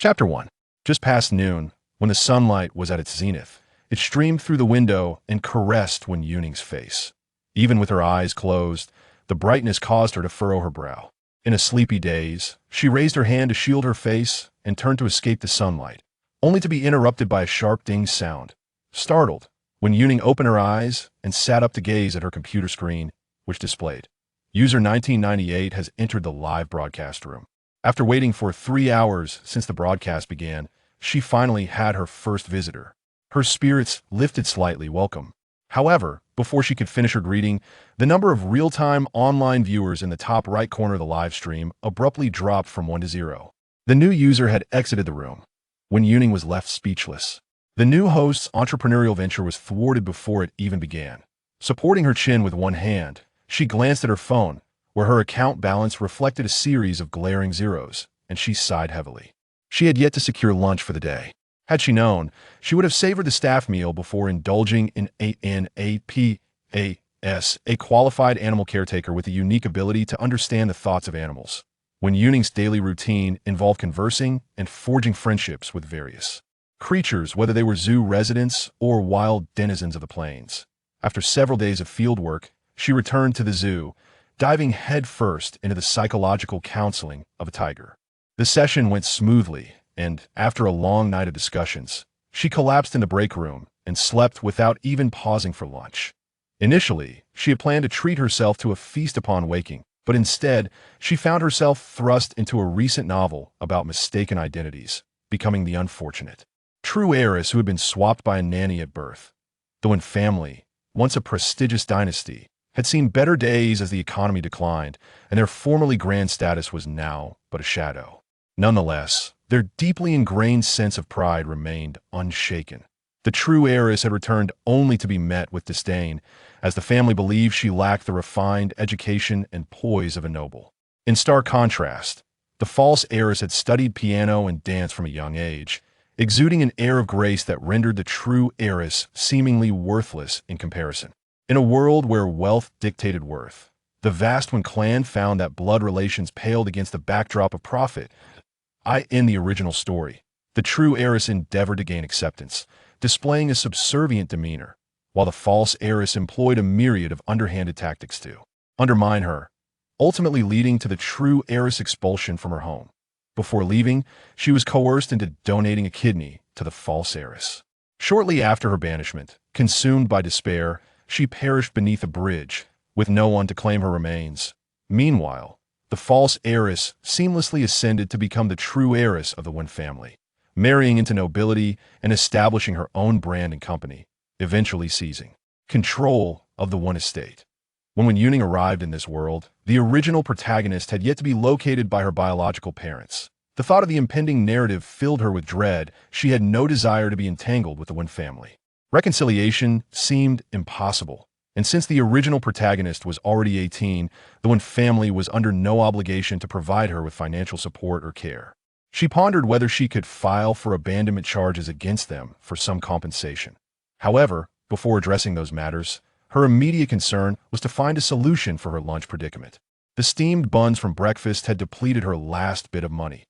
Chapter 1. Just past noon, when the sunlight was at its zenith, it streamed through the window and caressed Wen Yuning's face. Even with her eyes closed, the brightness caused her to furrow her brow. In a sleepy daze, she raised her hand to shield her face and turned to escape the sunlight, only to be interrupted by a sharp ding sound. Startled, Wen Yuning opened her eyes and sat up to gaze at her computer screen, which displayed, "User 1998 has entered the live broadcast room." After waiting for 3 hours since the broadcast began, she finally had her first visitor. Her spirits lifted slightly, welcome. However, before she could finish her greeting, the number of real-time online viewers in the top right corner of the live stream abruptly dropped from 1 to 0. The new user had exited the room. Wen Yuning was left speechless. The new host's entrepreneurial venture was thwarted before it even began. Supporting her chin with one hand, she glanced at her phone, where her account balance reflected a series of glaring zeros, and she sighed heavily. She had yet to secure lunch for the day. Had she known, she would have savored the staff meal before indulging in ANAPAS, a qualified animal caretaker with a unique ability to understand the thoughts of animals. Wen Yuning's daily routine involved conversing and forging friendships with various creatures, whether they were zoo residents or wild denizens of the plains. After several days of field work, she returned to the zoo, diving headfirst into the psychological counseling of a tiger. The session went smoothly, and after a long night of discussions, she collapsed in the break room and slept without even pausing for lunch. Initially, she had planned to treat herself to a feast upon waking, but instead, she found herself thrust into a recent novel about mistaken identities, becoming the unfortunate true heiress who had been swapped by a nanny at birth. The Wen family, once a prestigious dynasty, had seen better days as the economy declined, and their formerly grand status was now but a shadow. Nonetheless, their deeply ingrained sense of pride remained unshaken. The true heiress had returned only to be met with disdain, as the family believed she lacked the refined education and poise of a noble. In stark contrast, the false heiress had studied piano and dance from a young age, exuding an air of grace that rendered the true heiress seemingly worthless in comparison. In a world where wealth dictated worth, the vast Wen clan found that blood relations paled against the backdrop of profit. In the original story, the true heiress endeavored to gain acceptance, displaying a subservient demeanor, while the false heiress employed a myriad of underhanded tactics to undermine her, ultimately leading to the true heiress' expulsion from her home. Before leaving, she was coerced into donating a kidney to the false heiress. Shortly after her banishment, consumed by despair, she perished beneath a bridge, with no one to claim her remains. Meanwhile, the false heiress seamlessly ascended to become the true heiress of the Wen family, marrying into nobility and establishing her own brand and company, eventually seizing control of the Wen estate. When Wen Yuning arrived in this world, the original protagonist had yet to be located by her biological parents. The thought of the impending narrative filled her with dread. She had no desire to be entangled with the Wen family. Reconciliation seemed impossible, and since the original protagonist was already 18, the Wen family was under no obligation to provide her with financial support or care. She pondered whether she could file for abandonment charges against them for some compensation. However, before addressing those matters, her immediate concern was to find a solution for her lunch predicament. The steamed buns from breakfast had depleted her last bit of money.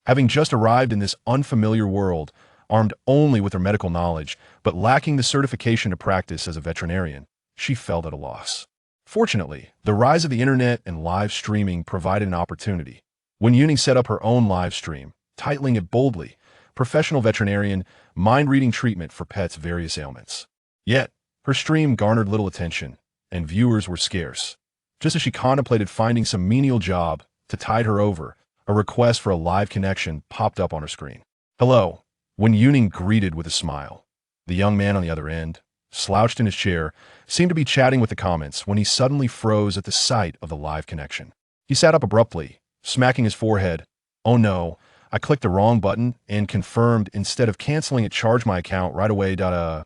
Having just arrived in this unfamiliar world, armed only with her medical knowledge, but lacking the certification to practice as a veterinarian, she felt at a loss. Fortunately, the rise of the internet and live streaming provided an opportunity. Wen Yuning set up her own live stream, titling it boldly, "Professional Veterinarian, Mind-Reading Treatment for Pets' Various Ailments." Yet, her stream garnered little attention, and viewers were scarce. Just as she contemplated finding some menial job to tide her over, a request for a live connection popped up on her screen. "Hello," Wen Yuning greeted with a smile. The young man on the other end, slouched in his chair, seemed to be chatting with the comments when he suddenly froze at the sight of the live connection. He sat up abruptly, smacking his forehead. "Oh no, I clicked the wrong button and confirmed instead of canceling it. Charged my account right away. Can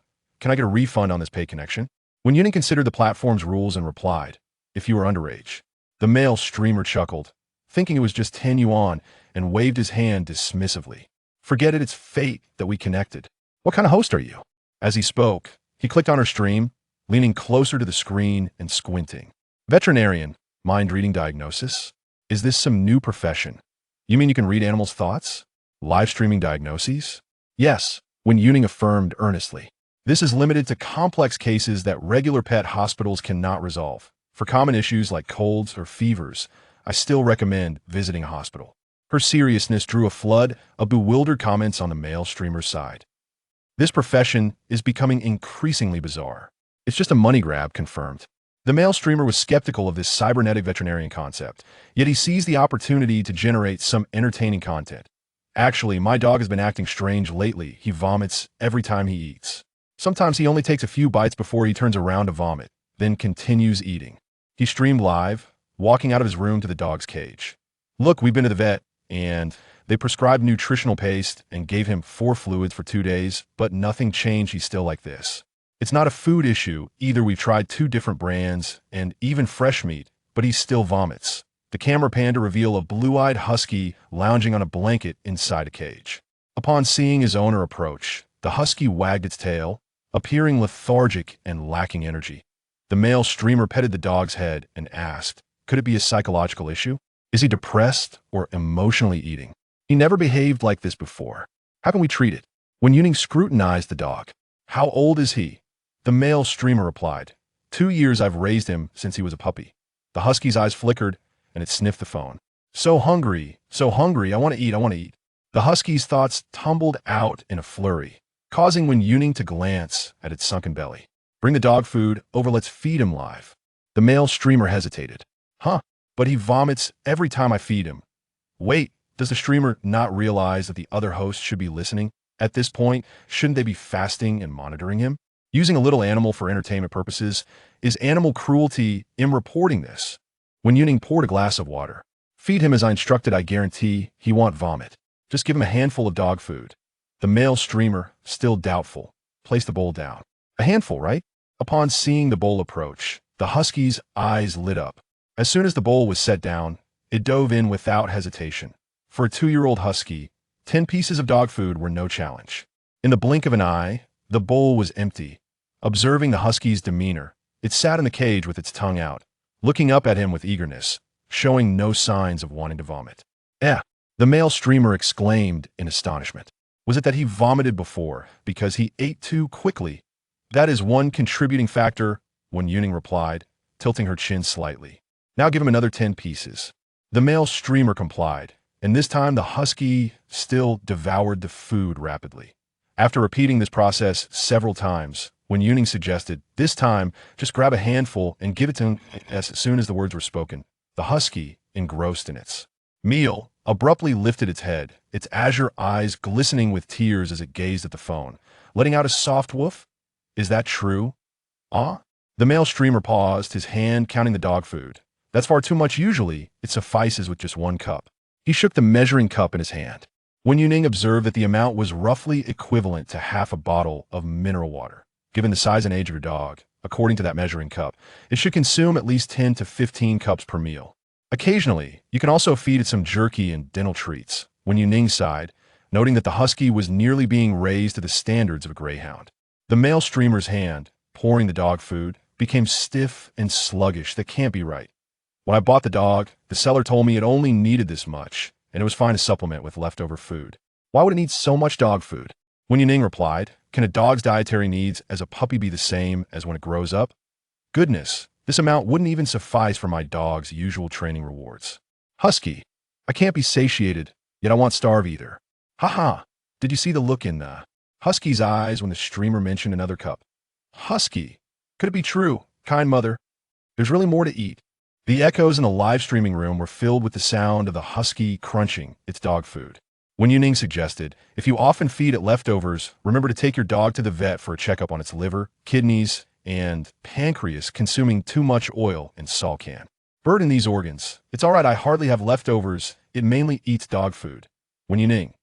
I get a refund on this pay connection?" Wen Yuning considered the platform's rules and replied, "If you are underage." The male streamer chuckled, thinking it was just 10 yuan, and waved his hand dismissively. "Forget it, it's fate that we connected. What kind of host are you?" As he spoke, he clicked on her stream, leaning closer to the screen and squinting. "Veterinarian, mind-reading diagnosis? Is this some new profession? You mean you can read animals' thoughts?" Live streaming diagnoses? Yes, when Yuning affirmed earnestly. This is limited to complex cases that regular pet hospitals cannot resolve. For common issues like colds or fevers, I still recommend visiting a hospital. Her seriousness drew a flood of bewildered comments on the male streamer's side. This profession is becoming increasingly bizarre. It's just a money grab, confirmed. The male streamer was skeptical of this cybernetic veterinarian concept, yet he sees the opportunity to generate some entertaining content. Actually, my dog has been acting strange lately. He vomits every time he eats. Sometimes he only takes a few bites before he turns around to vomit, then continues eating. He streamed live, walking out of his room to the dog's cage. Look, we've been to the vet, and they prescribed nutritional paste and gave him 4 fluids for 2 days, but nothing changed. He's still like this. It's not a food issue. Either we've tried 2 different brands and even fresh meat, but he still vomits. The camera panned to reveal a blue-eyed husky lounging on a blanket inside a cage. Upon seeing his owner approach, the husky wagged its tail, appearing lethargic and lacking energy. The male streamer petted the dog's head and asked, could it be a psychological issue? Is he depressed or emotionally eating? He never behaved like this before. How can we treat it? When Yuning scrutinized the dog, how old is he? The male streamer replied, 2 years. I've raised him since he was a puppy. The husky's eyes flickered, and it sniffed the phone. So hungry, I want to eat. The husky's thoughts tumbled out in a flurry, causing when Yuning to glance at its sunken belly. Bring the dog food over, let's feed him live. The male streamer hesitated. But he vomits every time I feed him. Wait, does the streamer not realize that the other hosts should be listening? At this point, shouldn't they be fasting and monitoring him? Using a little animal for entertainment purposes, is animal cruelty in reporting this? When Yuning poured a glass of water, feed him as I instructed, I guarantee he won't vomit. Just give him a handful of dog food. The male streamer, still doubtful, placed the bowl down. A handful, right? Upon seeing the bowl approach, the husky's eyes lit up. As soon as the bowl was set down, it dove in without hesitation. For a 2-year-old husky, 10 pieces of dog food were no challenge. In the blink of an eye, the bowl was empty. Observing the husky's demeanor, it sat in the cage with its tongue out, looking up at him with eagerness, showing no signs of wanting to vomit. The male streamer exclaimed in astonishment. Was it that he vomited before because he ate too quickly? That is one contributing factor, when Yuning replied, tilting her chin slightly. Now give him another 10 pieces. The male streamer complied, and this time the husky still devoured the food rapidly. After repeating this process several times, when Yuning suggested, this time, just grab a handful and give it to him as soon as the words were spoken, the husky, engrossed in its meal, abruptly lifted its head, its azure eyes glistening with tears as it gazed at the phone, letting out a soft woof. Is that true? The male streamer paused, his hand counting the dog food. That's far too much. Usually, it suffices with just 1 cup. He shook the measuring cup in his hand. When Yuning observed that the amount was roughly equivalent to half a bottle of mineral water. Given the size and age of your dog, according to that measuring cup, it should consume at least 10 to 15 cups per meal. Occasionally, you can also feed it some jerky and dental treats. When Yuning sighed, noting that the husky was nearly being raised to the standards of a greyhound. The male streamer's hand, pouring the dog food, became stiff and sluggish. That can't be right. When I bought the dog, the seller told me it only needed this much, and it was fine to supplement with leftover food. Why would it need so much dog food? When Yuning replied, can a dog's dietary needs as a puppy be the same as when it grows up? Goodness, this amount wouldn't even suffice for my dog's usual training rewards. Husky, I can't be satiated, yet I won't starve either. Did you see the look in the husky's eyes when the streamer mentioned another cup? Husky, could it be true, kind mother? There's really more to eat. The echoes in the live streaming room were filled with the sound of the husky crunching its dog food. When Yuning suggested, if you often feed it leftovers, remember to take your dog to the vet for a checkup on its liver, kidneys, and pancreas consuming too much oil and salt can. Burden these organs. It's all right, I hardly have leftovers. It mainly eats dog food. When Yuning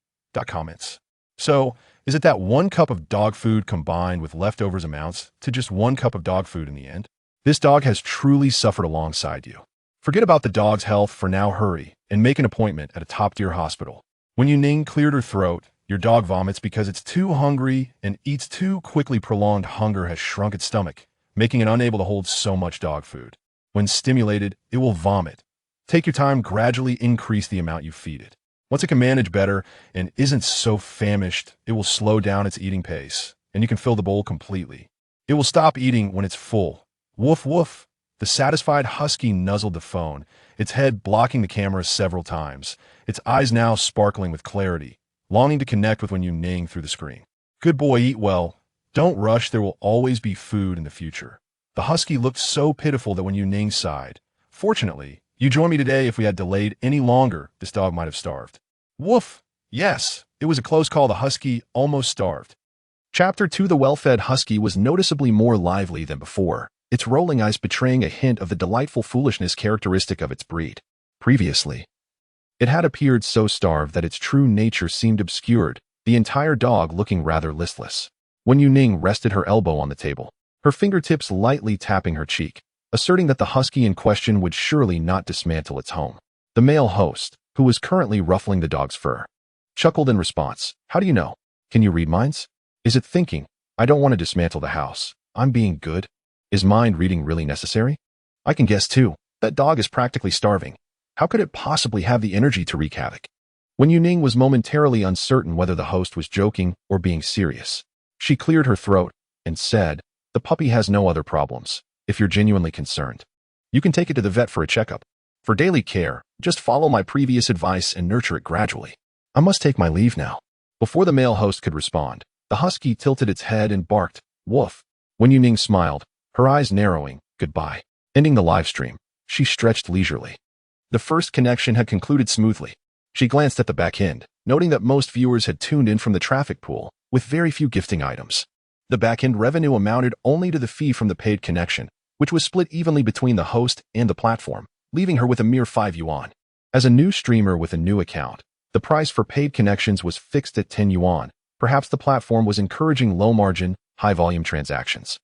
comments. So, is it that 1 cup of dog food combined with leftovers amounts to just 1 cup of dog food in the end? This dog has truly suffered alongside you. Forget about the dog's health for now. Hurry and make an appointment at a top-tier hospital. When Yuning cleared her throat, your dog vomits because it's too hungry and eats too quickly. Prolonged hunger has shrunk its stomach, making it unable to hold so much dog food. When stimulated, it will vomit. Take your time, gradually increase the amount you feed it. Once it can manage better and isn't so famished, it will slow down its eating pace, and you can fill the bowl completely. It will stop eating when it's full. Woof woof. The satisfied husky nuzzled the phone, its head blocking the camera several times, its eyes now sparkling with clarity, longing to connect with Wen Yuning through the screen. Good boy, eat well. Don't rush, there will always be food in the future. The husky looked so pitiful that Wen Yuning sighed. Fortunately, you join me today. If we had delayed any longer, this dog might have starved. Woof! Yes, it was a close call. The husky almost starved. Chapter 2. The well-fed husky was noticeably more lively than before, its rolling eyes betraying a hint of the delightful foolishness characteristic of its breed. Previously, it had appeared so starved that its true nature seemed obscured, the entire dog looking rather listless. Wen Yuning rested her elbow on the table, her fingertips lightly tapping her cheek, asserting that the husky in question would surely not dismantle its home. The male host, who was currently ruffling the dog's fur, chuckled in response. How do you know? Can you read minds? Is it thinking, I don't want to dismantle the house, I'm being good? Is mind reading really necessary? I can guess too. That dog is practically starving. How could it possibly have the energy to wreak havoc? Wen Yuning was momentarily uncertain whether the host was joking or being serious. She cleared her throat and said, the puppy has no other problems. If you're genuinely concerned, you can take it to the vet for a checkup. For daily care, just follow my previous advice and nurture it gradually. I must take my leave now. Before the male host could respond, the husky tilted its head and barked, woof. Wen Yuning smiled, her eyes narrowing. Goodbye. Ending the live stream, she stretched leisurely. The first connection had concluded smoothly. She glanced at the back end, noting that most viewers had tuned in from the traffic pool, with very few gifting items. The back-end revenue amounted only to the fee from the paid connection, which was split evenly between the host and the platform, leaving her with a mere 5 yuan. As a new streamer with a new account, the price for paid connections was fixed at 10 yuan. Perhaps the platform was encouraging low-margin, high-volume transactions.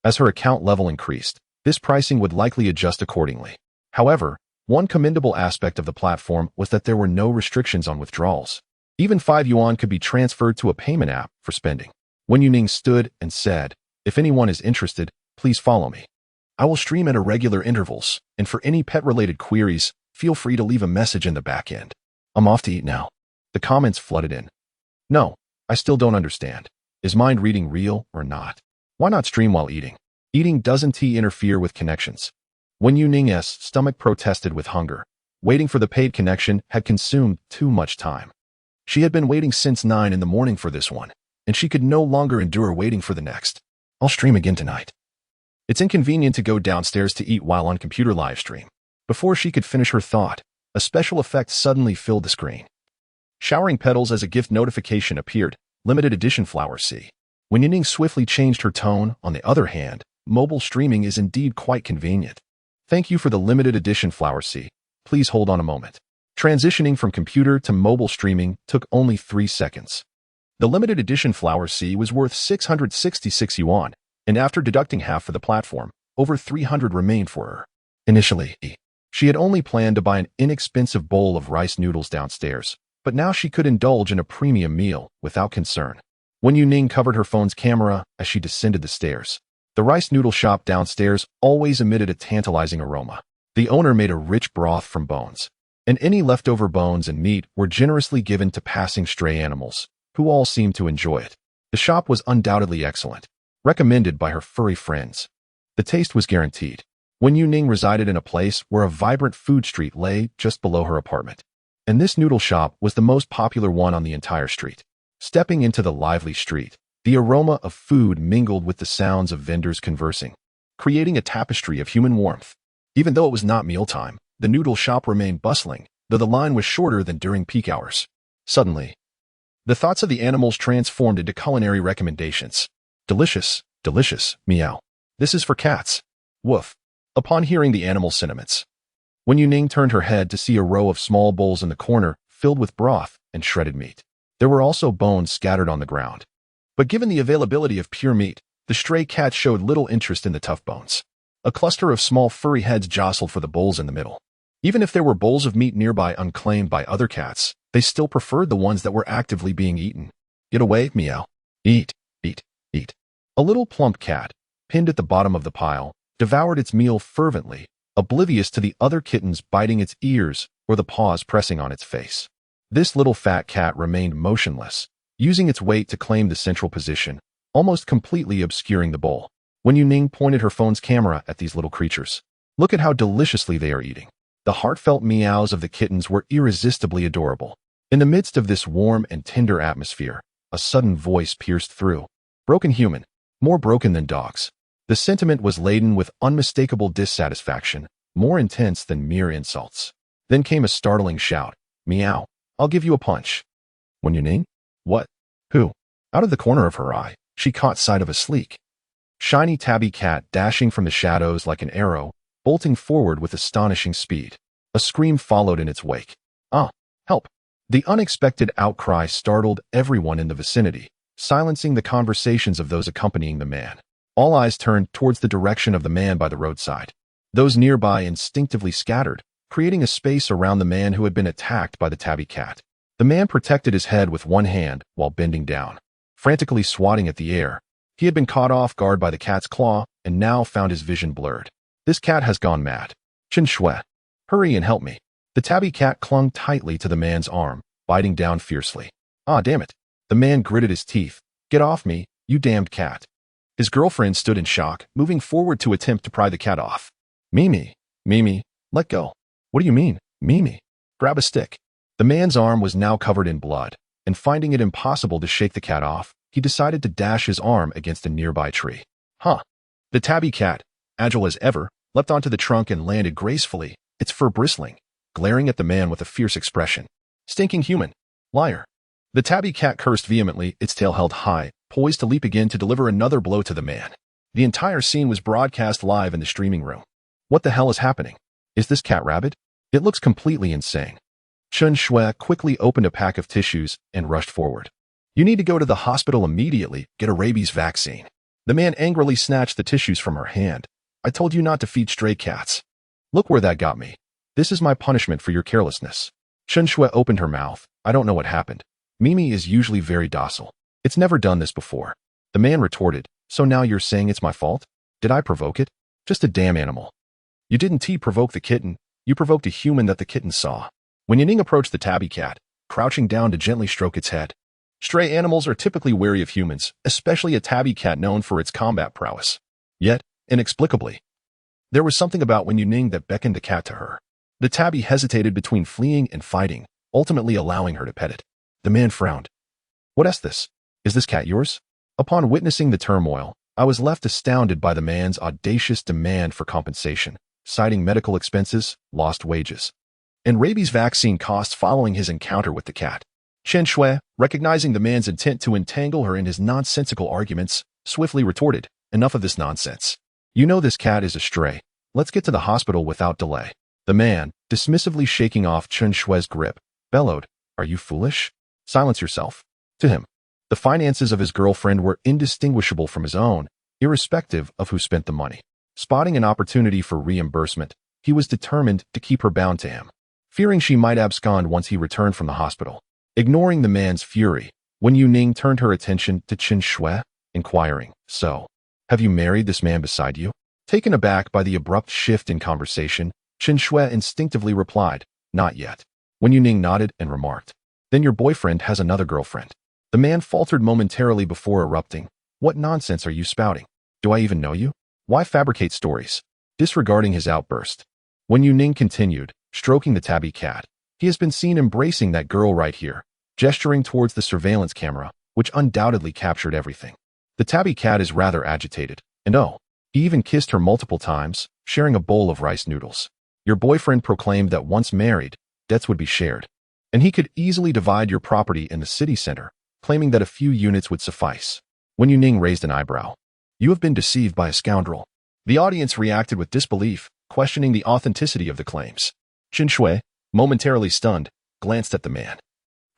As her account level increased, this pricing would likely adjust accordingly. However, one commendable aspect of the platform was that there were no restrictions on withdrawals. Even 5 yuan could be transferred to a payment app for spending. Wen Yuning stood and said, if anyone is interested, please follow me. I will stream at irregular intervals, and for any pet-related queries, feel free to leave a message in the back end. I'm off to eat now. The comments flooded in. No, I still don't understand. Is mind reading real or not? Why not stream while eating? Eating doesn't interfere with connections. Wen Yuning's stomach protested with hunger. Waiting for the paid connection had consumed too much time. She had been waiting since 9 in the morning for this one, and she could no longer endure waiting for the next. I'll stream again tonight. It's inconvenient to go downstairs to eat while on computer live stream. Before she could finish her thought, a special effect suddenly filled the screen. Showering petals as a gift notification appeared, limited edition flower C. When Yuning swiftly changed her tone, on the other hand, mobile streaming is indeed quite convenient. Thank you for the limited edition flower C. Please hold on a moment. Transitioning from computer to mobile streaming took only 3 seconds. The limited edition flower C was worth 666 yuan, and after deducting half for the platform, over 300 remained for her. Initially, she had only planned to buy an inexpensive bowl of rice noodles downstairs, but now she could indulge in a premium meal without concern. When Yuning covered her phone's camera as she descended the stairs, the rice noodle shop downstairs always emitted a tantalizing aroma. The owner made a rich broth from bones, and any leftover bones and meat were generously given to passing stray animals, who all seemed to enjoy it. The shop was undoubtedly excellent, recommended by her furry friends. The taste was guaranteed. When Yuning resided in a place where a vibrant food street lay just below her apartment, and this noodle shop was the most popular one on the entire street. Stepping into the lively street, the aroma of food mingled with the sounds of vendors conversing, creating a tapestry of human warmth. Even though it was not mealtime, the noodle shop remained bustling, though the line was shorter than during peak hours. Suddenly, the thoughts of the animals transformed into culinary recommendations. Delicious, delicious, meow. This is for cats. Woof. Upon hearing the animal sentiments, when Yuning turned her head to see a row of small bowls in the corner filled with broth and shredded meat. There were also bones scattered on the ground. But given the availability of pure meat, the stray cat showed little interest in the tough bones. A cluster of small furry heads jostled for the bowls in the middle. Even if there were bowls of meat nearby unclaimed by other cats, they still preferred the ones that were actively being eaten. Get away, meow. Eat, eat, eat. A little plump cat, pinned at the bottom of the pile, devoured its meal fervently, oblivious to the other kittens biting its ears or the paws pressing on its face. This little fat cat remained motionless, using its weight to claim the central position, almost completely obscuring the bowl. Wen Yuning pointed her phone's camera at these little creatures. Look at how deliciously they are eating. The heartfelt meows of the kittens were irresistibly adorable. In the midst of this warm and tender atmosphere, a sudden voice pierced through. Broken human, more broken than dogs. The sentiment was laden with unmistakable dissatisfaction, more intense than mere insults. Then came a startling shout. Meow. I'll give you a punch. Wen Yuning? What? Who? Out of the corner of her eye, she caught sight of a sleek, shiny tabby cat dashing from the shadows like an arrow, bolting forward with astonishing speed. A scream followed in its wake. Ah, help! The unexpected outcry startled everyone in the vicinity, silencing the conversations of those accompanying the man. All eyes turned towards the direction of the man by the roadside. Those nearby instinctively scattered, creating a space around the man who had been attacked by the tabby cat. The man protected his head with one hand while bending down, frantically swatting at the air. He had been caught off guard by the cat's claw and now found his vision blurred. This cat has gone mad. Chen Shui, hurry and help me. The tabby cat clung tightly to the man's arm, biting down fiercely. Ah, damn it. The man gritted his teeth. Get off me, you damned cat. His girlfriend stood in shock, moving forward to attempt to pry the cat off. Mimi, let go. What do you mean, Mimi? Grab a stick. The man's arm was now covered in blood, and finding it impossible to shake the cat off, he decided to dash his arm against a nearby tree. Huh. The tabby cat, agile as ever, leapt onto the trunk and landed gracefully, its fur bristling, glaring at the man with a fierce expression. Stinking human. Liar. The tabby cat cursed vehemently, its tail held high, poised to leap again to deliver another blow to the man. The entire scene was broadcast live in the streaming room. What the hell is happening? Is this cat rabid? It looks completely insane. Chen Shui quickly opened a pack of tissues and rushed forward. You need to go to the hospital immediately, get a rabies vaccine. The man angrily snatched the tissues from her hand. I told you not to feed stray cats. Look where that got me. This is my punishment for your carelessness. Chen Shui opened her mouth. I don't know what happened. Mimi is usually very docile. It's never done this before. The man retorted. So now you're saying it's my fault? Did I provoke it? Just a damn animal. You didn't provoke the kitten. You provoked a human that the kitten saw. When Yuning approached the tabby cat, crouching down to gently stroke its head. Stray animals are typically wary of humans, especially a tabby cat known for its combat prowess. Yet, inexplicably, there was something about Wen Yuning that beckoned the cat to her. The tabby hesitated between fleeing and fighting, ultimately allowing her to pet it. The man frowned. What is this? Is this cat yours? Upon witnessing the turmoil, I was left astounded by the man's audacious demand for compensation, citing medical expenses, lost wages, and rabies vaccine costs following his encounter with the cat. Chen Shui, recognizing the man's intent to entangle her in his nonsensical arguments, swiftly retorted, enough of this nonsense. You know this cat is a stray. Let's get to the hospital without delay. The man, dismissively shaking off Chen Shui's grip, bellowed, Are you foolish? Silence yourself. To him, the finances of his girlfriend were indistinguishable from his own, irrespective of who spent the money. Spotting an opportunity for reimbursement, he was determined to keep her bound to him, fearing she might abscond once he returned from the hospital. Ignoring the man's fury, Wen Yuning turned her attention to Chen Shui, inquiring, So, have you married this man beside you? Taken aback by the abrupt shift in conversation, Chen Shui instinctively replied, Not yet. Wen Yuning nodded and remarked, Then your boyfriend has another girlfriend. The man faltered momentarily before erupting, What nonsense are you spouting? Do I even know you? Why fabricate stories? Disregarding his outburst, Wen Yuning continued, stroking the tabby cat. He has been seen embracing that girl right here, gesturing towards the surveillance camera, which undoubtedly captured everything. The tabby cat is rather agitated, and oh, he even kissed her multiple times, sharing a bowl of rice noodles. Your boyfriend proclaimed that once married, debts would be shared, and he could easily divide your property in the city center, claiming that a few units would suffice. Wen Yuning raised an eyebrow. You have been deceived by a scoundrel. The audience reacted with disbelief, questioning the authenticity of the claims. Chen Shui, momentarily stunned, glanced at the man,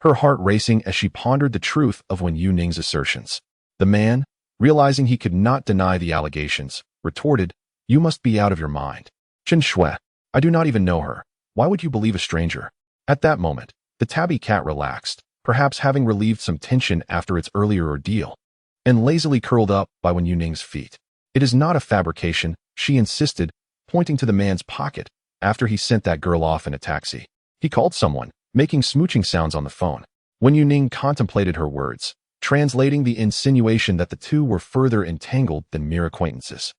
her heart racing as she pondered the truth of Wen Yuning's assertions. The man, realizing he could not deny the allegations, retorted, You must be out of your mind. Chen Shui, I do not even know her. Why would you believe a stranger? At that moment, the tabby cat relaxed, perhaps having relieved some tension after its earlier ordeal, and lazily curled up by Wen Yuning's feet. It is not a fabrication, she insisted, pointing to the man's pocket, after he sent that girl off in a taxi. He called someone, making smooching sounds on the phone. Wen Yuning contemplated her words, translating the insinuation that the two were further entangled than mere acquaintances.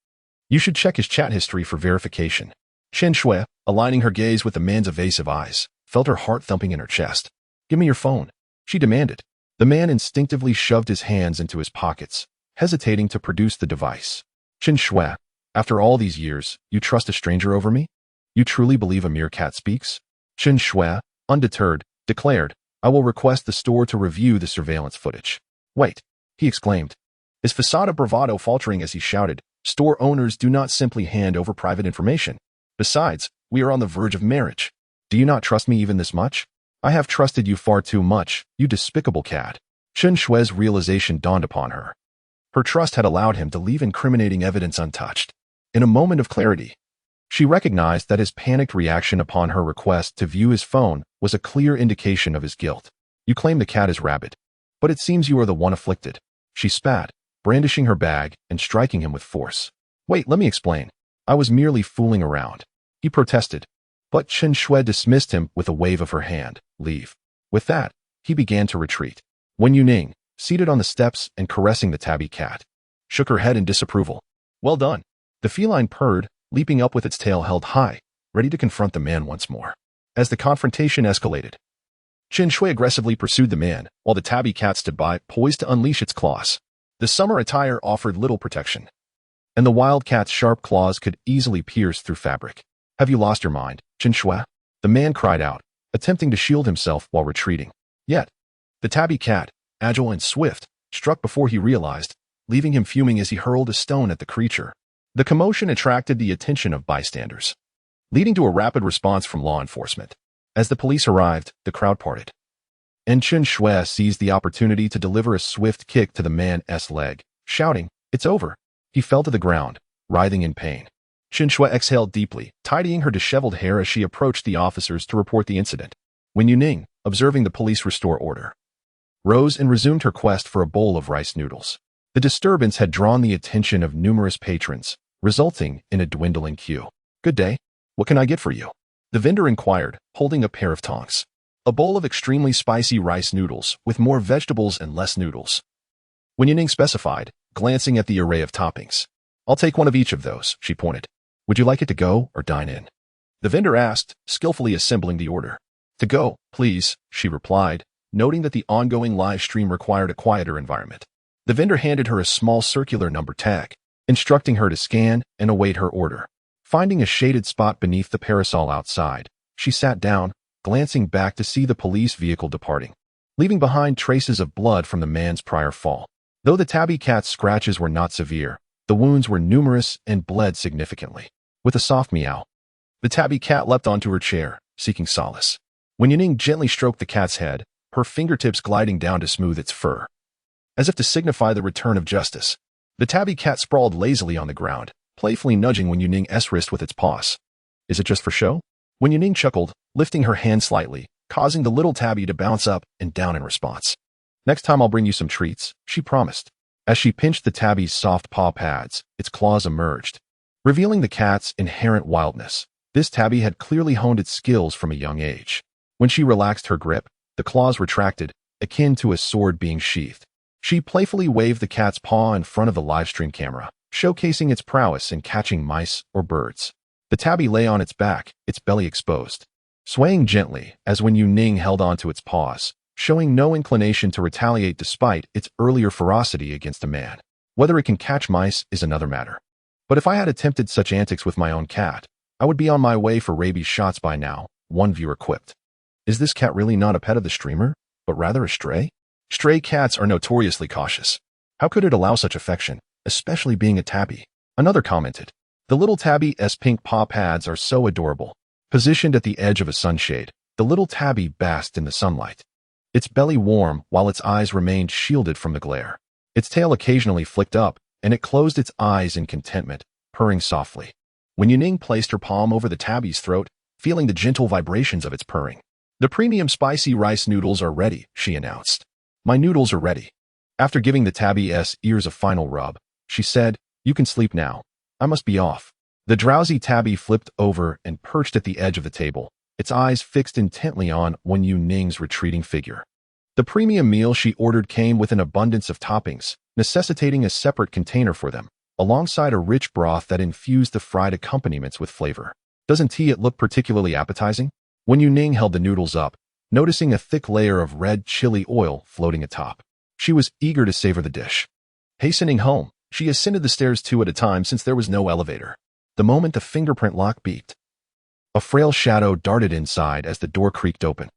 You should check his chat history for verification. Chen Shui, aligning her gaze with the man's evasive eyes, felt her heart thumping in her chest. Give me your phone, she demanded. The man instinctively shoved his hands into his pockets, hesitating to produce the device. Chen Shui, after all these years, you trust a stranger over me? You truly believe a mere cat speaks? Chen Shui, undeterred, declared, I will request the store to review the surveillance footage. Wait, he exclaimed, his facade of bravado faltering as he shouted, store owners do not simply hand over private information. Besides, we are on the verge of marriage. Do you not trust me even this much? I have trusted you far too much, you despicable cat. Chen Shui's realization dawned upon her. Her trust had allowed him to leave incriminating evidence untouched. In a moment of clarity, she recognized that his panicked reaction upon her request to view his phone was a clear indication of his guilt. You claim the cat is rabid, but it seems you are the one afflicted. She spat, brandishing her bag and striking him with force. Wait, let me explain. I was merely fooling around. He protested, but Chen Shui dismissed him with a wave of her hand. Leave. With that, he began to retreat. Wen Yuning, seated on the steps and caressing the tabby cat, shook her head in disapproval. Well done. The feline purred, leaping up with its tail held high, ready to confront the man once more. As the confrontation escalated, Chen Shui aggressively pursued the man, while the tabby cat stood by, poised to unleash its claws. The summer attire offered little protection, and the wild cat's sharp claws could easily pierce through fabric. Have you lost your mind, Chen Shui? The man cried out, attempting to shield himself while retreating. Yet, the tabby cat, agile and swift, struck before he realized, leaving him fuming as he hurled a stone at the creature. The commotion attracted the attention of bystanders, leading to a rapid response from law enforcement. As the police arrived, the crowd parted, and Chen Shui seized the opportunity to deliver a swift kick to the man's leg, shouting, It's over. He fell to the ground, writhing in pain. Chen Shui exhaled deeply, tidying her disheveled hair as she approached the officers to report the incident. Wen Yuning, observing the police restore order, rose and resumed her quest for a bowl of rice noodles. The disturbance had drawn the attention of numerous patrons, resulting in a dwindling queue. Good day. What can I get for you? The vendor inquired, holding a pair of tongs. A bowl of extremely spicy rice noodles, with more vegetables and less noodles. Wen Yuning specified, glancing at the array of toppings. I'll take one of each of those, she pointed. Would you like it to go or dine in? The vendor asked, skillfully assembling the order. To go, please, she replied, noting that the ongoing live stream required a quieter environment. The vendor handed her a small circular number tag, instructing her to scan and await her order. Finding a shaded spot beneath the parasol outside, she sat down, glancing back to see the police vehicle departing, leaving behind traces of blood from the man's prior fall. Though the tabby cat's scratches were not severe, the wounds were numerous and bled significantly. With a soft meow, the tabby cat leapt onto her chair, seeking solace. Wen Yuning gently stroked the cat's head, her fingertips gliding down to smooth its fur. As if to signify the return of justice, the tabby cat sprawled lazily on the ground, playfully nudging Wen Yuning's wrist with its paws. Is it just for show? Wen Yuning chuckled, lifting her hand slightly, causing the little tabby to bounce up and down in response. Next time I'll bring you some treats, she promised. As she pinched the tabby's soft paw pads, its claws emerged, revealing the cat's inherent wildness. This tabby had clearly honed its skills from a young age. When she relaxed her grip, the claws retracted, akin to a sword being sheathed. She playfully waved the cat's paw in front of the livestream camera, showcasing its prowess in catching mice or birds. The tabby lay on its back, its belly exposed, swaying gently as Wen Yuning held onto its paws, showing no inclination to retaliate despite its earlier ferocity against a man. Whether it can catch mice is another matter. But if I had attempted such antics with my own cat, I would be on my way for rabies shots by now, one viewer quipped. Is this cat really not a pet of the streamer, but rather a stray? Stray cats are notoriously cautious. How could it allow such affection, especially being a tabby? Another commented. The little tabby's pink paw pads are so adorable. Positioned at the edge of a sunshade, the little tabby basked in the sunlight, its belly warm while its eyes remained shielded from the glare. Its tail occasionally flicked up, and it closed its eyes in contentment, purring softly. Wen Yuning placed her palm over the tabby's throat, feeling the gentle vibrations of its purring. The premium spicy rice noodles are ready, she announced. My noodles are ready. After giving the tabby's ears a final rub, she said, You can sleep now. I must be off. The drowsy tabby flipped over and perched at the edge of the table, its eyes fixed intently on Wen Yuning's retreating figure. The premium meal she ordered came with an abundance of toppings, necessitating a separate container for them, alongside a rich broth that infused the fried accompaniments with flavor. Doesn't it look particularly appetizing? Wen Yuning held the noodles up, noticing a thick layer of red chili oil floating atop. She was eager to savor the dish. Hastening home, she ascended the stairs two at a time since there was no elevator. The moment the fingerprint lock beeped, a frail shadow darted inside as the door creaked open.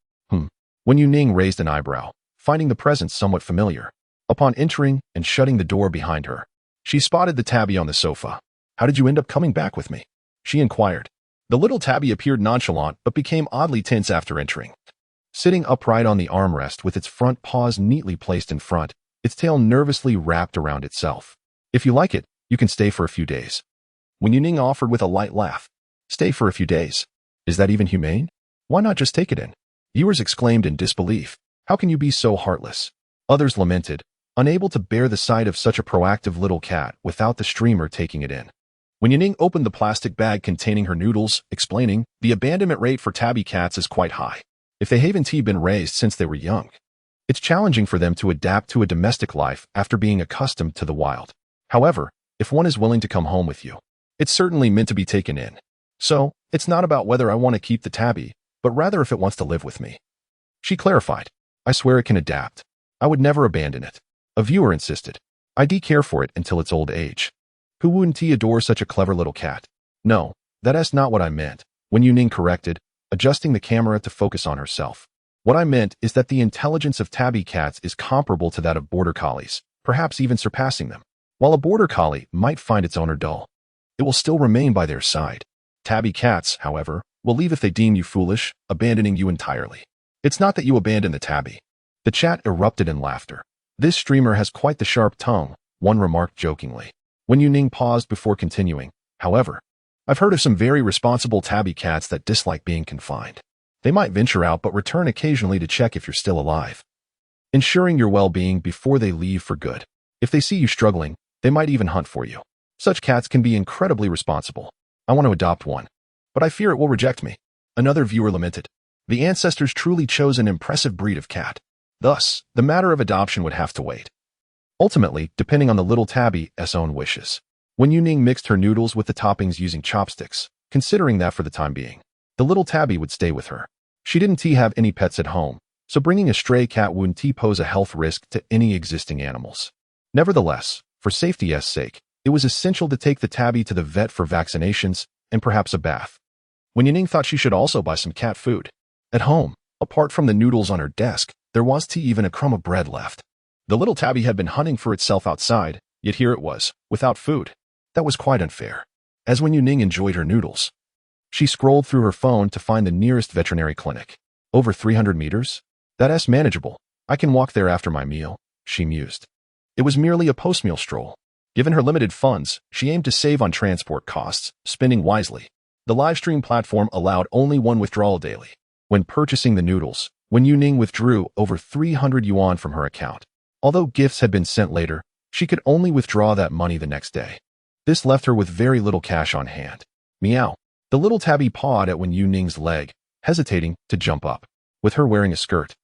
Wen Yuning raised an eyebrow, finding the presence somewhat familiar. Upon entering and shutting the door behind her, she spotted the tabby on the sofa. "How did you end up coming back with me?" she inquired. The little tabby appeared nonchalant but became oddly tense after entering. Sitting upright on the armrest with its front paws neatly placed in front, its tail nervously wrapped around itself. "If you like it, you can stay for a few days." Wen Yuning offered with a light laugh. "Stay for a few days? Is that even humane? Why not just take it in?" Viewers exclaimed in disbelief. "How can you be so heartless?" Others lamented, unable to bear the sight of such a proactive little cat without the streamer taking it in. Wen Yuning opened the plastic bag containing her noodles, explaining, "The abandonment rate for tabby cats is quite high. If they haven't been raised since they were young, it's challenging for them to adapt to a domestic life after being accustomed to the wild. However, if one is willing to come home with you, it's certainly meant to be taken in. So, it's not about whether I want to keep the tabby, but rather if it wants to live with me." She clarified, "I swear it can adapt. I would never abandon it." A viewer insisted, "I'd care for it until its old age. Who wouldn't adore such a clever little cat?" "No, that's not what I meant," Wen Yuning corrected, adjusting the camera to focus on herself. "What I meant is that the intelligence of tabby cats is comparable to that of border collies, perhaps even surpassing them. While a border collie might find its owner dull, it will still remain by their side. Tabby cats, however, will leave if they deem you foolish, abandoning you entirely. It's not that you abandon the tabby." The chat erupted in laughter. "This streamer has quite the sharp tongue," one remarked jokingly. Wen Yuning paused before continuing. "However, I've heard of some very responsible tabby cats that dislike being confined. They might venture out but return occasionally to check if you're still alive, ensuring your well-being before they leave for good. If they see you struggling, they might even hunt for you. Such cats can be incredibly responsible. I want to adopt one, but I fear it will reject me." Another viewer lamented, "The ancestors truly chose an impressive breed of cat. Thus, the matter of adoption would have to wait. Ultimately, depending on the little tabby's own wishes." Wen Yuning mixed her noodles with the toppings using chopsticks, considering that for the time being, the little tabby would stay with her. She didn't have any pets at home, so bringing a stray cat wouldn't pose a health risk to any existing animals. Nevertheless, for safety's sake, it was essential to take the tabby to the vet for vaccinations and perhaps a bath. Wen Yuning thought she should also buy some cat food. At home, apart from the noodles on her desk, there wasn't even a crumb of bread left. The little tabby had been hunting for itself outside, yet here it was, without food. That was quite unfair. As Wen Yuning enjoyed her noodles, she scrolled through her phone to find the nearest veterinary clinic. "Over 300 meters? That's manageable. I can walk there after my meal," she mused. It was merely a post-meal stroll. Given her limited funds, she aimed to save on transport costs, spending wisely. The livestream platform allowed only one withdrawal daily. When purchasing the noodles, Wen Yuning withdrew over 300 yuan from her account. Although gifts had been sent later, she could only withdraw that money the next day. This left her with very little cash on hand. Meow. The little tabby pawed at Wen Yuning's leg, hesitating to jump up. With her wearing a skirt,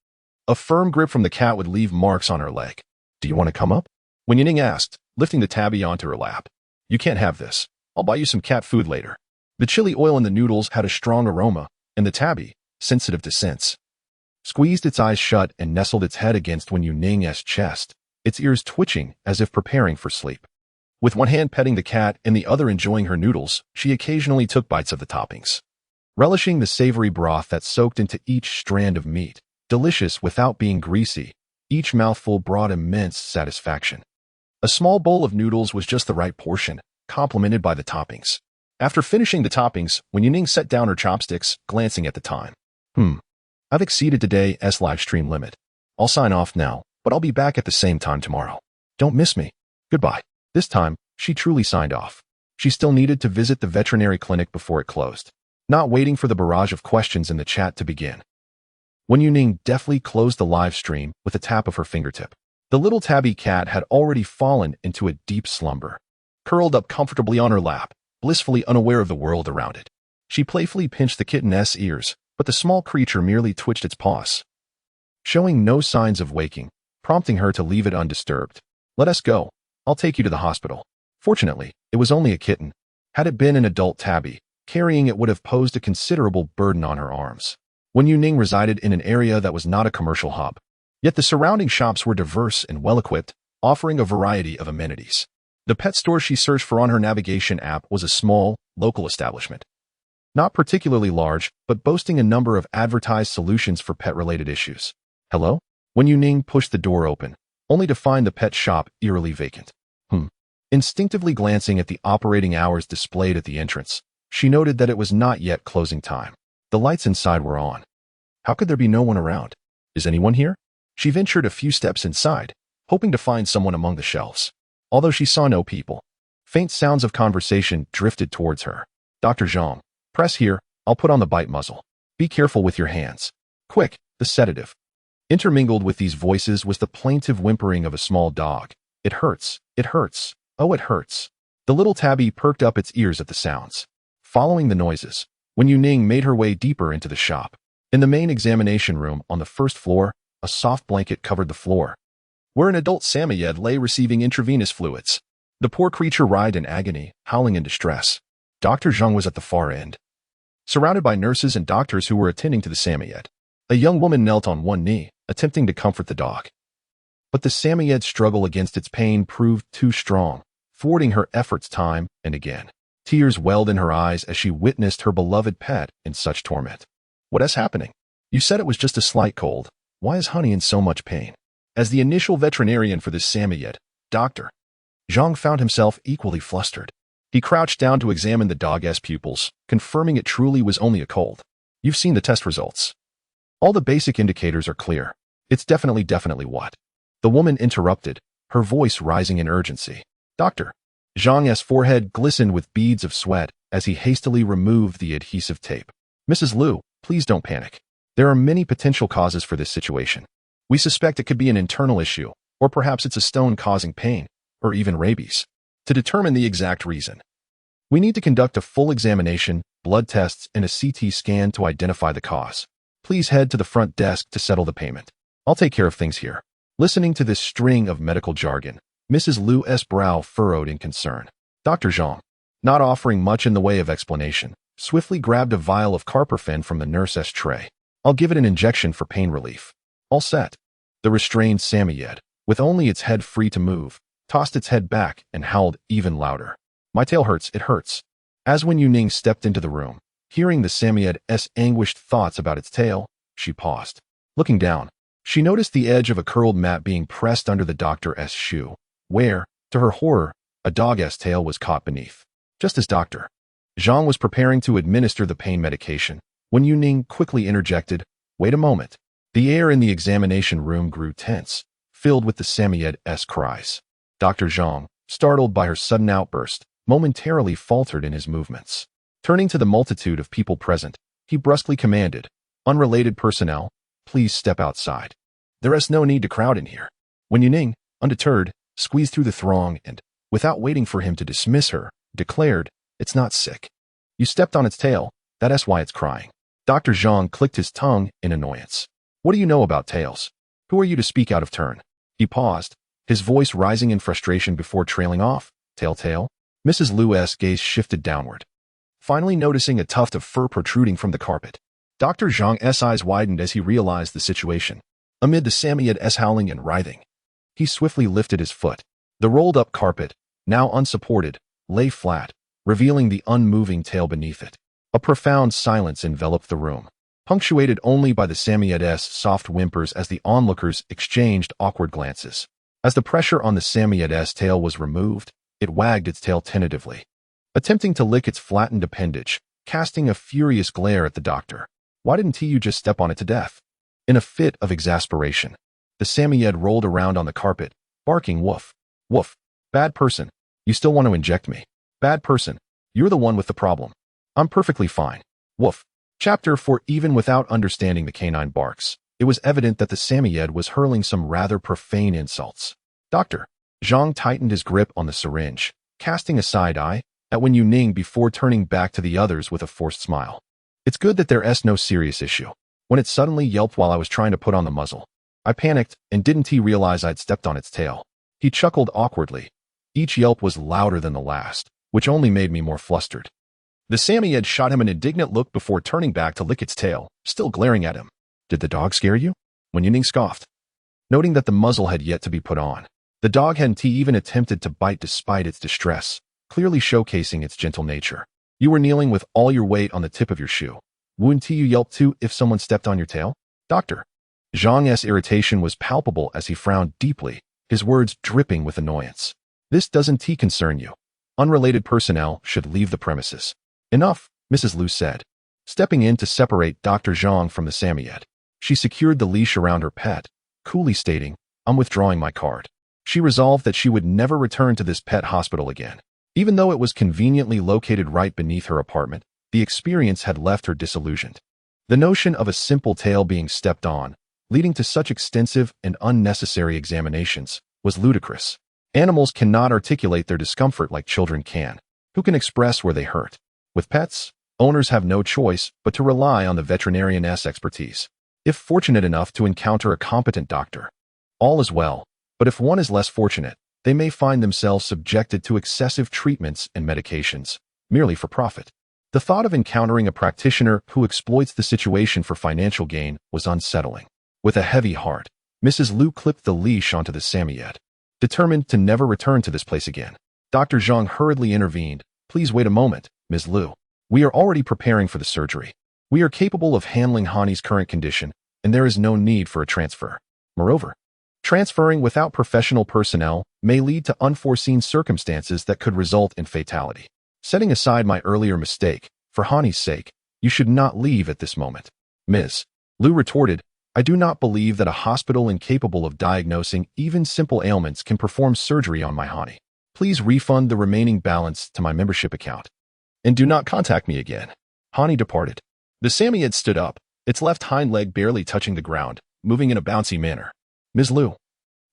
a firm grip from the cat would leave marks on her leg. "Do you want to come up?" Wen Yuning asked, lifting the tabby onto her lap. "You can't have this. I'll buy you some cat food later." The chili oil in the noodles had a strong aroma, and the tabby, sensitive to scents, squeezed its eyes shut and nestled its head against Wen Yuning's chest, its ears twitching as if preparing for sleep. With one hand petting the cat and the other enjoying her noodles, she occasionally took bites of the toppings, relishing the savory broth that soaked into each strand of meat. Delicious without being greasy, each mouthful brought immense satisfaction. A small bowl of noodles was just the right portion, complemented by the toppings. After finishing the toppings, Wen Yuning set down her chopsticks, glancing at the time. I've exceeded today's live stream limit. I'll sign off now, but I'll be back at the same time tomorrow. Don't miss me. Goodbye." This time, she truly signed off. She still needed to visit the veterinary clinic before it closed, not waiting for the barrage of questions in the chat to begin. Wen Yuning deftly closed the live stream with a tap of her fingertip. The little tabby cat had already fallen into a deep slumber, curled up comfortably on her lap, blissfully unaware of the world around it. She playfully pinched the kitten's ears, but the small creature merely twitched its paws, showing no signs of waking, prompting her to leave it undisturbed. "Let us go. I'll take you to the hospital." Fortunately, it was only a kitten. Had it been an adult tabby, carrying it would have posed a considerable burden on her arms. Wen Yuning resided in an area that was not a commercial hub. Yet the surrounding shops were diverse and well-equipped, offering a variety of amenities. The pet store she searched for on her navigation app was a small, local establishment. Not particularly large, but boasting a number of advertised solutions for pet-related issues. "Hello?" Wen Yuning pushed the door open, only to find the pet shop eerily vacant. Instinctively glancing at the operating hours displayed at the entrance, she noted that it was not yet closing time. The lights inside were on. How could there be no one around? "Is anyone here?" She ventured a few steps inside, hoping to find someone among the shelves. Although she saw no people, faint sounds of conversation drifted towards her. "Dr. Zhang, press here, I'll put on the bite muzzle. Be careful with your hands. Quick, the sedative." Intermingled with these voices was the plaintive whimpering of a small dog. "It hurts, it hurts, oh it hurts." The little tabby perked up its ears at the sounds. Following the noises, Wen Yuning made her way deeper into the shop. In the main examination room on the first floor, a soft blanket covered the floor, where an adult Samoyed lay receiving intravenous fluids. The poor creature writhed in agony, howling in distress. Dr. Zhang was at the far end, surrounded by nurses and doctors who were attending to the Samoyed. A young woman knelt on one knee, attempting to comfort the dog. But the Samoyed's struggle against its pain proved too strong, thwarting her efforts time and again. Tears welled in her eyes as she witnessed her beloved pet in such torment. "What is happening? You said it was just a slight cold. Why is Honey in so much pain?" As the initial veterinarian for this Samoyed, Dr. Zhang found himself equally flustered. He crouched down to examine the dog's pupils, confirming it truly was only a cold. "You've seen the test results. All the basic indicators are clear. It's definitely what?" The woman interrupted, her voice rising in urgency. Dr. Zhang's forehead glistened with beads of sweat as he hastily removed the adhesive tape. "Mrs. Liu, please don't panic. There are many potential causes for this situation. We suspect it could be an internal issue, or perhaps it's a stone causing pain, or even rabies. To determine the exact reason, we need to conduct a full examination, blood tests, and a CT scan to identify the cause. Please head to the front desk to settle the payment. I'll take care of things here." Listening to this string of medical jargon, Mrs. Liu's brow furrowed in concern. Dr. Zhang, not offering much in the way of explanation, swiftly grabbed a vial of carprofen from the nurse's tray. "I'll give it an injection for pain relief." "All set." The restrained Samoyed, with only its head free to move, tossed its head back and howled even louder. "My tail hurts, it hurts." As Wen Yuning stepped into the room, hearing the Samoyed's anguished thoughts about its tail, she paused. Looking down, she noticed the edge of a curled mat being pressed under the doctor's shoe, where, to her horror, a dog's tail was caught beneath. Just as Dr. Zhang was preparing to administer the pain medication, Wen Yuning quickly interjected, "Wait a moment." The air in the examination room grew tense, filled with the Samoyed's cries. Dr. Zhang, startled by her sudden outburst, momentarily faltered in his movements. Turning to the multitude of people present, he brusquely commanded, "Unrelated personnel, please step outside. There is no need to crowd in here." Wen Yuning, undeterred, squeezed through the throng and, without waiting for him to dismiss her, declared, "It's not sick. You stepped on its tail, that's why it's crying." Dr. Zhang clicked his tongue in annoyance. "What do you know about tails? Who are you to speak out of turn?" He paused, his voice rising in frustration before trailing off. "Tail?" Mrs. Liu's gaze shifted downward, finally noticing a tuft of fur protruding from the carpet. Dr. Zhang's eyes widened as he realized the situation. Amid the Samoyed's howling and writhing, he swiftly lifted his foot. The rolled-up carpet, now unsupported, lay flat, revealing the unmoving tail beneath it. A profound silence enveloped the room, punctuated only by the Samoyed's soft whimpers as the onlookers exchanged awkward glances. As the pressure on the Samoyed's tail was removed, it wagged its tail tentatively, attempting to lick its flattened appendage, casting a furious glare at the doctor. "Why didn't you just step on it to death?" In a fit of exasperation, the Samoyed rolled around on the carpet, barking woof, woof. "Bad person, you still want to inject me. Bad person, you're the one with the problem. I'm perfectly fine. Woof." Chapter 4. Even without understanding the canine barks, it was evident that the Samoyed was hurling some rather profane insults. Dr. Zhang tightened his grip on the syringe, casting a side eye at Wen Yuning before turning back to the others with a forced smile. It's good that there's no serious issue. When it suddenly yelped while I was trying to put on the muzzle, I panicked, and didn't he realize I'd stepped on its tail? He chuckled awkwardly. Each yelp was louder than the last, which only made me more flustered. The Samoyed shot him an indignant look before turning back to lick its tail, still glaring at him. Did the dog scare you? Wenyuning scoffed, noting that the muzzle had yet to be put on. The dog hadn't even attempted to bite despite its distress, clearly showcasing its gentle nature. You were kneeling with all your weight on the tip of your shoe. Wouldn't you yelp too if someone stepped on your tail? Doctor. Zhang's irritation was palpable as he frowned deeply, his words dripping with annoyance. This doesn't concern you. Unrelated personnel should leave the premises. Enough, Mrs. Liu said, stepping in to separate Dr. Zhang from the Samoyed. She secured the leash around her pet, coolly stating, I'm withdrawing my card. She resolved that she would never return to this pet hospital again. Even though it was conveniently located right beneath her apartment, the experience had left her disillusioned. The notion of a simple tail being stepped on, leading to such extensive and unnecessary examinations, was ludicrous. Animals cannot articulate their discomfort like children can, who can express where they hurt. With pets, owners have no choice but to rely on the veterinarian's expertise. If fortunate enough to encounter a competent doctor, all is well, but if one is less fortunate, they may find themselves subjected to excessive treatments and medications, merely for profit. The thought of encountering a practitioner who exploits the situation for financial gain was unsettling. With a heavy heart, Mrs. Liu clipped the leash onto the Samoyed, determined to never return to this place again. Dr. Zhang hurriedly intervened. Please wait a moment, Ms. Liu. We are already preparing for the surgery. We are capable of handling Hani's current condition, and there is no need for a transfer. Moreover, transferring without professional personnel may lead to unforeseen circumstances that could result in fatality. Setting aside my earlier mistake, for Hani's sake, you should not leave at this moment. Ms. Liu retorted, I do not believe that a hospital incapable of diagnosing even simple ailments can perform surgery on my Hani. Please refund the remaining balance to my membership account. And do not contact me again. Hani departed. The Samoyed stood up, its left hind leg barely touching the ground, moving in a bouncy manner. Ms. Liu,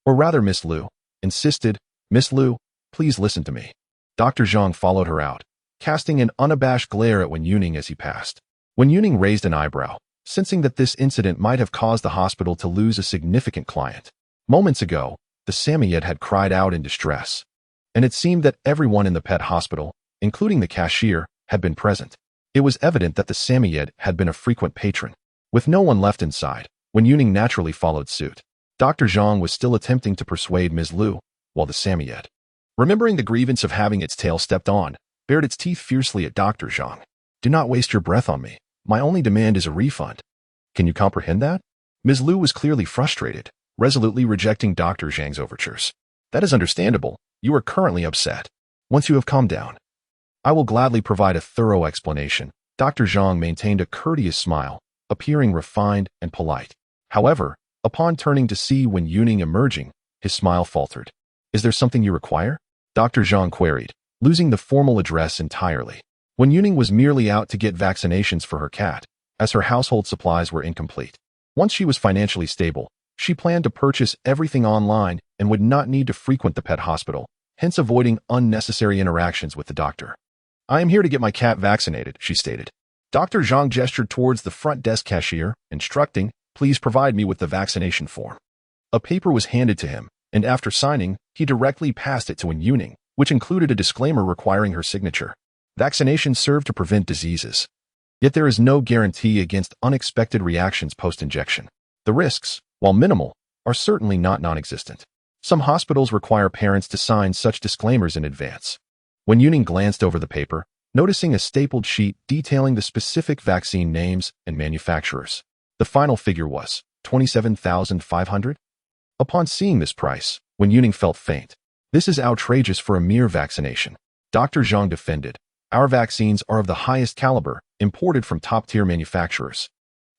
or rather Miss Liu, insisted, Miss Liu, please listen to me. Dr. Zhang followed her out, casting an unabashed glare at Wenyuning as he passed. Wenyuning raised an eyebrow, sensing that this incident might have caused the hospital to lose a significant client. Moments ago, the Samoyed had cried out in distress, and it seemed that everyone in the pet hospital, including the cashier, had been present. It was evident that the Samoyed had been a frequent patron. With no one left inside, Wenyuning naturally followed suit. Dr. Zhang was still attempting to persuade Ms. Liu, while the Samoyed, remembering the grievance of having its tail stepped on, bared its teeth fiercely at Dr. Zhang. Do not waste your breath on me. My only demand is a refund. Can you comprehend that? Ms. Liu was clearly frustrated, resolutely rejecting Dr. Zhang's overtures. That is understandable. You are currently upset. Once you have calmed down, I will gladly provide a thorough explanation. Dr. Zhang maintained a courteous smile, appearing refined and polite. However, upon turning to see Wenyuning emerging, his smile faltered. Is there something you require? Dr. Zhang queried, losing the formal address entirely. Wenyuning was merely out to get vaccinations for her cat, as her household supplies were incomplete. Once she was financially stable, she planned to purchase everything online and would not need to frequent the pet hospital, hence avoiding unnecessary interactions with the doctor. I am here to get my cat vaccinated, she stated. Dr. Zhang gestured towards the front desk cashier, instructing, please provide me with the vaccination form. A paper was handed to him, and after signing, he directly passed it to Wenyuning, which included a disclaimer requiring her signature. Vaccinations serve to prevent diseases. Yet there is no guarantee against unexpected reactions post-injection. The risks, while minimal, are certainly not non-existent. Some hospitals require parents to sign such disclaimers in advance. Wenyuning glanced over the paper, noticing a stapled sheet detailing the specific vaccine names and manufacturers. The final figure was 27,500. Upon seeing this price, Wenyuning felt faint. This is outrageous for a mere vaccination. Dr. Zhang defended. Our vaccines are of the highest caliber, imported from top-tier manufacturers,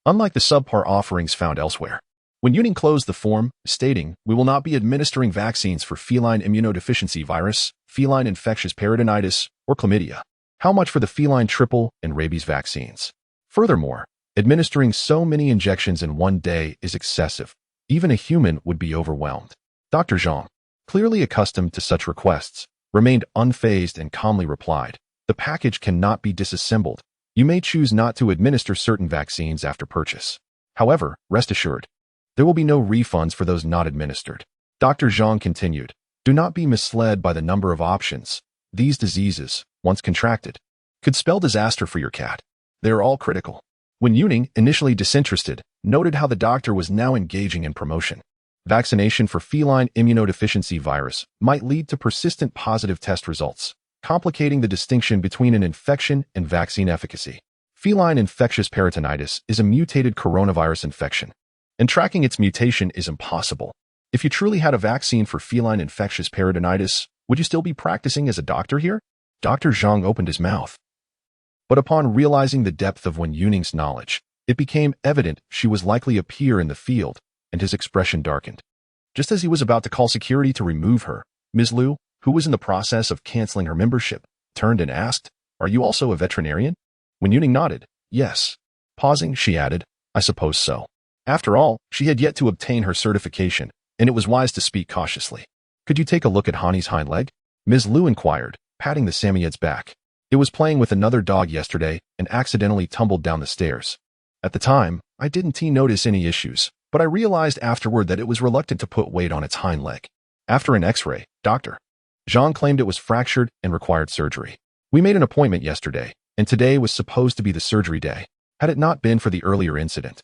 unlike the subpar offerings found elsewhere. Wenyuning closed the form, stating, we will not be administering vaccines for feline immunodeficiency virus, feline infectious peritonitis, or chlamydia. How much for the feline triple and rabies vaccines? Furthermore, administering so many injections in one day is excessive. Even a human would be overwhelmed. Dr. Zhang, clearly accustomed to such requests, remained unfazed and calmly replied, the package cannot be disassembled. You may choose not to administer certain vaccines after purchase. However, rest assured, there will be no refunds for those not administered. Dr. Zhang continued, do not be misled by the number of options. These diseases, once contracted, could spell disaster for your cat. They are all critical. When Yuning, initially disinterested, noted how the doctor was now engaging in promotion. Vaccination for feline immunodeficiency virus might lead to persistent positive test results, complicating the distinction between an infection and vaccine efficacy. Feline infectious peritonitis is a mutated coronavirus infection, and tracking its mutation is impossible. If you truly had a vaccine for feline infectious peritonitis, would you still be practicing as a doctor here? Dr. Zhang opened his mouth. But upon realizing the depth of Wen Yuning's knowledge, it became evident she was likely a peer in the field, and his expression darkened. Just as he was about to call security to remove her, Ms. Liu, who was in the process of canceling her membership, turned and asked, are you also a veterinarian? Wen Yuning nodded, yes. Pausing, she added, I suppose so. After all, she had yet to obtain her certification, and it was wise to speak cautiously. Could you take a look at Hani's hind leg? Ms. Liu inquired, patting the Samoyed's back. It was playing with another dog yesterday and accidentally tumbled down the stairs. At the time, I didn't notice any issues, but I realized afterward that it was reluctant to put weight on its hind leg. After an x-ray, Dr. Zhang claimed it was fractured and required surgery. We made an appointment yesterday, and today was supposed to be the surgery day. Had it not been for the earlier incident,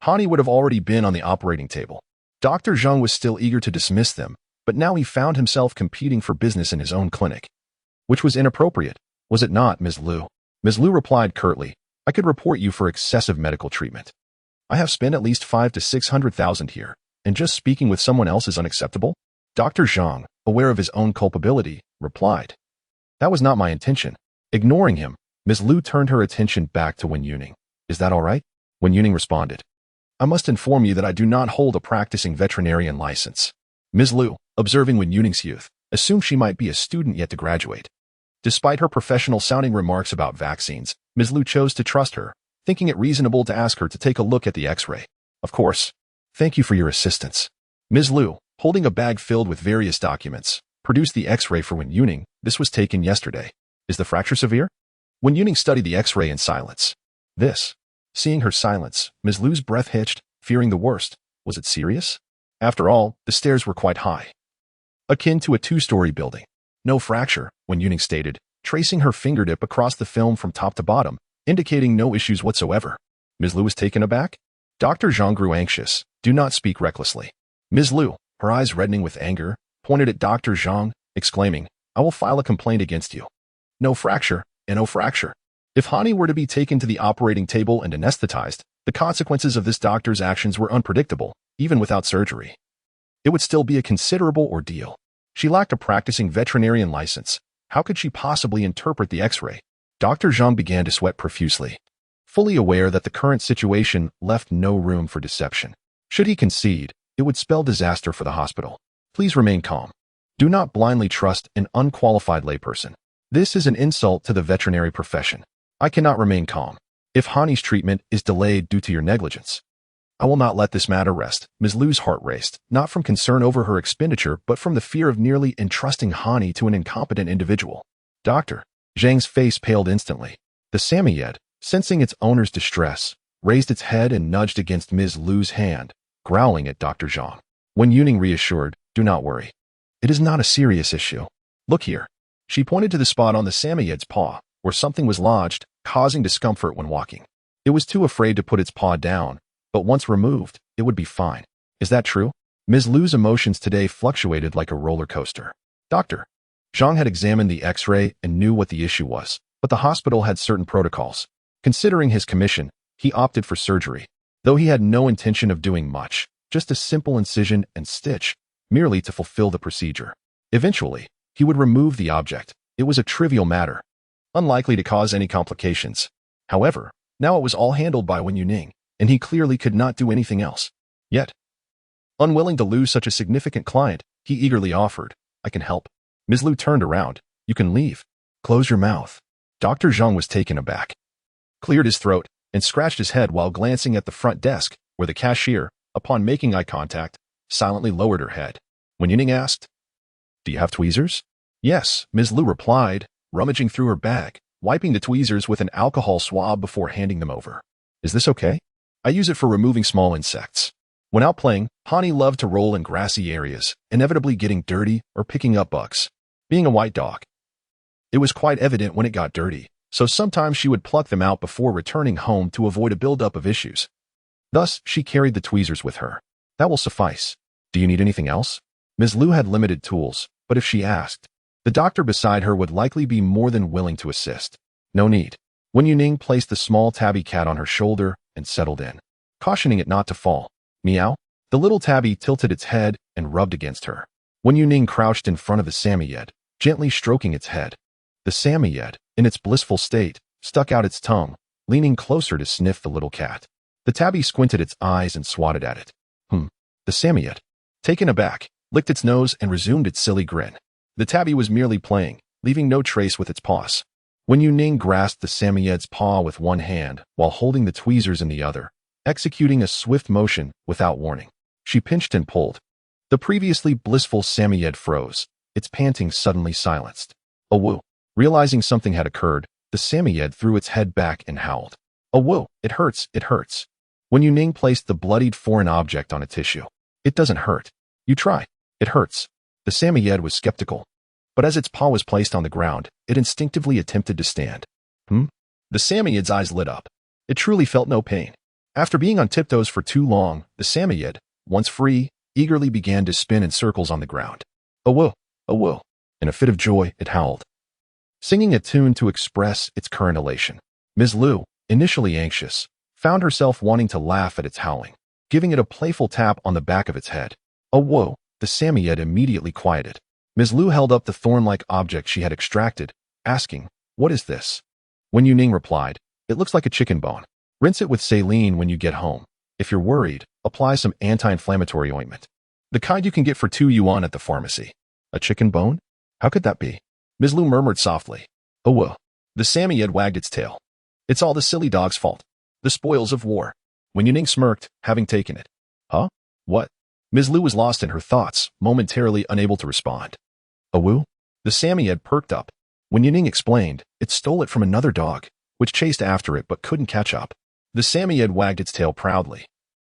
Hani would have already been on the operating table. Dr. Zhang was still eager to dismiss them, but now he found himself competing for business in his own clinic. Which was inappropriate, was it not, Ms. Liu? Ms. Liu replied curtly, I could report you for excessive medical treatment. I have spent at least 500 to 600,000 here, and just speaking with someone else is unacceptable? Dr. Zhang, aware of his own culpability, replied. That was not my intention. Ignoring him, Ms. Liu turned her attention back to Wen Yuning. Is that all right? Wen Yuning responded. I must inform you that I do not hold a practicing veterinarian license. Ms. Liu, observing Wen Yuning's youth, assumed she might be a student yet to graduate. Despite her professional-sounding remarks about vaccines, Ms. Liu chose to trust her, thinking it reasonable to ask her to take a look at the x-ray. Of course. Thank you for your assistance. Ms. Liu, holding a bag filled with various documents, produced the x-ray for Wen Yuning. This was taken yesterday. Is the fracture severe? Wen Yuning studied the x-ray in silence. Seeing her silence, Ms. Liu's breath hitched, fearing the worst. Was it serious? After all, the stairs were quite high. Akin to a two-story building. No fracture, Wen Yuning stated, tracing her fingertip across the film from top to bottom, indicating no issues whatsoever. Ms. Liu was taken aback. Dr. Zhang grew anxious. Do not speak recklessly. Ms. Liu, her eyes reddening with anger, pointed at Dr. Zhang, exclaiming, I will file a complaint against you. No fracture, and no fracture. If Hani were to be taken to the operating table and anesthetized, the consequences of this doctor's actions were unpredictable, even without surgery. It would still be a considerable ordeal. She lacked a practicing veterinarian license. How could she possibly interpret the x-ray? Dr. Zhang began to sweat profusely, fully aware that the current situation left no room for deception. Should he concede, it would spell disaster for the hospital. Please remain calm. Do not blindly trust an unqualified layperson. This is an insult to the veterinary profession. I cannot remain calm. If Hani's treatment is delayed due to your negligence, I will not let this matter rest. Ms. Liu's heart raced, not from concern over her expenditure, but from the fear of nearly entrusting Hani to an incompetent individual. Dr. Zhang's face paled instantly. The Samoyed, sensing its owner's distress, raised its head and nudged against Ms. Liu's hand, growling at Dr. Zhang. Wen Yuning reassured, do not worry. It is not a serious issue. Look here. She pointed to the spot on the Samoyed's paw, where something was lodged, causing discomfort when walking. It was too afraid to put its paw down, but once removed, it would be fine. Is that true? Ms. Liu's emotions today fluctuated like a roller coaster. Dr. Zhang had examined the x-ray and knew what the issue was, but the hospital had certain protocols. Considering his commission, he opted for surgery, though he had no intention of doing much, just a simple incision and stitch, merely to fulfill the procedure. Eventually, he would remove the object. It was a trivial matter, unlikely to cause any complications. However, now it was all handled by Wen Yuning, and he clearly could not do anything else. Yet, unwilling to lose such a significant client, he eagerly offered, I can help. Ms. Liu turned around. You can leave. Close your mouth. Dr. Zhang was taken aback, cleared his throat, and scratched his head while glancing at the front desk, where the cashier, upon making eye contact, silently lowered her head. Wen Yuning asked, Do you have tweezers? Yes, Ms. Liu replied, rummaging through her bag. wiping the tweezers with an alcohol swab before handing them over. Is this okay? I use it for removing small insects. When out playing, Hani loved to roll in grassy areas, inevitably getting dirty or picking up bugs. Being a white dog, it was quite evident when it got dirty, so sometimes she would pluck them out before returning home to avoid a buildup of issues. Thus, she carried the tweezers with her. That will suffice. Do you need anything else? Ms. Liu had limited tools, but if she asked, the doctor beside her would likely be more than willing to assist. No need. Wen Yuning placed the small tabby cat on her shoulder and settled in, cautioning it not to fall. Meow. The little tabby tilted its head and rubbed against her. Wen Yuning crouched in front of the Samoyed, gently stroking its head. The Samoyed, in its blissful state, stuck out its tongue, leaning closer to sniff the little cat. The tabby squinted its eyes and swatted at it. The Samoyed, taken aback, licked its nose and resumed its silly grin. The tabby was merely playing, leaving no trace with its paws. Wen Yuning grasped the Samoyed's paw with one hand while holding the tweezers in the other, executing a swift motion without warning. She pinched and pulled. The previously blissful Samoyed froze, its panting suddenly silenced. A woo. Realizing something had occurred, the Samoyed threw its head back and howled. A woo. It hurts, it hurts. Wen Yuning placed the bloodied foreign object on a tissue. It doesn't hurt. You try. It hurts. The Samoyed was skeptical. But as its paw was placed on the ground, it instinctively attempted to stand. The Samoyed's eyes lit up. It truly felt no pain. After being on tiptoes for too long, the Samoyed, once free, eagerly began to spin in circles on the ground. A woo, a woo. In a fit of joy, it howled, singing a tune to express its current elation. Ms. Liu, initially anxious, found herself wanting to laugh at its howling, giving it a playful tap on the back of its head. A woo, the Samoyed immediately quieted. Ms. Liu held up the thorn-like object she had extracted, asking, "What is this?" Wen Yuning replied, "It looks like a chicken bone. Rinse it with saline when you get home. If you're worried, apply some anti-inflammatory ointment. The kind you can get for 2 yuan at the pharmacy." A chicken bone? How could that be? Ms. Liu murmured softly. "Oh well." The Samoyed wagged its tail. "It's all the silly dog's fault. The spoils of war." Wen Yuning smirked, having taken it. Huh? What? Ms. Liu was lost in her thoughts, momentarily unable to respond. A woo? The Samoyed perked up. Wen Yuning explained, it stole it from another dog, which chased after it but couldn't catch up. The Samoyed wagged its tail proudly.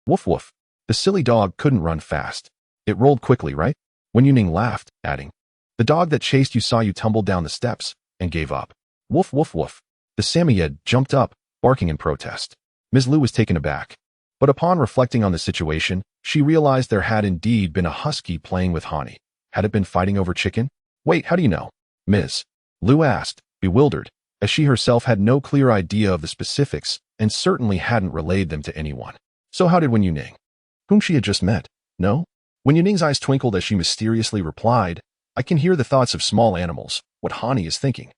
Woof woof. The silly dog couldn't run fast. It rolled quickly, right? Wen Yuning laughed, adding, "The dog that chased you saw you tumble down the steps and gave up." Woof woof woof. The Samoyed jumped up, barking in protest. Ms. Liu was taken aback. But upon reflecting on the situation, she realized there had indeed been a husky playing with Hani. Had it been fighting over chicken? Wait, how do you know? Ms. Liu asked, bewildered, as she herself had no clear idea of the specifics and certainly hadn't relayed them to anyone. So how did Wen Yuning, whom she had just met, know? Wen Yuning's eyes twinkled as she mysteriously replied, "I can hear the thoughts of small animals, what Hani is thinking."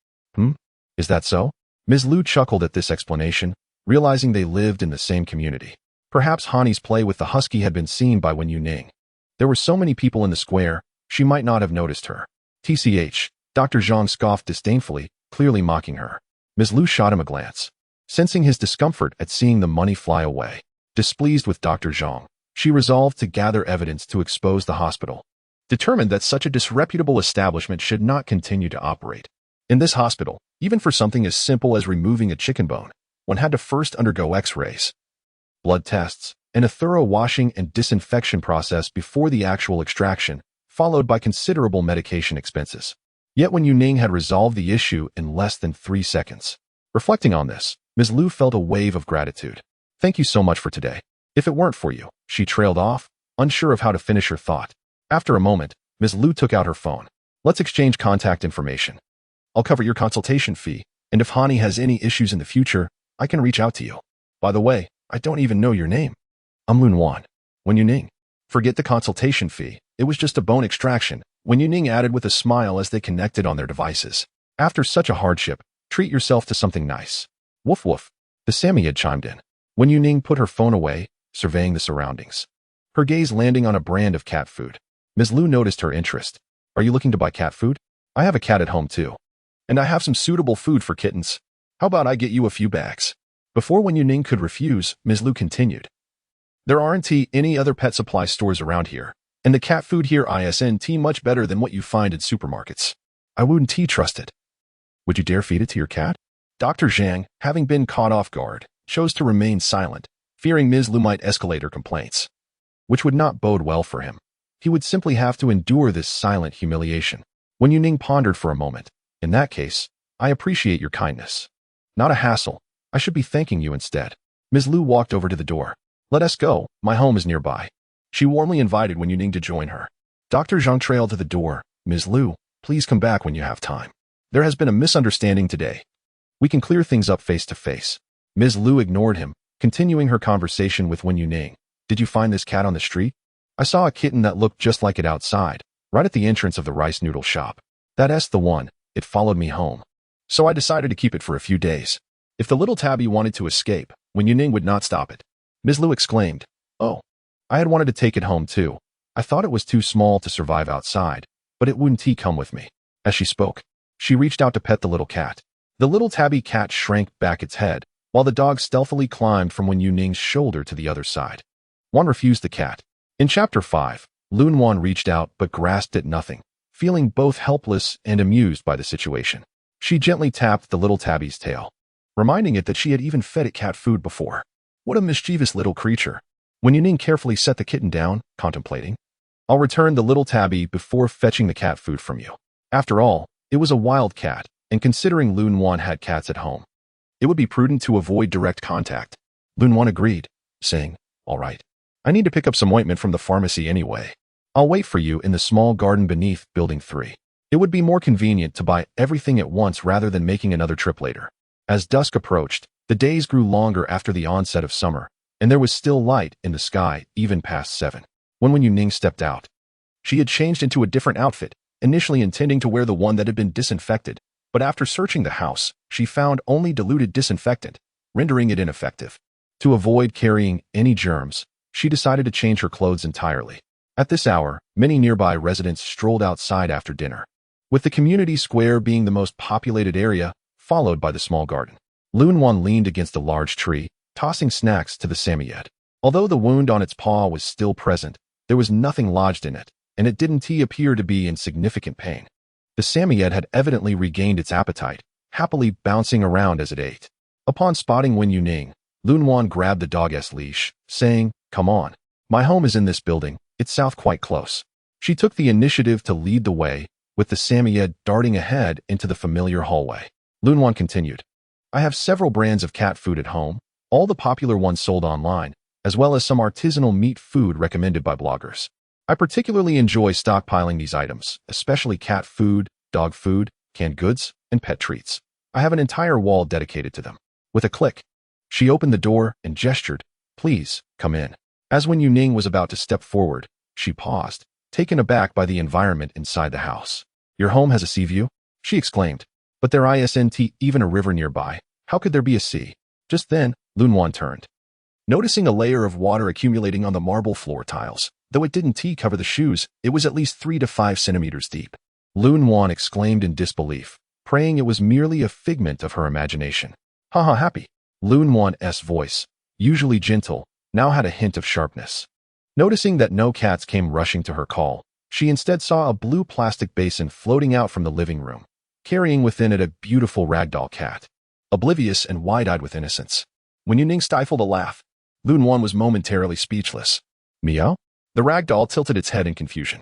Is that so? Ms. Liu chuckled at this explanation, realizing they lived in the same community. Perhaps Hani's play with the husky had been seen by Wen Yuning. There were so many people in the square, she might not have noticed her. TCH, Dr. Zhang scoffed disdainfully, clearly mocking her. Ms. Liu shot him a glance, sensing his discomfort at seeing the money fly away. Displeased with Dr. Zhang, she resolved to gather evidence to expose the hospital, determined that such a disreputable establishment should not continue to operate. In this hospital, even for something as simple as removing a chicken bone, one had to first undergo x-rays, blood tests, and a thorough washing and disinfection process before the actual extraction, followed by considerable medication expenses. Yet Wen Yuning had resolved the issue in less than 3 seconds. Reflecting on this, Ms. Liu felt a wave of gratitude. "Thank you so much for today. If it weren't for you," she trailed off, unsure of how to finish her thought. After a moment, Ms. Liu took out her phone. "Let's exchange contact information. I'll cover your consultation fee, and if Hani has any issues in the future, I can reach out to you. By the way, I don't even know your name." "I'm Lun Wan." Wen Yuning. "Forget the consultation fee. It was just a bone extraction," Wen Yuning added with a smile as they connected on their devices. "After such a hardship, treat yourself to something nice." Woof woof. The Samoyed chimed in. Wen Yuning put her phone away, surveying the surroundings, her gaze landing on a brand of cat food. Ms. Liu noticed her interest. "Are you looking to buy cat food? I have a cat at home too. And I have some suitable food for kittens. How about I get you a few bags?" Before Wen Yuning could refuse, Ms. Liu continued, "There aren't any other pet supply stores around here, and the cat food here isn't much better than what you find in supermarkets. I wouldn't trust it." "Would you dare feed it to your cat?" Dr. Zhang, having been caught off guard, chose to remain silent, fearing Ms. Lu might escalate her complaints, which would not bode well for him. He would simply have to endure this silent humiliation. Wen Yuning pondered for a moment. In that case, I appreciate your kindness. Not a hassle. I should be thanking you instead. Ms. Lu walked over to the door. Let us go. My home is nearby. She warmly invited Wen Yuning to join her. Dr. Zhang trailed to the door. Ms. Lu, please come back when you have time. There has been a misunderstanding today. We can clear things up face to face. Ms. Lu ignored him, continuing her conversation with Wen Yuning. Did you find this cat on the street? I saw a kitten that looked just like it outside, right at the entrance of the rice noodle shop. That's the one. It followed me home. So I decided to keep it for a few days. If the little tabby wanted to escape, Wen Yuning would not stop it. Ms. Lu exclaimed, Oh, I had wanted to take it home too. I thought it was too small to survive outside, but it wouldn't come with me. As she spoke, she reached out to pet the little cat. The little tabby cat shrank back its head, while the dog stealthily climbed from Wen Yuning's shoulder to the other side. Wan refused the cat. In Chapter 5, Lun Wan reached out but grasped at nothing, feeling both helpless and amused by the situation. She gently tapped the little tabby's tail, reminding it that she had even fed it cat food before. What a mischievous little creature. Wen Yuning carefully set the kitten down, contemplating. I'll return the little tabby before fetching the cat food from you. After all, it was a wild cat, and considering Lun Wan had cats at home, it would be prudent to avoid direct contact. Lun Wan agreed, saying, All right. I need to pick up some ointment from the pharmacy anyway. I'll wait for you in the small garden beneath Building 3. It would be more convenient to buy everything at once rather than making another trip later. As dusk approached, the days grew longer after the onset of summer, and there was still light in the sky even past 7. When Wen Yuning stepped out, she had changed into a different outfit, initially intending to wear the one that had been disinfected, but after searching the house, she found only diluted disinfectant, rendering it ineffective. To avoid carrying any germs, she decided to change her clothes entirely. At this hour, many nearby residents strolled outside after dinner, with the community square being the most populated area, followed by the small garden. Lun Wan leaned against a large tree, tossing snacks to the Samoyed. Although the wound on its paw was still present, there was nothing lodged in it, and it didn't appear to be in significant pain. The Samoyed had evidently regained its appetite, happily bouncing around as it ate. Upon spotting Wen Yuning, Lun Wan grabbed the dog's leash, saying, Come on. My home is in this building. It's south quite close. She took the initiative to lead the way, with the Samoyed darting ahead into the familiar hallway. Lun Wan continued, I have several brands of cat food at home, all the popular ones sold online, as well as some artisanal meat food recommended by bloggers. I particularly enjoy stockpiling these items, especially cat food, dog food, canned goods, and pet treats. I have an entire wall dedicated to them. With a click, she opened the door and gestured, Please, come in. As Wen Yuning was about to step forward, she paused, taken aback by the environment inside the house. Your home has a sea view? She exclaimed. But there isn't even a river nearby. How could there be a sea? Just then, Lun Wan turned, noticing a layer of water accumulating on the marble floor tiles. Though it didn't cover the shoes, it was at least 3 to 5 centimeters deep. Lun Wan exclaimed in disbelief, praying it was merely a figment of her imagination. Haha, happy. Lun Wan's voice, usually gentle, now had a hint of sharpness. Noticing that no cats came rushing to her call, she instead saw a blue plastic basin floating out from the living room, carrying within it a beautiful ragdoll cat, oblivious and wide-eyed with innocence. When Yuning stifled a laugh, Lun Wan was momentarily speechless. Meow? The ragdoll tilted its head in confusion.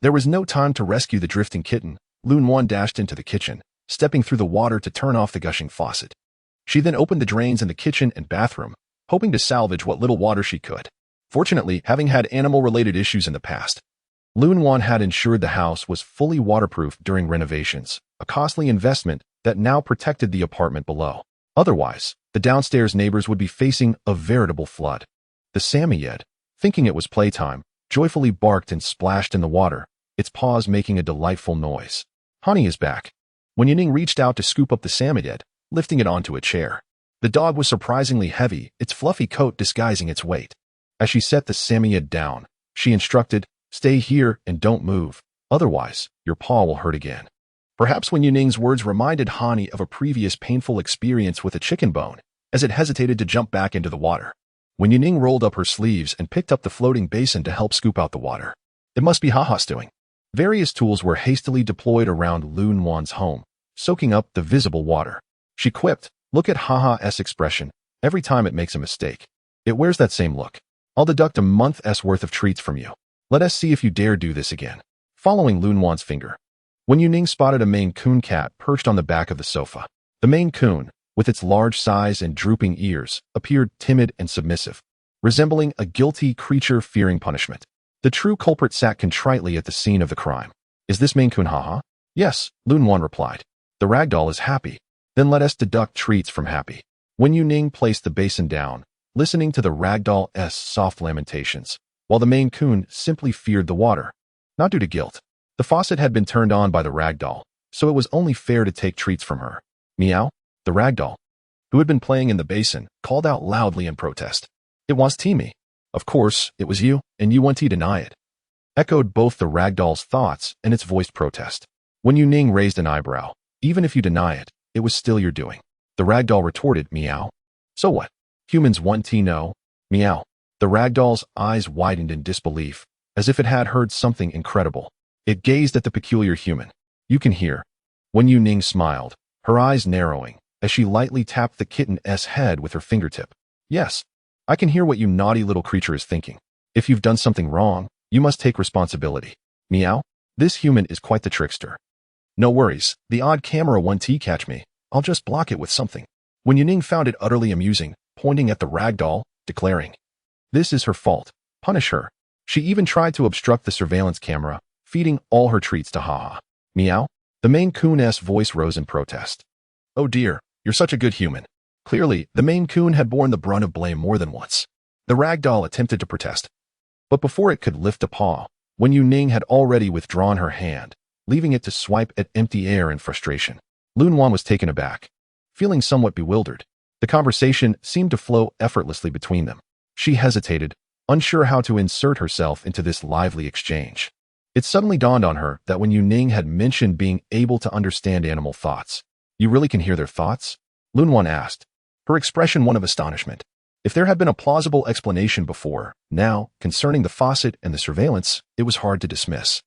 There was no time to rescue the drifting kitten. Lun Wan dashed into the kitchen, stepping through the water to turn off the gushing faucet. She then opened the drains in the kitchen and bathroom, hoping to salvage what little water she could. Fortunately, having had animal-related issues in the past, Lun Wan had ensured the house was fully waterproof during renovations, a costly investment that now protected the apartment below. Otherwise, the downstairs neighbors would be facing a veritable flood. The Samoyed, thinking it was playtime, joyfully barked and splashed in the water, its paws making a delightful noise. Honey is back. When Yuning reached out to scoop up the Samoyed, lifting it onto a chair. The dog was surprisingly heavy, its fluffy coat disguising its weight. As she set the Samoyed down, she instructed, Stay here and don't move, otherwise, your paw will hurt again. Perhaps when Yuning's words reminded Hani of a previous painful experience with a chicken bone, as it hesitated to jump back into the water. When Yuning rolled up her sleeves and picked up the floating basin to help scoop out the water. It must be Haha's doing. Various tools were hastily deployed around Lun Wan's home, soaking up the visible water. She quipped, Look at Haha's expression every time it makes a mistake. It wears that same look. I'll deduct a month's worth of treats from you. Let us see if you dare do this again. Following Lunwan's finger, Wen Yuning spotted a Maine Coon cat perched on the back of the sofa. The Maine Coon, with its large size and drooping ears, appeared timid and submissive, resembling a guilty creature fearing punishment. The true culprit sat contritely at the scene of the crime. Is this Maine Coon Haha? Yes, Lunwan replied. The ragdoll is happy. Then let us deduct treats from happy. Wen Yuning placed the basin down, listening to the ragdoll's soft lamentations, while the Maine Coon simply feared the water. Not due to guilt. The faucet had been turned on by the ragdoll, so it was only fair to take treats from her. Meow. The ragdoll, who had been playing in the basin, called out loudly in protest. It was Timmy. Of course, it was you, and you want to deny it. Echoed both the ragdoll's thoughts and its voiced protest. Wen Yuning raised an eyebrow. Even if you deny it, it was still your doing. The ragdoll retorted, meow. So what? Humans want to know. Meow. The ragdoll's eyes widened in disbelief, as if it had heard something incredible. It gazed at the peculiar human. You can hear. Wen Yuning smiled, her eyes narrowing, as she lightly tapped the kitten's head with her fingertip. Yes, I can hear what you naughty little creature is thinking. If you've done something wrong, you must take responsibility. Meow. This human is quite the trickster. No worries, the odd camera won't catch me. I'll just block it with something. Wen Yuning found it utterly amusing, pointing at the ragdoll, declaring, this is her fault. Punish her. She even tried to obstruct the surveillance camera, feeding all her treats to Haha. Meow. The Maine Coon's voice rose in protest. Oh dear, you're such a good human. Clearly, the Maine Coon had borne the brunt of blame more than once. The ragdoll attempted to protest. But before it could lift a paw, Wen Yuning had already withdrawn her hand, leaving it to swipe at empty air in frustration. Lunwan was taken aback. Feeling somewhat bewildered, the conversation seemed to flow effortlessly between them. She hesitated, unsure how to insert herself into this lively exchange. It suddenly dawned on her that Wen Yuning had mentioned being able to understand animal thoughts. You really can hear their thoughts? Lunwan asked, her expression one of astonishment. If there had been a plausible explanation before, now, concerning the faucet and the surveillance, it was hard to dismiss.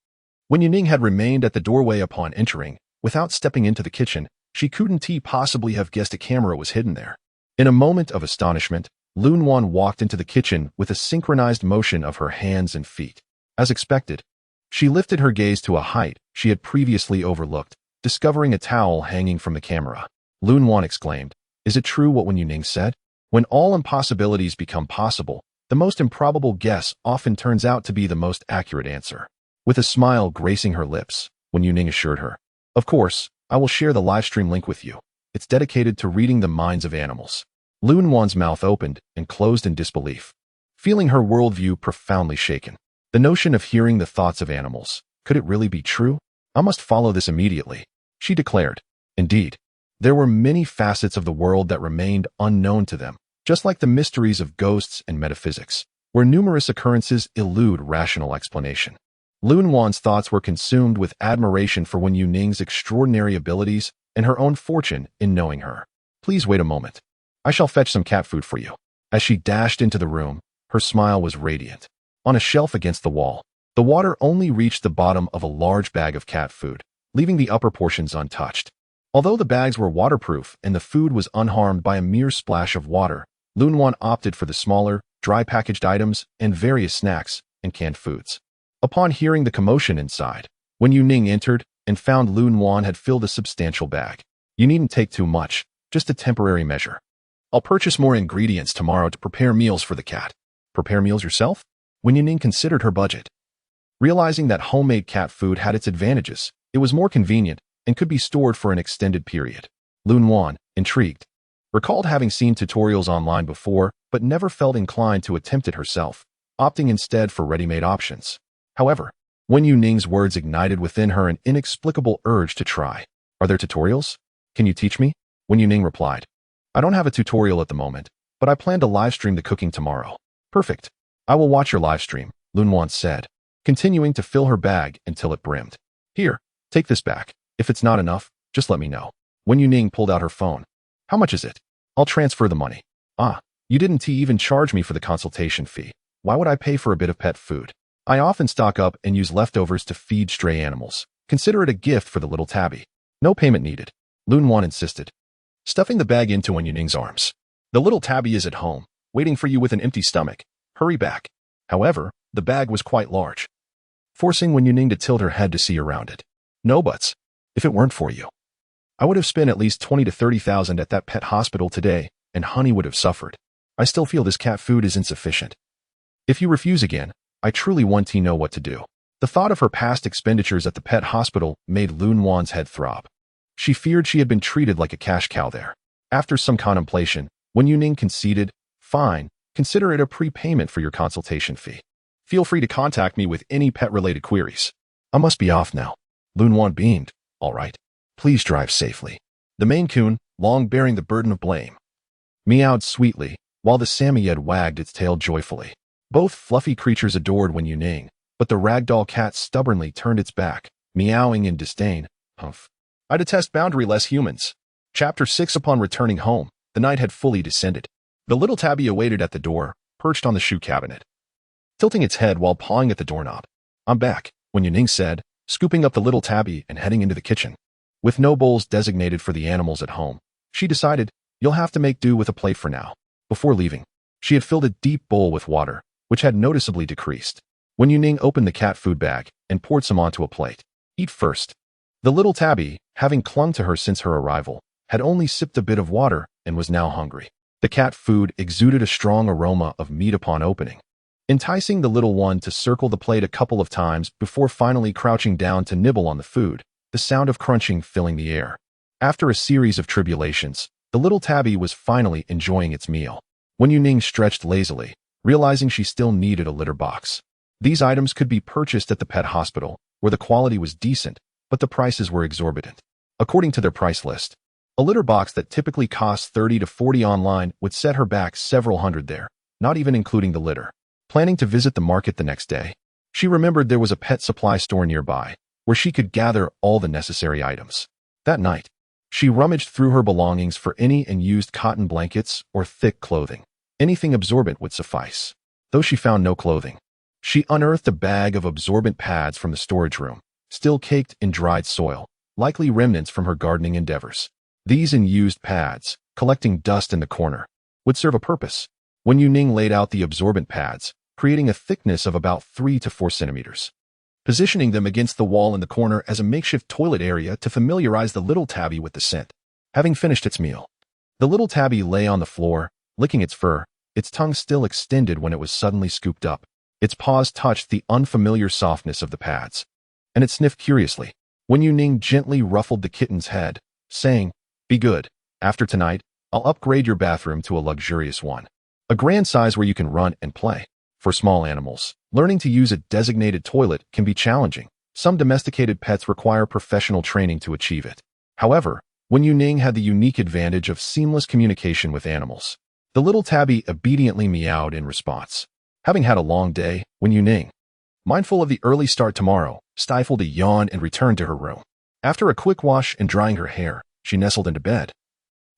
Wen Yuning had remained at the doorway upon entering. Without stepping into the kitchen, she couldn't possibly have guessed a camera was hidden there. In a moment of astonishment, Lunwan walked into the kitchen with a synchronized motion of her hands and feet. As expected, she lifted her gaze to a height she had previously overlooked, discovering a towel hanging from the camera. Lunwan exclaimed, is it true what Wen Yuning said? When all impossibilities become possible, the most improbable guess often turns out to be the most accurate answer. With a smile gracing her lips, Wen Yuning assured her, of course, I will share the livestream link with you. It's dedicated to reading the minds of animals. Lunwan's mouth opened and closed in disbelief, feeling her worldview profoundly shaken. The notion of hearing the thoughts of animals, could it really be true? I must follow this immediately, she declared. Indeed, there were many facets of the world that remained unknown to them, just like the mysteries of ghosts and metaphysics, where numerous occurrences elude rational explanation. Lunwan's thoughts were consumed with admiration for Wen Yuning's extraordinary abilities and her own fortune in knowing her. Please wait a moment. I shall fetch some cat food for you. As she dashed into the room, her smile was radiant. On a shelf against the wall, the water only reached the bottom of a large bag of cat food, leaving the upper portions untouched. Although the bags were waterproof and the food was unharmed by a mere splash of water, Lunwan opted for the smaller, dry packaged items and various snacks and canned foods. Upon hearing the commotion inside, Wen Yuning entered and found Lunwan had filled a substantial bag. You needn't take too much, just a temporary measure. I'll purchase more ingredients tomorrow to prepare meals for the cat. Prepare meals yourself? Wen Yuning considered her budget. Realizing that homemade cat food had its advantages, it was more convenient and could be stored for an extended period. Lunwan, intrigued, recalled having seen tutorials online before but never felt inclined to attempt it herself, opting instead for ready-made options. However, Wen Yuning's words ignited within her an inexplicable urge to try. Are there tutorials? Can you teach me? Wen Yuning replied. I don't have a tutorial at the moment, but I plan to livestream the cooking tomorrow. Perfect. I will watch your livestream, Lunwan said, continuing to fill her bag until it brimmed. Here, take this back. If it's not enough, just let me know. Wen Yuning pulled out her phone. How much is it? I'll transfer the money. Ah, you didn't even charge me for the consultation fee. Why would I pay for a bit of pet food? I often stock up and use leftovers to feed stray animals. Consider it a gift for the little tabby. No payment needed, Lunwan insisted. stuffing the bag into Wen Yuning's arms. The little tabby is at home, waiting for you with an empty stomach. Hurry back. However, the bag was quite large, forcing Wen Yuning to tilt her head to see around it. No buts. If it weren't for you, I would have spent at least 20 to 30,000 at that pet hospital today, and Honey would have suffered. I still feel this cat food is insufficient. If you refuse again, I truly want to know what to do. The thought of her past expenditures at the pet hospital made Lun Wan's head throb. She feared she had been treated like a cash cow there. After some contemplation, Wen Yuning conceded, "Fine, consider it a prepayment for your consultation fee. Feel free to contact me with any pet-related queries. I must be off now." Lun Wan beamed. "All right. Please drive safely." The Maine Coon, long bearing the burden of blame, meowed sweetly, while the Samoyed wagged its tail joyfully. Both fluffy creatures adored Wen Yuning, but the ragdoll cat stubbornly turned its back, meowing in disdain. Humph. I detest boundary-less humans. Chapter 6. Upon returning home, the night had fully descended. The little tabby awaited at the door, perched on the shoe cabinet, tilting its head while pawing at the doorknob. "I'm back," Wen Yuning said, scooping up the little tabby and heading into the kitchen. With no bowls designated for the animals at home, she decided, "You'll have to make do with a plate for now." Before leaving, she had filled a deep bowl with water, which had noticeably decreased. Wen Yuning opened the cat food bag and poured some onto a plate. "Eat first." The little tabby, having clung to her since her arrival, had only sipped a bit of water and was now hungry. The cat food exuded a strong aroma of meat upon opening, enticing the little one to circle the plate a couple of times before finally crouching down to nibble on the food, the sound of crunching filling the air. After a series of tribulations, the little tabby was finally enjoying its meal. Wen Yuning stretched lazily, realizing she still needed a litter box. These items could be purchased at the pet hospital, where the quality was decent, but the prices were exorbitant. According to their price list, a litter box that typically costs 30 to 40 online would set her back several hundred there, not even including the litter. Planning to visit the market the next day, she remembered there was a pet supply store nearby, where she could gather all the necessary items. That night, she rummaged through her belongings for any unused cotton blankets or thick clothing. Anything absorbent would suffice. Though she found no clothing, she unearthed a bag of absorbent pads from the storage room, still caked in dried soil, likely remnants from her gardening endeavors. These unused pads, collecting dust in the corner, would serve a purpose. Wen Yuning laid out the absorbent pads, creating a thickness of about 3 to 4 centimeters, positioning them against the wall in the corner as a makeshift toilet area to familiarize the little tabby with the scent. Having finished its meal, the little tabby lay on the floor, licking its fur, its tongue still extended when it was suddenly scooped up. Its paws touched the unfamiliar softness of the pads, and it sniffed curiously. Wen Yuning gently ruffled the kitten's head, saying, "Be good. After tonight, I'll upgrade your bathroom to a luxurious one. A grand size where you can run and play." For small animals, learning to use a designated toilet can be challenging. Some domesticated pets require professional training to achieve it. However, Wen Yuning had the unique advantage of seamless communication with animals. The little tabby obediently meowed in response. Having had a long day, Wen Yuning, mindful of the early start tomorrow, stifled a yawn and returned to her room. After a quick wash and drying her hair, she nestled into bed,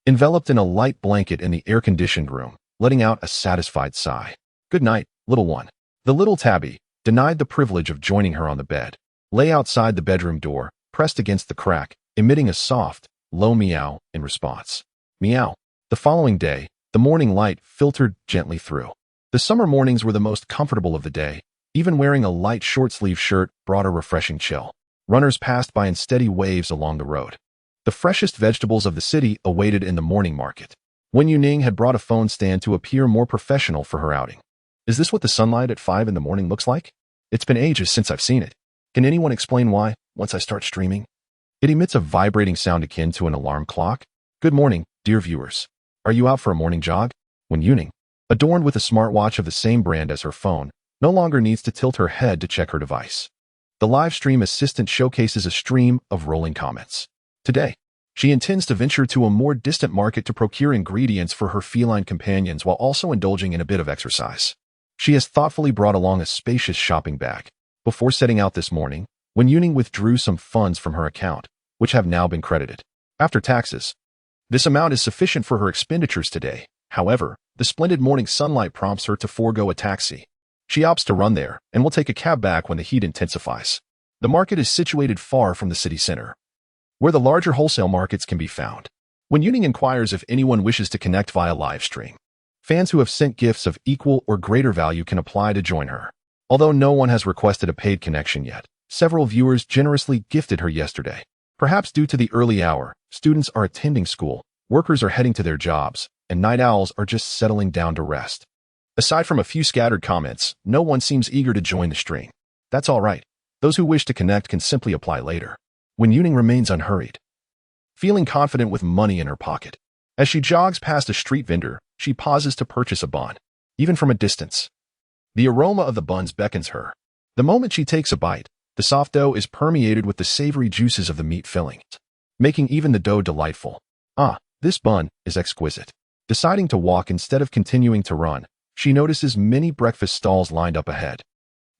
enveloped in a light blanket in the air-conditioned room, letting out a satisfied sigh. "Good night, little one." The little tabby, denied the privilege of joining her on the bed, lay outside the bedroom door, pressed against the crack, emitting a soft, low meow in response. Meow. The following day, the morning light filtered gently through. The summer mornings were the most comfortable of the day. Even wearing a light short-sleeve shirt brought a refreshing chill. Runners passed by in steady waves along the road. The freshest vegetables of the city awaited in the morning market. Wen Yuning had brought a phone stand to appear more professional for her outing. "Is this what the sunlight at 5 in the morning looks like? It's been ages since I've seen it. Can anyone explain why, once I start streaming, it emits a vibrating sound akin to an alarm clock?" Good morning, dear viewers. Are you out for a morning jog? Wen Yuning, adorned with a smartwatch of the same brand as her phone, no longer needs to tilt her head to check her device. The live stream assistant showcases a stream of rolling comments. Today, she intends to venture to a more distant market to procure ingredients for her feline companions while also indulging in a bit of exercise. She has thoughtfully brought along a spacious shopping bag. Before setting out this morning, Wen Yuning withdrew some funds from her account, which have now been credited. After taxes, this amount is sufficient for her expenditures today. However, the splendid morning sunlight prompts her to forego a taxi. She opts to run there and will take a cab back when the heat intensifies. The market is situated far from the city center, where the larger wholesale markets can be found. When Yuning inquires if anyone wishes to connect via live stream, fans who have sent gifts of equal or greater value can apply to join her. Although no one has requested a paid connection yet, several viewers generously gifted her yesterday. Perhaps due to the early hour, students are attending school, workers are heading to their jobs, and night owls are just settling down to rest. Aside from a few scattered comments, no one seems eager to join the stream. That's all right. Those who wish to connect can simply apply later. When Yuning remains unhurried, feeling confident with money in her pocket. As she jogs past a street vendor, she pauses to purchase a bun, even from a distance. The aroma of the buns beckons her. The moment she takes a bite, the soft dough is permeated with the savory juices of the meat filling, making even the dough delightful. Ah, this bun is exquisite. Deciding to walk instead of continuing to run, she notices many breakfast stalls lined up ahead.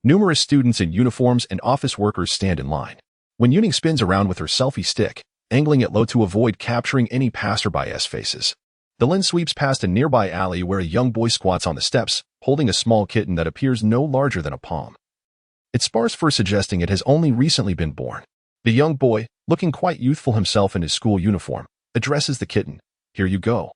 Numerous students in uniforms and office workers stand in line. When Yuning spins around with her selfie stick, angling it low to avoid capturing any passerby's faces, the lens sweeps past a nearby alley where a young boy squats on the steps, holding a small kitten that appears no larger than a palm. It's sparse for suggesting it has only recently been born. The young boy, looking quite youthful himself in his school uniform, addresses the kitten. Here you go.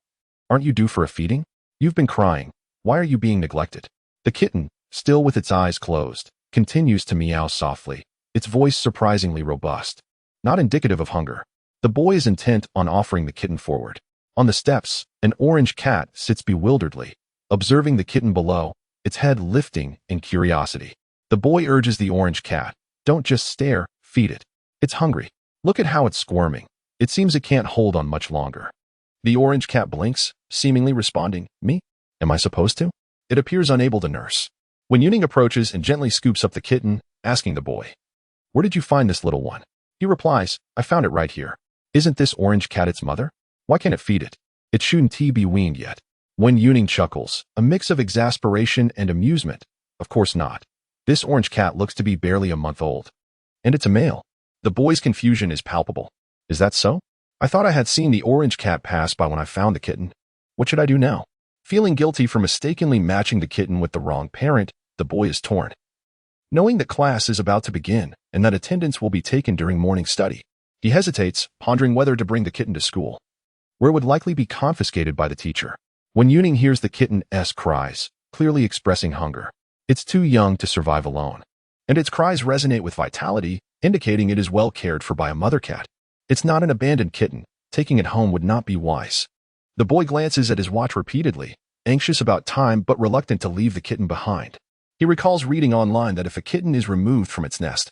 Aren't you due for a feeding? You've been crying. Why are you being neglected? The kitten, still with its eyes closed, continues to meow softly, its voice surprisingly robust, not indicative of hunger. The boy is intent on offering the kitten forward. On the steps, an orange cat sits bewilderedly, observing the kitten below, its head lifting in curiosity. The boy urges the orange cat, don't just stare, feed it. It's hungry. Look at how it's squirming. It seems it can't hold on much longer. The orange cat blinks, seemingly responding, me? Am I supposed to? It appears unable to nurse. When Yuning approaches and gently scoops up the kitten, asking the boy, where did you find this little one? He replies, I found it right here. Isn't this orange cat its mother? Why can't it feed it? It shouldn't be weaned yet. When Yuning chuckles, a mix of exasperation and amusement. Of course not. This orange cat looks to be barely a month old. And it's a male. The boy's confusion is palpable. Is that so? I thought I had seen the orange cat pass by when I found the kitten. What should I do now? Feeling guilty for mistakenly matching the kitten with the wrong parent, the boy is torn. Knowing that class is about to begin and that attendance will be taken during morning study, he hesitates, pondering whether to bring the kitten to school, where it would likely be confiscated by the teacher. When Yuning hears the kitten's cries, clearly expressing hunger, it's too young to survive alone, and its cries resonate with vitality, indicating it is well cared for by a mother cat. It's not an abandoned kitten. Taking it home would not be wise. The boy glances at his watch repeatedly, anxious about time but reluctant to leave the kitten behind. He recalls reading online that if a kitten is removed from its nest,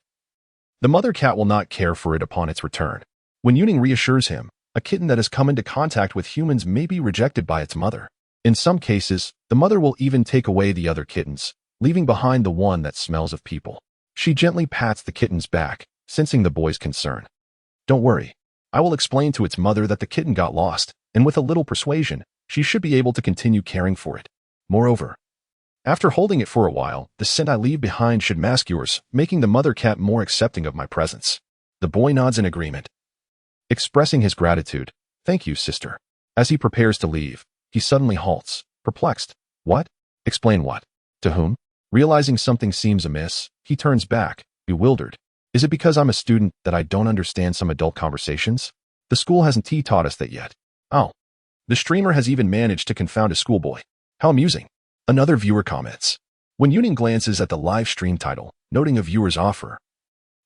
the mother cat will not care for it upon its return. When Yuning reassures him, a kitten that has come into contact with humans may be rejected by its mother. In some cases, the mother will even take away the other kittens, leaving behind the one that smells of people. She gently pats the kitten's back, sensing the boy's concern. Don't worry. I will explain to its mother that the kitten got lost, and with a little persuasion, she should be able to continue caring for it. Moreover, after holding it for a while, the scent I leave behind should mask yours, making the mother cat more accepting of my presence. The boy nods in agreement, expressing his gratitude. Thank you, sister. As he prepares to leave, he suddenly halts, perplexed. What? Explain what? To whom? Realizing something seems amiss, he turns back, bewildered. Is it because I'm a student that I don't understand some adult conversations? The school hasn't taught us that yet. Oh. The streamer has even managed to confound a schoolboy. How amusing. Another viewer comments. When Yuning glances at the live stream title, noting a viewer's offer,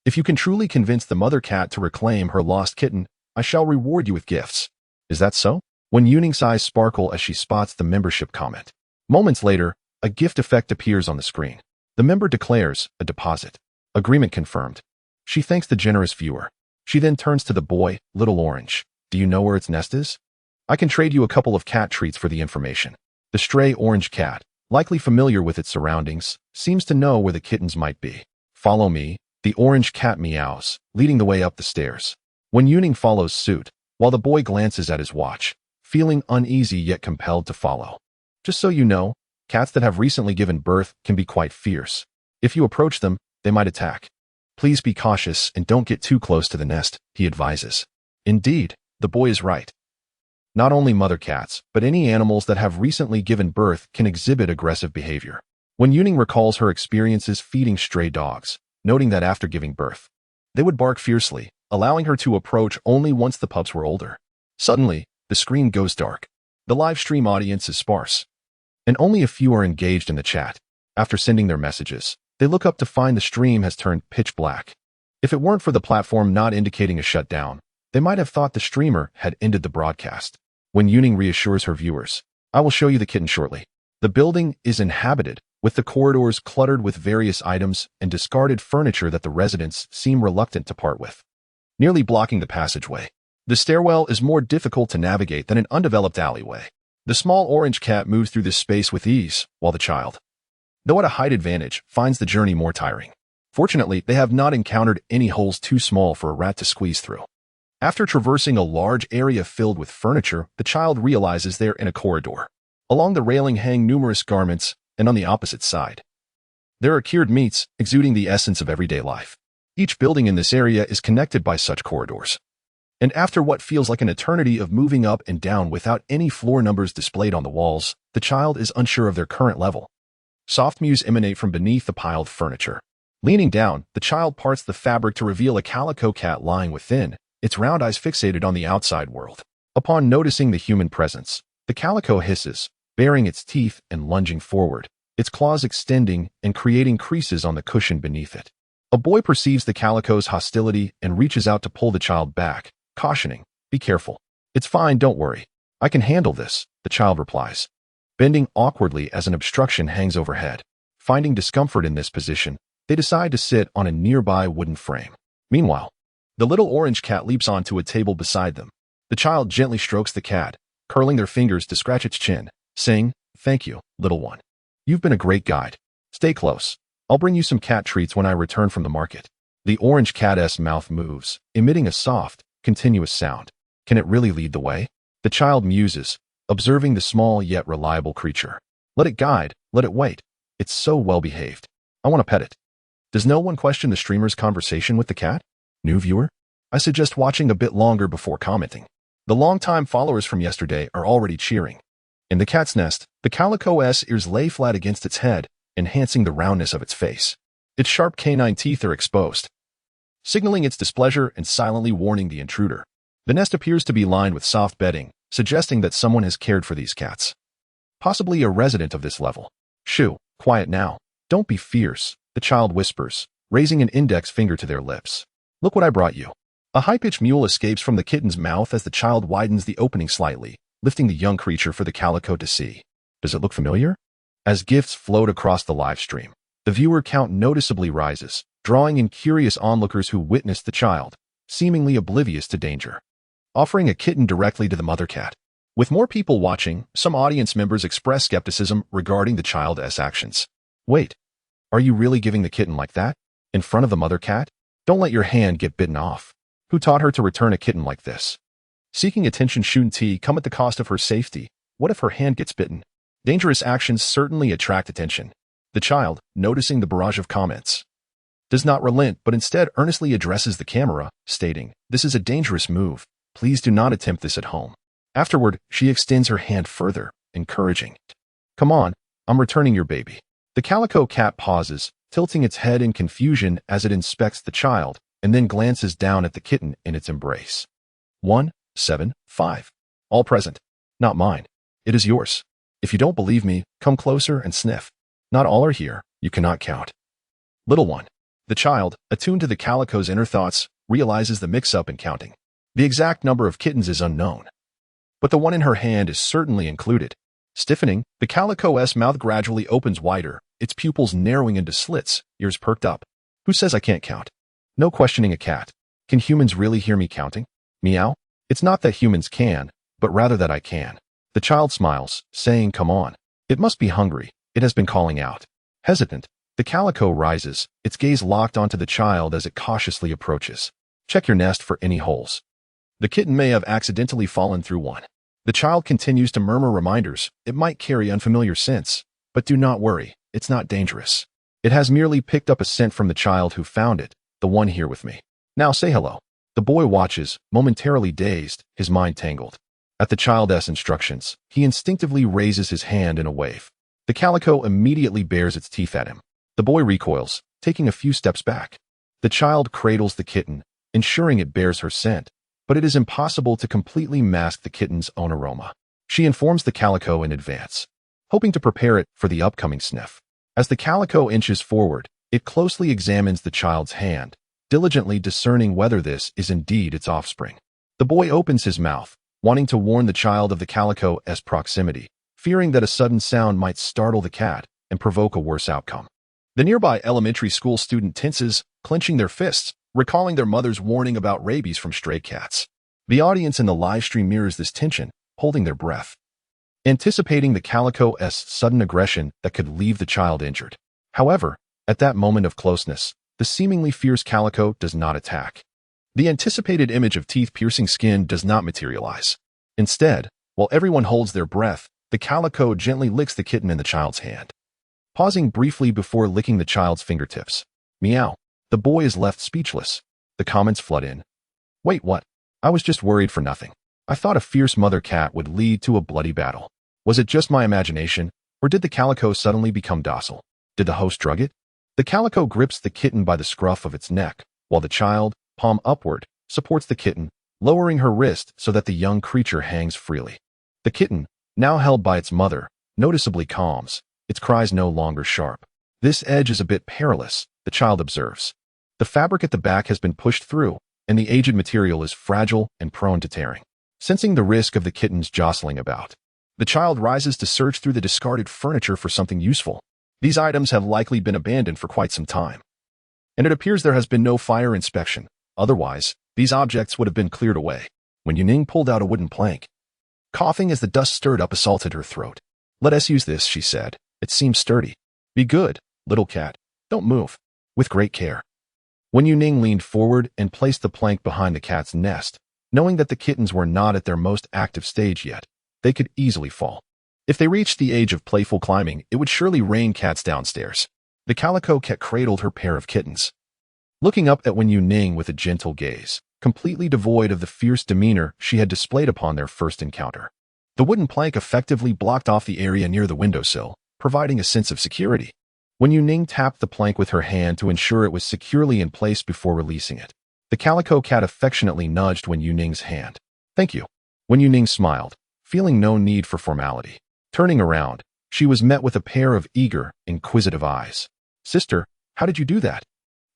if you can truly convince the mother cat to reclaim her lost kitten, I shall reward you with gifts. Is that so? When Yuning's eyes sparkle as she spots the membership comment. Moments later, a gift effect appears on the screen. The member declares a deposit. Agreement confirmed. She thanks the generous viewer. She then turns to the boy, Little Orange. Do you know where its nest is? I can trade you a couple of cat treats for the information. The stray orange cat, likely familiar with its surroundings, seems to know where the kittens might be. Follow me. The orange cat meows, leading the way up the stairs. When Yuning follows suit, while the boy glances at his watch, feeling uneasy yet compelled to follow. Just so you know, cats that have recently given birth can be quite fierce. If you approach them, they might attack. Please be cautious and don't get too close to the nest, he advises. Indeed, the boy is right. Not only mother cats, but any animals that have recently given birth can exhibit aggressive behavior. When Yuning recalls her experiences feeding stray dogs, noting that after giving birth, they would bark fiercely, allowing her to approach only once the pups were older. Suddenly, the screen goes dark. The live stream audience is sparse, and only a few are engaged in the chat. After sending their messages, they look up to find the stream has turned pitch black. If it weren't for the platform not indicating a shutdown, they might have thought the streamer had ended the broadcast. When Yuning reassures her viewers, "I will show you the kitten shortly." The building is inhabited, with the corridors cluttered with various items and discarded furniture that the residents seem reluctant to part with, nearly blocking the passageway. The stairwell is more difficult to navigate than an undeveloped alleyway. The small orange cat moves through this space with ease, while the child, though at a height advantage, finds the journey more tiring. Fortunately, they have not encountered any holes too small for a rat to squeeze through. After traversing a large area filled with furniture, the child realizes they're in a corridor. Along the railing hang numerous garments, and on the opposite side, there are cured meats, exuding the essence of everyday life. Each building in this area is connected by such corridors. And after what feels like an eternity of moving up and down without any floor numbers displayed on the walls, the child is unsure of their current level. Soft mews emanate from beneath the piled furniture. Leaning down, the child parts the fabric to reveal a calico cat lying within, its round eyes fixated on the outside world. Upon noticing the human presence, the calico hisses, baring its teeth and lunging forward, its claws extending and creating creases on the cushion beneath it. A boy perceives the calico's hostility and reaches out to pull the child back, cautioning, "Be careful. It's fine, don't worry. I can handle this," the child replies, bending awkwardly as an obstruction hangs overhead. Finding discomfort in this position, they decide to sit on a nearby wooden frame. Meanwhile, the little orange cat leaps onto a table beside them. The child gently strokes the cat, curling their fingers to scratch its chin, saying, "Thank you, little one. You've been a great guide. Stay close. I'll bring you some cat treats when I return from the market." The orange cat's mouth moves, emitting a soft, continuous sound. Can it really lead the way? The child muses, observing the small yet reliable creature. Let it guide, let it wait. It's so well behaved. I want to pet it. Does no one question the streamer's conversation with the cat? New viewer? I suggest watching a bit longer before commenting. The longtime followers from yesterday are already cheering. In the cat's nest, the calico's ears lay flat against its head, enhancing the roundness of its face. Its sharp canine teeth are exposed, signaling its displeasure and silently warning the intruder. The nest appears to be lined with soft bedding, suggesting that someone has cared for these cats. Possibly a resident of this level. "Shoo, quiet now. Don't be fierce," the child whispers, raising an index finger to their lips. "Look what I brought you." A high-pitched mewl escapes from the kitten's mouth as the child widens the opening slightly, lifting the young creature for the calico to see. Does it look familiar? As gifts float across the live stream, the viewer count noticeably rises, drawing in curious onlookers who witness the child, seemingly oblivious to danger, offering a kitten directly to the mother cat. With more people watching, some audience members express skepticism regarding the child's actions. Wait, are you really giving the kitten like that? In front of the mother cat? Don't let your hand get bitten off. Who taught her to return a kitten like this? Seeking attention shouldn't come at the cost of her safety. What if her hand gets bitten? Dangerous actions certainly attract attention. The child, noticing the barrage of comments, does not relent but instead earnestly addresses the camera, stating, "This is a dangerous move. Please do not attempt this at home." Afterward, she extends her hand further, encouraging, "Come on, I'm returning your baby." The calico cat pauses, tilting its head in confusion as it inspects the child, and then glances down at the kitten in its embrace. 1, 7, 5. All present. Not mine. It is yours. If you don't believe me, come closer and sniff. Not all are here. You cannot count. Little one. The child, attuned to the calico's inner thoughts, realizes the mix-up in counting. The exact number of kittens is unknown, but the one in her hand is certainly included. Stiffening, the calico's mouth gradually opens wider, its pupils narrowing into slits, ears perked up. Who says I can't count? No questioning a cat. Can humans really hear me counting? Meow? It's not that humans can, but rather that I can. The child smiles, saying, "Come on. It must be hungry. It has been calling out." Hesitant, the calico rises, its gaze locked onto the child as it cautiously approaches. Check your nest for any holes. The kitten may have accidentally fallen through one. The child continues to murmur reminders. It might carry unfamiliar scents, but do not worry, it's not dangerous. It has merely picked up a scent from the child who found it, the one here with me. Now say hello. The boy watches, momentarily dazed, his mind tangled. At the child's instructions, he instinctively raises his hand in a wave. The calico immediately bares its teeth at him. The boy recoils, taking a few steps back. The child cradles the kitten, ensuring it bears her scent, but it is impossible to completely mask the kitten's own aroma. She informs the calico in advance, hoping to prepare it for the upcoming sniff. As the calico inches forward, it closely examines the child's hand, diligently discerning whether this is indeed its offspring. The boy opens his mouth, wanting to warn the child of the calico's proximity, fearing that a sudden sound might startle the cat and provoke a worse outcome. The nearby elementary school student tenses, clenching their fists, recalling their mother's warning about rabies from stray cats. The audience in the live stream mirrors this tension, holding their breath, anticipating the calico's sudden aggression that could leave the child injured. However, at that moment of closeness, the seemingly fierce calico does not attack. The anticipated image of teeth-piercing skin does not materialize. Instead, while everyone holds their breath, the calico gently licks the kitten in the child's hand, pausing briefly before licking the child's fingertips. Meow. The boy is left speechless. The comments flood in. Wait, what? I was just worried for nothing. I thought a fierce mother cat would lead to a bloody battle. Was it just my imagination, or did the calico suddenly become docile? Did the host drug it? The calico grips the kitten by the scruff of its neck, while the child, palm upward, supports the kitten, lowering her wrist so that the young creature hangs freely. The kitten, now held by its mother, noticeably calms, its cries no longer sharp. This edge is a bit perilous, the child observes. The fabric at the back has been pushed through, and the aged material is fragile and prone to tearing. Sensing the risk of the kittens jostling about, the child rises to search through the discarded furniture for something useful. These items have likely been abandoned for quite some time, and it appears there has been no fire inspection. Otherwise, these objects would have been cleared away. When Yuning pulled out a wooden plank, coughing as the dust stirred up assaulted her throat. Let us use this, she said. It seems sturdy. Be good, little cat. Don't move. With great care. When Yuning leaned forward and placed the plank behind the cat's nest, knowing that the kittens were not at their most active stage yet, they could easily fall. If they reached the age of playful climbing, it would surely rain cats downstairs. The calico cat cradled her pair of kittens, looking up at Wen Yuning with a gentle gaze, completely devoid of the fierce demeanor she had displayed upon their first encounter. The wooden plank effectively blocked off the area near the windowsill, providing a sense of security. Wen Yuning tapped the plank with her hand to ensure it was securely in place before releasing it. The calico cat affectionately nudged Wen Yuning's hand. Thank you. Wen Yuning smiled, feeling no need for formality. Turning around, she was met with a pair of eager, inquisitive eyes. Sister, how did you do that?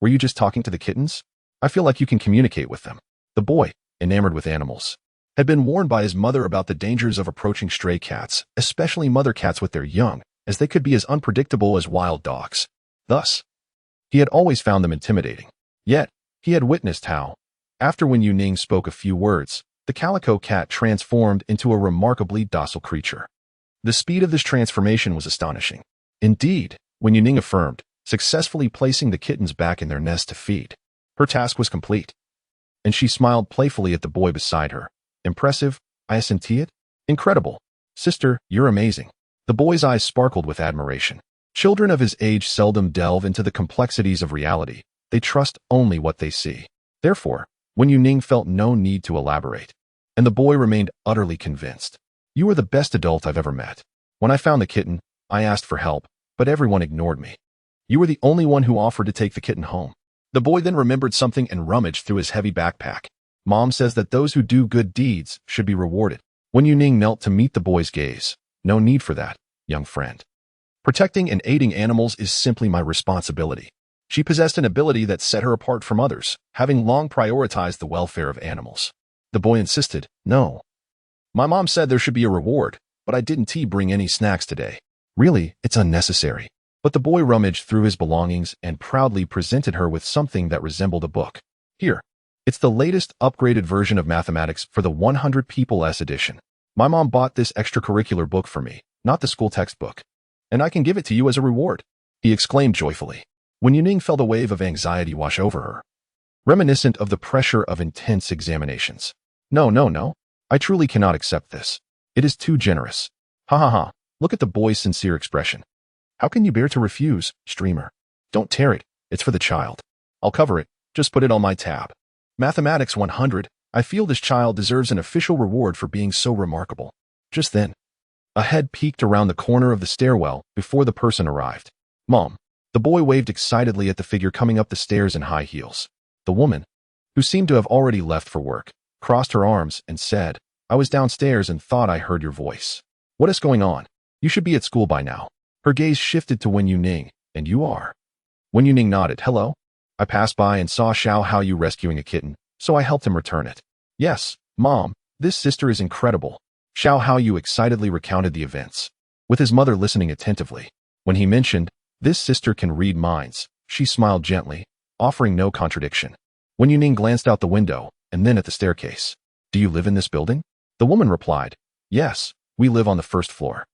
Were you just talking to the kittens? I feel like you can communicate with them. The boy, enamored with animals, had been warned by his mother about the dangers of approaching stray cats, especially mother cats with their young, as they could be as unpredictable as wild dogs. Thus, he had always found them intimidating. Yet, he had witnessed how, after Wen Yuning spoke a few words, the calico cat transformed into a remarkably docile creature. The speed of this transformation was astonishing. Indeed, Wen Yuning affirmed, successfully placing the kittens back in their nest to feed. Her task was complete, and she smiled playfully at the boy beside her. Impressive, I assenti it? Incredible. Sister, you're amazing. The boy's eyes sparkled with admiration. Children of his age seldom delve into the complexities of reality. They trust only what they see. Therefore, Wen Yuning felt no need to elaborate, and the boy remained utterly convinced. You are the best adult I've ever met. When I found the kitten, I asked for help, but everyone ignored me. You were the only one who offered to take the kitten home. The boy then remembered something and rummaged through his heavy backpack. Mom says that those who do good deeds should be rewarded. Wen Yuning knelt to meet the boy's gaze. No need for that, young friend. Protecting and aiding animals is simply my responsibility. She possessed an ability that set her apart from others, having long prioritized the welfare of animals. The boy insisted, no. My mom said there should be a reward, but I didn't bring any snacks today. Really, it's unnecessary. But the boy rummaged through his belongings and proudly presented her with something that resembled a book. Here, it's the latest upgraded version of mathematics for the 100 people S edition. My mom bought this extracurricular book for me, not the school textbook. And I can give it to you as a reward, he exclaimed joyfully. Wen Yuning felt a wave of anxiety wash over her, reminiscent of the pressure of intense examinations. No. I truly cannot accept this. It is too generous. Ha ha ha. Look at the boy's sincere expression. How can you bear to refuse, streamer? Don't tear it. It's for the child. I'll cover it. Just put it on my tab. Mathematics 100. I feel this child deserves an official reward for being so remarkable. Just then, a head peeked around the corner of the stairwell before the person arrived. Mom. The boy waved excitedly at the figure coming up the stairs in high heels. The woman, who seemed to have already left for work, crossed her arms, and said, "I was downstairs and thought I heard your voice. What is going on? You should be at school by now." Her gaze shifted to Wen Yuning. "And you are?" Wen Yuning nodded. "Hello. I passed by and saw Xiao Haoyu rescuing a kitten, so I helped him return it." "Yes, Mom, this sister is incredible." Xiao Haoyu excitedly recounted the events, with his mother listening attentively. When he mentioned, "This sister can read minds," she smiled gently, offering no contradiction. Wen Yuning glanced out the window and then at the staircase. "Do you live in this building?" The woman replied, "Yes, we live on the first floor."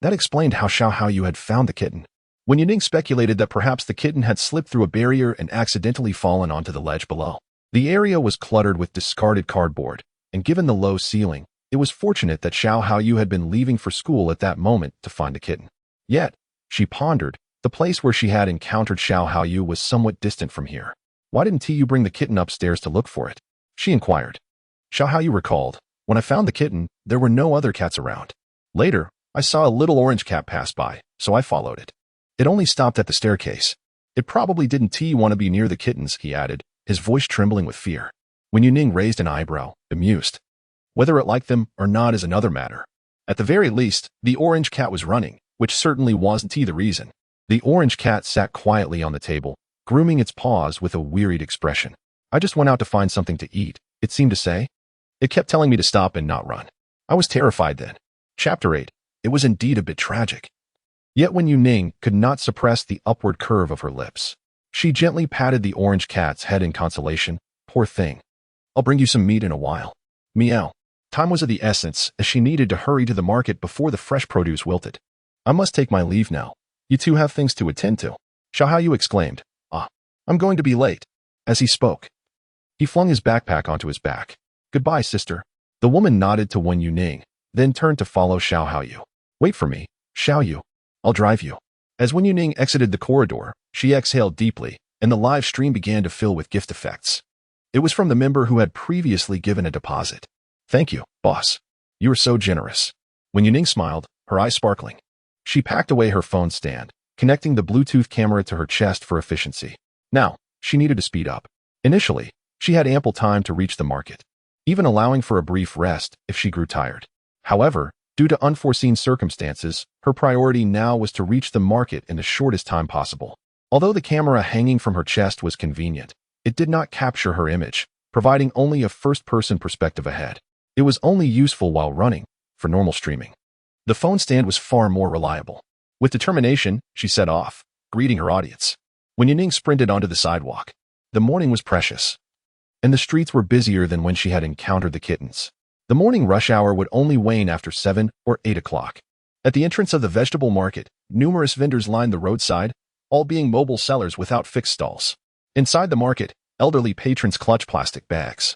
That explained how Xiao Haoyu had found the kitten. Wen Yuning speculated that perhaps the kitten had slipped through a barrier and accidentally fallen onto the ledge below. The area was cluttered with discarded cardboard, and given the low ceiling, it was fortunate that Xiao Haoyu had been leaving for school at that moment to find the kitten. Yet, she pondered, the place where she had encountered Xiao Haoyu was somewhat distant from here. "Why didn't you bring the kitten upstairs to look for it?" she inquired. Xiao Haoyu recalled, "When I found the kitten, there were no other cats around. Later, I saw a little orange cat pass by, so I followed it. It only stopped at the staircase. It probably didn't want to be near the kittens," he added, his voice trembling with fear. Wen Yuning raised an eyebrow, amused. Whether it liked them or not is another matter. At the very least, the orange cat was running, which certainly wasn't the reason. The orange cat sat quietly on the table, grooming its paws with a wearied expression. "I just went out to find something to eat," it seemed to say. It kept telling me to stop and not run. I was terrified then. Chapter 8. It was indeed a bit tragic. Yet Wen Yuning could not suppress the upward curve of her lips. She gently patted the orange cat's head in consolation. "Poor thing. I'll bring you some meat in a while." Meow. Time was of the essence, as she needed to hurry to the market before the fresh produce wilted. "I must take my leave now. You two have things to attend to." Xiao Haoyu exclaimed, "Ah, I'm going to be late." As he spoke, he flung his backpack onto his back. "Goodbye, sister." The woman nodded to Wen Yuning, then turned to follow Xiao Haoyu. "Wait for me, Xiaoyu. I'll drive you." As Wen Yuning exited the corridor, she exhaled deeply, and the live stream began to fill with gift effects. It was from the member who had previously given a deposit. "Thank you, boss. You were so generous." Wen Yuning smiled, her eyes sparkling. She packed away her phone stand, connecting the Bluetooth camera to her chest for efficiency. Now, she needed to speed up. Initially, she had ample time to reach the market, even allowing for a brief rest if she grew tired. However, due to unforeseen circumstances, her priority now was to reach the market in the shortest time possible. Although the camera hanging from her chest was convenient, it did not capture her image, providing only a first-person perspective ahead. It was only useful while running, for normal streaming. The phone stand was far more reliable. With determination, she set off, greeting her audience. Wen Yuning sprinted onto the sidewalk. The morning was precious, and the streets were busier than when she had encountered the kittens. The morning rush hour would only wane after 7 or 8 o'clock. At the entrance of the vegetable market, numerous vendors lined the roadside, all being mobile sellers without fixed stalls. Inside the market, elderly patrons clutched plastic bags,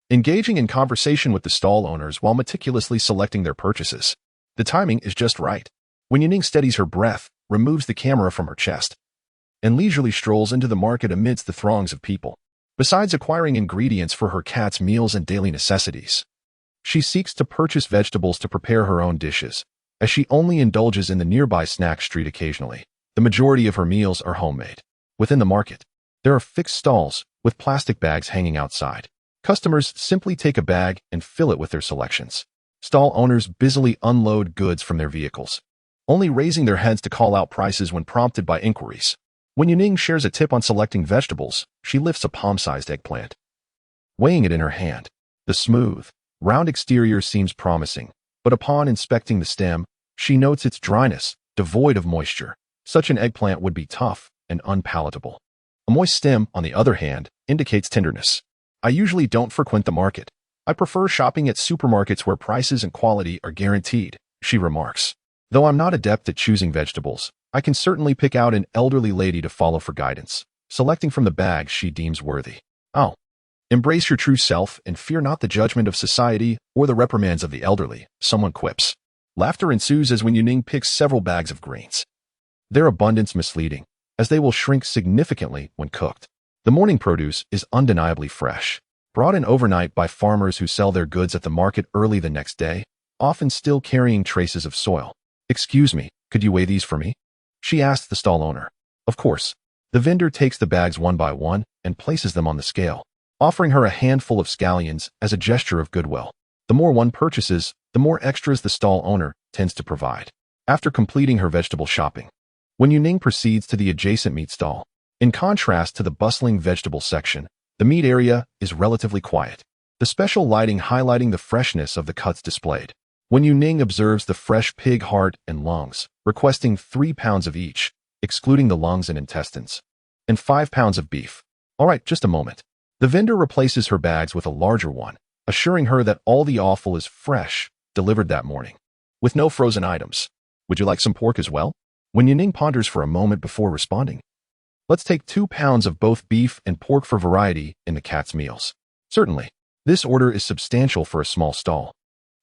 engaging in conversation with the stall owners while meticulously selecting their purchases. The timing is just right. Wen Yuning steadies her breath, removes the camera from her chest, and leisurely strolls into the market amidst the throngs of people. Besides acquiring ingredients for her cat's meals and daily necessities, she seeks to purchase vegetables to prepare her own dishes, as she only indulges in the nearby snack street occasionally. The majority of her meals are homemade. Within the market, there are fixed stalls with plastic bags hanging outside. Customers simply take a bag and fill it with their selections. Stall owners busily unload goods from their vehicles, only raising their heads to call out prices when prompted by inquiries. When Yuning shares a tip on selecting vegetables, she lifts a palm-sized eggplant, weighing it in her hand. The smooth, round exterior seems promising, but upon inspecting the stem, she notes its dryness, devoid of moisture. Such an eggplant would be tough and unpalatable. A moist stem, on the other hand, indicates tenderness. "I usually don't frequent the market. I prefer shopping at supermarkets where prices and quality are guaranteed," she remarks. "Though I'm not adept at choosing vegetables, I can certainly pick out an elderly lady to follow for guidance, selecting from the bags she deems worthy." "Oh. Embrace your true self and fear not the judgment of society or the reprimands of the elderly," someone quips. Laughter ensues as Wen Yuning picks several bags of greens. Their abundance misleading, as they will shrink significantly when cooked. The morning produce is undeniably fresh, brought in overnight by farmers who sell their goods at the market early the next day, often still carrying traces of soil. "Excuse me, could you weigh these for me?" she asked the stall owner. Of course. The vendor takes the bags one by one and places them on the scale. offering her a handful of scallions as a gesture of goodwill. The more one purchases, the more extras the stall owner tends to provide. After completing her vegetable shopping, Wen Yuning proceeds to the adjacent meat stall. In contrast to the bustling vegetable section, the meat area is relatively quiet, the special lighting highlighting the freshness of the cuts displayed. Wen Yuning observes the fresh pig heart and lungs, requesting 3 pounds of each, excluding the lungs and intestines, and 5 pounds of beef. All right, just a moment. The vendor replaces her bags with a larger one, assuring her that all the offal is fresh, delivered that morning, with no frozen items. Would you like some pork as well? Wen Yuning ponders for a moment before responding. Let's take 2 pounds of both beef and pork for variety in the cat's meals. Certainly. This order is substantial for a small stall,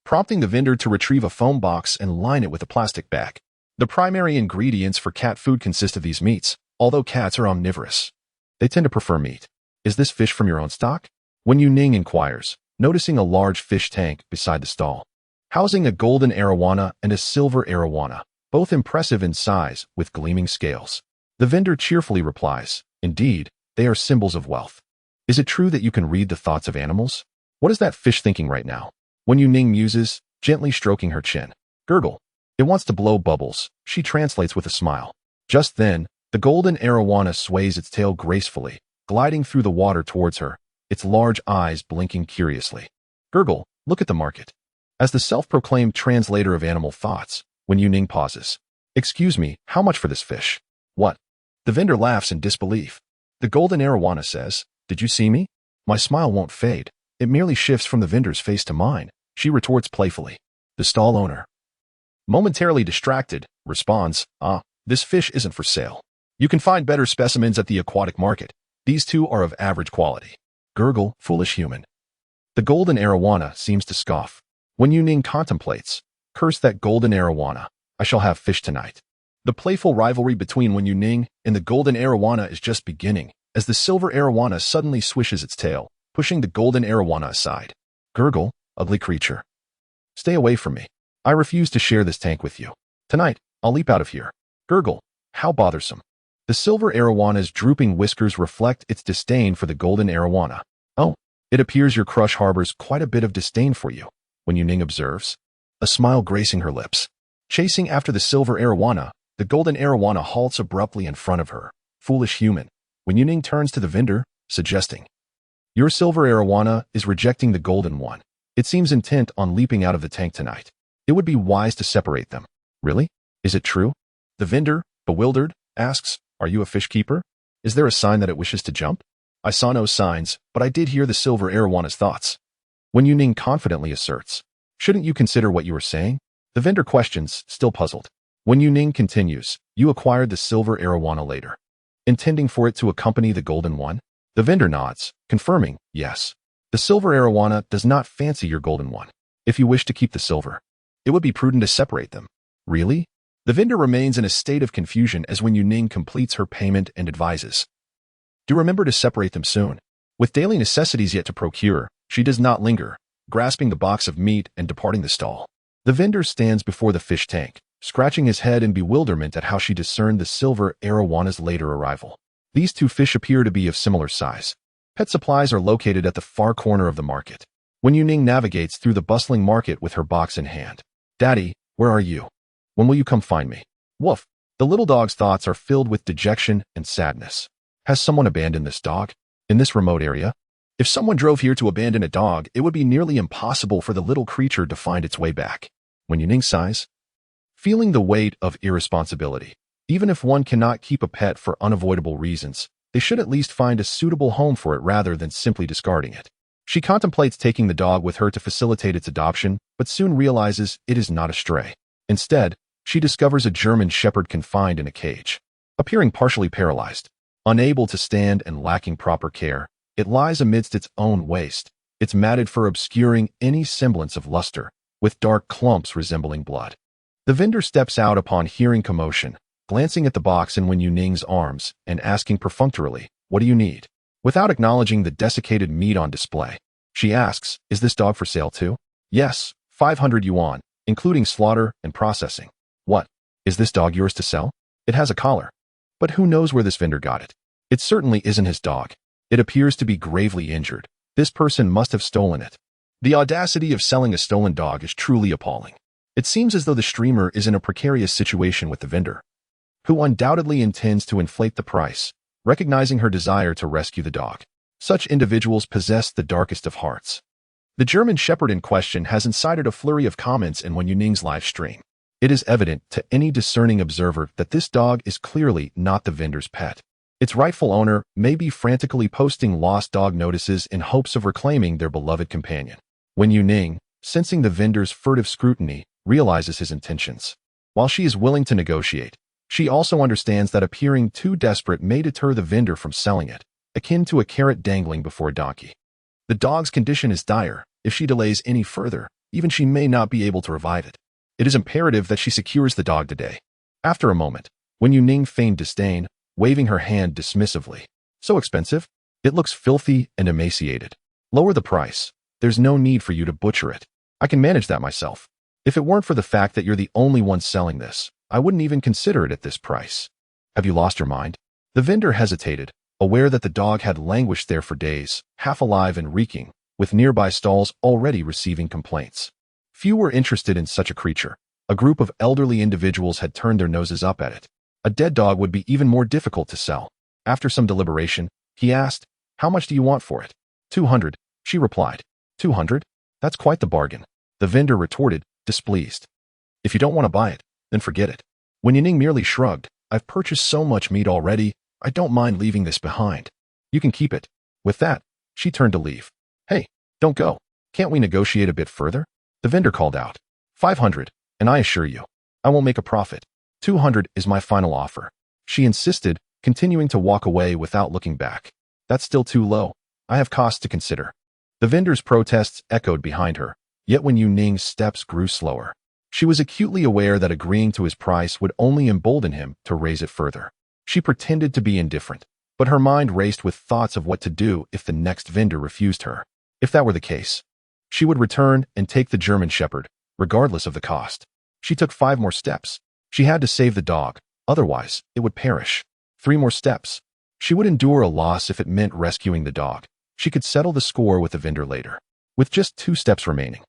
prompting the vendor to retrieve a foam box and line it with a plastic bag. The primary ingredients for cat food consist of these meats, although cats are omnivorous. They tend to prefer meat. Is this fish from your own stock? Wen Yuning inquires, noticing a large fish tank beside the stall, housing a golden arowana and a silver arowana, both impressive in size with gleaming scales. The vendor cheerfully replies, indeed, they are symbols of wealth. Is it true that you can read the thoughts of animals? What is that fish thinking right now? Wen Yuning muses, gently stroking her chin. Gurgle. It wants to blow bubbles, she translates with a smile. Just then, the golden arowana sways its tail gracefully, gliding through the water towards her, its large eyes blinking curiously. Gurgle, look at the market. As the self-proclaimed translator of animal thoughts, Wen Yuning pauses. Excuse me, how much for this fish? What? The vendor laughs in disbelief. The golden arowana says, did you see me? My smile won't fade. It merely shifts from the vendor's face to mine, she retorts playfully. The stall owner, momentarily distracted, responds, this fish isn't for sale. You can find better specimens at the aquatic market. These two are of average quality. Gurgle, foolish human. The golden arowana seems to scoff. Wen Yuning contemplates, curse that golden arowana. I shall have fish tonight. The playful rivalry between Wen Yuning and the golden arowana is just beginning, as the silver arowana suddenly swishes its tail, pushing the golden arowana aside. Gurgle, ugly creature. Stay away from me. I refuse to share this tank with you. Tonight, I'll leap out of here. Gurgle, how bothersome. The silver arowana's drooping whiskers reflect its disdain for the golden arowana. Oh, it appears your crush harbors quite a bit of disdain for you, Wen Yuning observes, a smile gracing her lips. Chasing after the silver arowana, the golden arowana halts abruptly in front of her. Foolish human. Wen Yuning turns to the vendor, suggesting, your silver arowana is rejecting the golden one. It seems intent on leaping out of the tank tonight. It would be wise to separate them. Really? Is it true? The vendor, bewildered, asks, are you a fish keeper? Is there a sign that it wishes to jump? I saw no signs, but I did hear the silver arowana's thoughts. Wen Yuning confidently asserts, shouldn't you consider what you are saying? The vendor questions, still puzzled. Wen Yuning continues, you acquired the silver arowana later, intending for it to accompany the golden one? The vendor nods, confirming, yes. The silver arowana does not fancy your golden one. If you wish to keep the silver, it would be prudent to separate them. Really? The vendor remains in a state of confusion as Wen Yuning completes her payment and advises, do remember to separate them soon. With daily necessities yet to procure, she does not linger, grasping the box of meat and departing the stall. The vendor stands before the fish tank, scratching his head in bewilderment at how she discerned the silver arowana's later arrival. These two fish appear to be of similar size. Pet supplies are located at the far corner of the market. Wen Yuning navigates through the bustling market with her box in hand. Daddy, where are you? When will you come find me? Woof. The little dog's thoughts are filled with dejection and sadness. Has someone abandoned this dog? In this remote area? If someone drove here to abandon a dog, it would be nearly impossible for the little creature to find its way back. Wen Yuning sighs, feeling the weight of irresponsibility. Even if one cannot keep a pet for unavoidable reasons, they should at least find a suitable home for it rather than simply discarding it. She contemplates taking the dog with her to facilitate its adoption, but soon realizes it is not a stray. Instead, she discovers a German shepherd confined in a cage. Appearing partially paralyzed, unable to stand and lacking proper care, it lies amidst its own waste, its matted fur obscuring any semblance of luster, with dark clumps resembling blood. The vendor steps out upon hearing commotion, glancing at the box in Wen Yuning's arms and asking perfunctorily, what do you need? Without acknowledging the desiccated meat on display, she asks, is this dog for sale too? Yes, 500 yuan, including slaughter and processing. What? Is this dog yours to sell? It has a collar. But who knows where this vendor got it? It certainly isn't his dog. It appears to be gravely injured. This person must have stolen it. The audacity of selling a stolen dog is truly appalling. It seems as though the streamer is in a precarious situation with the vendor, who undoubtedly intends to inflate the price, recognizing her desire to rescue the dog. Such individuals possess the darkest of hearts. The German Shepherd in question has incited a flurry of comments in Wen Yuning's live stream. It is evident to any discerning observer that this dog is clearly not the vendor's pet. Its rightful owner may be frantically posting lost dog notices in hopes of reclaiming their beloved companion. Wen Yuning, sensing the vendor's furtive scrutiny, realizes his intentions. While she is willing to negotiate, she also understands that appearing too desperate may deter the vendor from selling it, akin to a carrot dangling before a donkey. The dog's condition is dire. If she delays any further, even she may not be able to revive it. It is imperative that she secures the dog today. After a moment, Wen Yuning feigned disdain, waving her hand dismissively. So expensive? It looks filthy and emaciated. Lower the price. There's no need for you to butcher it. I can manage that myself. If it weren't for the fact that you're the only one selling this, I wouldn't even consider it at this price. Have you lost your mind? The vendor hesitated, aware that the dog had languished there for days, half alive and reeking, with nearby stalls already receiving complaints. Few were interested in such a creature. A group of elderly individuals had turned their noses up at it. A dead dog would be even more difficult to sell. After some deliberation, he asked, "How much do you want for it?" 200, she replied. 200? That's quite the bargain. The vendor retorted, displeased. If you don't want to buy it, then forget it. Wen Yuning merely shrugged. I've purchased so much meat already, I don't mind leaving this behind. You can keep it. With that, she turned to leave. Hey, don't go. Can't we negotiate a bit further? The vendor called out. 500, and I assure you, I won't make a profit. 200 is my final offer. She insisted, continuing to walk away without looking back. That's still too low. I have costs to consider. The vendor's protests echoed behind her, yet Wen Yuning's steps grew slower. She was acutely aware that agreeing to his price would only embolden him to raise it further. She pretended to be indifferent, but her mind raced with thoughts of what to do if the next vendor refused her. If that were the case, she would return and take the German Shepherd, regardless of the cost. She took 5 more steps. She had to save the dog, otherwise it would perish. 3 more steps. She would endure a loss if it meant rescuing the dog. She could settle the score with the vendor later. With just 2 steps remaining.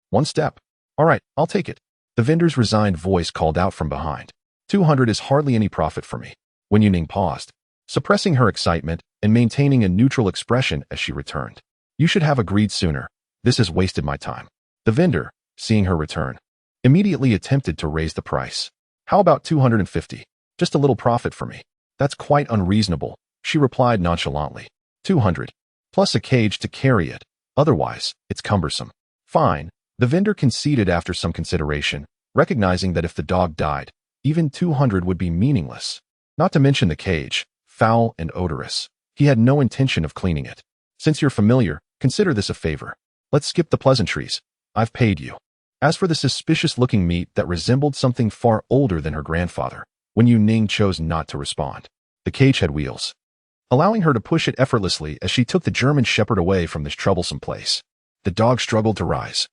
1 step. All right, I'll take it. The vendor's resigned voice called out from behind. 200 is hardly any profit for me. Wen Yuning paused, suppressing her excitement and maintaining a neutral expression as she returned. You should have agreed sooner. This has wasted my time. The vendor, seeing her return, immediately attempted to raise the price. How about 250? Just a little profit for me. That's quite unreasonable, she replied nonchalantly. 200, plus a cage to carry it. Otherwise, it's cumbersome. Fine. The vendor conceded after some consideration, recognizing that if the dog died, even 200 would be meaningless. Not to mention the cage, foul and odorous. He had no intention of cleaning it. Since you're familiar, consider this a favor. Let's skip the pleasantries. I've paid you. As for the suspicious-looking meat that resembled something far older than her grandfather, Wen Yuning chose not to respond. The cage had wheels, allowing her to push it effortlessly as she took the German Shepherd away from this troublesome place. The dog struggled to rise,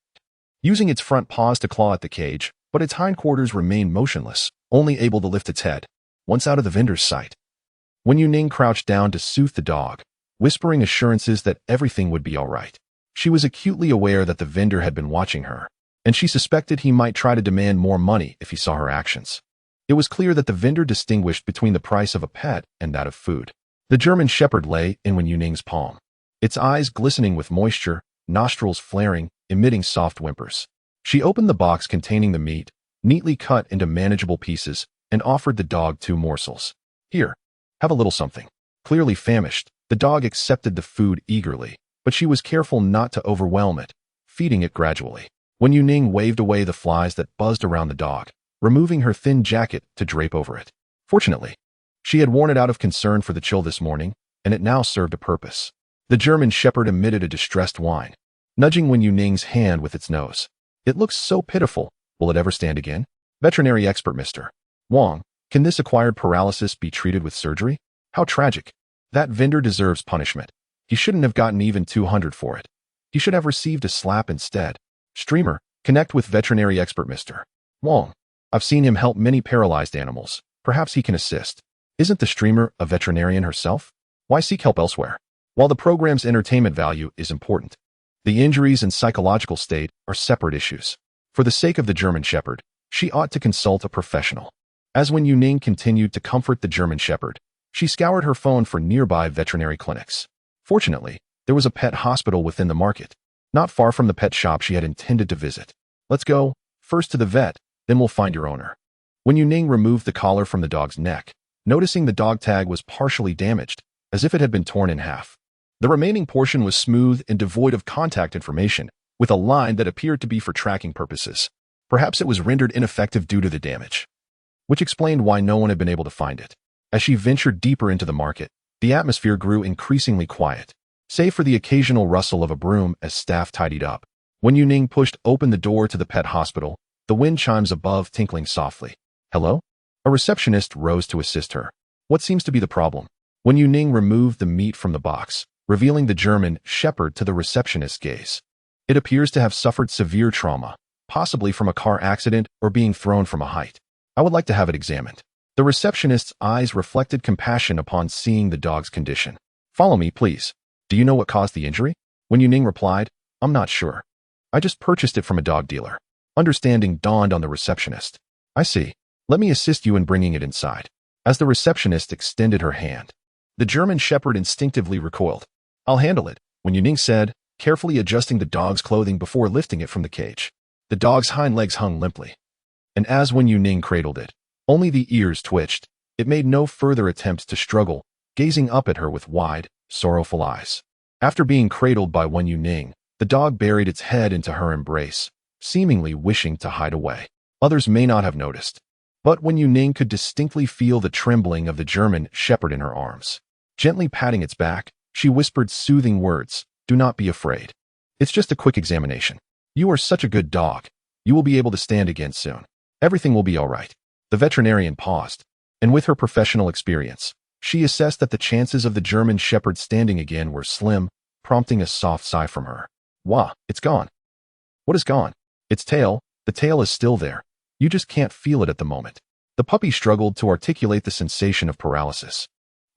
using its front paws to claw at the cage, but its hindquarters remained motionless, only able to lift its head. Once out of the vendor's sight, Wen Yuning crouched down to soothe the dog, whispering assurances that everything would be all right. She was acutely aware that the vendor had been watching her, and she suspected he might try to demand more money if he saw her actions. It was clear that the vendor distinguished between the price of a pet and that of food. The German Shepherd lay in Wen Yuning's palm, its eyes glistening with moisture, nostrils flaring, emitting soft whimpers. She opened the box containing the meat, neatly cut into manageable pieces, and offered the dog 2 morsels. Here, have a little something. Clearly famished, the dog accepted the food eagerly, but she was careful not to overwhelm it, feeding it gradually. Wen Yuning waved away the flies that buzzed around the dog, removing her thin jacket to drape over it. Fortunately, she had worn it out of concern for the chill this morning, and it now served a purpose. The German Shepherd emitted a distressed whine, nudging Wen Yuning's hand with its nose. It looks so pitiful. Will it ever stand again? Veterinary expert Mr. Wang, can this acquired paralysis be treated with surgery? How tragic. That vendor deserves punishment. He shouldn't have gotten even 200 for it. He should have received a slap instead. Streamer, connect with veterinary expert Mr. Wang. I've seen him help many paralyzed animals. Perhaps he can assist. Isn't the streamer a veterinarian herself? Why seek help elsewhere? While the program's entertainment value is important, the injuries and psychological state are separate issues. For the sake of the German Shepherd, she ought to consult a professional. As Wen Yuning continued to comfort the German Shepherd, she scoured her phone for nearby veterinary clinics. Fortunately, there was a pet hospital within the market, not far from the pet shop she had intended to visit. Let's go, first to the vet, then we'll find your owner. Wen Yuning removed the collar from the dog's neck, noticing the dog tag was partially damaged, as if it had been torn in half. The remaining portion was smooth and devoid of contact information, with a line that appeared to be for tracking purposes. Perhaps it was rendered ineffective due to the damage, which explained why no one had been able to find it. As she ventured deeper into the market, the atmosphere grew increasingly quiet, save for the occasional rustle of a broom as staff tidied up. When Yuning pushed open the door to the pet hospital, the wind chimes above tinkling softly. Hello? A receptionist rose to assist her. What seems to be the problem? When Yuning removed the meat from the box, revealing the German Shepherd to the receptionist's gaze. It appears to have suffered severe trauma, possibly from a car accident or being thrown from a height. I would like to have it examined. The receptionist's eyes reflected compassion upon seeing the dog's condition. Follow me, please. Do you know what caused the injury? When Yuning replied, I'm not sure. I just purchased it from a dog dealer. Understanding dawned on the receptionist. I see. Let me assist you in bringing it inside. As the receptionist extended her hand, the German Shepherd instinctively recoiled. I'll handle it, when Yuning said, carefully adjusting the dog's clothing before lifting it from the cage. The dog's hind legs hung limply, and as Wen Yuning cradled it, only the ears twitched. It made no further attempt to struggle, gazing up at her with wide, sorrowful eyes. After being cradled by Wen Yuning, the dog buried its head into her embrace, seemingly wishing to hide away. Others may not have noticed, but Wen Yuning could distinctly feel the trembling of the German Shepherd in her arms. Gently patting its back, she whispered soothing words, Do not be afraid. It's just a quick examination. You are such a good dog. You will be able to stand again soon. Everything will be all right. The veterinarian paused, and with her professional experience, she assessed that the chances of the German Shepherd standing again were slim, prompting a soft sigh from her. Wah, it's gone. What is gone? Its tail. The tail is still there. You just can't feel it at the moment. The puppy struggled to articulate the sensation of paralysis,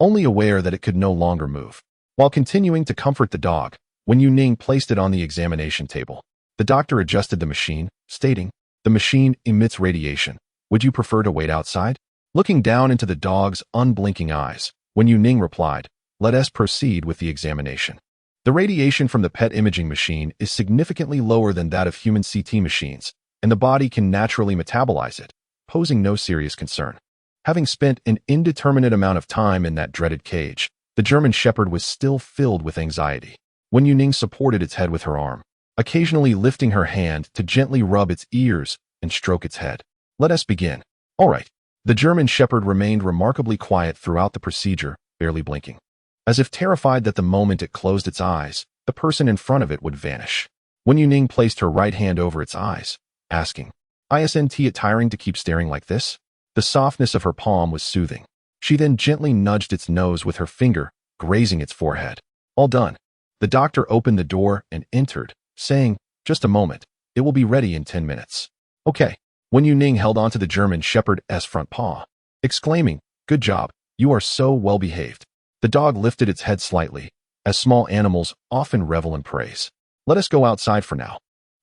only aware that it could no longer move. While continuing to comfort the dog, Wen Yuning placed it on the examination table. The doctor adjusted the machine, stating, The machine emits radiation. Would you prefer to wait outside? Looking down into the dog's unblinking eyes, Wen Yuning replied, Let us proceed with the examination. The radiation from the PET imaging machine is significantly lower than that of human CT machines, and the body can naturally metabolize it, posing no serious concern. Having spent an indeterminate amount of time in that dreaded cage, the German Shepherd was still filled with anxiety. Wen Yuning supported its head with her arm, occasionally lifting her hand to gently rub its ears and stroke its head. Let us begin. All right. The German Shepherd remained remarkably quiet throughout the procedure, barely blinking, as if terrified that the moment it closed its eyes, the person in front of it would vanish. Wen Yuning placed her right hand over its eyes, asking, Isn't it tiring to keep staring like this? The softness of her palm was soothing. She then gently nudged its nose with her finger, grazing its forehead. All done. The doctor opened the door and entered, saying, Just a moment. It will be ready in 10 minutes. Okay. Wen Yuning held onto the German Shepherd's front paw, exclaiming, Good job. You are so well behaved. The dog lifted its head slightly, as small animals often revel in praise. Let us go outside for now.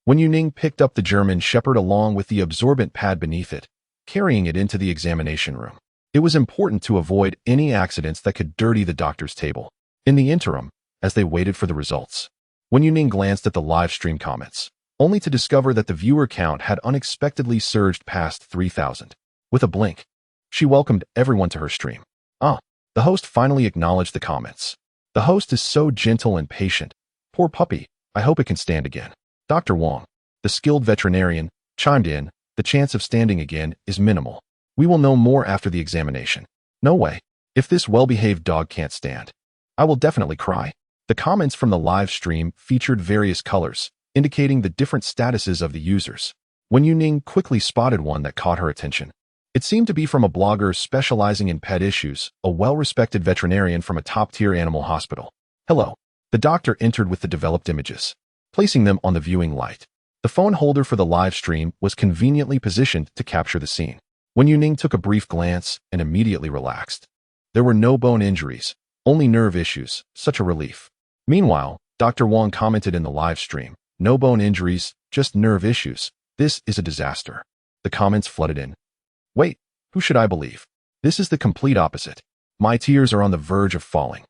Wen Yuning picked up the German Shepherd along with the absorbent pad beneath it, carrying it into the examination room. It was important to avoid any accidents that could dirty the doctor's table. In the interim, as they waited for the results, Wen Yuning glanced at the live stream comments, only to discover that the viewer count had unexpectedly surged past 3,000. With a blink, she welcomed everyone to her stream. The host finally acknowledged the comments. The host is so gentle and patient. Poor puppy, I hope it can stand again. Dr. Wang, the skilled veterinarian, chimed in, The chance of standing again is minimal. We will know more after the examination. No way. If this well-behaved dog can't stand, I will definitely cry. The comments from the live stream featured various colors, indicating the different statuses of the users. Wen Yuning quickly spotted one that caught her attention. It seemed to be from a blogger specializing in pet issues, a well-respected veterinarian from a top-tier animal hospital. Hello. The doctor entered with the developed images, placing them on the viewing light. The phone holder for the live stream was conveniently positioned to capture the scene. Wen Yuning took a brief glance and immediately relaxed. There were no bone injuries, Only nerve issues. Such a relief. Meanwhile, Dr. Wong commented in the live stream, no bone injuries, just nerve issues. This is a disaster. The comments flooded in. Wait, who should I believe? This is the complete opposite. My tears are on the verge of falling.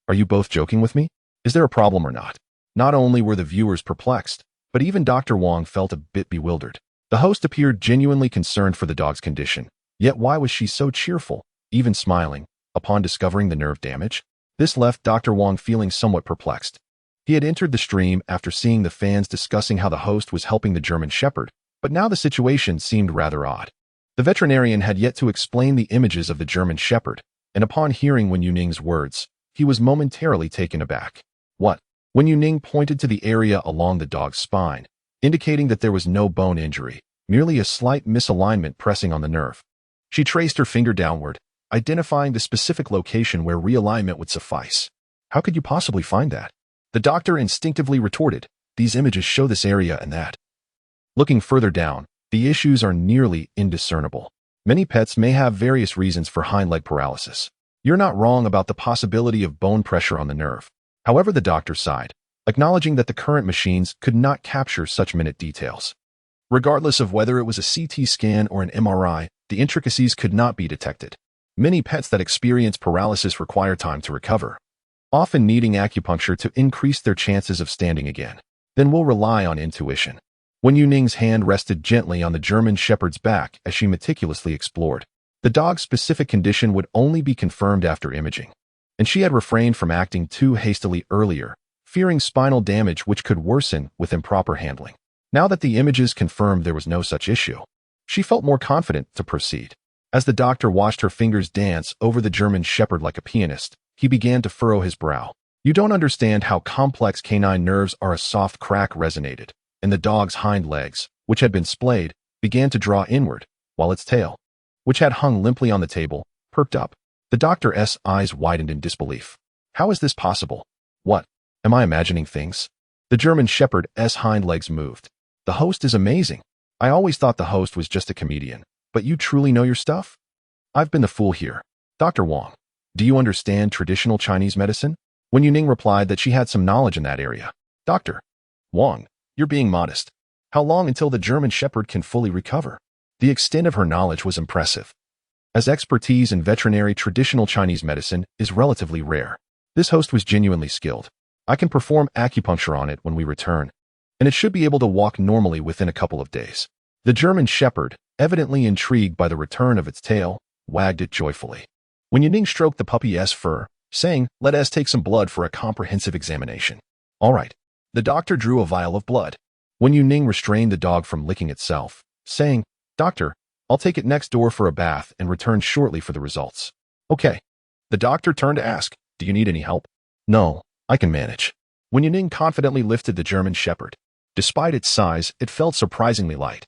Are you both joking with me? Is there a problem or not? Not only were the viewers perplexed, but even Dr. Wong felt a bit bewildered. The host appeared genuinely concerned for the dog's condition. Yet why was she so cheerful, even smiling, upon discovering the nerve damage? This left Dr. Wong feeling somewhat perplexed. He had entered the stream after seeing the fans discussing how the host was helping the German Shepherd, but now the situation seemed rather odd. The veterinarian had yet to explain the images of the German Shepherd, and upon hearing Wen Yuning's words, he was momentarily taken aback. What? Wen Yuning pointed to the area along the dog's spine, indicating that there was no bone injury, merely a slight misalignment pressing on the nerve. She traced her finger downward, identifying the specific location where realignment would suffice. How could you possibly find that? The doctor instinctively retorted, these images show this area and that. Looking further down, the issues are nearly indiscernible. Many pets may have various reasons for hind leg paralysis. You're not wrong about the possibility of bone pressure on the nerve. However, the doctor sighed, acknowledging that the current machines could not capture such minute details. Regardless of whether it was a CT scan or an MRI, the intricacies could not be detected. Many pets that experience paralysis require time to recover, often needing acupuncture to increase their chances of standing again. Then we'll rely on intuition. Wen Yuning's hand rested gently on the German Shepherd's back as she meticulously explored. The dog's specific condition would only be confirmed after imaging, and she had refrained from acting too hastily earlier, fearing spinal damage which could worsen with improper handling. Now that the images confirmed there was no such issue, she felt more confident to proceed. As the doctor watched her fingers dance over the German Shepherd like a pianist, he began to furrow his brow. You don't understand how complex canine nerves are. A soft crack resonated, and the dog's hind legs, which had been splayed, began to draw inward, while its tail, which had hung limply on the table, perked up. The doctor's eyes widened in disbelief. How is this possible? What? Am I imagining things? The German Shepherd's hind legs moved. The host is amazing. I always thought the host was just a comedian, but you truly know your stuff? I've been the fool here. Dr. Wong, do you understand traditional Chinese medicine? Wen Yuning replied that she had some knowledge in that area. Dr. Wong, you're being modest. How long until the German Shepherd can fully recover? The extent of her knowledge was impressive, as expertise in veterinary traditional Chinese medicine is relatively rare. This host was genuinely skilled. I can perform acupuncture on it when we return, and it should be able to walk normally within a couple of days. The German Shepherd, evidently intrigued by the return of its tail, wagged it joyfully. Wen Yuning stroked the puppy's fur, saying, let us take some blood for a comprehensive examination. All right. The doctor drew a vial of blood. Wen Yuning restrained the dog from licking itself, saying, Doctor, I'll take it next door for a bath and return shortly for the results. Okay. The doctor turned to ask, do you need any help? No, I can manage. Wen Yuning confidently lifted the German Shepherd. Despite its size, it felt surprisingly light,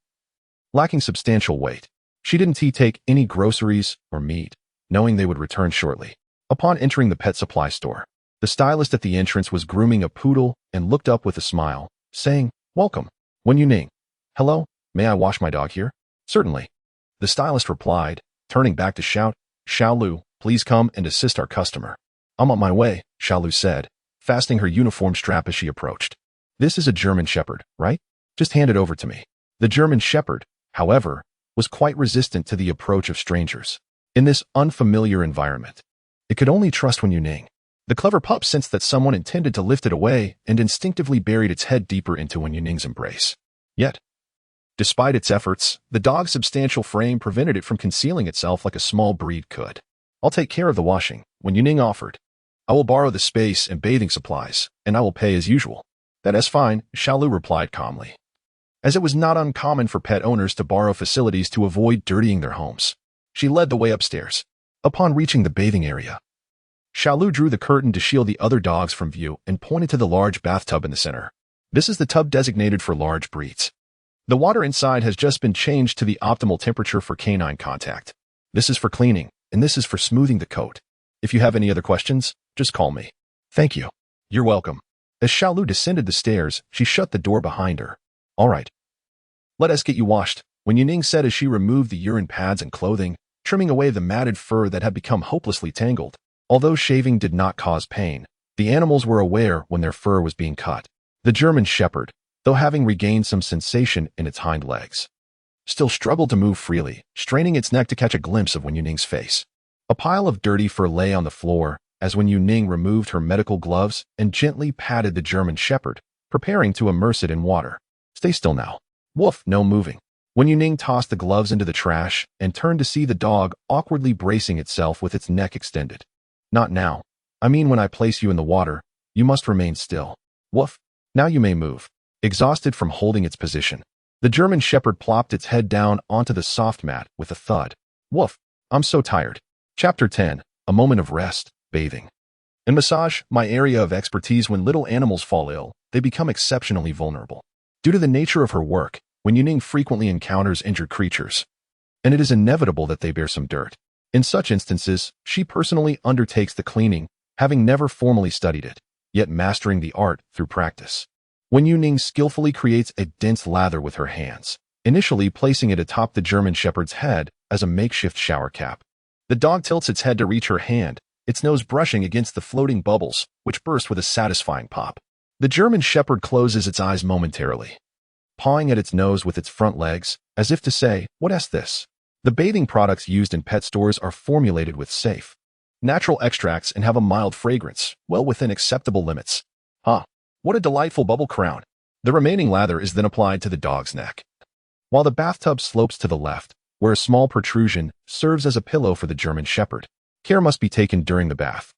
lacking substantial weight. She didn't take any groceries or meat, knowing they would return shortly. Upon entering the pet supply store, the stylist at the entrance was grooming a poodle and looked up with a smile, saying, Welcome, Wen Yuning. Hello, may I wash my dog here? Certainly. The stylist replied, turning back to shout, Xiaolu, please come and assist our customer. I'm on my way, Xiaolu said, fastening her uniform strap as she approached. This is a German Shepherd, right? Just hand it over to me. The German Shepherd, however, was quite resistant to the approach of strangers. In this unfamiliar environment, it could only trust Wen Yuning. The clever pup sensed that someone intended to lift it away and instinctively buried its head deeper into Wen Yuning's embrace. Yet, despite its efforts, the dog's substantial frame prevented it from concealing itself like a small breed could. I'll take care of the washing, Wen Yuning offered. I will borrow the space and bathing supplies, and I will pay as usual. That is fine, Xiaolu replied calmly, as it was not uncommon for pet owners to borrow facilities to avoid dirtying their homes. She led the way upstairs. Upon reaching the bathing area, Xiaolu drew the curtain to shield the other dogs from view and pointed to the large bathtub in the center. This is the tub designated for large breeds. The water inside has just been changed to the optimal temperature for canine contact. This is for cleaning, and this is for smoothing the coat. If you have any other questions, just call me. Thank you. You're welcome. As Xiaolu descended the stairs, she shut the door behind her. All right. Let us get you washed, Wen Yuning said as she removed the urine pads and clothing, trimming away the matted fur that had become hopelessly tangled. Although shaving did not cause pain, the animals were aware when their fur was being cut. The German Shepherd, though having regained some sensation in its hind legs, still struggled to move freely, straining its neck to catch a glimpse of Wen Yuning's face. A pile of dirty fur lay on the floor as Wen Yuning removed her medical gloves and gently patted the German Shepherd, preparing to immerse it in water. Stay still now. Woof, no moving. Wen Yuning tossed the gloves into the trash and turned to see the dog awkwardly bracing itself with its neck extended. Not now. I mean, when I place you in the water, you must remain still. Woof. Now you may move. Exhausted from holding its position, the German Shepherd plopped its head down onto the soft mat with a thud. Woof. I'm so tired. Chapter 10. A moment of rest, bathing. In massage, my area of expertise, when little animals fall ill, they become exceptionally vulnerable. Due to the nature of her work, Wen Yuning frequently encounters injured creatures, and it is inevitable that they bear some dirt. In such instances, she personally undertakes the cleaning, having never formally studied it, yet mastering the art through practice. Wen Yuning skillfully creates a dense lather with her hands, initially placing it atop the German Shepherd's head as a makeshift shower cap. The dog tilts its head to reach her hand, its nose brushing against the floating bubbles, which burst with a satisfying pop. The German Shepherd closes its eyes momentarily, pawing at its nose with its front legs, as if to say, "What's this?" The bathing products used in pet stores are formulated with safe, natural extracts and have a mild fragrance, well within acceptable limits. What a delightful bubble crown. The remaining lather is then applied to the dog's neck, while the bathtub slopes to the left, where a small protrusion serves as a pillow for the German Shepherd. Care must be taken during the bath,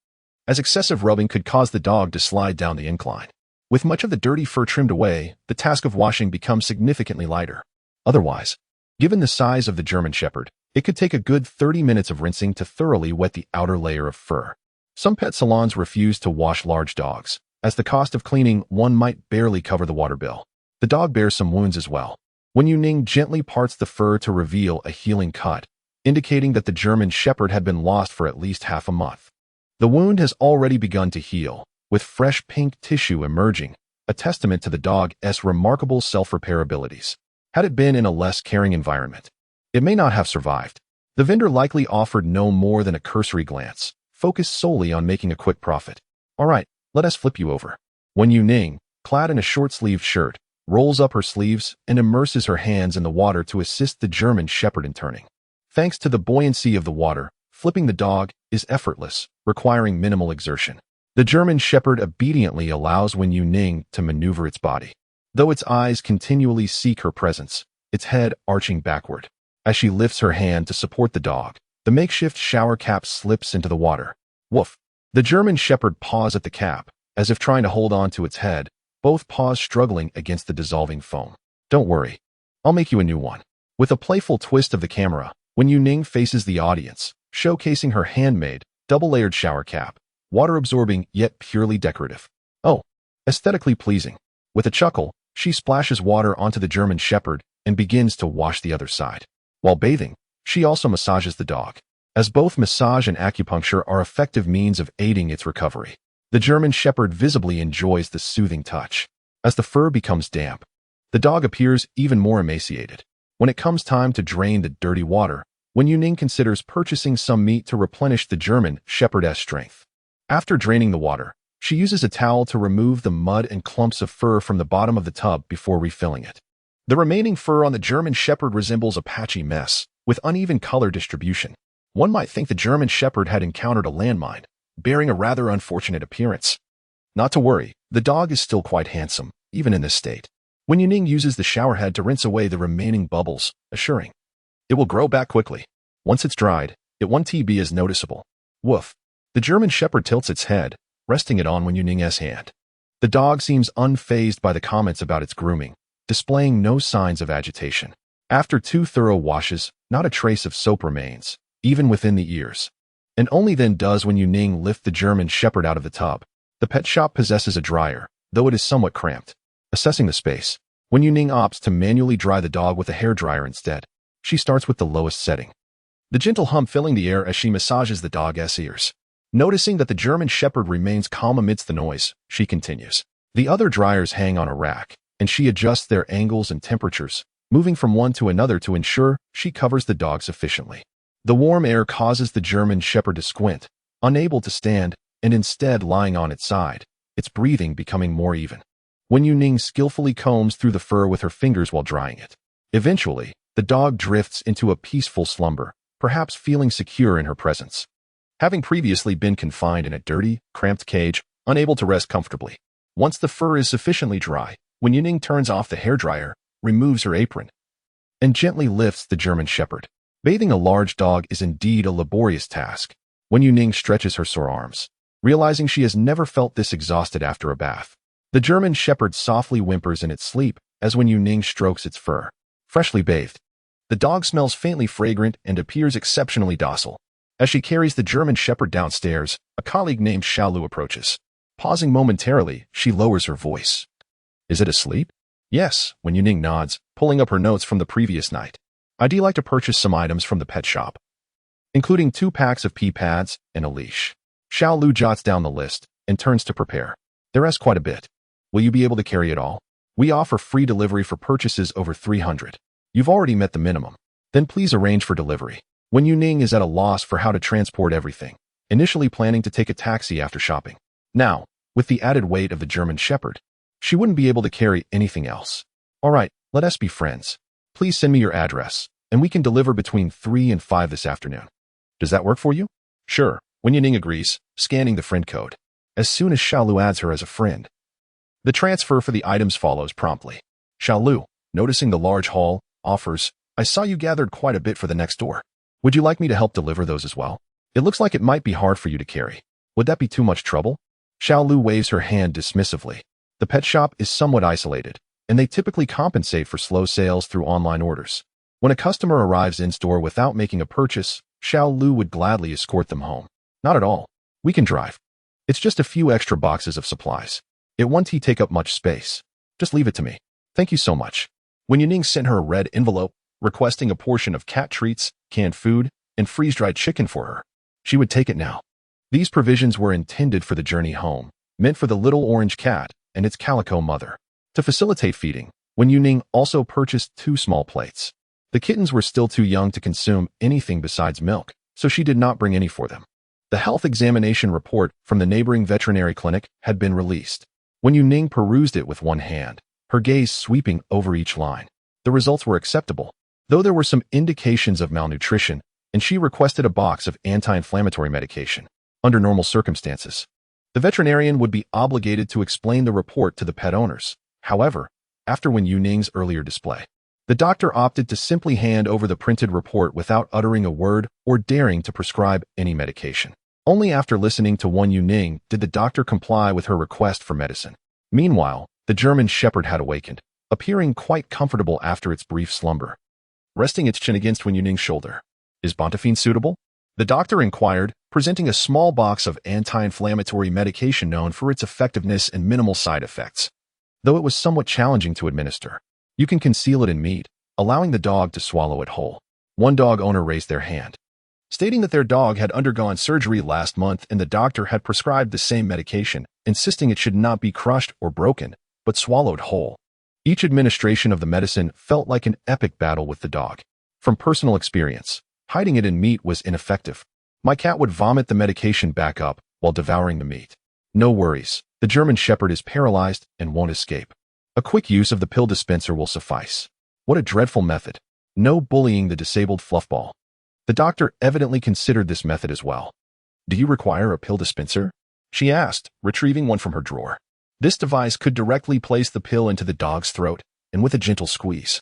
as excessive rubbing could cause the dog to slide down the incline. With much of the dirty fur trimmed away, the task of washing becomes significantly lighter. Otherwise, given the size of the German Shepherd, it could take a good 30 minutes of rinsing to thoroughly wet the outer layer of fur. Some pet salons refuse to wash large dogs, as the cost of cleaning one might barely cover the water bill. The dog bears some wounds as well. Wen Yuning gently parts the fur to reveal a healing cut, indicating that the German Shepherd had been lost for at least half a month. The wound has already begun to heal, with fresh pink tissue emerging, a testament to the dog's remarkable self-repair abilities. Had it been in a less caring environment, it may not have survived. The vendor likely offered no more than a cursory glance, focused solely on making a quick profit. All right, let us flip you over. Wen Yuning, clad in a short-sleeved shirt, rolls up her sleeves and immerses her hands in the water to assist the German Shepherd in turning. Thanks to the buoyancy of the water, flipping the dog is effortless, requiring minimal exertion. The German Shepherd obediently allows Wen Yuning to maneuver its body, though its eyes continually seek her presence, its head arching backward. As she lifts her hand to support the dog, the makeshift shower cap slips into the water. Woof! The German Shepherd paws at the cap, as if trying to hold on to its head, both paws struggling against the dissolving foam. Don't worry, I'll make you a new one. With a playful twist of the camera, Wen Yuning faces the audience, showcasing her handmade, double-layered shower cap, water-absorbing yet purely decorative. Oh, aesthetically pleasing. With a chuckle, she splashes water onto the German Shepherd and begins to wash the other side. While bathing, she also massages the dog, as both massage and acupuncture are effective means of aiding its recovery. The German Shepherd visibly enjoys the soothing touch. As the fur becomes damp, the dog appears even more emaciated. When it comes time to drain the dirty water, Wen Yuning considers purchasing some meat to replenish the German Shepherd's strength. After draining the water, she uses a towel to remove the mud and clumps of fur from the bottom of the tub before refilling it. The remaining fur on the German Shepherd resembles a patchy mess, with uneven color distribution. One might think the German Shepherd had encountered a landmine, bearing a rather unfortunate appearance. Not to worry, the dog is still quite handsome, even in this state. Wen Yuning uses the shower head to rinse away the remaining bubbles, assuring it will grow back quickly. Once it's dried, it won't be as noticeable. Woof. The German Shepherd tilts its head, resting it on Wen Yuning's hand. The dog seems unfazed by the comments about its grooming, displaying no signs of agitation. After 2 thorough washes, not a trace of soap remains, even within the ears. And only then does Wen Yuning lift the German Shepherd out of the tub. The pet shop possesses a dryer, though it is somewhat cramped. Assessing the space, Wen Yuning opts to manually dry the dog with a hairdryer instead. She starts with the lowest setting, the gentle hum filling the air as she massages the dog's ears. Noticing that the German Shepherd remains calm amidst the noise, she continues. The other dryers hang on a rack, and she adjusts their angles and temperatures, moving from one to another to ensure she covers the dog sufficiently. The warm air causes the German Shepherd to squint, unable to stand and instead lying on its side, its breathing becoming more even. Wen Yuning skillfully combs through the fur with her fingers while drying it. Eventually, the dog drifts into a peaceful slumber, perhaps feeling secure in her presence. Having previously been confined in a dirty, cramped cage, unable to rest comfortably. Once the fur is sufficiently dry, Wen Yuning turns off the hairdryer, removes her apron, and gently lifts the German Shepherd. Bathing a large dog is indeed a laborious task. Wen Yuning stretches her sore arms, realizing she has never felt this exhausted after a bath. The German Shepherd softly whimpers in its sleep as Wen Yuning strokes its fur. Freshly bathed, the dog smells faintly fragrant and appears exceptionally docile. As she carries the German Shepherd downstairs, a colleague named Xiaolu approaches. Pausing momentarily, she lowers her voice. Is it asleep? Yes, Wen Yuning nods, pulling up her notes from the previous night. I'd like to purchase some items from the pet shop, including 2 packs of pee pads and a leash. Xiaolu jots down the list and turns to prepare. There is quite a bit. Will you be able to carry it all? We offer free delivery for purchases over 300. You've already met the minimum. Then please arrange for delivery. Wen Yuning is at a loss for how to transport everything, initially planning to take a taxi after shopping. Now, with the added weight of the German Shepherd, she wouldn't be able to carry anything else. All right, let us be friends. Please send me your address, and we can deliver between 3 and 5 this afternoon. Does that work for you? Sure, Wen Yuning agrees, scanning the friend code. As soon as Xiaolu adds her as a friend, the transfer for the items follows promptly. Xiaolu, noticing the large haul, offers, I saw you gathered quite a bit for the next door. Would you like me to help deliver those as well? It looks like it might be hard for you to carry. Would that be too much trouble? Xiaolu waves her hand dismissively. The pet shop is somewhat isolated, and they typically compensate for slow sales through online orders. When a customer arrives in-store without making a purchase, Xiaolu would gladly escort them home. Not at all. We can drive. It's just a few extra boxes of supplies. It won't take up much space. Just leave it to me. Thank you so much. Wen Yuning sent her a red envelope, requesting a portion of cat treats, canned food, and freeze-dried chicken for her. She would take it now. These provisions were intended for the journey home, meant for the little orange cat and its calico mother. To facilitate feeding, Wen Yuning also purchased 2 small plates. The kittens were still too young to consume anything besides milk, so she did not bring any for them. The health examination report from the neighboring veterinary clinic had been released. Wen Yuning perused it with one hand, her gaze sweeping over each line. The results were acceptable, though there were some indications of malnutrition, and she requested a box of anti-inflammatory medication. Under normal circumstances, the veterinarian would be obligated to explain the report to the pet owners. However, after Wen Yuning's earlier display, the doctor opted to simply hand over the printed report without uttering a word or daring to prescribe any medication. Only after listening to Wen Yuning did the doctor comply with her request for medicine. Meanwhile, the German Shepherd had awakened, appearing quite comfortable after its brief slumber, resting its chin against Wen Yuning's shoulder. Is Bontafine suitable? The doctor inquired, presenting a small box of anti-inflammatory medication known for its effectiveness and minimal side effects. Though it was somewhat challenging to administer, you can conceal it in meat, allowing the dog to swallow it whole. One dog owner raised their hand, stating that their dog had undergone surgery last month and the doctor had prescribed the same medication, insisting it should not be crushed or broken, but swallowed whole. Each administration of the medicine felt like an epic battle with the dog. From personal experience, hiding it in meat was ineffective. My cat would vomit the medication back up while devouring the meat. No worries, the German Shepherd is paralyzed and won't escape. A quick use of the pill dispenser will suffice. What a dreadful method. No bullying the disabled fluffball. The doctor evidently considered this method as well. Do you require a pill dispenser? She asked, retrieving one from her drawer. This device could directly place the pill into the dog's throat, and with a gentle squeeze,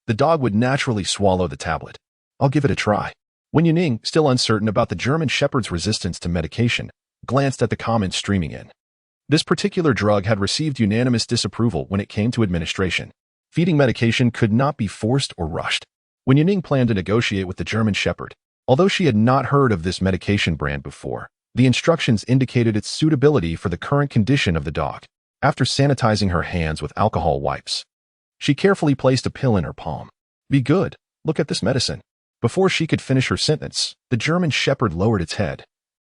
the dog would naturally swallow the tablet. I'll give it a try. Wen Yuning, still uncertain about the German Shepherd's resistance to medication, glanced at the comments streaming in. This particular drug had received unanimous disapproval when it came to administration. Feeding medication could not be forced or rushed. Wen Yuning planned to negotiate with the German Shepherd. Although she had not heard of this medication brand before, the instructions indicated its suitability for the current condition of the dog. After sanitizing her hands with alcohol wipes, she carefully placed a pill in her palm. Be good. Look at this medicine. Before she could finish her sentence, the German Shepherd lowered its head,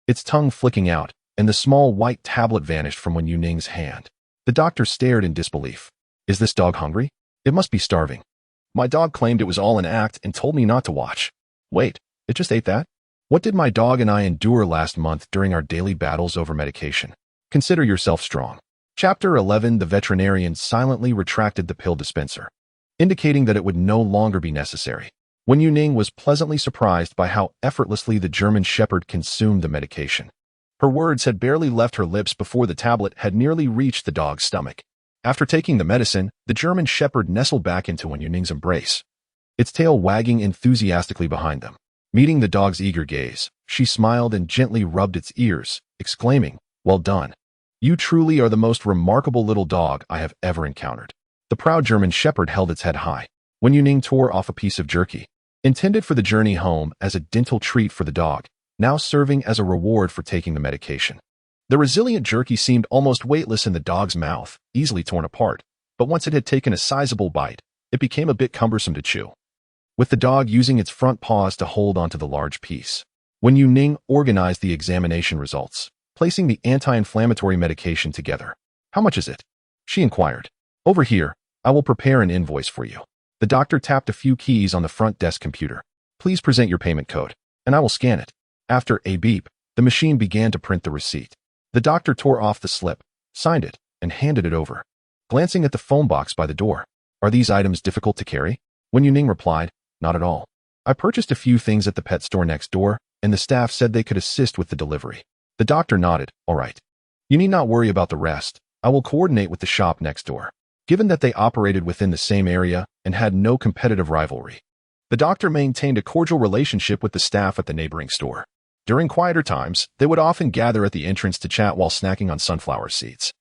its tongue flicking out, and the small white tablet vanished from Wen Yuning's hand. The doctor stared in disbelief. Is this dog hungry? It must be starving. My dog claimed it was all an act and told me not to watch. Wait, it just ate that? What did my dog and I endure last month during our daily battles over medication? Consider yourself strong. Chapter 11. The veterinarian silently retracted the pill dispenser, indicating that it would no longer be necessary. Wen Yuning was pleasantly surprised by how effortlessly the German Shepherd consumed the medication. Her words had barely left her lips before the tablet had nearly reached the dog's stomach. After taking the medicine, the German Shepherd nestled back into Wen Yuning's embrace, its tail wagging enthusiastically behind them. Meeting the dog's eager gaze, she smiled and gently rubbed its ears, exclaiming, "Well done. You truly are the most remarkable little dog I have ever encountered." The proud German Shepherd held its head high. Wen Yuning tore off a piece of jerky, intended for the journey home as a dental treat for the dog, now serving as a reward for taking the medication. The resilient jerky seemed almost weightless in the dog's mouth, easily torn apart, but once it had taken a sizable bite, it became a bit cumbersome to chew, with the dog using its front paws to hold onto the large piece. Wen Yuning organized the examination results, placing the anti-inflammatory medication together. "How much is it?" she inquired. "Over here, I will prepare an invoice for you." The doctor tapped a few keys on the front desk computer. "Please present your payment code, and I will scan it." After a beep, the machine began to print the receipt. The doctor tore off the slip, signed it, and handed it over. Glancing at the phone box by the door, "Are these items difficult to carry?" Wen Yuning replied, "Not at all. I purchased a few things at the pet store next door, and the staff said they could assist with the delivery." The doctor nodded. "All right. You need not worry about the rest. I will coordinate with the shop next door." Given that they operated within the same area and had no competitive rivalry, the doctor maintained a cordial relationship with the staff at the neighboring store. During quieter times, they would often gather at the entrance to chat while snacking on sunflower seeds.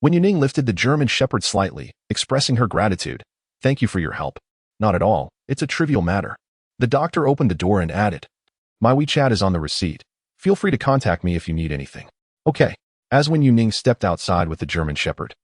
Wen Yuning lifted the German Shepherd slightly, expressing her gratitude. "Thank you for your help." "Not at all. It's a trivial matter." The doctor opened the door and added, "My WeChat is on the receipt. Feel free to contact me if you need anything." "Okay." As Wen Yuning stepped outside with the German Shepherd,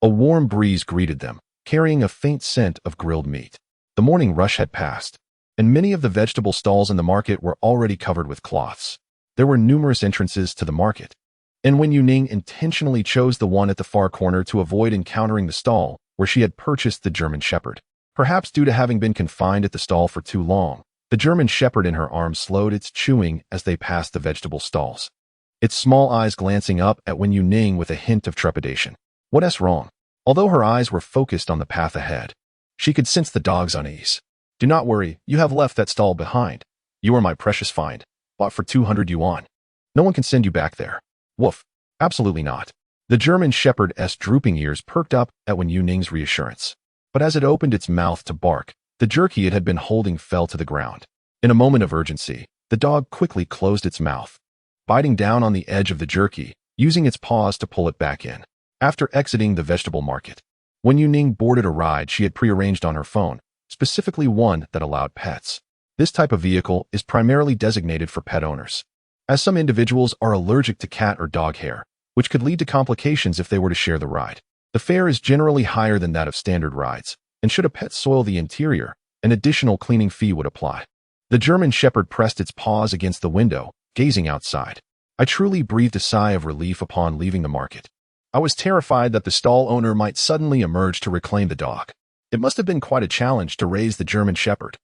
a warm breeze greeted them, carrying a faint scent of grilled meat. The morning rush had passed, and many of the vegetable stalls in the market were already covered with cloths. There were numerous entrances to the market, and Wen Yuning intentionally chose the one at the far corner to avoid encountering the stall where she had purchased the German Shepherd. Perhaps due to having been confined at the stall for too long, the German Shepherd in her arms slowed its chewing as they passed the vegetable stalls, its small eyes glancing up at Wen Yuning with a hint of trepidation. What's wrong? Although her eyes were focused on the path ahead, she could sense the dog's unease. "Do not worry, you have left that stall behind. You are my precious find, bought for 200 yuan. No one can send you back there." "Woof. Absolutely not." The German Shepherd's drooping ears perked up at Wen Yuning's reassurance. But as it opened its mouth to bark, the jerky it had been holding fell to the ground. In a moment of urgency, the dog quickly closed its mouth, biting down on the edge of the jerky, using its paws to pull it back in. After exiting the vegetable market, Wen Yuning boarded a ride she had prearranged on her phone, specifically one that allowed pets. This type of vehicle is primarily designated for pet owners, as some individuals are allergic to cat or dog hair, which could lead to complications if they were to share the ride. The fare is generally higher than that of standard rides, and should a pet soil the interior, an additional cleaning fee would apply. The German Shepherd pressed its paws against the window, gazing outside. I truly breathed a sigh of relief upon leaving the market. I was terrified that the stall owner might suddenly emerge to reclaim the dog. It must have been quite a challenge to raise the German Shepherd.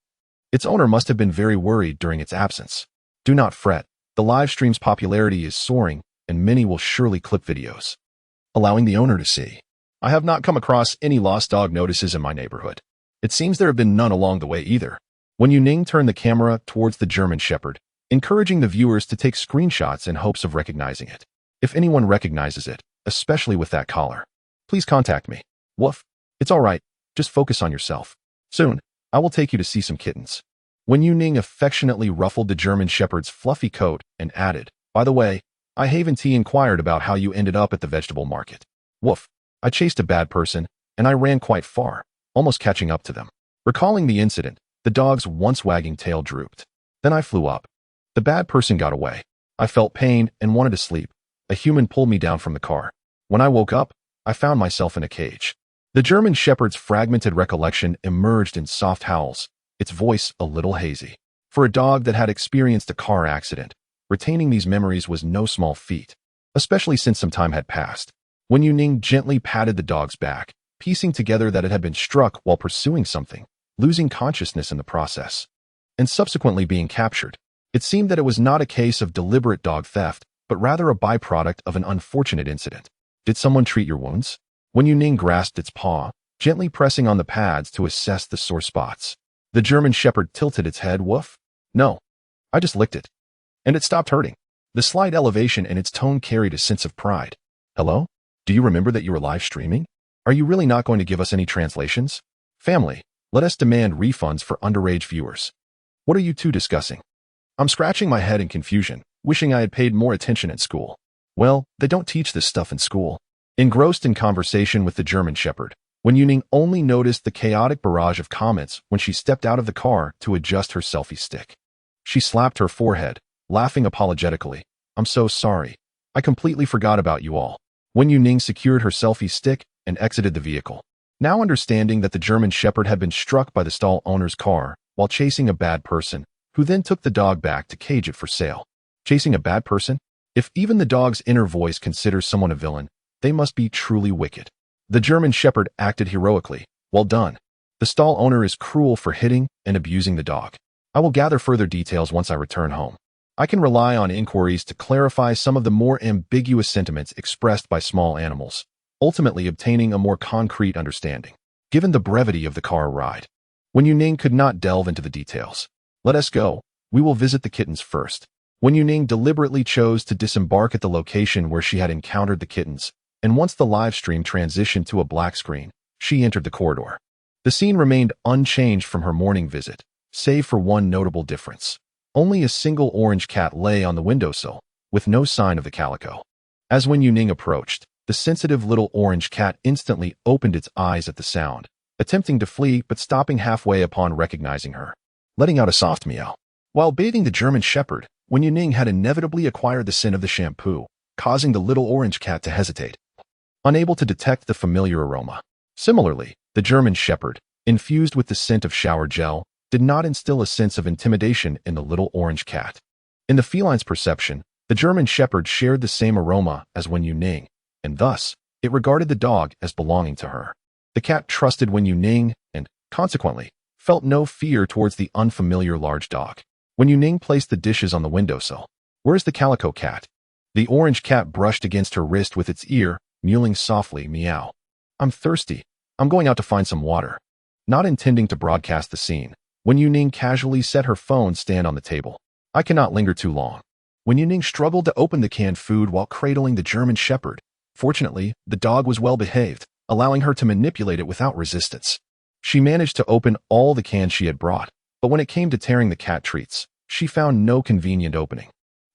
Its owner must have been very worried during its absence. Do not fret, the live stream's popularity is soaring, and many will surely clip videos, allowing the owner to see. I have not come across any lost dog notices in my neighborhood. It seems there have been none along the way either. Wen Yuning turned the camera towards the German Shepherd, encouraging the viewers to take screenshots in hopes of recognizing it. If anyone recognizes it, especially with that collar, please contact me. Woof. It's all right. Just focus on yourself. Soon, I will take you to see some kittens. Wen Yuning affectionately ruffled the German Shepherd's fluffy coat and added, "By the way, I haven't inquired about how you ended up at the vegetable market." Woof. I chased a bad person, and I ran quite far, almost catching up to them. Recalling the incident, the dog's once wagging tail drooped. Then I flew up. The bad person got away. I felt pain and wanted to sleep. A human pulled me down from the car. When I woke up, I found myself in a cage. The German Shepherd's fragmented recollection emerged in soft howls, its voice a little hazy. For a dog that had experienced a car accident, retaining these memories was no small feat, especially since some time had passed. Wen Yuning gently patted the dog's back, piecing together that it had been struck while pursuing something, losing consciousness in the process, and subsequently being captured. It seemed that it was not a case of deliberate dog theft, but rather a byproduct of an unfortunate incident. Did someone treat your wounds? Wen Yuning grasped its paw, gently pressing on the pads to assess the sore spots. The German Shepherd tilted its head. Woof. No. I just licked it. And it stopped hurting. The slight elevation in its tone carried a sense of pride. Hello? Do you remember that you were live streaming? Are you really not going to give us any translations? Family, let us demand refunds for underage viewers. What are you two discussing? I'm scratching my head in confusion, wishing I had paid more attention at school. Well, they don't teach this stuff in school. Engrossed in conversation with the German Shepherd, Wen Yuning only noticed the chaotic barrage of comments when she stepped out of the car to adjust her selfie stick. She slapped her forehead, laughing apologetically. I'm so sorry. I completely forgot about you all. Wen Yuning secured her selfie stick and exited the vehicle. Now understanding that the German Shepherd had been struck by the stall owner's car while chasing a bad person, who then took the dog back to cage it for sale. Chasing a bad person? If even the dog's inner voice considers someone a villain, they must be truly wicked. The German Shepherd acted heroically. Well done. The stall owner is cruel for hitting and abusing the dog. I will gather further details once I return home. I can rely on inquiries to clarify some of the more ambiguous sentiments expressed by small animals, ultimately obtaining a more concrete understanding. Given the brevity of the car ride, Wen Yuning could not delve into the details. Let us go. We will visit the kittens first. Wen Yuning deliberately chose to disembark at the location where she had encountered the kittens, and once the live stream transitioned to a black screen, she entered the corridor. The scene remained unchanged from her morning visit, save for one notable difference. Only a single orange cat lay on the windowsill, with no sign of the calico. As Wen Yuning approached, the sensitive little orange cat instantly opened its eyes at the sound, attempting to flee but stopping halfway upon recognizing her, letting out a soft meow. While bathing the German Shepherd, Wen Yuning had inevitably acquired the scent of the shampoo, causing the little orange cat to hesitate, unable to detect the familiar aroma. Similarly, the German Shepherd, infused with the scent of shower gel, did not instill a sense of intimidation in the little orange cat. In the feline's perception, the German Shepherd shared the same aroma as Wen Yuning, and thus, it regarded the dog as belonging to her. The cat trusted Wen Yuning and, consequently, felt no fear towards the unfamiliar large dog. Wen Yuning placed the dishes on the windowsill. Where's the calico cat? The orange cat brushed against her wrist with its ear, mewing softly, meow. I'm thirsty. I'm going out to find some water. Not intending to broadcast the scene, Wen Yuning casually set her phone stand on the table. I cannot linger too long. Wen Yuning struggled to open the canned food while cradling the German Shepherd. Fortunately, the dog was well behaved, allowing her to manipulate it without resistance. She managed to open all the cans she had brought, but when it came to tearing the cat treats, she found no convenient opening.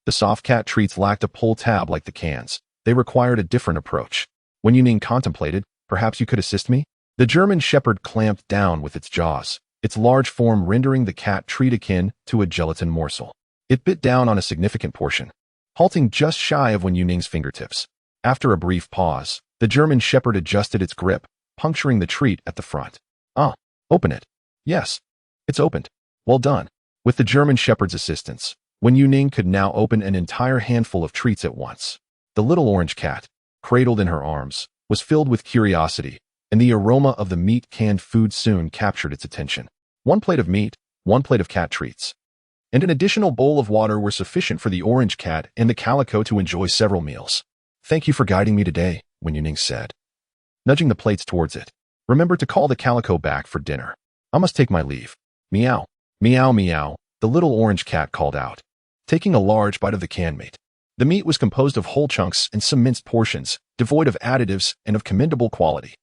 The soft cat treats lacked a pull tab like the cans. They required a different approach. Wen Yuning contemplated, perhaps you could assist me? The German Shepherd clamped down with its jaws, its large form rendering the cat treat akin to a gelatin morsel. It bit down on a significant portion, halting just shy of Wen Yuning's fingertips. After a brief pause, the German Shepherd adjusted its grip, puncturing the treat at the front. Open it. Yes, it's opened. Well done. With the German Shepherd's assistance, Wen Yuning could now open an entire handful of treats at once. The little orange cat, cradled in her arms, was filled with curiosity, and the aroma of the meat canned food soon captured its attention. One plate of meat, one plate of cat treats, and an additional bowl of water were sufficient for the orange cat and the calico to enjoy several meals. Thank you for guiding me today, Wen Yuning said, nudging the plates towards it. Remember to call the calico back for dinner. I must take my leave. Meow, meow, meow, the little orange cat called out, taking a large bite of the canned meat. The meat was composed of whole chunks and some minced portions, devoid of additives and of commendable quality.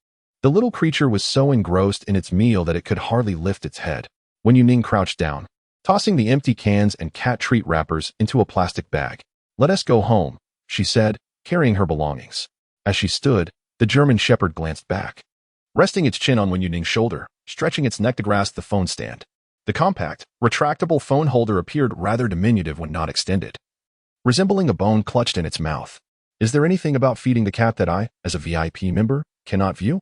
The little creature was so engrossed in its meal that it could hardly lift its head. Wen Yuning crouched down, tossing the empty cans and cat treat wrappers into a plastic bag. Let us go home, she said, carrying her belongings. As she stood, the German Shepherd glanced back, resting its chin on Wen Yuning's shoulder, stretching its neck to grasp the phone stand. The compact, retractable phone holder appeared rather diminutive when not extended, resembling a bone clutched in its mouth. Is there anything about feeding the cat that I, as a VIP member, cannot view?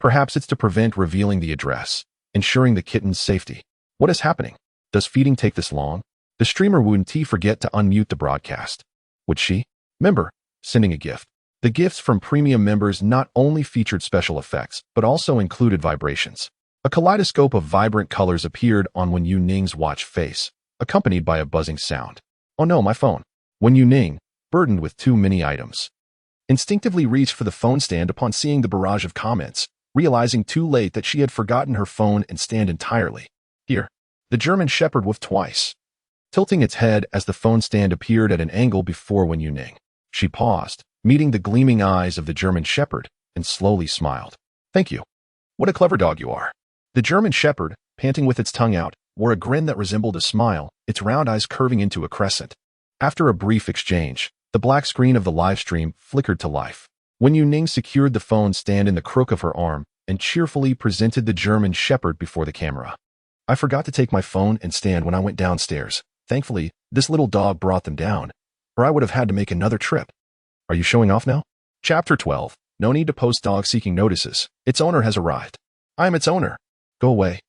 Perhaps it's to prevent revealing the address, ensuring the kitten's safety. What is happening? Does feeding take this long? The streamer wouldn't forget to unmute the broadcast. Would she? Member, sending a gift. The gifts from premium members not only featured special effects, but also included vibrations. A kaleidoscope of vibrant colors appeared on Wen Yuning's watch face, accompanied by a buzzing sound. Oh no, my phone. Wen Yuning, burdened with too many items, instinctively reached for the phone stand upon seeing the barrage of comments, realizing too late that she had forgotten her phone and stand entirely. Here, the German Shepherd woofed twice, tilting its head as the phone stand appeared at an angle before Wen Yuning. She paused, meeting the gleaming eyes of the German Shepherd, and slowly smiled. Thank you. What a clever dog you are. The German Shepherd, panting with its tongue out, wore a grin that resembled a smile, its round eyes curving into a crescent. After a brief exchange, the black screen of the live stream flickered to life. Wen Yuning secured the phone stand in the crook of her arm and cheerfully presented the German Shepherd before the camera. I forgot to take my phone and stand when I went downstairs. Thankfully, this little dog brought them down, or I would have had to make another trip. Are you showing off now? Chapter 12. No need to post dog seeking notices. Its owner has arrived. I am its owner. Go away.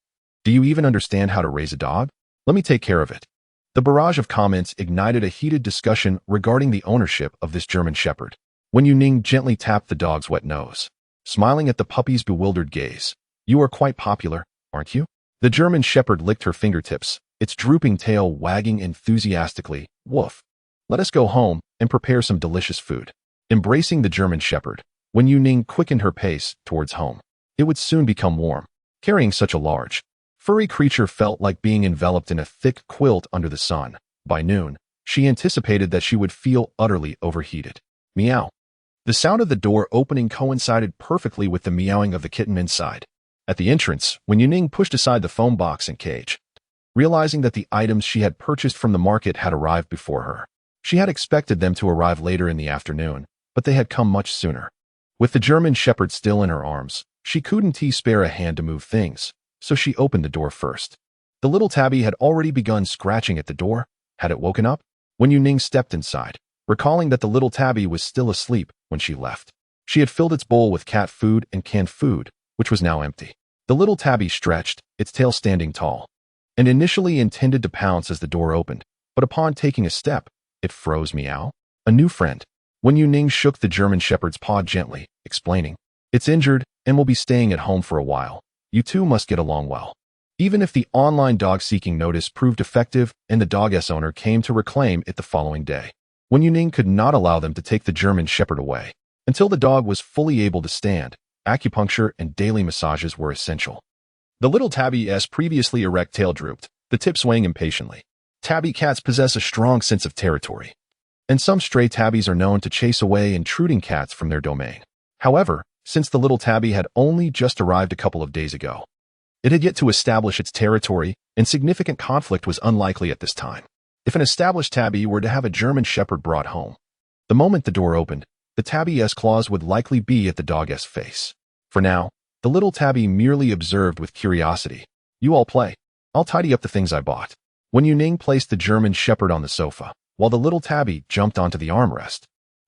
Do you even understand how to raise a dog? Let me take care of it. The barrage of comments ignited a heated discussion regarding the ownership of this German Shepherd. Wen Yuning gently tapped the dog's wet nose, smiling at the puppy's bewildered gaze. You are quite popular, aren't you? The German Shepherd licked her fingertips, its drooping tail wagging enthusiastically. Woof. Let us go home and prepare some delicious food. Embracing the German Shepherd, Wen Yuning quickened her pace towards home. It would soon become warm. Carrying such a large, furry creature felt like being enveloped in a thick quilt under the sun. By noon, she anticipated that she would feel utterly overheated. Meow. The sound of the door opening coincided perfectly with the meowing of the kitten inside. At the entrance, Wen Yuning pushed aside the foam box and cage, realizing that the items she had purchased from the market had arrived before her. She had expected them to arrive later in the afternoon, but they had come much sooner. With the German Shepherd still in her arms, she couldn't spare a hand to move things, so she opened the door first. The little tabby had already begun scratching at the door. Had it woken up? Wen Yuning stepped inside, recalling that the little tabby was still asleep when she left. She had filled its bowl with cat food and canned food, which was now empty. The little tabby stretched, its tail standing tall, and initially intended to pounce as the door opened, but upon taking a step, it froze. Meow. A new friend. Wen Yuning shook the German Shepherd's paw gently, explaining, it's injured and will be staying at home for a while. You two must get along well. Even if the online dog-seeking notice proved effective and the dog's owner came to reclaim it the following day, Wen Yuning could not allow them to take the German Shepherd away. Until the dog was fully able to stand, acupuncture and daily massages were essential. The little tabby's previously erect tail drooped, the tip swaying impatiently. Tabby cats possess a strong sense of territory, and some stray tabbies are known to chase away intruding cats from their domain. However, since the little tabby had only just arrived a couple of days ago, it had yet to establish its territory, and significant conflict was unlikely at this time. If an established tabby were to have a German Shepherd brought home, the moment the door opened, the tabby's claws would likely be at the dog's face. For now, the little tabby merely observed with curiosity. You all play. I'll tidy up the things I bought. Wen Yuning placed the German Shepherd on the sofa, while the little tabby jumped onto the armrest,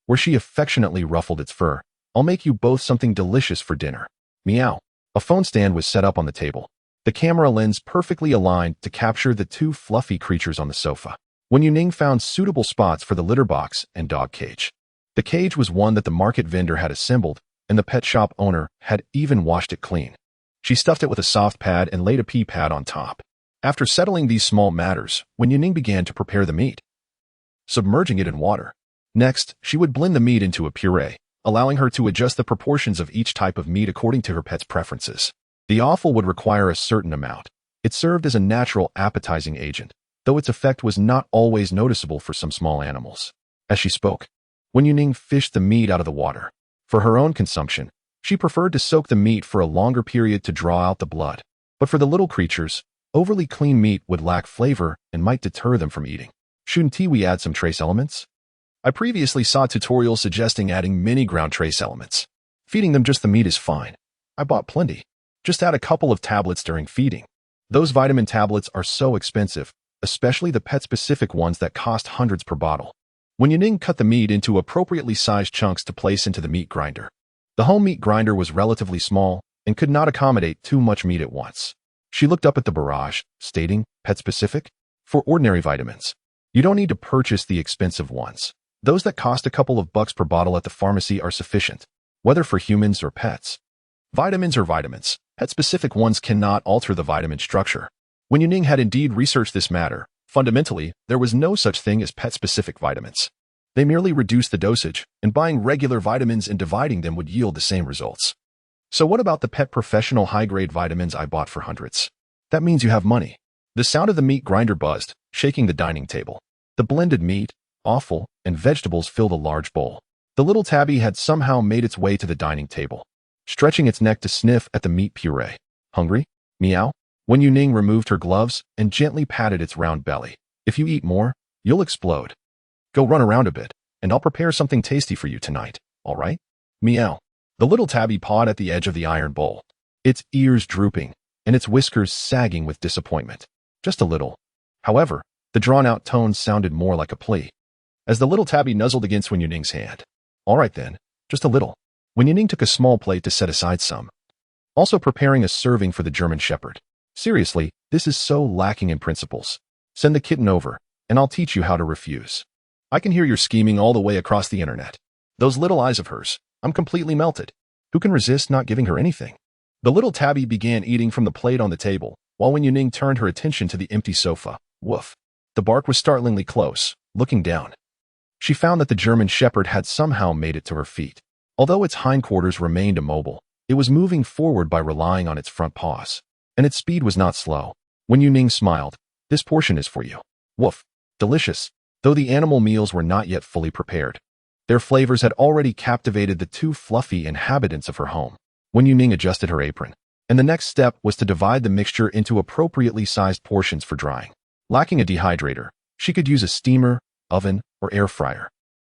where she affectionately ruffled its fur. I'll make you both something delicious for dinner. Meow. A phone stand was set up on the table, the camera lens perfectly aligned to capture the two fluffy creatures on the sofa. Wen Yuning found suitable spots for the litter box and dog cage. The cage was one that the market vendor had assembled, and the pet shop owner had even washed it clean. She stuffed it with a soft pad and laid a pea pad on top. After settling these small matters, Wen Yuning began to prepare the meat, submerging it in water. Next, she would blend the meat into a puree, allowing her to adjust the proportions of each type of meat according to her pet's preferences. The offal would require a certain amount. It served as a natural appetizing agent, though its effect was not always noticeable for some small animals. As she spoke, Wen Yuning fished the meat out of the water. For her own consumption, she preferred to soak the meat for a longer period to draw out the blood. But for the little creatures, overly clean meat would lack flavor and might deter them from eating. Shouldn't we add some trace elements? I previously saw tutorials suggesting adding mini ground trace elements. Feeding them just the meat is fine. I bought plenty. Just add a couple of tablets during feeding. Those vitamin tablets are so expensive, especially the pet-specific ones that cost hundreds per bottle. Wen Yuning cut the meat into appropriately sized chunks to place into the meat grinder. The home meat grinder was relatively small and could not accommodate too much meat at once. She looked up at the barrage, stating, pet-specific? For ordinary vitamins, you don't need to purchase the expensive ones. Those that cost a couple of bucks per bottle at the pharmacy are sufficient, whether for humans or pets. Vitamins are vitamins. Pet-specific ones cannot alter the vitamin structure. Wen Yuning had indeed researched this matter, Fundamentally, there was no such thing as pet-specific vitamins. They merely reduced the dosage, and buying regular vitamins and dividing them would yield the same results. So what about the pet professional high-grade vitamins I bought for hundreds? That means you have money. The sound of the meat grinder buzzed, shaking the dining table. The blended meat, offal, and vegetables filled a large bowl. The little tabby had somehow made its way to the dining table, stretching its neck to sniff at the meat puree. Hungry? Meow? Wen Yuning removed her gloves and gently patted its round belly. If you eat more, you'll explode. Go run around a bit, and I'll prepare something tasty for you tonight, all right? Meow. The little tabby pawed at the edge of the iron bowl, its ears drooping, and its whiskers sagging with disappointment. Just a little. However, the drawn-out tones sounded more like a plea, as the little tabby nuzzled against Wen Yuning's hand. All right then, just a little. Wen Yuning took a small plate to set aside some, also preparing a serving for the German Shepherd. Seriously, this is so lacking in principles. Send the kitten over, and I'll teach you how to refuse. I can hear your scheming all the way across the internet. Those little eyes of hers, I'm completely melted. Who can resist not giving her anything? The little tabby began eating from the plate on the table, while Wen Yuning turned her attention to the empty sofa. Woof. The bark was startlingly close. Looking down, she found that the German Shepherd had somehow made it to her feet. Although its hindquarters remained immobile, it was moving forward by relying on its front paws, and its speed was not slow. Wen Yuning smiled. This portion is for you. Woof. Delicious. Though the animal meals were not yet fully prepared, their flavors had already captivated the two fluffy inhabitants of her home. Wen Yuning adjusted her apron, and the next step was to divide the mixture into appropriately sized portions for drying. Lacking a dehydrator, she could use a steamer, oven, or air fryer.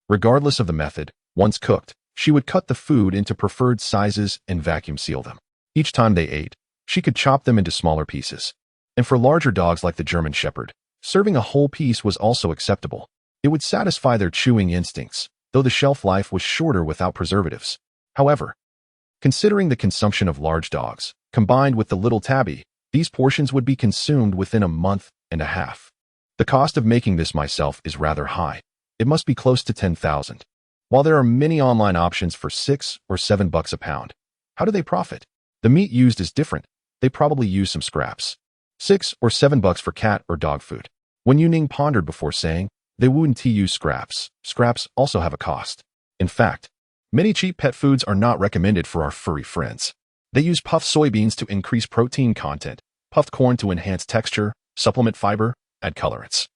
Regardless of the method, once cooked, she would cut the food into preferred sizes and vacuum seal them. Each time they ate, she could chop them into smaller pieces. And for larger dogs like the German Shepherd, serving a whole piece was also acceptable. It would satisfy their chewing instincts, though the shelf life was shorter without preservatives. However, considering the consumption of large dogs, combined with the little tabby, these portions would be consumed within a month and a half. The cost of making this myself is rather high. It must be close to 10,000. While there are many online options for $6 or $7 a pound, how do they profit? The meat used is different. They probably use some scraps. $6 or $7 for cat or dog food. Wen Yuning pondered before saying, they wouldn't use scraps. Scraps also have a cost. In fact, many cheap pet foods are not recommended for our furry friends. They use puffed soybeans to increase protein content, puffed corn to enhance texture, supplement fiber, add colorants,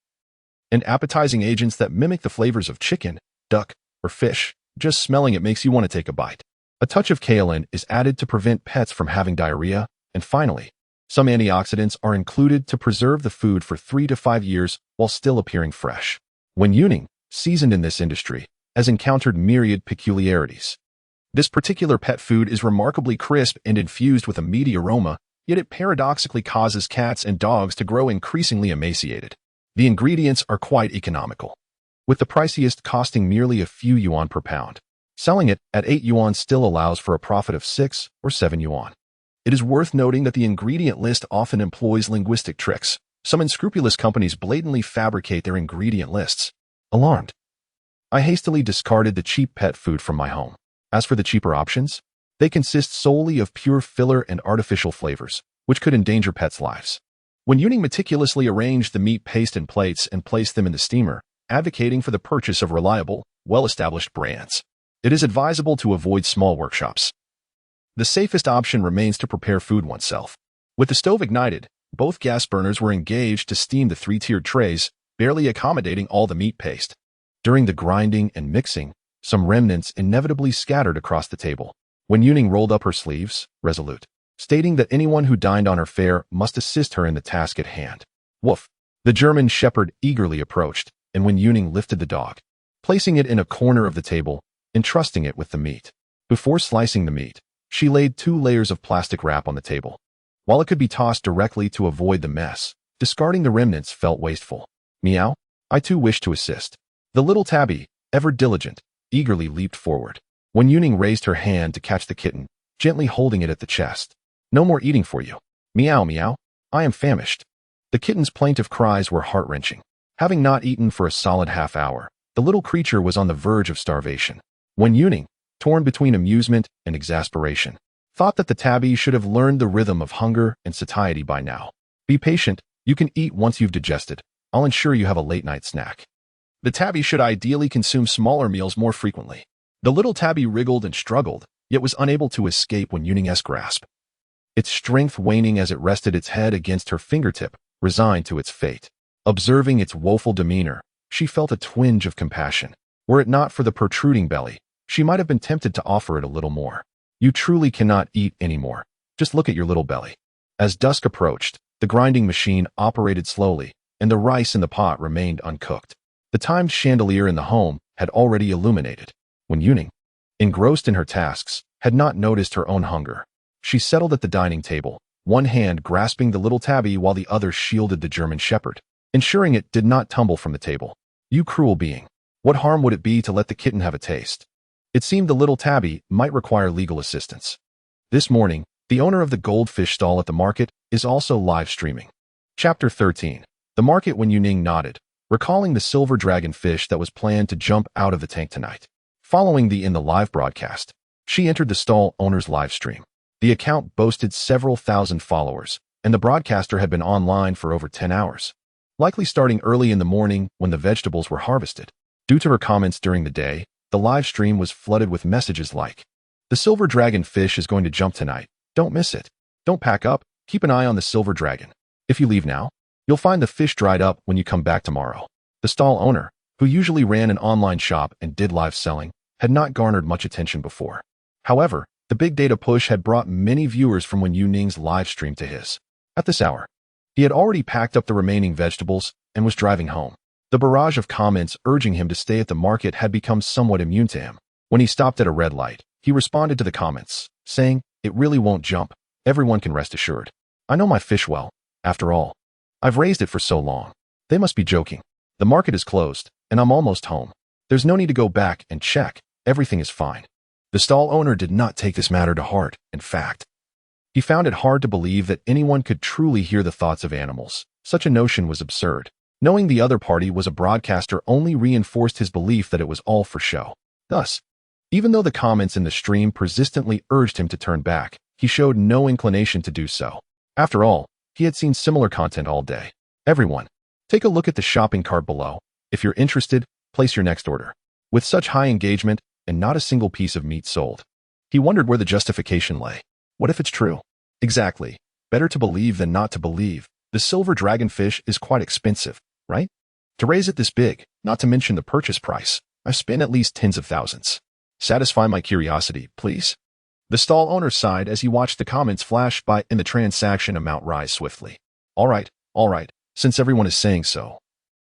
and appetizing agents that mimic the flavors of chicken, duck, or fish. Just smelling it makes you want to take a bite. A touch of kaolin is added to prevent pets from having diarrhea, and finally, some antioxidants are included to preserve the food for 3 to 5 years while still appearing fresh. Wen Yuning, seasoned in this industry, has encountered myriad peculiarities. This particular pet food is remarkably crisp and infused with a meaty aroma, yet it paradoxically causes cats and dogs to grow increasingly emaciated. The ingredients are quite economical, with the priciest costing merely a few yuan per pound. Selling it at 8 yuan still allows for a profit of 6 or 7 yuan. It is worth noting that the ingredient list often employs linguistic tricks. Some unscrupulous companies blatantly fabricate their ingredient lists. Alarmed, I hastily discarded the cheap pet food from my home. As for the cheaper options, they consist solely of pure filler and artificial flavors, which could endanger pets' lives. Wen Yuning meticulously arranged the meat paste in plates and placed them in the steamer, advocating for the purchase of reliable, well-established brands. It is advisable to avoid small workshops. The safest option remains to prepare food oneself. With the stove ignited, both gas burners were engaged to steam the 3-tiered trays, barely accommodating all the meat paste. During the grinding and mixing, some remnants inevitably scattered across the table. Wen Yuning rolled up her sleeves, resolute, stating that anyone who dined on her fare must assist her in the task at hand. Woof. The German Shepherd eagerly approached, and Wen Yuning lifted the dog, placing it in a corner of the table, entrusting it with the meat. Before slicing the meat, she laid 2 layers of plastic wrap on the table. While it could be tossed directly to avoid the mess, discarding the remnants felt wasteful. Meow. I too wished to assist. The little tabby, ever diligent, eagerly leaped forward. Wen Yuning raised her hand to catch the kitten, gently holding it at the chest. No more eating for you. Meow meow. I am famished. The kitten's plaintive cries were heart-wrenching. Having not eaten for a solid half hour, the little creature was on the verge of starvation. Wen Yuning, torn between amusement and exasperation, thought that the tabby should have learned the rhythm of hunger and satiety by now. Be patient, you can eat once you've digested. I'll ensure you have a late-night snack. The tabby should ideally consume smaller meals more frequently. The little tabby wriggled and struggled, yet was unable to escape when Yuning's grasp. Its strength waning as it rested its head against her fingertip, resigned to its fate. Observing its woeful demeanor, she felt a twinge of compassion. Were it not for the protruding belly, she might have been tempted to offer it a little more. You truly cannot eat anymore. Just look at your little belly. As dusk approached, the grinding machine operated slowly, and the rice in the pot remained uncooked. The timed chandelier in the home had already illuminated, when Yuning, engrossed in her tasks, had not noticed her own hunger. She settled at the dining table, one hand grasping the little tabby while the other shielded the German shepherd, ensuring it did not tumble from the table. You cruel being. What harm would it be to let the kitten have a taste? It seemed the little tabby might require legal assistance. This morning, the owner of the goldfish stall at the market is also live streaming. Chapter 13. The market. When Yuning nodded, recalling the silver dragon fish that was planned to jump out of the tank tonight. Following the live broadcast, she entered the stall owner's live stream. The account boasted several thousand followers, and the broadcaster had been online for over 10 hours, likely starting early in the morning when the vegetables were harvested. Due to her comments during the day, the live stream was flooded with messages like, "The silver dragon fish is going to jump tonight. Don't miss it. Don't pack up. Keep an eye on the silver dragon. If you leave now, you'll find the fish dried up when you come back tomorrow." The stall owner, who usually ran an online shop and did live selling, had not garnered much attention before. However, the big data push had brought many viewers from when Yuning's live stream to his. At this hour, he had already packed up the remaining vegetables and was driving home. The barrage of comments urging him to stay at the market had become somewhat immune to him. When he stopped at a red light, he responded to the comments, saying, "It really won't jump. Everyone can rest assured. I know my fish well. After all, I've raised it for so long. They must be joking. The market is closed, and I'm almost home. There's no need to go back and check. Everything is fine." The stall owner did not take this matter to heart. In fact, he found it hard to believe that anyone could truly hear the thoughts of animals. Such a notion was absurd. Knowing the other party was a broadcaster only reinforced his belief that it was all for show. Thus, even though the comments in the stream persistently urged him to turn back, he showed no inclination to do so. After all, he had seen similar content all day. Everyone, take a look at the shopping cart below. If you're interested, place your next order. With such high engagement, and not a single piece of meat sold, he wondered where the justification lay. What if it's true? Exactly. Better to believe than not to believe. The silver dragonfish is quite expensive, right? To raise it this big, not to mention the purchase price, I've spent at least tens of thousands. Satisfy my curiosity, please. The stall owner sighed as he watched the comments flash by and the transaction amount rise swiftly. All right, since everyone is saying so,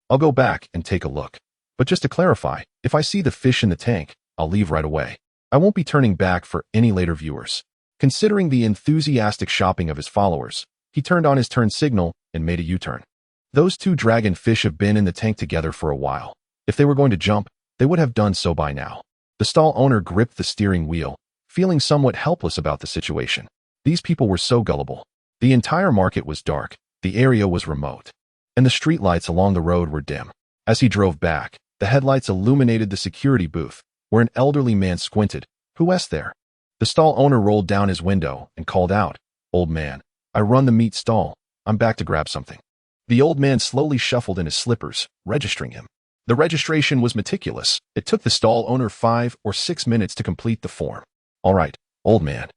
I'll go back and take a look. But just to clarify, if I see the fish in the tank, I'll leave right away. I won't be turning back for any later viewers. Considering the enthusiastic shopping of his followers, he turned on his turn signal and made a U-turn. Those two dragon fish have been in the tank together for a while. If they were going to jump, they would have done so by now. The stall owner gripped the steering wheel, feeling somewhat helpless about the situation. These people were so gullible. The entire market was dark, the area was remote, and the streetlights along the road were dim. As he drove back, the headlights illuminated the security booth, where an elderly man squinted. "Who was there?" The stall owner rolled down his window and called out, "Old man, I run the meat stall. I'm back to grab something." The old man slowly shuffled in his slippers, registering him. The registration was meticulous. It took the stall owner 5 or 6 minutes to complete the form. "All right, old man."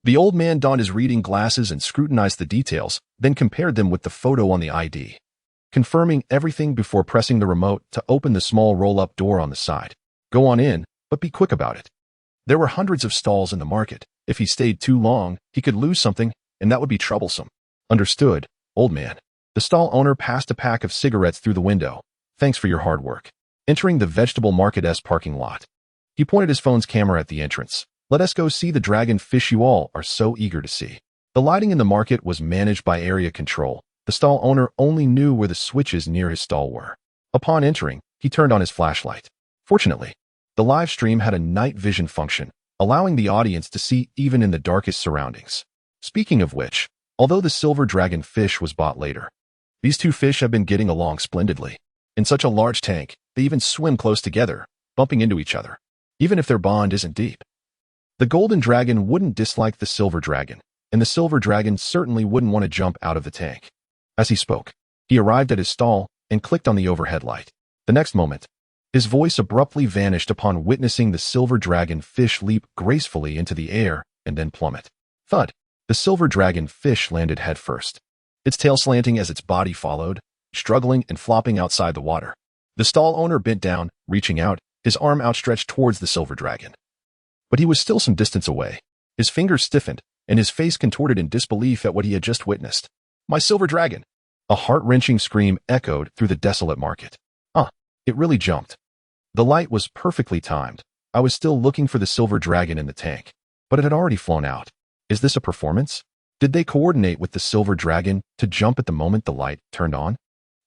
The old man donned his reading glasses and scrutinized the details, then compared them with the photo on the ID, confirming everything before pressing the remote to open the small roll-up door on the side. "Go on in, but be quick about it." There were hundreds of stalls in the market. If he stayed too long, he could lose something, and that would be troublesome. "Understood, old man." The stall owner passed a pack of cigarettes through the window. "Thanks for your hard work." Entering the vegetable market's parking lot, he pointed his phone's camera at the entrance. "Let us go see the dragon fish you all are so eager to see." The lighting in the market was managed by area control. The stall owner only knew where the switches near his stall were. Upon entering, he turned on his flashlight. Fortunately, the live stream had a night vision function, allowing the audience to see even in the darkest surroundings. Speaking of which, although the silver dragon fish was bought later, these two fish have been getting along splendidly. In such a large tank, they even swim close together, bumping into each other, even if their bond isn't deep. The golden dragon wouldn't dislike the silver dragon, and the silver dragon certainly wouldn't want to jump out of the tank. As he spoke, he arrived at his stall, and clicked on the overhead light. The next moment, his voice abruptly vanished upon witnessing the silver dragon fish leap gracefully into the air and then plummet. Thud! The silver dragon fish landed headfirst, its tail slanting as its body followed, struggling and flopping outside the water. The stall owner bent down, reaching out, his arm outstretched towards the silver dragon. But he was still some distance away. His fingers stiffened, and his face contorted in disbelief at what he had just witnessed. "My silver dragon!" A heart-wrenching scream echoed through the desolate market. It really jumped. The light was perfectly timed. I was still looking for the silver dragon in the tank, but it had already flown out. Is this a performance? Did they coordinate with the silver dragon to jump at the moment the light turned on?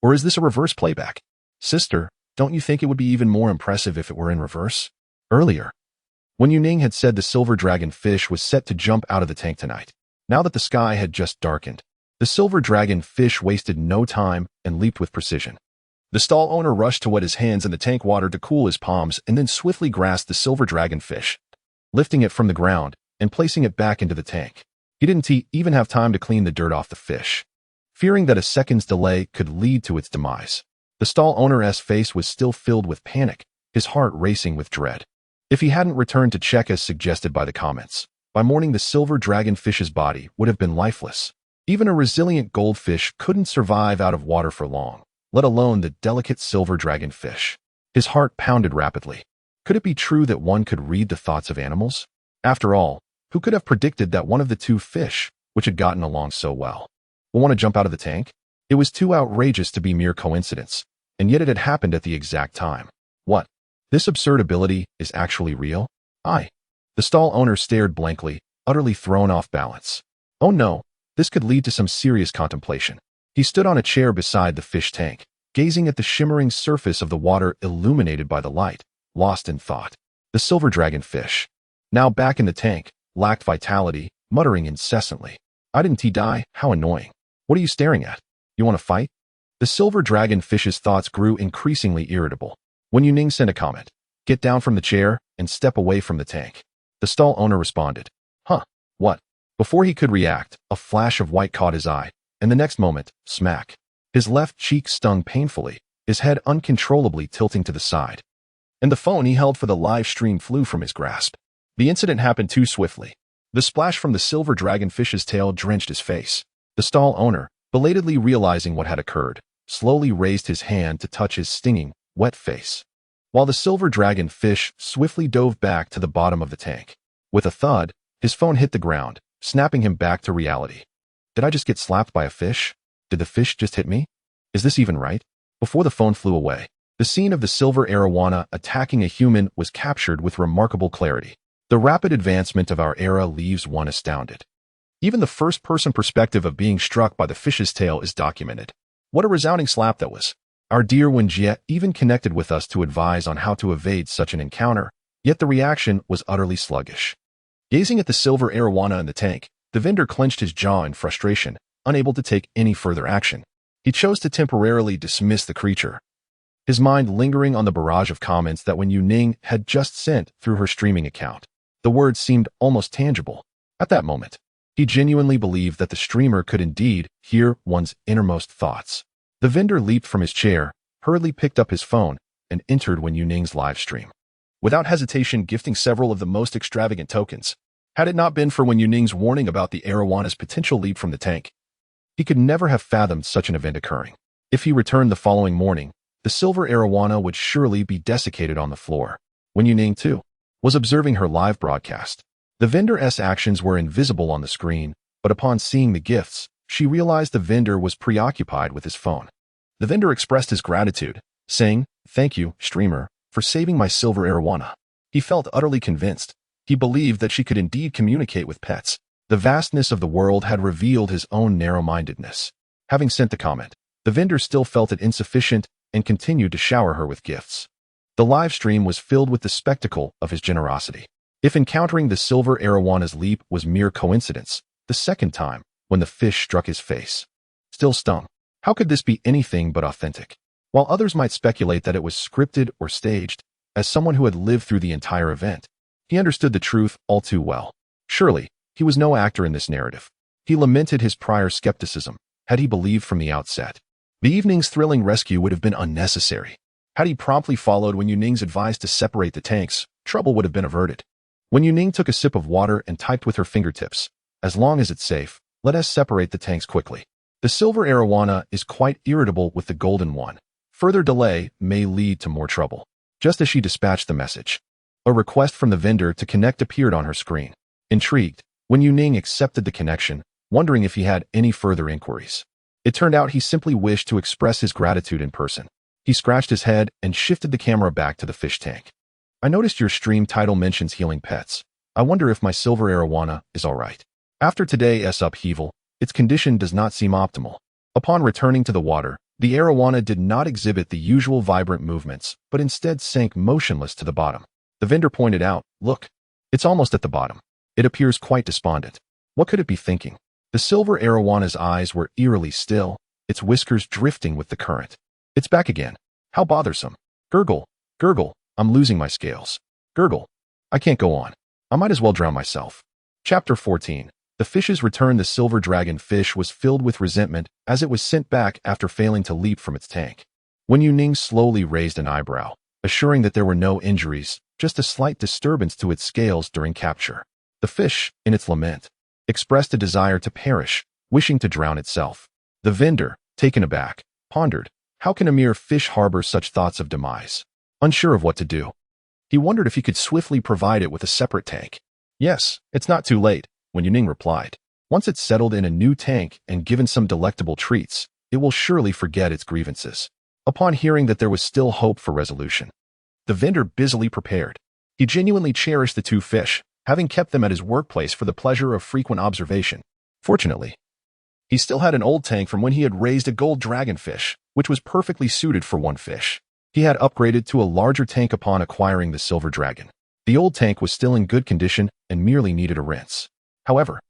Or is this a reverse playback? Sister, don't you think it would be even more impressive if it were in reverse? Earlier, when Yuning had said the silver dragon fish was set to jump out of the tank tonight, now that the sky had just darkened, the silver dragon fish wasted no time and leaped with precision. The stall owner rushed to wet his hands in the tank water to cool his palms and then swiftly grasped the silver dragon fish, lifting it from the ground and placing it back into the tank. He didn't even have time to clean the dirt off the fish, fearing that a second's delay could lead to its demise. The stall owner's face was still filled with panic, his heart racing with dread. If he hadn't returned to check as suggested by the comments, by morning the silver dragon fish's body would have been lifeless. Even a resilient goldfish couldn't survive out of water for long, let alone the delicate silver dragon fish. His heart pounded rapidly. Could it be true that one could read the thoughts of animals? After all, who could have predicted that one of the two fish, which had gotten along so well, would want to jump out of the tank? It was too outrageous to be mere coincidence, and yet it had happened at the exact time. What? This absurd ability is actually real? The stall owner stared blankly, utterly thrown off balance. Oh no, this could lead to some serious contemplation. He stood on a chair beside the fish tank, gazing at the shimmering surface of the water illuminated by the light, lost in thought. The silver dragon fish, now back in the tank, lacked vitality, muttering incessantly. Didn't he die? How annoying. What are you staring at? You want to fight? The silver dragon fish's thoughts grew increasingly irritable. When Yuning sent a comment, "Get down from the chair and step away from the tank," the stall owner responded, What? Before he could react, a flash of white caught his eye, and the next moment, smack. His left cheek stung painfully, his head uncontrollably tilting to the side. And the phone he held for the live stream flew from his grasp. The incident happened too swiftly. The splash from the silver dragonfish's tail drenched his face. The stall owner, belatedly realizing what had occurred, slowly raised his hand to touch his stinging, wet face, while the silver dragonfish swiftly dove back to the bottom of the tank. With a thud, his phone hit the ground, snapping him back to reality. Did I just get slapped by a fish? Did the fish just hit me? Is this even right? Before the phone flew away, the scene of the silver arowana attacking a human was captured with remarkable clarity. The rapid advancement of our era leaves one astounded. Even the first-person perspective of being struck by the fish's tail is documented. What a resounding slap that was. Our dear Wenjie even connected with us to advise on how to evade such an encounter, yet the reaction was utterly sluggish. Gazing at the silver arowana in the tank, the vendor clenched his jaw in frustration, unable to take any further action. He chose to temporarily dismiss the creature, his mind lingering on the barrage of comments that Yuning had just sent through her streaming account. The words seemed almost tangible. At that moment, he genuinely believed that the streamer could indeed hear one's innermost thoughts. The vendor leaped from his chair, hurriedly picked up his phone, and entered Yuning's live stream, without hesitation gifting several of the most extravagant tokens. Had it not been for Yuning's warning about the arawana's potential leap from the tank, he could never have fathomed such an event occurring. If he returned the following morning, the silver arowana would surely be desiccated on the floor. Yuning, too, was observing her live broadcast. The vendor's actions were invisible on the screen, but upon seeing the gifts, she realized the vendor was preoccupied with his phone. The vendor expressed his gratitude, saying, "Thank you, streamer, for saving my silver arowana." He felt utterly convinced. He believed that she could indeed communicate with pets. The vastness of the world had revealed his own narrow-mindedness. Having sent the comment, the vendor still felt it insufficient and continued to shower her with gifts. The live stream was filled with the spectacle of his generosity. If encountering the silver arawana's leap was mere coincidence, the second time, when the fish struck his face, still stung. How could this be anything but authentic? While others might speculate that it was scripted or staged, as someone who had lived through the entire event, he understood the truth all too well. Surely, he was no actor in this narrative. He lamented his prior skepticism. Had he believed from the outset? The evening's thrilling rescue would have been unnecessary. Had he promptly followed Wen Yuning's advice to separate the tanks, trouble would have been averted. Wen Yuning took a sip of water and typed with her fingertips, "As long as it's safe, let us separate the tanks quickly. The silver arowana is quite irritable with the golden one. Further delay may lead to more trouble." Just as she dispatched the message, a request from the vendor to connect appeared on her screen. Intrigued, Wen Yuning accepted the connection, wondering if he had any further inquiries. It turned out he simply wished to express his gratitude in person. He scratched his head and shifted the camera back to the fish tank. "I noticed your stream title mentions healing pets. I wonder if my silver arowana is all right. After today's upheaval, its condition does not seem optimal." Upon returning to the water, the arowana did not exhibit the usual vibrant movements, but instead sank motionless to the bottom. The vendor pointed out, "Look, it's almost at the bottom. It appears quite despondent. What could it be thinking?" The silver arawana's eyes were eerily still, its whiskers drifting with the current. "It's back again. How bothersome. Gurgle, gurgle, I'm losing my scales. Gurgle. I can't go on. I might as well drown myself." Chapter 14. The fish's return. The silver dragon fish was filled with resentment as it was sent back after failing to leap from its tank. Wen Yuning slowly raised an eyebrow, assuring that there were no injuries, just a slight disturbance to its scales during capture. The fish, in its lament, expressed a desire to perish, wishing to drown itself. The vendor, taken aback, pondered, how can a mere fish harbor such thoughts of demise? Unsure of what to do, he wondered if he could swiftly provide it with a separate tank. "Yes, it's not too late," Wen Yuning replied. "Once it's settled in a new tank and given some delectable treats, it will surely forget its grievances." Upon hearing that there was still hope for resolution, the vendor busily prepared. He genuinely cherished the two fish, having kept them at his workplace for the pleasure of frequent observation. Fortunately, he still had an old tank from when he had raised a gold dragonfish, which was perfectly suited for one fish. He had upgraded to a larger tank upon acquiring the silver dragon. The old tank was still in good condition and merely needed a rinse. However,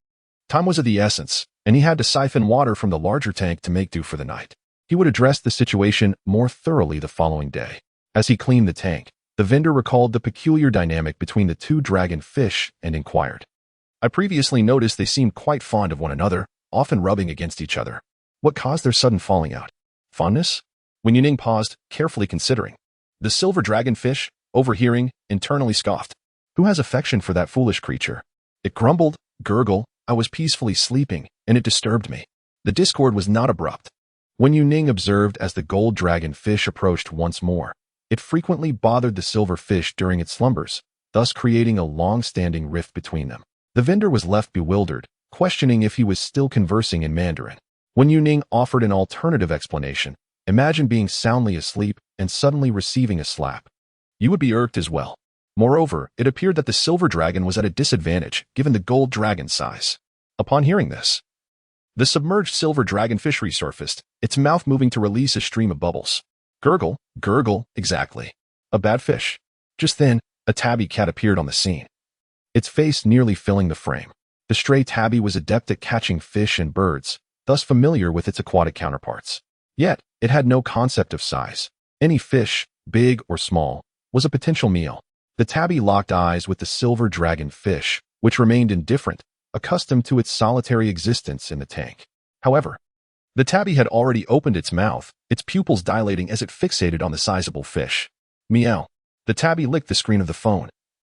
time was of the essence, and he had to siphon water from the larger tank to make do for the night. He would address the situation more thoroughly the following day. As he cleaned the tank, the vendor recalled the peculiar dynamic between the two dragon fish and inquired, "I previously noticed they seemed quite fond of one another, often rubbing against each other. What caused their sudden falling out? Fondness?" Wen Yuning paused, carefully considering. The silver dragonfish, overhearing, internally scoffed. "Who has affection for that foolish creature?" It grumbled, "Gurgle, I was peacefully sleeping, and it disturbed me." The discord was not abrupt. Wen Yuning observed as the gold dragonfish approached once more. It frequently bothered the silver fish during its slumbers, thus creating a long-standing rift between them. The vendor was left bewildered, questioning if he was still conversing in Mandarin. Wen Yuning offered an alternative explanation. "Imagine being soundly asleep and suddenly receiving a slap. You would be irked as well. Moreover, it appeared that the silver dragon was at a disadvantage given the gold dragon's size." Upon hearing this, the submerged silver dragonfish resurfaced, its mouth moving to release a stream of bubbles. "Gurgle, gurgle, exactly. A bad fish." Just then, a tabby cat appeared on the scene, its face nearly filling the frame. The stray tabby was adept at catching fish and birds, thus familiar with its aquatic counterparts. Yet, it had no concept of size. Any fish, big or small, was a potential meal. The tabby locked eyes with the silver dragon fish, which remained indifferent, accustomed to its solitary existence in the tank. However, the tabby had already opened its mouth, its pupils dilating as it fixated on the sizable fish. "Meow." The tabby licked the screen of the phone,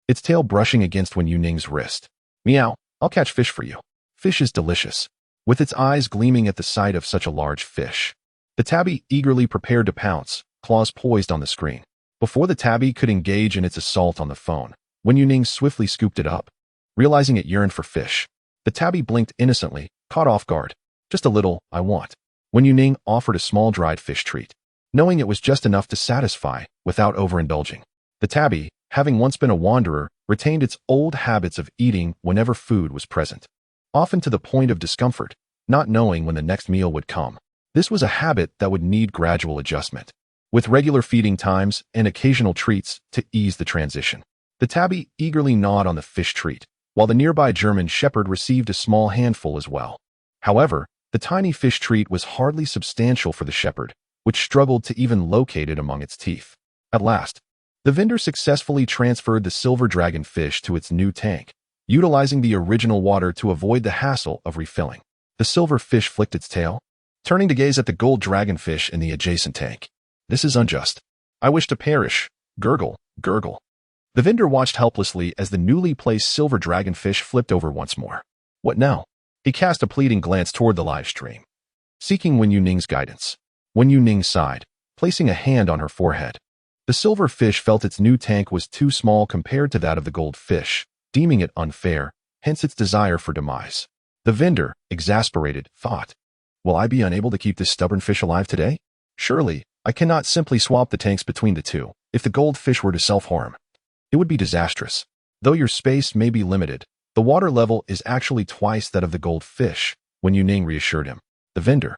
its tail brushing against Wen Yuning's wrist. "Meow, I'll catch fish for you. Fish is delicious." With its eyes gleaming at the sight of such a large fish, the tabby eagerly prepared to pounce, claws poised on the screen. Before the tabby could engage in its assault on the phone, Wen Yuning swiftly scooped it up. Realizing it yearned for fish, the tabby blinked innocently, caught off guard. "Just a little, I want." Wen Yuning offered a small dried fish treat, knowing it was just enough to satisfy without overindulging. The tabby, having once been a wanderer, retained its old habits of eating whenever food was present, often to the point of discomfort, not knowing when the next meal would come. This was a habit that would need gradual adjustment, with regular feeding times and occasional treats to ease the transition. The tabby eagerly gnawed on the fish treat, while the nearby German shepherd received a small handful as well. However, the tiny fish treat was hardly substantial for the shepherd, which struggled to even locate it among its teeth. At last, the vendor successfully transferred the silver dragon fish to its new tank, utilizing the original water to avoid the hassle of refilling. The silver fish flicked its tail, turning to gaze at the gold dragonfish in the adjacent tank. This is unjust. I wish to perish. Gurgle, gurgle. The vendor watched helplessly as the newly placed silver dragonfish flipped over once more. What now? He cast a pleading glance toward the live stream, seeking Wen Yuning's guidance. Wen Yuning sighed, placing a hand on her forehead. The silver fish felt its new tank was too small compared to that of the gold fish, deeming it unfair, hence its desire for demise. The vendor, exasperated, thought, will I be unable to keep this stubborn fish alive today? Surely, I cannot simply swap the tanks between the two. If the goldfish were to self-harm, it would be disastrous. Though your space may be limited, the water level is actually twice that of the goldfish, Wen Yuning reassured him. The vendor,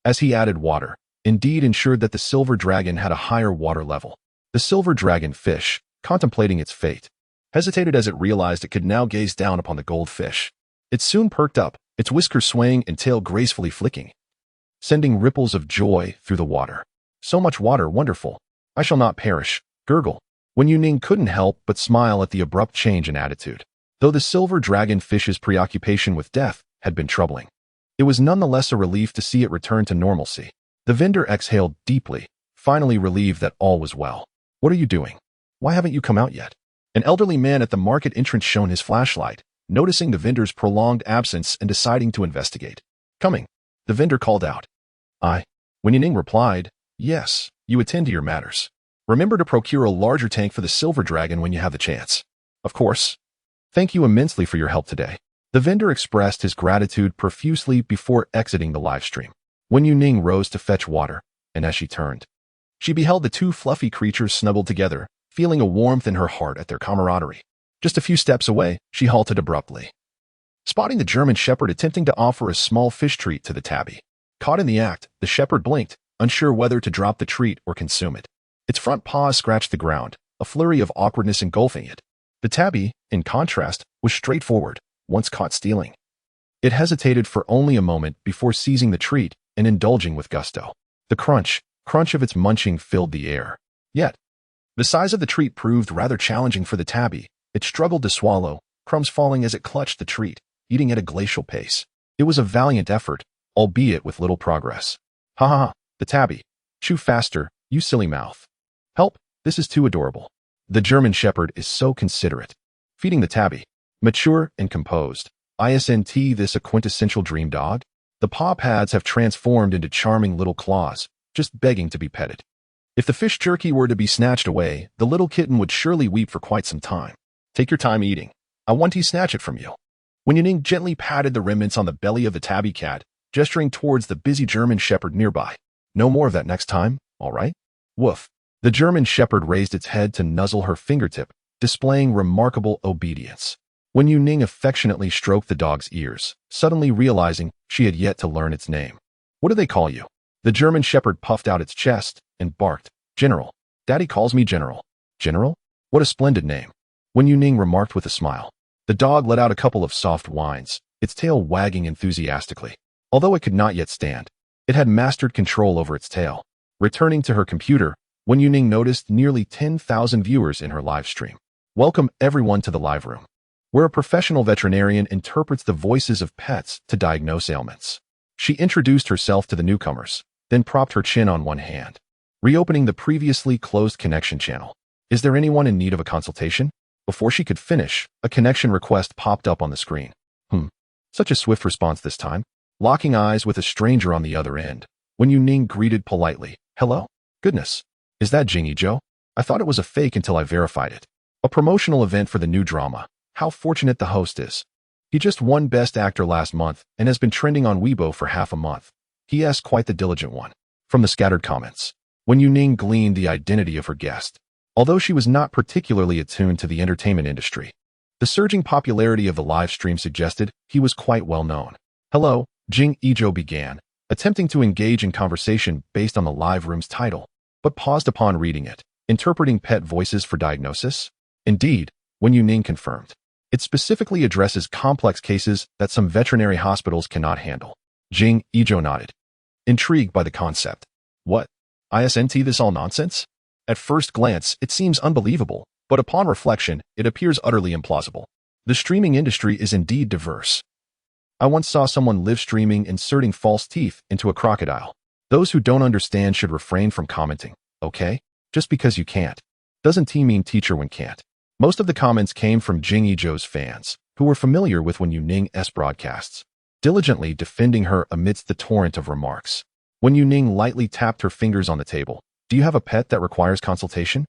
as he added water, indeed ensured that the silver dragon had a higher water level. The silver dragon fish, contemplating its fate, hesitated as it realized it could now gaze down upon the goldfish. It soon perked up, its whiskers swaying and tail gracefully flicking, sending ripples of joy through the water. So much water, wonderful. I shall not perish. Gurgle. Wen Yuning couldn't help but smile at the abrupt change in attitude. Though the silver dragon fish's preoccupation with death had been troubling, it was nonetheless a relief to see it return to normalcy. The vendor exhaled deeply, finally relieved that all was well. What are you doing? Why haven't you come out yet? An elderly man at the market entrance shone his flashlight, noticing the vendor's prolonged absence and deciding to investigate. Coming, the vendor called out. Wen Yuning replied, yes, you attend to your matters. Remember to procure a larger tank for the silver dragon when you have the chance. Of course. Thank you immensely for your help today. The vendor expressed his gratitude profusely before exiting the live stream. Wen Yuning rose to fetch water, and as she turned, she beheld the two fluffy creatures snuggled together, feeling a warmth in her heart at their camaraderie. Just a few steps away, she halted abruptly, spotting the German shepherd attempting to offer a small fish treat to the tabby. Caught in the act, the shepherd blinked, unsure whether to drop the treat or consume it. Its front paws scratched the ground, a flurry of awkwardness engulfing it. The tabby, in contrast, was straightforward, once caught stealing. It hesitated for only a moment before seizing the treat and indulging with gusto. The crunch of its munching filled the air. Yet, the size of the treat proved rather challenging for the tabby. It struggled to swallow, crumbs falling as it clutched the treat, eating at a glacial pace. It was a valiant effort, albeit with little progress. Ha ha ha, the tabby. Chew faster, you silly mouth. Help, this is too adorable. The German shepherd is so considerate. Feeding the tabby. Mature and composed. Isn't this a quintessential dream dog? The paw pads have transformed into charming little claws, just begging to be petted. If the fish jerky were to be snatched away, the little kitten would surely weep for quite some time. Take your time eating. I want to snatch it from you. Wen Yuning gently patted the remnants on the belly of the tabby cat, gesturing towards the busy German shepherd nearby. No more of that next time, all right? Woof. The German shepherd raised its head to nuzzle her fingertip, displaying remarkable obedience. Wen Yuning affectionately stroked the dog's ears, suddenly realizing she had yet to learn its name. What do they call you? The German shepherd puffed out its chest and barked. General. Daddy calls me General. General? What a splendid name. Wen Yuning remarked with a smile. The dog let out a couple of soft whines, its tail wagging enthusiastically. Although it could not yet stand, it had mastered control over its tail. Returning to her computer, Wen Yuning noticed nearly 10,000 viewers in her live stream. Welcome everyone to the live room, where a professional veterinarian interprets the voices of pets to diagnose ailments. She introduced herself to the newcomers, then propped her chin on one hand, reopening the previously closed connection channel. Is there anyone in need of a consultation? Before she could finish, a connection request popped up on the screen. Such a swift response this time. Locking eyes with a stranger on the other end, Wen Yuning greeted politely. Hello? Goodness. Is that Jing Zhou? I thought it was a fake until I verified it. A promotional event for the new drama. How fortunate the host is. He just won Best Actor last month and has been trending on Weibo for half a month. He is quite the diligent one. From the scattered comments, Wen Yuning gleaned the identity of her guest. Although she was not particularly attuned to the entertainment industry, the surging popularity of the live stream suggested he was quite well known. Hello, Jing Zhou began, attempting to engage in conversation based on the live room's title, but paused upon reading it. Interpreting pet voices for diagnosis? Indeed, Wen Yuning confirmed. It specifically addresses complex cases that some veterinary hospitals cannot handle. Jing Zhou nodded, intrigued by the concept. What? Isn't this all nonsense? At first glance, it seems unbelievable, but upon reflection, it appears utterly implausible. The streaming industry is indeed diverse. I once saw someone live streaming inserting false teeth into a crocodile. Those who don't understand should refrain from commenting, okay? Just because you can't doesn't mean teacher when can't. Most of the comments came from Jing Yizhou's fans, who were familiar with Wen Yuning's broadcasts, diligently defending her amidst the torrent of remarks. Wen Yuning lightly tapped her fingers on the table. Do you have a pet that requires consultation?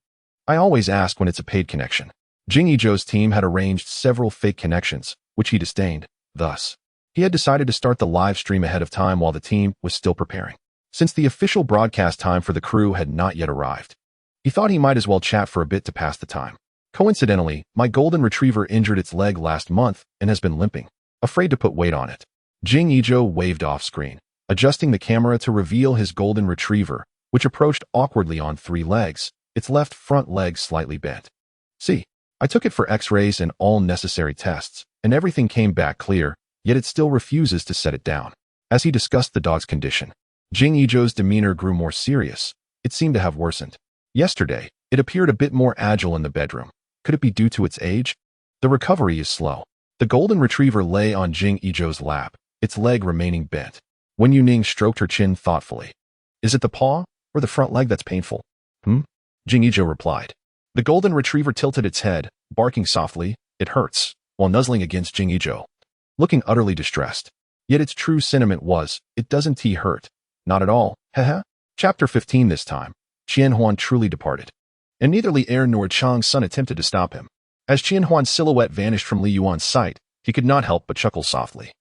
I always ask when it's a paid connection. Jing Yizhou's team had arranged several fake connections, which he disdained. Thus, he had decided to start the live stream ahead of time while the team was still preparing. Since the official broadcast time for the crew had not yet arrived, he thought he might as well chat for a bit to pass the time. Coincidentally, my golden retriever injured its leg last month and has been limping, afraid to put weight on it. Jing Yizhou waved off screen, adjusting the camera to reveal his golden retriever, which approached awkwardly on 3 legs, its left front leg slightly bent. See, I took it for x-rays and all necessary tests, and everything came back clear, yet it still refuses to set it down. As he discussed the dog's condition, Jing Yizhou's demeanor grew more serious. It seemed to have worsened. Yesterday, it appeared a bit more agile in the bedroom. Could it be due to its age? The recovery is slow. The golden retriever lay on Jing Yizhou's lap, its leg remaining bent. Wen Yuning stroked her chin thoughtfully. Is it the paw or the front leg that's painful? Jing Yizhou replied. The golden retriever tilted its head, barking softly, it hurts, while nuzzling against Jing Yizhou, looking utterly distressed. Yet its true sentiment was, it doesn't hurt. Not at all, haha. Chapter 15 this time, Qianhuan truly departed, and neither Li Er nor Chang's son attempted to stop him. As Qianhuan's silhouette vanished from Li Yuan's sight, he could not help but chuckle softly,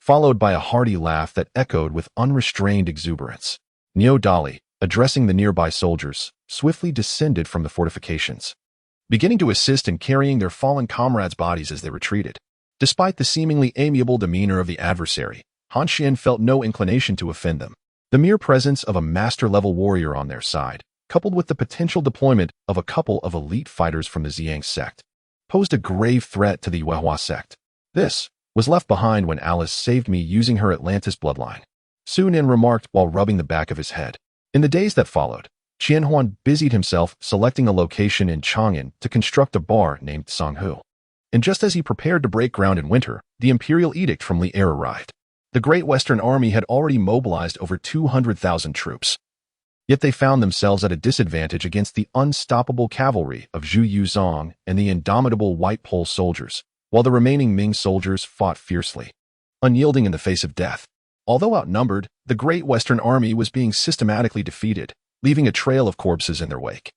followed by a hearty laugh that echoed with unrestrained exuberance. Niu Dali, addressing the nearby soldiers, swiftly descended from the fortifications, beginning to assist in carrying their fallen comrades' bodies as they retreated. Despite the seemingly amiable demeanor of the adversary, Han Xian felt no inclination to offend them. The mere presence of a master-level warrior on their side, coupled with the potential deployment of a couple of elite fighters from the Ziyang sect, posed a grave threat to the Yuehua sect. This was left behind when Alice saved me using her Atlantis bloodline, Su Nin remarked while rubbing the back of his head. In the days that followed, Qianhuan busied himself selecting a location in Chang'an to construct a bar named Sanghu. And just as he prepared to break ground in winter, the imperial edict from Li Er arrived. The Great Western Army had already mobilized over 200,000 troops. Yet they found themselves at a disadvantage against the unstoppable cavalry of Zhu Yuzong and the indomitable White Pole soldiers, while the remaining Ming soldiers fought fiercely, unyielding in the face of death. Although outnumbered, the Great Western Army was being systematically defeated, leaving a trail of corpses in their wake.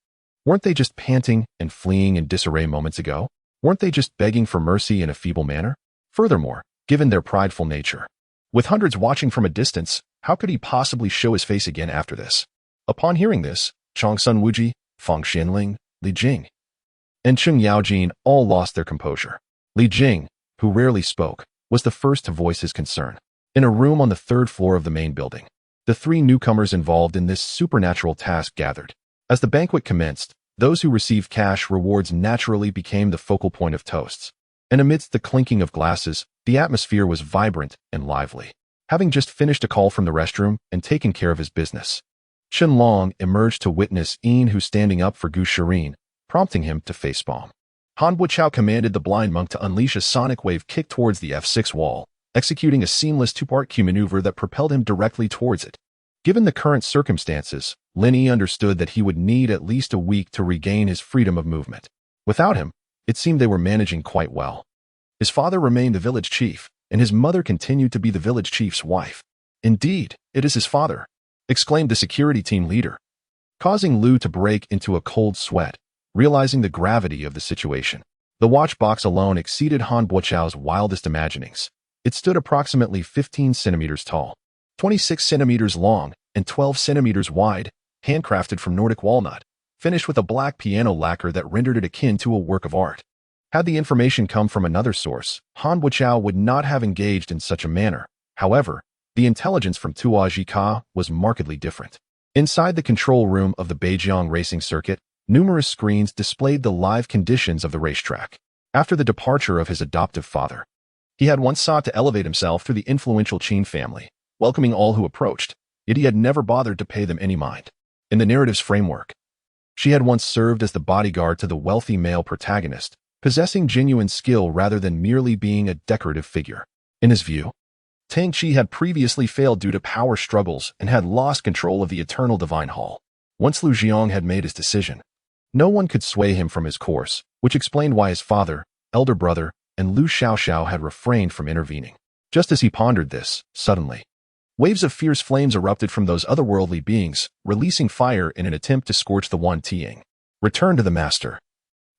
Weren't they just panting and fleeing in disarray moments ago? Weren't they just begging for mercy in a feeble manner? Furthermore, given their prideful nature, with hundreds watching from a distance, how could he possibly show his face again after this? Upon hearing this, Changsun Wuji, Feng Xianling, Li Jing, and Cheng Yaojin all lost their composure. Li Jing, who rarely spoke, was the first to voice his concern. In a room on the 3rd floor of the main building, the 3 newcomers involved in this supernatural task gathered. As the banquet commenced, those who received cash rewards naturally became the focal point of toasts. And amidst the clinking of glasses, the atmosphere was vibrant and lively. Having just finished a call from the restroom and taken care of his business, Chen Long emerged to witness Yin Hu standing up for Gu Shirin, prompting him to facepalm. Han Buchao commanded the blind monk to unleash a sonic wave kick towards the F6 wall, executing a seamless 2-part Q maneuver that propelled him directly towards it. Given the current circumstances, Lin Yi understood that he would need at least a week to regain his freedom of movement. Without him, it seemed they were managing quite well. His father remained the village chief, and his mother continued to be the village chief's wife. Indeed, it is his father, exclaimed the security team leader, causing Lu to break into a cold sweat, realizing the gravity of the situation. The watch box alone exceeded Han Buochao's wildest imaginings. It stood approximately 15 centimeters tall, 26 centimeters long, and 12 centimeters wide, handcrafted from Nordic walnut, finished with a black piano lacquer that rendered it akin to a work of art. Had the information come from another source, Han Buochao would not have engaged in such a manner. However, the intelligence from Tua Jika was markedly different. Inside the control room of the Beijiang racing circuit, numerous screens displayed the live conditions of the racetrack. After the departure of his adoptive father, he had once sought to elevate himself through the influential Qin family, welcoming all who approached, yet he had never bothered to pay them any mind. In the narrative's framework, she had once served as the bodyguard to the wealthy male protagonist, possessing genuine skill rather than merely being a decorative figure. In his view, Tang Chi had previously failed due to power struggles and had lost control of the Eternal Divine Hall. Once Lu Jiang had made his decision, no one could sway him from his course, which explained why his father, elder brother, and Lu Xiaoxiao had refrained from intervening. Just as he pondered this, suddenly, waves of fierce flames erupted from those otherworldly beings, releasing fire in an attempt to scorch the Wan Tiang. Return to the master.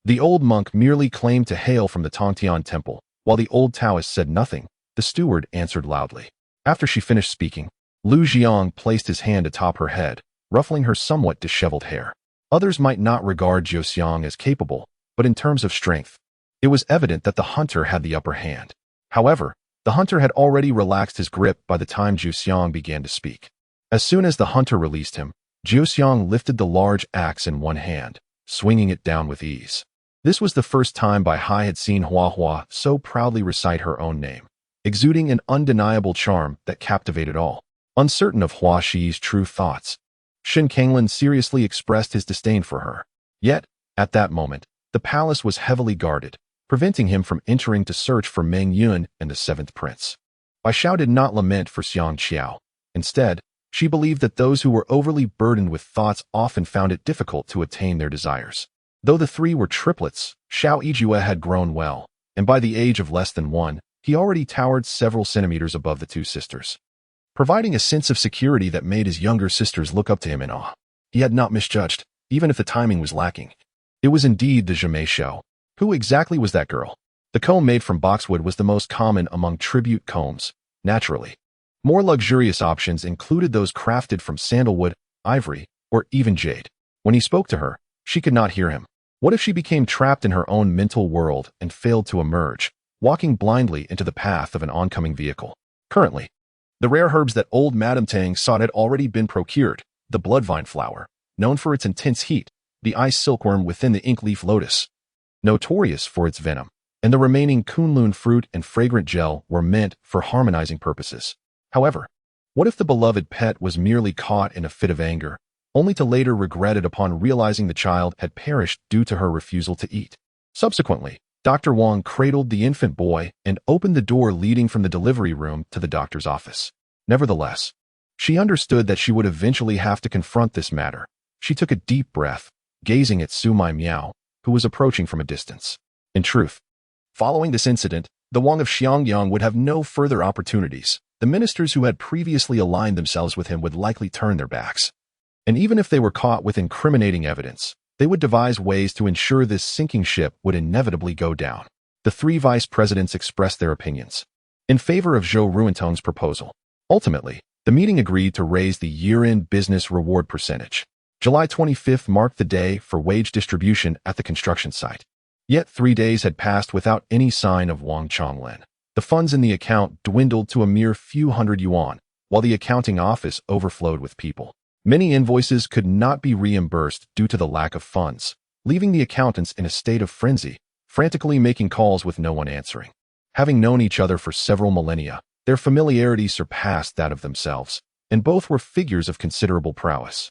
The old monk merely claimed to hail from the Tongtian temple, while the old Taoist said nothing. The steward answered loudly. After she finished speaking, Lu Jiang placed his hand atop her head, ruffling her somewhat disheveled hair. Others might not regard Zhou Xiang as capable, but in terms of strength, it was evident that the hunter had the upper hand. However, the hunter had already relaxed his grip by the time Zhou Xiang began to speak. As soon as the hunter released him, Zhou Xiang lifted the large axe in one hand, swinging it down with ease. This was the first time Bai Hai had seen Hua Hua so proudly recite her own name, exuding an undeniable charm that captivated all. Uncertain of Hua Xi's true thoughts, Shen Kanglin seriously expressed his disdain for her. Yet, at that moment, the palace was heavily guarded, preventing him from entering to search for Meng Yun and the seventh prince. Bai Xiao did not lament for Xiang Qiao. Instead, she believed that those who were overly burdened with thoughts often found it difficult to attain their desires. Though the three were triplets, Xiao Yijue had grown well, and by the age of less than 1, he already towered several centimeters above the two sisters, providing a sense of security that made his younger sisters look up to him in awe. He had not misjudged, even if the timing was lacking. It was indeed the Zhimei Shou. Who exactly was that girl? The comb made from boxwood was the most common among tribute combs, naturally. More luxurious options included those crafted from sandalwood, ivory, or even jade. When he spoke to her, she could not hear him. What if she became trapped in her own mental world and failed to emerge, walking blindly into the path of an oncoming vehicle? Currently, the rare herbs that old Madame Tang sought had already been procured: the bloodvine flower, known for its intense heat, the ice silkworm within the ink leaf lotus, notorious for its venom, and the remaining kunlun fruit and fragrant gel were meant for harmonizing purposes. However, what if the beloved pet was merely caught in a fit of anger, only to later regret it upon realizing the child had perished due to her refusal to eat? Subsequently, Dr. Wang cradled the infant boy and opened the door leading from the delivery room to the doctor's office. Nevertheless, she understood that she would eventually have to confront this matter. She took a deep breath, gazing at Su Mai Miao, who was approaching from a distance. In truth, following this incident, the Wang of Xiangyang would have no further opportunities. The ministers who had previously aligned themselves with him would likely turn their backs. And even if they were caught with incriminating evidence, they would devise ways to ensure this sinking ship would inevitably go down. The three vice presidents expressed their opinions in favor of Zhou Ruintong's proposal. Ultimately, the meeting agreed to raise the year-end business reward percentage. July 25th marked the day for wage distribution at the construction site. Yet 3 days had passed without any sign of Wang Chonglin. The funds in the account dwindled to a mere few hundred yuan, while the accounting office overflowed with people. Many invoices could not be reimbursed due to the lack of funds, leaving the accountants in a state of frenzy, frantically making calls with no one answering. Having known each other for several millennia, their familiarity surpassed that of themselves, and both were figures of considerable prowess,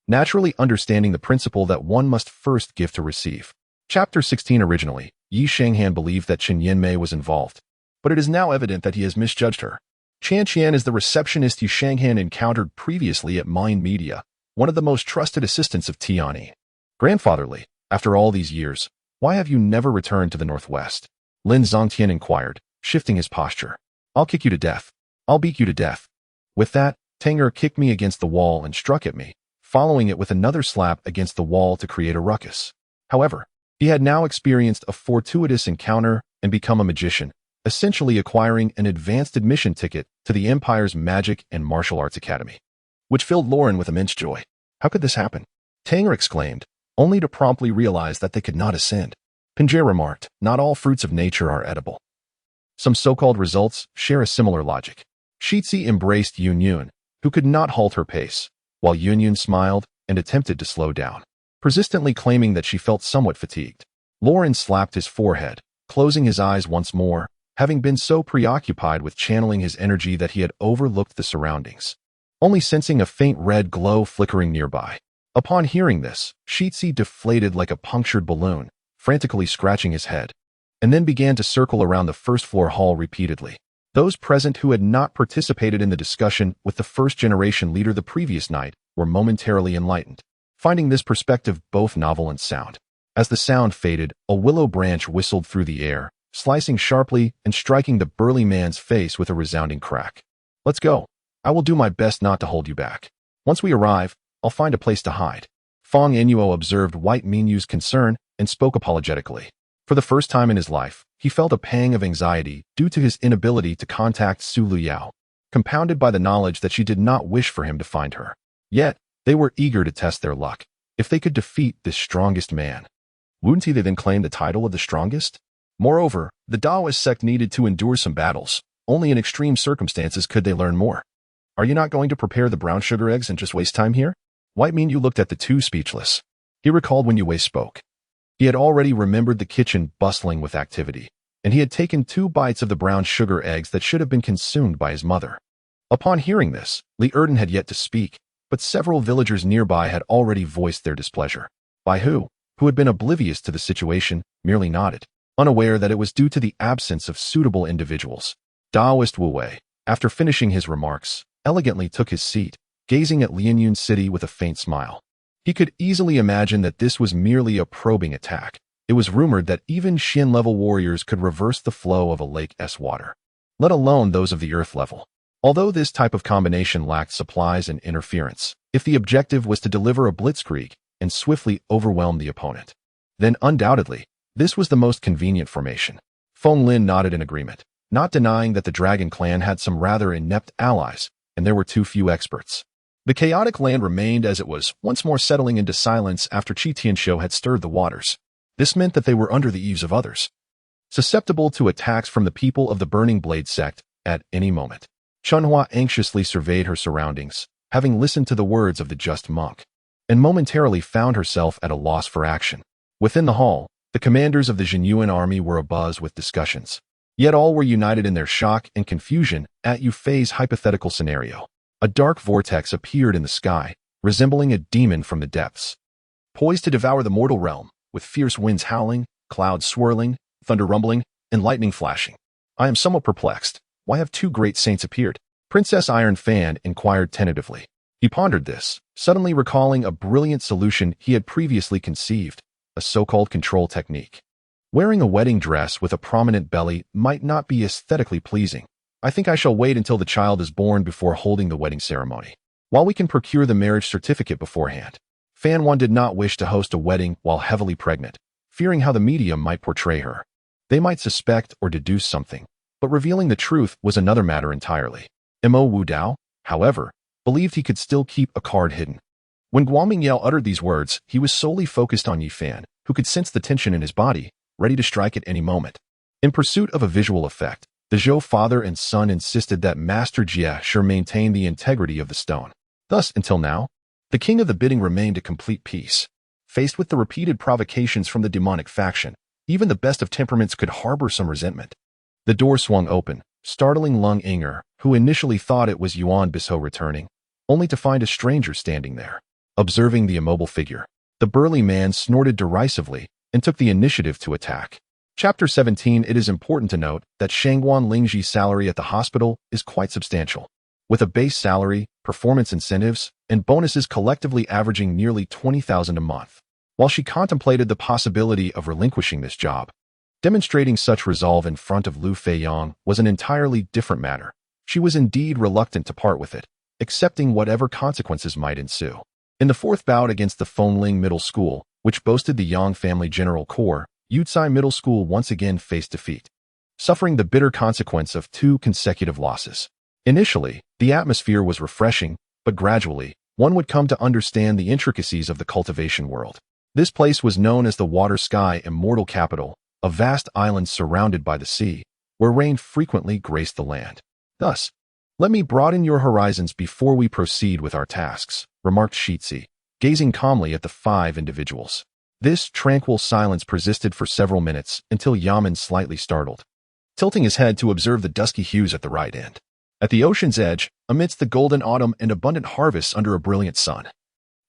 naturally understanding the principle that one must first give to receive. Chapter 16. Originally, Yi Shanghan believed that Chen Yanmei was involved, but it is now evident that he has misjudged her. Chan Qian is the receptionist Yi Shanghan encountered previously at Mind Media, one of the most trusted assistants of Tianyi. Grandfatherly, after all these years, why have you never returned to the Northwest? Lin Zongtian inquired, shifting his posture. I'll kick you to death. I'll beat you to death. With that, Tanger kicked me against the wall and struck at me, following it with another slap against the wall to create a ruckus. However, he had now experienced a fortuitous encounter and become a magician, essentially acquiring an advanced admission ticket to the Empire's Magic and Martial Arts Academy, which filled Lauren with immense joy. How could this happen? Tanger exclaimed, only to promptly realize that they could not ascend. Pinjere remarked, not all fruits of nature are edible. Some so-called results share a similar logic. Shitzi embraced Yun Yun, who could not halt her pace, while Yun Yun smiled and attempted to slow down, persistently claiming that she felt somewhat fatigued. Lauren slapped his forehead, closing his eyes once more, having been so preoccupied with channeling his energy that he had overlooked the surroundings, only sensing a faint red glow flickering nearby. Upon hearing this, Shitzi deflated like a punctured balloon, frantically scratching his head, and then began to circle around the first-floor hall repeatedly. Those present who had not participated in the discussion with the first-generation leader the previous night were momentarily enlightened, finding this perspective both novel and sound. As the sound faded, a willow branch whistled through the air, slicing sharply and striking the burly man's face with a resounding crack. "Let's go. I will do my best not to hold you back. Once we arrive, I'll find a place to hide." Fong Enuo observed White Minyu's concern and spoke apologetically. For the first time in his life, he felt a pang of anxiety due to his inability to contact Su Luyao, compounded by the knowledge that she did not wish for him to find her. Yet, they were eager to test their luck. If they could defeat this strongest man, wouldn't he then claim the title of the strongest? Moreover, the Taoist sect needed to endure some battles. Only in extreme circumstances could they learn more. "Are you not going to prepare the brown sugar eggs and just waste time here?" White Minyu looked at the two speechless. He recalled when Yue spoke. He had already remembered the kitchen bustling with activity, and he had taken 2 bites of the brown sugar eggs that should have been consumed by his mother. Upon hearing this, Li Erden had yet to speak, but several villagers nearby had already voiced their displeasure. Bai Hu, who had been oblivious to the situation, merely nodded, unaware that it was due to the absence of suitable individuals. Taoist Wu Wei, after finishing his remarks, elegantly took his seat, gazing at Lianyun City with a faint smile. He could easily imagine that this was merely a probing attack. It was rumored that even Xin-level warriors could reverse the flow of a lake's water, let alone those of the earth level. Although this type of combination lacked supplies and interference, if the objective was to deliver a blitzkrieg and swiftly overwhelm the opponent, then undoubtedly, this was the most convenient formation. Feng Lin nodded in agreement, not denying that the Dragon Clan had some rather inept allies, and there were too few experts. The chaotic land remained as it was, once more settling into silence after Qi Tianxiu had stirred the waters. This meant that they were under the eaves of others, susceptible to attacks from the people of the Burning Blade sect at any moment. Chunhua anxiously surveyed her surroundings, having listened to the words of the just monk, and momentarily found herself at a loss for action. Within the hall, the commanders of the Jinyuan army were abuzz with discussions. Yet all were united in their shock and confusion at Yu Fei's hypothetical scenario. A dark vortex appeared in the sky, resembling a demon from the depths, poised to devour the mortal realm, with fierce winds howling, clouds swirling, thunder rumbling, and lightning flashing. "I am somewhat perplexed. Why have 2 great saints appeared?" Princess Iron Fan inquired tentatively. He pondered this, suddenly recalling a brilliant solution he had previously conceived, a so-called control technique. Wearing a wedding dress with a prominent belly might not be aesthetically pleasing. "I think I shall wait until the child is born before holding the wedding ceremony, while we can procure the marriage certificate beforehand." Fan Wan did not wish to host a wedding while heavily pregnant, fearing how the medium might portray her. They might suspect or deduce something, but revealing the truth was another matter entirely. Mo Wu Dao, however, believed he could still keep a card hidden. When Guoming Yao uttered these words, he was solely focused on Yi Fan, who could sense the tension in his body, ready to strike at any moment. In pursuit of a visual effect, the Zhou father and son insisted that Master Jie sure maintain the integrity of the stone. Thus, until now, the king of the bidding remained at complete peace. Faced with the repeated provocations from the demonic faction, even the best of temperaments could harbor some resentment. The door swung open, startling Lung Inger, who initially thought it was Yuan Bisho returning, only to find a stranger standing there. Observing the immobile figure, the burly man snorted derisively and took the initiative to attack. Chapter 17. It is important to note that Shangguan Lingji's salary at the hospital is quite substantial, with a base salary, performance incentives, and bonuses collectively averaging nearly 20,000 a month. While she contemplated the possibility of relinquishing this job, demonstrating such resolve in front of Lu Feiyang was an entirely different matter. She was indeed reluctant to part with it, accepting whatever consequences might ensue. In the 4th bout against the Fengling Middle School, which boasted the Yang family general corps, Yucai Middle School once again faced defeat, suffering the bitter consequence of 2 consecutive losses. Initially, the atmosphere was refreshing, but gradually, one would come to understand the intricacies of the cultivation world. This place was known as the Water Sky Immortal Capital, a vast island surrounded by the sea, where rain frequently graced the land. "Thus, let me broaden your horizons before we proceed with our tasks," remarked Shitzi, gazing calmly at the 5 individuals. This tranquil silence persisted for several minutes until Yaman slightly startled, tilting his head to observe the dusky hues at the right end. At the ocean's edge, amidst the golden autumn and abundant harvests under a brilliant sun,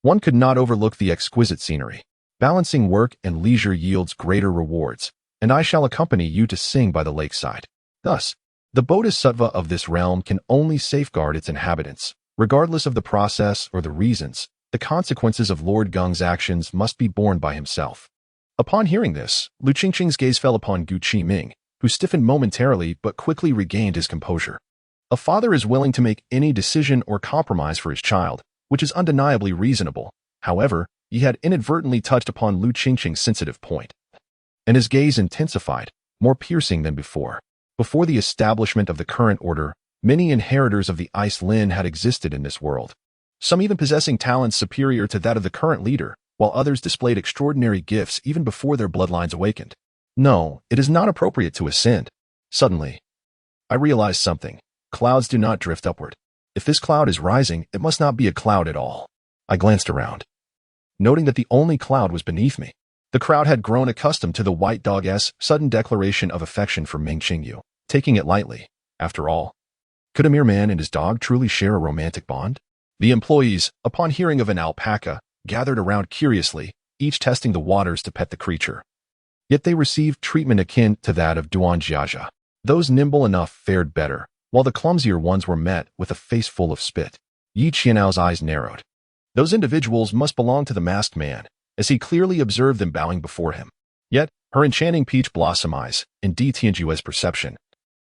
one could not overlook the exquisite scenery. Balancing work and leisure yields greater rewards, and I shall accompany you to sing by the lakeside. Thus, The bodhisattva of this realm can only safeguard its inhabitants. Regardless of the process or the reasons, the consequences of Lord Geng's actions must be borne by himself. Upon hearing this, Lu Qingqing's gaze fell upon Gu Qiming, who stiffened momentarily but quickly regained his composure. A father is willing to make any decision or compromise for his child, which is undeniably reasonable. However, he had inadvertently touched upon Lu Qingqing's sensitive point, and his gaze intensified, more piercing than before. Before the establishment of the current order, many inheritors of the Ice Lin had existed in this world, some even possessing talents superior to that of the current leader, while others displayed extraordinary gifts even before their bloodlines awakened. No, it is not appropriate to ascend. Suddenly, I realized something. Clouds do not drift upward. If this cloud is rising, it must not be a cloud at all. I glanced around, noting that the only cloud was beneath me. The crowd had grown accustomed to the white dog's sudden declaration of affection for Ming Qingyu, taking it lightly. After all, could a mere man and his dog truly share a romantic bond? The employees, upon hearing of an alpaca, gathered around curiously, each testing the waters to pet the creature. Yet they received treatment akin to that of Duan Jiaja. Those nimble enough fared better, while the clumsier ones were met with a face full of spit. Yi Qianao's eyes narrowed. Those individuals must belong to the masked man, as he clearly observed them bowing before him. Yet, her enchanting peach blossom eyes, in Di Tianjue's perception,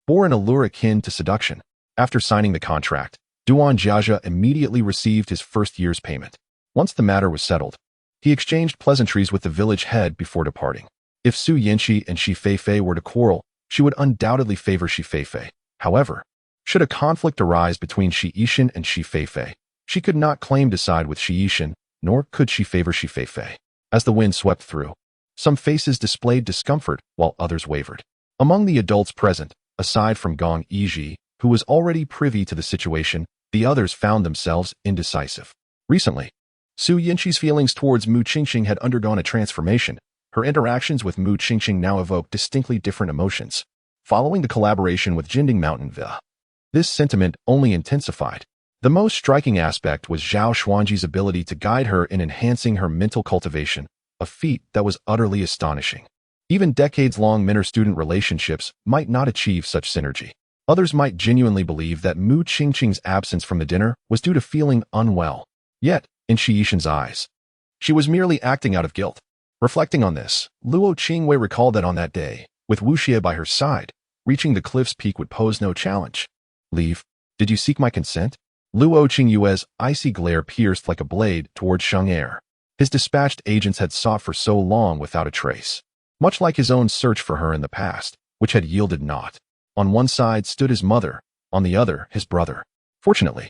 bore an allure akin to seduction. After signing the contract, Duan Jiaja immediately received his first year's payment. Once the matter was settled, he exchanged pleasantries with the village head before departing. If Su Yanqi and Shi Feifei were to quarrel, she would undoubtedly favor Shi Feifei. However, should a conflict arise between Shi Yishan and Shi Feifei, she could not claim to side with Shi Yishan, nor could she favor Shi Feifei. As the wind swept through, some faces displayed discomfort while others wavered. Among the adults present, aside from Gong Yizhi, who was already privy to the situation, the others found themselves indecisive. Recently, Su Yanqi's feelings towards Mu Qingqing had undergone a transformation. Her interactions with Mu Qingqing now evoked distinctly different emotions. Following the collaboration with Jinding Mountain Villa, this sentiment only intensified. The most striking aspect was Zhao Xuanji's ability to guide her in enhancing her mental cultivation, a feat that was utterly astonishing. Even decades-long mentor-student relationships might not achieve such synergy. Others might genuinely believe that Mu Qingqing's absence from the dinner was due to feeling unwell. Yet, in Shi Yishan's eyes, she was merely acting out of guilt. Reflecting on this, Luo Qingwei recalled that on that day, with Wu Xie by her side, reaching the cliff's peak would pose no challenge. Leave. Did you seek my consent? Luo Qingyue's icy glare pierced like a blade toward Sheng Er. His dispatched agents had sought for so long without a trace, much like his own search for her in the past, which had yielded naught. On one side stood his mother, on the other his brother. Fortunately,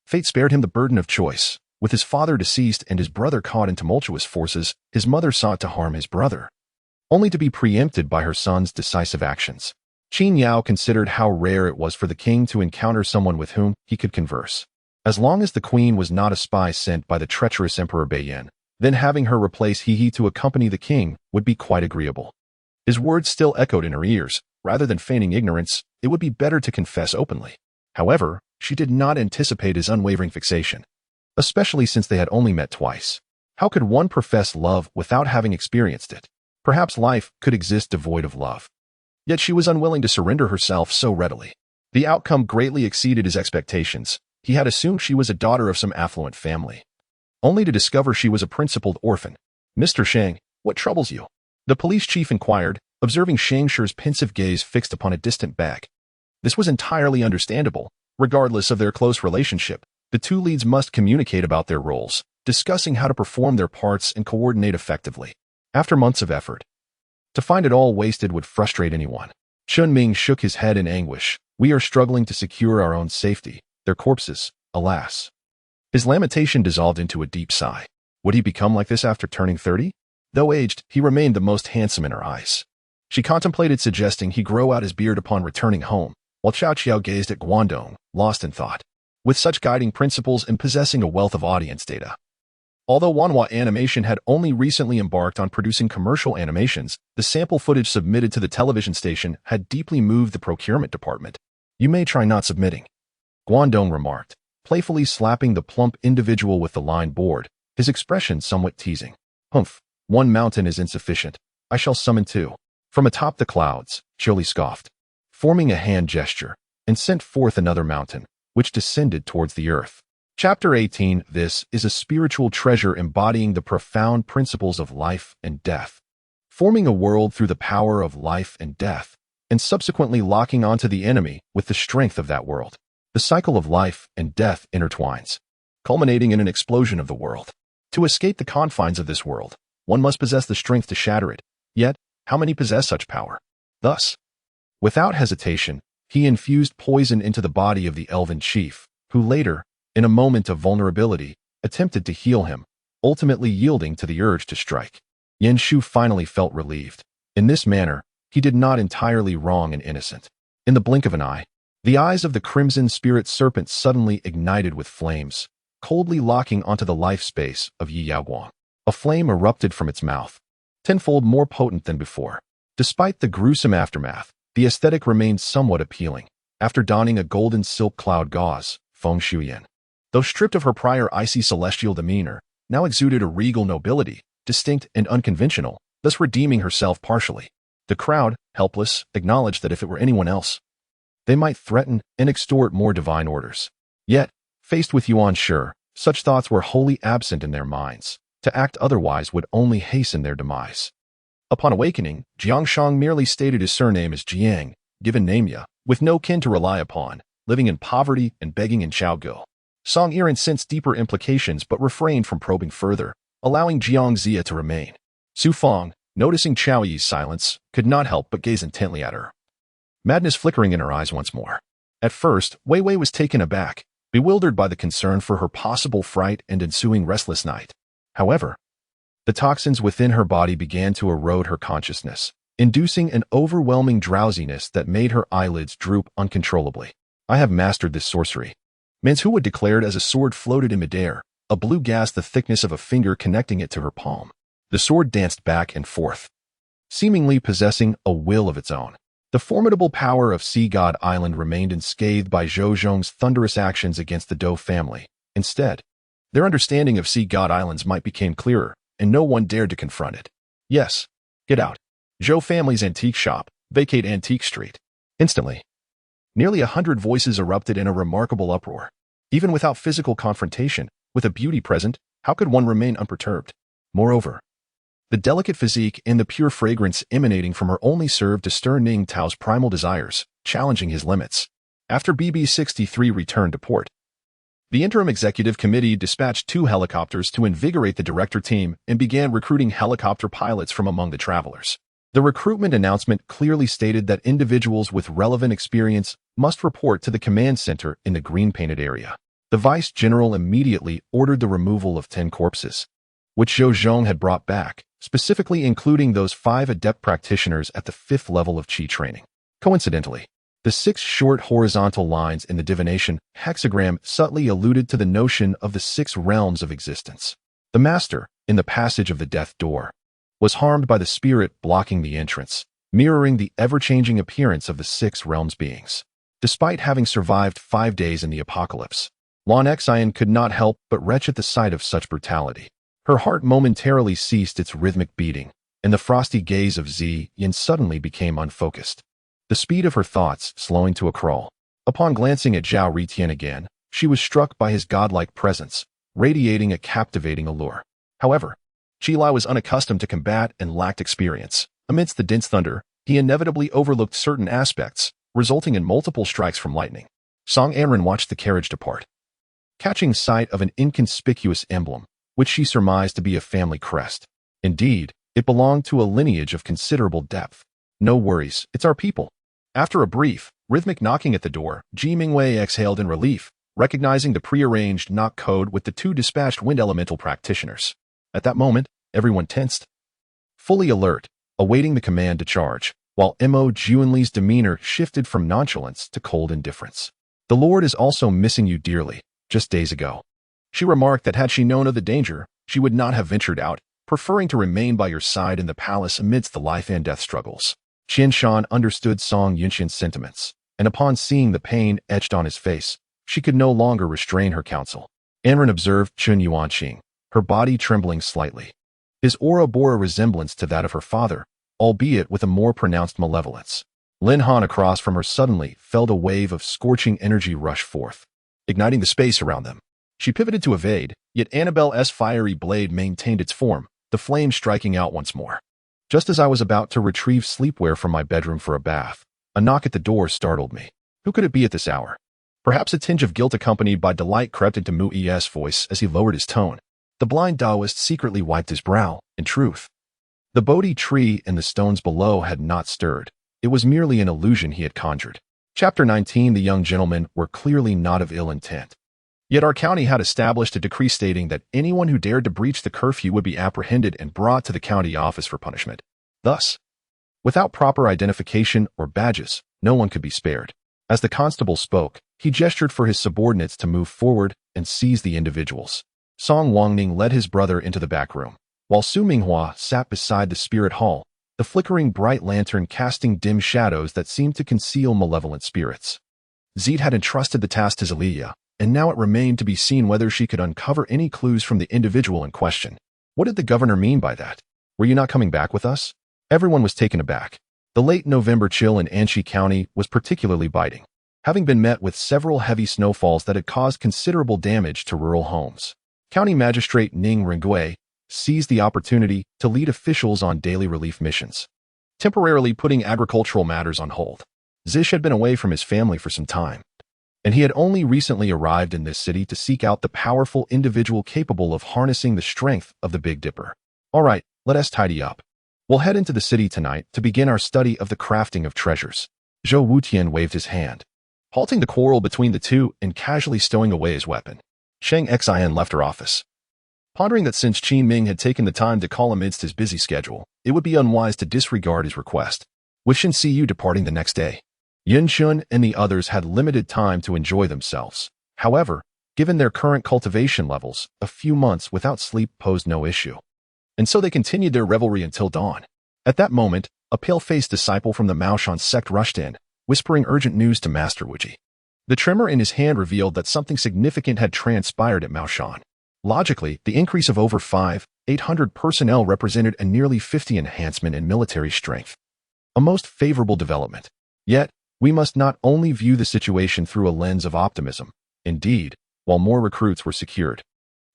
fate spared him the burden of choice. With his father deceased and his brother caught in tumultuous forces, his mother sought to harm his brother, only to be preempted by her son's decisive actions. Qin Yao considered how rare it was for the king to encounter someone with whom he could converse. As long as the queen was not a spy sent by the treacherous Emperor Beiyan, then having her replace He to accompany the king would be quite agreeable. His words still echoed in her ears. Rather than feigning ignorance, it would be better to confess openly. However, she did not anticipate his unwavering fixation, especially since they had only met twice. How could one profess love without having experienced it? Perhaps life could exist devoid of love. Yet she was unwilling to surrender herself so readily. The outcome greatly exceeded his expectations. He had assumed she was a daughter of some affluent family, only to discover she was a principled orphan. Mr. Shang, what troubles you? The police chief inquired, observing Shang Shi's pensive gaze fixed upon a distant bag. This was entirely understandable. Regardless of their close relationship, the two leads must communicate about their roles, discussing how to perform their parts and coordinate effectively. After months of effort, to find it all wasted would frustrate anyone. Chun Ming shook his head in anguish. We are struggling to secure our own safety. Their corpses, alas. His lamentation dissolved into a deep sigh. Would he become like this after turning 30? Though aged, he remained the most handsome in her eyes. She contemplated suggesting he grow out his beard upon returning home, while Chao Qiao gazed at Guangdong, lost in thought. With such guiding principles and possessing a wealth of audience data. Although Wanhua Animation had only recently embarked on producing commercial animations, the sample footage submitted to the television station had deeply moved the procurement department. You may try not submitting, Guangdong remarked, playfully slapping the plump individual with the line board, his expression somewhat teasing. Humph, one mountain is insufficient. I shall summon two. From atop the clouds, Jolie scoffed. forming a hand gesture, and sent forth another mountain, which descended towards the earth. Chapter 18. This is a spiritual treasure embodying the profound principles of life and death, forming a world through the power of life and death, and subsequently locking onto the enemy with the strength of that world. The cycle of life and death intertwines, culminating in an explosion of the world. To escape the confines of this world, one must possess the strength to shatter it. Yet, how many possess such power? Thus, without hesitation, he infused poison into the body of the elven chief, who later, in a moment of vulnerability, attempted to heal him, ultimately yielding to the urge to strike. Yen Shu finally felt relieved. In this manner, he did not entirely wrong an innocent. In the blink of an eye, the eyes of the crimson spirit serpent suddenly ignited with flames, coldly locking onto the life space of Yi Yaoguang. A flame erupted from its mouth, tenfold more potent than before. Despite the gruesome aftermath, the aesthetic remained somewhat appealing. After donning a golden silk cloud gauze, Feng Shuyan, though stripped of her prior icy celestial demeanor, now exuded a regal nobility, distinct and unconventional, thus redeeming herself partially. The crowd, helpless, acknowledged that if it were anyone else, they might threaten and extort more divine orders. Yet, faced with Yuan Shi, such thoughts were wholly absent in their minds. To act otherwise would only hasten their demise. Upon awakening, Jiangshang merely stated his surname as Jiang, given Namya, with no kin to rely upon, living in poverty and begging in Chaogu. Song Yiren sensed deeper implications but refrained from probing further, allowing Jiang Zia to remain. Su Feng, noticing Chao Yi's silence, could not help but gaze intently at her, madness flickering in her eyes once more. At first, Wei Wei was taken aback, bewildered by the concern for her possible fright and ensuing restless night. However, the toxins within her body began to erode her consciousness, inducing an overwhelming drowsiness that made her eyelids droop uncontrollably. I have mastered this sorcery. Manshua declared as a sword floated in midair, a blue gas the thickness of a finger connecting it to her palm. The sword danced back and forth, seemingly possessing a will of its own. The formidable power of Sea God Island remained unscathed by Zhou Zhong's thunderous actions against the Dou family. Instead, their understanding of Sea God Islands might became clearer, and no one dared to confront it. Yes, get out. Zhou family's antique shop, vacate Antique Street. Instantly, nearly 100 voices erupted in a remarkable uproar. Even without physical confrontation, with a beauty present, how could one remain unperturbed? Moreover, the delicate physique and the pure fragrance emanating from her only served to stir Ning Tao's primal desires, challenging his limits. After BB-63 returned to port, the Interim Executive Committee dispatched 2 helicopters to invigorate the director team and began recruiting helicopter pilots from among the travelers. The recruitment announcement clearly stated that individuals with relevant experience must report to the command center in the green-painted area. The Vice General immediately ordered the removal of 10 corpses, which Zhou Zhong had brought back, specifically including those 5 adept practitioners at the 5th level of Qi training. Coincidentally, the 6 short horizontal lines in the divination hexagram subtly alluded to the notion of the 6 realms of existence. The master, in the passage of the death door, was harmed by the spirit blocking the entrance, mirroring the ever-changing appearance of the 6 realms beings. Despite having survived 5 days in the apocalypse, Lan Xian could not help but retch at the sight of such brutality. Her heart momentarily ceased its rhythmic beating, and the frosty gaze of Zi Yin suddenly became unfocused, the speed of her thoughts slowing to a crawl. Upon glancing at Zhao Ritian again, she was struck by his godlike presence, radiating a captivating allure. However, Qi Lai was unaccustomed to combat and lacked experience. Amidst the dense thunder, he inevitably overlooked certain aspects, resulting in multiple strikes from lightning. Song Anren watched the carriage depart, catching sight of an inconspicuous emblem, which she surmised to be a family crest. Indeed, it belonged to a lineage of considerable depth. No worries, it's our people. After a brief, rhythmic knocking at the door, Ji Mingwei exhaled in relief, recognizing the prearranged knock code with the 2 dispatched wind elemental practitioners. At that moment, everyone tensed, fully alert, awaiting the command to charge, while Mo Juanli's demeanor shifted from nonchalance to cold indifference. The Lord is also missing you dearly. Just days ago, she remarked that had she known of the danger, she would not have ventured out, preferring to remain by your side in the palace amidst the life and death struggles. Qian Shan understood Song Yunshin's sentiments, and upon seeing the pain etched on his face, she could no longer restrain her counsel. Anren observed Chun Yuanqing, her body trembling slightly. His aura bore a resemblance to that of her father, albeit with a more pronounced malevolence. Lin Han across from her suddenly felt a wave of scorching energy rush forth, igniting the space around them. She pivoted to evade, yet Annabelle's fiery blade maintained its form, the flame striking out once more. Just as I was about to retrieve sleepwear from my bedroom for a bath, a knock at the door startled me. Who could it be at this hour? Perhaps a tinge of guilt accompanied by delight crept into Mui's voice as he lowered his tone. The blind Taoist secretly wiped his brow. In truth, the Bodhi tree and the stones below had not stirred. It was merely an illusion he had conjured. Chapter 19. The young gentlemen were clearly not of ill intent. Yet our county had established a decree stating that anyone who dared to breach the curfew would be apprehended and brought to the county office for punishment. Thus, without proper identification or badges, no one could be spared. As the constable spoke, he gestured for his subordinates to move forward and seize the individuals. Song Wangning led his brother into the back room, while Su Minghua sat beside the spirit hall, the flickering bright lantern casting dim shadows that seemed to conceal malevolent spirits. Zeke had entrusted the task to Zelia, and now it remained to be seen whether she could uncover any clues from the individual in question. What did the governor mean by that? Were you not coming back with us? Everyone was taken aback. The late November chill in Anshi County was particularly biting, having been met with several heavy snowfalls that had caused considerable damage to rural homes. County Magistrate Ning Rengui seized the opportunity to lead officials on daily relief missions, temporarily putting agricultural matters on hold. Zish had been away from his family for some time, and he had only recently arrived in this city to seek out the powerful individual capable of harnessing the strength of the Big Dipper. All right, let us tidy up. We'll head into the city tonight to begin our study of the crafting of treasures. Zhou Wutian waved his hand, halting the quarrel between the two and casually stowing away his weapon. Shang Xin left her office, pondering that since Qin Ming had taken the time to call amidst his busy schedule, it would be unwise to disregard his request, with Shin Siyu departing the next day. Yin Shun and the others had limited time to enjoy themselves. However, given their current cultivation levels, a few months without sleep posed no issue. And so they continued their revelry until dawn. At that moment, a pale-faced disciple from the Maoshan sect rushed in, whispering urgent news to Master Wuji. The tremor in his hand revealed that something significant had transpired at Maoshan. Logically, the increase of over 800 personnel represented a nearly 50 enhancement in military strength. A most favorable development. Yet, we must not only view the situation through a lens of optimism. Indeed, while more recruits were secured,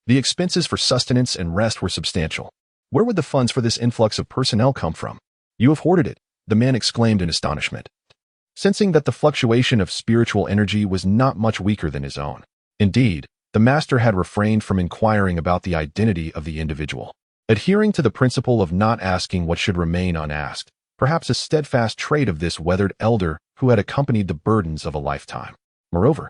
the expenses for sustenance and rest were substantial. Where would the funds for this influx of personnel come from? You have hoarded it, the man exclaimed in astonishment, sensing that the fluctuation of spiritual energy was not much weaker than his own. Indeed, the master had refrained from inquiring about the identity of the individual, adhering to the principle of not asking what should remain unasked, perhaps a steadfast trait of this weathered elder who had accompanied the burdens of a lifetime. Moreover,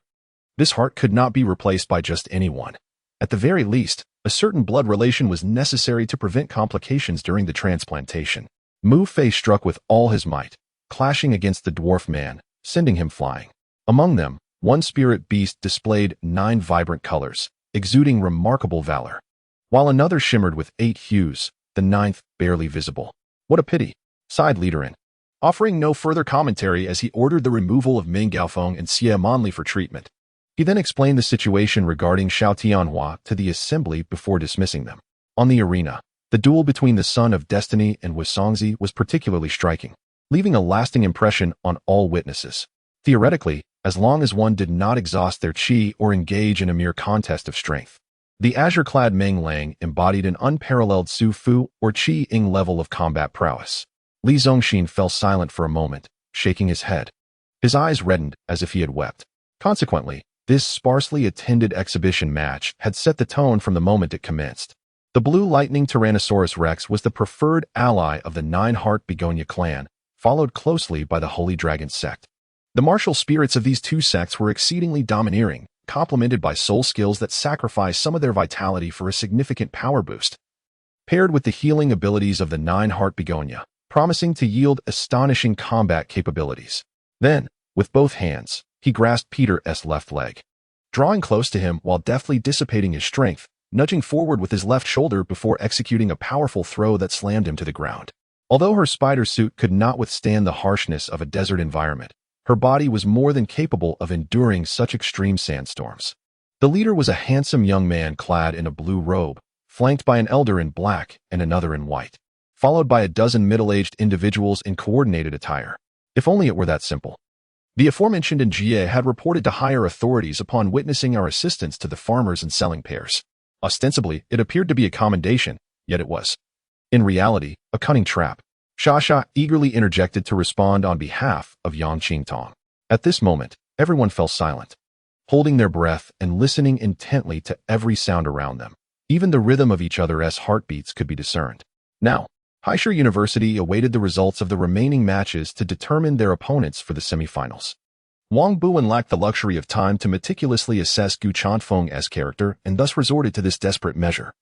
this heart could not be replaced by just anyone. At the very least, a certain blood relation was necessary to prevent complications during the transplantation. Mu Fei struck with all his might, clashing against the dwarf man, sending him flying. Among them, one spirit beast displayed 9 vibrant colors, exuding remarkable valor, while another shimmered with 8 hues, the 9th barely visible. What a pity, sighed Liderin, offering no further commentary as he ordered the removal of Ming Gaofeng and Xie Monli for treatment. He then explained the situation regarding Xiao Tianhua to the assembly before dismissing them. On the arena, the duel between the Son of Destiny and Wusongzi was particularly striking, leaving a lasting impression on all witnesses. Theoretically, as long as one did not exhaust their qi or engage in a mere contest of strength. The azure-clad Meng Lang embodied an unparalleled Su Fu or Qi Ying level of combat prowess. Li Zongxin fell silent for a moment, shaking his head. His eyes reddened as if he had wept. Consequently, this sparsely attended exhibition match had set the tone from the moment it commenced. The Blue Lightning Tyrannosaurus Rex was the preferred ally of the Nine-Heart Begonia clan, followed closely by the Holy Dragon sect. The martial spirits of these two sects were exceedingly domineering, complemented by soul skills that sacrificed some of their vitality for a significant power boost, paired with the healing abilities of the Nine-Heart Begonia, promising to yield astonishing combat capabilities. Then, with both hands, he grasped Peter's left leg, drawing close to him while deftly dissipating his strength, nudging forward with his left shoulder before executing a powerful throw that slammed him to the ground. Although her spider suit could not withstand the harshness of a desert environment, her body was more than capable of enduring such extreme sandstorms. The leader was a handsome young man clad in a blue robe, flanked by an elder in black and another in white, followed by a dozen middle-aged individuals in coordinated attire. If only it were that simple. The aforementioned Njie had reported to higher authorities upon witnessing our assistance to the farmers in selling pears. Ostensibly, it appeared to be a commendation, yet it was, in reality, a cunning trap. Xia eagerly interjected to respond on behalf of Yang Qingtong. At this moment, everyone fell silent, holding their breath and listening intently to every sound around them. Even the rhythm of each other's heartbeats could be discerned. Now, Haisher University awaited the results of the remaining matches to determine their opponents for the semifinals. Wang Buwen lacked the luxury of time to meticulously assess Gu Chanfeng's character and thus resorted to this desperate measure.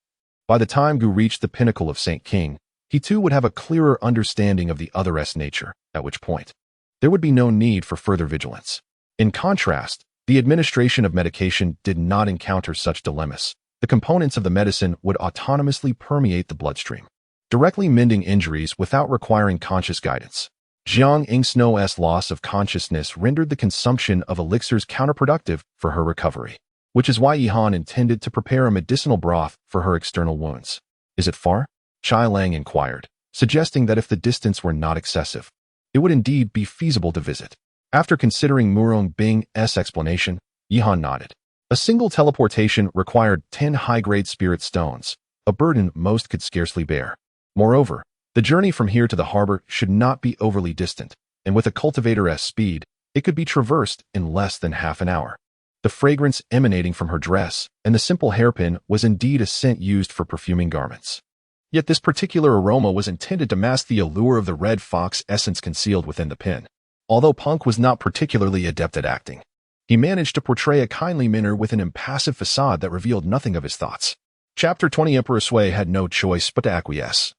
By the time Gu reached the pinnacle of St. King, he too would have a clearer understanding of the other's nature, at which point there would be no need for further vigilance. In contrast, the administration of medication did not encounter such dilemmas. The components of the medicine would autonomously permeate the bloodstream, directly mending injuries without requiring conscious guidance. Jiang Ingsno's loss of consciousness rendered the consumption of elixirs counterproductive for her recovery, which is why Yihan intended to prepare a medicinal broth for her external wounds. Is it far? Chai Lang inquired, suggesting that if the distance were not excessive, it would indeed be feasible to visit. After considering Murong Bing's explanation, Yihan nodded. A single teleportation required 10 high-grade spirit stones, a burden most could scarcely bear. Moreover, the journey from here to the harbor should not be overly distant, and with a cultivator's speed, it could be traversed in less than half an hour. The fragrance emanating from her dress and the simple hairpin was indeed a scent used for perfuming garments. Yet this particular aroma was intended to mask the allure of the red fox essence concealed within the pin. Although Punk was not particularly adept at acting, he managed to portray a kindly manner with an impassive facade that revealed nothing of his thoughts. Chapter 20 Emperor Sui had no choice but to acquiesce.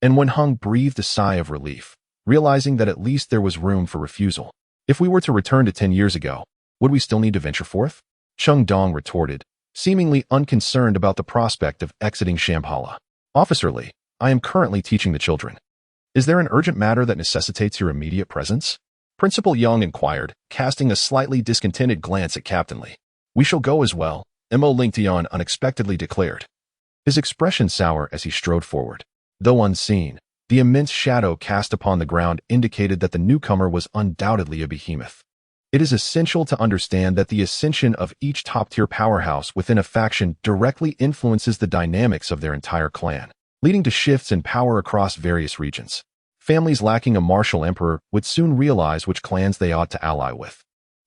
And when Hung breathed a sigh of relief, realizing that at least there was room for refusal. If we were to return to 10 years ago, would we still need to venture forth? Chung Dong retorted, seemingly unconcerned about the prospect of exiting Shambhala. Officer Lee, I am currently teaching the children. Is there an urgent matter that necessitates your immediate presence? Principal Young inquired, casting a slightly discontented glance at Captain Lee. We shall go as well, Mo Lingtian unexpectedly declared, his expression sour as he strode forward. Though unseen, the immense shadow cast upon the ground indicated that the newcomer was undoubtedly a behemoth. It is essential to understand that the ascension of each top-tier powerhouse within a faction directly influences the dynamics of their entire clan, leading to shifts in power across various regions. Families lacking a martial emperor would soon realize which clans they ought to ally with.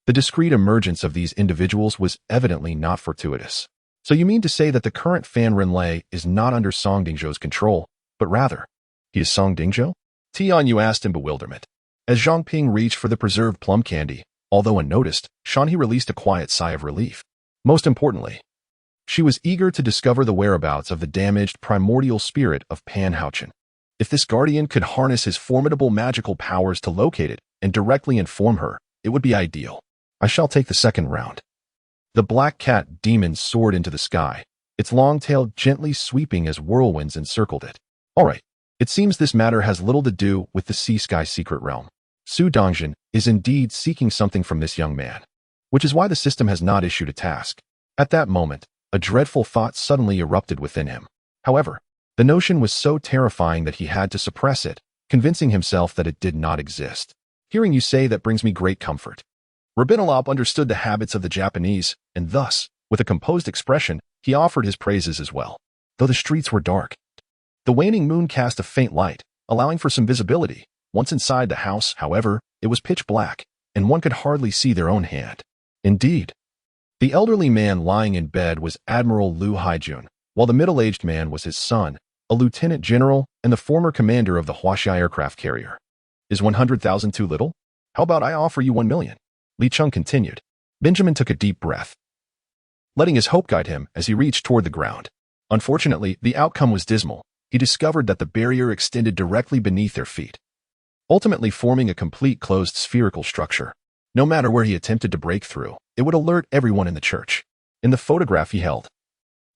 The discreet emergence of these individuals was evidently not fortuitous. So you mean to say that the current Fan Renlei is not under Song Dingzhou's control, but rather, he is Song Dingzhou? Tian Yu asked in bewilderment. As Zhang Ping reached for the preserved plum candy, although unnoticed, Shanhe released a quiet sigh of relief. Most importantly, she was eager to discover the whereabouts of the damaged primordial spirit of Pan Haochen. If this guardian could harness his formidable magical powers to locate it and directly inform her, it would be ideal. I shall take the second round. The black cat demon soared into the sky, its long tail gently sweeping as whirlwinds encircled it. All right, it seems this matter has little to do with the Sea Sky secret realm. Su Dongjin is indeed seeking something from this young man, which is why the system has not issued a task. At that moment, a dreadful thought suddenly erupted within him. However, the notion was so terrifying that he had to suppress it, convincing himself that it did not exist. Hearing you say that brings me great comfort. Rabinalop understood the habits of the Japanese, and thus, with a composed expression, he offered his praises as well. Though the streets were dark, the waning moon cast a faint light, allowing for some visibility. Once inside the house, however, it was pitch black, and one could hardly see their own hand. Indeed, the elderly man lying in bed was Admiral Liu Haijun, while the middle-aged man was his son, a lieutenant general and the former commander of the Huaxia aircraft carrier. Is 100,000 too little? How about I offer you 1 million? Li Chung continued. Benjamin took a deep breath, letting his hope guide him as he reached toward the ground. Unfortunately, the outcome was dismal. He discovered that the barrier extended directly beneath their feet, ultimately forming a complete closed spherical structure. No matter where he attempted to break through, it would alert everyone in the church. In the photograph he held,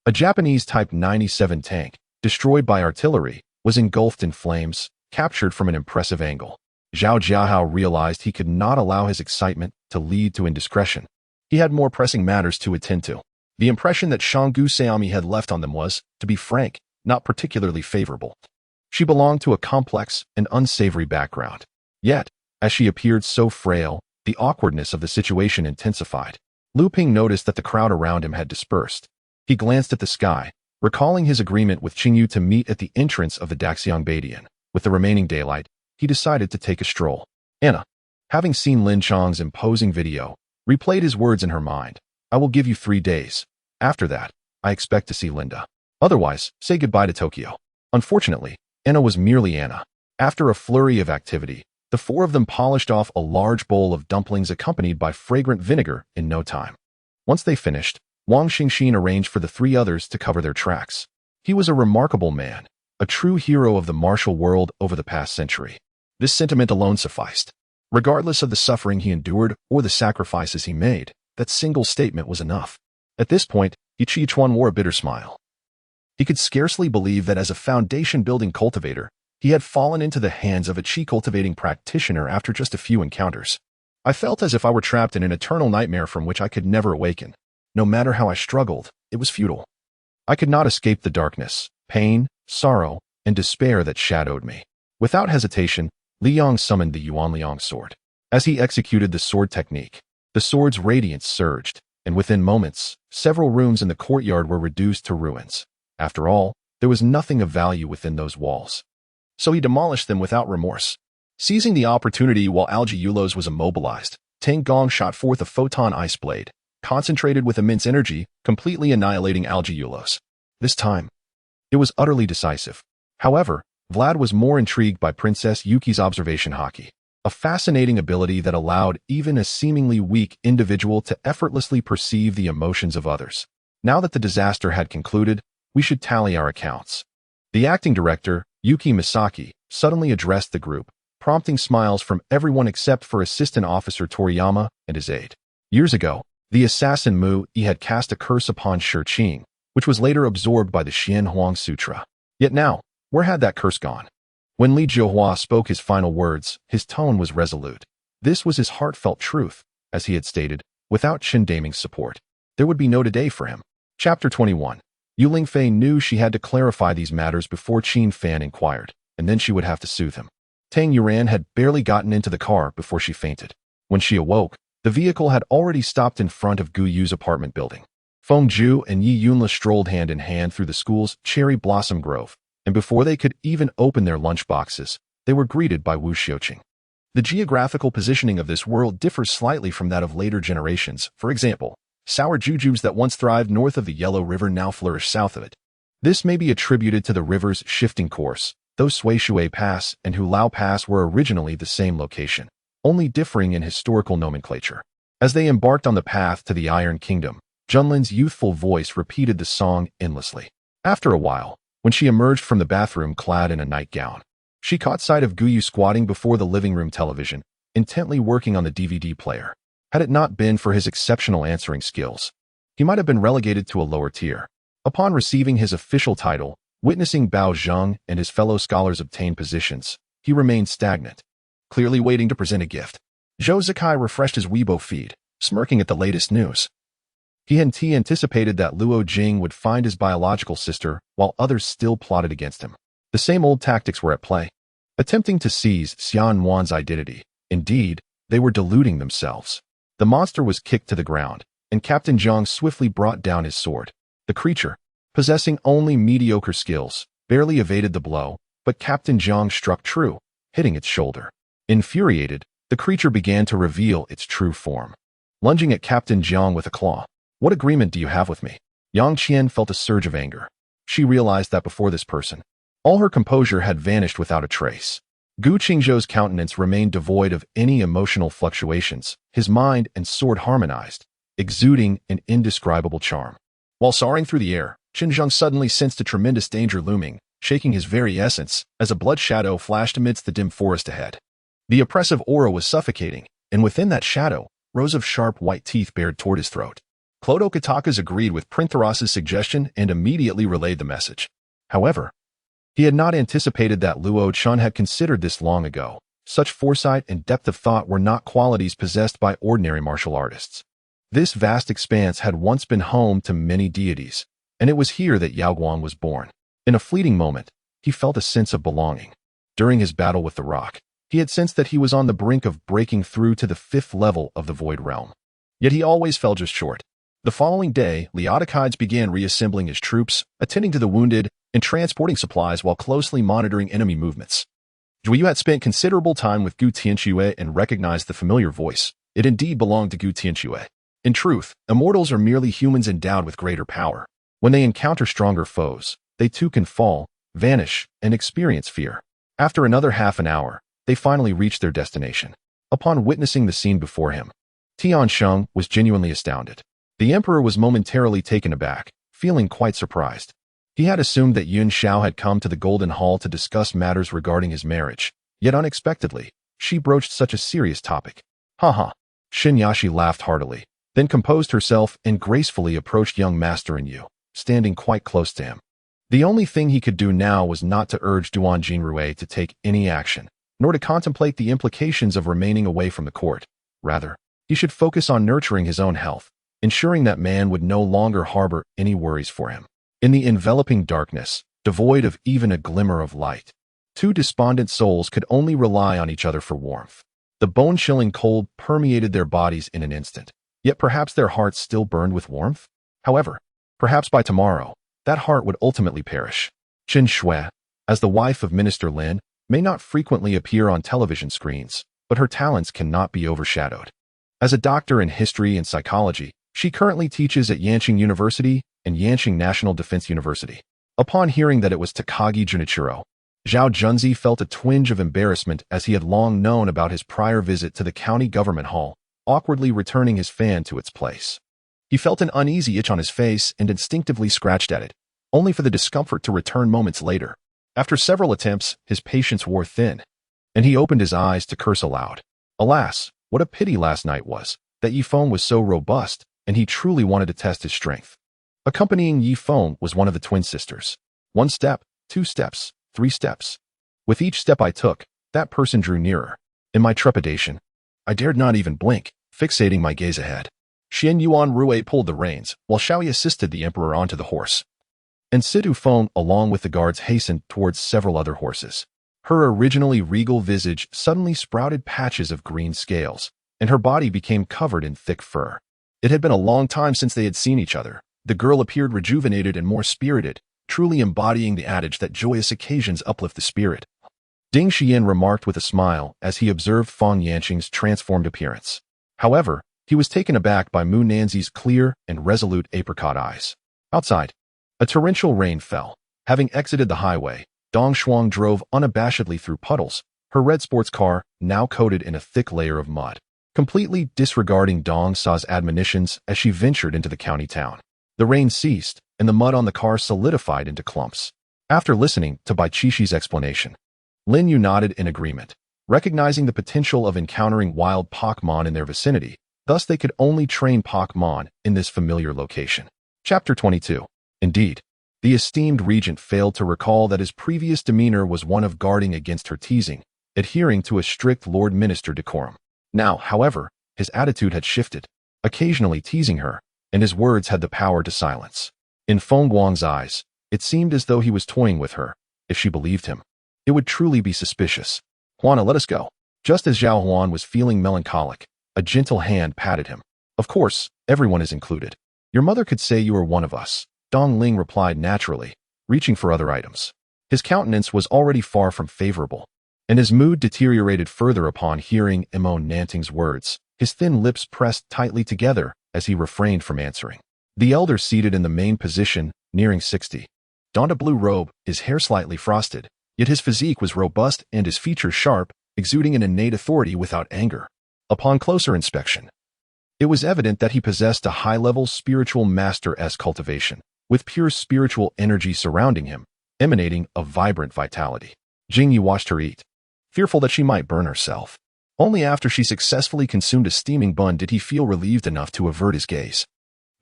a Japanese Type 97 tank, destroyed by artillery, was engulfed in flames, captured from an impressive angle. Zhao Jiahao realized he could not allow his excitement to lead to indiscretion. He had more pressing matters to attend to. The impression that Shanggu Seami had left on them was, to be frank, not particularly favorable. She belonged to a complex and unsavory background. Yet, As she appeared so frail, the awkwardness of the situation intensified. Lu Ping noticed that the crowd around him had dispersed. He glanced at the sky, recalling his agreement with Qingyu to meet at the entrance of the Daxiangbadian. With the remaining daylight, he decided to take a stroll. Anna, having seen Lin Chang's imposing video, replayed his words in her mind. I will give you 3 days. After that, I expect to see Linda. Otherwise, say goodbye to Tokyo. Unfortunately, Anna was merely Anna. After a flurry of activity, the 4 of them polished off a large bowl of dumplings accompanied by fragrant vinegar in no time. Once they finished, Wang Xingxin arranged for the 3 others to cover their tracks. He was a remarkable man, a true hero of the martial world over the past century. This sentiment alone sufficed. Regardless of the suffering he endured or the sacrifices he made, that single statement was enough. At this point, Yi Qichuan wore a bitter smile. He could scarcely believe that as a foundation-building cultivator, he had fallen into the hands of a qi-cultivating practitioner after just a few encounters. I felt as if I were trapped in an eternal nightmare from which I could never awaken. No matter how I struggled, it was futile. I could not escape the darkness, pain, sorrow, and despair that shadowed me. Without hesitation, Li Yong summoned the Yuanliang sword. As he executed the sword technique, the sword's radiance surged, and within moments, several rooms in the courtyard were reduced to ruins. After all, there was nothing of value within those walls. So he demolished them without remorse. Seizing the opportunity while Algae Eulos was immobilized, Tang Gong shot forth a photon ice blade, concentrated with immense energy, completely annihilating Algae Eulos. This time, it was utterly decisive. However, Vlad was more intrigued by Princess Yuki's observation hockey, a fascinating ability that allowed even a seemingly weak individual to effortlessly perceive the emotions of others. Now that the disaster had concluded, we should tally our accounts. The acting director, Yuki Misaki, suddenly addressed the group, prompting smiles from everyone except for Assistant Officer Toriyama and his aide. Years ago, the assassin Mu Yi had cast a curse upon Shi Qing, which was later absorbed by the Xian Huang Sutra. Yet now, where had that curse gone? When Li Jiuhua spoke his final words, his tone was resolute. This was his heartfelt truth, as he had stated, without Qin Daming's support. There would be no today for him. Chapter 21. Yu Lingfei knew she had to clarify these matters before Qin Fan inquired, and then she would have to soothe him. Tang Yuran had barely gotten into the car before she fainted. When she awoke, the vehicle had already stopped in front of Gu Yu's apartment building. Feng Zhu and Yi Yunla strolled hand in hand through the school's cherry blossom grove, and before they could even open their lunch boxes, they were greeted by Wu Xiuqing. The geographical positioning of this world differs slightly from that of later generations. For example, sour jujubes that once thrived north of the Yellow River now flourish south of it. This may be attributed to the river's shifting course, though Suishui Pass and Hulao Pass were originally the same location, only differing in historical nomenclature. As they embarked on the path to the Iron Kingdom, Junlin's youthful voice repeated the song endlessly. After a while, when she emerged from the bathroom clad in a nightgown, she caught sight of Guyu squatting before the living room television, intently working on the DVD player. Had it not been for his exceptional answering skills, he might have been relegated to a lower tier. Upon receiving his official title, witnessing Bao Zheng and his fellow scholars obtain positions, he remained stagnant, clearly waiting to present a gift. Zhou Zikai refreshed his Weibo feed, smirking at the latest news. He anticipated that Luo Jing would find his biological sister, while others still plotted against him. The same old tactics were at play, attempting to seize Xian Wan's identity. Indeed, they were deluding themselves. The monster was kicked to the ground, and Captain Zhang swiftly brought down his sword. The creature, possessing only mediocre skills, barely evaded the blow, but Captain Zhang struck true, hitting its shoulder. Infuriated, the creature began to reveal its true form, lunging at Captain Zhang with a claw. What agreement do you have with me? Yang Qian felt a surge of anger. She realized that before this person, all her composure had vanished without a trace. Gu Qingzhou's countenance remained devoid of any emotional fluctuations, his mind and sword harmonized, exuding an indescribable charm. While soaring through the air, Qinzheng suddenly sensed a tremendous danger looming, shaking his very essence, as a blood shadow flashed amidst the dim forest ahead. The oppressive aura was suffocating, and within that shadow, rows of sharp white teeth bared toward his throat. Clodo Katakas agreed with Printheros' suggestion and immediately relayed the message. However, he had not anticipated that Luo Chun had considered this long ago. Such foresight and depth of thought were not qualities possessed by ordinary martial artists. This vast expanse had once been home to many deities, and it was here that Yao Guang was born. In a fleeting moment, he felt a sense of belonging. During his battle with the rock, He had sensed that he was on the brink of breaking through to the 5th level of the Void Realm. Yet he always fell just short. The following day, Leotychides began reassembling his troops, attending to the wounded, and transporting supplies while closely monitoring enemy movements. Juyu had spent considerable time with Gu Tianxue and recognized the familiar voice. It indeed belonged to Gu Tianxue. In truth, immortals are merely humans endowed with greater power. When they encounter stronger foes, they too can fall, vanish, and experience fear. After another half an hour, they finally reached their destination. Upon witnessing the scene before him, Tiansheng was genuinely astounded. The emperor was momentarily taken aback, feeling quite surprised. He had assumed that Yun Xiao had come to the Golden Hall to discuss matters regarding his marriage, yet unexpectedly, she broached such a serious topic. Ha. Shinyashi laughed heartily, then composed herself and gracefully approached young Master Yu, standing quite close to him. The only thing he could do now was not to urge Duan Jinrui to take any action, nor to contemplate the implications of remaining away from the court. Rather, he should focus on nurturing his own health, ensuring that man would no longer harbor any worries for him. In the enveloping darkness, devoid of even a glimmer of light, two despondent souls could only rely on each other for warmth. The bone-chilling cold permeated their bodies in an instant, yet perhaps their hearts still burned with warmth? However, perhaps by tomorrow, that heart would ultimately perish. Qin Shui, as the wife of Minister Lin, may not frequently appear on television screens, but her talents cannot be overshadowed. As a doctor in history and psychology, she currently teaches at Yanqing University and Yanqing National Defense University. Upon hearing that it was Takagi Junichiro, Zhao Junzi felt a twinge of embarrassment as he had long known about his prior visit to the county government hall, awkwardly returning his fan to its place. He felt an uneasy itch on his face and instinctively scratched at it, only for the discomfort to return moments later. After several attempts, his patience wore thin, and he opened his eyes to curse aloud. Alas, what a pity last night was, that Yifeng was so robust, and he truly wanted to test his strength. Accompanying Yifeng was one of the twin sisters. 1 step, 2 steps, 3 steps. With each step I took, that person drew nearer. In my trepidation, I dared not even blink, fixating my gaze ahead. Xian Yuan Rui pulled the reins, while Xiaoyi assisted the emperor onto the horse. And Sidu Feng, along with the guards, hastened towards several other horses. Her originally regal visage suddenly sprouted patches of green scales, and her body became covered in thick fur. It had been a long time since they had seen each other. The girl appeared rejuvenated and more spirited, truly embodying the adage that joyous occasions uplift the spirit. Ding Xian remarked with a smile as he observed Feng Yanqing's transformed appearance. However, he was taken aback by Mu Nanzi's clear and resolute apricot eyes. Outside, a torrential rain fell. Having exited the highway, Dong Shuang drove unabashedly through puddles, her red sports car now coated in a thick layer of mud, completely disregarding Dong Sa's admonitions as she ventured into the county town. The rain ceased, and the mud on the car solidified into clumps. After listening to Bai Qishi's explanation, Lin Yu nodded in agreement, recognizing the potential of encountering wild Pokemon in their vicinity. Thus they could only train Pokemon in this familiar location. Chapter 22. Indeed, the esteemed regent failed to recall that his previous demeanor was one of guarding against her teasing, adhering to a strict Lord Minister decorum. Now, however, his attitude had shifted, occasionally teasing her, and his words had the power to silence. In Feng Guang's eyes, it seemed as though he was toying with her. If she believed him, it would truly be suspicious. Huana, let us go. Just as Zhao Huan was feeling melancholic, a gentle hand patted him. Of course, everyone is included. Your mother could say you are one of us, Dong Ling replied naturally, reaching for other items. His countenance was already far from favorable, and his mood deteriorated further upon hearing Imo Nanting's words. His thin lips pressed tightly together as he refrained from answering. The elder, seated in the main position, nearing 60, donned a blue robe, his hair slightly frosted, yet his physique was robust and his features sharp, exuding an innate authority without anger. Upon closer inspection, it was evident that he possessed a high-level spiritual master-esque cultivation, with pure spiritual energy surrounding him, emanating a vibrant vitality. Jingyi watched her eat, fearful that she might burn herself. Only after she successfully consumed a steaming bun did he feel relieved enough to avert his gaze.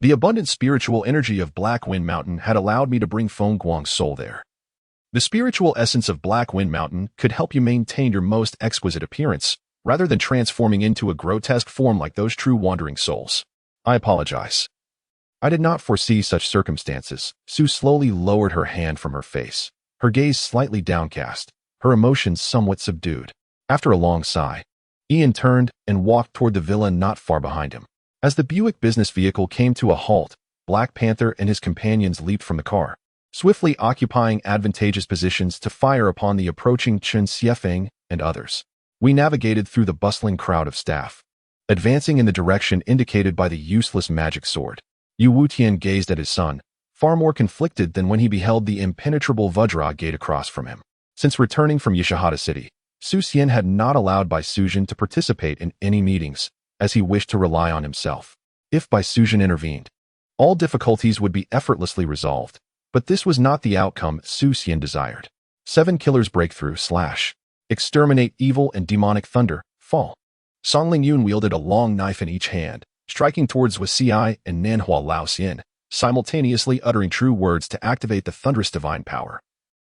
The abundant spiritual energy of Black Wind Mountain had allowed me to bring Feng Guang's soul there. The spiritual essence of Black Wind Mountain could help you maintain your most exquisite appearance, rather than transforming into a grotesque form like those true wandering souls. I apologize. I did not foresee such circumstances. Sue slowly lowered her hand from her face, her gaze slightly downcast, her emotions somewhat subdued. After a long sigh, Ian turned and walked toward the villa not far behind him. As the Buick business vehicle came to a halt, Black Panther and his companions leaped from the car, swiftly occupying advantageous positions to fire upon the approaching Chen Xiefeng and others. We navigated through the bustling crowd of staff, advancing in the direction indicated by the useless magic sword. Yu Wutian gazed at his son, far more conflicted than when he beheld the impenetrable Vajra gate across from him. Since returning from Yashihata City, Su Xian had not allowed Bai Sujin to participate in any meetings, as he wished to rely on himself. If Bai Sujin intervened, all difficulties would be effortlessly resolved, but this was not the outcome Su Xian desired. 7 Killers Breakthrough / Exterminate Evil and Demonic Thunder, Fall. Song Lingyun wielded a long knife in each hand, striking towards Wasiai and Nanhua Lao Xian, simultaneously uttering true words to activate the thunderous divine power.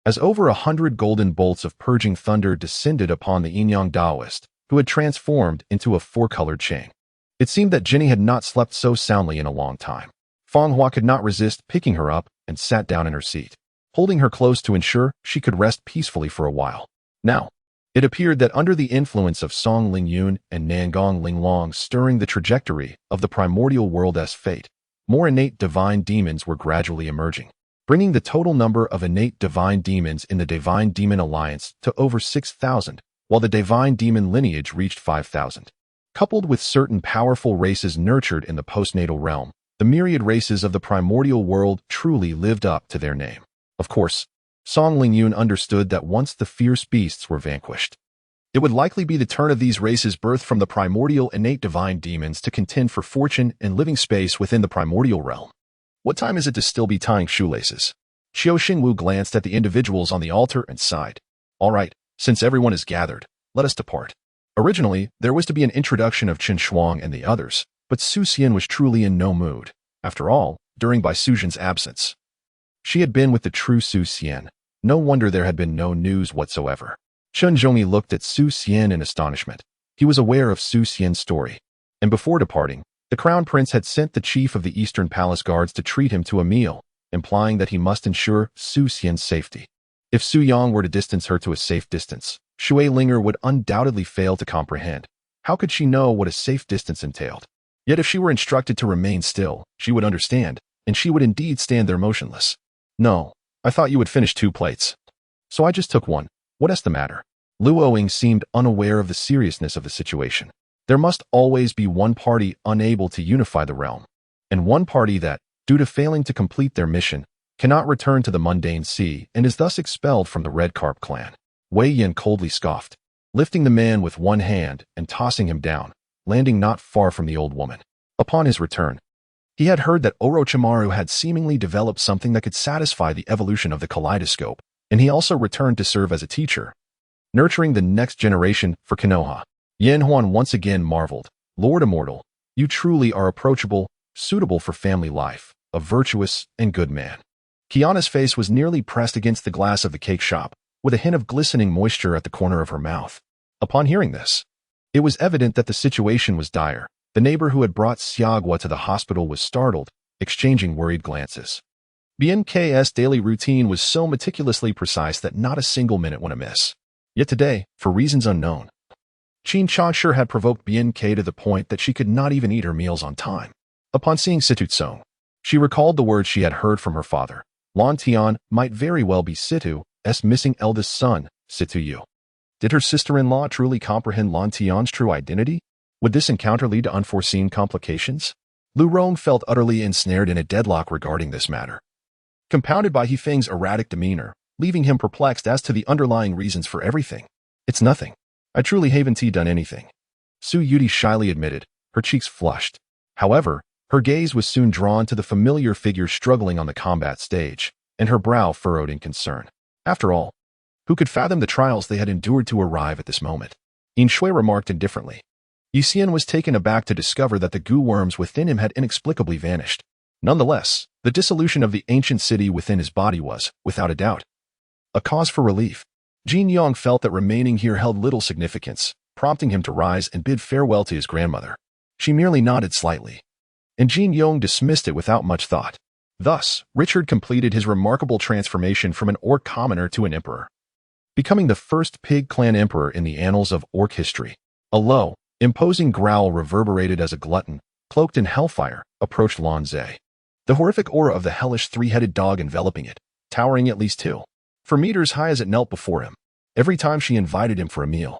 As over 100 golden bolts of purging thunder descended upon the Yinyang Taoist, who had transformed into a 4-colored chain. It seemed that Jenny had not slept so soundly in a long time. Fang Hua could not resist picking her up and sat down in her seat, holding her close to ensure she could rest peacefully for a while. Now, it appeared that under the influence of Song Lingyun and Nangong Linglong stirring the trajectory of the primordial world's fate, more innate divine demons were gradually emerging, bringing the total number of innate divine demons in the Divine Demon Alliance to over 6,000, while the divine demon lineage reached 5,000. Coupled with certain powerful races nurtured in the postnatal realm, the myriad races of the primordial world truly lived up to their name. Of course, Song Lingyun understood that once the fierce beasts were vanquished, it would likely be the turn of these races birthed from the primordial innate divine demons to contend for fortune and living space within the primordial realm. What time is it to still be tying shoelaces? Xiao Xingwu glanced at the individuals on the altar and sighed. All right, since everyone is gathered, let us depart. Originally, there was to be an introduction of Chen Shuang and the others, but Su Xian was truly in no mood. After all, during Bai Sujin's absence, she had been with the true Su Xian. No wonder there had been no news whatsoever. Chen Zhongyi looked at Su Xian in astonishment. He was aware of Su Xian's story, and before departing, the Crown Prince had sent the chief of the Eastern Palace Guards to treat him to a meal, implying that he must ensure Su Xian's safety. If Su Yang were to distance her to a safe distance, Shui Linger would undoubtedly fail to comprehend. How could she know what a safe distance entailed? Yet if she were instructed to remain still, she would understand, and she would indeed stand there motionless. No, I thought you would finish 2 plates. So I just took 1. What's the matter? Lu Oing seemed unaware of the seriousness of the situation. There must always be one party unable to unify the realm, and one party that, due to failing to complete their mission, cannot return to the mundane sea and is thus expelled from the Red Carp clan. Wei Yin coldly scoffed, lifting the man with one hand and tossing him down, landing not far from the old woman. Upon his return, he had heard that Orochimaru had seemingly developed something that could satisfy the evolution of the kaleidoscope, and he also returned to serve as a teacher, nurturing the next generation for Konoha. Yan Huan once again marveled, Lord Immortal, you truly are approachable, suitable for family life, a virtuous and good man. Kiana's face was nearly pressed against the glass of the cake shop, with a hint of glistening moisture at the corner of her mouth. Upon hearing this, it was evident that the situation was dire. The neighbor who had brought Xiagua to the hospital was startled, exchanging worried glances. BNK's daily routine was so meticulously precise that not a single minute went amiss. Yet today, for reasons unknown, Qin Chansher had provoked BNK to the point that she could not even eat her meals on time. Upon seeing Situ Tsong, she recalled the words she had heard from her father. Lan Tian might very well be Situ's missing eldest son, Situ Yu. Did her sister-in-law truly comprehend Lan Tian's true identity? Would this encounter lead to unforeseen complications? Lu Rong felt utterly ensnared in a deadlock regarding this matter, compounded by He Feng's erratic demeanor, leaving him perplexed as to the underlying reasons for everything. It's nothing. I truly haven't done anything, Su Yudi shyly admitted, her cheeks flushed. However, her gaze was soon drawn to the familiar figure struggling on the combat stage, and her brow furrowed in concern. After all, who could fathom the trials they had endured to arrive at this moment? Yin Shui remarked indifferently. Yixian was taken aback to discover that the goo worms within him had inexplicably vanished. Nonetheless, the dissolution of the ancient city within his body was, without a doubt, a cause for relief. Jin Yong felt that remaining here held little significance, prompting him to rise and bid farewell to his grandmother. She merely nodded slightly, and Jin Yong dismissed it without much thought. Thus, Richard completed his remarkable transformation from an orc commoner to an emperor. becoming the first pig clan emperor in the annals of orc history. A low, imposing growl reverberated as a glutton, cloaked in hellfire, approached Lan Zhe. The horrific aura of the hellish three-headed dog enveloping it, towering at least 4 meters high as it knelt before him. Every time she invited him for a meal,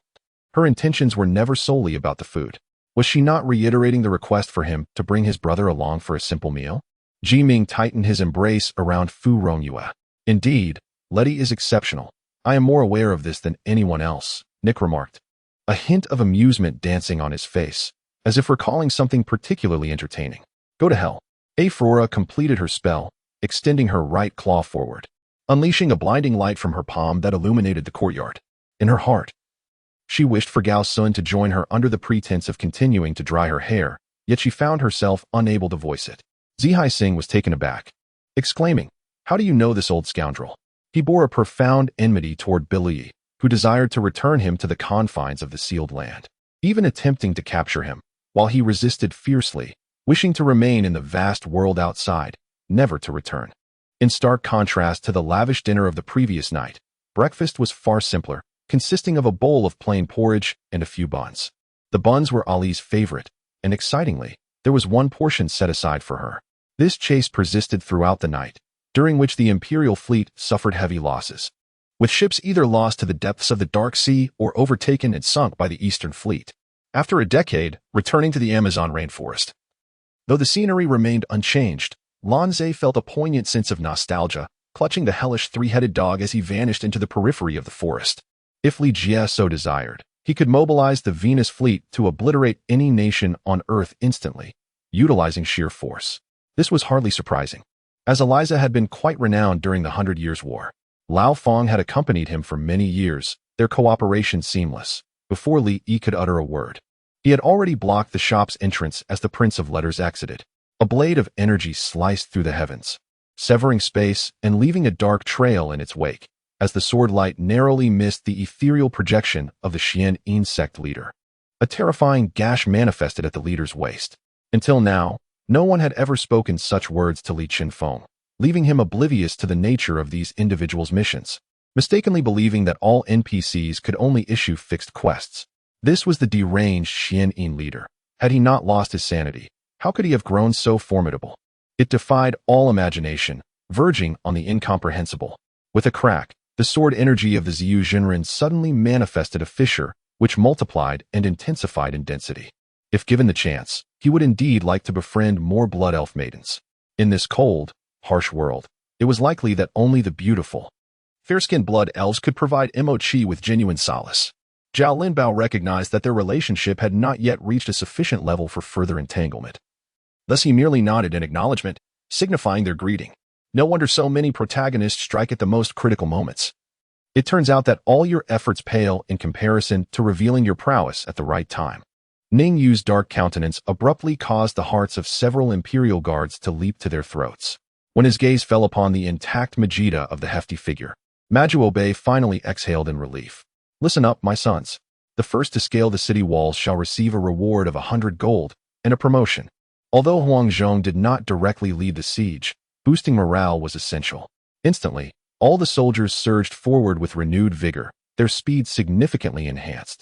her intentions were never solely about the food. Was she not reiterating the request for him to bring his brother along for a simple meal? Ji Ming tightened his embrace around Fu Rongyue. Indeed, Letty is exceptional. I am more aware of this than anyone else, Nick remarked, a hint of amusement dancing on his face, as if recalling something particularly entertaining. Go to hell. Aurora completed her spell, extending her right claw forward, unleashing a blinding light from her palm that illuminated the courtyard. In her heart, she wished for Gao Sun to join her under the pretense of continuing to dry her hair, yet she found herself unable to voice it. Zihai Singh was taken aback, exclaiming, "How do you know this old scoundrel?" He bore a profound enmity toward Billy, who desired to return him to the confines of the sealed land, even attempting to capture him, while he resisted fiercely, wishing to remain in the vast world outside, never to return. In stark contrast to the lavish dinner of the previous night, breakfast was far simpler, consisting of a bowl of plain porridge and a few buns. The buns were Ali's favorite, and excitingly, there was one portion set aside for her. This chase persisted throughout the night, during which the Imperial fleet suffered heavy losses, with ships either lost to the depths of the Dark Sea or overtaken and sunk by the Eastern Fleet. After a decade, returning to the Amazon rainforest. Though the scenery remained unchanged, Lan Zhe felt a poignant sense of nostalgia, clutching the hellish three-headed dog as he vanished into the periphery of the forest. If Li Jie so desired, he could mobilize the Venus fleet to obliterate any nation on Earth instantly, utilizing sheer force. This was hardly surprising, as Eliza had been quite renowned during the 100 Years' War. Lao Feng had accompanied him for many years, their cooperation seamless. Before Li Yi could utter a word, he had already blocked the shop's entrance as the Prince of Letters exited. A blade of energy sliced through the heavens, severing space and leaving a dark trail in its wake, as the sword light narrowly missed the ethereal projection of the Xian insect leader. A terrifying gash manifested at the leader's waist. Until now, no one had ever spoken such words to Li Qinfeng, leaving him oblivious to the nature of these individuals' missions, mistakenly believing that all NPCs could only issue fixed quests. This was the deranged Xian leader. Had he not lost his sanity, how could he have grown so formidable? It defied all imagination, verging on the incomprehensible. With a crack, the sword energy of the Ziyu Jinren suddenly manifested a fissure, which multiplied and intensified in density. If given the chance, he would indeed like to befriend more blood elf maidens. In this cold, harsh world, it was likely that only the beautiful, fair-skinned blood elves could provide Mo-Chi with genuine solace. Zhao Linbao recognized that their relationship had not yet reached a sufficient level for further entanglement. Thus he merely nodded in acknowledgement, signifying their greeting. No wonder so many protagonists strike at the most critical moments. It turns out that all your efforts pale in comparison to revealing your prowess at the right time. Ning Yu's dark countenance abruptly caused the hearts of several Imperial guards to leap to their throats. When his gaze fell upon the intact Majida of the hefty figure, Majuo Bei finally exhaled in relief. Listen up, my sons. The first to scale the city walls shall receive a reward of 100 gold and a promotion. Although Huang Zhong did not directly lead the siege, boosting morale was essential. Instantly, all the soldiers surged forward with renewed vigor, their speed significantly enhanced.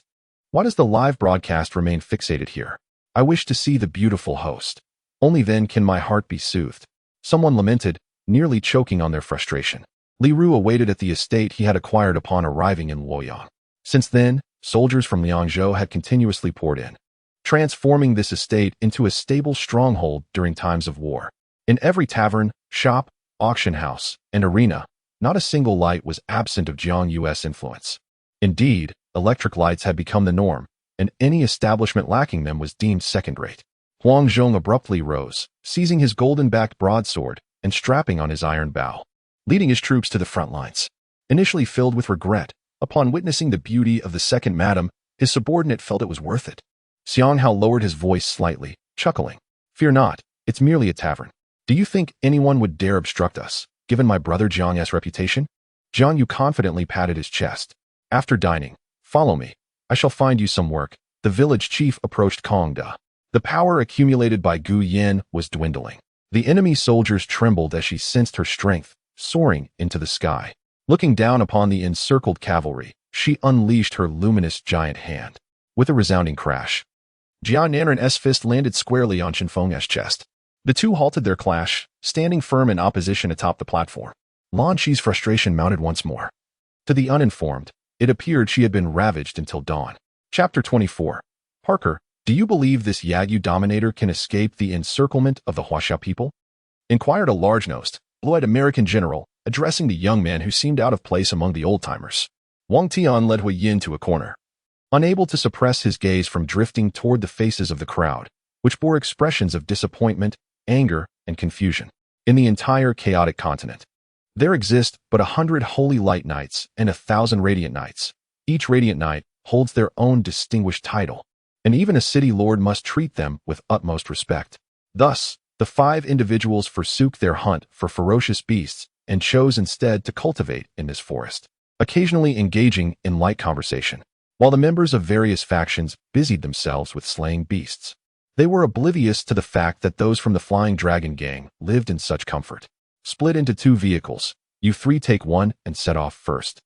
Why does the live broadcast remain fixated here? I wish to see the beautiful host. Only then can my heart be soothed. Someone lamented, nearly choking on their frustration. Li Ru awaited at the estate he had acquired upon arriving in Luoyang. Since then, soldiers from Liangzhou had continuously poured in, transforming this estate into a stable stronghold during times of war. In every tavern, shop, auction house, and arena, not a single light was absent of Jiang Yu's influence. Indeed, electric lights had become the norm, and any establishment lacking them was deemed second-rate. Huang Zhong abruptly rose, seizing his golden-backed broadsword and strapping on his iron bow, leading his troops to the front lines. Initially filled with regret, upon witnessing the beauty of the second madam, his subordinate felt it was worth it. Xiang Hao lowered his voice slightly, chuckling. Fear not, it's merely a tavern. Do you think anyone would dare obstruct us, given my brother Jiang's reputation? Jiang Yu confidently patted his chest. After dining, follow me. I shall find you some work. The village chief approached Kong Da. The power accumulated by Gu Yin was dwindling. The enemy soldiers trembled as she sensed her strength, soaring into the sky. Looking down upon the encircled cavalry, she unleashed her luminous giant hand. With a resounding crash, Jian Nanren's fist landed squarely on Qinfeng's chest. The two halted their clash, standing firm in opposition atop the platform. Lan Qi's frustration mounted once more. To the uninformed, it appeared she had been ravaged until dawn. Chapter 24. Parker, do you believe this Yagyu dominator can escape the encirclement of the Huaxia people? Inquired a large-nosed, blue-eyed American general, addressing the young man who seemed out of place among the old-timers. Wang Tian led Hui Yin to a corner, unable to suppress his gaze from drifting toward the faces of the crowd, which bore expressions of disappointment, anger, and confusion. In the entire chaotic continent, there exist but 100 holy light knights and 1,000 radiant knights. Each radiant knight holds their own distinguished title, and even a city lord must treat them with utmost respect. Thus, the 5 individuals forsook their hunt for ferocious beasts and chose instead to cultivate in this forest, occasionally engaging in light conversation, while the members of various factions busied themselves with slaying beasts. They were oblivious to the fact that those from the Flying Dragon gang lived in such comfort. Split into 2 vehicles, you 3 take one and set off first.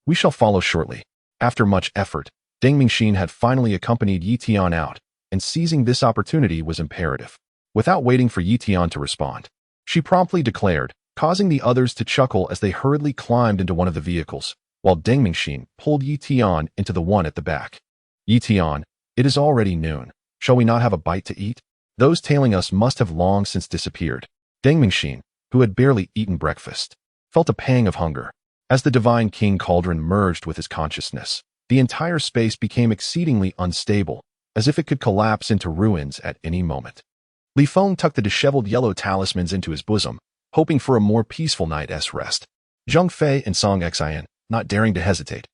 We shall follow shortly. After much effort, Deng Mingxin had finally accompanied Yi Tian out, and seizing this opportunity was imperative. Without waiting for Yi Tian to respond, she promptly declared, causing the others to chuckle as they hurriedly climbed into one of the vehicles, while Deng Mingxin pulled Yi Tian into the one at the back. Yi Tian, it is already noon. Shall we not have a bite to eat? Those tailing us must have long since disappeared. Deng Mingxin, who had barely eaten breakfast, felt a pang of hunger. As the divine king cauldron merged with his consciousness, the entire space became exceedingly unstable, as if it could collapse into ruins at any moment. Li Feng tucked the disheveled yellow talismans into his bosom, hoping for a more peaceful night's rest. Zheng Fei and Song Xian, not daring to hesitate,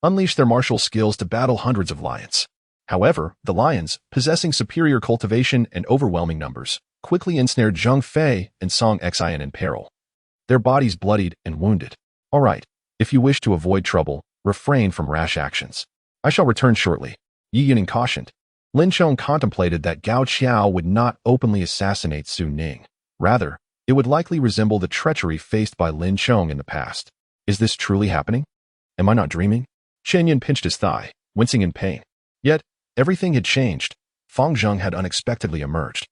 unleashed their martial skills to battle hundreds of lions. However, the lions, possessing superior cultivation and overwhelming numbers, quickly ensnared Zheng Fei and Song Xian in peril, their bodies bloodied and wounded. All right, if you wish to avoid trouble, refrain from rash actions. I shall return shortly. Yi Yining cautioned. Lin Chong contemplated that Gao Qiao would not openly assassinate Su Ning. Rather, it would likely resemble the treachery faced by Lin Chong in the past. Is this truly happening? Am I not dreaming? Chen Yin pinched his thigh, wincing in pain. Yet, everything had changed. Fang Zheng had unexpectedly emerged,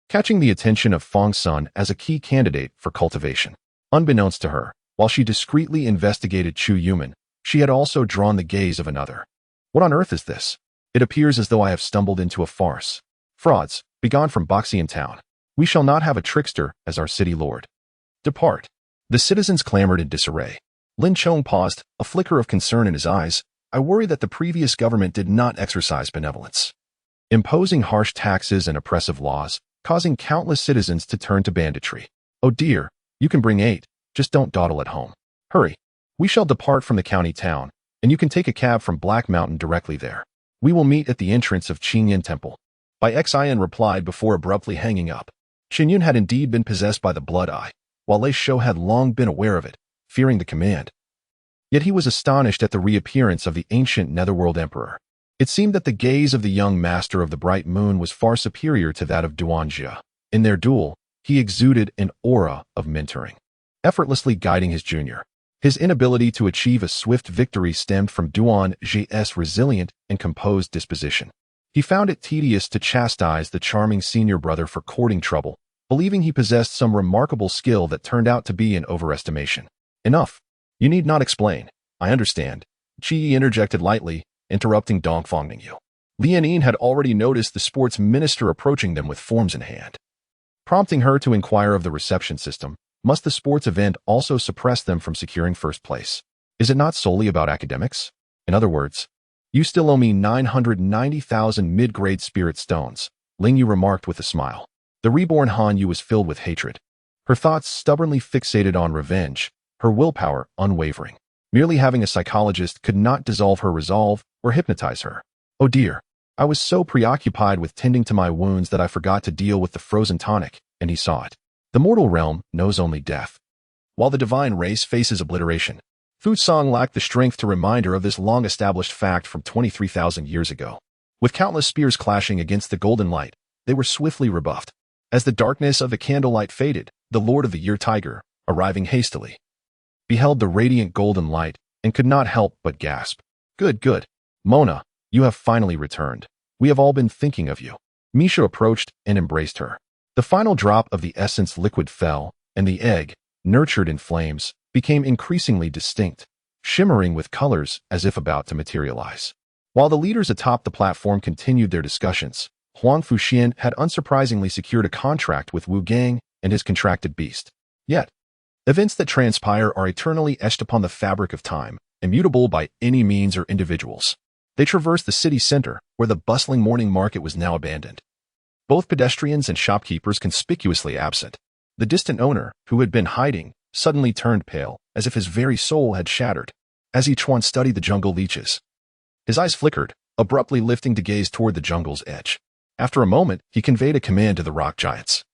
catching the attention of Fang Sun as a key candidate for cultivation. Unbeknownst to her, while she discreetly investigated Chu Yuman, she had also drawn the gaze of another. What on earth is this? It appears as though I have stumbled into a farce. Frauds, begone from Boxian town. We shall not have a trickster as our city lord. Depart. The citizens clamored in disarray. Lin Chong paused, a flicker of concern in his eyes. I worry that the previous government did not exercise benevolence, imposing harsh taxes and oppressive laws, causing countless citizens to turn to banditry. Oh dear, you can bring 8, just don't dawdle at home. Hurry. We shall depart from the county town, and you can take a cab from Black Mountain directly there. We will meet at the entrance of Qingyun Temple. Bai Xian replied before abruptly hanging up. Qingyun had indeed been possessed by the blood eye, while Lei Shou had long been aware of it, fearing the command. Yet he was astonished at the reappearance of the ancient Netherworld Emperor. It seemed that the gaze of the young master of the bright moon was far superior to that of Duanjia. In their duel, he exuded an aura of mentoring, effortlessly guiding his junior. His inability to achieve a swift victory stemmed from Duanjia's resilient and composed disposition. He found it tedious to chastise the charming senior brother for courting trouble, believing he possessed some remarkable skill that turned out to be an overestimation. Enough. You need not explain. I understand. Qi interjected lightly, interrupting Dongfang Ningyu. Lian Yin had already noticed the sports minister approaching them with forms in hand, prompting her to inquire of the reception system. Must the sports event also suppress them from securing first place? Is it not solely about academics? In other words, you still owe me 990,000 mid-grade spirit stones, Ling Yu remarked with a smile. The reborn Han Yu was filled with hatred, her thoughts stubbornly fixated on revenge, her willpower unwavering. Merely having a psychologist could not dissolve her resolve or hypnotize her. Oh dear, I was so preoccupied with tending to my wounds that I forgot to deal with the frozen tonic, and he saw it. The mortal realm knows only death, while the divine race faces obliteration. Fu Song lacked the strength to remind her of this long-established fact from 23,000 years ago. With countless spears clashing against the golden light, they were swiftly rebuffed. As the darkness of the candlelight faded, the Lord of the Year Tiger, arriving hastily, beheld the radiant golden light and could not help but gasp. Good, good. Mona, you have finally returned. We have all been thinking of you. Misha approached and embraced her. The final drop of the essence liquid fell, and the egg, nurtured in flames, became increasingly distinct, shimmering with colors as if about to materialize. While the leaders atop the platform continued their discussions, Huang Fuxian had unsurprisingly secured a contract with Wu Gang and his contracted beast. Yet, events that transpire are eternally etched upon the fabric of time, immutable by any means or individuals. They traversed the city center, where the bustling morning market was now abandoned. Both pedestrians and shopkeepers conspicuously absent. The distant owner, who had been hiding, suddenly turned pale, as if his very soul had shattered, as each one studied the jungle leeches. His eyes flickered, abruptly lifting to gaze toward the jungle's edge. After a moment, he conveyed a command to the rock giants,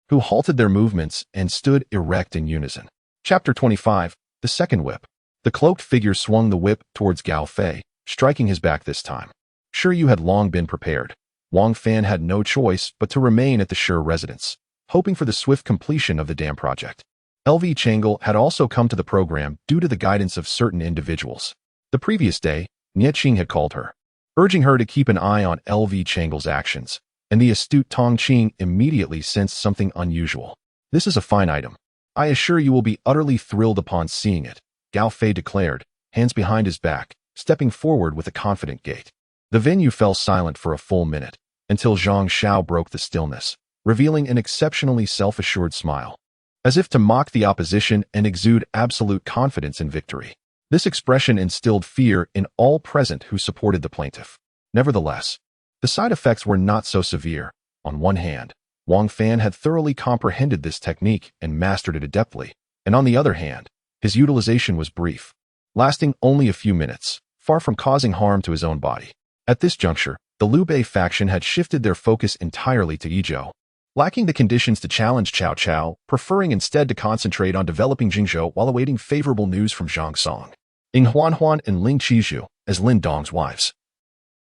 who halted their movements and stood erect in unison. Chapter 25, The Second Whip. The cloaked figure swung the whip towards Gao Fei, striking his back this time. Sure you had long been prepared. Wang Fan had no choice but to remain at the Sure residence, hoping for the swift completion of the dam project. LV Changle had also come to the program due to the guidance of certain individuals. The previous day, Nie Qing had called her, urging her to keep an eye on LV Changle's actions, and the astute Tong Qing immediately sensed something unusual. This is a fine item. I assure you will be utterly thrilled upon seeing it, Gao Fei declared, hands behind his back, stepping forward with a confident gait. The venue fell silent for a full minute, until Zhang Xiao broke the stillness, revealing an exceptionally self-assured smile, as if to mock the opposition and exude absolute confidence in victory. This expression instilled fear in all present who supported the plaintiff. Nevertheless, the side effects were not so severe. On one hand, Wang Fan had thoroughly comprehended this technique and mastered it adeptly, and on the other hand, his utilization was brief, lasting only a few minutes, far from causing harm to his own body. At this juncture, the Liu Bei faction had shifted their focus entirely to Yizhou, lacking the conditions to challenge Cao Cao, preferring instead to concentrate on developing Jingzhou while awaiting favorable news from Zhang Song. Ying Huanhuan and Ling Qizhu, as Lin Dong's wives,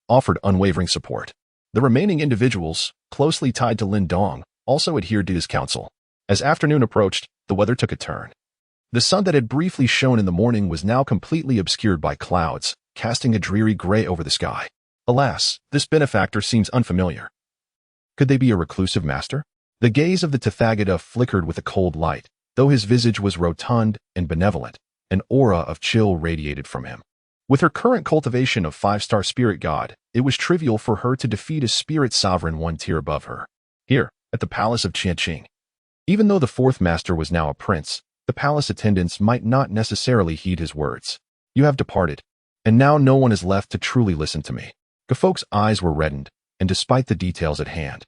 offered unwavering support. The remaining individuals, closely tied to Lin Dong, also adhered to his counsel. As afternoon approached, the weather took a turn. The sun that had briefly shone in the morning was now completely obscured by clouds, casting a dreary gray over the sky. Alas, this benefactor seems unfamiliar. Could they be a reclusive master? The gaze of the Tathagata flickered with a cold light, though his visage was rotund and benevolent. An aura of chill radiated from him. With her current cultivation of 5-star spirit god, it was trivial for her to defeat a spirit sovereign one tier above her. Here, at the palace of Qianqing. Even though the fourth master was now a prince, the palace attendants might not necessarily heed his words. You have departed, and now no one is left to truly listen to me. Gafok's eyes were reddened, and despite the details at hand,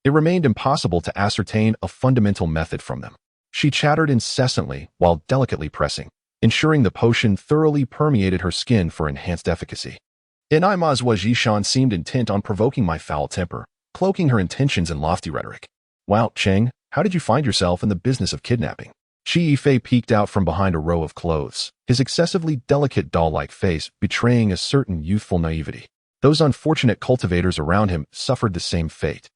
it remained impossible to ascertain a fundamental method from them. She chattered incessantly while delicately pressing, ensuring the potion thoroughly permeated her skin for enhanced efficacy. Inaimazwa Zhishan seemed intent on provoking my foul temper, cloaking her intentions in lofty rhetoric. Wow, Cheng, how did you find yourself in the business of kidnapping? Shi Yifei peeked out from behind a row of clothes, his excessively delicate doll-like face betraying a certain youthful naivety. Those unfortunate cultivators around him suffered the same fate,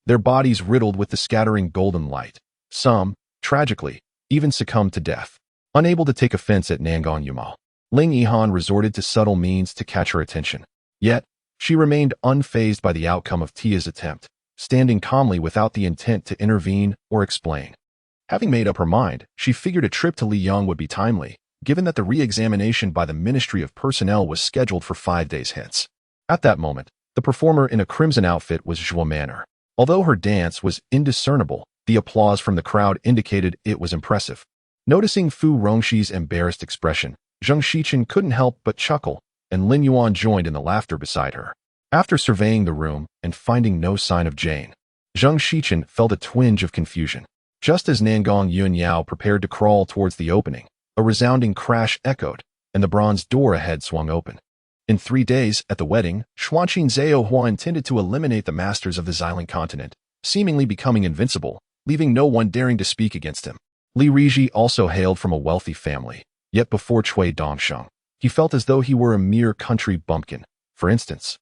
their bodies riddled with the scattering golden light. Some, tragically, even succumbed to death. Unable to take offense at Nangang Yumao, Ling Yihan resorted to subtle means to catch her attention. Yet, she remained unfazed by the outcome of Tia's attempt, standing calmly without the intent to intervene or explain. Having made up her mind, she figured a trip to Liyang would be timely, given that the re-examination by the Ministry of Personnel was scheduled for 5 days hence. At that moment, the performer in a crimson outfit was Zhuo Manor. Although her dance was indiscernible, the applause from the crowd indicated it was impressive. Noticing Fu Rongxi's embarrassed expression, Zheng Shichen couldn't help but chuckle, and Lin Yuan joined in the laughter beside her. After surveying the room and finding no sign of Jane, Zheng Shichen felt a twinge of confusion. Just as Nangang Yunyao prepared to crawl towards the opening, a resounding crash echoed, and the bronze door ahead swung open. In 3 days, at the wedding, Xuanqin Zheohua intended to eliminate the masters of the Xiling continent, seemingly becoming invincible, leaving no one daring to speak against him. Li Riji also hailed from a wealthy family, yet before Cui Dongsheng, he felt as though he were a mere country bumpkin. For instance,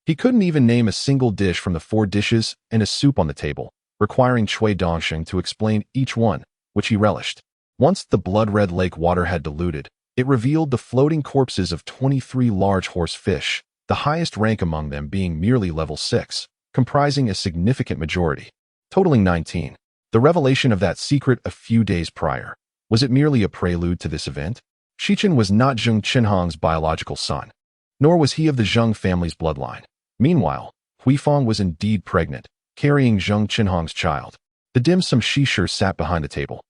he couldn't even name a single dish from the 4 dishes and a soup on the table, requiring Cui Dongsheng to explain each one, which he relished. Once the blood-red lake water had diluted, it revealed the floating corpses of 23 large horse fish, the highest rank among them being merely level 6, comprising a significant majority, totaling 19. The revelation of that secret a few days prior, was it merely a prelude to this event? Shichen was not Zheng Qinhong's biological son, nor was he of the Zheng family's bloodline. Meanwhile, Huifeng was indeed pregnant, carrying Zheng Qinhong's child. The dim sum Shishir sat behind the table,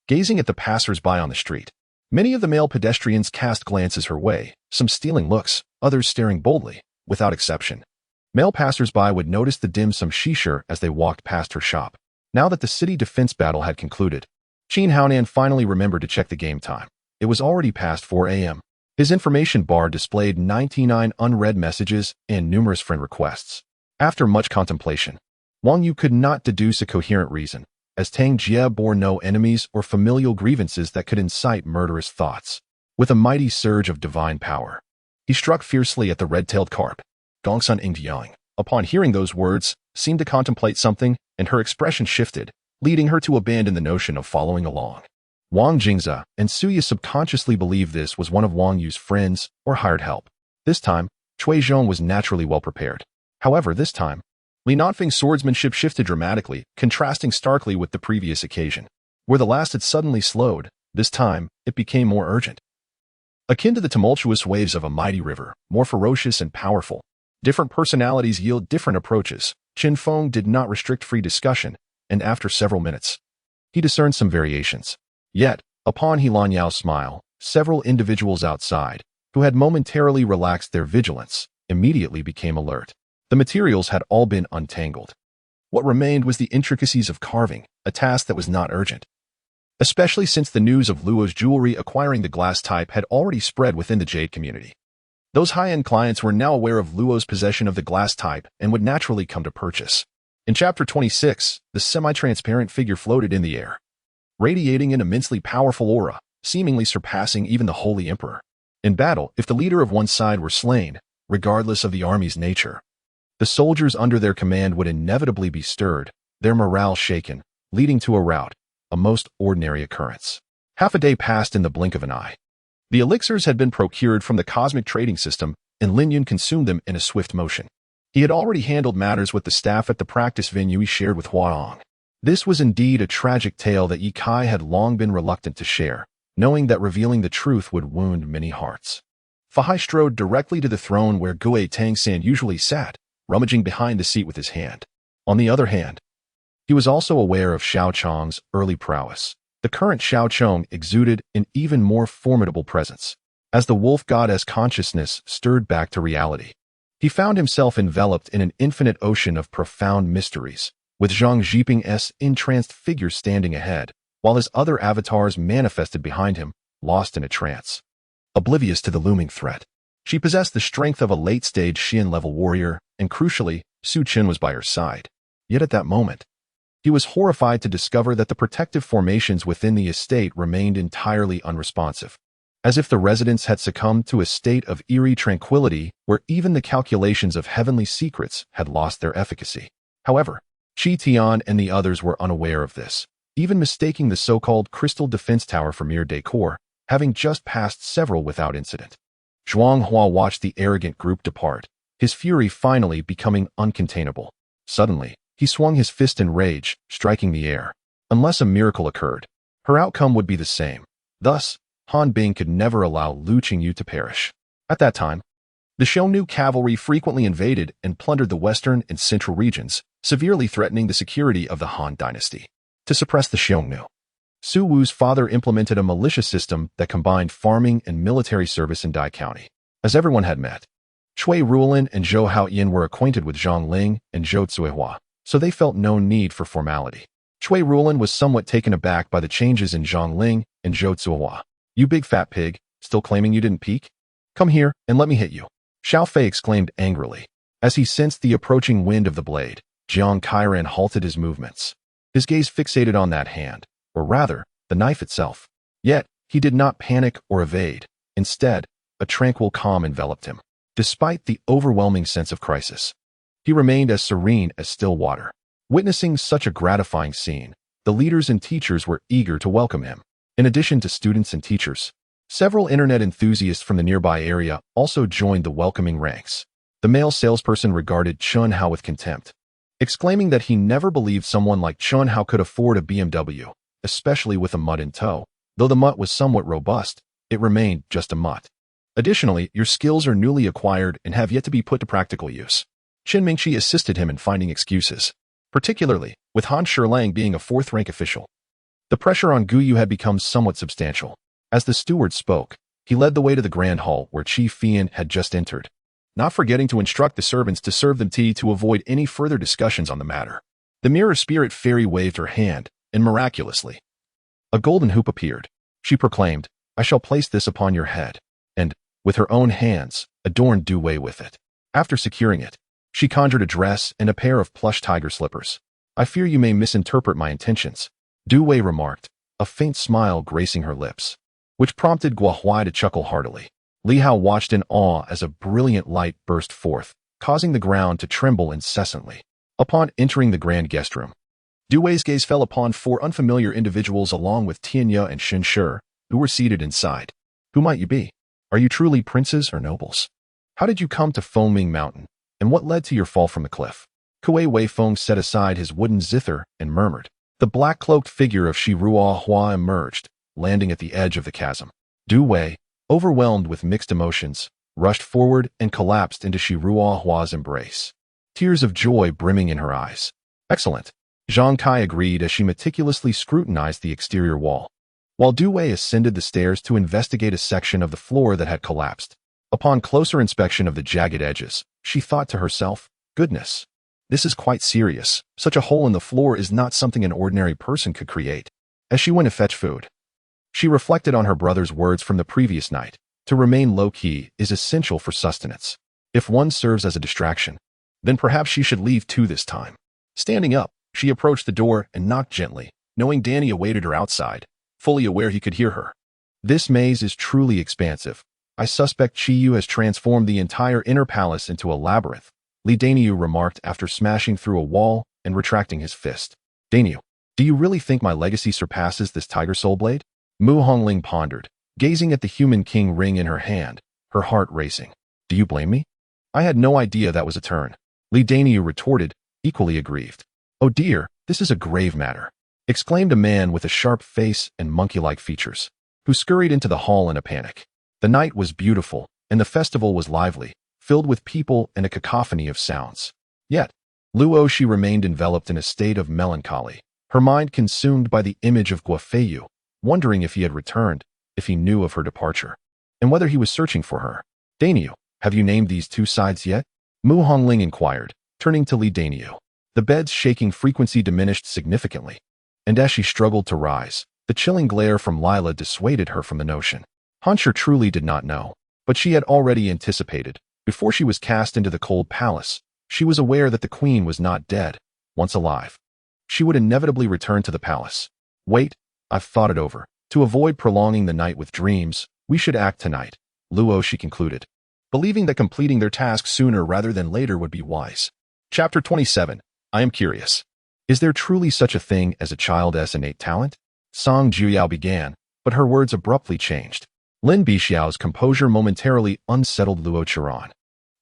gazing at the passers-by on the street. Many of the male pedestrians cast glances her way, some stealing looks, others staring boldly, without exception. Male passers-by would notice the dim sum Shishir as they walked past her shop. Now that the city defense battle had concluded, Qin Haonan finally remembered to check the game time. It was already past 4 a.m. His information bar displayed 99 unread messages and numerous friend requests. After much contemplation, Wang Yu could not deduce a coherent reason, as Tang Jie bore no enemies or familial grievances that could incite murderous thoughts. With a mighty surge of divine power, he struck fiercely at the red-tailed carp. Gongsun Yingjiang, upon hearing those words, seemed to contemplate something, and her expression shifted, leading her to abandon the notion of following along. Wang Jingze and Suya subconsciously believed this was one of Wang Yu's friends or hired help. This time, Cui Zhong was naturally well prepared. However, this time, Li Nanfeng's swordsmanship shifted dramatically, contrasting starkly with the previous occasion. Where the last had suddenly slowed, this time, it became more urgent. Akin to the tumultuous waves of a mighty river, more ferocious and powerful. Different personalities yield different approaches. Qin Feng did not restrict free discussion, and after several minutes, he discerned some variations. Yet, upon He Lanyao's smile, several individuals outside, who had momentarily relaxed their vigilance, immediately became alert. The materials had all been untangled. What remained was the intricacies of carving, a task that was not urgent, especially since the news of Luo's jewelry acquiring the glass type had already spread within the jade community. Those high-end clients were now aware of Luo's possession of the glass type and would naturally come to purchase. In Chapter 26, the semi-transparent figure floated in the air, radiating an immensely powerful aura, seemingly surpassing even the Holy Emperor. In battle, if the leader of one side were slain, regardless of the army's nature, the soldiers under their command would inevitably be stirred, their morale shaken, leading to a rout, a most ordinary occurrence. Half a day passed in the blink of an eye. The elixirs had been procured from the cosmic trading system, and Lin Yun consumed them in a swift motion. He had already handled matters with the staff at the practice venue he shared with Huang. This was indeed a tragic tale that Ye Kai had long been reluctant to share, knowing that revealing the truth would wound many hearts. Fahai strode directly to the throne where Gue Tangsan usually sat, rummaging behind the seat with his hand. On the other hand, he was also aware of Xiao Chong's early prowess. The current Xiao Chong exuded an even more formidable presence. As the wolf goddess consciousness stirred back to reality, he found himself enveloped in an infinite ocean of profound mysteries, with Zhang Zhiping's entranced figure standing ahead, while his other avatars manifested behind him, lost in a trance. Oblivious to the looming threat, she possessed the strength of a late-stage Xian-level warrior, and crucially, Su Qin was by her side. Yet at that moment, he was horrified to discover that the protective formations within the estate remained entirely unresponsive, as if the residents had succumbed to a state of eerie tranquility where even the calculations of heavenly secrets had lost their efficacy. However, Qi Tian and the others were unaware of this, even mistaking the so-called Crystal Defense Tower for mere decor, having just passed several without incident. Zhuang Hua watched the arrogant group depart, his fury finally becoming uncontainable. Suddenly, he swung his fist in rage, striking the air. Unless a miracle occurred, her outcome would be the same. Thus, Han Bing could never allow Lu Qingyu to perish. At that time, the Xiongnu cavalry frequently invaded and plundered the western and central regions, severely threatening the security of the Han dynasty. To suppress the Xiongnu, Su Wu's father implemented a militia system that combined farming and military service in Dai County. As everyone had met, Cui Ruolin and Zhou Haoyin were acquainted with Zhang Ling and Zhou Tsuehua, so they felt no need for formality. Cui Ruolin was somewhat taken aback by the changes in Zhang Ling and Zhou Tsuehua. "You big fat pig, still claiming you didn't peek? Come here and let me hit you," Xiao Fei exclaimed angrily. As he sensed the approaching wind of the blade, Jiang Kairan halted his movements, his gaze fixated on that hand, or rather, the knife itself. Yet, he did not panic or evade. Instead, a tranquil calm enveloped him. Despite the overwhelming sense of crisis, he remained as serene as still water. Witnessing such a gratifying scene, the leaders and teachers were eager to welcome him. In addition to students and teachers, several internet enthusiasts from the nearby area also joined the welcoming ranks. The male salesperson regarded Chun Hao with contempt, exclaiming that he never believed someone like Chun Hao could afford a BMW, especially with a mutt in tow. Though the mutt was somewhat robust, it remained just a mutt. Additionally, your skills are newly acquired and have yet to be put to practical use. Qin Mingqi assisted him in finding excuses, particularly with Han Shilang being a fourth-rank official. The pressure on Guyu had become somewhat substantial. As the steward spoke, he led the way to the grand hall where Chief Fian had just entered, not forgetting to instruct the servants to serve them tea to avoid any further discussions on the matter. The mirror spirit fairy waved her hand, and miraculously, a golden hoop appeared. She proclaimed, "I shall place this upon your head," and, with her own hands, adorned Du Wei with it. After securing it, she conjured a dress and a pair of plush tiger slippers. "I fear you may misinterpret my intentions," Du Wei remarked, a faint smile gracing her lips, which prompted Guo Huai to chuckle heartily. Li Hao watched in awe as a brilliant light burst forth, causing the ground to tremble incessantly. Upon entering the grand guest room, Du Wei's gaze fell upon four unfamiliar individuals along with Tianya and Shen Shi, who were seated inside. "Who might you be? Are you truly princes or nobles? How did you come to Foaming Mountain, and what led to your fall from the cliff?" Kuei Wei Feng set aside his wooden zither and murmured. The black-cloaked figure of Shi Ruohua emerged, landing at the edge of the chasm. Du Wei, overwhelmed with mixed emotions, rushed forward and collapsed into Shi Ruohua's embrace, tears of joy brimming in her eyes. "Excellent," Zhang Kai agreed as she meticulously scrutinized the exterior wall, while Du Wei ascended the stairs to investigate a section of the floor that had collapsed. Upon closer inspection of the jagged edges, she thought to herself, "Goodness, this is quite serious. Such a hole in the floor is not something an ordinary person could create." As she went to fetch food, she reflected on her brother's words from the previous night. To remain low-key is essential for sustenance. If one serves as a distraction, then perhaps she should leave too this time. Standing up, she approached the door and knocked gently, knowing Danny awaited her outside, fully aware he could hear her. "This maze is truly expansive. I suspect Chiyu has transformed the entire inner palace into a labyrinth," Li Danyu remarked after smashing through a wall and retracting his fist. "Danyu, do you really think my legacy surpasses this tiger soul blade?" Mu Hongling pondered, gazing at the human king ring in her hand, her heart racing. "Do you blame me? I had no idea that was a turn," Li Danyu retorted, equally aggrieved. "Oh dear, this is a grave matter," exclaimed a man with a sharp face and monkey-like features, who scurried into the hall in a panic. The night was beautiful, and the festival was lively, filled with people and a cacophony of sounds. Yet, Luo Shi remained enveloped in a state of melancholy, her mind consumed by the image of Guo Feiyu, wondering if he had returned, if he knew of her departure, and whether he was searching for her. "Danyu, have you named these two sides yet?" Mu Hongling inquired, turning to Li Danyu. The bed's shaking frequency diminished significantly, and as she struggled to rise, the chilling glare from Lila dissuaded her from the notion. Hansher truly did not know, but she had already anticipated. Before she was cast into the cold palace, she was aware that the queen was not dead. Once alive, she would inevitably return to the palace. "Wait, I've thought it over. To avoid prolonging the night with dreams, we should act tonight," Luo Shi concluded, believing that completing their task sooner rather than later would be wise. Chapter 27. I am curious. Is there truly such a thing as a child's innate talent? Song Juyao began, but her words abruptly changed. Lin Bixiao's composure momentarily unsettled Luo Chiron,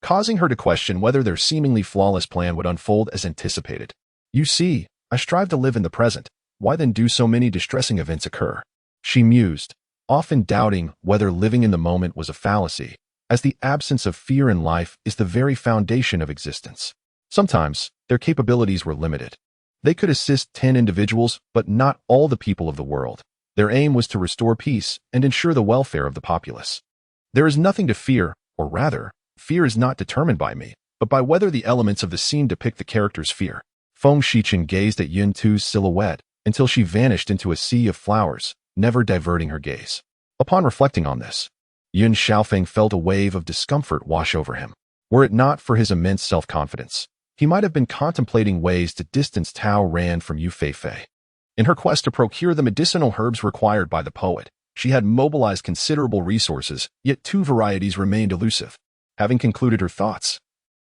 causing her to question whether their seemingly flawless plan would unfold as anticipated. "You see, I strive to live in the present. Why then do so many distressing events occur?" She mused, often doubting whether living in the moment was a fallacy, as the absence of fear in life is the very foundation of existence. Sometimes, their capabilities were limited. They could assist 10 individuals, but not all the people of the world. Their aim was to restore peace and ensure the welfare of the populace. "There is nothing to fear, or rather, fear is not determined by me, but by whether the elements of the scene depict the character's fear." Feng Shichen gazed at Yun Tu's silhouette until she vanished into a sea of flowers, never diverting her gaze. Upon reflecting on this, Yun Xiaofeng felt a wave of discomfort wash over him. Were it not for his immense self-confidence, he might have been contemplating ways to distance Tao Ran from Yu Feifei. In her quest to procure the medicinal herbs required by the poet, she had mobilized considerable resources, yet 2 varieties remained elusive. Having concluded her thoughts,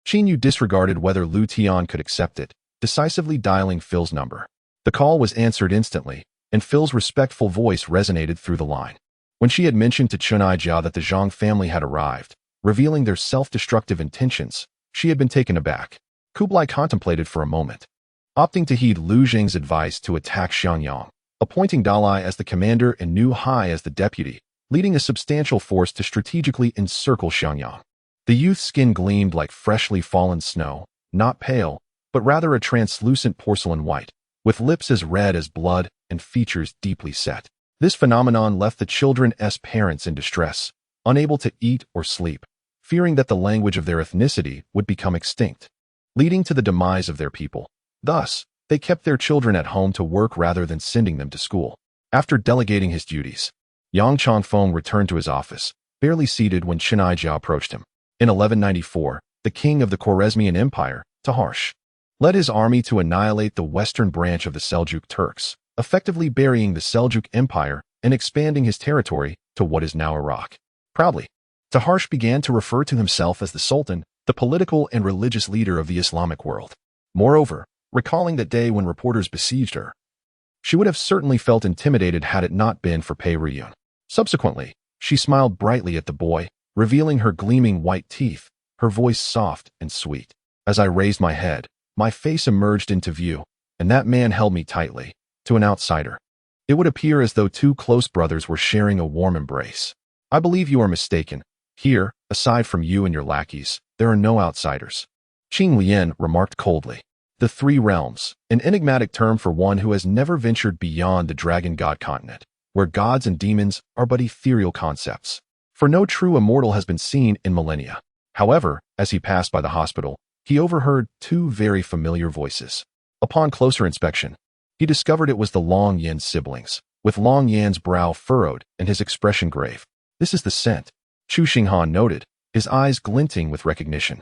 Qin Yu disregarded whether Lu Tian could accept it, decisively dialing Phil's number. The call was answered instantly, and Phil's respectful voice resonated through the line. When she had mentioned to Chun Aijia that the Zhang family had arrived, revealing their self-destructive intentions, she had been taken aback. Kublai contemplated for a moment, opting to heed Lu Jing's advice to attack Xiangyang, appointing Dalai as the commander and Nu Hai as the deputy, leading a substantial force to strategically encircle Xiangyang. The youth's skin gleamed like freshly fallen snow, not pale, but rather a translucent porcelain white, with lips as red as blood and features deeply set. This phenomenon left the children's parents in distress, unable to eat or sleep, fearing that the language of their ethnicity would become extinct, leading to the demise of their people. Thus, they kept their children at home to work rather than sending them to school. After delegating his duties, Yang Chongfeng returned to his office, barely seated when Chun Aijia approached him. In 1194, the king of the Khwarezmian Empire, Taharsh, led his army to annihilate the western branch of the Seljuk Turks, effectively burying the Seljuk Empire and expanding his territory to what is now Iraq. Proudly, Taharsh began to refer to himself as the Sultan, the political and religious leader of the Islamic world. Moreover, recalling that day when reporters besieged her, she would have certainly felt intimidated had it not been for Pei Riyun. Subsequently, she smiled brightly at the boy, revealing her gleaming white teeth, her voice soft and sweet. As I raised my head, my face emerged into view, and that man held me tightly. To an outsider, it would appear as though two close brothers were sharing a warm embrace. I believe you are mistaken. Here, aside from you and your lackeys, there are no outsiders. Qing Lian remarked coldly. The Three Realms, an enigmatic term for one who has never ventured beyond the Dragon God continent, where gods and demons are but ethereal concepts. For no true immortal has been seen in millennia. However, as he passed by the hospital, he overheard two very familiar voices. Upon closer inspection, he discovered it was the Long Yan siblings, with Long Yan's brow furrowed and his expression grave. This is the scent, Chu Xinghan noted, his eyes glinting with recognition.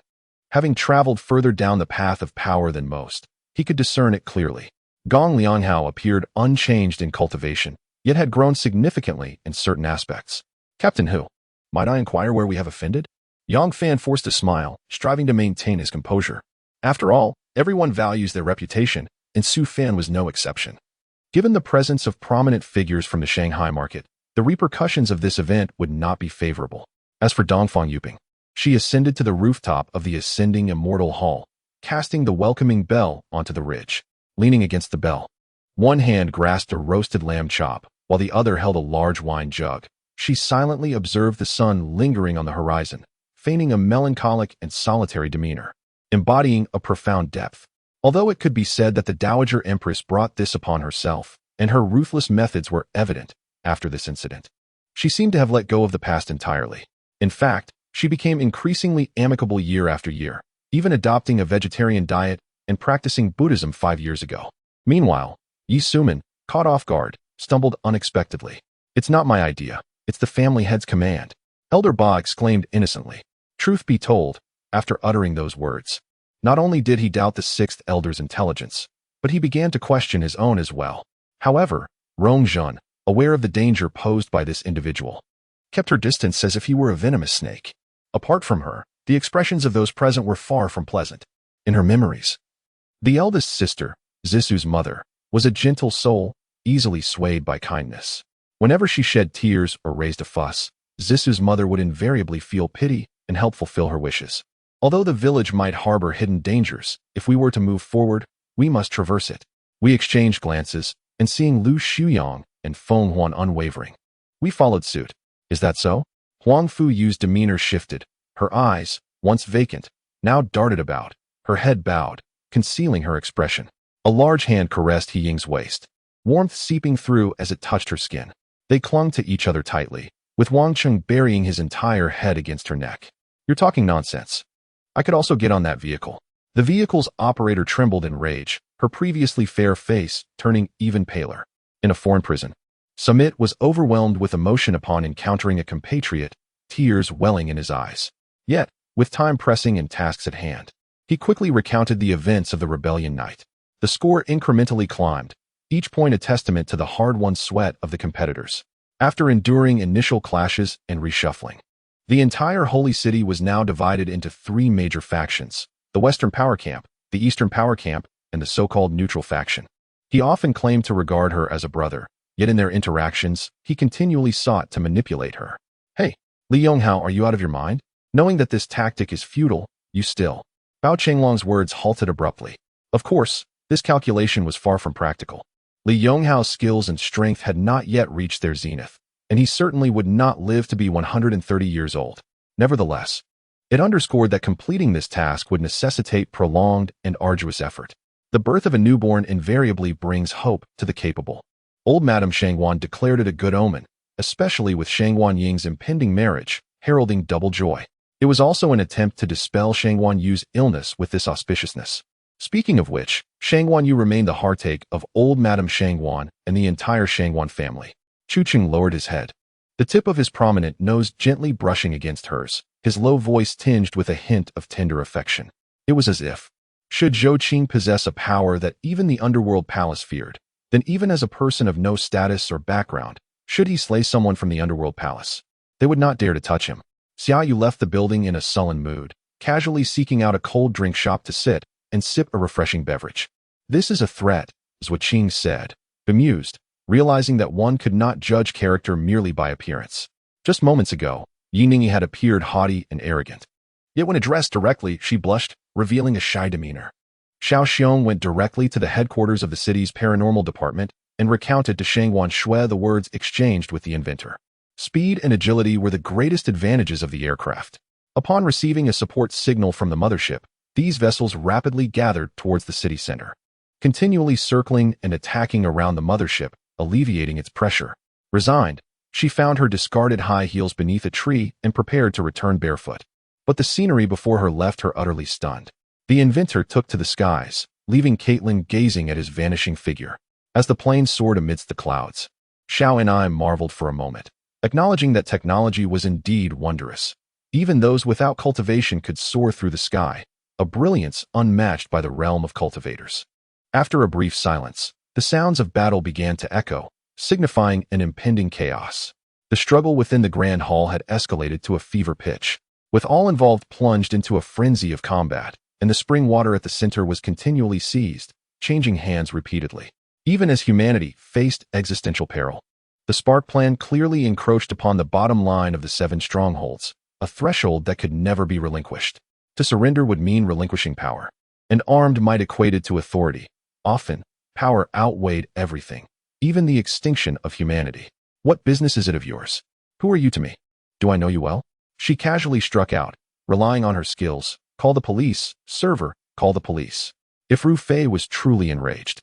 Having traveled further down the path of power than most, he could discern it clearly. Gong Lianghao appeared unchanged in cultivation, yet had grown significantly in certain aspects. Captain Hu, might I inquire where we have offended? Yang Fan forced a smile, striving to maintain his composure. After all, everyone values their reputation, and Su Fan was no exception. Given the presence of prominent figures from the Shanghai market, the repercussions of this event would not be favorable. As for Dongfang Yuping, she ascended to the rooftop of the ascending immortal hall, casting the welcoming bell onto the ridge. Leaning against the bell, one hand grasped a roasted lamb chop, while the other held a large wine jug. She silently observed the sun lingering on the horizon, feigning a melancholic and solitary demeanor, embodying a profound depth. Although it could be said that the Dowager Empress brought this upon herself, and her ruthless methods were evident after this incident, she seemed to have let go of the past entirely. In fact, she became increasingly amicable year after year, even adopting a vegetarian diet and practicing Buddhism 5 years ago. Meanwhile, Yi Suman, caught off guard, stumbled unexpectedly. It's not my idea, it's the family head's command. Elder Ba exclaimed innocently. Truth be told, after uttering those words, not only did he doubt the sixth elder's intelligence, but he began to question his own as well. However, Rong Zhen, aware of the danger posed by this individual, kept her distance as if he were a venomous snake. Apart from her, the expressions of those present were far from pleasant. In her memories, the eldest sister, Zisu's mother, was a gentle soul, easily swayed by kindness. Whenever she shed tears or raised a fuss, Zisu's mother would invariably feel pity and help fulfill her wishes. Although the village might harbor hidden dangers, if we were to move forward, we must traverse it. We exchanged glances, and seeing Lu Shuyang and Feng Huan unwavering, we followed suit. Is that so? Huang Fu Yu's demeanor shifted. Her eyes, once vacant, now darted about, her head bowed, concealing her expression. A large hand caressed He Ying's waist, warmth seeping through as it touched her skin. They clung to each other tightly, with Wang Cheng burying his entire head against her neck. You're talking nonsense. I could also get on that vehicle. The vehicle's operator trembled in rage, her previously fair face turning even paler. In a foreign prison, Sumit was overwhelmed with emotion upon encountering a compatriot, tears welling in his eyes. Yet, with time pressing and tasks at hand, he quickly recounted the events of the rebellion night. The score incrementally climbed, each point a testament to the hard-won sweat of the competitors. After enduring initial clashes and reshuffling, the entire Holy City was now divided into 3 major factions: the Western Power Camp, the Eastern Power Camp, and the so-called Neutral Faction. He often claimed to regard her as a brother, Yet in their interactions, he continually sought to manipulate her. Hey, Li Yonghao, are you out of your mind? Knowing that this tactic is futile, you still. Bao Chenglong's words halted abruptly. Of course, this calculation was far from practical. Li Yonghao's skills and strength had not yet reached their zenith, and he certainly would not live to be 130 years old. Nevertheless, it underscored that completing this task would necessitate prolonged and arduous effort. The birth of a newborn invariably brings hope to the capable. Old Madame Shangwan declared it a good omen, especially with Shangwan Ying's impending marriage, heralding double joy. It was also an attempt to dispel Shangwan Yu's illness with this auspiciousness. Speaking of which, Shangwan Yu remained the heartache of old Madame Shangwan and the entire Shangwan family. Chucheng lowered his head, the tip of his prominent nose gently brushing against hers, his low voice tinged with a hint of tender affection. It was as if, should Zhou Qing possess a power that even the underworld palace feared, then even as a person of no status or background, should he slay someone from the underworld palace, they would not dare to touch him. Xia Yu left the building in a sullen mood, casually seeking out a cold drink shop to sit and sip a refreshing beverage. This is a threat, Zhou Qing said, bemused, realizing that one could not judge character merely by appearance. Just moments ago, Yining had appeared haughty and arrogant. Yet when addressed directly, she blushed, revealing a shy demeanor. Xiao Xiong went directly to the headquarters of the city's paranormal department and recounted to Shangwan Shui the words exchanged with the inventor. Speed and agility were the greatest advantages of the aircraft. Upon receiving a support signal from the mothership, these vessels rapidly gathered towards the city center, continually circling and attacking around the mothership, alleviating its pressure. Resigned, she found her discarded high heels beneath a tree and prepared to return barefoot. But the scenery before her left her utterly stunned. The inventor took to the skies, leaving Caitlin gazing at his vanishing figure. As the plane soared amidst the clouds, Xiao and I marveled for a moment, acknowledging that technology was indeed wondrous. Even those without cultivation could soar through the sky, a brilliance unmatched by the realm of cultivators. After a brief silence, the sounds of battle began to echo, signifying an impending chaos. The struggle within the grand hall had escalated to a fever pitch, with all involved plunged into a frenzy of combat, and the spring water at the center was continually seized, changing hands repeatedly. Even as humanity faced existential peril, the Spark Plan clearly encroached upon the bottom line of the 7 strongholds, a threshold that could never be relinquished. To surrender would mean relinquishing power. An armed might equated to authority. Often, power outweighed everything, even the extinction of humanity. What business is it of yours? Who are you to me? Do I know you well? She casually struck out, relying on her skills. Call the police, server, call the police. If Ru Fei was truly enraged,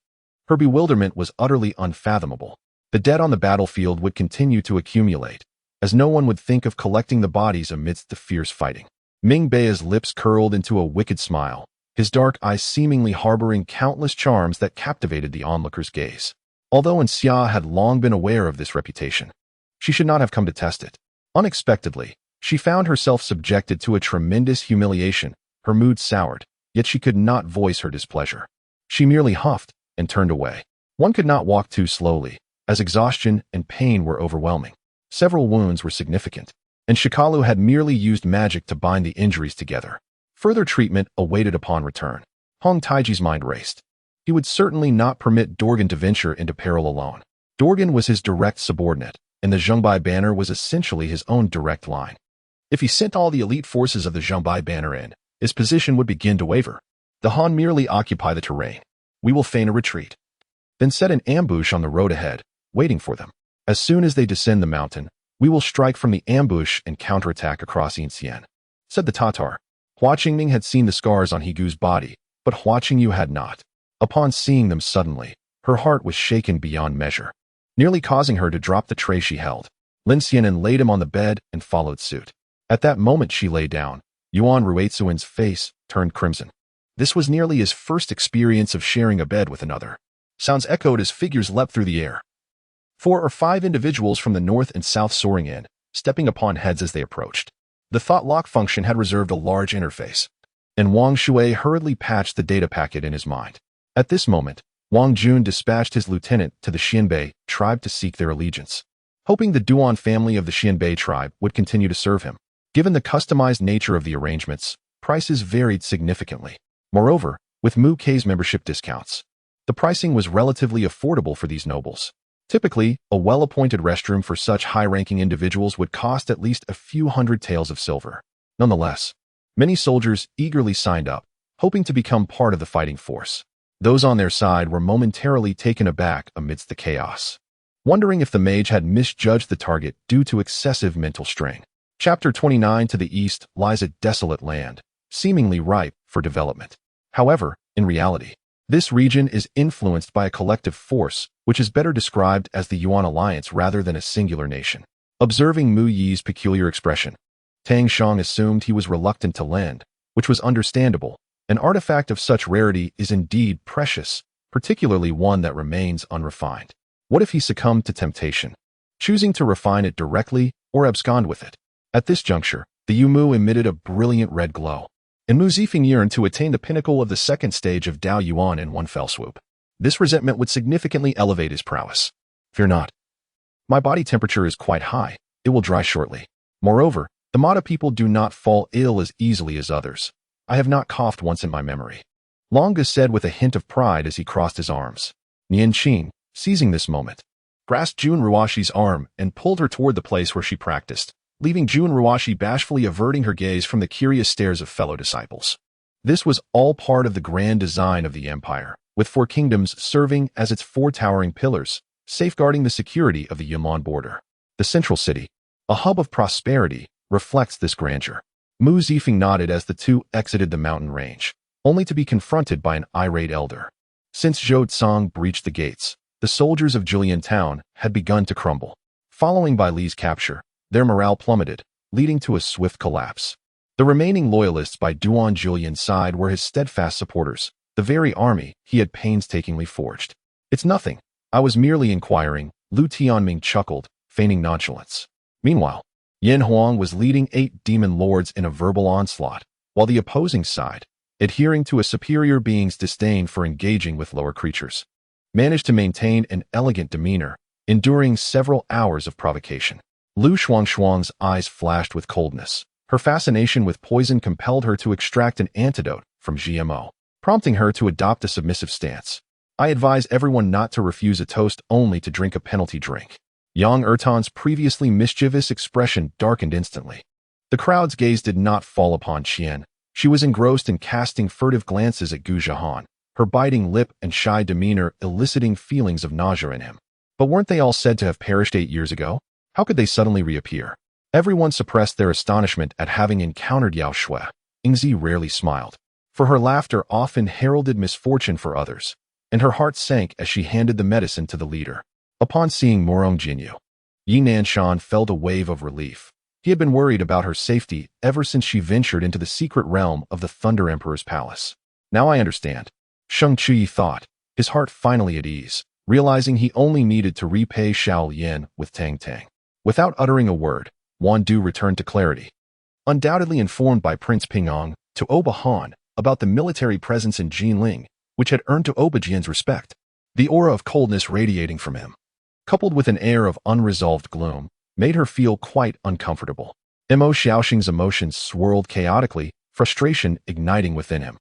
her bewilderment was utterly unfathomable. The dead on the battlefield would continue to accumulate, as no one would think of collecting the bodies amidst the fierce fighting. Ming Bei's lips curled into a wicked smile, his dark eyes seemingly harboring countless charms that captivated the onlooker's gaze. Although Xia had long been aware of this reputation, she should not have come to test it. Unexpectedly, she found herself subjected to a tremendous humiliation. Her mood soured, yet she could not voice her displeasure. She merely huffed and turned away. One could not walk too slowly, as exhaustion and pain were overwhelming. Several wounds were significant, and Shikalu had merely used magic to bind the injuries together. Further treatment awaited upon return. Hong Taiji's mind raced. He would certainly not permit Dorgan to venture into peril alone. Dorgan was his direct subordinate, and the Zhengbai banner was essentially his own direct line. If he sent all the elite forces of the Zhengbai banner in, his position would begin to waver. The Han merely occupy the terrain. We will feign a retreat, then set an ambush on the road ahead, waiting for them. As soon as they descend the mountain, we will strike from the ambush and counterattack across Yinxian, said the Tatar. Hua Qingming had seen the scars on Higu's body, but Hua Qingyu had not. Upon seeing them suddenly, her heart was shaken beyond measure, nearly causing her to drop the tray she held. Lin Xianen laid him on the bed and followed suit. At that moment she lay down. Yuan Ruetsuin's face turned crimson. This was nearly his first experience of sharing a bed with another. Sounds echoed as figures leapt through the air. 4 or 5 individuals from the north and south soaring in, stepping upon heads as they approached. The thought lock function had reserved a large interface, and Wang Shui hurriedly patched the data packet in his mind. At this moment, Wang Jun dispatched his lieutenant to the Xianbei tribe to seek their allegiance, hoping the Duan family of the Xianbei tribe would continue to serve him. Given the customized nature of the arrangements, prices varied significantly. Moreover, with Mu Kei's membership discounts, the pricing was relatively affordable for these nobles. Typically, a well-appointed restroom for such high-ranking individuals would cost at least a few hundred taels of silver. Nonetheless, many soldiers eagerly signed up, hoping to become part of the fighting force. Those on their side were momentarily taken aback amidst the chaos, wondering if the mage had misjudged the target due to excessive mental strain. Chapter 29. To the east lies a desolate land, seemingly ripe for development. However, in reality, this region is influenced by a collective force, which is better described as the Yuan Alliance rather than a singular nation. Observing Mu Yi's peculiar expression, Tang Shang assumed he was reluctant to lend, which was understandable. An artifact of such rarity is indeed precious, particularly one that remains unrefined. What if he succumbed to temptation, choosing to refine it directly or abscond with it? At this juncture, the Yumu emitted a brilliant red glow, and Mu Zifeng yearned to attain the pinnacle of the second stage of Dao Yuan in one fell swoop. This resentment would significantly elevate his prowess. Fear not. My body temperature is quite high. It will dry shortly. Moreover, the Mata people do not fall ill as easily as others. I have not coughed once in my memory. Longa said with a hint of pride as he crossed his arms. Nian Qin, seizing this moment, grasped Jun Ruashi's arm and pulled her toward the place where she practiced, leaving Jun Ruashi bashfully averting her gaze from the curious stares of fellow disciples. This was all part of the grand design of the empire, with 4 kingdoms serving as its 4 towering pillars, safeguarding the security of the Yunnan border. The central city, a hub of prosperity, reflects this grandeur. Mu Zifeng nodded as the two exited the mountain range, only to be confronted by an irate elder. Since Zhou Tsang breached the gates, the soldiers of Julian Town had begun to crumble. Following Bai Li's capture, their morale plummeted, leading to a swift collapse. The remaining loyalists by Duan Julian's side were his steadfast supporters, the very army he had painstakingly forged. It's nothing. I was merely inquiring, Lu Tianming chuckled, feigning nonchalance. Meanwhile, Yin Huang was leading 8 demon lords in a verbal onslaught, while the opposing side, adhering to a superior being's disdain for engaging with lower creatures, managed to maintain an elegant demeanor, enduring several hours of provocation. Lu Shuang's eyes flashed with coldness. Her fascination with poison compelled her to extract an antidote from GMO, prompting her to adopt a submissive stance. I advise everyone not to refuse a toast only to drink a penalty drink. Yang Ertan's previously mischievous expression darkened instantly. The crowd's gaze did not fall upon Qian. She was engrossed in casting furtive glances at Gu Zhihan, her biting lip and shy demeanor eliciting feelings of nausea in him. But weren't they all said to have perished 8 years ago? How could they suddenly reappear? Everyone suppressed their astonishment at having encountered Yao Shui. Yingzi rarely smiled, for her laughter often heralded misfortune for others, and her heart sank as she handed the medicine to the leader. Upon seeing Morong Jinyu, Yi Nanshan felt a wave of relief. He had been worried about her safety ever since she ventured into the secret realm of the Thunder Emperor's palace. Now I understand. Sheng Qi thought, his heart finally at ease, realizing he only needed to repay Xiao Yin with Tang Tang. Without uttering a word, Wan Du returned to clarity, undoubtedly informed by Prince Pingong to Oba Han about the military presence in Jinling, which had earned to Oba Jian's respect. The aura of coldness radiating from him, coupled with an air of unresolved gloom, made her feel quite uncomfortable. Mo Xiaoxing's emotions swirled chaotically, frustration igniting within him.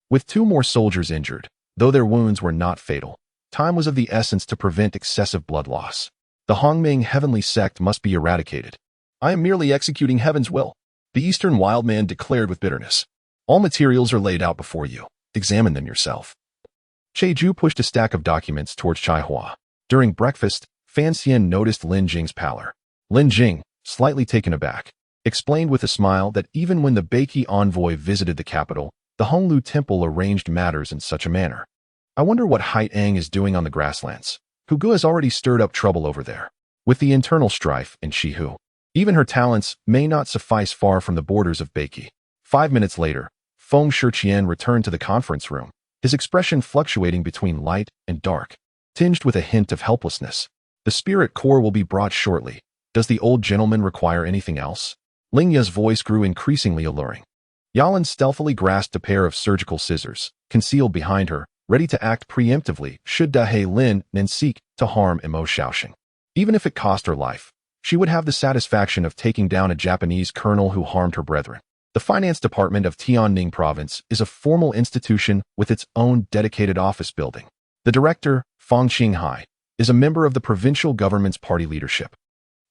With 2 more soldiers injured, though their wounds were not fatal, time was of the essence to prevent excessive blood loss. The Hongming heavenly sect must be eradicated. I am merely executing heaven's will, the Eastern wild man declared with bitterness. All materials are laid out before you. Examine them yourself. Cheju pushed a stack of documents towards Chai Hua. During breakfast, Fan Xian noticed Lin Jing's pallor. Lin Jing, slightly taken aback, explained with a smile that even when the Beiki envoy visited the capital, the Honglu temple arranged matters in such a manner. I wonder what Haitang is doing on the grasslands. Hugu has already stirred up trouble over there, with the internal strife in Shihu. Even her talents may not suffice far from the borders of Beiki. 5 minutes later, Feng Shiqian returned to the conference room, his expression fluctuating between light and dark, tinged with a hint of helplessness. The spirit core will be brought shortly. Does the old gentleman require anything else? Ling Ya's voice grew increasingly alluring. Yalan stealthily grasped a pair of surgical scissors, concealed behind her, ready to act preemptively should Dahe Lin Nen seek to harm Mo Xiaoxing. Even if it cost her life, she would have the satisfaction of taking down a Japanese colonel who harmed her brethren. The finance department of Tianning province is a formal institution with its own dedicated office building. The director, Fang Qinghai, is a member of the provincial government's party leadership.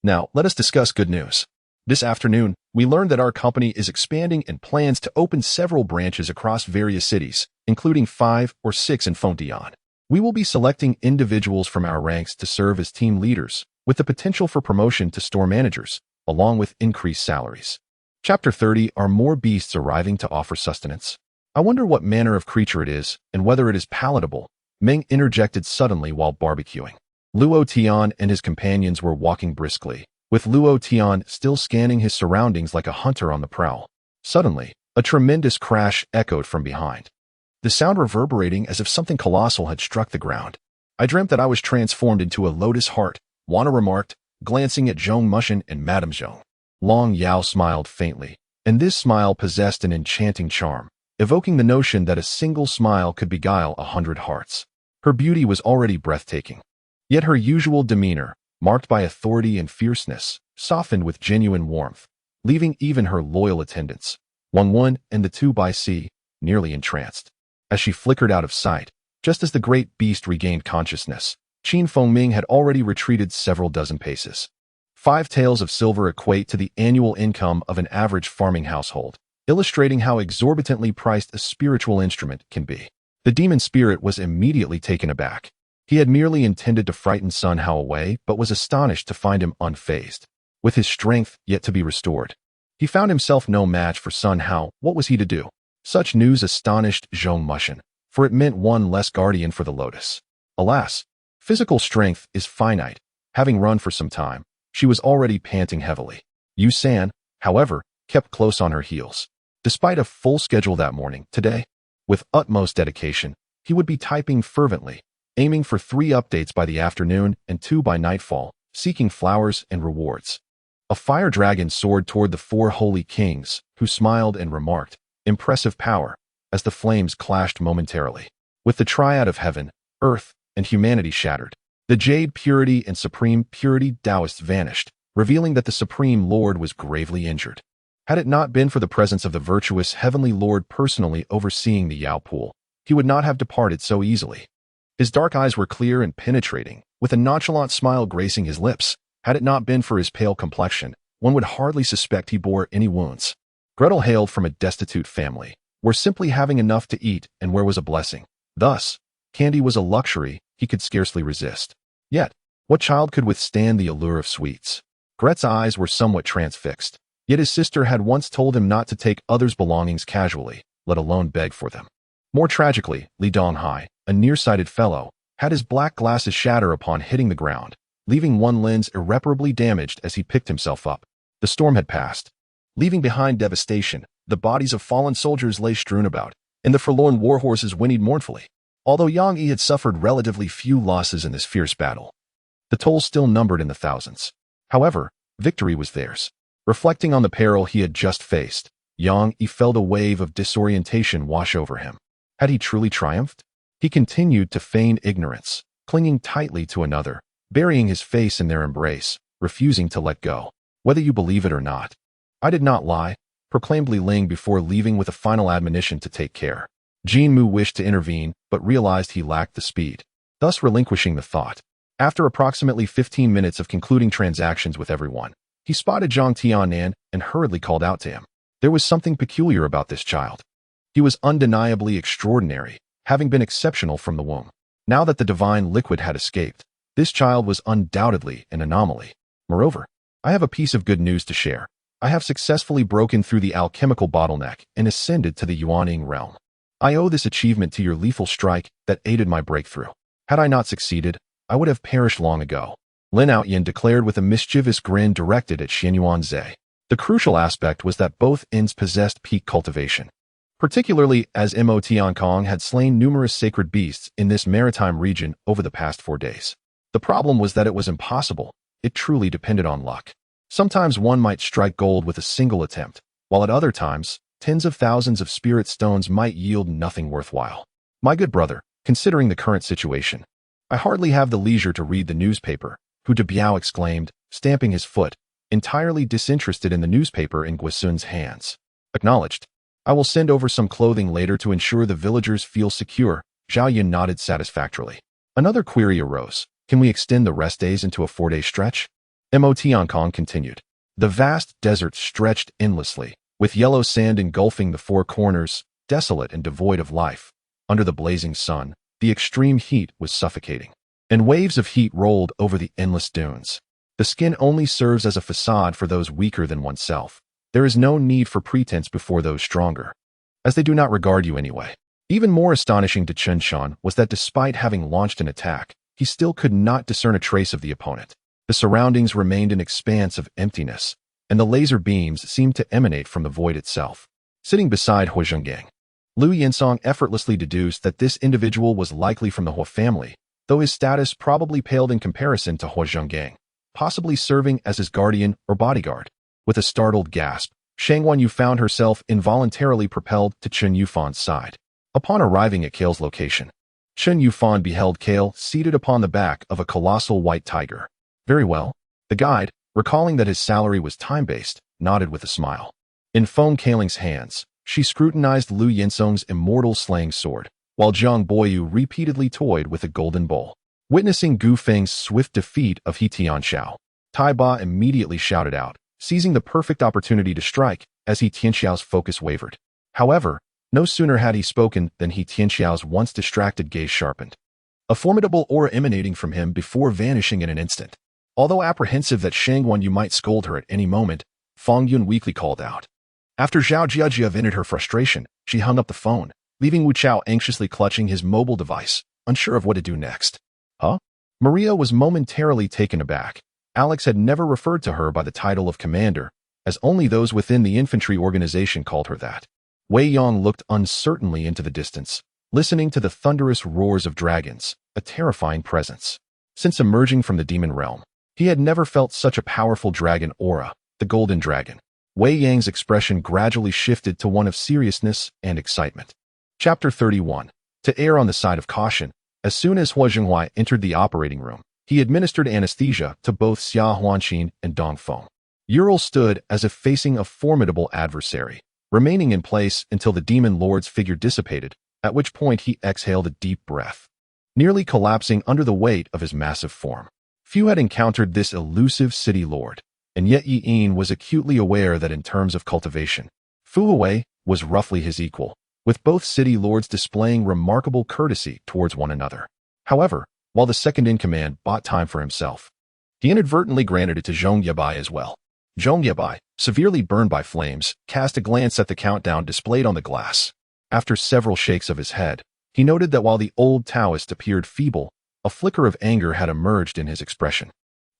Now, let us discuss good news. This afternoon, we learned that our company is expanding and plans to open several branches across various cities, including 5 or 6 in Fontaine. We will be selecting individuals from our ranks to serve as team leaders, with the potential for promotion to store managers, along with increased salaries. Chapter 30 are more beasts arriving to offer sustenance. I wonder what manner of creature it is, and whether it is palatable, Ming interjected suddenly while barbecuing. Luo Tian and his companions were walking briskly, with Luo Tian still scanning his surroundings like a hunter on the prowl. Suddenly, a tremendous crash echoed from behind, the sound reverberating as if something colossal had struck the ground. I dreamt that I was transformed into a lotus heart, Wana remarked, glancing at Zhong Mushin and Madame Zhong. Long Yao smiled faintly, and this smile possessed an enchanting charm, evoking the notion that a single smile could beguile 100 hearts. Her beauty was already breathtaking. Yet her usual demeanor, marked by authority and fierceness, softened with genuine warmth, leaving even her loyal attendants, Wang and the 2x nearly entranced. As she flickered out of sight, just as the great beast regained consciousness, Qin Fengming had already retreated several dozen paces. 5 taels of silver equate to the annual income of an average farming household, illustrating how exorbitantly priced a spiritual instrument can be. The demon spirit was immediately taken aback. He had merely intended to frighten Sun Hao away, but was astonished to find him unfazed, with his strength yet to be restored. He found himself no match for Sun Hao. What was he to do? Such news astonished Zhong Mushin, for it meant one less guardian for the lotus. Alas, physical strength is finite. Having run for some time, she was already panting heavily. Yu San, however, kept close on her heels. Despite a full schedule that morning, today, with utmost dedication, he would be typing fervently, aiming for 3 updates by the afternoon and 2 by nightfall, seeking flowers and rewards. A fire dragon soared toward the 4 holy kings, who smiled and remarked, "Impressive power," as the flames clashed momentarily. With the triad of heaven, earth, and humanity shattered, the jade purity and supreme purity Taoists vanished, revealing that the Supreme Lord was gravely injured. Had it not been for the presence of the virtuous Heavenly Lord personally overseeing the Yao pool, he would not have departed so easily. His dark eyes were clear and penetrating, with a nonchalant smile gracing his lips. Had it not been for his pale complexion, one would hardly suspect he bore any wounds. Gretel hailed from a destitute family, where simply having enough to eat and where was a blessing. Thus, candy was a luxury he could scarcely resist. Yet, what child could withstand the allure of sweets? Gret's eyes were somewhat transfixed. Yet his sister had once told him not to take others' belongings casually, let alone beg for them. More tragically, Li Donghai, a nearsighted fellow, had his black glasses shatter upon hitting the ground, leaving one lens irreparably damaged as he picked himself up. The storm had passed, leaving behind devastation. The bodies of fallen soldiers lay strewn about, and the forlorn warhorses whinnied mournfully. Although Yang Yi had suffered relatively few losses in this fierce battle, the toll still numbered in the thousands. However, victory was theirs. Reflecting on the peril he had just faced, Yang Yi felt a wave of disorientation wash over him. Had he truly triumphed? He continued to feign ignorance, clinging tightly to another, burying his face in their embrace, refusing to let go. Whether you believe it or not, I did not lie, proclaimed Li Ling before leaving with a final admonition to take care. Jin Mu wished to intervene, but realized he lacked the speed, thus relinquishing the thought. After approximately 15 minutes of concluding transactions with everyone, he spotted Zhang Tianan and hurriedly called out to him. There was something peculiar about this child. He was undeniably extraordinary, having been exceptional from the womb. Now that the divine liquid had escaped, this child was undoubtedly an anomaly. Moreover, I have a piece of good news to share. I have successfully broken through the alchemical bottleneck and ascended to the Yuanying realm. I owe this achievement to your lethal strike that aided my breakthrough. Had I not succeeded, I would have perished long ago. Lin Outyin declared with a mischievous grin directed at Xianyuan Zhe. The crucial aspect was that both ends possessed peak cultivation, particularly as Mo Tiankong had slain numerous sacred beasts in this maritime region over the past 4 days. The problem was that it was impossible. It truly depended on luck. Sometimes one might strike gold with a single attempt, while at other times, tens of thousands of spirit stones might yield nothing worthwhile. My good brother, considering the current situation, I hardly have the leisure to read the newspaper, Hu Debiao exclaimed, stamping his foot, entirely disinterested in the newspaper in Guisun's hands. Acknowledged. I will send over some clothing later to ensure the villagers feel secure. Zhao Yun nodded satisfactorily. Another query arose. Can we extend the rest days into a 4-day stretch? Mot Hong Kong continued. The vast desert stretched endlessly, with yellow sand engulfing the four corners, desolate and devoid of life. Under the blazing sun, the extreme heat was suffocating, and waves of heat rolled over the endless dunes. The skin only serves as a facade for those weaker than oneself. There is no need for pretense before those stronger, as they do not regard you anyway. Even more astonishing to Chen Shan was that despite having launched an attack, he still could not discern a trace of the opponent. The surroundings remained an expanse of emptiness, and the laser beams seemed to emanate from the void itself. Sitting beside Hua Zhenggang, Liu Yinsong effortlessly deduced that this individual was likely from the Hua family, though his status probably paled in comparison to Hua Zhenggang, possibly serving as his guardian or bodyguard. With a startled gasp, Shang Wanyu found herself involuntarily propelled to Chen Yufan's side. Upon arriving at Kale's location, Chen Yufan beheld Kale seated upon the back of a colossal white tiger. Very well. The guide, recalling that his salary was time-based, nodded with a smile. In Feng Kaling's hands, she scrutinized Liu Yinsong's immortal slaying sword, while Zhang Boyu repeatedly toyed with a golden bowl. Witnessing Gu Feng's swift defeat of He Tianxiao, Tai Ba immediately shouted out, seizing the perfect opportunity to strike as He Tianxiao's focus wavered. However, no sooner had he spoken than He Tianxiao's once distracted gaze sharpened, a formidable aura emanating from him before vanishing in an instant. Although apprehensive that Shang Wanyu might scold her at any moment, Feng Yun weakly called out. After Zhao Jiajia vented her frustration, she hung up the phone, leaving Wu Chao anxiously clutching his mobile device, unsure of what to do next. Huh? Maria was momentarily taken aback. Alex had never referred to her by the title of commander, as only those within the infantry organization called her that. Wei Yong looked uncertainly into the distance, listening to the thunderous roars of dragons, a terrifying presence. Since emerging from the demon realm, he had never felt such a powerful dragon aura, the golden dragon. Wei Yang's expression gradually shifted to one of seriousness and excitement. Chapter 31. To err on the side of caution, as soon as Hua Zhenghua entered the operating room, he administered anesthesia to both Xia Huanqin and Dong Feng. Ural stood as if facing a formidable adversary, remaining in place until the demon lord's figure dissipated, at which point he exhaled a deep breath, nearly collapsing under the weight of his massive form. Few had encountered this elusive city lord, and yet Yi Yin was acutely aware that in terms of cultivation, Fu Huwei was roughly his equal, with both city lords displaying remarkable courtesy towards one another. However, while the second-in-command bought time for himself, he inadvertently granted it to Zhong Yabai as well. Zhong Yabai, severely burned by flames, cast a glance at the countdown displayed on the glass. After several shakes of his head, he noted that while the old Taoist appeared feeble, a flicker of anger had emerged in his expression.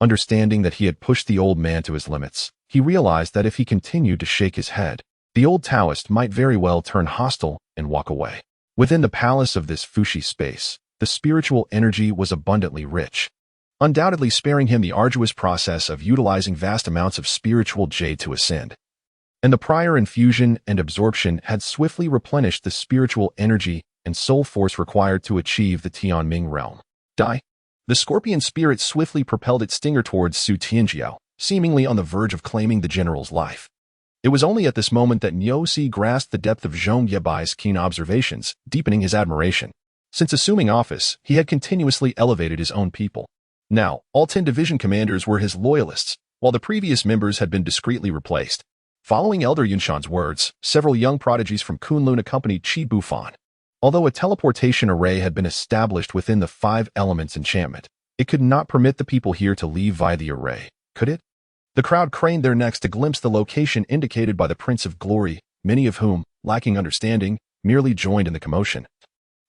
Understanding that he had pushed the old man to his limits, he realized that if he continued to shake his head, the old Taoist might very well turn hostile and walk away. Within the palace of this Fushi space, the spiritual energy was abundantly rich, undoubtedly sparing him the arduous process of utilizing vast amounts of spiritual jade to ascend. And the prior infusion and absorption had swiftly replenished the spiritual energy and soul force required to achieve the Tianming realm. The scorpion spirit swiftly propelled its stinger towards Su Tianjiao, seemingly on the verge of claiming the general's life. It was only at this moment that Niu Si grasped the depth of Zhong Yabai's keen observations, deepening his admiration. Since assuming office, he had continuously elevated his own people. Now, all 10 division commanders were his loyalists, while the previous members had been discreetly replaced. Following Elder Yunshan's words, several young prodigies from Kunlun accompanied Qi Bufan. Although a teleportation array had been established within the 5 elements enchantment, it could not permit the people here to leave via the array, could it? The crowd craned their necks to glimpse the location indicated by the Prince of Glory, many of whom, lacking understanding, merely joined in the commotion,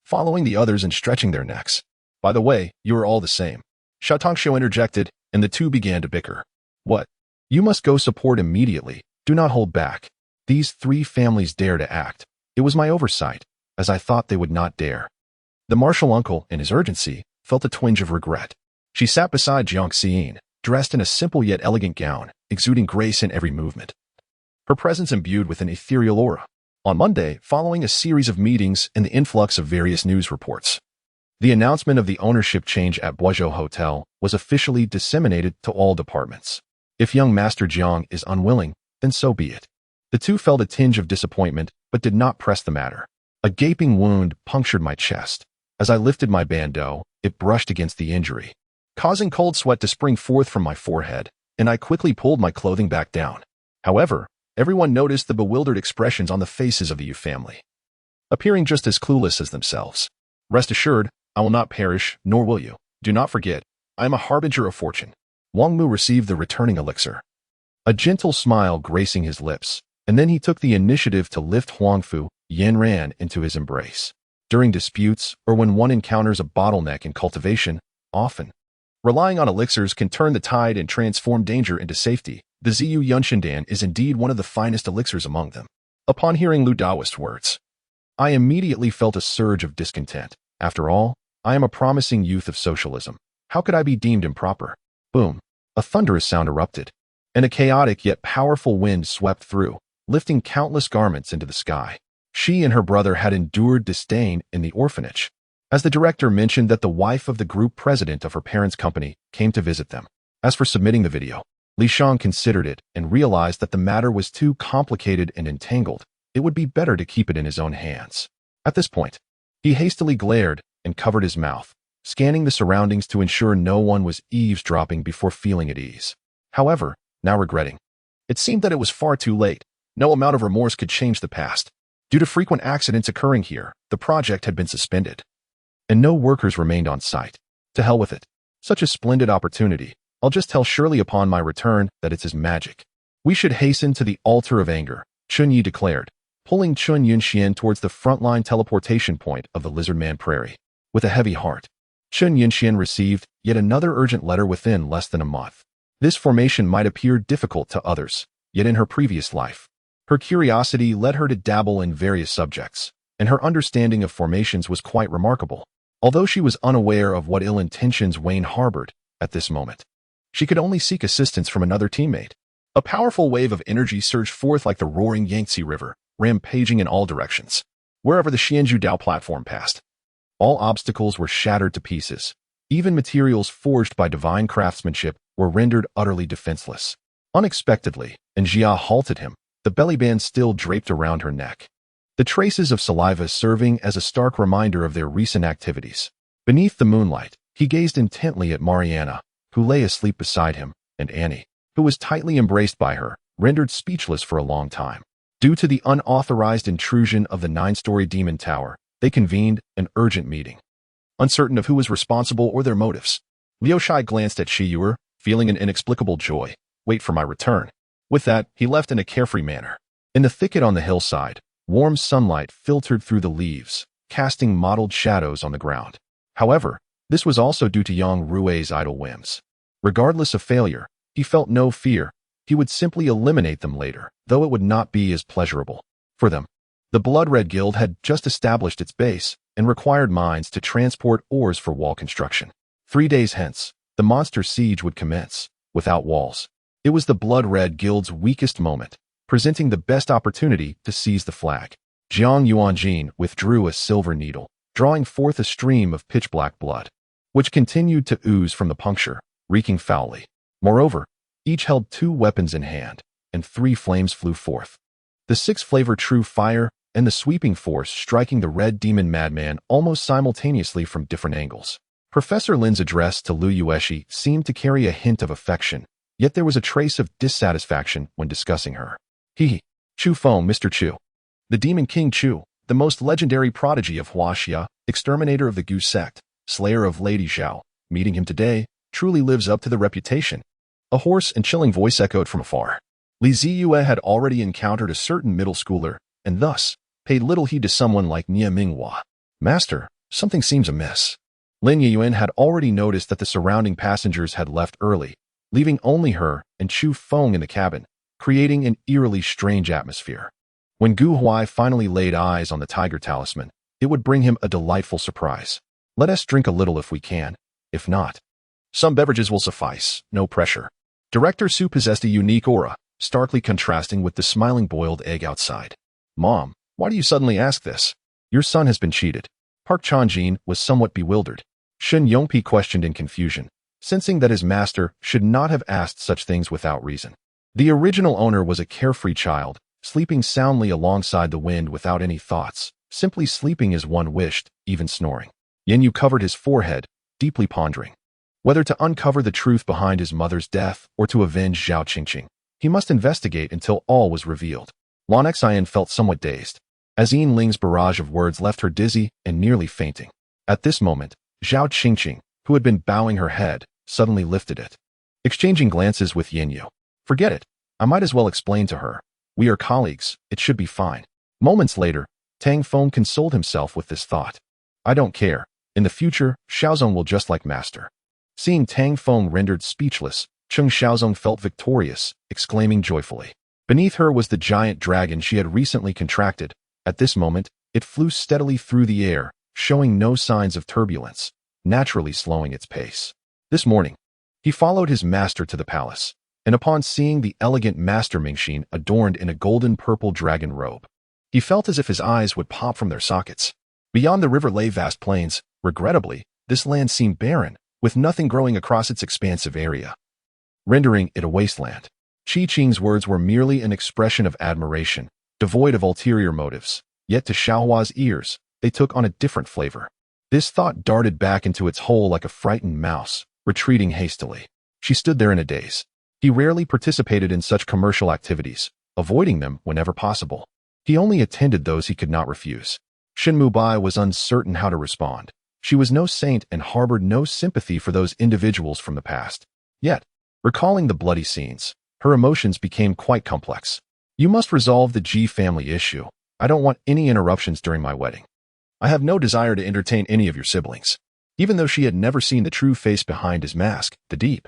following the others and stretching their necks. By the way, you are all the same. Sha Tongxiu interjected, and the two began to bicker. What? You must go support immediately. Do not hold back. These 3 families dare to act. It was my oversight, as I thought they would not dare. The martial uncle, in his urgency, felt a twinge of regret. She sat beside Jiang Xiyin, dressed in a simple yet elegant gown, exuding grace in every movement, her presence imbued with an ethereal aura. On Monday, following a series of meetings and the influx of various news reports, the announcement of the ownership change at Boizhou Hotel was officially disseminated to all departments. If young Master Jiang is unwilling, then so be it. The two felt a tinge of disappointment, but did not press the matter. A gaping wound punctured my chest. As I lifted my bandeau, it brushed against the injury. causing cold sweat to spring forth from my forehead, and I quickly pulled my clothing back down. However, everyone noticed the bewildered expressions on the faces of the Yu family, appearing just as clueless as themselves. Rest assured, I will not perish, nor will you. Do not forget, I am a harbinger of fortune. Wang Mu received the returning elixir, a gentle smile gracing his lips, and then he took the initiative to lift Huangfu Yanran into his embrace. During disputes, or when one encounters a bottleneck in cultivation, often relying on elixirs can turn the tide and transform danger into safety. The Ziyu Yunshindan is indeed one of the finest elixirs among them. Upon hearing Lu Daoist's words, I immediately felt a surge of discontent. After all, I am a promising youth of socialism. How could I be deemed improper? Boom! A thunderous sound erupted, and a chaotic yet powerful wind swept through, lifting countless garments into the sky. She and her brother had endured disdain in the orphanage, as the director mentioned that the wife of the group president of her parents' company came to visit them. As for submitting the video, Li Shang considered it and realized that the matter was too complicated and entangled. It would be better to keep it in his own hands. At this point, he hastily glared and covered his mouth, scanning the surroundings to ensure no one was eavesdropping before feeling at ease. However, now regretting, it seemed that it was far too late. No amount of remorse could change the past. Due to frequent accidents occurring here, the project had been suspended, and no workers remained on site. To hell with it. Such a splendid opportunity. I'll just tell Shirley upon my return that it's his magic. We should hasten to the altar of anger, Chun Yi declared, pulling Chun Yunxian towards the frontline teleportation point of the Lizardman Prairie. With a heavy heart, Chun Yunxian received yet another urgent letter within less than a month. This formation might appear difficult to others, yet in her previous life, her curiosity led her to dabble in various subjects, and her understanding of formations was quite remarkable. Although she was unaware of what ill intentions Wayne harbored at this moment, she could only seek assistance from another teammate. A powerful wave of energy surged forth like the roaring Yangtze River, rampaging in all directions. Wherever the Xianzhu Dao platform passed, all obstacles were shattered to pieces. Even materials forged by divine craftsmanship were rendered utterly defenseless. Unexpectedly, and Jia halted him, the belly band still draped around her neck, the traces of saliva serving as a stark reminder of their recent activities. Beneath the moonlight, he gazed intently at Mariana, who lay asleep beside him, and Annie, who was tightly embraced by her, rendered speechless for a long time. Due to the unauthorized intrusion of the 9-story demon tower, they convened an urgent meeting. Uncertain of who was responsible or their motives, Liu Shai glanced at Shi Yuer, feeling an inexplicable joy. Wait for my return. With that, he left in a carefree manner. In the thicket on the hillside, warm sunlight filtered through the leaves, casting mottled shadows on the ground. However, this was also due to Yang Rui's idle whims. Regardless of failure, he felt no fear. He would simply eliminate them later, though it would not be as pleasurable for them. The Blood Red Guild had just established its base and required mines to transport ores for wall construction. 3 days hence, the monster siege would commence, without walls. It was the Blood Red Guild's weakest moment, presenting the best opportunity to seize the flag. Jiang Yuanjin withdrew a silver needle, drawing forth a stream of pitch-black blood, which continued to ooze from the puncture, reeking foully. Moreover, each held 2 weapons in hand, and 3 flames flew forth. The 6-flavor true fire and the sweeping force striking the red demon madman almost simultaneously from different angles. Professor Lin's address to Lu Yueshi seemed to carry a hint of affection, yet there was a trace of dissatisfaction when discussing her. Chu Feng, Mr. Chu. The Demon King Chu, the most legendary prodigy of Huaxia, exterminator of the Gu sect, slayer of Lady Zhao, meeting him today, truly lives up to the reputation. A hoarse and chilling voice echoed from afar. Li Ziyue had already encountered a certain middle schooler, and thus paid little heed to someone like Nie Minghua. Master, something seems amiss. Lin Yiyuan had already noticed that the surrounding passengers had left early, leaving only her and Chu Feng in the cabin, creating an eerily strange atmosphere. When Gu Huai finally laid eyes on the tiger talisman, it would bring him a delightful surprise. Let us drink a little if we can. If not, some beverages will suffice, no pressure. Director Su possessed a unique aura, starkly contrasting with the smiling boiled egg outside. Mom, why do you suddenly ask this? Your son has been cheated. Park Chanjin was somewhat bewildered. Shen Yongpi questioned in confusion, sensing that his master should not have asked such things without reason. The original owner was a carefree child, sleeping soundly alongside the wind without any thoughts, simply sleeping as one wished, even snoring. Yen Yu covered his forehead, deeply pondering. Whether to uncover the truth behind his mother's death or to avenge Zhao Qingqing, he must investigate until all was revealed. Lan Xian felt somewhat dazed, as Yin Ling's barrage of words left her dizzy and nearly fainting. At this moment, Zhao Qingqing, who had been bowing her head, suddenly lifted it. Exchanging glances with Yin Yu. Forget it. I might as well explain to her. We are colleagues. It should be fine. Moments later, Tang Feng consoled himself with this thought. I don't care. In the future, Xiaozong will just like master. Seeing Tang Feng rendered speechless, Cheng Xiaozong felt victorious, exclaiming joyfully. Beneath her was the giant dragon she had recently contracted. At this moment, it flew steadily through the air, showing no signs of turbulence, naturally slowing its pace. This morning, he followed his master to the palace, and upon seeing the elegant Master Mingxin adorned in a golden-purple dragon robe, he felt as if his eyes would pop from their sockets. Beyond the river lay vast plains. Regrettably, this land seemed barren, with nothing growing across its expansive area, rendering it a wasteland. Qi Qing's words were merely an expression of admiration, devoid of ulterior motives, yet to Xiaohua's ears, they took on a different flavor. This thought darted back into its hole like a frightened mouse, retreating hastily. She stood there in a daze. He rarely participated in such commercial activities, avoiding them whenever possible. He only attended those he could not refuse. Shen Mubai was uncertain how to respond. She was no saint and harbored no sympathy for those individuals from the past. Yet, recalling the bloody scenes, her emotions became quite complex. You must resolve the Ji family issue. I don't want any interruptions during my wedding. I have no desire to entertain any of your siblings. Even though she had never seen the true face behind his mask, the deep,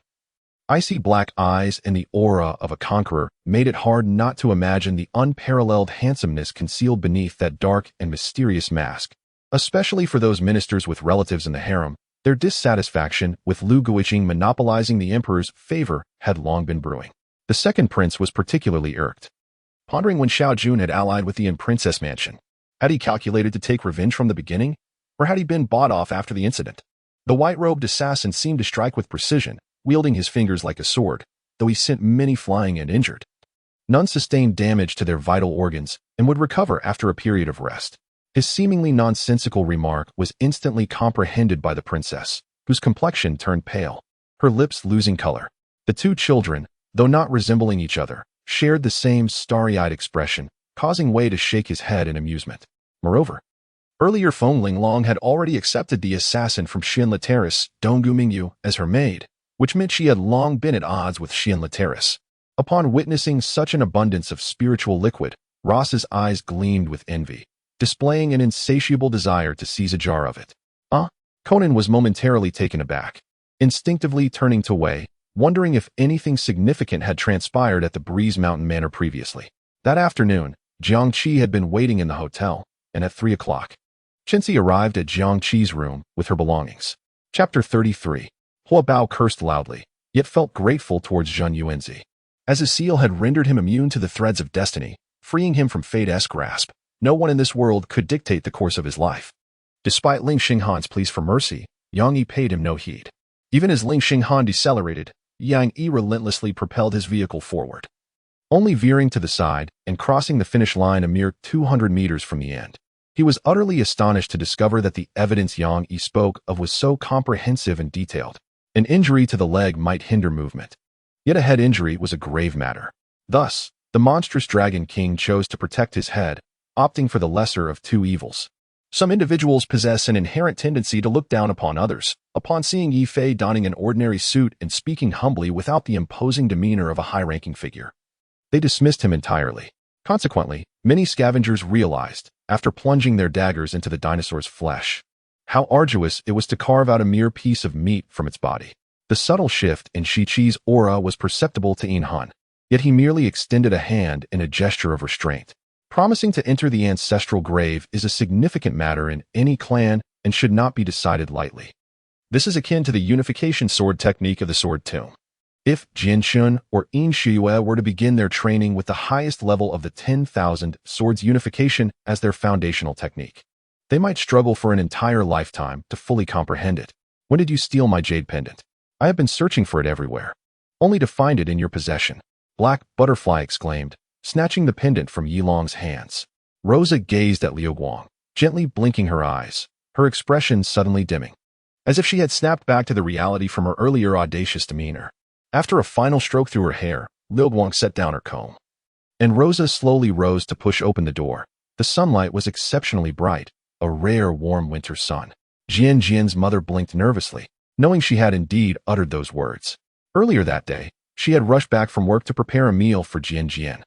icy black eyes and the aura of a conqueror made it hard not to imagine the unparalleled handsomeness concealed beneath that dark and mysterious mask. Especially for those ministers with relatives in the harem, their dissatisfaction with Lu Guiqing monopolizing the emperor's favor had long been brewing. The second prince was particularly irked. Pondering when Xiao Jun had allied with the princess mansion, had he calculated to take revenge from the beginning, or had he been bought off after the incident? The white-robed assassin seemed to strike with precision, wielding his fingers like a sword, though he sent many flying and injured. None sustained damage to their vital organs and would recover after a period of rest. His seemingly nonsensical remark was instantly comprehended by the princess, whose complexion turned pale, her lips losing color. The two children, though not resembling each other, shared the same starry-eyed expression, causing Wei to shake his head in amusement. Moreover, earlier Feng Linglong had already accepted the assassin from Xian Laterras, Donggu Mingyu, as her maid, which meant she had long been at odds with Xian Laterras. Upon witnessing such an abundance of spiritual liquid, Ross's eyes gleamed with envy, displaying an insatiable desire to seize a jar of it. Conan was momentarily taken aback, instinctively turning to Wei, wondering if anything significant had transpired at the Breeze Mountain Manor previously. That afternoon, Jiang Qi had been waiting in the hotel, and at 3 o'clock, Chenxi arrived at Jiang Qi's room with her belongings. Chapter 33. Hua Bao cursed loudly, yet felt grateful towards Zheng Yuanzi. As his seal had rendered him immune to the threads of destiny, freeing him from fate's grasp, no one in this world could dictate the course of his life. Despite Ling Xinghan's pleas for mercy, Yang Yi paid him no heed. Even as Ling Xinghan decelerated, Yang Yi relentlessly propelled his vehicle forward, only veering to the side and crossing the finish line a mere 200 meters from the end. He was utterly astonished to discover that the evidence Yang Yi spoke of was so comprehensive and detailed. An injury to the leg might hinder movement, yet a head injury was a grave matter. Thus, the monstrous Dragon King chose to protect his head, opting for the lesser of two evils. Some individuals possess an inherent tendency to look down upon others. Upon seeing Yi Fei donning an ordinary suit and speaking humbly without the imposing demeanor of a high-ranking figure, they dismissed him entirely. Consequently, many scavengers realized, after plunging their daggers into the dinosaur's flesh, how arduous it was to carve out a mere piece of meat from its body. The subtle shift in Shi Qi's aura was perceptible to Yin Han, yet he merely extended a hand in a gesture of restraint. Promising to enter the ancestral grave is a significant matter in any clan and should not be decided lightly. This is akin to the unification sword technique of the sword tomb. If Jin Shun or Yin Shiyue were to begin their training with the highest level of the 10,000 swords unification as their foundational technique, they might struggle for an entire lifetime to fully comprehend it. When did you steal my jade pendant? I have been searching for it everywhere, only to find it in your possession. Black Butterfly exclaimed, snatching the pendant from Yilong's hands. Rosa gazed at Liu Guang, gently blinking her eyes, her expression suddenly dimming. as if she had snapped back to the reality from her earlier audacious demeanor. After a final stroke through her hair, Liu Guang set down her comb. And Rosa slowly rose to push open the door. The sunlight was exceptionally bright, a rare warm winter sun. Jian Jian's mother blinked nervously, knowing she had indeed uttered those words. Earlier that day, she had rushed back from work to prepare a meal for Jian Jian,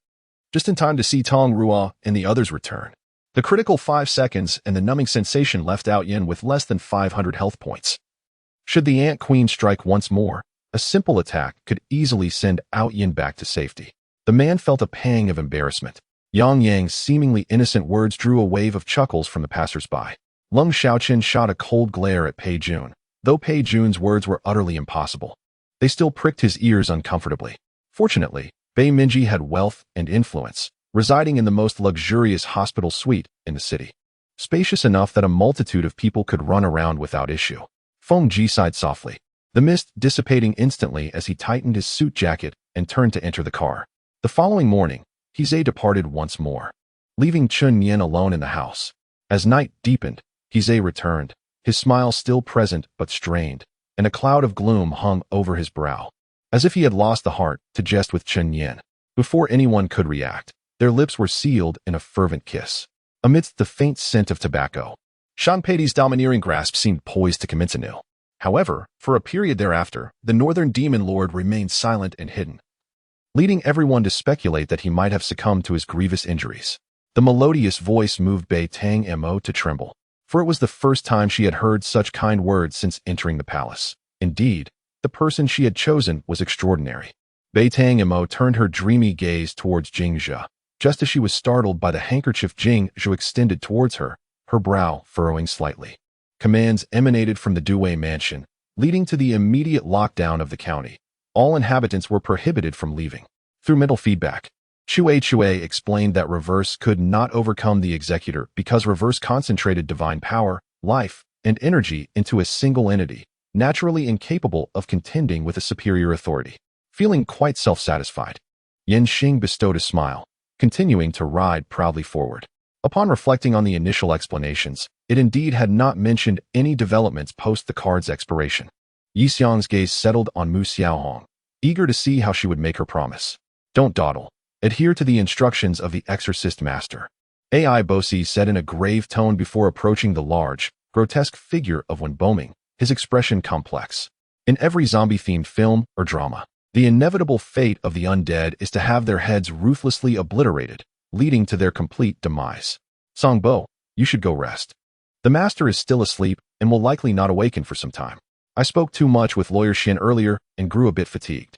just in time to see Tong Rua and the others return. The critical 5 seconds and the numbing sensation left Out Yin with less than 500 health points. Should the Ant Queen strike once more, a simple attack could easily send Out Yin back to safety. The man felt a pang of embarrassment. Yang Yang's seemingly innocent words drew a wave of chuckles from the passers-by. Lung Xiaoqin shot a cold glare at Pei Jun. Though Pei Jun's words were utterly impossible, they still pricked his ears uncomfortably. Fortunately, Bei Minji had wealth and influence, residing in the most luxurious hospital suite in the city, spacious enough that a multitude of people could run around without issue. Feng Ji sighed softly, the mist dissipating instantly as he tightened his suit jacket and turned to enter the car. The following morning, Hizhe departed once more, leaving Chun Yin alone in the house. As night deepened, Hizhe returned, his smile still present but strained, and a cloud of gloom hung over his brow, as if he had lost the heart to jest with Chun Yin. Before anyone could react, their lips were sealed in a fervent kiss. Amidst the faint scent of tobacco, Shan Peidi's domineering grasp seemed poised to commence anew. However, for a period thereafter, the northern demon lord remained silent and hidden, leading everyone to speculate that he might have succumbed to his grievous injuries. The melodious voice moved Bei Tang Mo to tremble, for it was the first time she had heard such kind words since entering the palace. Indeed, the person she had chosen was extraordinary. Bei Tang Mo turned her dreamy gaze towards Jing Zhe, just as she was startled by the handkerchief Jing Zhe extended towards her, her brow furrowing slightly. Commands emanated from the Dewey mansion, leading to the immediate lockdown of the county. All inhabitants were prohibited from leaving. Through mental feedback, Chue explained that Reverse could not overcome the Executor because Reverse concentrated divine power, life, and energy into a single entity, naturally incapable of contending with a superior authority. Feeling quite self-satisfied, Yen Xing bestowed a smile, continuing to ride proudly forward. Upon reflecting on the initial explanations, it indeed had not mentioned any developments post the card's expiration. Yi Xiang's gaze settled on Mu Xiaohong, eager to see how she would make her promise. Don't dawdle. Adhere to the instructions of the exorcist master. Ai Bosi said in a grave tone before approaching the large, grotesque figure of Wen Boming, his expression complex. In every zombie-themed film or drama, the inevitable fate of the undead is to have their heads ruthlessly obliterated, leading to their complete demise. Songbo, you should go rest. The master is still asleep and will likely not awaken for some time. I spoke too much with Lawyer Xin earlier and grew a bit fatigued.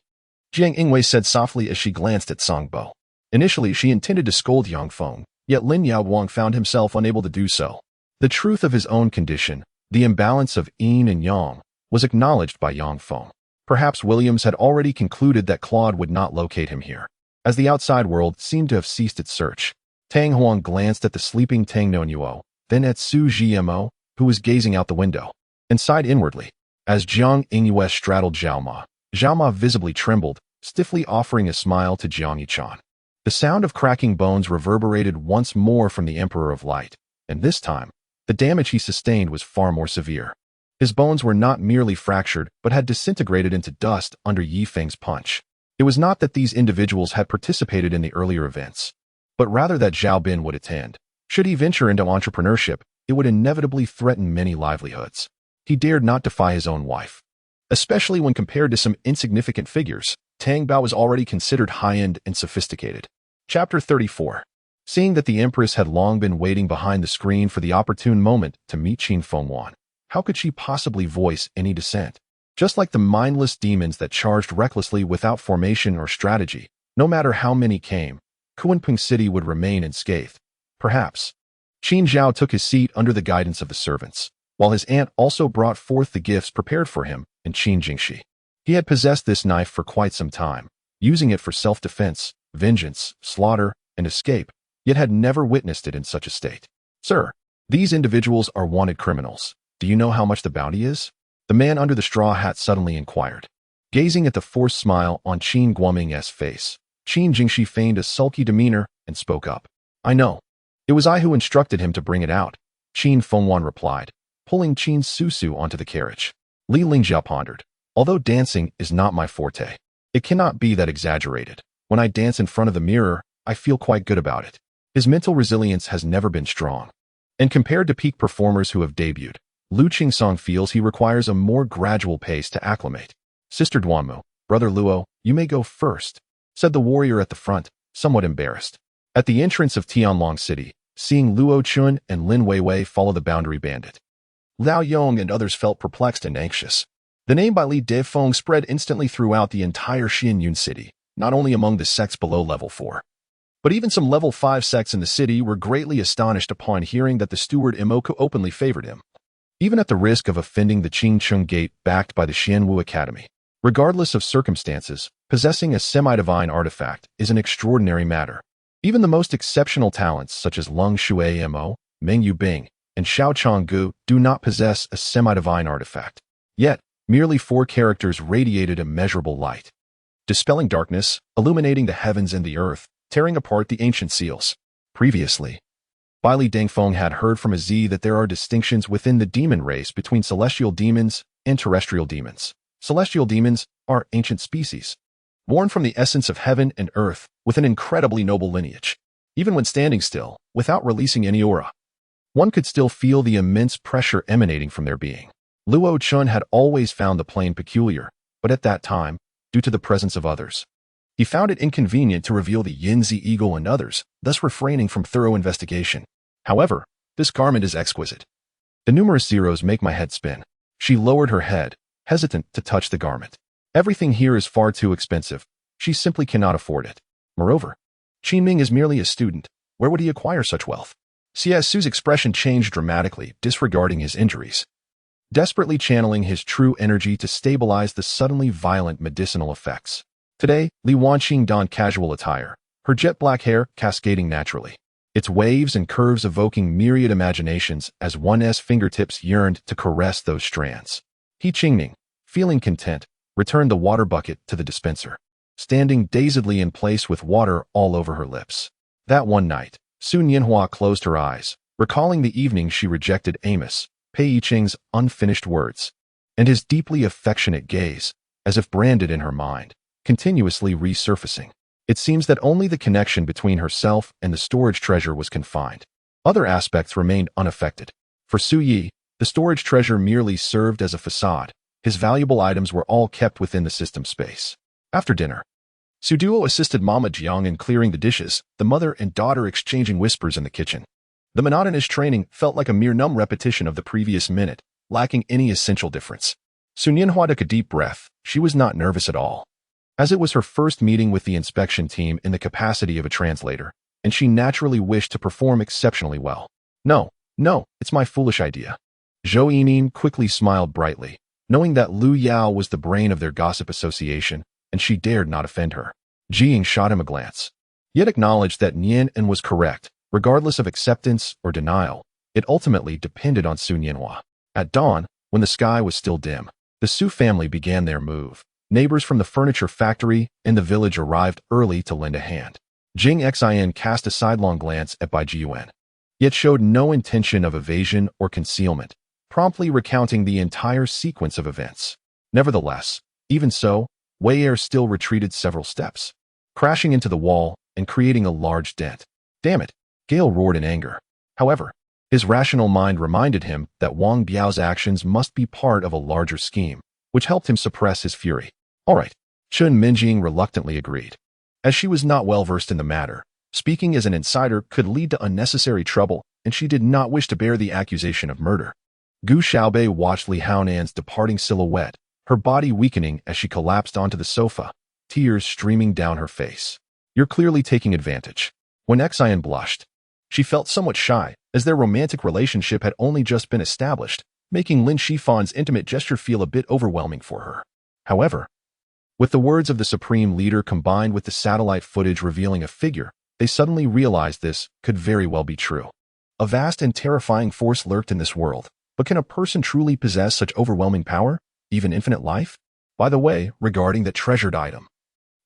Jiang Ingwei said softly as she glanced at Songbo. Initially, she intended to scold Yang Feng, yet Lin Yaoguang found himself unable to do so. The truth of his own condition, the imbalance of yin and yang, was acknowledged by Yang Feng. Perhaps Williams had already concluded that Claude would not locate him here, as the outside world seemed to have ceased its search. Tang Huang glanced at the sleeping Tang Nonyuo, then at Su Zhimo, who was gazing out the window, and sighed inwardly. As Jiang Ingyue straddled Zhao Ma, Zhao Ma visibly trembled, stiffly offering a smile to Jiang Yichan. The sound of cracking bones reverberated once more from the Emperor of Light, and this time, the damage he sustained was far more severe. His bones were not merely fractured, but had disintegrated into dust under Yi Feng's punch. It was not that these individuals had participated in the earlier events, but rather that Zhao Bin would attend. Should he venture into entrepreneurship, it would inevitably threaten many livelihoods. He dared not defy his own wife. Especially when compared to some insignificant figures, Tang Bao was already considered high-end and sophisticated. Chapter 34. Seeing that the Empress had long been waiting behind the screen for the opportune moment to meet Qin Fengwan, how could she possibly voice any dissent? Just like the mindless demons that charged recklessly without formation or strategy, no matter how many came, Kunping City would remain unscathed. Perhaps. Qin Zhao took his seat under the guidance of the servants, while his aunt also brought forth the gifts prepared for him in Qin Jingxi. He had possessed this knife for quite some time, using it for self-defense, vengeance, slaughter, and escape, yet had never witnessed it in such a state. Sir, these individuals are wanted criminals. Do you know how much the bounty is? The man under the straw hat suddenly inquired. Gazing at the forced smile on Qin Guoming's face, Qin Jingxi feigned a sulky demeanor and spoke up. I know. It was I who instructed him to bring it out, Qin Fengwan replied, pulling Qin Susu onto the carriage. Li Lingjiao pondered. Although dancing is not my forte, it cannot be that exaggerated. When I dance in front of the mirror, I feel quite good about it. His mental resilience has never been strong. And compared to peak performers who have debuted, Lu Qingsong feels he requires a more gradual pace to acclimate. Sister Duanmu, Brother Luo, you may go first, said the warrior at the front, somewhat embarrassed. At the entrance of Tianlong City, seeing Luo Chun and Lin Weiwei follow the boundary bandit, Liao Yong and others felt perplexed and anxious. The name by Li Defeng spread instantly throughout the entire Xianyun city, not only among the sects below level 4. But even some level 5 sects in the city were greatly astonished upon hearing that the steward Imoku openly favored him, even at the risk of offending the Qingcheng Gate backed by the Xianwu Academy. Regardless of circumstances, possessing a semi-divine artifact is an extraordinary matter. Even the most exceptional talents such as Lung Shui Mo, Meng Yubing, and Xiao Changgu do not possess a semi-divine artifact. Yet, merely 4 characters radiated immeasurable light, dispelling darkness, illuminating the heavens and the earth, tearing apart the ancient seals. Previously, Bai Li Dengfeng had heard from a Z that there are distinctions within the demon race between celestial demons and terrestrial demons. Celestial demons are ancient species, born from the essence of heaven and earth with an incredibly noble lineage. Even when standing still, without releasing any aura, one could still feel the immense pressure emanating from their being. Luo Chun had always found the plane peculiar, but at that time, due to the presence of others, he found it inconvenient to reveal the Yinzi eagle and others, thus refraining from thorough investigation. However, this garment is exquisite. The numerous zeros make my head spin. She lowered her head, hesitant to touch the garment. Everything here is far too expensive. She simply cannot afford it. Moreover, Qin Ming is merely a student. Where would he acquire such wealth? Xie Su's expression changed dramatically, disregarding his injuries, desperately channeling his true energy to stabilize the suddenly violent medicinal effects. Today, Li Wanqing donned casual attire, her jet black hair cascading naturally, its waves and curves evoking myriad imaginations as one's fingertips yearned to caress those strands. He Qingning, feeling content, returned the water bucket to the dispenser, standing dazedly in place with water all over her lips. That one night, Su Nianhua closed her eyes, recalling the evening she rejected Amos, Pei Yiqing's unfinished words, and his deeply affectionate gaze, as if branded in her mind, continuously resurfacing. It seems that only the connection between herself and the storage treasure was confined. Other aspects remained unaffected. For Su Yi, the storage treasure merely served as a facade. His valuable items were all kept within the system space. After dinner, Su Duo assisted Mama Jiang in clearing the dishes, the mother and daughter exchanging whispers in the kitchen. The monotonous training felt like a mere numb repetition of the previous minute, lacking any essential difference. Su Nianhua took a deep breath. She was not nervous at all, as it was her first meeting with the inspection team in the capacity of a translator, and she naturally wished to perform exceptionally well. No, it's my foolish idea. Zhou Yining quickly smiled brightly, knowing that Lu Yao was the brain of their gossip association, and she dared not offend her. Jiying shot him a glance, yet acknowledged that Nian was correct. Regardless of acceptance or denial, it ultimately depended on Su Nianhua. At dawn, when the sky was still dim, the Su family began their move. Neighbors from the furniture factory in the village arrived early to lend a hand. Jing Xin cast a sidelong glance at Bai Jiyuan, yet showed no intention of evasion or concealment, promptly recounting the entire sequence of events. Nevertheless, even so, Wei Er still retreated several steps, crashing into the wall and creating a large dent. Damn it! Gale roared in anger. However, his rational mind reminded him that Wang Biao's actions must be part of a larger scheme, which helped him suppress his fury. All right, Chun Minjing reluctantly agreed. As she was not well versed in the matter, speaking as an insider could lead to unnecessary trouble, and she did not wish to bear the accusation of murder. Gu Xiaobei watched Li Haonan's departing silhouette, her body weakening as she collapsed onto the sofa, tears streaming down her face. You're clearly taking advantage. When Xian blushed, she felt somewhat shy, as their romantic relationship had only just been established, making Lin Shifan's intimate gesture feel a bit overwhelming for her. However, with the words of the Supreme Leader combined with the satellite footage revealing a figure, they suddenly realized this could very well be true. A vast and terrifying force lurked in this world, but can a person truly possess such overwhelming power, even infinite life? By the way, regarding that treasured item,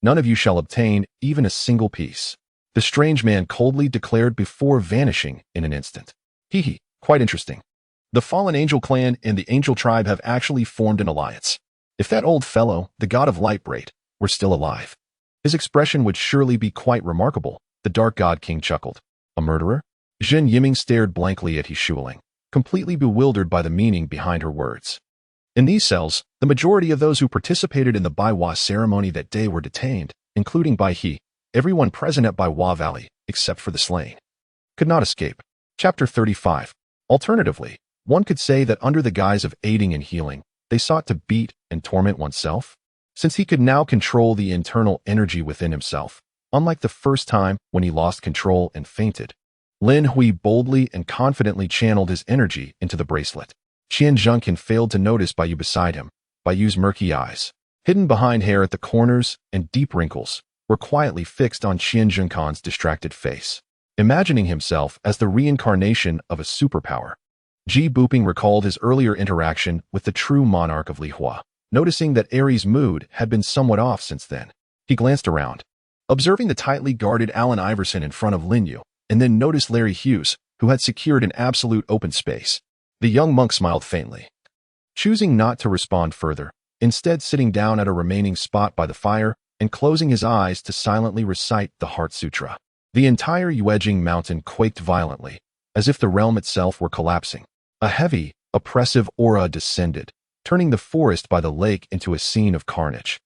none of you shall obtain even a single piece, the strange man coldly declared before vanishing in an instant. Quite interesting. The fallen angel clan and the angel tribe have actually formed an alliance. If that old fellow, the god of light braid, were still alive, his expression would surely be quite remarkable, the dark god king chuckled. A murderer? Zhen Yiming stared blankly at He Shuling, completely bewildered by the meaning behind her words. In these cells, the majority of those who participated in the Baiwa ceremony that day were detained, including Bai He. Everyone present at Baiwa Valley, except for the slain, could not escape. Chapter 35. Alternatively, one could say that under the guise of aiding and healing, they sought to beat and torment oneself, since he could now control the internal energy within himself, unlike the first time when he lost control and fainted. Lin Hui boldly and confidently channeled his energy into the bracelet. Qian Zhengqin failed to notice Bai Yu beside him. Bai Yu's murky eyes, hidden behind hair at the corners and deep wrinkles, were quietly fixed on Qian Zhengqin's distracted face. Imagining himself as the reincarnation of a superpower, Ji Buping recalled his earlier interaction with the true monarch of Li Hua. Noticing that Aries' mood had been somewhat off since then, he glanced around, observing the tightly guarded Allen Iverson in front of Lin Yu, and then noticed Larry Hughes, who had secured an absolute open space. The young monk smiled faintly, choosing not to respond further, instead sitting down at a remaining spot by the fire and closing his eyes to silently recite the Heart Sutra. The entire Yuejing mountain quaked violently, as if the realm itself were collapsing. A heavy, oppressive aura descended, turning the forest by the lake into a scene of carnage,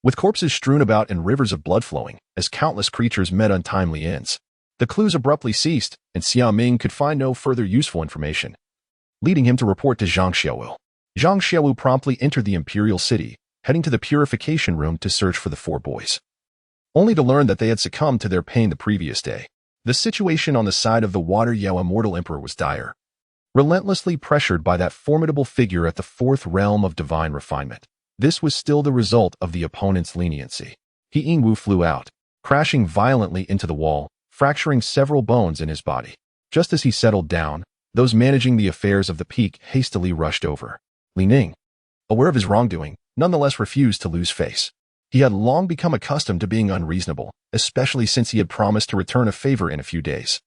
with corpses strewn about and rivers of blood flowing as countless creatures met untimely ends. The clues abruptly ceased, and Xia Ming could find no further useful information, leading him to report to Zhang Xiaowu. Zhang Xiaowu promptly entered the imperial city, heading to the purification room to search for the four boys, only to learn that they had succumbed to their pain the previous day. The situation on the side of the Water Yao Immortal Emperor was dire, relentlessly pressured by that formidable figure at the fourth realm of divine refinement. This was still the result of the opponent's leniency. He Yingwu flew out, crashing violently into the wall, fracturing several bones in his body. Just as he settled down, those managing the affairs of the peak hastily rushed over. Li Ning, aware of his wrongdoing, nonetheless refused to lose face. He had long become accustomed to being unreasonable, especially since he had promised to return a favor in a few days,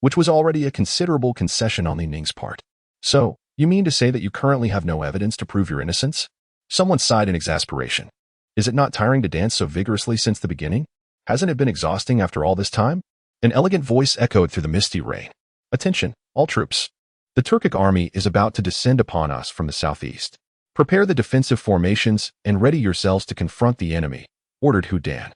which was already a considerable concession on Li Ning's part. So, you mean to say that you currently have no evidence to prove your innocence? Someone sighed in exasperation. Is it not tiring to dance so vigorously since the beginning? Hasn't it been exhausting after all this time? An elegant voice echoed through the misty rain. Attention, all troops. The Turkic army is about to descend upon us from the southeast. Prepare the defensive formations and ready yourselves to confront the enemy, ordered Hu Dan.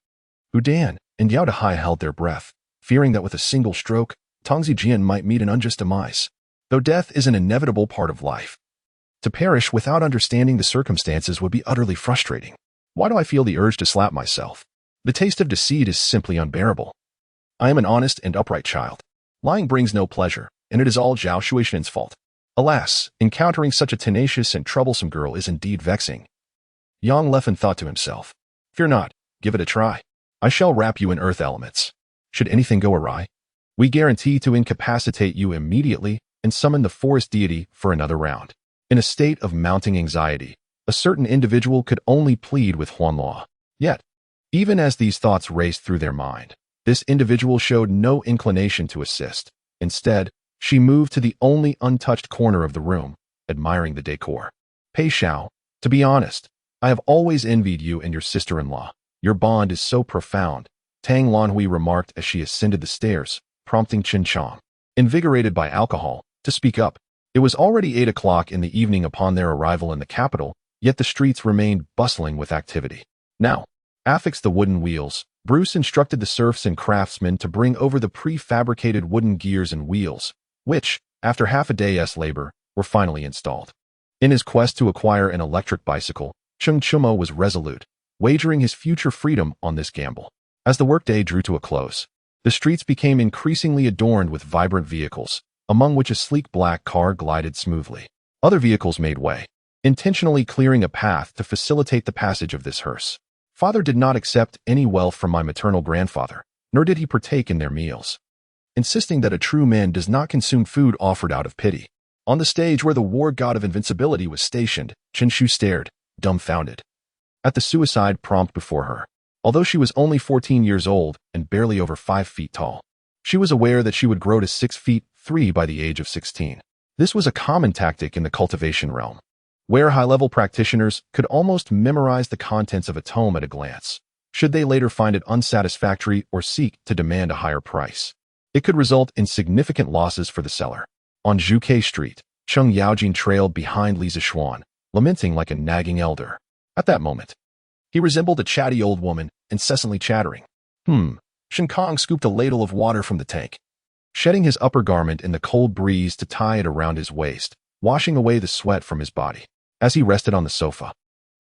Hu Dan and Yao Dehai held their breath, fearing that with a single stroke, Tang Zijian might meet an unjust demise. Though death is an inevitable part of life, to perish without understanding the circumstances would be utterly frustrating. Why do I feel the urge to slap myself? The taste of deceit is simply unbearable. I am an honest and upright child. Lying brings no pleasure, and it is all Zhao Shuixin's fault. Alas, encountering such a tenacious and troublesome girl is indeed vexing. Yang Leffen thought to himself. Fear not, give it a try. I shall wrap you in earth elements. Should anything go awry, we guarantee to incapacitate you immediately and summon the forest deity for another round. In a state of mounting anxiety, a certain individual could only plead with Huanluo. Yet, even as these thoughts raced through their mind, this individual showed no inclination to assist. Instead, she moved to the only untouched corner of the room, admiring the decor. Pei Xiao, to be honest, I have always envied you and your sister-in-law. Your bond is so profound, Tang Lanhui remarked as she ascended the stairs, prompting Chen Chong, invigorated by alcohol, to speak up. It was already 8 o'clock in the evening upon their arrival in the capital, yet the streets remained bustling with activity. Now, affix the wooden wheels. Bruce instructed the serfs and craftsmen to bring over the prefabricated wooden gears and wheels, which, after half a day's labor, were finally installed. In his quest to acquire an electric bicycle, Chung Chumo was resolute, wagering his future freedom on this gamble. As the workday drew to a close, the streets became increasingly adorned with vibrant vehicles, among which a sleek black car glided smoothly. Other vehicles made way, intentionally clearing a path to facilitate the passage of this hearse. Father did not accept any wealth from my maternal grandfather, nor did he partake in their meals, insisting that a true man does not consume food offered out of pity. On the stage where the war god of invincibility was stationed, Chen Shu stared, dumbfounded, at the suicide prompt before her. Although she was only 14 years old and barely over 5 feet tall, she was aware that she would grow to 6 feet 3 by the age of 16. This was a common tactic in the cultivation realm, where high-level practitioners could almost memorize the contents of a tome at a glance, should they later find it unsatisfactory or seek to demand a higher price. It could result in significant losses for the seller. On Zhuke Street, Cheng Yaojin trailed behind Li Zixuan, lamenting like a nagging elder. At that moment, he resembled a chatty old woman, incessantly chattering. Shen Kong scooped a ladle of water from the tank, shedding his upper garment in the cold breeze to tie it around his waist, washing away the sweat from his body. As he rested on the sofa,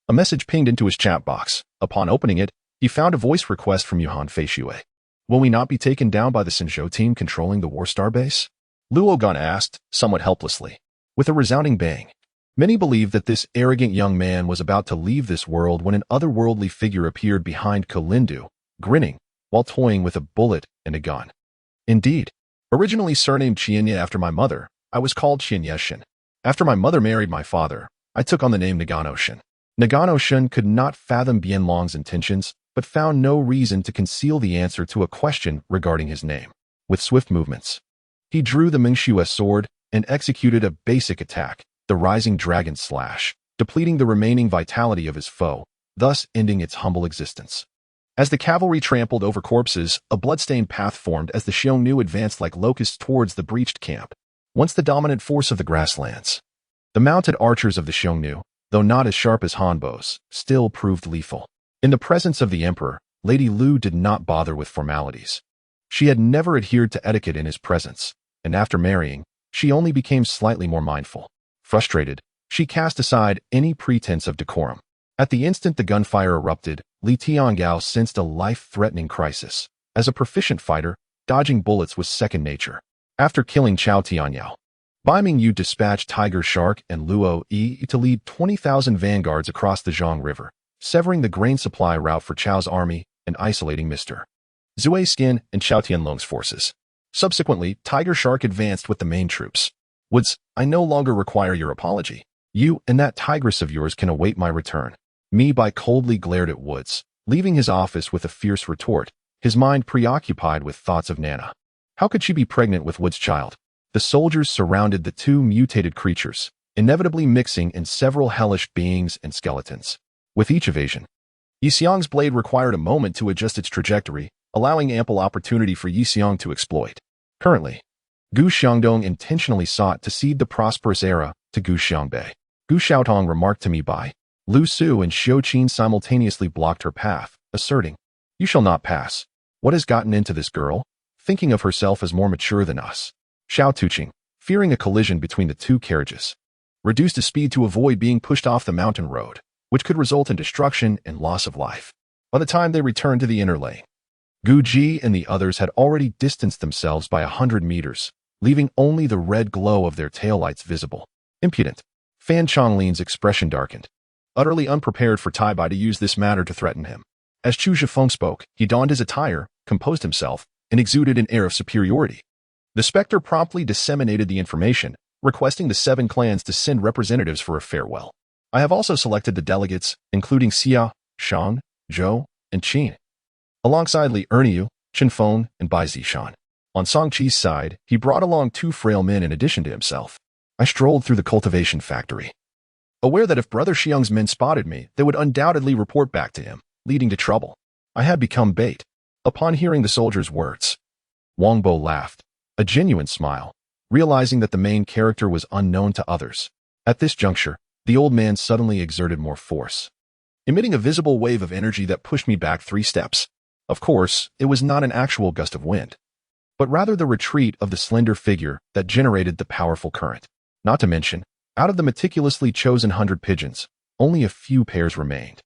a message pinged into his chat box. Upon opening it, he found a voice request from Yuhan Feishui. Will we not be taken down by the Sinzhou team controlling the Warstar base? Luo Gan asked, somewhat helplessly. With a resounding bang, many believed that this arrogant young man was about to leave this world when an otherworldly figure appeared behind Kolindu, grinning, while toying with a bullet and a gun. Indeed, originally surnamed Qianye after my mother, I was called Qianye Shen. After my mother married my father, I took on the name Nagano Shen. Nagano Shen could not fathom Bianlong's intentions, but found no reason to conceal the answer to a question regarding his name. With swift movements, he drew the Mingxue sword and executed a basic attack, the Rising Dragon Slash, depleting the remaining vitality of his foe, thus ending its humble existence. As the cavalry trampled over corpses, a bloodstained path formed as the Xiongnu advanced like locusts towards the breached camp, once the dominant force of the grasslands. The mounted archers of the Xiongnu, though not as sharp as Hanbo's, still proved lethal. In the presence of the emperor, Lady Lu did not bother with formalities. She had never adhered to etiquette in his presence, and after marrying, she only became slightly more mindful. Frustrated, she cast aside any pretense of decorum. At the instant the gunfire erupted, Li Tiangao sensed a life-threatening crisis. As a proficient fighter, dodging bullets was second nature. After killing Chao Tianyao, Bai Mingyu dispatched Tiger Shark and Luo Yi to lead 20,000 vanguards across the Zhang River, severing the grain supply route for Chao's army and isolating Mr. Zui Skin and Chao Tianlong's forces. Subsequently, Tiger Shark advanced with the main troops. Woods, I no longer require your apology. You and that tigress of yours can await my return. Mi Bai coldly glared at Woods, leaving his office with a fierce retort, his mind preoccupied with thoughts of Nana. How could she be pregnant with Wood's child? The soldiers surrounded the two mutated creatures, inevitably mixing in several hellish beings and skeletons. With each evasion, Yixiong's blade required a moment to adjust its trajectory, allowing ample opportunity for Yixiong to exploit. Currently, Gu Xiangdong intentionally sought to cede the prosperous era to Gu Xiangbei. Gu Xiaotong remarked to Mi Bai. Lu Su and Xiu Qin simultaneously blocked her path, asserting, You shall not pass. What has gotten into this girl? Thinking of herself as more mature than us. Xiao Tuqing, fearing a collision between the two carriages, reduced his speed to avoid being pushed off the mountain road, which could result in destruction and loss of life. By the time they returned to the inner lane, Gu Ji and the others had already distanced themselves by 100 meters, leaving only the red glow of their taillights visible. Impudent. Fan Chonglin's expression darkened, utterly unprepared for Tai Bai to use this matter to threaten him. As Chu Zhifeng spoke, he donned his attire, composed himself, and exuded an air of superiority. The spectre promptly disseminated the information, requesting the 7 clans to send representatives for a farewell. I have also selected the delegates, including Xia, Shang, Zhou, and Qin, alongside Li Erniu, Chen Feng, and Bai Zishan. On Song Qi's side, he brought along 2 frail men in addition to himself. I strolled through the cultivation factory, aware that if Brother Xiang's men spotted me, they would undoubtedly report back to him, leading to trouble. I had become bait. Upon hearing the soldier's words, Wang Bo laughed, a genuine smile, realizing that the main character was unknown to others. At this juncture, the old man suddenly exerted more force, emitting a visible wave of energy that pushed me back 3 steps. Of course, it was not an actual gust of wind, but rather the retreat of the slender figure that generated the powerful current. Not to mention, out of the meticulously chosen 100 pigeons, only a few pairs remained.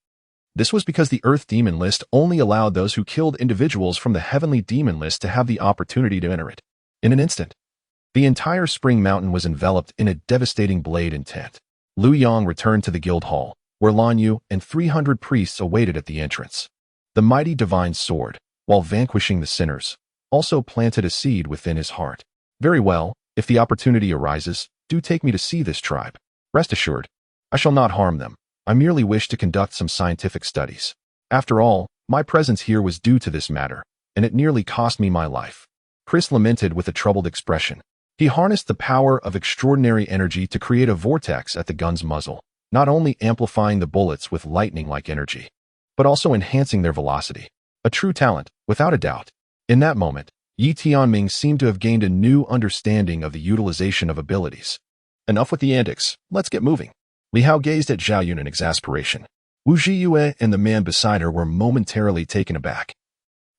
This was because the Earth Demon List only allowed those who killed individuals from the Heavenly Demon List to have the opportunity to enter it. In an instant, the entire Spring Mountain was enveloped in a devastating blade intent. Lu Yang returned to the guild hall, where Lan Yu and 300 priests awaited at the entrance. The mighty divine sword, while vanquishing the sinners, also planted a seed within his heart. Very well, if the opportunity arises, do take me to see this tribe. Rest assured, I shall not harm them. I merely wish to conduct some scientific studies. After all, my presence here was due to this matter, and it nearly cost me my life. Chris lamented with a troubled expression. He harnessed the power of extraordinary energy to create a vortex at the gun's muzzle, not only amplifying the bullets with lightning-like energy, but also enhancing their velocity. A true talent, without a doubt. In that moment, Yi Tianming seemed to have gained a new understanding of the utilization of abilities. Enough with the antics, let's get moving. Li Hao gazed at Zhao Yun in exasperation. Wu Zhiyue and the man beside her were momentarily taken aback.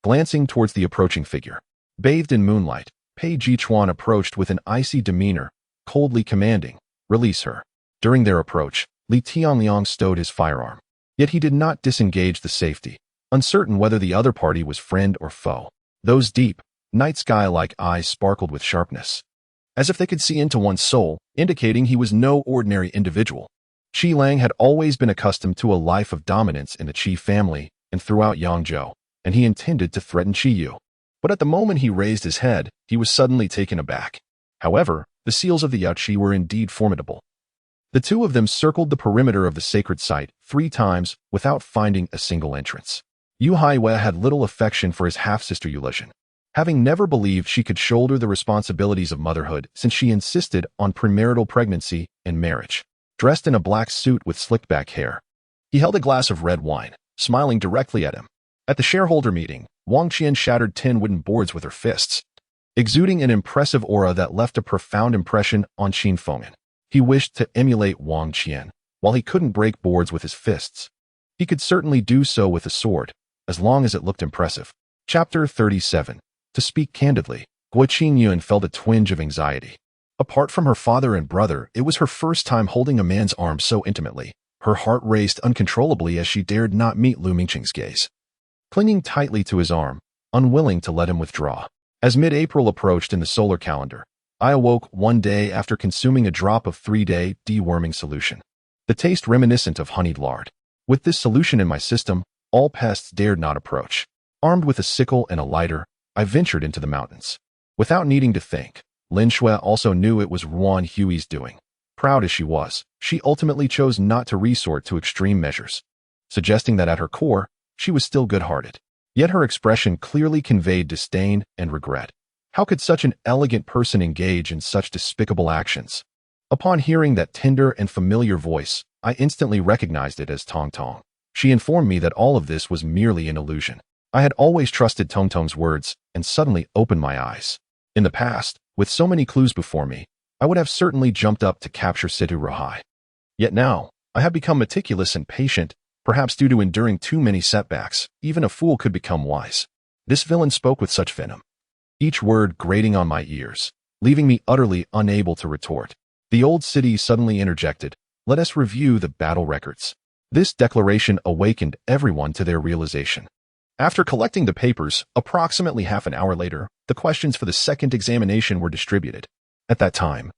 Glancing towards the approaching figure, bathed in moonlight, Pei Jichuan approached with an icy demeanor, coldly commanding, "Release her." During their approach, Li Tianliang stowed his firearm. Yet he did not disengage the safety, uncertain whether the other party was friend or foe. Those deep, night sky-like eyes sparkled with sharpness, as if they could see into one's soul, indicating he was no ordinary individual. Qi Lang had always been accustomed to a life of dominance in the Qi family and throughout Yangzhou, and he intended to threaten Qi Yu. But at the moment he raised his head, he was suddenly taken aback. However, the seals of the Yaoqi were indeed formidable. The two of them circled the perimeter of the sacred site 3 times without finding a single entrance. Yu Haiwei had little affection for his half-sister Yulishan, having never believed she could shoulder the responsibilities of motherhood since she insisted on premarital pregnancy and marriage. Dressed in a black suit with slicked-back hair, he held a glass of red wine, smiling directly at him. At the shareholder meeting, Wang Qian shattered 10 wooden boards with her fists, exuding an impressive aura that left a profound impression on Qin Fenghan. He wished to emulate Wang Qian. While he couldn't break boards with his fists, he could certainly do so with a sword, as long as it looked impressive. Chapter 37. To speak candidly, Guo Qingyun felt a twinge of anxiety. Apart from her father and brother, it was her first time holding a man's arm so intimately. Her heart raced uncontrollably as she dared not meet Lu Mingqing's gaze. Clinging tightly to his arm, unwilling to let him withdraw. As mid-April approached in the solar calendar, I awoke one day after consuming a drop of 3-day deworming solution. The taste reminiscent of honeyed lard. With this solution in my system, all pests dared not approach. Armed with a sickle and a lighter, I ventured into the mountains. Without needing to think, Lin Shui also knew it was Ruan Hui's doing. Proud as she was, she ultimately chose not to resort to extreme measures, suggesting that at her core, she was still good-hearted. Yet her expression clearly conveyed disdain and regret. How could such an elegant person engage in such despicable actions? Upon hearing that tender and familiar voice, I instantly recognized it as Tong Tong. She informed me that all of this was merely an illusion. I had always trusted Tong Tong's words and suddenly opened my eyes. In the past, with so many clues before me, I would have certainly jumped up to capture Situ Rohai. Yet now, I have become meticulous and patient, perhaps due to enduring too many setbacks. Even a fool could become wise. This villain spoke with such venom, each word grating on my ears, leaving me utterly unable to retort. The old city suddenly interjected, "Let us review the battle records." This declaration awakened everyone to their realization. After collecting the papers, approximately half an hour later, the questions for the second examination were distributed. At that time,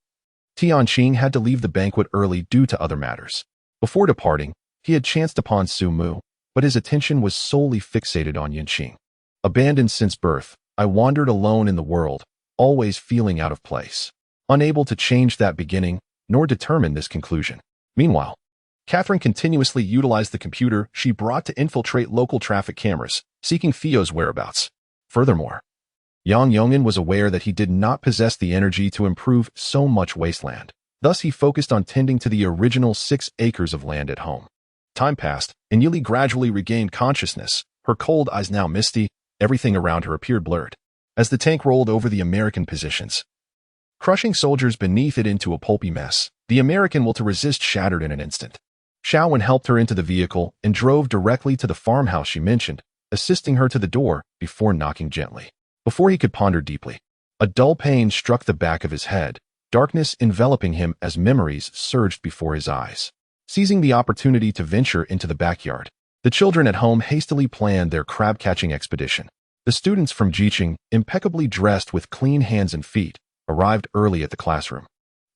Tianqing had to leave the banquet early due to other matters. Before departing, he had chanced upon Su Mu, but his attention was solely fixated on Yanqing. Abandoned since birth, I wandered alone in the world, always feeling out of place, unable to change that beginning, nor determine this conclusion. Meanwhile, Catherine continuously utilized the computer she brought to infiltrate local traffic cameras, seeking Theo's whereabouts. Furthermore, Yang Yongin was aware that he did not possess the energy to improve so much wasteland. Thus, he focused on tending to the original 6 acres of land at home. Time passed, and Yuli gradually regained consciousness. Her cold eyes now misty, everything around her appeared blurred. As the tank rolled over the American positions, crushing soldiers beneath it into a pulpy mess, the American will to resist shattered in an instant. Xiaowen helped her into the vehicle and drove directly to the farmhouse she mentioned, assisting her to the door before knocking gently. Before he could ponder deeply, a dull pain struck the back of his head, darkness enveloping him as memories surged before his eyes. Seizing the opportunity to venture into the backyard, the children at home hastily planned their crab-catching expedition. The students from Jiqing, impeccably dressed with clean hands and feet, arrived early at the classroom,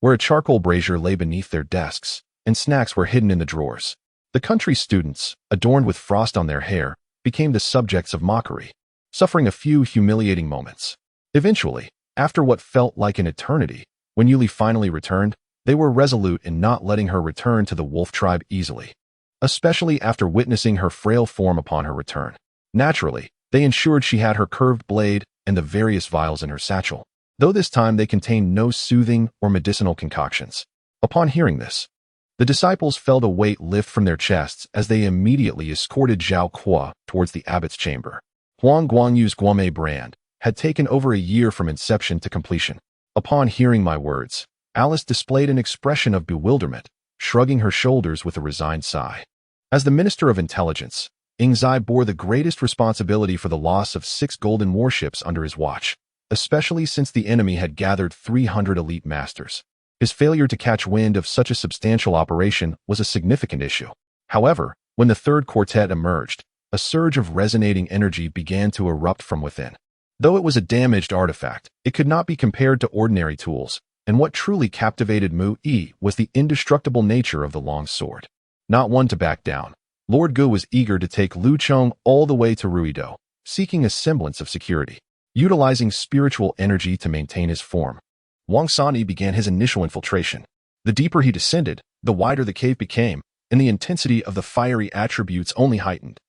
where a charcoal brazier lay beneath their desks, and snacks were hidden in the drawers. The country students, adorned with frost on their hair, became the subjects of mockery, suffering a few humiliating moments. Eventually, after what felt like an eternity, when Yuli finally returned, they were resolute in not letting her return to the wolf tribe easily, especially after witnessing her frail form upon her return. Naturally, they ensured she had her curved blade and the various vials in her satchel. though this time they contained no soothing or medicinal concoctions. Upon hearing this, the disciples felt a weight lift from their chests as they immediately escorted Zhao Kuo towards the abbot's chamber. Huang Guangyu's gourmet brand had taken over a year from inception to completion. Upon hearing my words, Alice displayed an expression of bewilderment, shrugging her shoulders with a resigned sigh. As the Minister of Intelligence, Ing Zai bore the greatest responsibility for the loss of 6 golden warships under his watch, especially since the enemy had gathered 300 elite masters. His failure to catch wind of such a substantial operation was a significant issue. However, when the third quartet emerged, a surge of resonating energy began to erupt from within. Though it was a damaged artifact, it could not be compared to ordinary tools, and what truly captivated Mu Yi was the indestructible nature of the long sword. Not one to back down, Lord Gu was eager to take Lu Chong all the way to Ruido, seeking a semblance of security. Utilizing spiritual energy to maintain his form, Wang Sani began his initial infiltration. The deeper he descended, the wider the cave became, and the intensity of the fiery attributes only heightened,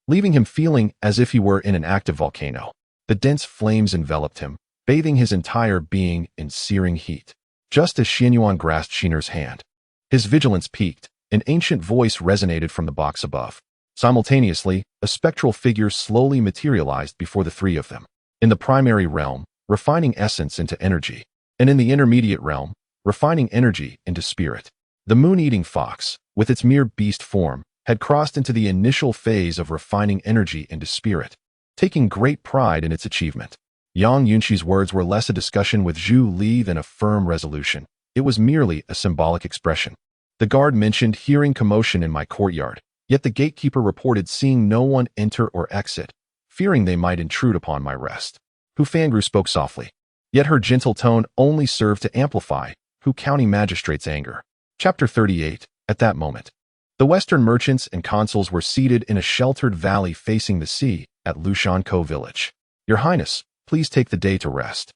leaving him feeling as if he were in an active volcano. The dense flames enveloped him, bathing his entire being in searing heat. Just as Xianyuan grasped Shiner's hand, his vigilance peaked. An ancient voice resonated from the box above. Simultaneously, a spectral figure slowly materialized before the three of them. In the primary realm, refining essence into energy, and in the intermediate realm, refining energy into spirit. The moon-eating fox, with its mere beast form, had crossed into the initial phase of refining energy into spirit, taking great pride in its achievement. Yang Yunxi's words were less a discussion with Zhu Li than a firm resolution. It was merely a symbolic expression. The guard mentioned hearing commotion in my courtyard, yet the gatekeeper reported seeing no one enter or exit, fearing they might intrude upon my rest. Hu Fangru spoke softly, yet her gentle tone only served to amplify Hu County Magistrate's anger. Chapter 38. At that moment, the Western merchants and consuls were seated in a sheltered valley facing the sea at Lushanko village. Your Highness, please take the day to rest.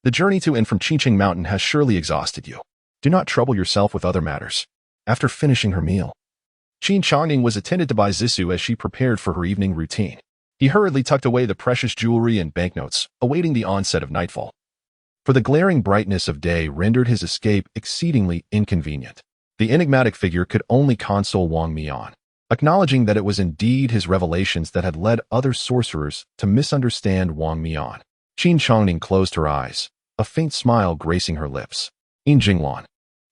The journey to and from Qingqing Mountain has surely exhausted you. Do not trouble yourself with other matters. After finishing her meal, Qin Changning was attended to by Zissou as she prepared for her evening routine. He hurriedly tucked away the precious jewelry and banknotes, awaiting the onset of nightfall. For the glaring brightness of day rendered his escape exceedingly inconvenient. The enigmatic figure could only console Wang Mian, acknowledging that it was indeed his revelations that had led other sorcerers to misunderstand Wang Mian. Qin Changning closed her eyes, a faint smile gracing her lips. Yin Jinglan,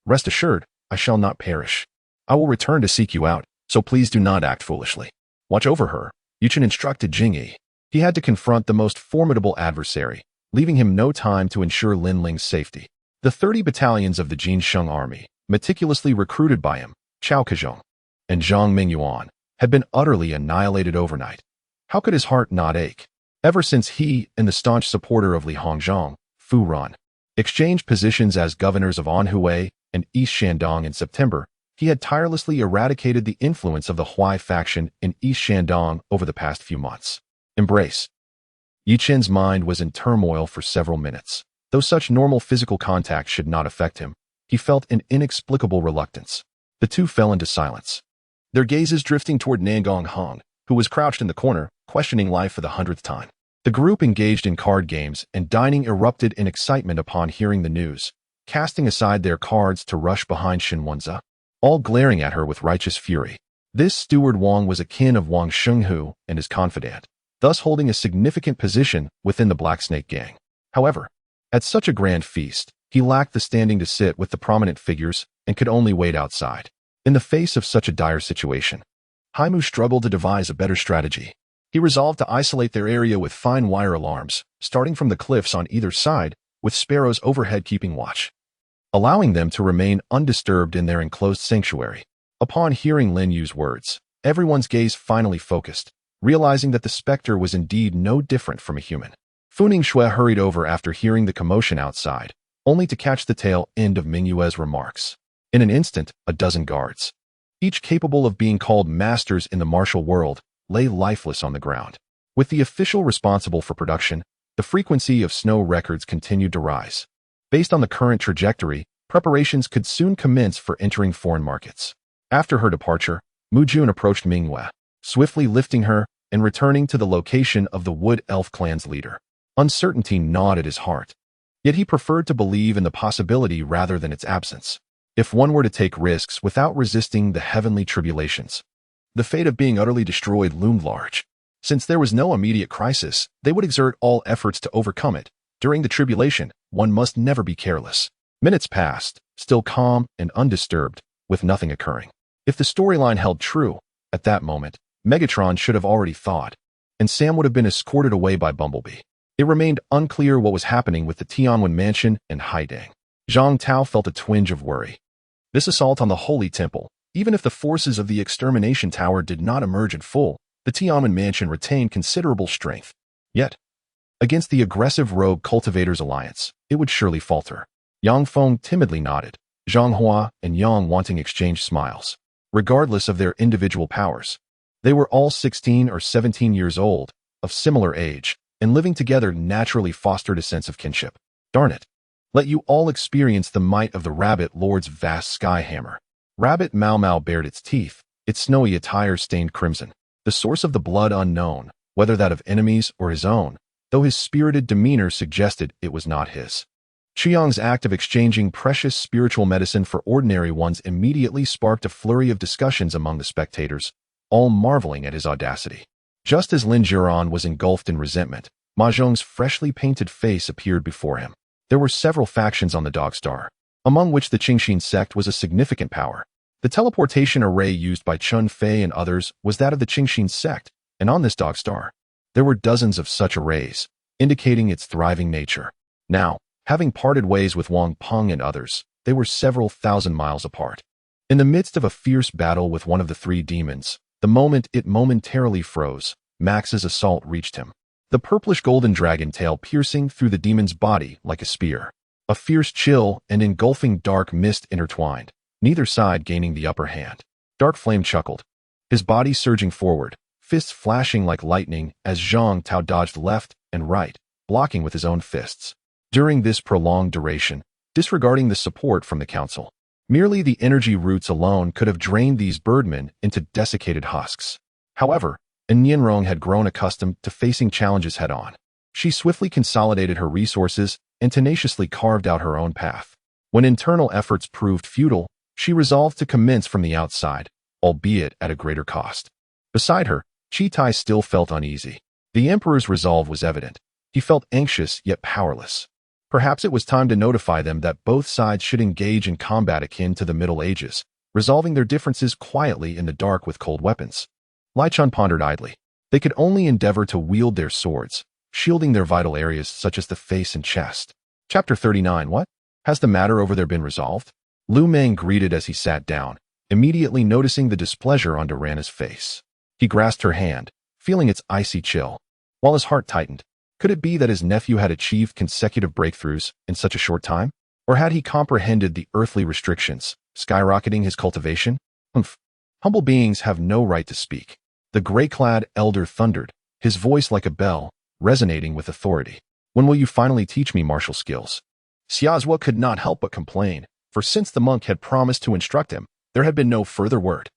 rest assured, I shall not perish. I will return to seek you out, so please do not act foolishly. Watch over her, Yuchen instructed Jingyi. He had to confront the most formidable adversary, leaving him no time to ensure Lin Ling's safety. The 30 battalions of the Jinsheng army, meticulously recruited by him, Chao Kezhong, and Zhang Mingyuan, had been utterly annihilated overnight. How could his heart not ache? Ever since he and the staunch supporter of Li Hongzhang, Fu Ran, exchanged positions as governors of Anhui and East Shandong in September, he had tirelessly eradicated the influence of the Huai faction in East Shandong over the past few months. Embrace. Yi Chen's mind was in turmoil for several minutes. Though such normal physical contact should not affect him, he felt an inexplicable reluctance. The two fell into silence, their gazes drifting toward Nangong Hong, who was crouched in the corner, questioning life for the 100th time. The group engaged in card games, and dining erupted in excitement upon hearing the news, casting aside their cards to rush behind Xin Wenze, all glaring at her with righteous fury. This steward Wang was a kin of Wang Shenghu and his confidant, thus holding a significant position within the Black Snake gang. However, at such a grand feast, he lacked the standing to sit with the prominent figures and could only wait outside. In the face of such a dire situation, Haimu struggled to devise a better strategy. He resolved to isolate their area with fine wire alarms, starting from the cliffs on either side, with sparrows overhead keeping watch, allowing them to remain undisturbed in their enclosed sanctuary. Upon hearing Lin Yu's words, everyone's gaze finally focused, realizing that the specter was indeed no different from a human. Fu Ningxue hurried over after hearing the commotion outside, only to catch the tail end of Mingyue's remarks. In an instant, a dozen guards, each capable of being called masters in the martial world, lay lifeless on the ground. With the official responsible for production, the frequency of snow records continued to rise. Based on the current trajectory, preparations could soon commence for entering foreign markets. After her departure, Mu Jun approached Mingyue, swiftly lifting her and returning to the location of the Wood Elf clan's leader. Uncertainty gnawed at his heart. Yet he preferred to believe in the possibility rather than its absence. If one were to take risks without resisting the heavenly tribulations, the fate of being utterly destroyed loomed large. Since there was no immediate crisis, they would exert all efforts to overcome it. During the tribulation, one must never be careless. Minutes passed, still calm and undisturbed, with nothing occurring. If the storyline held true, at that moment, Megatron should have already thawed, and Sam would have been escorted away by Bumblebee. It remained unclear what was happening with the Tianwen Mansion and Haidang. Zhang Tao felt a twinge of worry. This assault on the Holy Temple, even if the forces of the Extermination Tower did not emerge in full, the Tianwen Mansion retained considerable strength. Yet, against the aggressive rogue cultivators' alliance, it would surely falter. Yang Feng timidly nodded. Zhang Hua and Yang Wanting exchanged smiles. Regardless of their individual powers, they were all 16 or 17 years old, of similar age, and living together naturally fostered a sense of kinship. Darn it. Let you all experience the might of the Rabbit Lord's vast sky hammer. Rabbit Mau Mau bared its teeth, its snowy attire stained crimson. The source of the blood unknown, whether that of enemies or his own, though his spirited demeanor suggested it was not his. Chiang's act of exchanging precious spiritual medicine for ordinary ones immediately sparked a flurry of discussions among the spectators, all marveling at his audacity. Just as Lin Jiran was engulfed in resentment, Ma Zhong's freshly painted face appeared before him. There were several factions on the Dog Star, among which the Qingxin sect was a significant power. The teleportation array used by Chun Fei and others was that of the Qingxin sect, and on this Dog Star, there were dozens of such arrays, indicating its thriving nature. Now, having parted ways with Wang Peng and others, they were several thousand miles apart. In the midst of a fierce battle with one of the three demons, the moment it momentarily froze, Max's assault reached him. The purplish golden dragon tail piercing through the demon's body like a spear. A fierce chill and engulfing dark mist intertwined, neither side gaining the upper hand. Dark Flame chuckled, his body surging forward, fists flashing like lightning as Zhang Tao dodged left and right, blocking with his own fists. During this prolonged duration, disregarding the support from the council, merely the energy roots alone could have drained these birdmen into desiccated husks. However, Nianrong had grown accustomed to facing challenges head-on. She swiftly consolidated her resources and tenaciously carved out her own path. When internal efforts proved futile, she resolved to commence from the outside, albeit at a greater cost. Beside her, Chi-Tai still felt uneasy. The Emperor's resolve was evident. He felt anxious yet powerless. Perhaps it was time to notify them that both sides should engage in combat akin to the Middle Ages, resolving their differences quietly in the dark with cold weapons. Lai Chun pondered idly. They could only endeavor to wield their swords, shielding their vital areas such as the face and chest. Chapter 39. What? Has the matter over there been resolved? Lu Meng greeted as he sat down, immediately noticing the displeasure on Durana's face. He grasped her hand, feeling its icy chill, while his heart tightened. Could it be that his nephew had achieved consecutive breakthroughs in such a short time? Or had he comprehended the earthly restrictions, skyrocketing his cultivation? Humble beings have no right to speak. The gray-clad elder thundered, his voice like a bell, resonating with authority. When will you finally teach me martial skills? Xiazhua could not help but complain, for since the monk had promised to instruct him, there had been no further word.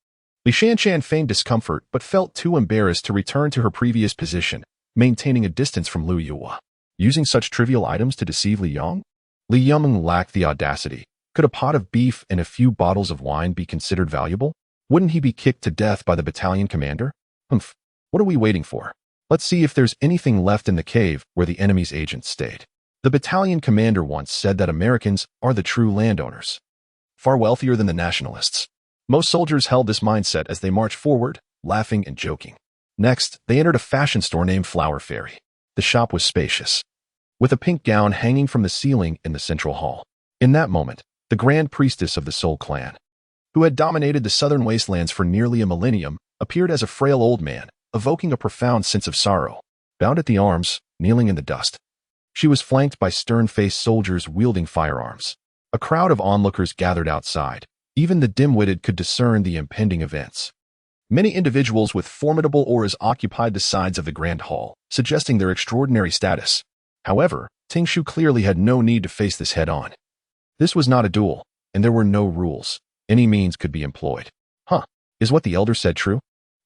Li Shanshan feigned discomfort but felt too embarrassed to return to her previous position, maintaining a distance from Lu Yuhua. Using such trivial items to deceive Li Yang? Li Yang lacked the audacity. Could a pot of beef and a few bottles of wine be considered valuable? Wouldn't he be kicked to death by the battalion commander? What are we waiting for? Let's see if there's anything left in the cave where the enemy's agents stayed. The battalion commander once said that Americans are the true landowners, far wealthier than the nationalists. Most soldiers held this mindset as they marched forward, laughing and joking. Next, they entered a fashion store named Flower Fairy. The shop was spacious, with a pink gown hanging from the ceiling in the central hall. In that moment, the grand priestess of the Soul Clan, who had dominated the southern wastelands for nearly a millennium, appeared as a frail old man, evoking a profound sense of sorrow. Bound at the arms, kneeling in the dust, she was flanked by stern-faced soldiers wielding firearms. A crowd of onlookers gathered outside. Even the dim-witted could discern the impending events. Many individuals with formidable auras occupied the sides of the grand hall, suggesting their extraordinary status. However, Tingshu clearly had no need to face this head-on. This was not a duel, and there were no rules. Any means could be employed. Is what the elder said true?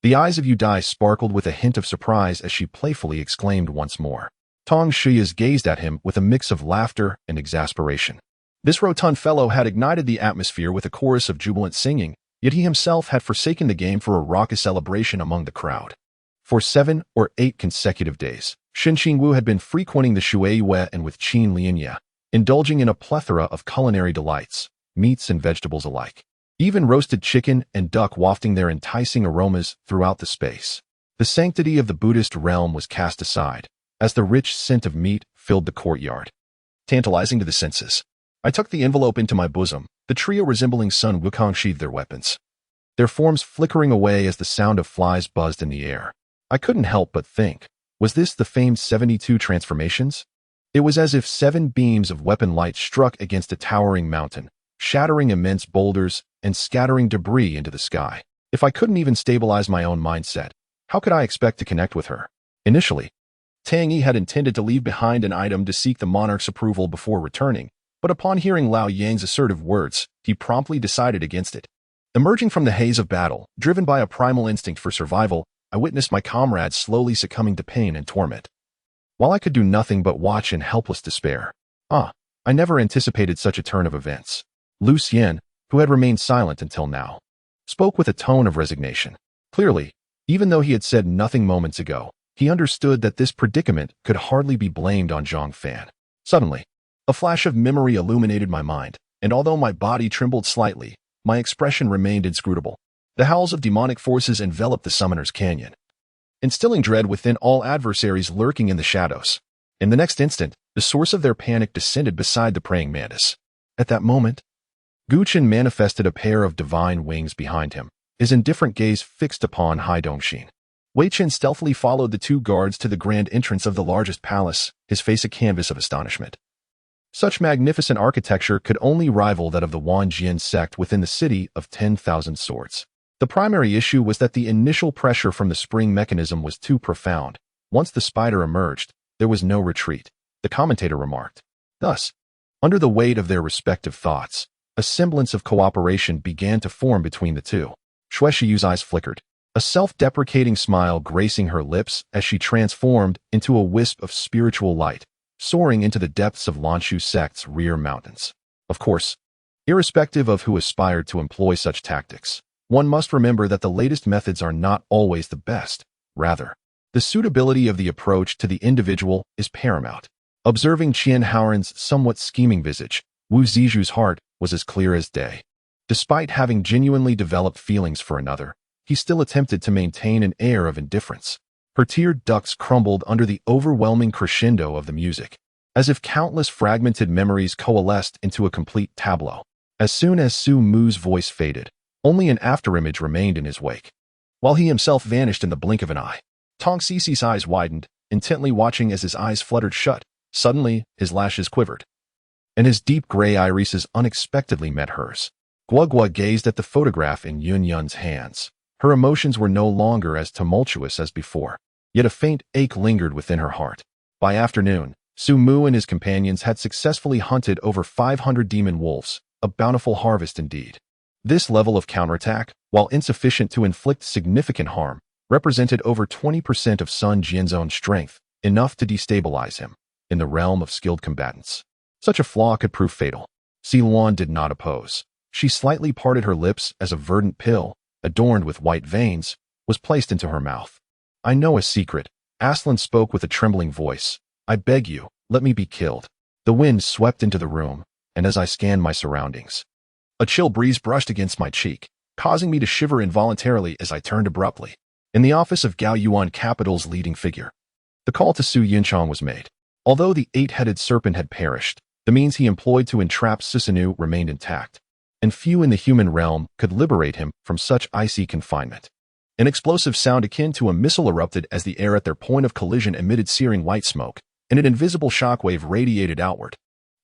The eyes of Yu Dai sparkled with a hint of surprise as she playfully exclaimed once more. Tong Shi's gazed at him with a mix of laughter and exasperation. This rotund fellow had ignited the atmosphere with a chorus of jubilant singing, yet he himself had forsaken the game for a raucous celebration among the crowd. For 7 or 8 consecutive days, Shen Qingwu had been frequenting the Shuiyue and with Qin Lianya, indulging in a plethora of culinary delights, meats and vegetables alike. Even roasted chicken and duck wafting their enticing aromas throughout the space. The sanctity of the Buddhist realm was cast aside, as the rich scent of meat filled the courtyard. Tantalizing to the senses, I tucked the envelope into my bosom, the trio resembling Sun Wukong sheathed their weapons, their forms flickering away as the sound of flies buzzed in the air. I couldn't help but think, was this the famed 72 transformations? It was as if 7 beams of weapon light struck against a towering mountain, shattering immense boulders and scattering debris into the sky. If I couldn't even stabilize my own mindset, how could I expect to connect with her? Initially, Tang Yi had intended to leave behind an item to seek the monarch's approval before returning, but upon hearing Lao Yang's assertive words, he promptly decided against it. Emerging from the haze of battle, driven by a primal instinct for survival, I witnessed my comrades slowly succumbing to pain and torment. While I could do nothing but watch in helpless despair. I never anticipated such a turn of events. Lu Xian, who had remained silent until now, spoke with a tone of resignation. Clearly, even though he had said nothing moments ago, he understood that this predicament could hardly be blamed on Zhang Fan. Suddenly, a flash of memory illuminated my mind, and although my body trembled slightly, my expression remained inscrutable. The howls of demonic forces enveloped the Summoner's Canyon, instilling dread within all adversaries lurking in the shadows. In the next instant, the source of their panic descended beside the praying mantis. At that moment, Gu Chen manifested a pair of divine wings behind him, his indifferent gaze fixed upon Hai Dongxin. Wei Chen stealthily followed the 2 guards to the grand entrance of the largest palace, his face a canvas of astonishment. Such magnificent architecture could only rival that of the Wanjian sect within the city of 10,000 swords. The primary issue was that the initial pressure from the spring mechanism was too profound. Once the spider emerged, there was no retreat, the commentator remarked. Thus, under the weight of their respective thoughts, a semblance of cooperation began to form between the two. Xue Shiyu's eyes flickered, a self-deprecating smile gracing her lips as she transformed into a wisp of spiritual light, soaring into the depths of Lanshu sect's rear mountains. Of course, irrespective of who aspired to employ such tactics, one must remember that the latest methods are not always the best. Rather, the suitability of the approach to the individual is paramount. Observing Qian Haoran's somewhat scheming visage, Wu Ziju's heart was as clear as day. Despite having genuinely developed feelings for another, he still attempted to maintain an air of indifference. Her teared ducts crumbled under the overwhelming crescendo of the music, as if countless fragmented memories coalesced into a complete tableau. As soon as Su Mu's voice faded, only an afterimage remained in his wake, while he himself vanished in the blink of an eye. Tong Sisi's eyes widened, intently watching as his eyes fluttered shut. Suddenly, his lashes quivered, and his deep gray irises unexpectedly met hers. Guogua gazed at the photograph in Yun Yun's hands. Her emotions were no longer as tumultuous as before, yet a faint ache lingered within her heart. By afternoon, Su Mu and his companions had successfully hunted over 500 demon wolves, a bountiful harvest indeed. This level of counterattack, while insufficient to inflict significant harm, represented over 20% of Sun Jian's own strength, enough to destabilize him. In the realm of skilled combatants, such a flaw could prove fatal. Si Luan did not oppose. She slightly parted her lips as a verdant pill, adorned with white veins, was placed into her mouth. I know a secret. Aslan spoke with a trembling voice. I beg you, let me be killed. The wind swept into the room, and as I scanned my surroundings, a chill breeze brushed against my cheek, causing me to shiver involuntarily as I turned abruptly. In the office of Gao Yuan Capital's leading figure, the call to Su Yunchang was made. Although the 8-headed serpent had perished, the means he employed to entrap Susanoo remained intact, and few in the human realm could liberate him from such icy confinement. An explosive sound akin to a missile erupted as the air at their point of collision emitted searing white smoke, and an invisible shockwave radiated outward.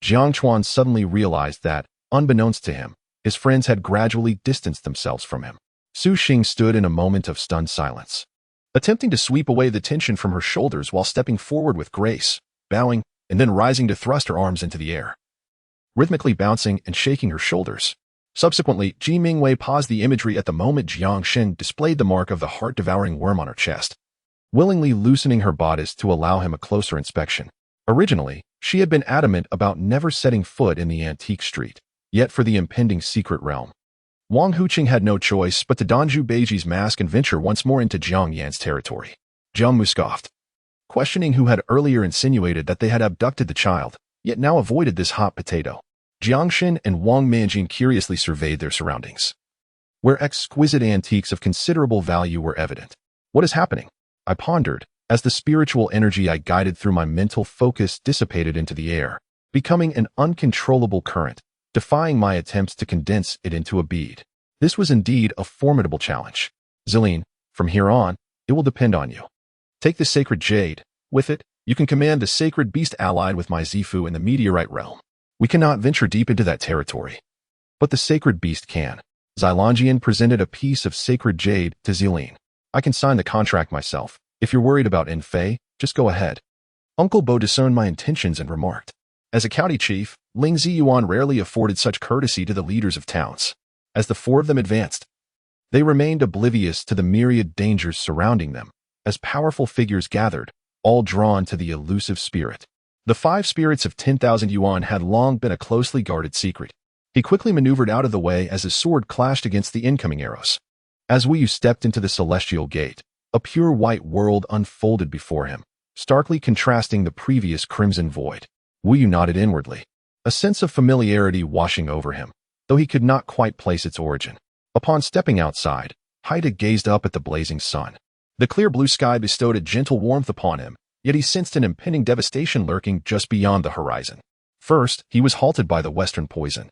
Jiang Chuan suddenly realized that, unbeknownst to him, his friends had gradually distanced themselves from him. Su Xing stood in a moment of stunned silence, attempting to sweep away the tension from her shoulders while stepping forward with grace, bowing, and then rising to thrust her arms into the air, rhythmically bouncing and shaking her shoulders. Subsequently, Ji Mingwei paused the imagery at the moment Jiang Shen displayed the mark of the heart-devouring worm on her chest. willingly loosening her bodice to allow him a closer inspection. Originally, she had been adamant about never setting foot in the antique street, yet for the impending secret realm. Wang Huqing had no choice but to don Zhu Beiji's mask and venture once more into Jiang Yan's territory. Jiang Mu scoffed, questioning who had earlier insinuated that they had abducted the child, yet now avoided this hot potato. Jiangxin and Wang Manjin curiously surveyed their surroundings, where exquisite antiques of considerable value were evident. What is happening? I pondered, as the spiritual energy I guided through my mental focus dissipated into the air, becoming an uncontrollable current, defying my attempts to condense it into a bead. This was indeed a formidable challenge. Zilin, from here on, it will depend on you. Take the sacred jade. With it, you can command the sacred beast allied with my Zifu in the meteorite realm. We cannot venture deep into that territory, but the sacred beast can. Zilongian presented a piece of sacred jade to Zilin. I can sign the contract myself. If you're worried about Enfei, just go ahead. Uncle Bo discerned my intentions and remarked. As a county chief, Ling Ziyuan rarely afforded such courtesy to the leaders of towns. As the four of them advanced, they remained oblivious to the myriad dangers surrounding them, as powerful figures gathered, all drawn to the elusive spirit. The 5 spirits of 10,000 yuan had long been a closely guarded secret. He quickly maneuvered out of the way as his sword clashed against the incoming arrows. As Wu Yu stepped into the celestial gate, a pure white world unfolded before him, starkly contrasting the previous crimson void. Wu Yu nodded inwardly, a sense of familiarity washing over him, though he could not quite place its origin. Upon stepping outside, Haida gazed up at the blazing sun. The clear blue sky bestowed a gentle warmth upon him, yet he sensed an impending devastation lurking just beyond the horizon. First, he was halted by the western poison,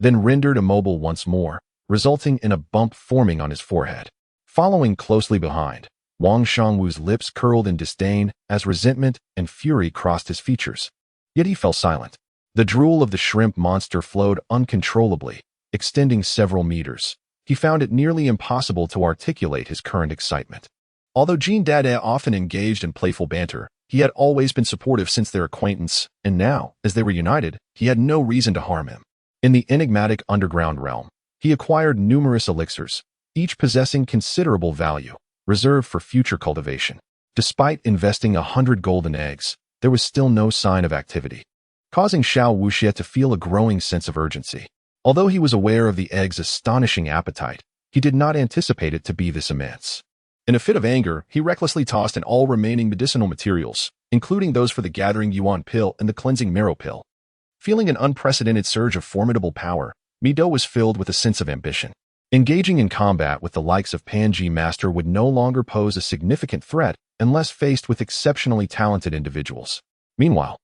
then rendered immobile once more, resulting in a bump forming on his forehead. Following closely behind, Wang Shangwu's lips curled in disdain as resentment and fury crossed his features. Yet he fell silent. The drool of the shrimp monster flowed uncontrollably, extending several meters. He found it nearly impossible to articulate his current excitement. Although Jean Dada often engaged in playful banter, he had always been supportive since their acquaintance, and now, as they were united, he had no reason to harm him. In the enigmatic underground realm, he acquired numerous elixirs, each possessing considerable value, reserved for future cultivation. Despite investing 100 golden eggs, there was still no sign of activity, causing Xiao Wuxie to feel a growing sense of urgency. Although he was aware of the egg's astonishing appetite, he did not anticipate it to be this immense. In a fit of anger, he recklessly tossed in all remaining medicinal materials, including those for the gathering yuan pill and the cleansing marrow pill. Feeling an unprecedented surge of formidable power, Mido was filled with a sense of ambition. Engaging in combat with the likes of Panji Master would no longer pose a significant threat unless faced with exceptionally talented individuals. Meanwhile,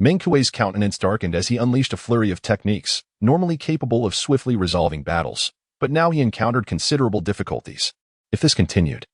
Meng Kuei's countenance darkened as he unleashed a flurry of techniques, normally capable of swiftly resolving battles, but now he encountered considerable difficulties. If this continued,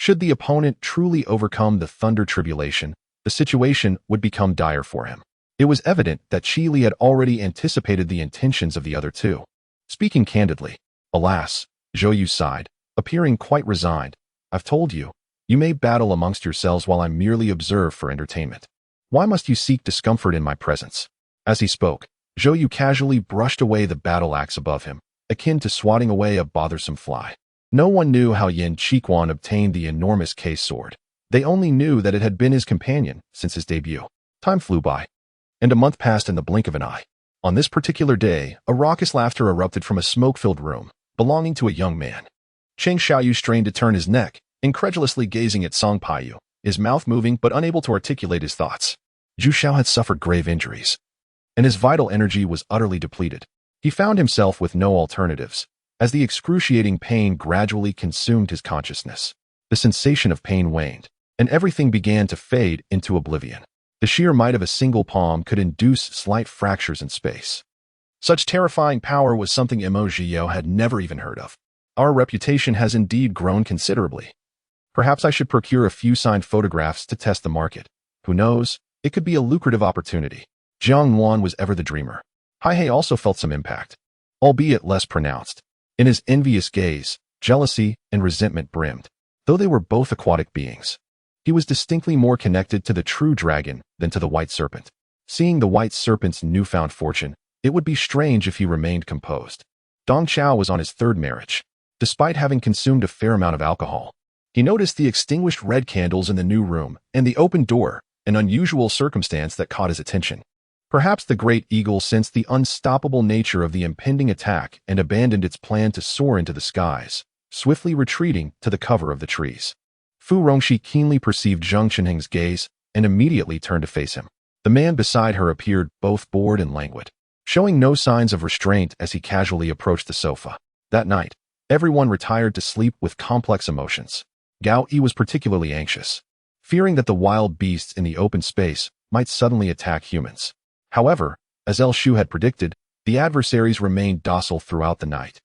should the opponent truly overcome the Thunder Tribulation, the situation would become dire for him. It was evident that Qi Li had already anticipated the intentions of the other two. Speaking candidly, alas, Zhou Yu sighed, appearing quite resigned. I've told you, you may battle amongst yourselves while I merely observe for entertainment. Why must you seek discomfort in my presence? As he spoke, Zhou Yu casually brushed away the battle axe above him, akin to swatting away a bothersome fly. No one knew how Yin Chiquan obtained the enormous case sword. They only knew that it had been his companion since his debut. Time flew by, and a month passed in the blink of an eye. On this particular day, a raucous laughter erupted from a smoke-filled room, belonging to a young man. Cheng Xiaoyu strained to turn his neck, incredulously gazing at Song Paiyu, his mouth moving but unable to articulate his thoughts. Zhu Xiao had suffered grave injuries, and his vital energy was utterly depleted. He found himself with no alternatives, as the excruciating pain gradually consumed his consciousness. The sensation of pain waned, and everything began to fade into oblivion. The sheer might of a single palm could induce slight fractures in space. Such terrifying power was something Mo Zhiyou had never even heard of. Our reputation has indeed grown considerably. Perhaps I should procure a few signed photographs to test the market. Who knows? It could be a lucrative opportunity. Jiang Yuan was ever the dreamer. Haihei also felt some impact, albeit less pronounced. In his envious gaze, jealousy and resentment brimmed. Though they were both aquatic beings, he was distinctly more connected to the true dragon than to the white serpent. Seeing the white serpent's newfound fortune, it would be strange if he remained composed. Dong Chao was on his third marriage. Despite having consumed a fair amount of alcohol, He noticed the extinguished red candles in the new room and the open door, an unusual circumstance that caught his attention. Perhaps the great eagle sensed the unstoppable nature of the impending attack and abandoned its plan to soar into the skies, swiftly retreating to the cover of the trees. Fu Rongxi keenly perceived Zheng Chenheng's gaze and immediately turned to face him. The man beside her appeared both bored and languid, showing no signs of restraint as he casually approached the sofa. That night, everyone retired to sleep with complex emotions. Gao Yi was particularly anxious, fearing that the wild beasts in the open space might suddenly attack humans. However, as El Shu had predicted, the adversaries remained docile throughout the night.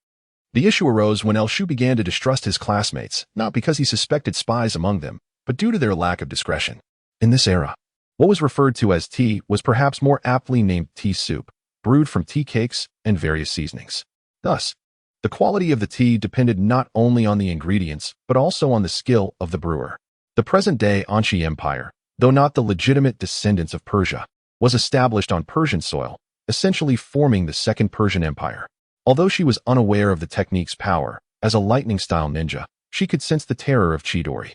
The issue arose when El Shu began to distrust his classmates, not because he suspected spies among them, but due to their lack of discretion. In this era, what was referred to as tea was perhaps more aptly named tea soup, brewed from tea cakes and various seasonings. Thus, the quality of the tea depended not only on the ingredients, but also on the skill of the brewer. The present-day Anxi Empire, though not the legitimate descendants of Persia, was established on Persian soil, essentially forming the Second Persian Empire. Although she was unaware of the technique's power, as a lightning-style ninja, she could sense the terror of Chidori.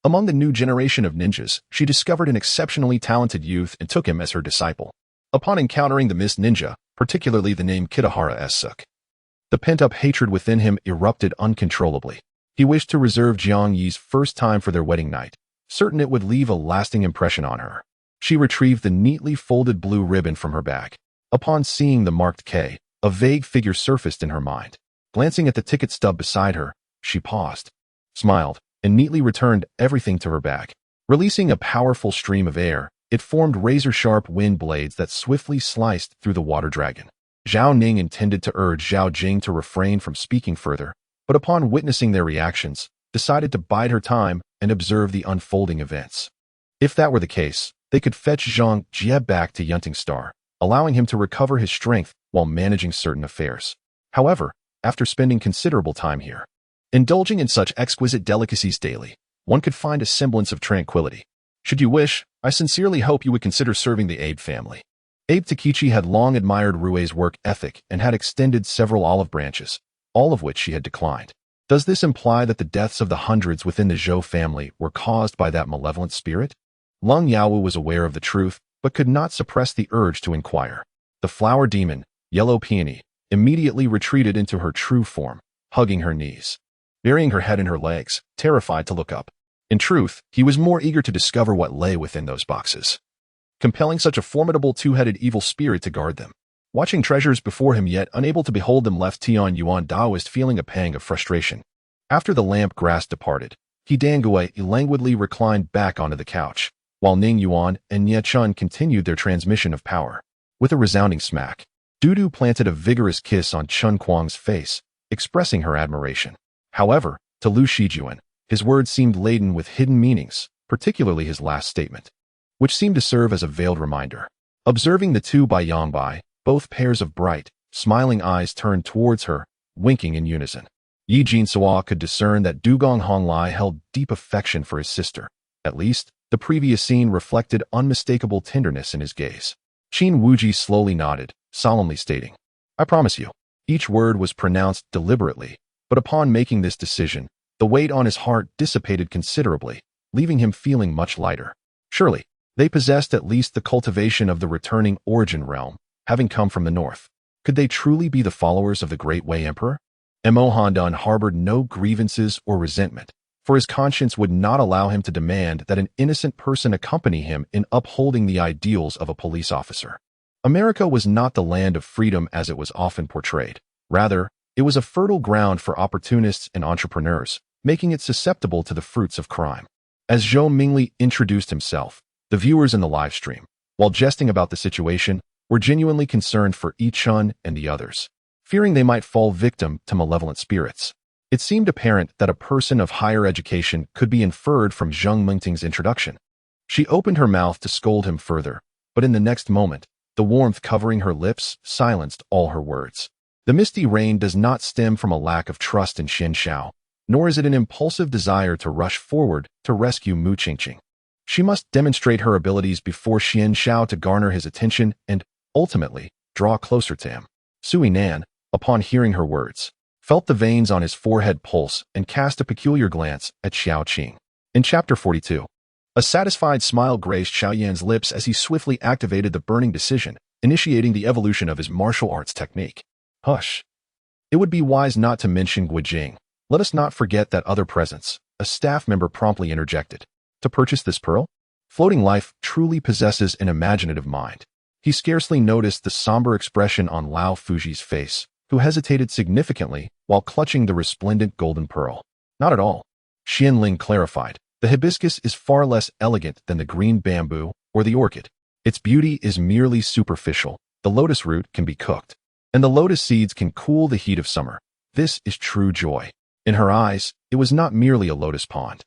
Among the new generation of ninjas, she discovered an exceptionally talented youth and took him as her disciple. Upon encountering the Mist Ninja, particularly the name Kitahara Suk, the pent-up hatred within him erupted uncontrollably. He wished to reserve Jiang Yi's first time for their wedding night, certain it would leave a lasting impression on her. She retrieved the neatly folded blue ribbon from her bag. Upon seeing the marked K, a vague figure surfaced in her mind. Glancing at the ticket stub beside her, she paused, smiled, and neatly returned everything to her bag. Releasing a powerful stream of air, it formed razor-sharp wind blades that swiftly sliced through the water dragon. Zhao Ning intended to urge Zhao Jing to refrain from speaking further, but upon witnessing their reactions, decided to bide her time and observe the unfolding events. If that were the case, they could fetch Zhang Jie back to Yunting Star, allowing him to recover his strength while managing certain affairs. However, after spending considerable time here, indulging in such exquisite delicacies daily, one could find a semblance of tranquility. Should you wish, I sincerely hope you would consider serving the Abe family. Abe Takichi had long admired Rue's work ethic and had extended several olive branches, all of which she had declined. Does this imply that the deaths of the hundreds within the Zhou family were caused by that malevolent spirit? Leng Yaowu was aware of the truth, but could not suppress the urge to inquire. The flower demon, Yellow Peony, immediately retreated into her true form, hugging her knees, burying her head in her legs, terrified to look up. In truth, he was more eager to discover what lay within those boxes, compelling such a formidable two-headed evil spirit to guard them. Watching treasures before him yet unable to behold them left Tian Yuan Daoist feeling a pang of frustration. After the lamp grass departed, he Dangui languidly reclined back onto the couch, while Ning Yuan and Nye Chun continued their transmission of power. With a resounding smack, Dudu planted a vigorous kiss on Chun Kuang's face, expressing her admiration. However, to Lu Shijuan, his words seemed laden with hidden meanings, particularly his last statement, which seemed to serve as a veiled reminder. Observing the two by Yangbai, both pairs of bright, smiling eyes turned towards her, winking in unison. Yi Jinsuo could discern that Dugong Honglai held deep affection for his sister. At least, the previous scene reflected unmistakable tenderness in his gaze. Qin Wuji slowly nodded, solemnly stating, "I promise you." Each word was pronounced deliberately, but upon making this decision, the weight on his heart dissipated considerably, leaving him feeling much lighter. Surely, they possessed at least the cultivation of the returning origin realm, having come from the north. Could they truly be the followers of the Great Wei Emperor? Mo Handan harbored no grievances or resentment, for his conscience would not allow him to demand that an innocent person accompany him in upholding the ideals of a police officer. America was not the land of freedom as it was often portrayed. Rather, it was a fertile ground for opportunists and entrepreneurs, making it susceptible to the fruits of crime. As Zhou Mingli introduced himself, the viewers in the live stream, while jesting about the situation, were genuinely concerned for Yi Chun and the others, fearing they might fall victim to malevolent spirits. It seemed apparent that a person of higher education could be inferred from Zheng Mingting's introduction. She opened her mouth to scold him further, but in the next moment, the warmth covering her lips silenced all her words. The misty rain does not stem from a lack of trust in Xian Xiao, nor is it an impulsive desire to rush forward to rescue Mu Qingqing. She must demonstrate her abilities before Xian Xiao to garner his attention and, ultimately, draw closer to him. Sui Nan, upon hearing her words, felt the veins on his forehead pulse, and cast a peculiar glance at Xiao Qing. In Chapter 42, a satisfied smile graced Xiao Yan's lips as he swiftly activated the burning decision, initiating the evolution of his martial arts technique. Hush. It would be wise not to mention Guijing. Let us not forget that other presence, a staff member promptly interjected. To purchase this pearl? Floating Life truly possesses an imaginative mind. He scarcely noticed the somber expression on Lao Fuji's face, who hesitated significantly while clutching the resplendent golden pearl. Not at all. Xianling clarified. The hibiscus is far less elegant than the green bamboo or the orchid. Its beauty is merely superficial. The lotus root can be cooked, and the lotus seeds can cool the heat of summer. This is true joy. In her eyes, it was not merely a lotus pond,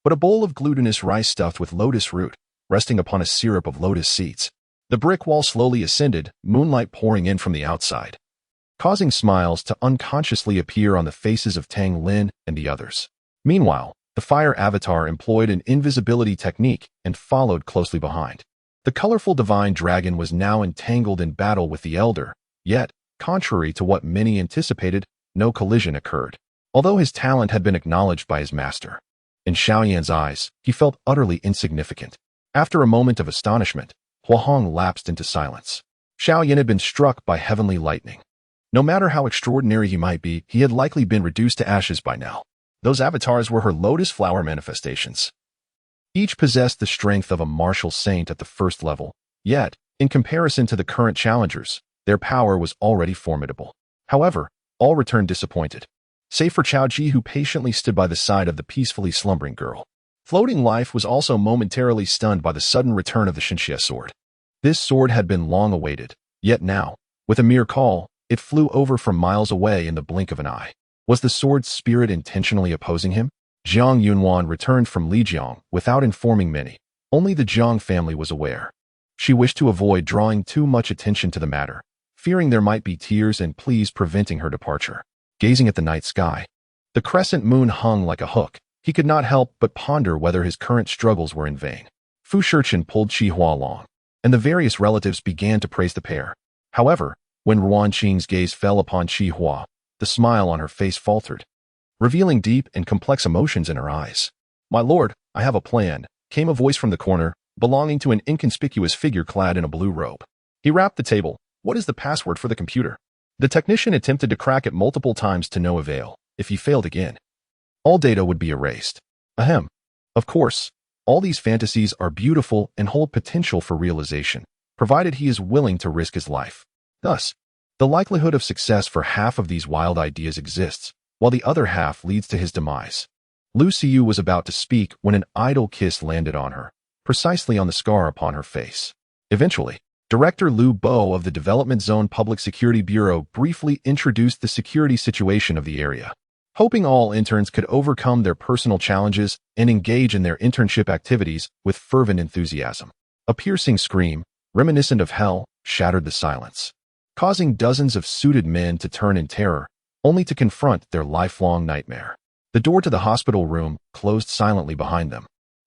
but a bowl of glutinous rice stuffed with lotus root, resting upon a syrup of lotus seeds. The brick wall slowly ascended, moonlight pouring in from the outside, causing smiles to unconsciously appear on the faces of Tang Lin and the others. Meanwhile, the fire avatar employed an invisibility technique and followed closely behind. The colorful divine dragon was now entangled in battle with the elder, yet, contrary to what many anticipated, no collision occurred, although his talent had been acknowledged by his master. In Xiao Yan's eyes, he felt utterly insignificant. After a moment of astonishment, Huahong lapsed into silence. Xiao Yan had been struck by heavenly lightning. No matter how extraordinary he might be, he had likely been reduced to ashes by now. Those avatars were her lotus flower manifestations. Each possessed the strength of a martial saint at the first level, yet, in comparison to the current challengers, their power was already formidable. However, all returned disappointed, save for Chao Ji, who patiently stood by the side of the peacefully slumbering girl. Floating Life was also momentarily stunned by the sudden return of the Xinxia sword. This sword had been long awaited, yet now, with a mere call, it flew over from miles away in the blink of an eye. Was the sword's spirit intentionally opposing him? Jiang Yunwan returned from Lijiang without informing many. Only the Jiang family was aware. She wished to avoid drawing too much attention to the matter, fearing there might be tears and pleas preventing her departure. Gazing at the night sky, the crescent moon hung like a hook. He could not help but ponder whether his current struggles were in vain. Fu Shirchen pulled Qi Hua along, and the various relatives began to praise the pair. However, when Ruan Qing's gaze fell upon Qi Hua, the smile on her face faltered, revealing deep and complex emotions in her eyes. "My lord, I have a plan," came a voice from the corner, belonging to an inconspicuous figure clad in a blue robe. He rapped the table. "What is the password for the computer?" The technician attempted to crack it multiple times to no avail. If he failed again, all data would be erased. Ahem. Of course, all these fantasies are beautiful and hold potential for realization, provided he is willing to risk his life. Thus, the likelihood of success for half of these wild ideas exists, while the other half leads to his demise. Lu Xiu was about to speak when an idle kiss landed on her, precisely on the scar upon her face. Eventually, Director Liu Bo of the Development Zone Public Security Bureau briefly introduced the security situation of the area, hoping all interns could overcome their personal challenges and engage in their internship activities with fervent enthusiasm. A piercing scream, reminiscent of hell, shattered the silence, causing dozens of suited men to turn in terror, only to confront their lifelong nightmare. The door to the hospital room closed silently behind them,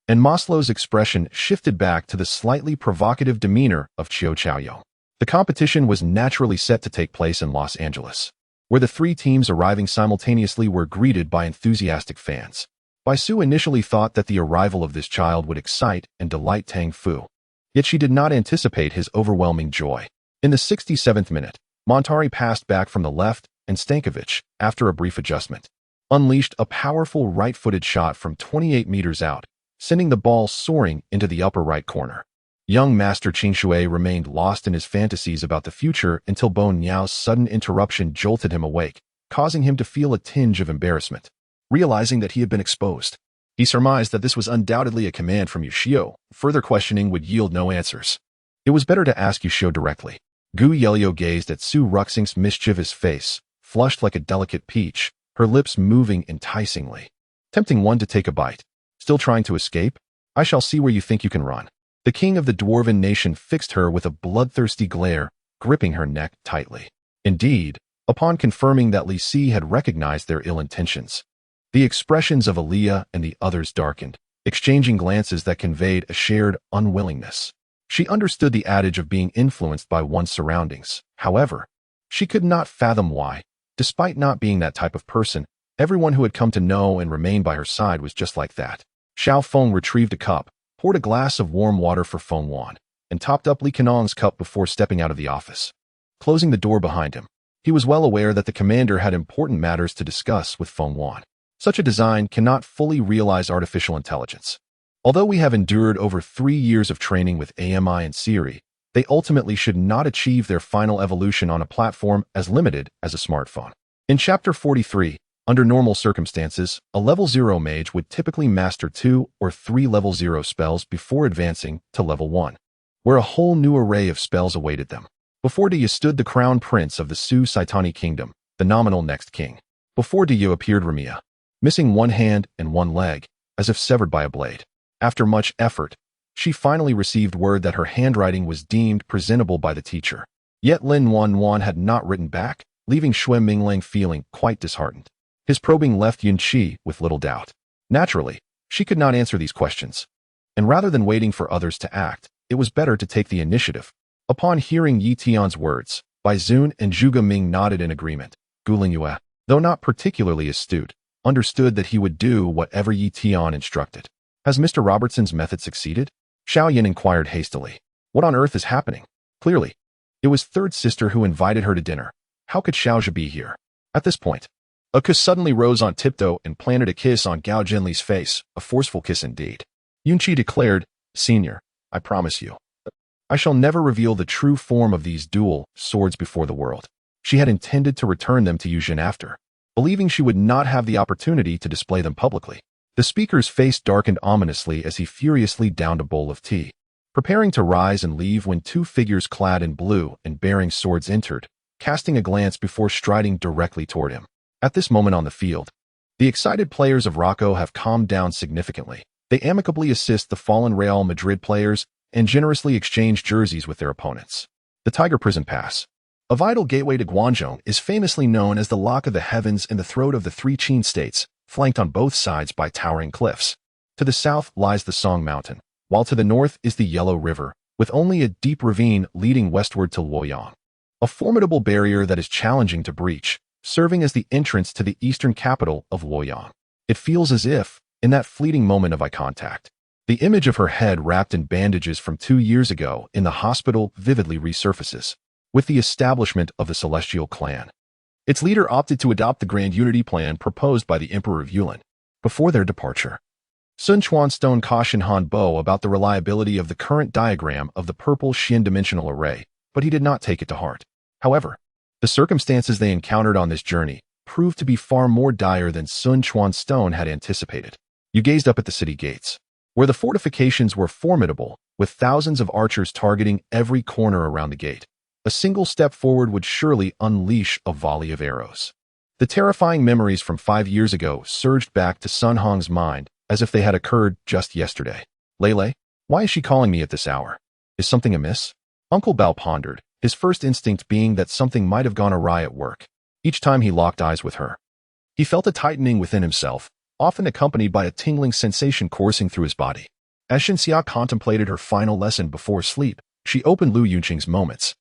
and Maslow's expression shifted back to the slightly provocative demeanor of Qiu Chaoyong. The competition was naturally set to take place in Los Angeles, where the three teams arriving simultaneously were greeted by enthusiastic fans. Bai Su initially thought that the arrival of this child would excite and delight Tang Fu, yet she did not anticipate his overwhelming joy. In the 67th minute, Montari passed back from the left, and Stankovic, after a brief adjustment, unleashed a powerful right-footed shot from 28 meters out, sending the ball soaring into the upper right corner. Young Master Qing Shui remained lost in his fantasies about the future until Bon Niao's sudden interruption jolted him awake, causing him to feel a tinge of embarrassment. Realizing that he had been exposed, he surmised that this was undoubtedly a command from Yushio. Further questioning would yield no answers. It was better to ask Yushio directly. Gu Yelio gazed at Su Ruxing's mischievous face, flushed like a delicate peach, her lips moving enticingly, tempting one to take a bite. "Still trying to escape? I shall see where you think you can run." The king of the dwarven nation fixed her with a bloodthirsty glare, gripping her neck tightly. Indeed, upon confirming that Li Si had recognized their ill intentions, the expressions of Aaliyah and the others darkened, exchanging glances that conveyed a shared unwillingness. She understood the adage of being influenced by one's surroundings. However, she could not fathom why, Despite not being that type of person, everyone who had come to know and remain by her side was just like that. Xiao Feng retrieved a cup, poured a glass of warm water for Feng Wan, and topped up Li Canong's cup before stepping out of the office. Closing the door behind him, he was well aware that the commander had important matters to discuss with Feng Wan. Such a design cannot fully realize artificial intelligence. Although we have endured over 3 years of training with AMI and Siri, they ultimately should not achieve their final evolution on a platform as limited as a smartphone. In Chapter 43, under normal circumstances, a Level 0 mage would typically master 2 or 3 Level 0 spells before advancing to Level 1, where a whole new array of spells awaited them. Before Diyu stood the crown prince of the Su Saitani kingdom, the nominal next king. Before Diyu appeared Ramia, missing one hand and one leg, as if severed by a blade. After much effort, she finally received word that her handwriting was deemed presentable by the teacher. Yet Lin Wanwan had not written back, leaving Xue Mingling feeling quite disheartened. His probing left Yunqi with little doubt. Naturally, she could not answer these questions. And rather than waiting for others to act, it was better to take the initiative. Upon hearing Yi Tian's words, Bai Zun and Zhuge Ming nodded in agreement. Gu Lingyue, though not particularly astute, understood that he would do whatever Yi Tian instructed. Has Mr. Robertson's method succeeded? Xiao Yin inquired hastily. What on earth is happening? Clearly, it was third sister who invited her to dinner. How could Xiaozhi be here? At this point, a kiss suddenly rose on tiptoe and planted a kiss on Gao Jinli's face, a forceful kiss indeed. Yunqi declared, Senior, I promise you, I shall never reveal the true form of these dual swords before the world. She had intended to return them to Yuzhen after, believing she would not have the opportunity to display them publicly. The speaker's face darkened ominously as he furiously downed a bowl of tea, preparing to rise and leave when 2 figures clad in blue and bearing swords entered, casting a glance before striding directly toward him. At this moment on the field, the excited players of Rocco have calmed down significantly. They amicably assist the fallen Real Madrid players and generously exchange jerseys with their opponents. The Tiger Prison Pass, a vital gateway to Guangzhou, is famously known as the Lock of the Heavens in the throat of the 3 Qin states, flanked on both sides by towering cliffs. To the south lies the Song Mountain, while to the north is the Yellow River, with only a deep ravine leading westward to Luoyang. A formidable barrier that is challenging to breach, serving as the entrance to the eastern capital of Luoyang. It feels as if, in that fleeting moment of eye contact, the image of her head wrapped in bandages from 2 years ago in the hospital vividly resurfaces. With the establishment of the Celestial Clan, its leader opted to adopt the Grand Unity Plan proposed by the Emperor of Yulin. Before their departure, Sun Chuanstone cautioned Han Bo about the reliability of the current diagram of the purple Xian dimensional array, but he did not take it to heart. However, the circumstances they encountered on this journey proved to be far more dire than Sun Chuanstone had anticipated. You gazed up at the city gates, where the fortifications were formidable, with thousands of archers targeting every corner around the gate. A single step forward would surely unleash a volley of arrows. The terrifying memories from 5 years ago surged back to Sun Hong's mind as if they had occurred just yesterday. Lele, why is she calling me at this hour? Is something amiss? Uncle Bao pondered, his first instinct being that something might have gone awry at work. Each time he locked eyes with her, he felt a tightening within himself, often accompanied by a tingling sensation coursing through his body. As Shinxia contemplated her final lesson before sleep, she opened Lu Yunqing's Moments,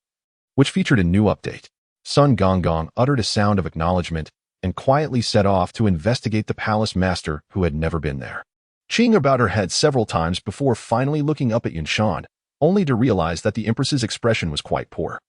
which featured a new update. Sun Gonggong uttered a sound of acknowledgement and quietly set off to investigate the palace master who had never been there. Qing bowed her head several times before finally looking up at Yunshan, only to realize that the Empress's expression was quite poor,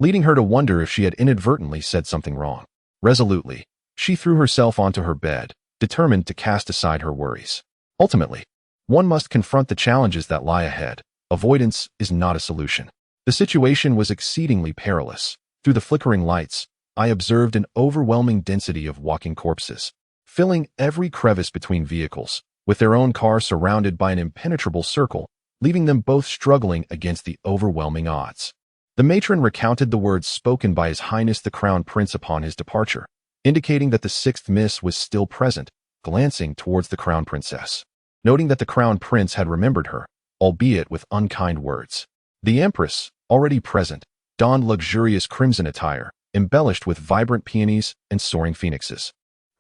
leading her to wonder if she had inadvertently said something wrong. Resolutely, she threw herself onto her bed, determined to cast aside her worries. Ultimately, one must confront the challenges that lie ahead. Avoidance is not a solution. The situation was exceedingly perilous. Through the flickering lights, I observed an overwhelming density of walking corpses, filling every crevice between vehicles, with their own car surrounded by an impenetrable circle, leaving them both struggling against the overwhelming odds. The matron recounted the words spoken by His Highness the Crown Prince upon his departure, indicating that the 6th Miss was still present, glancing towards the Crown Princess, noting that the Crown Prince had remembered her, albeit with unkind words. The Empress, already present, donned luxurious crimson attire, embellished with vibrant peonies and soaring phoenixes.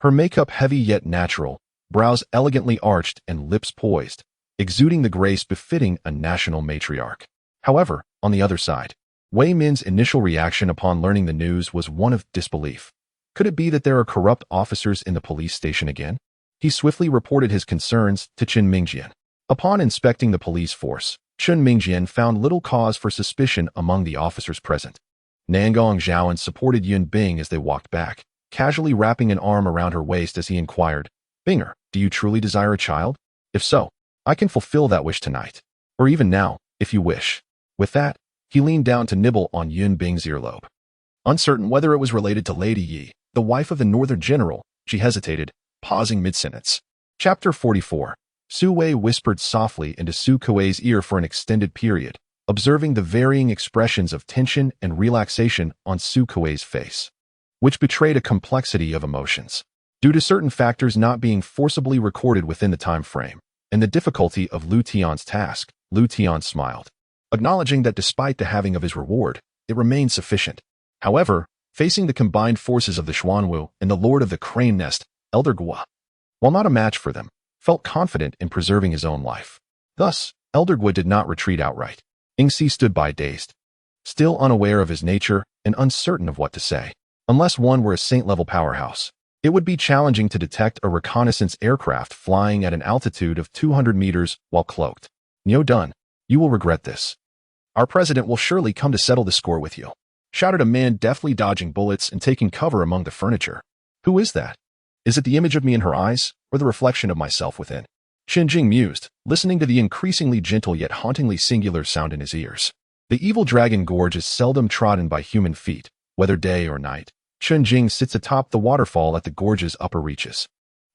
Her makeup heavy yet natural, brows elegantly arched and lips poised, exuding the grace befitting a national matriarch. However, on the other side, Wei Min's initial reaction upon learning the news was one of disbelief. Could it be that there are corrupt officers in the police station again? He swiftly reported his concerns to Chen Mingjian. Upon inspecting the police force, Chen Mingjian found little cause for suspicion among the officers present. Nangong Zhaoan supported Yun Bing as they walked back, casually wrapping an arm around her waist as he inquired, "Binger, do you truly desire a child? If so, I can fulfill that wish tonight. Or even now, if you wish." With that, he leaned down to nibble on Yun Bing's earlobe. Uncertain whether it was related to Lady Yi, the wife of the northern general, she hesitated, pausing mid-sentence. Chapter 44. Su Wei whispered softly into Su Kuei's ear for an extended period, observing the varying expressions of tension and relaxation on Su Kuei's face, which betrayed a complexity of emotions. Due to certain factors not being forcibly recorded within the time frame, and the difficulty of Lu Tian's task, Lu Tian smiled, acknowledging that despite the having of his reward, it remained sufficient. However, facing the combined forces of the Xuanwu and the Lord of the Crane Nest, Elder Gua, while not a match for them, felt confident in preserving his own life. Thus, Elder Gua did not retreat outright. Yingxi stood by dazed, still unaware of his nature and uncertain of what to say. Unless one were a saint-level powerhouse, it would be challenging to detect a reconnaissance aircraft flying at an altitude of 200 meters while cloaked. "Niu Dun, you will regret this. Our president will surely come to settle the score with you," shouted a man deftly dodging bullets and taking cover among the furniture. "Who is that? Is it the image of me in her eyes, or the reflection of myself within?" Qinjing mused, listening to the increasingly gentle yet hauntingly singular sound in his ears. The evil dragon gorge is seldom trodden by human feet, whether day or night. Qinjing sits atop the waterfall at the gorge's upper reaches.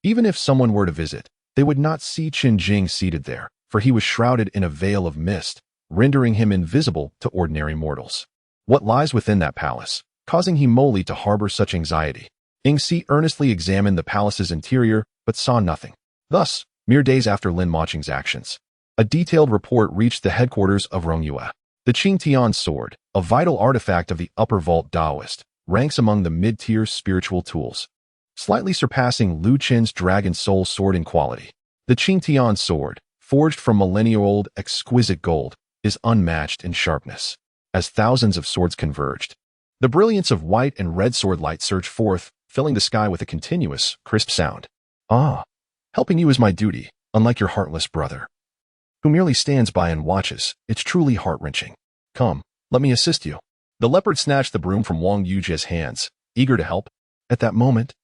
Even if someone were to visit, they would not see Qinjing seated there, for he was shrouded in a veil of mist, rendering him invisible to ordinary mortals. What lies within that palace, causing Himoli to harbor such anxiety? Yingxi earnestly examined the palace's interior, but saw nothing. Thus, mere days after Lin Maching's actions, a detailed report reached the headquarters of Rongyue. The Qingtian sword, a vital artifact of the upper vault Taoist, ranks among the mid-tier spiritual tools, slightly surpassing Lu Qin's Dragon Soul sword in quality. The Qingtian sword, forged from millennia-old exquisite gold, is unmatched in sharpness. As thousands of swords converged, the brilliance of white and red sword light surged forth, filling the sky with a continuous, crisp sound. "Ah, helping you is my duty, unlike your heartless brother, who merely stands by and watches. It's truly heart-wrenching. Come, let me assist you." The leopard snatched the broom from Wang Yujia's hands, eager to help. At that moment,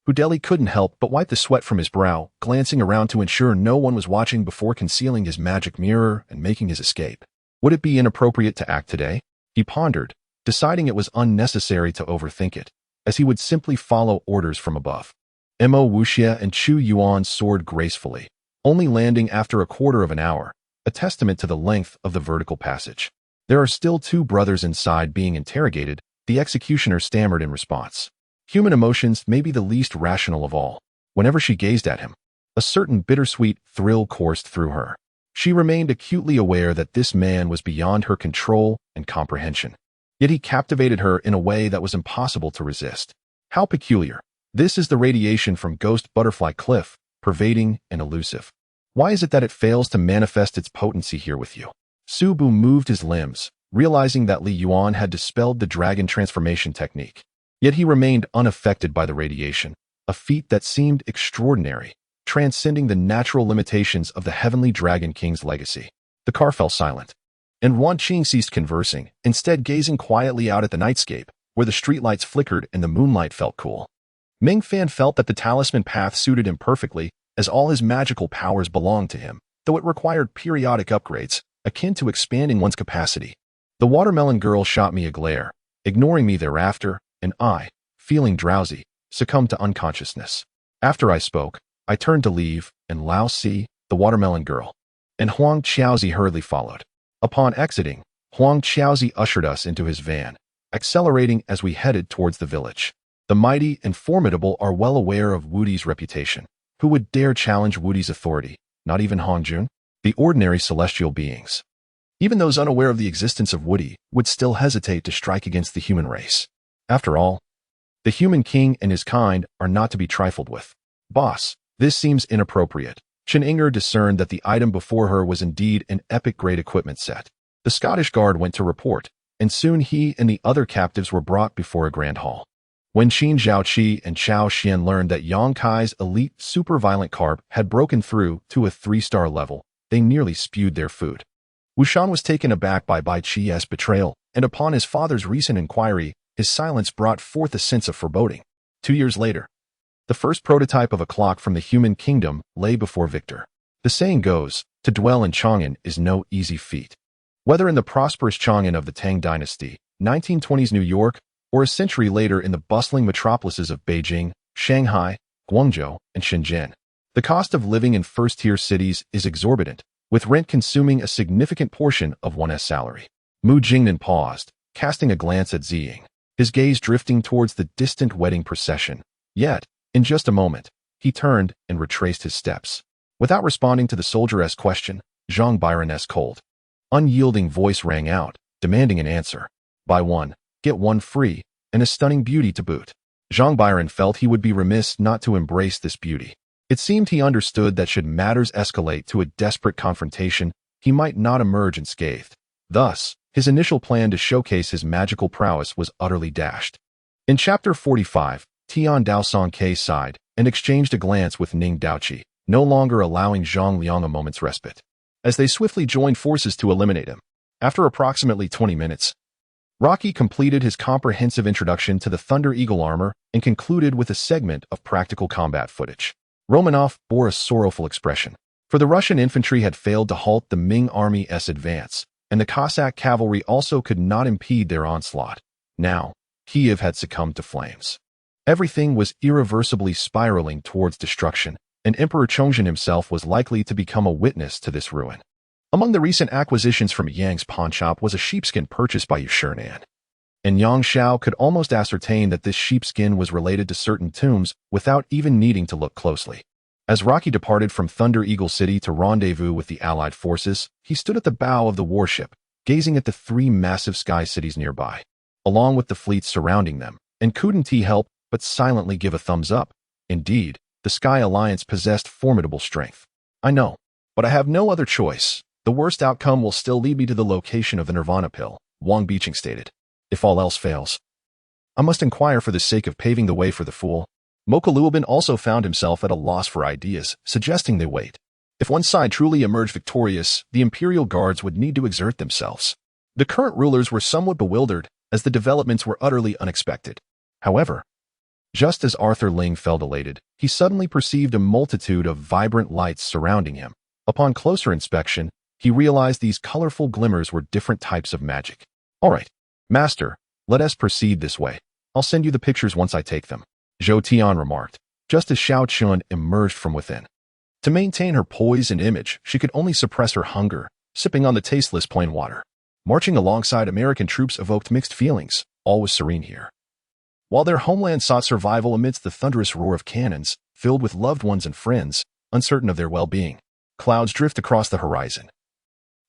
Hudeli couldn't help but wipe the sweat from his brow, glancing around to ensure no one was watching before concealing his magic mirror and making his escape. Would it be inappropriate to act today? He pondered, deciding it was unnecessary to overthink it, as he would simply follow orders from above. Mo Wuxia and Chu Yuan soared gracefully, only landing after a quarter of an hour, a testament to the length of the vertical passage. "There are still two brothers inside being interrogated," the executioner stammered in response. Human emotions may be the least rational of all. Whenever she gazed at him, a certain bittersweet thrill coursed through her. She remained acutely aware that this man was beyond her control and comprehension. Yet he captivated her in a way that was impossible to resist. How peculiar. This is the radiation from Ghost Butterfly Cliff, pervading and elusive. Why is it that it fails to manifest its potency here with you? Su Bu moved his limbs, realizing that Li Yuan had dispelled the dragon transformation technique. Yet he remained unaffected by the radiation, a feat that seemed extraordinary, transcending the natural limitations of the Heavenly Dragon King's legacy. The car fell silent, and Wan Qing ceased conversing, instead gazing quietly out at the nightscape, where the streetlights flickered and the moonlight felt cool. Ming Fan felt that the talisman path suited him perfectly, as all his magical powers belonged to him, though it required periodic upgrades, akin to expanding one's capacity. The watermelon girl shot me a glare, ignoring me thereafter, and I, feeling drowsy, succumbed to unconsciousness. After I spoke, I turned to leave, and Lao Si, the watermelon girl, and Huang Qiaozi hurriedly followed. Upon exiting, Huang Qiaozi ushered us into his van, accelerating as we headed towards the village. The mighty and formidable are well aware of Wudi's reputation. Who would dare challenge Wudi's authority? Not even Hong Jun? The ordinary celestial beings, even those unaware of the existence of Wudi, would still hesitate to strike against the human race. After all, the human king and his kind are not to be trifled with. "Boss, this seems inappropriate." Chen Inger discerned that the item before her was indeed an epic-grade equipment set. The Scottish Guard went to report, and soon he and the other captives were brought before a grand hall. When Qin Zhaoqi and Chao Xian learned that Yang Kai's elite super-violent carp had broken through to a 3-star level, they nearly spewed their food. Wushan was taken aback by Bai Qi's betrayal, and upon his father's recent inquiry, his silence brought forth a sense of foreboding. 2 years later, the first prototype of a clock from the human kingdom lay before Victor. The saying goes, to dwell in Chang'an is no easy feat. Whether in the prosperous Chang'an of the Tang Dynasty, 1920s New York, or a century later in the bustling metropolises of Beijing, Shanghai, Guangzhou, and Shenzhen, the cost of living in first-tier cities is exorbitant, with rent consuming a significant portion of one's salary. Mu Jingnan paused, casting a glance at Ziying, his gaze drifting towards the distant wedding procession. Yet, in just a moment, he turned and retraced his steps. Without responding to the soldier's question, Zhang Byron's cold, unyielding voice rang out, demanding an answer. Buy one, get one free, and a stunning beauty to boot. Zhang Byron felt he would be remiss not to embrace this beauty. It seemed he understood that should matters escalate to a desperate confrontation, he might not emerge unscathed. Thus, his initial plan to showcase his magical prowess was utterly dashed. In Chapter 45, Tian Daosong Ke sighed and exchanged a glance with Ning Daoqi, no longer allowing Zhang Liang a moment's respite, as they swiftly joined forces to eliminate him. After approximately 20 minutes, Rocky completed his comprehensive introduction to the Thunder Eagle armor and concluded with a segment of practical combat footage. Romanov bore a sorrowful expression, for the Russian infantry had failed to halt the Ming army's advance, and the Cossack cavalry also could not impede their onslaught. Now, Kiev had succumbed to flames. Everything was irreversibly spiraling towards destruction, and Emperor Chongzhen himself was likely to become a witness to this ruin. Among the recent acquisitions from Yang's pawnshop was a sheepskin purchased by Yushernan, and Yang Xiao could almost ascertain that this sheepskin was related to certain tombs without even needing to look closely. As Rocky departed from Thunder Eagle City to rendezvous with the Allied forces, he stood at the bow of the warship, gazing at the 3 massive sky cities nearby, along with the fleets surrounding them, and couldn't he help but silently give a thumbs up. Indeed, the Sky Alliance possessed formidable strength. I know, but I have no other choice. The worst outcome will still lead me to the location of the Nirvana pill, Wang Bicheng stated. If all else fails, I must inquire for the sake of paving the way for the fool. Mokaluobin also found himself at a loss for ideas, suggesting they wait. If one side truly emerged victorious, the Imperial Guards would need to exert themselves. The current rulers were somewhat bewildered, as the developments were utterly unexpected. However, just as Arthur Ling felt elated, he suddenly perceived a multitude of vibrant lights surrounding him. Upon closer inspection, he realized these colorful glimmers were different types of magic. All right, Master, let us proceed this way. I'll send you the pictures once I take them, Zhou Tian remarked, just as Xiao Chun emerged from within. To maintain her poise and image, she could only suppress her hunger, sipping on the tasteless plain water. Marching alongside American troops evoked mixed feelings. All was serene here. While their homeland sought survival amidst the thunderous roar of cannons, filled with loved ones and friends, uncertain of their well-being, clouds drift across the horizon.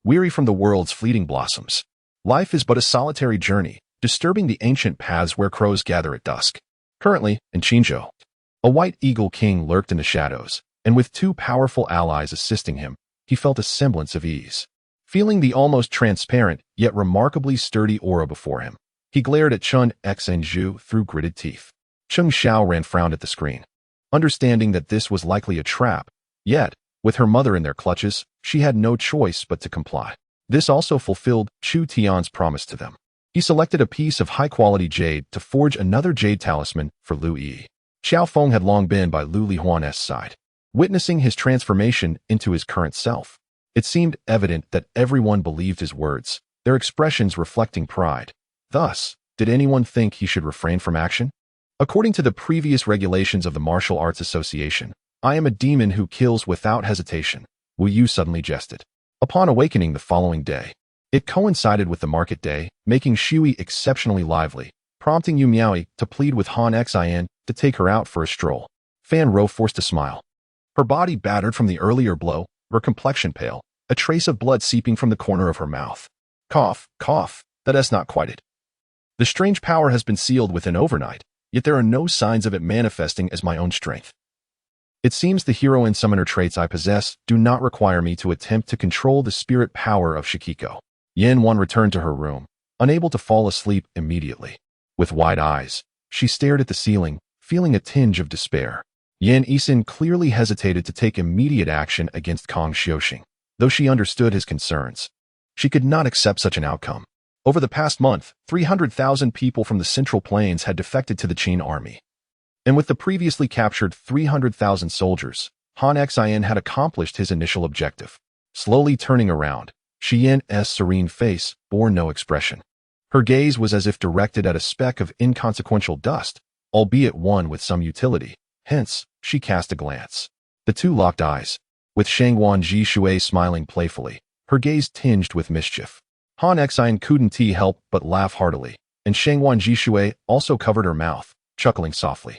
Weary from the world's fleeting blossoms, life is but a solitary journey, disturbing the ancient paths where crows gather at dusk. Currently, in Qinzhou, a white eagle king lurked in the shadows, and with 2 powerful allies assisting him, he felt a semblance of ease. Feeling the almost transparent, yet remarkably sturdy aura before him, he glared at Chun Xinzhu through gritted teeth. Cheng Xiaoran frowned at the screen, understanding that this was likely a trap, yet, with her mother in their clutches, she had no choice but to comply. This also fulfilled Chu Tian's promise to them. He selected a piece of high-quality jade to forge another jade talisman for Lu Yi. Xiao Feng had long been by Lu Lihuan's side, witnessing his transformation into his current self. It seemed evident that everyone believed his words, their expressions reflecting pride. Thus, did anyone think he should refrain from action? According to the previous regulations of the Martial Arts Association, I am a demon who kills without hesitation, Wu Yu suddenly jested. Upon awakening the following day, it coincided with the market day, making Shui exceptionally lively, prompting Yu Miaoi to plead with Han Xian to take her out for a stroll. Fan Ro forced a smile. Her body battered from the earlier blow, her complexion pale, a trace of blood seeping from the corner of her mouth. Cough, cough, that's not quite it. The strange power has been sealed within overnight, yet there are no signs of it manifesting as my own strength. It seems the hero and summoner traits I possess do not require me to attempt to control the spirit power of Shikiko. Yin Wan returned to her room, unable to fall asleep immediately. With wide eyes, She stared at the ceiling, feeling a tinge of despair. Yan Yisin clearly hesitated to take immediate action against Kang Xiuxing, though she understood his concerns. She could not accept such an outcome. Over the past month, 300,000 people from the Central Plains had defected to the Qin army. And with the previously captured 300,000 soldiers, Han Xian had accomplished his initial objective. Slowly turning around, Xian's serene face bore no expression. Her gaze was as if directed at a speck of inconsequential dust, albeit one with some utility. Hence, she cast a glance. The two locked eyes, with Shangwan Jishui smiling playfully, her gaze tinged with mischief. Han Xian couldn't help but laugh heartily, and Shangwan Jishui also covered her mouth, chuckling softly.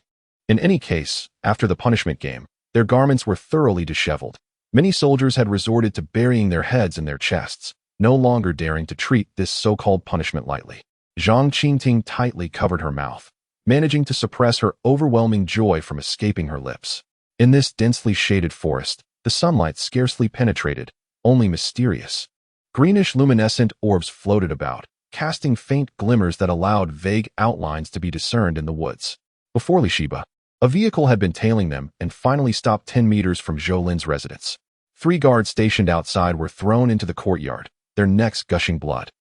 In any case, after the punishment game, their garments were thoroughly disheveled. Many soldiers had resorted to burying their heads in their chests, no longer daring to treat this so-called punishment lightly. Zhang Qingting tightly covered her mouth, managing to suppress her overwhelming joy from escaping her lips. In this densely shaded forest, the sunlight scarcely penetrated, only mysterious. Greenish luminescent orbs floated about, casting faint glimmers that allowed vague outlines to be discerned in the woods. Before Lishiba, a vehicle had been tailing them and finally stopped 10 meters from Zhou Lin's residence. 3 guards stationed outside were thrown into the courtyard, their necks gushing blood,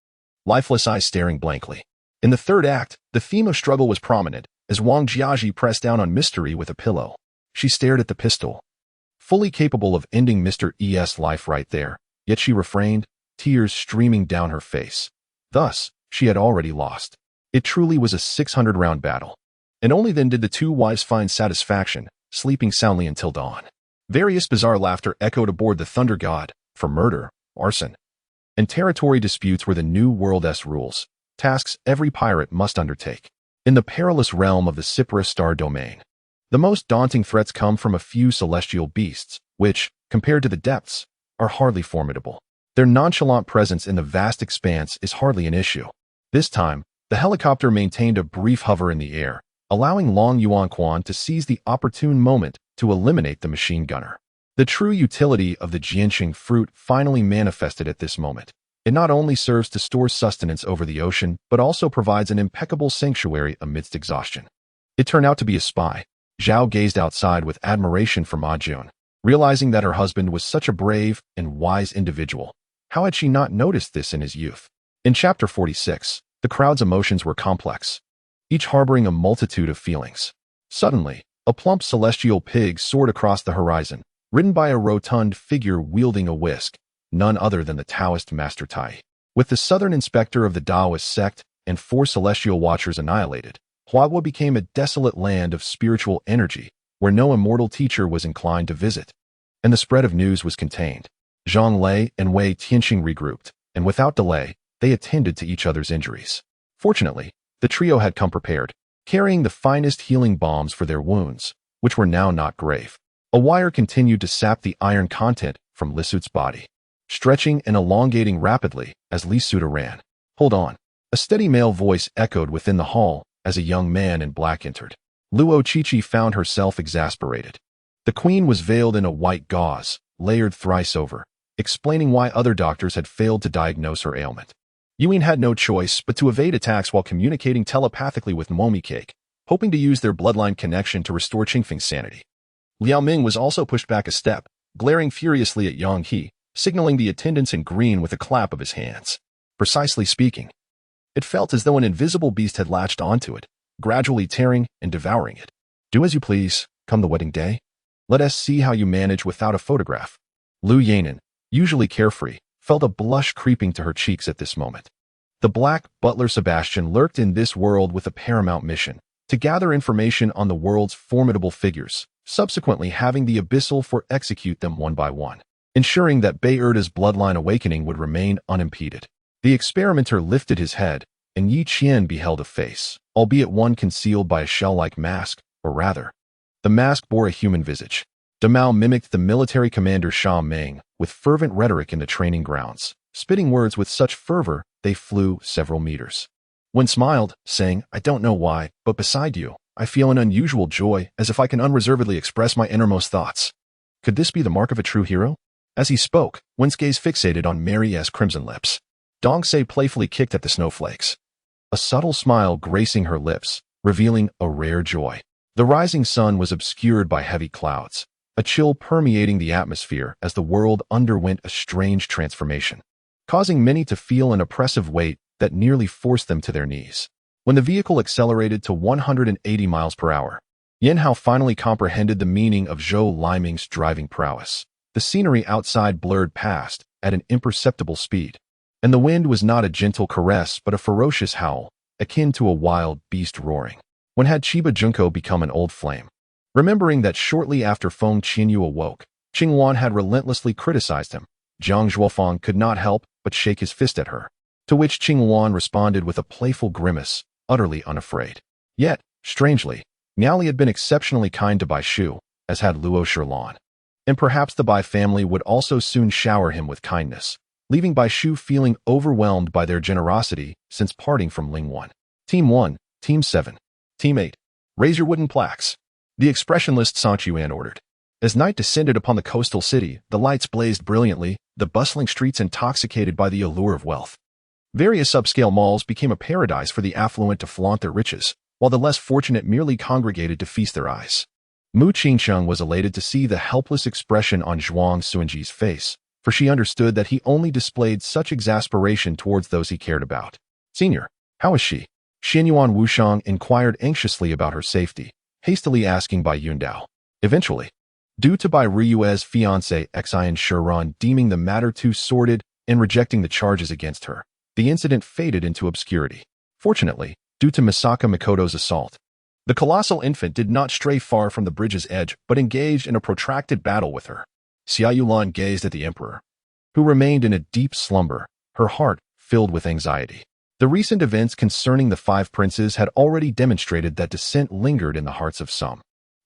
lifeless eyes staring blankly. In the third act, the theme of struggle was prominent, as Wang Jiaji pressed down on Mystery with a pillow. She stared at the pistol, fully capable of ending Mr. E.'s life right there, yet she refrained, tears streaming down her face. Thus, she had already lost. It truly was a 600-round battle. And only then did the two wives find satisfaction, sleeping soundly until dawn. Various bizarre laughter echoed aboard the Thunder God, for murder, arson, and territory disputes were the New World's rules, tasks every pirate must undertake. In the perilous realm of the Cyprus Star Domain, the most daunting threats come from a few celestial beasts, which, compared to the depths, are hardly formidable. Their nonchalant presence in the vast expanse is hardly an issue. This time, the helicopter maintained a brief hover in the air, allowing Long Yuanquan to seize the opportune moment to eliminate the machine gunner. The true utility of the Jianxing fruit finally manifested at this moment. It not only serves to store sustenance over the ocean, but also provides an impeccable sanctuary amidst exhaustion. It turned out to be a spy. Zhao gazed outside with admiration for Ma Jun, realizing that her husband was such a brave and wise individual. How had she not noticed this in his youth? In Chapter 46, the crowd's emotions were complex, each harboring a multitude of feelings. Suddenly, a plump celestial pig soared across the horizon, ridden by a rotund figure wielding a whisk, none other than the Taoist Master Tai. With the southern inspector of the Taoist sect and 4 celestial watchers annihilated, Huahua became a desolate land of spiritual energy, where no immortal teacher was inclined to visit. And the spread of news was contained. Zhang Lei and Wei Tianxing regrouped, and without delay, they attended to each other's injuries. Fortunately, the trio had come prepared, carrying the finest healing balms for their wounds, which were now not grave. A wire continued to sap the iron content from Li Su's body, stretching and elongating rapidly as Li Su ran. "Hold on." A steady male voice echoed within the hall as a young man in black entered. Luo Qiqi found herself exasperated. The queen was veiled in a white gauze, layered thrice over, explaining why other doctors had failed to diagnose her ailment. Yuan had no choice but to evade attacks while communicating telepathically with Momi Cake, hoping to use their bloodline connection to restore Qingfeng's sanity. Liao Ming was also pushed back a step, glaring furiously at Yang He, signaling the attendants in green with a clap of his hands. Precisely speaking, it felt as though an invisible beast had latched onto it, gradually tearing and devouring it. "Do as you please, come the wedding day. Let us see how you manage without a photograph." Lu Yanan, usually carefree, felt a blush creeping to her cheeks at this moment. The black butler Sebastian lurked in this world with a paramount mission, to gather information on the world's formidable figures, subsequently having the abyssal for execute them one by one, ensuring that Bayerda's bloodline awakening would remain unimpeded. The experimenter lifted his head, and Yi Qian beheld a face, albeit one concealed by a shell-like mask, or rather, the mask bore a human visage. Damao mimicked the military commander Sha Meng with fervent rhetoric in the training grounds, spitting words with such fervor they flew several meters. When smiled, saying, "I don't know why, but beside you, I feel an unusual joy, as if I can unreservedly express my innermost thoughts. Could this be the mark of a true hero?" As he spoke, Wen's gaze fixated on Mary's crimson lips. Dong Se playfully kicked at the snowflakes. A subtle smile gracing her lips, revealing a rare joy. The rising sun was obscured by heavy clouds, a chill permeating the atmosphere as the world underwent a strange transformation, causing many to feel an oppressive weight that nearly forced them to their knees. When the vehicle accelerated to 180 miles per hour, Yin Hao finally comprehended the meaning of Zhou Liming's driving prowess. The scenery outside blurred past at an imperceptible speed, and the wind was not a gentle caress but a ferocious howl, akin to a wild beast roaring. When had Chiba Junko become an old flame? Remembering that shortly after Feng Qinyu awoke, Qingwan had relentlessly criticized him, Jiang Zhuofang could not help but shake his fist at her, to which Qingwan responded with a playful grimace, utterly unafraid. Yet, strangely, Miaoli had been exceptionally kind to Bai Shu, as had Luo Shilan. And perhaps the Bai family would also soon shower him with kindness, leaving Bai Shu feeling overwhelmed by their generosity since parting from Ling 1. Team 1, Team 7, Team 8. Raise your wooden plaques. The expressionless Song Chuan ordered. As night descended upon the coastal city, the lights blazed brilliantly, the bustling streets intoxicated by the allure of wealth. Various upscale malls became a paradise for the affluent to flaunt their riches, while the less fortunate merely congregated to feast their eyes. Mu Qingsheng was elated to see the helpless expression on Zhuang Suanji's face, for she understood that he only displayed such exasperation towards those he cared about. Senior, how is she? Xinyuan Wushang inquired anxiously about her safety, hastily asking Bai Yundao. Eventually, due to Bai Riyue's fiancé Xian Shiran deeming the matter too sordid and rejecting the charges against her, the incident faded into obscurity. Fortunately, due to Misaka Mikoto's assault, the colossal infant did not stray far from the bridge's edge but engaged in a protracted battle with her. Xia Yulan gazed at the emperor, who remained in a deep slumber, her heart filled with anxiety. The recent events concerning the 5 princes had already demonstrated that dissent lingered in the hearts of some,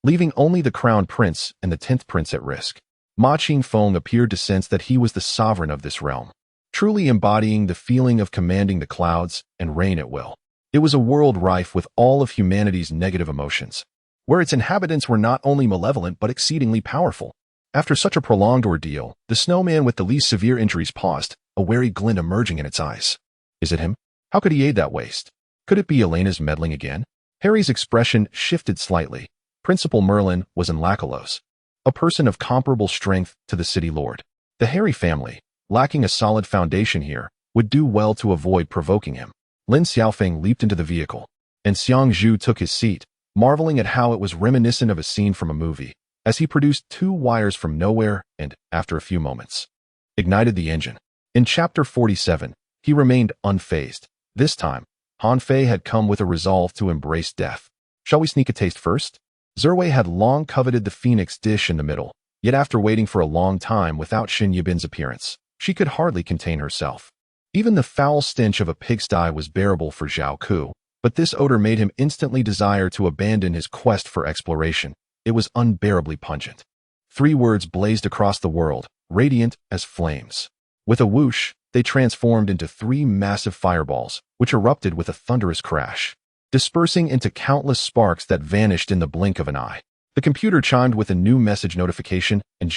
leaving only the crown prince and the 10th prince at risk. Ma Qingfeng appeared to sense that he was the sovereign of this realm, truly embodying the feeling of commanding the clouds and reign at will. It was a world rife with all of humanity's negative emotions, where its inhabitants were not only malevolent but exceedingly powerful. After such a prolonged ordeal, the snowman with the least severe injuries paused, a wary glint emerging in its eyes. Is it him? How could he aid that waste? Could it be Elena's meddling again? Harry's expression shifted slightly. Principal Merlin was in Lackalos, a person of comparable strength to the city lord. The Harry family, lacking a solid foundation here, would do well to avoid provoking him. Lin Xiaofeng leaped into the vehicle, and Xiang Zhu took his seat, marveling at how it was reminiscent of a scene from a movie, as he produced 2 wires from nowhere and, after a few moments, ignited the engine. In Chapter 47, he remained unfazed. This time, Han Fei had come with a resolve to embrace death. Shall we sneak a taste first? Zerwei had long coveted the phoenix dish in the middle, yet after waiting for a long time without Xin Yibin's appearance, she could hardly contain herself. Even the foul stench of a pigsty was bearable for Zhao Ku, but this odor made him instantly desire to abandon his quest for exploration. It was unbearably pungent. 3 words blazed across the world, radiant as flames. With a whoosh, they transformed into 3 massive fireballs, which erupted with a thunderous crash, dispersing into countless sparks that vanished in the blink of an eye. The computer chimed with a new message notification, and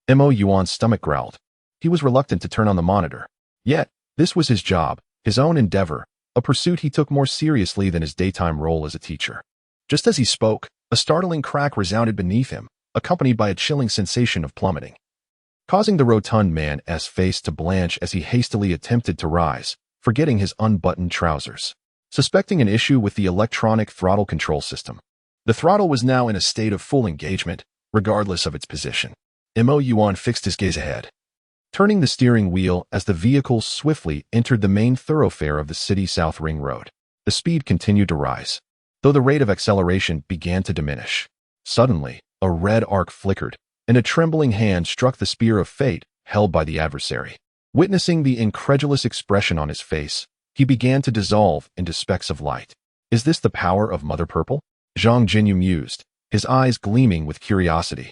Mo Yuan's stomach growled. He was reluctant to turn on the monitor. Yet, this was his job, his own endeavor, a pursuit he took more seriously than his daytime role as a teacher. Just as he spoke, a startling crack resounded beneath him, accompanied by a chilling sensation of plummeting, causing the rotund man's face to blanch as he hastily attempted to rise, forgetting his unbuttoned trousers. Suspecting an issue with the electronic throttle control system, the throttle was now in a state of full engagement, regardless of its position. Mo Yuan fixed his gaze ahead, turning the steering wheel as the vehicle swiftly entered the main thoroughfare of the city's South Ring Road. The speed continued to rise, though the rate of acceleration began to diminish. Suddenly, a red arc flickered, and a trembling hand struck the spear of fate held by the adversary. Witnessing the incredulous expression on his face, he began to dissolve into specks of light. Is this the power of Mother Purple? Zhang Jinyu mused, his eyes gleaming with curiosity.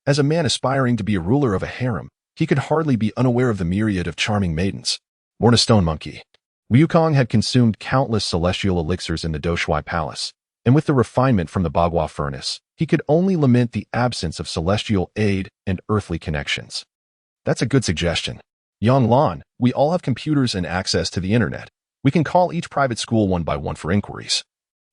As a man aspiring to be a ruler of a harem, he could hardly be unaware of the myriad of charming maidens. Born a stone monkey, Wukong had consumed countless celestial elixirs in the Doshui Palace, and with the refinement from the Bagua furnace, he could only lament the absence of celestial aid and earthly connections. That's a good suggestion. Yang Lan, we all have computers and access to the internet. We can call each private school one by one for inquiries.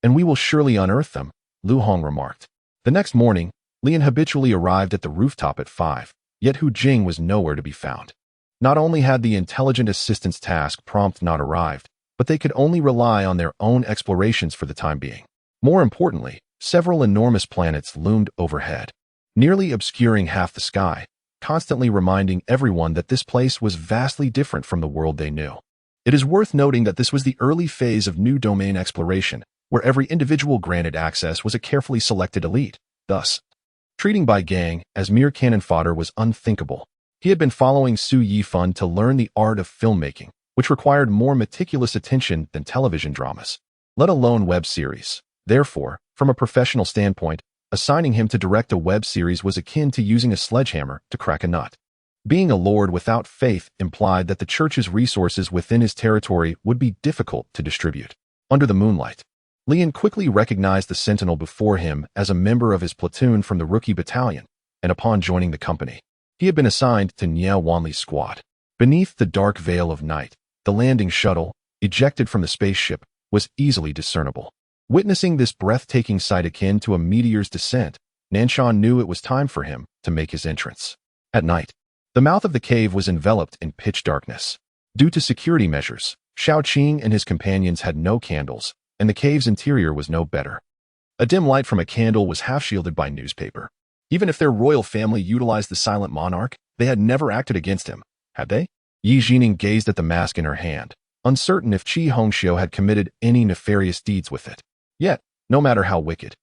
And we will surely unearth them, Lu Hong remarked. The next morning, Lian habitually arrived at the rooftop at 5, yet Hu Jing was nowhere to be found. Not only had the intelligent assistance task prompt not arrived, but they could only rely on their own explorations for the time being. More importantly, several enormous planets loomed overhead, nearly obscuring half the sky, constantly reminding everyone that this place was vastly different from the world they knew. It is worth noting that this was the early phase of new domain exploration, where every individual granted access was a carefully selected elite. Thus, treating Bai Gang as mere cannon fodder was unthinkable. He had been following Su Yifan to learn the art of filmmaking, which required more meticulous attention than television dramas, let alone web series. Therefore, from a professional standpoint, assigning him to direct a web series was akin to using a sledgehammer to crack a nut. Being a lord without faith implied that the church's resources within his territory would be difficult to distribute. Under the moonlight, Lian quickly recognized the sentinel before him as a member of his platoon from the rookie battalion, and upon joining the company, he had been assigned to Niao Wanli's squad. Beneath the dark veil of night, the landing shuttle, ejected from the spaceship, was easily discernible. Witnessing this breathtaking sight akin to a meteor's descent, Nanshan knew it was time for him to make his entrance. At night, the mouth of the cave was enveloped in pitch darkness. Due to security measures, Xiao Qing and his companions had no candles, and the cave's interior was no better. A dim light from a candle was half-shielded by newspaper. Even if their royal family utilized the silent monarch, they had never acted against him, had they? Yi Jining gazed at the mask in her hand, uncertain if Qi Hongxiu had committed any nefarious deeds with it. Yet, no matter how wicked,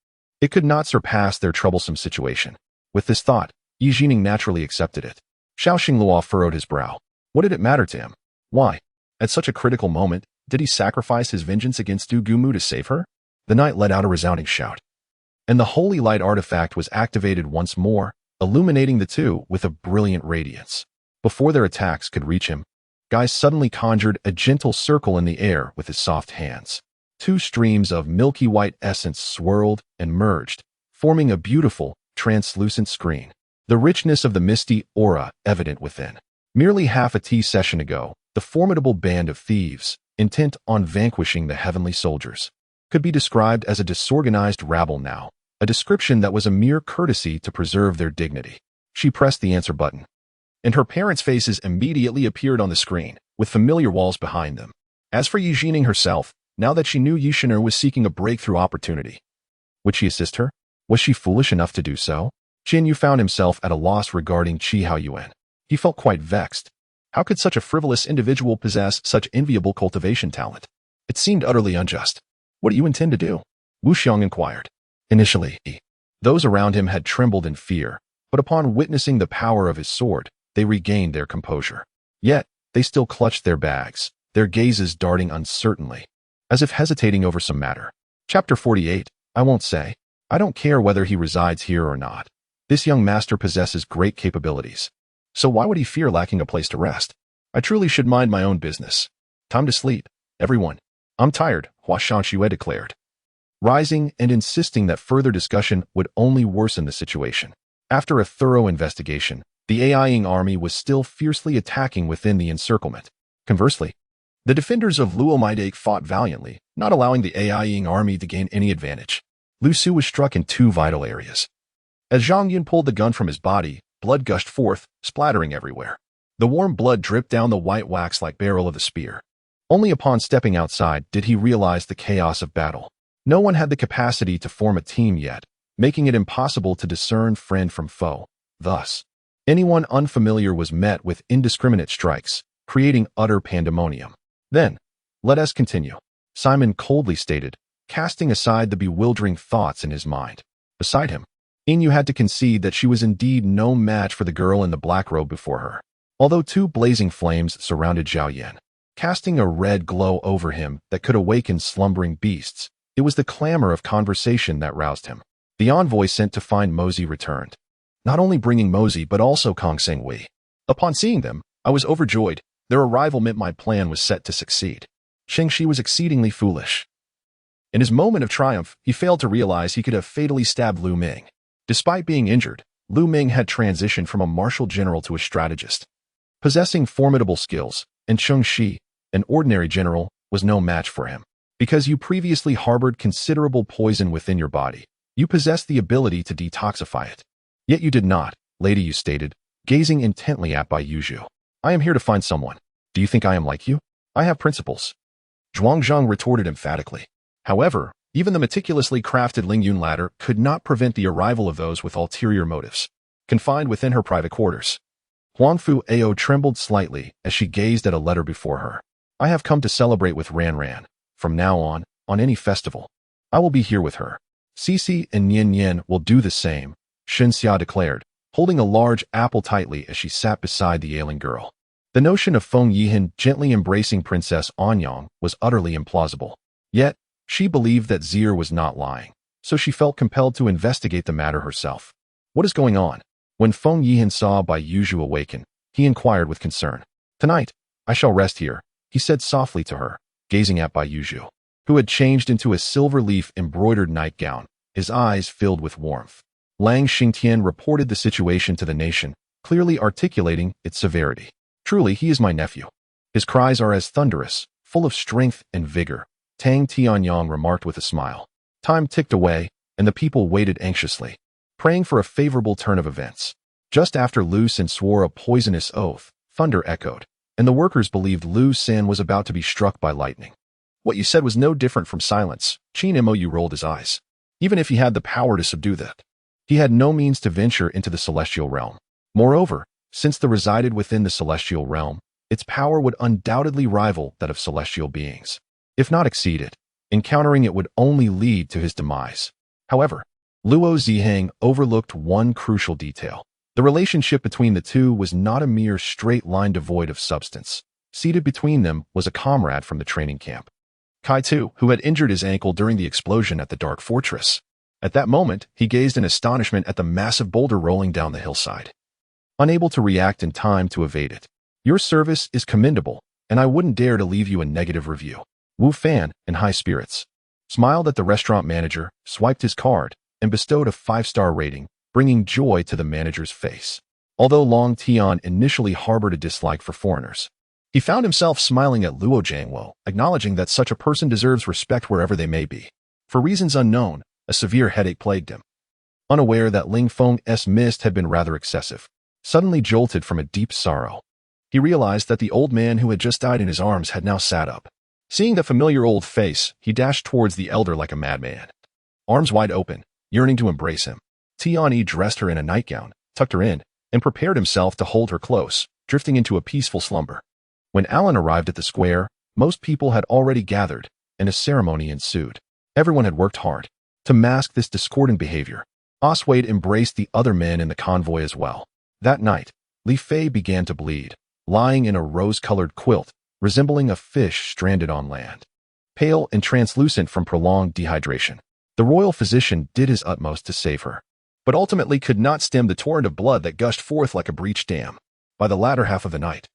it could not surpass their troublesome situation. With this thought, Yi Jining naturally accepted it. Xiao Xingluo furrowed his brow. What did it matter to him? Why, at such a critical moment, did he sacrifice his vengeance against Du Gumu to save her? The knight let out a resounding shout, and the holy light artifact was activated once more, illuminating the two with a brilliant radiance. Before their attacks could reach him, Guy suddenly conjured a gentle circle in the air with his soft hands. Two streams of milky white essence swirled and merged, forming a beautiful, translucent screen. The richness of the misty aura evident within. Merely half a tea session ago, the formidable band of thieves, intent on vanquishing the heavenly soldiers, could be described as a disorganized rabble now, a description that was a mere courtesy to preserve their dignity. She pressed the answer button, and her parents' faces immediately appeared on the screen, with familiar walls behind them. As for Yi Jining herself, now that she knew Yishin'er was seeking a breakthrough opportunity, would she assist her? Was she foolish enough to do so? Jin Yu found himself at a loss regarding Qi Haoyuan. He felt quite vexed. How could such a frivolous individual possess such enviable cultivation talent? It seemed utterly unjust. What do you intend to do? Wu Xiong inquired. Initially, those around him had trembled in fear, but upon witnessing the power of his sword, they regained their composure. Yet, they still clutched their bags, their gazes darting uncertainly, as if hesitating over some matter. Chapter 48, I won't say. I don't care whether he resides here or not. This young master possesses great capabilities. So why would he fear lacking a place to rest? I truly should mind my own business. Time to sleep, everyone. I'm tired, Hua Shanxue declared, rising and insisting that further discussion would only worsen the situation. After a thorough investigation, the AI-ing army was still fiercely attacking within the encirclement. Conversely, the defenders of Luomaidake fought valiantly, not allowing the AI-ing army to gain any advantage. Lu Su was struck in two vital areas. As Zhang Yun pulled the gun from his body, blood gushed forth, splattering everywhere. The warm blood dripped down the white wax-like barrel of the spear. Only upon stepping outside did he realize the chaos of battle. No one had the capacity to form a team yet, making it impossible to discern friend from foe. Thus, anyone unfamiliar was met with indiscriminate strikes, creating utter pandemonium. Then, let us continue, Simon coldly stated, casting aside the bewildering thoughts in his mind. Beside him, Inyu had to concede that she was indeed no match for the girl in the black robe before her. Although two blazing flames surrounded Zhao Yan, casting a red glow over him that could awaken slumbering beasts, it was the clamor of conversation that roused him. The envoy sent to find Mosey returned, not only bringing Mosey but also Kong Seng Wei. Upon seeing them, I was overjoyed. Their arrival meant my plan was set to succeed. Sheng Shi was exceedingly foolish. In his moment of triumph, he failed to realize he could have fatally stabbed Lu Ming. Despite being injured, Lu Ming had transitioned from a martial general to a strategist, possessing formidable skills, and Cheng Shi, an ordinary general, was no match for him. Because you previously harbored considerable poison within your body, you possess the ability to detoxify it. Yet you did not, lady, you stated, gazing intently at Bai Yuju. I am here to find someone. Do you think I am like you? I have principles. Zhuangzhang retorted emphatically. However, even the meticulously crafted Lingyun ladder could not prevent the arrival of those with ulterior motives, confined within her private quarters. Huangfu Ao trembled slightly as she gazed at a letter before her. I have come to celebrate with Ran Ran. From now on any festival, I will be here with her. Cici and Nian Nian will do the same, Xinxia declared, holding a large apple tightly as she sat beside the ailing girl. The notion of Feng Yihan gently embracing Princess Anyang was utterly implausible. Yet, she believed that Zir was not lying, so she felt compelled to investigate the matter herself. What is going on? When Feng Yihan saw Bai Yuju awaken, he inquired with concern. Tonight, I shall rest here, he said softly to her, gazing at Bai Yuju, who had changed into a silver leaf embroidered nightgown, his eyes filled with warmth. Lang Xingtian reported the situation to the nation, clearly articulating its severity. Truly, he is my nephew. His cries are as thunderous, full of strength and vigor, Tang Tianyang remarked with a smile. Time ticked away, and the people waited anxiously, praying for a favorable turn of events. Just after Lu Sin swore a poisonous oath, thunder echoed, and the workers believed Lu Sin was about to be struck by lightning. What you said was no different from silence. Qin Mou rolled his eyes. Even if he had the power to subdue that, he had no means to venture into the celestial realm. Moreover, since the resided within the celestial realm, its power would undoubtedly rival that of celestial beings. If not exceed it, encountering it would only lead to his demise. However, Luo Zihang overlooked one crucial detail. The relationship between the two was not a mere straight line devoid of substance. Seated between them was a comrade from the training camp, Kai Tu, who had injured his ankle during the explosion at the Dark Fortress. At that moment, he gazed in astonishment at the massive boulder rolling down the hillside, unable to react in time to evade it. Your service is commendable, and I wouldn't dare to leave you a negative review. Wu Fan, in high spirits, smiled at the restaurant manager, swiped his card, and bestowed a 5-star rating, bringing joy to the manager's face. Although Long Tian initially harbored a dislike for foreigners, he found himself smiling at Luo Jiangwo, acknowledging that such a person deserves respect wherever they may be. For reasons unknown, a severe headache plagued him. Unaware that Ling Feng's mist had been rather excessive, suddenly jolted from a deep sorrow. He realized that the old man who had just died in his arms had now sat up. Seeing the familiar old face, he dashed towards the elder like a madman, arms wide open, yearning to embrace him. Tianyi dressed her in a nightgown, tucked her in, and prepared himself to hold her close, drifting into a peaceful slumber. When Alan arrived at the square, most people had already gathered, and a ceremony ensued. Everyone had worked hard to mask this discordant behavior. Oswald embraced the other men in the convoy as well. That night, Li Fei began to bleed, lying in a rose-colored quilt, resembling a fish stranded on land. Pale and translucent from prolonged dehydration, the royal physician did his utmost to save her, but ultimately could not stem the torrent of blood that gushed forth like a breached dam. By the latter half of the night,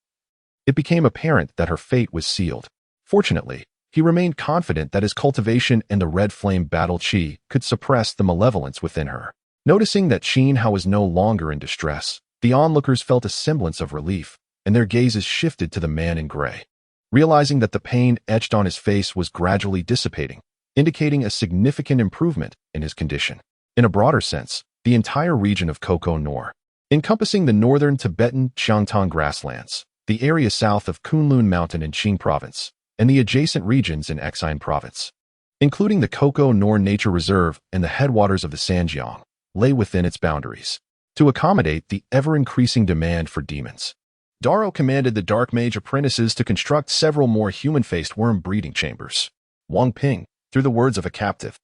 it became apparent that her fate was sealed. Fortunately, he remained confident that his cultivation and the red flame battle Qi could suppress the malevolence within her. Noticing that Qin Hao was no longer in distress, the onlookers felt a semblance of relief, and their gazes shifted to the man in gray. Realizing that the pain etched on his face was gradually dissipating, indicating a significant improvement in his condition. In a broader sense, the entire region of Koko Nor, encompassing the northern Tibetan Xiangtang grasslands, the area south of Kunlun Mountain in Qing Province, and the adjacent regions in Exine Province, including the Koko Nor Nature Reserve and the headwaters of the Sanjiang, lay within its boundaries. To accommodate the ever-increasing demand for demons, Daro commanded the Dark Mage apprentices to construct several more human-faced worm breeding chambers. Wang Ping, through the words of a captive,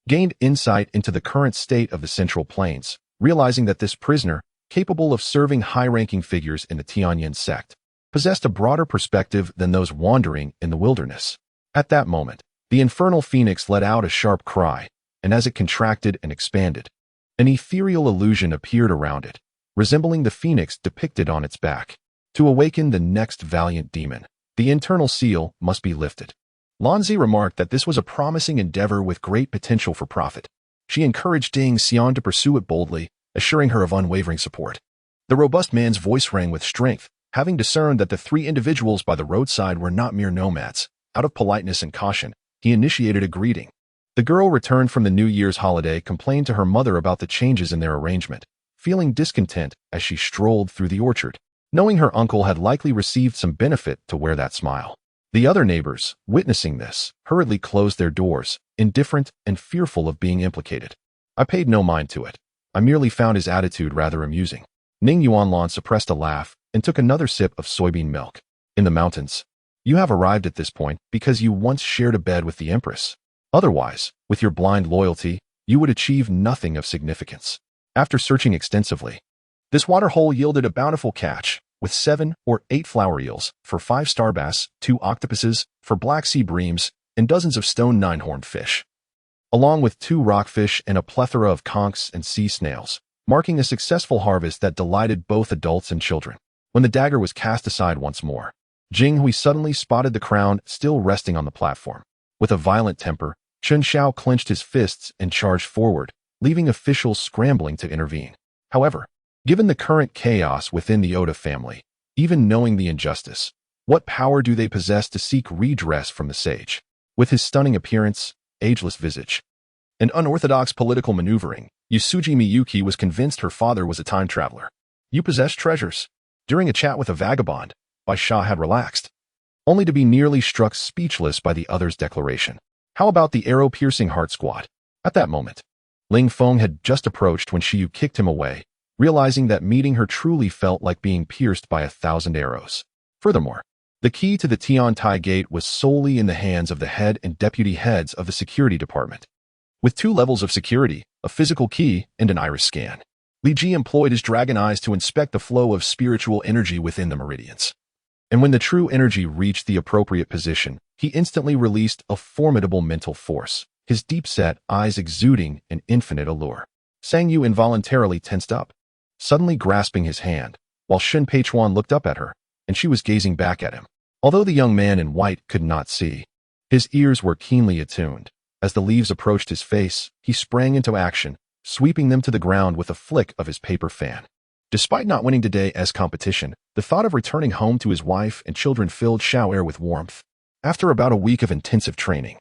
gained insight into the current state of the Central Plains, realizing that this prisoner, capable of serving high-ranking figures in the Tianyin sect, possessed a broader perspective than those wandering in the wilderness. At that moment, the infernal phoenix let out a sharp cry, and as it contracted and expanded, an ethereal illusion appeared around it, resembling the phoenix depicted on its back. To awaken the next valiant demon, the internal seal must be lifted. Lanzi remarked that this was a promising endeavor with great potential for profit. She encouraged Ding Xian to pursue it boldly, assuring her of unwavering support. The robust man's voice rang with strength, having discerned that the 3 individuals by the roadside were not mere nomads. Out of politeness and caution, he initiated a greeting. The girl returned from the New Year's holiday complained to her mother about the changes in their arrangement, feeling discontent as she strolled through the orchard, knowing her uncle had likely received some benefit to wear that smile. The other neighbors, witnessing this, hurriedly closed their doors, indifferent and fearful of being implicated. I paid no mind to it. I merely found his attitude rather amusing. Ning Yuanlan suppressed a laugh and took another sip of soybean milk. In the mountains, you have arrived at this point because you once shared a bed with the Empress. Otherwise, with your blind loyalty, you would achieve nothing of significance. After searching extensively, this waterhole yielded a bountiful catch, with 7 or 8 flower eels, for 5 star bass, 2 octopuses, for black sea breams, and dozens of stone 9-horned fish, along with 2 rockfish and a plethora of conchs and sea snails, marking a successful harvest that delighted both adults and children. When the dagger was cast aside once more, Jing Hui suddenly spotted the crown still resting on the platform. With a violent temper, Chen Xiao clenched his fists and charged forward, leaving officials scrambling to intervene. However, given the current chaos within the Oda family, even knowing the injustice, what power do they possess to seek redress from the sage? With his stunning appearance, ageless visage, and unorthodox political maneuvering, Yusuji Miyuki was convinced her father was a time traveler. You possess treasures. During a chat with a vagabond, Bai Sha had relaxed, only to be nearly struck speechless by the other's declaration. How about the arrow-piercing heart squat? At that moment, Ling Feng had just approached when Shiyu kicked him away, realizing that meeting her truly felt like being pierced by 1,000 arrows. Furthermore, the key to the Tiantai Gate was solely in the hands of the head and deputy heads of the security department. With 2 levels of security, a physical key and an iris scan, Li Ji employed his dragon eyes to inspect the flow of spiritual energy within the meridians. And when the true energy reached the appropriate position, he instantly released a formidable mental force, his deep-set eyes exuding an infinite allure. Sang Yu involuntarily tensed up, suddenly grasping his hand, while Shen Peichuan looked up at her, and she was gazing back at him. Although the young man in white could not see, his ears were keenly attuned. As the leaves approached his face, he sprang into action, sweeping them to the ground with a flick of his paper fan. Despite not winning today's competition, the thought of returning home to his wife and children filled Xiao Air with warmth. After about a week of intensive training,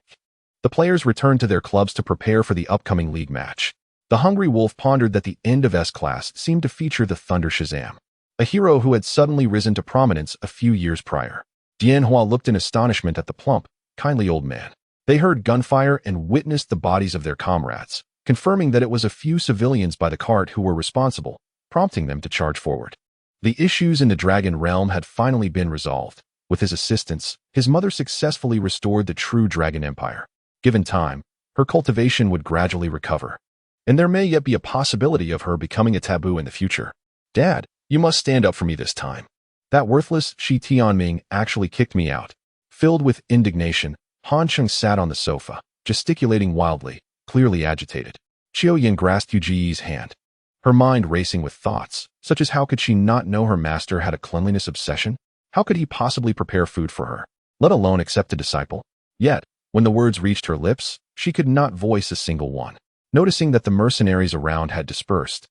the players returned to their clubs to prepare for the upcoming league match. The Hungry Wolf pondered that the end of S-Class seemed to feature the Thunder Shazam, a hero who had suddenly risen to prominence a few years prior. Dianhua looked in astonishment at the plump, kindly old man. They heard gunfire and witnessed the bodies of their comrades, confirming that it was a few civilians by the cart who were responsible, prompting them to charge forward. The issues in the Dragon Realm had finally been resolved. With his assistance, his mother successfully restored the true Dragon Empire. Given time, her cultivation would gradually recover, and there may yet be a possibility of her becoming a taboo in the future. Dad, you must stand up for me this time. That worthless Shi Tianming actually kicked me out. Filled with indignation, Han Cheng sat on the sofa, gesticulating wildly, clearly agitated. Qiao Yin grasped Yu Ji's hand, her mind racing with thoughts, such as how could she not know her master had a cleanliness obsession? How could he possibly prepare food for her, let alone accept a disciple? Yet, when the words reached her lips, she could not voice a single one. Noticing that the mercenaries around had dispersed,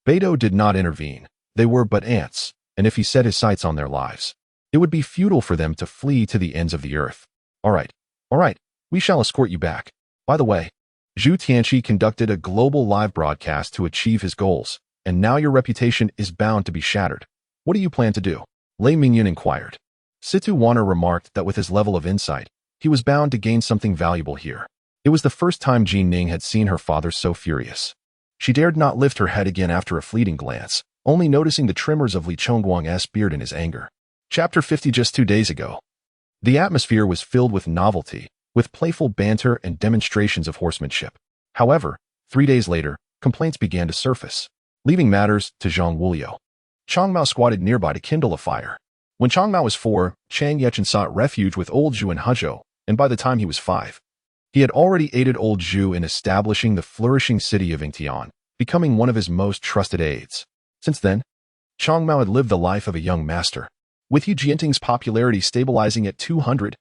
Beidou did not intervene. They were but ants, and if he set his sights on their lives, it would be futile for them to flee to the ends of the earth. All right, we shall escort you back. By the way, Zhu Tianqi conducted a global live broadcast to achieve his goals, and now your reputation is bound to be shattered. What do you plan to do? Lei Mingyan inquired. Situ Wanner remarked that with his level of insight, he was bound to gain something valuable here. It was the first time Jin Ning had seen her father so furious. She dared not lift her head again after a fleeting glance, only noticing the tremors of Li Chongguang's beard in his anger. Chapter 50. Just 2 days ago, the atmosphere was filled with novelty, with playful banter and demonstrations of horsemanship. However, 3 days later, complaints began to surface, leaving matters to Zhang Wulio. Chang Mao squatted nearby to kindle a fire. When Chang Mao was 4, Chang Yechen sought refuge with old Zhu and Hezhou, and by the time he was 5, he had already aided old Zhu in establishing the flourishing city of Yingtian, becoming one of his most trusted aides. Since then, Chang Mao had lived the life of a young master. With Yi Jianting's popularity stabilizing at 200,000,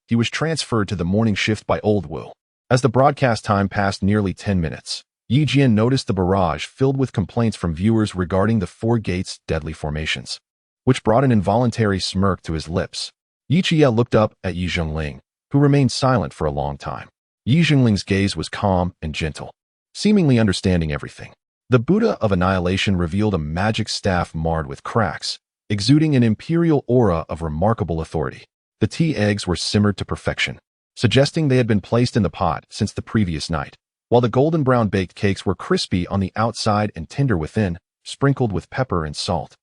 he was transferred to the morning shift by Old Wu. As the broadcast time passed nearly 10 minutes, Yi Jian noticed the barrage filled with complaints from viewers regarding the 4 gates' deadly formations, which brought an involuntary smirk to his lips. Yi Jie looked up at Yi Zhongling, who remained silent for a long time. Yi Jingling's gaze was calm and gentle, seemingly understanding everything. The Buddha of Annihilation revealed a magic staff marred with cracks, exuding an imperial aura of remarkable authority. The tea eggs were simmered to perfection, suggesting they had been placed in the pot since the previous night, while the golden brown baked cakes were crispy on the outside and tender within, sprinkled with pepper and salt,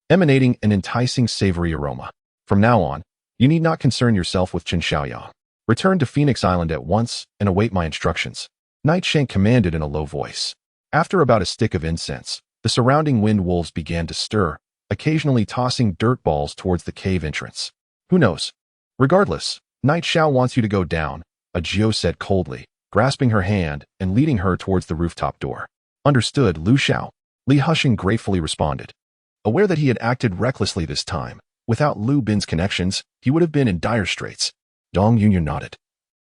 emanating an enticing savory aroma. From now on, you need not concern yourself with Qin Xiaoyang. Return to Phoenix Island at once and await my instructions, Night Shank commanded in a low voice. After about a stick of incense, the surrounding wind wolves began to stir, occasionally tossing dirt balls towards the cave entrance. Who knows? Regardless, Night Xiao wants you to go down, Ajio said coldly, grasping her hand and leading her towards the rooftop door. Understood, Lu Xiao. Li Husheng gratefully responded. Aware that he had acted recklessly this time, without Lu Bin's connections, he would have been in dire straits. Dong Yunyun nodded,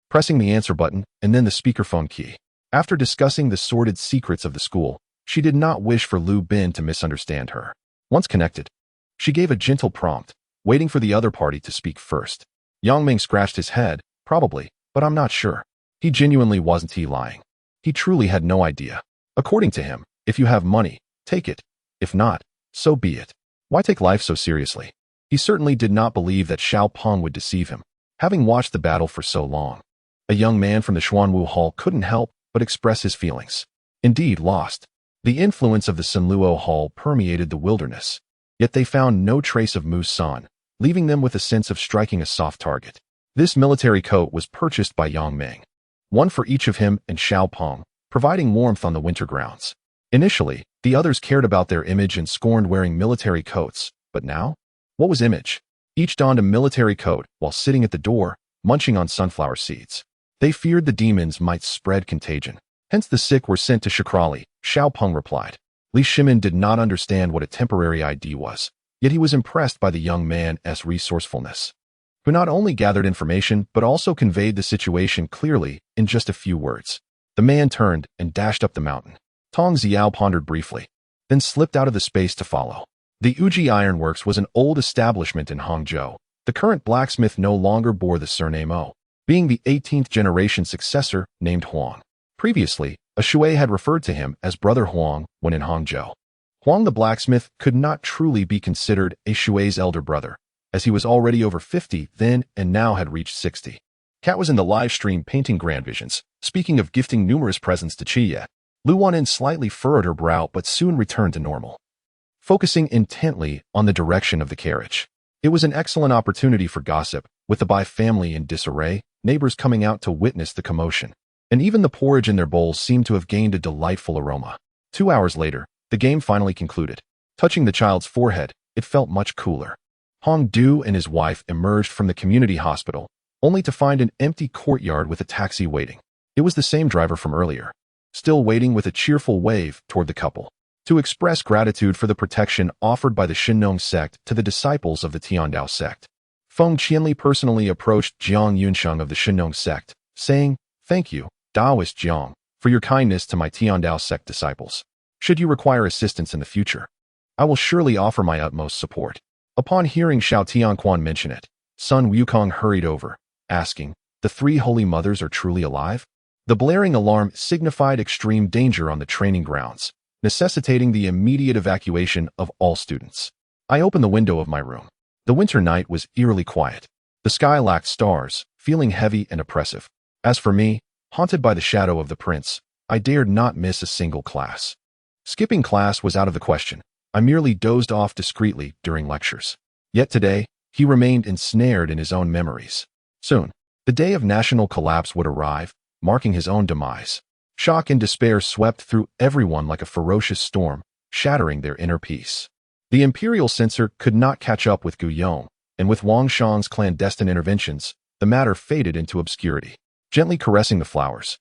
pressing the answer button and then the speakerphone key. After discussing the sordid secrets of the school, she did not wish for Lu Bin to misunderstand her. Once connected, she gave a gentle prompt, waiting for the other party to speak first. Yang Ming scratched his head, probably, but I'm not sure. He genuinely wasn't lying. He truly had no idea. According to him, if you have money, take it. If not, so be it. Why take life so seriously? He certainly did not believe that Xiao Peng would deceive him, having watched the battle for so long. A young man from the Xuanwu Hall couldn't help but express his feelings. Indeed, lost. The influence of the Sunluo Hall permeated the wilderness, yet they found no trace of Mu San, leaving them with a sense of striking a soft target. This military coat was purchased by Yang Ming, one for each of him and Xiao Peng, providing warmth on the winter grounds. Initially, the others cared about their image and scorned wearing military coats, but now? What was image? Each donned a military coat while sitting at the door, munching on sunflower seeds. They feared the demons might spread contagion. Hence the sick were sent to Shikrali, Xiao Peng replied. Li Shimin did not understand what a temporary ID was, yet he was impressed by the young man's resourcefulness, who not only gathered information but also conveyed the situation clearly in just a few words. The man turned and dashed up the mountain. Tong Xiao pondered briefly, then slipped out of the space to follow. The Uji Ironworks was an old establishment in Hangzhou. The current blacksmith no longer bore the surname O, being the 18th generation successor named Huang. Previously, a Shui had referred to him as Brother Huang when in Hangzhou. Huang the blacksmith could not truly be considered a Shui's elder brother, as he was already over 50 then and now had reached 60. Kat was in the live stream painting grand visions, speaking of gifting numerous presents to Chiye. Lu Wanin slightly furrowed her brow but soon returned to normal, focusing intently on the direction of the carriage. It was an excellent opportunity for gossip, with the Bai family in disarray, neighbors coming out to witness the commotion, and even the porridge in their bowls seemed to have gained a delightful aroma. 2 hours later, the game finally concluded. Touching the child's forehead, it felt much cooler. Hong Du and his wife emerged from the community hospital, only to find an empty courtyard with a taxi waiting. It was the same driver from earlier, still waiting with a cheerful wave toward the couple, to express gratitude for the protection offered by the Shinnong sect to the disciples of the Tiandao sect. Feng Qianli personally approached Jiang Yunsheng of the Shinnong sect, saying, "Thank you, Taoist Jiang, for your kindness to my Tiandao sect disciples. Should you require assistance in the future, I will surely offer my utmost support." Upon hearing Xiao Tianquan mention it, Sun Wukong hurried over, asking, "The three holy mothers are truly alive?" The blaring alarm signified extreme danger on the training grounds, necessitating the immediate evacuation of all students. I opened the window of my room. The winter night was eerily quiet. The sky lacked stars, feeling heavy and oppressive. As for me, haunted by the shadow of the prince, I dared not miss a single class. Skipping class was out of the question. I merely dozed off discreetly during lectures. Yet today, he remained ensnared in his own memories. Soon, the day of national collapse would arrive, marking his own demise. Shock and despair swept through everyone like a ferocious storm, shattering their inner peace. The imperial censor could not catch up with Guillaume, and with Wang Shan's clandestine interventions, the matter faded into obscurity. Gently caressing the flowers,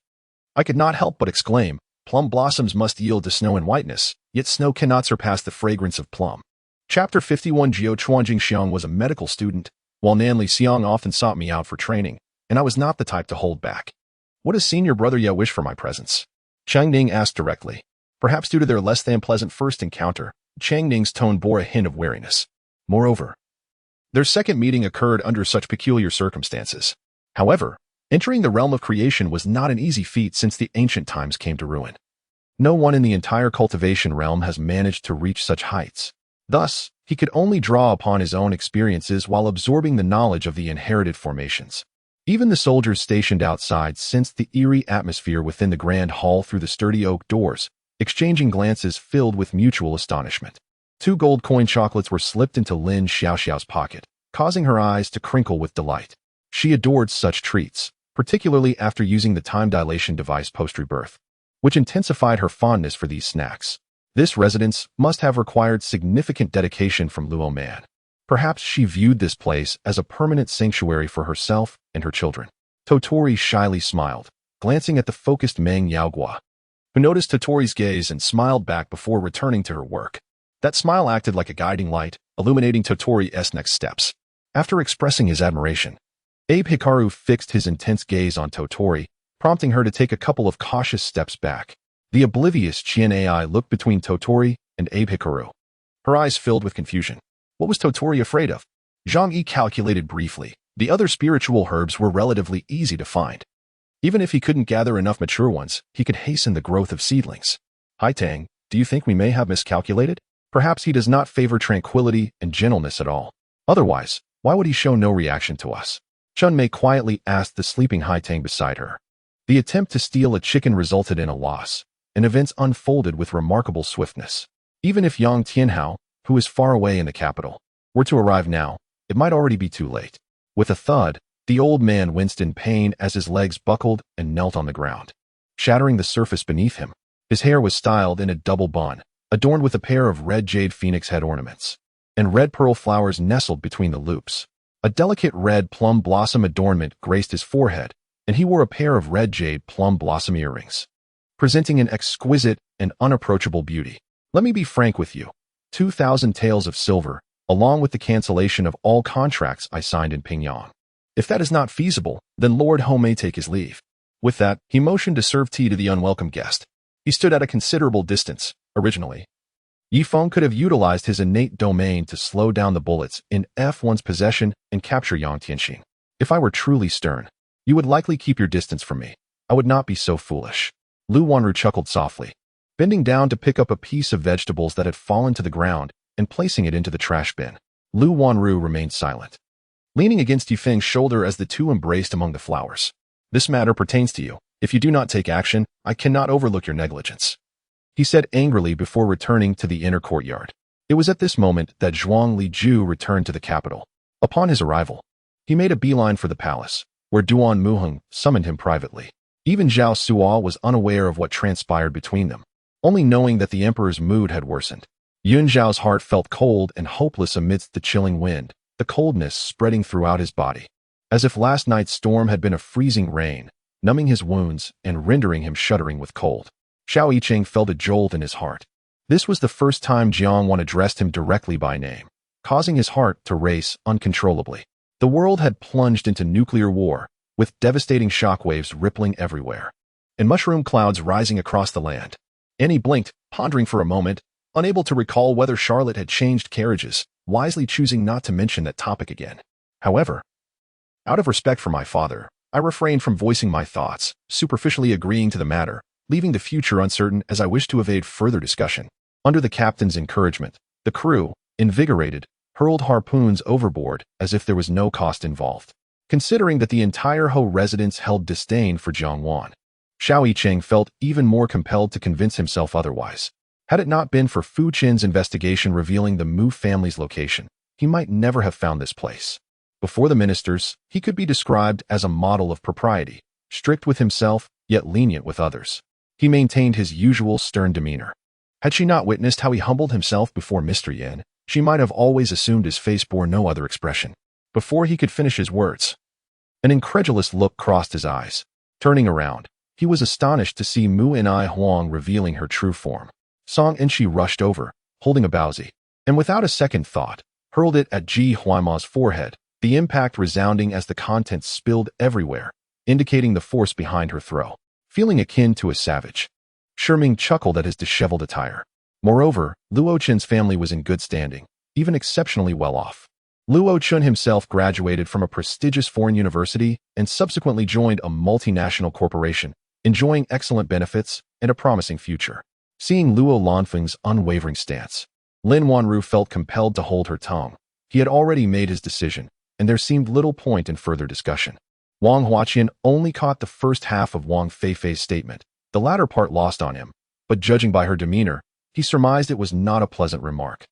I could not help but exclaim, "Plum blossoms must yield to snow and whiteness, yet snow cannot surpass the fragrance of plum." Chapter 51. Jiao Chuanjing Xiang was a medical student, while Nanli Xiang often sought me out for training, and I was not the type to hold back. "What does senior brother Ye wish for my presence?" Chang Ning asked directly. Perhaps due to their less than pleasant first encounter, Chang Ning's tone bore a hint of wariness. Moreover, their second meeting occurred under such peculiar circumstances. However, Entering the realm of creation was not an easy feat since the ancient times came to ruin. No one in the entire cultivation realm has managed to reach such heights. Thus, he could only draw upon his own experiences while absorbing the knowledge of the inherited formations. Even the soldiers stationed outside sensed the eerie atmosphere within the grand hall through the sturdy oak doors, exchanging glances filled with mutual astonishment. 2 gold coin chocolates were slipped into Lin Xiaoxiao's pocket, causing her eyes to crinkle with delight. She adored such treats, particularly after using the time dilation device post-rebirth, which intensified her fondness for these snacks. This residence must have required significant dedication from Luo Man. Perhaps she viewed this place as a permanent sanctuary for herself and her children. Totori shyly smiled, glancing at the focused Meng Yaogua, who noticed Totori's gaze and smiled back before returning to her work. That smile acted like a guiding light, illuminating Totori's next steps. After expressing his admiration, Abe Hikaru fixed his intense gaze on Totori, prompting her to take a couple of cautious steps back. The oblivious Qian AI looked between Totori and Abe Hikaru, her eyes filled with confusion. What was Totori afraid of? Zhang Yi calculated briefly. The other spiritual herbs were relatively easy to find. Even if he couldn't gather enough mature ones, he could hasten the growth of seedlings. Hai Tang, do you think we may have miscalculated? Perhaps he does not favor tranquility and gentleness at all. Otherwise, why would he show no reaction to us? Chun Mei quietly asked the sleeping Hai Tang beside her. The attempt to steal a chicken resulted in a loss, and events unfolded with remarkable swiftness. Even if Yang Tianhao, who is far away in the capital, were to arrive now, it might already be too late. With a thud, the old man winced in pain as his legs buckled and knelt on the ground, shattering the surface beneath him. His hair was styled in a double bun, adorned with a pair of red jade phoenix head ornaments, and red pearl flowers nestled between the loops. A delicate red plum blossom adornment graced his forehead, and he wore a pair of red jade plum blossom earrings, presenting an exquisite and unapproachable beauty. Let me be frank with you. 2,000 taels of silver, along with the cancellation of all contracts I signed in Pingyang. If that is not feasible, then Lord Ho may take his leave. With that, he motioned to serve tea to the unwelcome guest. He stood at a considerable distance, originally. Yi Feng could have utilized his innate domain to slow down the bullets in F1's possession and capture Yang Tianxing. If I were truly stern, you would likely keep your distance from me. I would not be so foolish. Lu Wanru chuckled softly, bending down to pick up a piece of vegetables that had fallen to the ground and placing it into the trash bin. Lu Wanru remained silent, leaning against Yi Feng's shoulder as the two embraced among the flowers. This matter pertains to you. If you do not take action, I cannot overlook your negligence, he said angrily before returning to the inner courtyard. It was at this moment that Zhuang Liju returned to the capital. Upon his arrival, he made a beeline for the palace, where Duan Muheng summoned him privately. Even Zhao Suo was unaware of what transpired between them, only knowing that the emperor's mood had worsened. Yun Zhao's heart felt cold and hopeless amidst the chilling wind, the coldness spreading throughout his body, as if last night's storm had been a freezing rain, numbing his wounds and rendering him shuddering with cold. Xiao Yicheng felt a jolt in his heart. This was the first time Jiang Wan addressed him directly by name, causing his heart to race uncontrollably. The world had plunged into nuclear war, with devastating shockwaves rippling everywhere, and mushroom clouds rising across the land. Annie blinked, pondering for a moment, unable to recall whether Charlotte had changed carriages, wisely choosing not to mention that topic again. However, out of respect for my father, I refrained from voicing my thoughts, superficially agreeing to the matter, leaving the future uncertain as I wished to evade further discussion. Under the captain's encouragement, the crew, invigorated, hurled harpoons overboard as if there was no cost involved. Considering that the entire Ho residence held disdain for Jiang Wan, Xiao Yicheng felt even more compelled to convince himself otherwise. Had it not been for Fu Qin's investigation revealing the Mu family's location, he might never have found this place. Before the ministers, he could be described as a model of propriety, strict with himself, yet lenient with others. He maintained his usual stern demeanor. Had she not witnessed how he humbled himself before Mr. Yin, she might have always assumed his face bore no other expression. Before he could finish his words, an incredulous look crossed his eyes. Turning around, he was astonished to see Mu Enai Huang revealing her true form. Song Enshi rushed over, holding a baozi, and without a second thought, hurled it at Ji Huaima's forehead, the impact resounding as the contents spilled everywhere, indicating the force behind her throw. Feeling akin to a savage, Shiming chuckled at his disheveled attire. Moreover, Luo Chen's family was in good standing, even exceptionally well off. Luo Chun himself graduated from a prestigious foreign university and subsequently joined a multinational corporation, enjoying excellent benefits and a promising future. Seeing Luo Lanfeng's unwavering stance, Lin Wanru felt compelled to hold her tongue. He had already made his decision, and there seemed little point in further discussion. Wang Huaqian only caught the first half of Wang Feifei's statement, the latter part lost on him, but judging by her demeanor, he surmised it was not a pleasant remark.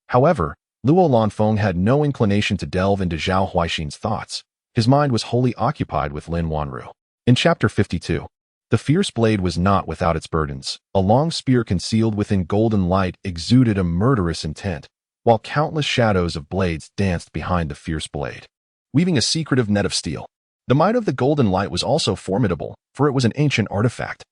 However, Luo Lanfeng had no inclination to delve into Zhao Huaxin's thoughts. His mind was wholly occupied with Lin Wanru. In Chapter 52, the fierce blade was not without its burdens. A long spear concealed within golden light exuded a murderous intent, while countless shadows of blades danced behind the fierce blade, weaving a secretive net of steel. The might of the golden light was also formidable, for it was an ancient artifact,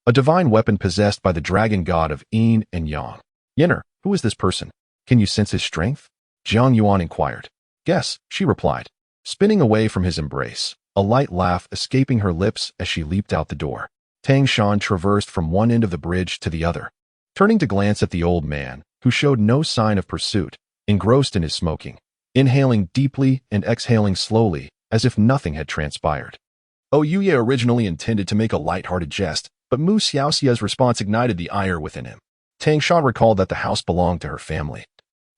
a divine weapon possessed by the dragon god of yin and yang. Yenner, who is this person? Can you sense his strength? Jiang Yuan inquired. Guess, she replied, spinning away from his embrace, a light laugh escaping her lips as she leaped out the door. Tang Shan traversed from one end of the bridge to the other, turning to glance at the old man, who showed no sign of pursuit, engrossed in his smoking, inhaling deeply and exhaling slowly, as if nothing had transpired. Yuye originally intended to make a light-hearted jest, but Mu Xiaoxia's response ignited the ire within him. Tang Shan recalled that the house belonged to her family,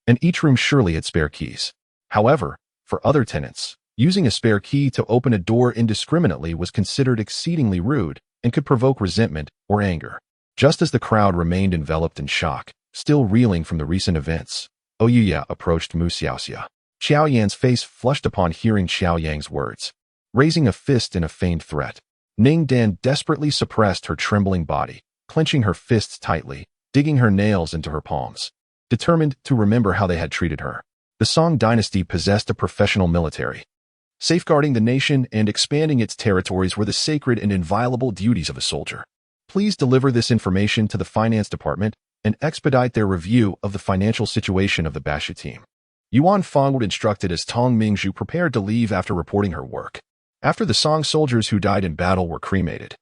and each room surely had spare keys. However, for other tenants, using a spare key to open a door indiscriminately was considered exceedingly rude and could provoke resentment or anger. Just as the crowd remained enveloped in shock, still reeling from the recent events, Yuya approached Mu Xiaoxia. Xiao Yan's face flushed upon hearing Xiao Yang's words. Raising a fist in a feigned threat, Ning Dan desperately suppressed her trembling body, clenching her fists tightly, digging her nails into her palms, determined to remember how they had treated her. The Song dynasty possessed a professional military. Safeguarding the nation and expanding its territories were the sacred and inviolable duties of a soldier. Please deliver this information to the finance department and expedite their review of the financial situation of the Bashu team. Yuan Feng instructed as Tong Mingzhu prepared to leave after reporting her work. After the Song soldiers who died in battle were cremated,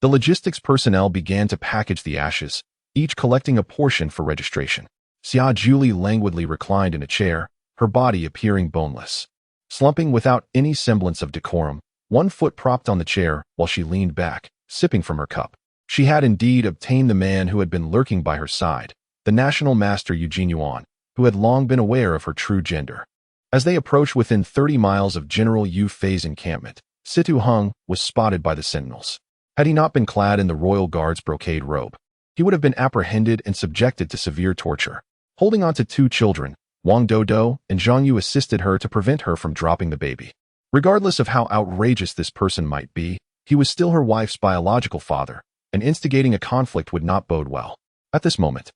the logistics personnel began to package the ashes, each collecting a portion for registration. Xia Julie languidly reclined in a chair, her body appearing boneless. Slumping without any semblance of decorum, one foot propped on the chair while she leaned back, sipping from her cup. She had indeed obtained the man who had been lurking by her side, the national master Eugene Yuan, who had long been aware of her true gender. As they approached within 30 miles of General Yu Fei's encampment, Situ Hung was spotted by the sentinels. Had he not been clad in the Royal Guard's brocade robe, he would have been apprehended and subjected to severe torture. Holding on to two children, Wang Dodo and Zhang Yu assisted her to prevent her from dropping the baby. Regardless of how outrageous this person might be, he was still her wife's biological father, and instigating a conflict would not bode well. At this moment,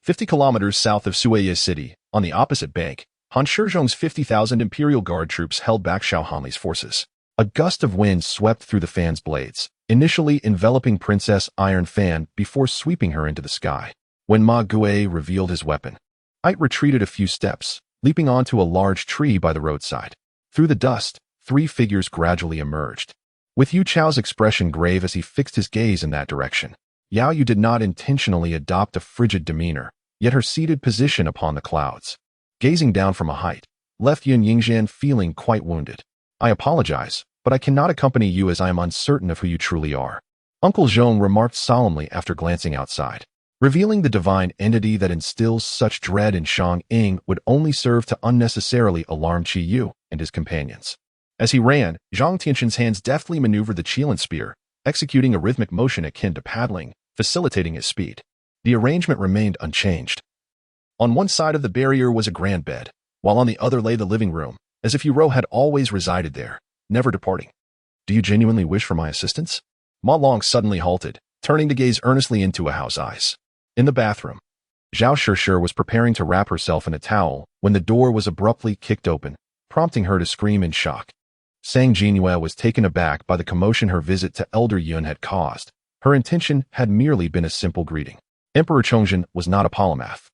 50 kilometers south of Suiye City, on the opposite bank, Han Shizhong's 50,000 Imperial Guard troops held back Xiao Hanli's forces. A gust of wind swept through the fan's blades, initially enveloping Princess Iron Fan before sweeping her into the sky. When Ma Gue revealed his weapon, Ite retreated a few steps, leaping onto a large tree by the roadside. Through the dust, three figures gradually emerged, with Yu Chao's expression grave as he fixed his gaze in that direction. Yao Yu did not intentionally adopt a frigid demeanor, yet her seated position upon the clouds, gazing down from a height, left Yun Yingzhan feeling quite wounded. I apologize, but I cannot accompany you as I am uncertain of who you truly are, Uncle Zhong remarked solemnly after glancing outside. Revealing the divine entity that instills such dread in Shang Ying would only serve to unnecessarily alarm Qi Yu and his companions. As he ran, Zhang Tianxin's hands deftly maneuvered the Qilin spear, executing a rhythmic motion akin to paddling, facilitating his speed. The arrangement remained unchanged. On one side of the barrier was a grand bed, while on the other lay the living room, as if Yuro had always resided there, never departing. Do you genuinely wish for my assistance? Ma Long suddenly halted, turning to gaze earnestly into Ahao's eyes. In the bathroom, Zhao Shishir was preparing to wrap herself in a towel when the door was abruptly kicked open, prompting her to scream in shock. Sang Jinhua was taken aback by the commotion her visit to Elder Yun had caused. Her intention had merely been a simple greeting. Emperor Chongzhen was not a polymath.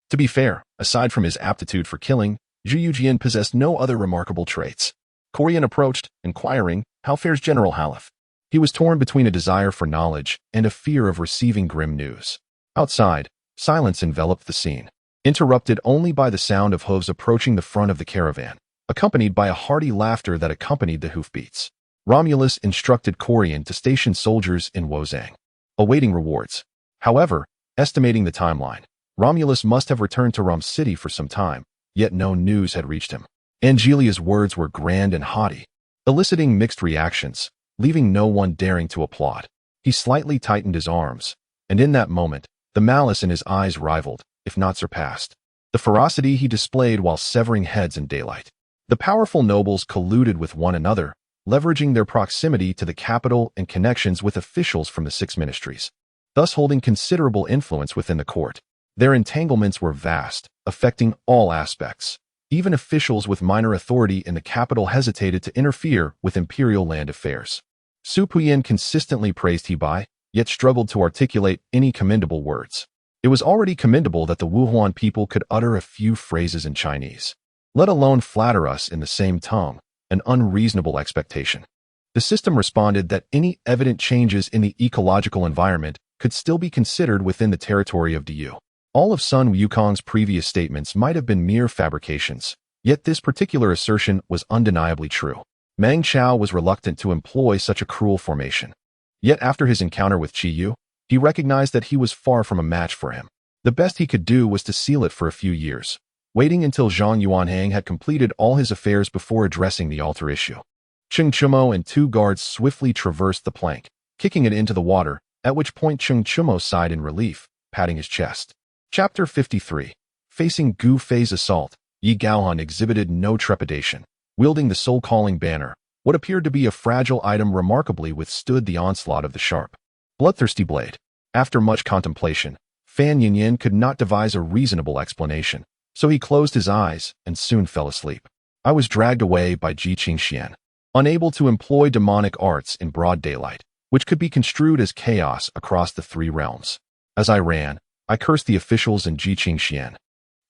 To be fair, aside from his aptitude for killing, Zhu Yujian possessed no other remarkable traits. Korean approached, inquiring, "How fares General Halef?" He was torn between a desire for knowledge and a fear of receiving grim news. Outside, silence enveloped the scene. interrupted only by the sound of hooves approaching the front of the caravan, accompanied by a hearty laughter that accompanied the hoofbeats. Romulus instructed Corian to station soldiers in Wozang, awaiting rewards. However, estimating the timeline, Romulus must have returned to Rom City for some time, yet no news had reached him. Angelia's words were grand and haughty, eliciting mixed reactions, leaving no one daring to applaud. He slightly tightened his arms, and in that moment, the malice in his eyes rivaled, if not surpassed, the ferocity he displayed while severing heads in daylight. The powerful nobles colluded with one another, leveraging their proximity to the capital and connections with officials from the 6 ministries, thus holding considerable influence within the court. Their entanglements were vast, affecting all aspects. Even officials with minor authority in the capital hesitated to interfere with imperial land affairs. Su Puyin consistently praised Hebai, yet struggled to articulate any commendable words. It was already commendable that the Wuhuan people could utter a few phrases in Chinese, let alone flatter us in the same tongue, an unreasonable expectation. The system responded that any evident changes in the ecological environment could still be considered within the territory of Diyu. All of Sun Wukong's previous statements might have been mere fabrications, yet this particular assertion was undeniably true. Meng Chao was reluctant to employ such a cruel formation. Yet after his encounter with Qi Yu, he recognized that he was far from a match for him. The best he could do was to seal it for a few years, waiting until Zhang Yuanhang had completed all his affairs before addressing the altar issue. Cheng Chumo and 2 guards swiftly traversed the plank, kicking it into the water, at which point Cheng Chumo sighed in relief, patting his chest. Chapter 53. Facing Gu Fei's assault, Yi Gaohan exhibited no trepidation. Wielding the soul-calling banner, what appeared to be a fragile item remarkably withstood the onslaught of the sharp, bloodthirsty blade. After much contemplation, Fan Yinyin could not devise a reasonable explanation, so he closed his eyes and soon fell asleep. I was dragged away by Ji Qingxian, unable to employ demonic arts in broad daylight, which could be construed as chaos across the 3 realms. As I ran, I cursed the officials and Ji Qingxian,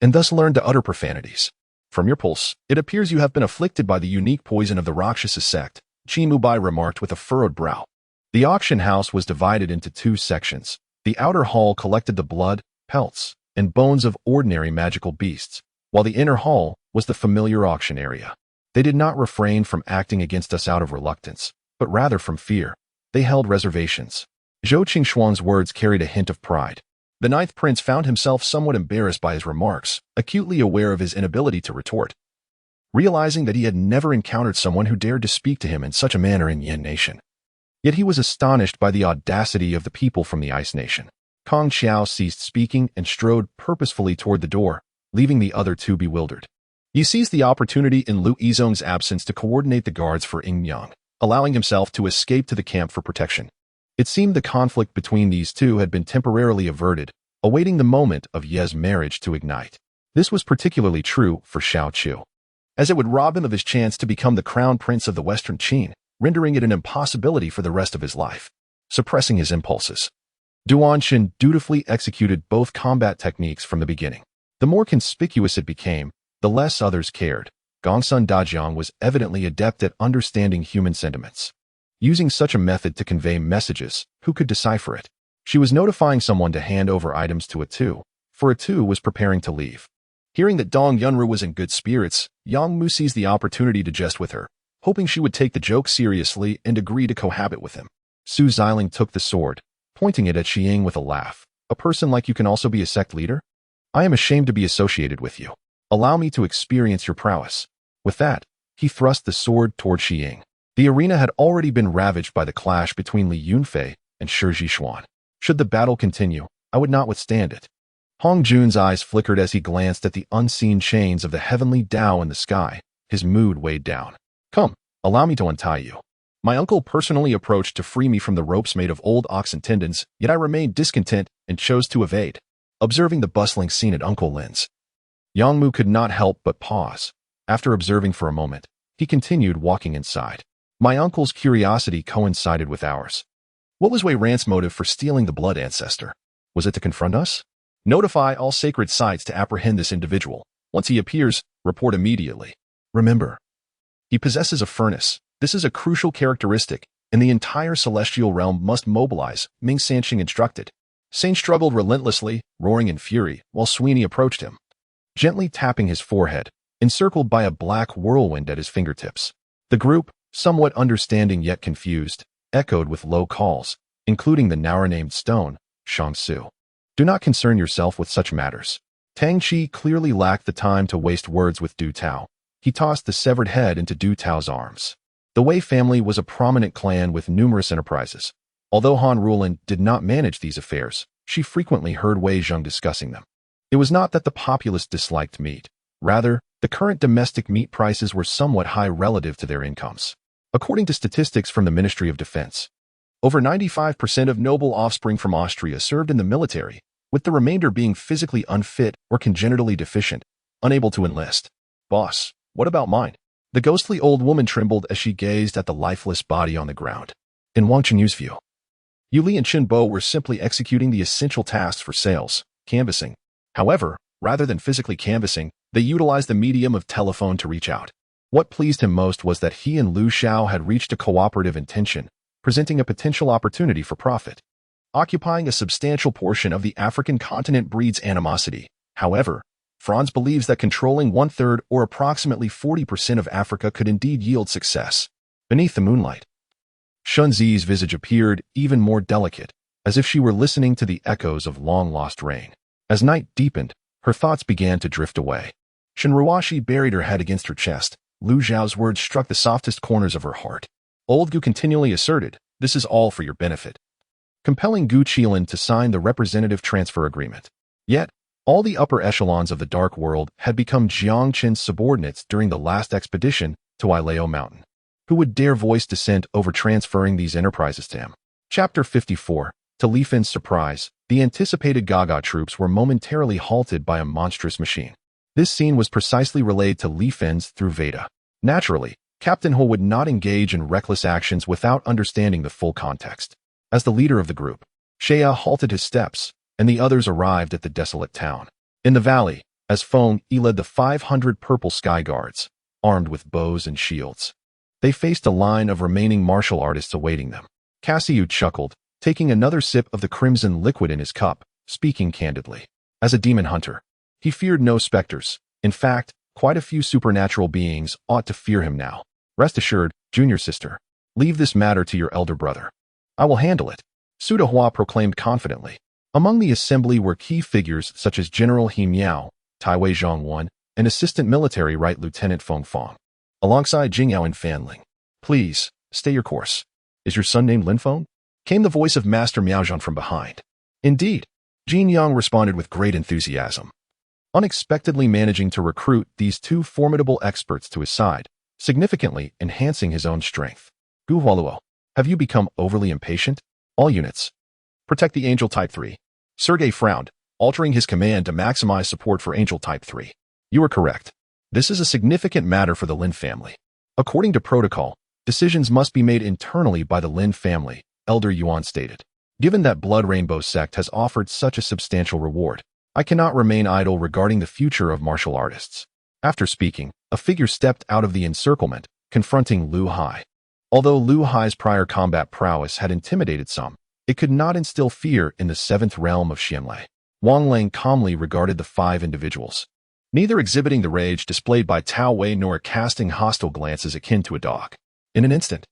and thus learned to utter profanities. From your pulse, it appears you have been afflicted by the unique poison of the Rakshasa sect, Qi Mubai remarked with a furrowed brow. The auction house was divided into 2 sections. The outer hall collected the blood, pelts, and bones of ordinary magical beasts, while the inner hall was the familiar auction area. They did not refrain from acting against us out of reluctance, but rather from fear. They held reservations. Zhou Qingxuan's words carried a hint of pride. The 9th prince found himself somewhat embarrassed by his remarks, acutely aware of his inability to retort. Realizing that he had never encountered someone who dared to speak to him in such a manner in Yin Nation. Yet he was astonished by the audacity of the people from the Ice Nation. Kong Xiao ceased speaking and strode purposefully toward the door, leaving the other 2 bewildered. He seized the opportunity in Lu Yizong's absence to coordinate the guards for Yin Yang, allowing himself to escape to the camp for protection. It seemed the conflict between these 2 had been temporarily averted, awaiting the moment of Ye's marriage to ignite. This was particularly true for Xiao Chu, as it would rob him of his chance to become the crown prince of the Western Qin, rendering it an impossibility for the rest of his life. Suppressing his impulses, Duan Xin dutifully executed both combat techniques from the beginning. The more conspicuous it became, the less others cared. Gongsun Dajiang was evidently adept at understanding human sentiments. Using such a method to convey messages, who could decipher it? She was notifying someone to hand over items to a 2, for a 2 was preparing to leave. Hearing that Dong Yunru was in good spirits, Yang Mu seized the opportunity to jest with her, hoping she would take the joke seriously and agree to cohabit with him. Su Xiling took the sword, pointing it at Xiying with a laugh. A person like you can also be a sect leader? I am ashamed to be associated with you. Allow me to experience your prowess. With that, he thrust the sword toward Xiying. The arena had already been ravaged by the clash between Li Yunfei and Shi Zhishuan. Should the battle continue, I would not withstand it. Hong Jun's eyes flickered as he glanced at the unseen chains of the heavenly Tao in the sky. His mood weighed down. Come, allow me to untie you. My uncle personally approached to free me from the ropes made of old oxen tendons, yet I remained discontent and chose to evade. Observing the bustling scene at Uncle Lin's, Yang Mu could not help but pause. After observing for a moment, he continued walking inside. My uncle's curiosity coincided with ours. What was Wei Ran's motive for stealing the blood ancestor? Was it to confront us? Notify all sacred sites to apprehend this individual. Once he appears, report immediately. Remember, he possesses a furnace. This is a crucial characteristic, and the entire celestial realm must mobilize, Ming Sanqing instructed. Sane struggled relentlessly, roaring in fury, while Sweeney approached him. gently tapping his forehead, encircled by a black whirlwind at his fingertips. The group, somewhat understanding yet confused, echoed with low calls, including the now-named stone, Shang-Su. Do not concern yourself with such matters. Tang Chi clearly lacked the time to waste words with Du Tao. He tossed the severed head into Du Tao's arms. The Wei family was a prominent clan with numerous enterprises. Although Han Rulan did not manage these affairs, she frequently heard Wei Zheng discussing them. It was not that the populace disliked meat. Rather, the current domestic meat prices were somewhat high relative to their incomes. According to statistics from the Ministry of Defense, over 95% of noble offspring from Austria served in the military, with the remainder being physically unfit or congenitally deficient, unable to enlist. Boss, what about mine? The ghostly old woman trembled as she gazed at the lifeless body on the ground. In Wang Chenyu's view, Yu Li and Chen Bo were simply executing the essential tasks for sales, canvassing. However, rather than physically canvassing, they utilized the medium of telephone to reach out. What pleased him most was that he and Lu Xiao had reached a cooperative intention, presenting a potential opportunity for profit. Occupying a substantial portion of the African continent breeds animosity. However, Franz believes that controlling 1/3 or approximately 40% of Africa could indeed yield success. Beneath the moonlight, Shunzi's visage appeared even more delicate, as if she were listening to the echoes of long-lost rain. As night deepened, her thoughts began to drift away. Shinruashi buried her head against her chest. Lu Zhao's words struck the softest corners of her heart. Old Gu continually asserted, "This is all for your benefit," compelling Gu Qilin to sign the representative transfer agreement. Yet, all the upper echelons of the Dark World had become Jiang Qin's subordinates during the last expedition to Ileo Mountain. Who would dare voice dissent over transferring these enterprises to him? Chapter 54. To Li Fen's surprise, the anticipated Gaga troops were momentarily halted by a monstrous machine. This scene was precisely relayed to Li Fen's through Veda. Naturally, Captain Ho would not engage in reckless actions without understanding the full context. As the leader of the group, Shea halted his steps, and the others arrived at the desolate town. In the valley, as Feng Yi led the 500 purple sky guards, armed with bows and shields. They faced a line of remaining martial artists awaiting them. Cassiu chuckled, taking another sip of the crimson liquid in his cup, speaking candidly. As a demon hunter, he feared no specters. In fact, quite a few supernatural beings ought to fear him now. Rest assured, junior sister, leave this matter to your elder brother. I will handle it, Su Dehua proclaimed confidently. Among the assembly were key figures such as General He Miao, Taiwei Zhongwan, and Assistant Military Right Lieutenant Feng Fang, alongside Jingyao and Fan Ling. Please, stay your course. Is your son named Lin Feng? Came the voice of Master Miaozhan from behind. Indeed, Jin Yang responded with great enthusiasm. Unexpectedly managing to recruit these two formidable experts to his side, significantly enhancing his own strength. Gu Hualuo, have you become overly impatient? All units, protect the Angel Type 3. Sergei frowned, altering his command to maximize support for Angel Type 3. You are correct. This is a significant matter for the Lin family. According to protocol, decisions must be made internally by the Lin family, Elder Yuan stated. Given that Blood Rainbow Sect has offered such a substantial reward, I cannot remain idle regarding the future of martial artists. After speaking, a figure stepped out of the encirclement, confronting Lu Hai. Although Lu Hai's prior combat prowess had intimidated some, it could not instill fear in the seventh realm of Xianlei. Wang Lang calmly regarded the 5 individuals, neither exhibiting the rage displayed by Tao Wei nor casting hostile glances akin to a dog. In an instant,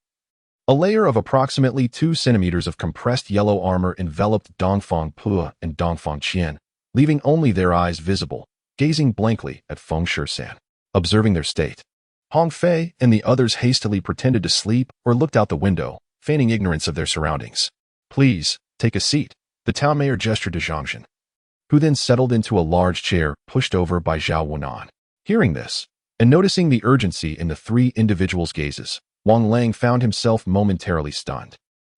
a layer of approximately 2 centimeters of compressed yellow armor enveloped Dongfang Pua and Dongfang Qian, leaving only their eyes visible, gazing blankly at Feng Shisan. Observing their state, Hong Fei and the others hastily pretended to sleep or looked out the window, feigning ignorance of their surroundings. Please, take a seat, the town mayor gestured to Zhangzhen, who then settled into a large chair pushed over by Zhao Wunan. Hearing this, and noticing the urgency in the 3 individuals' gazes, Wang Lang found himself momentarily stunned.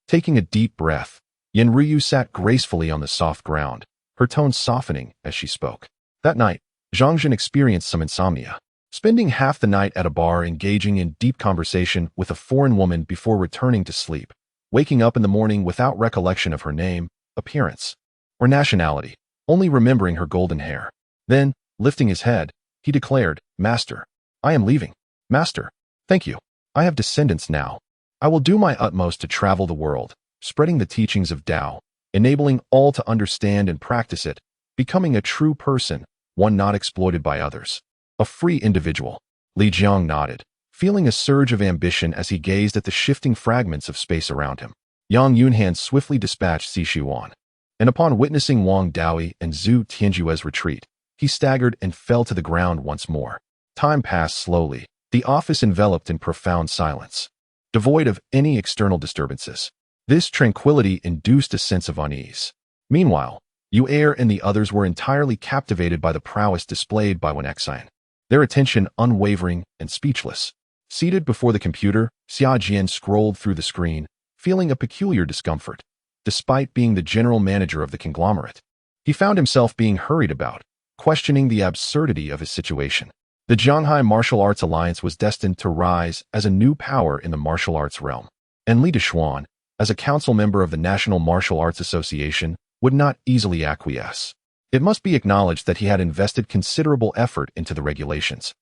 Taking a deep breath, Yen Ryu sat gracefully on the soft ground, her tone softening as she spoke. That night, Zhangzhen experienced some insomnia, spending half the night at a bar engaging in deep conversation with a foreign woman before returning to sleep, waking up in the morning without recollection of her name, appearance, or nationality, only remembering her golden hair. Then, lifting his head, he declared, Master, I am leaving. Master, thank you. I have descendants now. I will do my utmost to travel the world, spreading the teachings of Tao, enabling all to understand and practice it, becoming a true person, one not exploited by others. A free individual. Li Jiang nodded, feeling a surge of ambition as he gazed at the shifting fragments of space around him. Yang Yunhan swiftly dispatched Si Shiwan, and upon witnessing Wang Daoi and Zhu Tianjue's retreat, he staggered and fell to the ground once more. Time passed slowly, the office enveloped in profound silence, devoid of any external disturbances. This tranquility induced a sense of unease. Meanwhile, Yu Er and the others were entirely captivated by the prowess displayed by Wen Xian, their attention unwavering and speechless. Seated before the computer, Xia Jian scrolled through the screen, feeling a peculiar discomfort. Despite being the general manager of the conglomerate, he found himself being hurried about, questioning the absurdity of his situation. The Zhanghai Martial Arts Alliance was destined to rise as a new power in the martial arts realm, and Li Dexuan, as a council member of the National Martial Arts Association, would not easily acquiesce. It must be acknowledged that he had invested considerable effort into the regulations,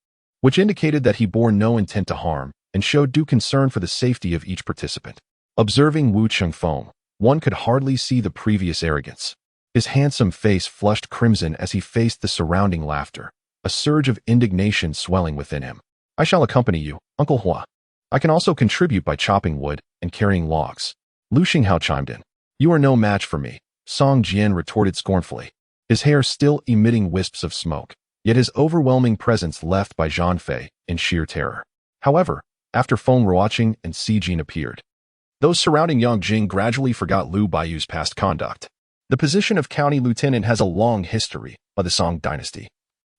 which indicated that he bore no intent to harm and showed due concern for the safety of each participant. Observing Wu Chengfeng, one could hardly see the previous arrogance. His handsome face flushed crimson as he faced the surrounding laughter, a surge of indignation swelling within him. "I shall accompany you, Uncle Hua. I can also contribute by chopping wood and carrying logs." Lu Xinghao chimed in. "You are no match for me," Song Jian retorted scornfully, his hair still emitting wisps of smoke, yet his overwhelming presence left by Zhang Fei in sheer terror. However, after Feng Ruoqing and Si Jin appeared, those surrounding Yang Jing gradually forgot Liu Baiyu's past conduct. The position of county lieutenant has a long history by the Song dynasty.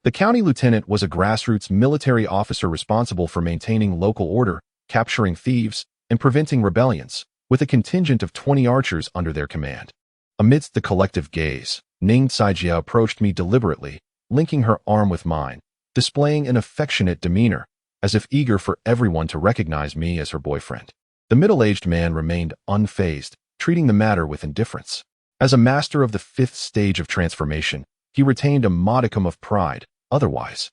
The county lieutenant was a grassroots military officer responsible for maintaining local order, capturing thieves, and preventing rebellions, with a contingent of 20 archers under their command. Amidst the collective gaze, Ning Caijia approached me deliberately, linking her arm with mine, displaying an affectionate demeanor, as if eager for everyone to recognize me as her boyfriend. The middle-aged man remained unfazed, treating the matter with indifference. As a master of the 5th stage of transformation, he retained a modicum of pride, otherwise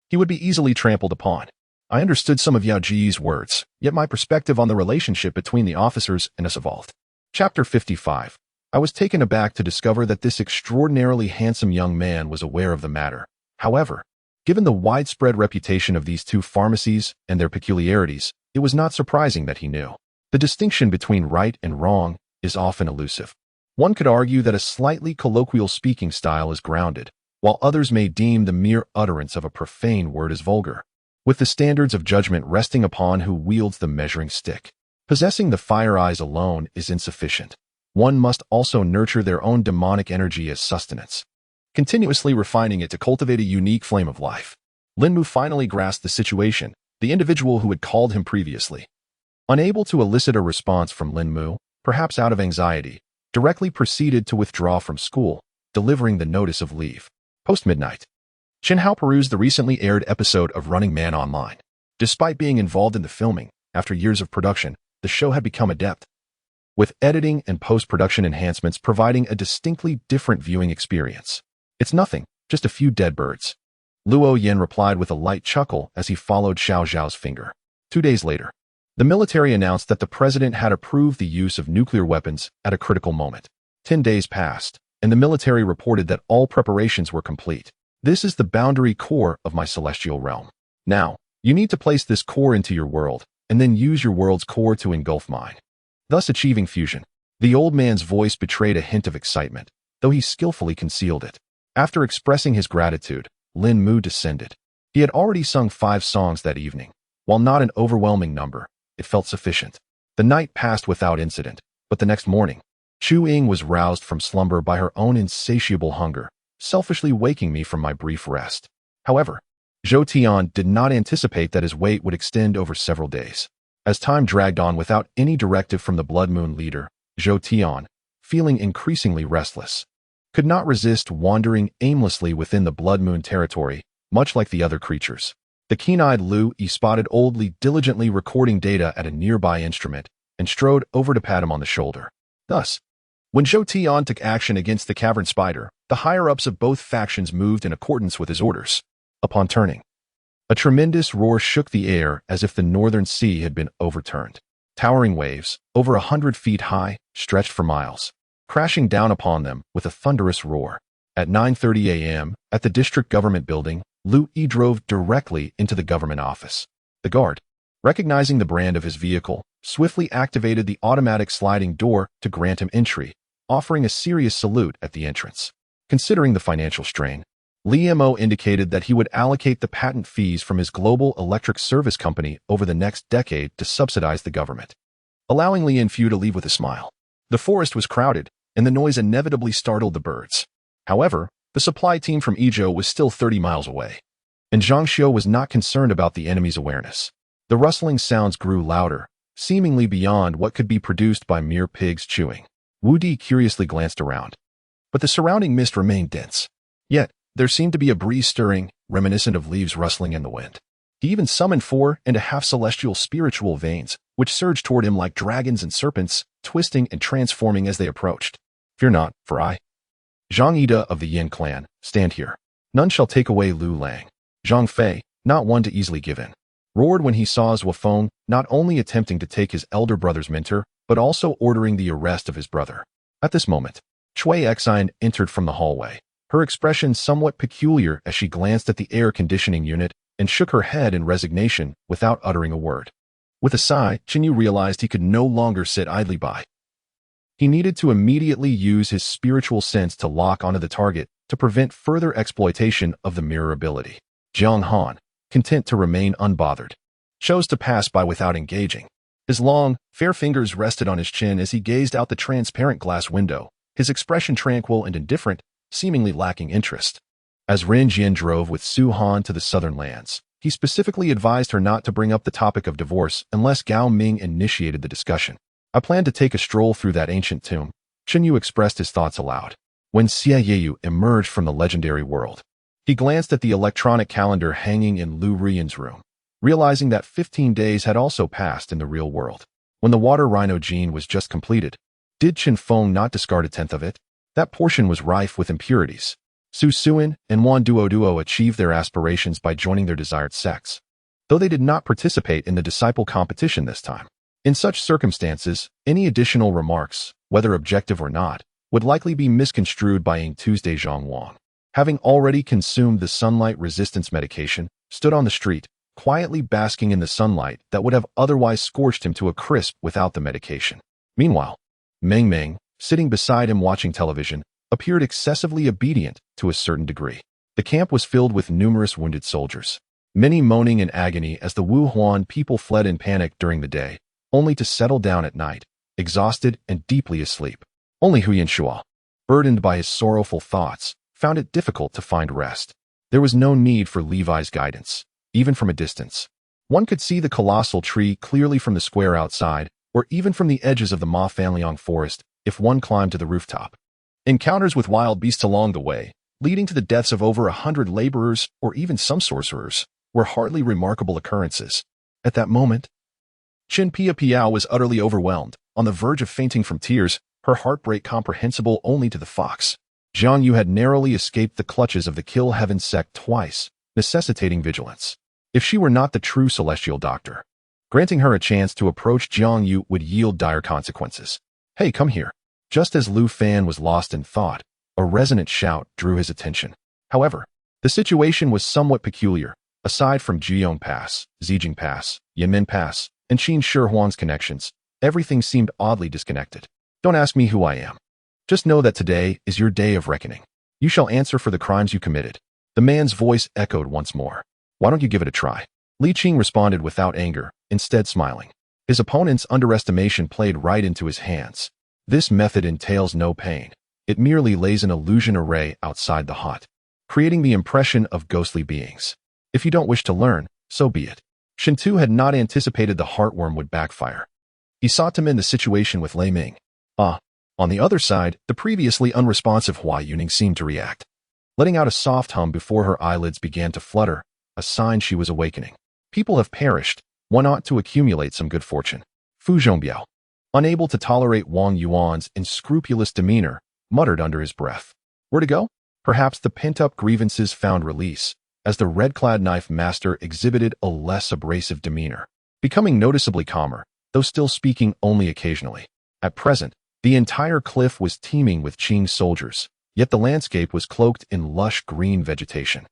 he would be easily trampled upon. I understood some of Yao Ji's words, yet my perspective on the relationship between the officers and us evolved. Chapter 55. I was taken aback to discover that this extraordinarily handsome young man was aware of the matter. However, given the widespread reputation of these two pharmacies and their peculiarities, it was not surprising that he knew. The distinction between right and wrong is often elusive. One could argue that a slightly colloquial speaking style is grounded, while others may deem the mere utterance of a profane word as vulgar, with the standards of judgment resting upon who wields the measuring stick. Possessing the fire eyes alone is insufficient. One must also nurture their own demonic energy as sustenance, continuously refining it to cultivate a unique flame of life. Lin Mu finally grasped the situation, the individual who had called him previously. Unable to elicit a response from Lin Mu, perhaps out of anxiety, directly proceeded to withdraw from school, delivering the notice of leave. Post-midnight, Chen Hao perused the recently aired episode of Running Man online. Despite being involved in the filming, after years of production, the show had become adept, with editing and post-production enhancements providing a distinctly different viewing experience. "It's nothing, just a few dead birds," Luo Yin replied with a light chuckle as he followed Xiao Zhao's finger. 2 days later, the military announced that the president had approved the use of nuclear weapons at a critical moment. 10 days passed, and the military reported that all preparations were complete. "This is the boundary core of my celestial realm. Now, you need to place this core into your world, and then use your world's core to engulf mine, thus achieving fusion." The old man's voice betrayed a hint of excitement, though he skillfully concealed it. After expressing his gratitude, Lin Mu descended. He had already sung 5 songs that evening. While not an overwhelming number, it felt sufficient. The night passed without incident, but the next morning, Chu Ying was roused from slumber by her own insatiable hunger, selfishly waking me from my brief rest. However, Zhou Tian did not anticipate that his wait would extend over several days. As time dragged on without any directive from the Blood Moon leader, Zhou Tian, feeling increasingly restless, could not resist wandering aimlessly within the Blood Moon territory, much like the other creatures. The keen-eyed Lu Yi spotted Old Li diligently recording data at a nearby instrument and strode over to pat him on the shoulder. Thus, when Zhou Tian took action against the cavern spider, the higher-ups of both factions moved in accordance with his orders. Upon turning, a tremendous roar shook the air as if the northern sea had been overturned. Towering waves, over 100 feet high, stretched for miles, crashing down upon them with a thunderous roar. At 9:30 a.m., at the district government building, Lu Yi drove directly into the government office. The guard, recognizing the brand of his vehicle, swiftly activated the automatic sliding door to grant him entry, offering a serious salute at the entrance. Considering the financial strain, Li Mo indicated that he would allocate the patent fees from his global electric service company over the next decade to subsidize the government, allowing Li Fu to leave with a smile. The forest was crowded, and the noise inevitably startled the birds. However, the supply team from Izhou was still 30 miles away, and Zhang Xiu was not concerned about the enemy's awareness. The rustling sounds grew louder, seemingly beyond what could be produced by mere pigs chewing. Wu Di curiously glanced around, but the surrounding mist remained dense. Yet, there seemed to be a breeze stirring, reminiscent of leaves rustling in the wind. He even summoned 4.5 celestial spiritual veins, which surged toward him like dragons and serpents, twisting and transforming as they approached. Fear not, for I, Zhang Ida of the Yin clan, stand here. None shall take away Lu Lang. Zhang Fei, not one to easily give in, roared when he saw Zhou Feng not only attempting to take his elder brother's mentor, but also ordering the arrest of his brother. At this moment, Cui Exine entered from the hallway, her expression somewhat peculiar as she glanced at the air conditioning unit and shook her head in resignation without uttering a word. With a sigh, Chinyu realized he could no longer sit idly by. He needed to immediately use his spiritual sense to lock onto the target to prevent further exploitation of the mirror ability. Jiang Han, content to remain unbothered, chose to pass by without engaging. His long, fair fingers rested on his chin as he gazed out the transparent glass window, his expression tranquil and indifferent, seemingly lacking interest. As Ren Jian drove with Su Han to the southern lands, he specifically advised her not to bring up the topic of divorce unless Gao Ming initiated the discussion. I plan to take a stroll through that ancient tomb. Chen Yu expressed his thoughts aloud. When Xie Yeyu emerged from the legendary world, he glanced at the electronic calendar hanging in Lu Rian's room, realizing that 15 days had also passed in the real world. When the water rhino gene was just completed, did Chen Feng not discard a tenth of it? That portion was rife with impurities. Su Suin and Wan Duo achieved their aspirations by joining their desired sects, though they did not participate in the disciple competition this time. In such circumstances, any additional remarks, whether objective or not, would likely be misconstrued by Ying Tuesday Zhang Wang. Having already consumed the sunlight resistance medication, stood on the street, quietly basking in the sunlight that would have otherwise scorched him to a crisp without the medication. Meanwhile, Meng Meng, sitting beside him watching television, appeared excessively obedient to a certain degree. The camp was filled with numerous wounded soldiers, many moaning in agony as the Wu Huan people fled in panic during the day, only to settle down at night, exhausted and deeply asleep. Only Huyan Shua, burdened by his sorrowful thoughts, found it difficult to find rest. There was no need for Levi's guidance, even from a distance. One could see the colossal tree clearly from the square outside, or even from the edges of the Ma Fanliang forest, if one climbed to the rooftop. Encounters with wild beasts along the way, leading to the deaths of over 100 laborers or even some sorcerers, were hardly remarkable occurrences. At that moment, Chen Piao was utterly overwhelmed, on the verge of fainting from tears, her heartbreak comprehensible only to the fox. Jiang Yu had narrowly escaped the clutches of the Kill Heaven sect twice, necessitating vigilance. If she were not the true celestial doctor, granting her a chance to approach Jiang Yu would yield dire consequences. Hey, come here. Just as Lu Fan was lost in thought, a resonant shout drew his attention. However, the situation was somewhat peculiar. Aside from Jiong Pass, Zijing Pass, Yanmen Pass, and Qin Shi Huang's connections, everything seemed oddly disconnected. Don't ask me who I am. Just know that today is your day of reckoning. You shall answer for the crimes you committed. The man's voice echoed once more. Why don't you give it a try? Li Qing responded without anger, instead smiling. His opponent's underestimation played right into his hands. This method entails no pain. It merely lays an illusion array outside the hut, creating the impression of ghostly beings. If you don't wish to learn, so be it. Shintu had not anticipated the heartworm would backfire. He sought to mend the situation with Lei Ming. On the other side, the previously unresponsive Hua Yuning seemed to react, letting out a soft hum before her eyelids began to flutter, a sign she was awakening. People have perished. One ought to accumulate some good fortune. Fu Zhongbiao, unable to tolerate Wang Yuan's unscrupulous demeanor, muttered under his breath. Where to go? Perhaps the pent-up grievances found release, as the red-clad knife master exhibited a less abrasive demeanor, becoming noticeably calmer, though still speaking only occasionally. At present, the entire cliff was teeming with Qing soldiers, yet the landscape was cloaked in lush green vegetation,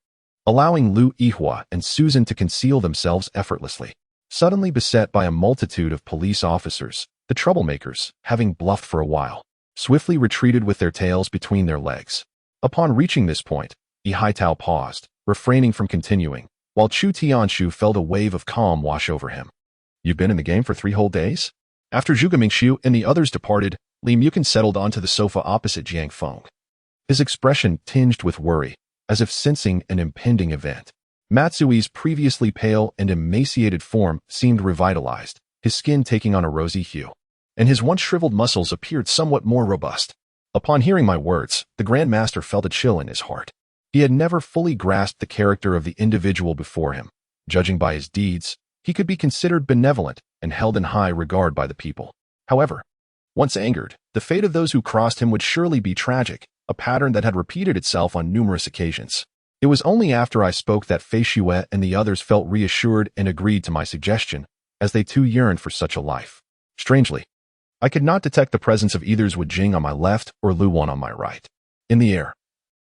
allowing Lu Yihua and Susan to conceal themselves effortlessly. Suddenly beset by a multitude of police officers, the troublemakers, having bluffed for a while, swiftly retreated with their tails between their legs. Upon reaching this point, Yi Haitao paused, refraining from continuing, while Chu Tianshu felt a wave of calm wash over him. "You've been in the game for 3 whole days?" After Zhuge Mingxiu and the others departed, Li Mukin settled onto the sofa opposite Jiang Feng. His expression tinged with worry, as if sensing an impending event. Matsui's previously pale and emaciated form seemed revitalized, his skin taking on a rosy hue, and his once shriveled muscles appeared somewhat more robust. Upon hearing my words, the Grand Master felt a chill in his heart. He had never fully grasped the character of the individual before him. Judging by his deeds, he could be considered benevolent and held in high regard by the people. However, once angered, the fate of those who crossed him would surely be tragic, a pattern that had repeated itself on numerous occasions. It was only after I spoke that Fei Xue and the others felt reassured and agreed to my suggestion, as they too yearned for such a life. Strangely, I could not detect the presence of either Zhu Jing on my left or Lu Wan on my right. In the air,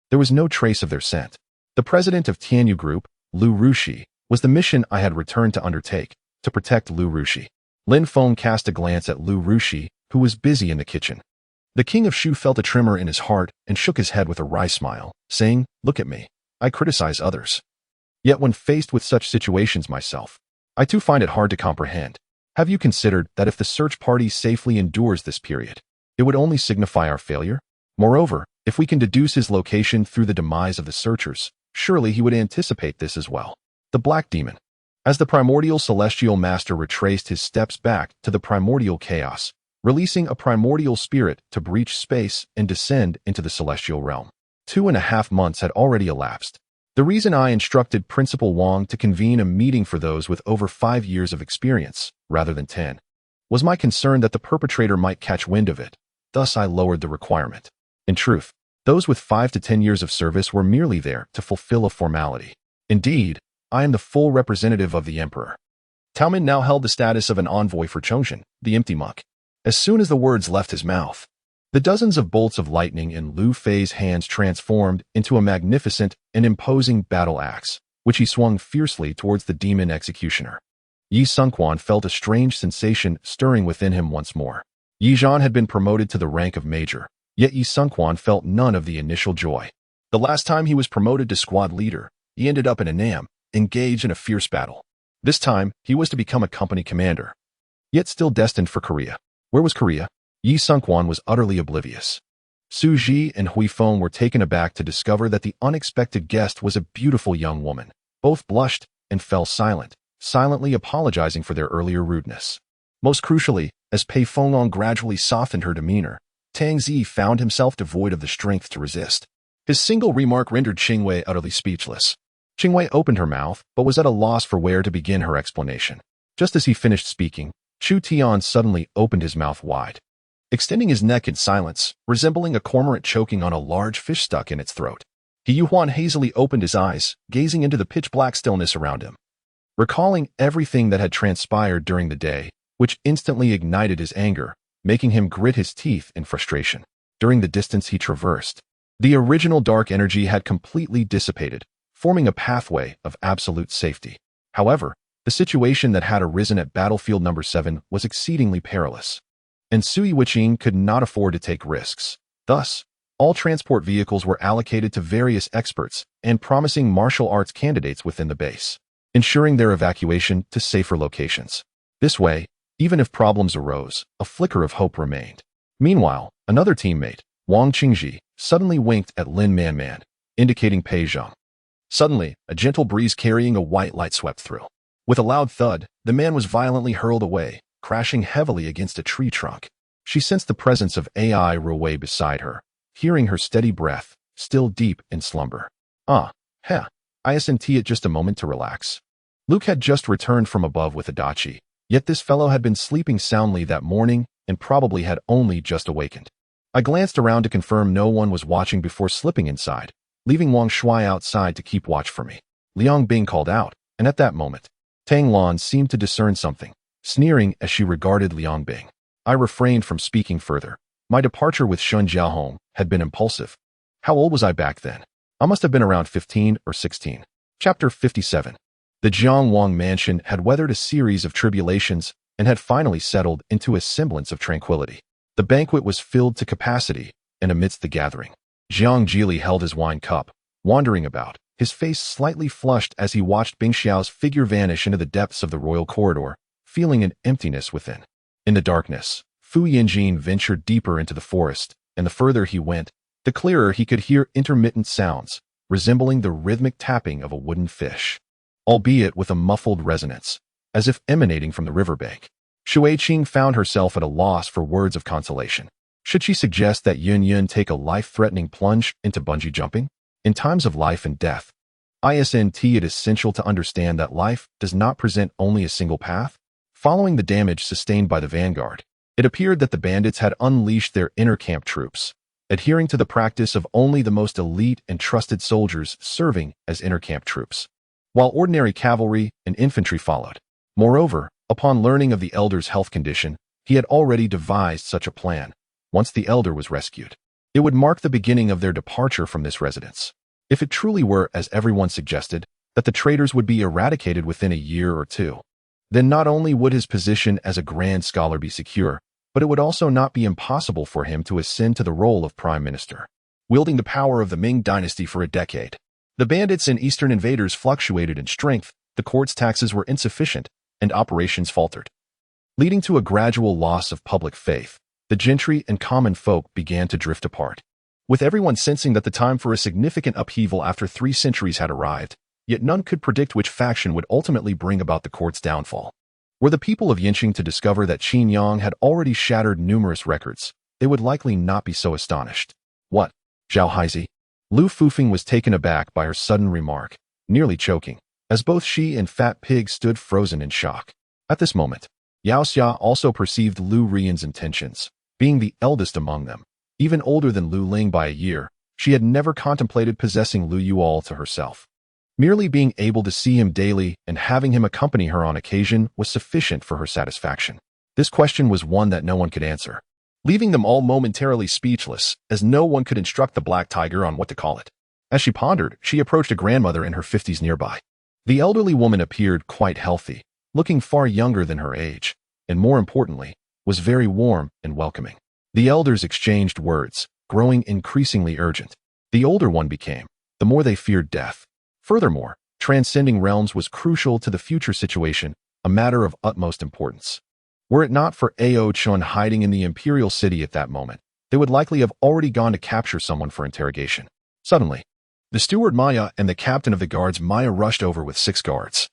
there was no trace of their scent. The president of Tianyu Group, Lu Rushi, was the mission I had returned to undertake, to protect Lu Rushi. Lin Feng cast a glance at Lu Rushi, who was busy in the kitchen. The king of Shu felt a tremor in his heart and shook his head with a wry smile, saying, "Look at me. I criticize others. Yet when faced with such situations myself, I too find it hard to comprehend. Have you considered that if the search party safely endures this period, it would only signify our failure? Moreover, if we can deduce his location through the demise of the searchers, surely he would anticipate this as well." The Black Demon. As the primordial celestial master retraced his steps back to the primordial chaos, releasing a primordial spirit to breach space and descend into the celestial realm. 2.5 months had already elapsed. The reason I instructed Principal Wang to convene a meeting for those with over 5 years of experience, rather than 10, was my concern that the perpetrator might catch wind of it. Thus I lowered the requirement. In truth, those with 5 to 10 years of service were merely there to fulfill a formality. Indeed, I am the full representative of the emperor. Tao Min now held the status of an envoy for Chongzhen, the empty monk. As soon as the words left his mouth, the dozens of bolts of lightning in Lu Fei's hands transformed into a magnificent and imposing battle axe, which he swung fiercely towards the demon executioner. Yi Sunquan felt a strange sensation stirring within him once more. Yi Zhan had been promoted to the rank of major, yet Yi Sunquan felt none of the initial joy. The last time he was promoted to squad leader, he ended up in Annam, engaged in a fierce battle. This time, he was to become a company commander, yet still destined for Korea. Where was Korea? Yi Sunquan was utterly oblivious. Su Ji and Hui Feng were taken aback to discover that the unexpected guest was a beautiful young woman. Both blushed and fell silent, silently apologizing for their earlier rudeness. Most crucially, as Pei Fenglong gradually softened her demeanor, Tang Zi found himself devoid of the strength to resist. His single remark rendered Qingwei utterly speechless. Qingwei opened her mouth, but was at a loss for where to begin her explanation. Just as he finished speaking, Chu Tian suddenly opened his mouth wide, extending his neck in silence, resembling a cormorant choking on a large fish stuck in its throat. He Yuhuan hazily opened his eyes, gazing into the pitch-black stillness around him. Recalling everything that had transpired during the day, which instantly ignited his anger, making him grit his teeth in frustration. During the distance he traversed, the original dark energy had completely dissipated, forming a pathway of absolute safety. However, the situation that had arisen at battlefield number 7 was exceedingly perilous, and Sui Wiqing could not afford to take risks. Thus, all transport vehicles were allocated to various experts and promising martial arts candidates within the base, ensuring their evacuation to safer locations. This way, even if problems arose, a flicker of hope remained. Meanwhile, another teammate, Wang Qingji, suddenly winked at Lin Manman, indicating Pei Zheng. Suddenly, a gentle breeze carrying a white light swept through. With a loud thud, the man was violently hurled away, crashing heavily against a tree trunk. She sensed the presence of Ai Ruwei beside her, hearing her steady breath, still deep in slumber. Isn't it just a moment to relax? Luke had just returned from above with Adachi, yet this fellow had been sleeping soundly that morning and probably had only just awakened. I glanced around to confirm no one was watching before slipping inside, leaving Wang Shuai outside to keep watch for me. Liang Bing called out, and at that moment, Tang Lan seemed to discern something, sneering as she regarded Liang Bing. I refrained from speaking further. My departure with Shun Jiahong had been impulsive. How old was I back then? I must have been around 15 or 16. Chapter 57. The Jiangwang mansion had weathered a series of tribulations and had finally settled into a semblance of tranquility. The banquet was filled to capacity, and amidst the gathering, Jiang Jili held his wine cup, wandering about, his face slightly flushed as he watched Bing Xiao's figure vanish into the depths of the royal corridor, feeling an emptiness within. In the darkness, Fu Yinjin ventured deeper into the forest, and the further he went, the clearer he could hear intermittent sounds, resembling the rhythmic tapping of a wooden fish, albeit with a muffled resonance, as if emanating from the riverbank. Shui Qing found herself at a loss for words of consolation. Should she suggest that Yun Yun take a life-threatening plunge into bungee jumping? In times of life and death, it is essential to understand that life does not present only a single path. Following the damage sustained by the vanguard, it appeared that the bandits had unleashed their inner camp troops, adhering to the practice of only the most elite and trusted soldiers serving as inner camp troops, while ordinary cavalry and infantry followed. Moreover, upon learning of the elder's health condition, he had already devised such a plan. Once the elder was rescued, it would mark the beginning of their departure from this residence. If it truly were, as everyone suggested, that the traitors would be eradicated within a year or two, then not only would his position as a grand scholar be secure, but it would also not be impossible for him to ascend to the role of prime minister, wielding the power of the Ming dynasty for a decade. The bandits and eastern invaders fluctuated in strength, the court's taxes were insufficient, and operations faltered, leading to a gradual loss of public faith. The gentry and common folk began to drift apart, with everyone sensing that the time for a significant upheaval after 3 centuries had arrived, yet none could predict which faction would ultimately bring about the court's downfall. Were the people of Yinqing to discover that Qin Yang had already shattered numerous records, they would likely not be so astonished. What? Zhao Haizi? Lu Fufeng was taken aback by her sudden remark, nearly choking, as both she and Fat Pig stood frozen in shock. At this moment, Yao Xia also perceived Lu Rian's intentions. Being the eldest among them, even older than Lu Ling by a year, she had never contemplated possessing Lu Yual to herself. Merely being able to see him daily and having him accompany her on occasion was sufficient for her satisfaction. This question was one that no one could answer, leaving them all momentarily speechless, as no one could instruct the black tiger on what to call it. As she pondered, she approached a grandmother in her 50s nearby. The elderly woman appeared quite healthy, looking far younger than her age, and more importantly, was very warm and welcoming. The elders exchanged words, growing increasingly urgent. The older one became, the more they feared death. Furthermore, transcending realms was crucial to the future situation, a matter of utmost importance. Were it not for Ao Chun hiding in the imperial city at that moment, they would likely have already gone to capture someone for interrogation. Suddenly, the steward Maya and the captain of the guards Maya rushed over with 6 guards,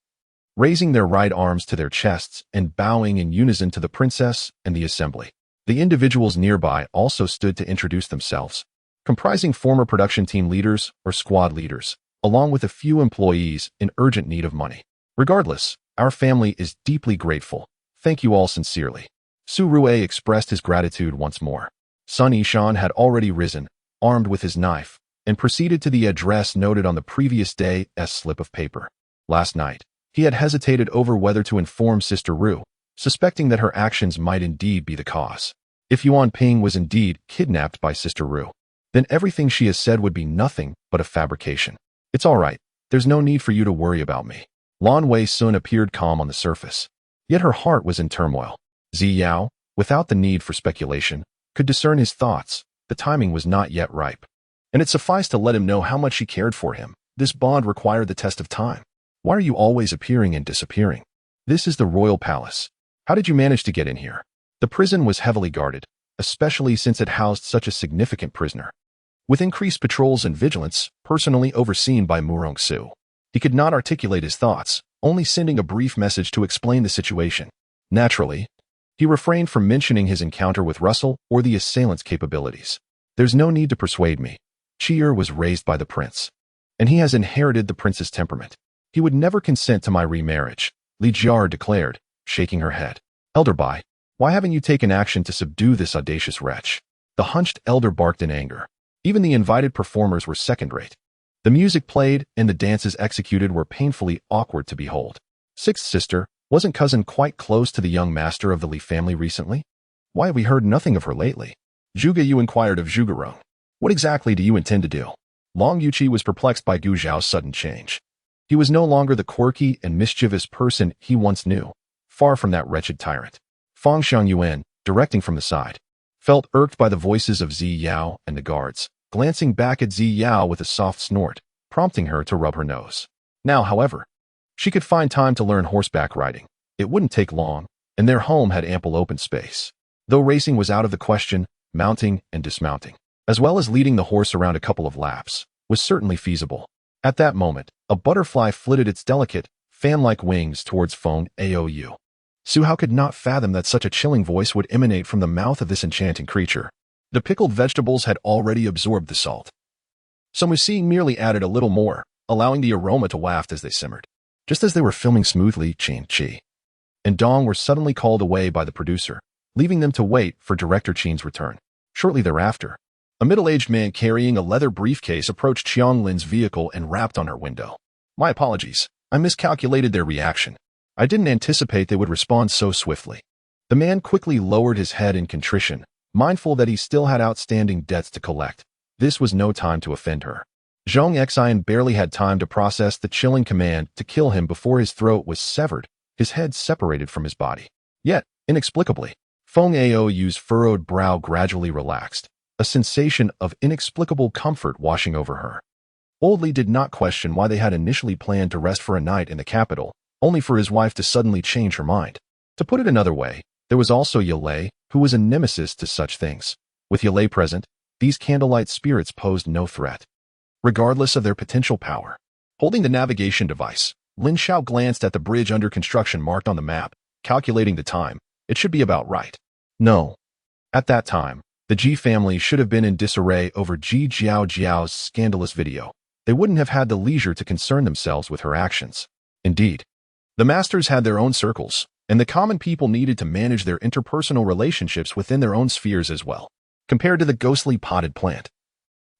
raising their right arms to their chests and bowing in unison to the princess and the assembly. The individuals nearby also stood to introduce themselves, comprising former production team leaders or squad leaders, along with a few employees in urgent need of money. Regardless, our family is deeply grateful. Thank you all sincerely. Su Rue expressed his gratitude once more. Sun Yishan had already risen, armed with his knife, and proceeded to the address noted on the previous day's slip of paper. Last night, he had hesitated over whether to inform Sister Rue, suspecting that her actions might indeed be the cause. If Yuan Ping was indeed kidnapped by Sister Rue, then everything she has said would be nothing but a fabrication. It's all right. There's no need for you to worry about me. Lan Wei Sun appeared calm on the surface, yet her heart was in turmoil. Zi Yao, without the need for speculation, could discern his thoughts. The timing was not yet ripe, and it sufficed to let him know how much she cared for him. This bond required the test of time. Why are you always appearing and disappearing? This is the royal palace. How did you manage to get in here? The prison was heavily guarded, especially since it housed such a significant prisoner. With increased patrols and vigilance, personally overseen by Murong Su, he could not articulate his thoughts, only sending a brief message to explain the situation. Naturally, he refrained from mentioning his encounter with Russell or the assailant's capabilities. There's no need to persuade me. Chi'er was raised by the prince, and he has inherited the prince's temperament. He would never consent to my remarriage, Li Jiar declared, shaking her head. Elder Bai, why haven't you taken action to subdue this audacious wretch? The hunched elder barked in anger. Even the invited performers were second-rate. The music played and the dances executed were painfully awkward to behold. Sixth sister, wasn't cousin quite close to the young master of the Li family recently? Why have we heard nothing of her lately? Zhuge Yu inquired of Zhugerong. What exactly do you intend to do? Long Yuqi was perplexed by Gu Zhao's sudden change. He was no longer the quirky and mischievous person he once knew, far from that wretched tyrant. Fang Xiangyuan, directing from the side, felt irked by the voices of Zi Yao and the guards, glancing back at Zi Yao with a soft snort, prompting her to rub her nose. Now, however, she could find time to learn horseback riding. It wouldn't take long, and their home had ample open space. Though racing was out of the question, mounting and dismounting, as well as leading the horse around a couple of laps, was certainly feasible. At that moment, a butterfly flitted its delicate, fan-like wings towards Feng Aou. Su Hao could not fathom that such a chilling voice would emanate from the mouth of this enchanting creature. The pickled vegetables had already absorbed the salt, so Musi merely added a little more, allowing the aroma to waft as they simmered. Just as they were filming smoothly, Qin Chi and Dong were suddenly called away by the producer, leaving them to wait for director Qin's return. Shortly thereafter, a middle-aged man carrying a leather briefcase approached Qiang Lin's vehicle and rapped on her window. My apologies. I miscalculated their reaction. I didn't anticipate they would respond so swiftly. The man quickly lowered his head in contrition, mindful that he still had outstanding debts to collect. This was no time to offend her. Zhong Xian barely had time to process the chilling command to kill him before his throat was severed, his head separated from his body. Yet, inexplicably, Feng Aou's furrowed brow gradually relaxed, a sensation of inexplicable comfort washing over her. Old Li did not question why they had initially planned to rest for a night in the capital, only for his wife to suddenly change her mind. To put it another way, there was also Yelei, who was a nemesis to such things. With Yelei present, these candlelight spirits posed no threat, regardless of their potential power. Holding the navigation device, Lin Xiao glanced at the bridge under construction marked on the map, calculating the time. It should be about right. No. At that time, the Ji family should have been in disarray over Ji Jiao's scandalous video. They wouldn't have had the leisure to concern themselves with her actions. Indeed, the masters had their own circles, and the common people needed to manage their interpersonal relationships within their own spheres as well. Compared to the ghostly potted plant,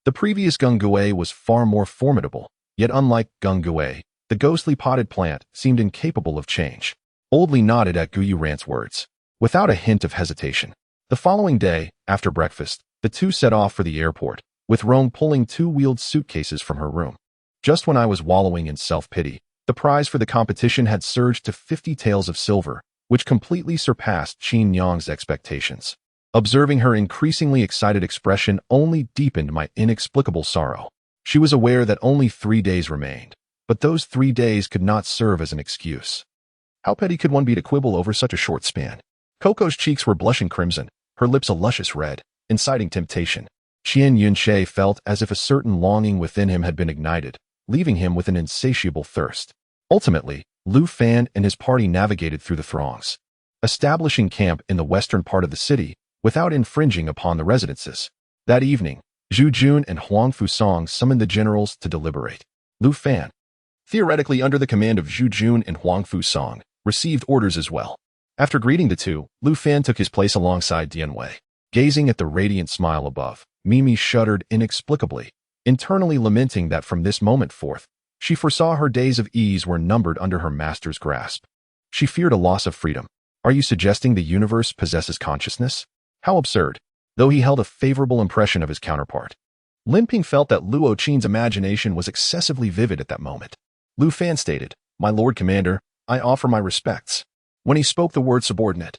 the previous Gengui was far more formidable, yet unlike Gengui, the ghostly potted plant seemed incapable of change. Old Li nodded at Gu Yurant's words, without a hint of hesitation. The following day, after breakfast, the two set off for the airport, with Rome pulling two-wheeled suitcases from her room. Just when I was wallowing in self-pity, the prize for the competition had surged to 50 taels of silver, which completely surpassed Qin Yang's expectations. Observing her increasingly excited expression only deepened my inexplicable sorrow. She was aware that only 3 days remained, but those 3 days could not serve as an excuse. How petty could one be to quibble over such a short span? Coco's cheeks were blushing crimson, her lips a luscious red, inciting temptation. Qian Yunshe felt as if a certain longing within him had been ignited, leaving him with an insatiable thirst. Ultimately, Lu Fan and his party navigated through the throngs, establishing camp in the western part of the city without infringing upon the residences. That evening, Zhu Jun and Huang Fusong summoned the generals to deliberate. Lu Fan, theoretically under the command of Zhu Jun and Huang Fusong, received orders as well. After greeting the two, Lu Fan took his place alongside Dian Wei. Gazing at the radiant smile above, Mimi shuddered inexplicably, internally lamenting that from this moment forth, she foresaw her days of ease were numbered under her master's grasp. She feared a loss of freedom. Are you suggesting the universe possesses consciousness? How absurd, though he held a favorable impression of his counterpart. Lin Ping felt that Luo Qin's imagination was excessively vivid at that moment. Lu Fan stated, "My Lord Commander, I offer my respects." When he spoke the word subordinate,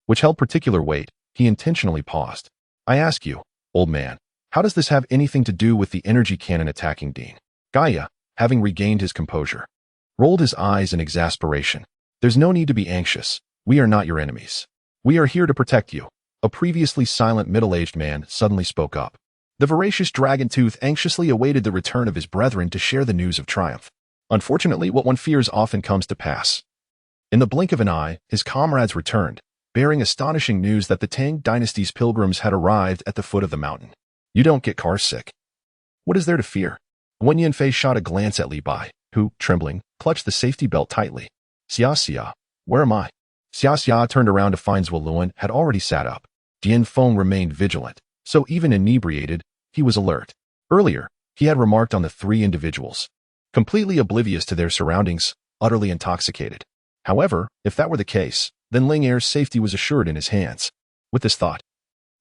which held particular weight, he intentionally paused. I ask you, old man, how does this have anything to do with the energy cannon attacking Dean? Gaia, having regained his composure, rolled his eyes in exasperation. There's no need to be anxious. We are not your enemies. We are here to protect you. A previously silent middle-aged man suddenly spoke up. The voracious dragon tooth anxiously awaited the return of his brethren to share the news of triumph. Unfortunately, what one fears often comes to pass. In the blink of an eye, his comrades returned, bearing astonishing news that the Tang dynasty's pilgrims had arrived at the foot of the mountain. You don't get car sick. What is there to fear? Wen Yanfei shot a glance at Li Bai, who, trembling, clutched the safety belt tightly. Xia, where am I? Xia turned around to find Zhuo had already sat up. Dian Feng remained vigilant, so even inebriated, he was alert. Earlier, he had remarked on the 3 individuals, completely oblivious to their surroundings, utterly intoxicated. However, if that were the case, then Ling Er's safety was assured in his hands. With this thought,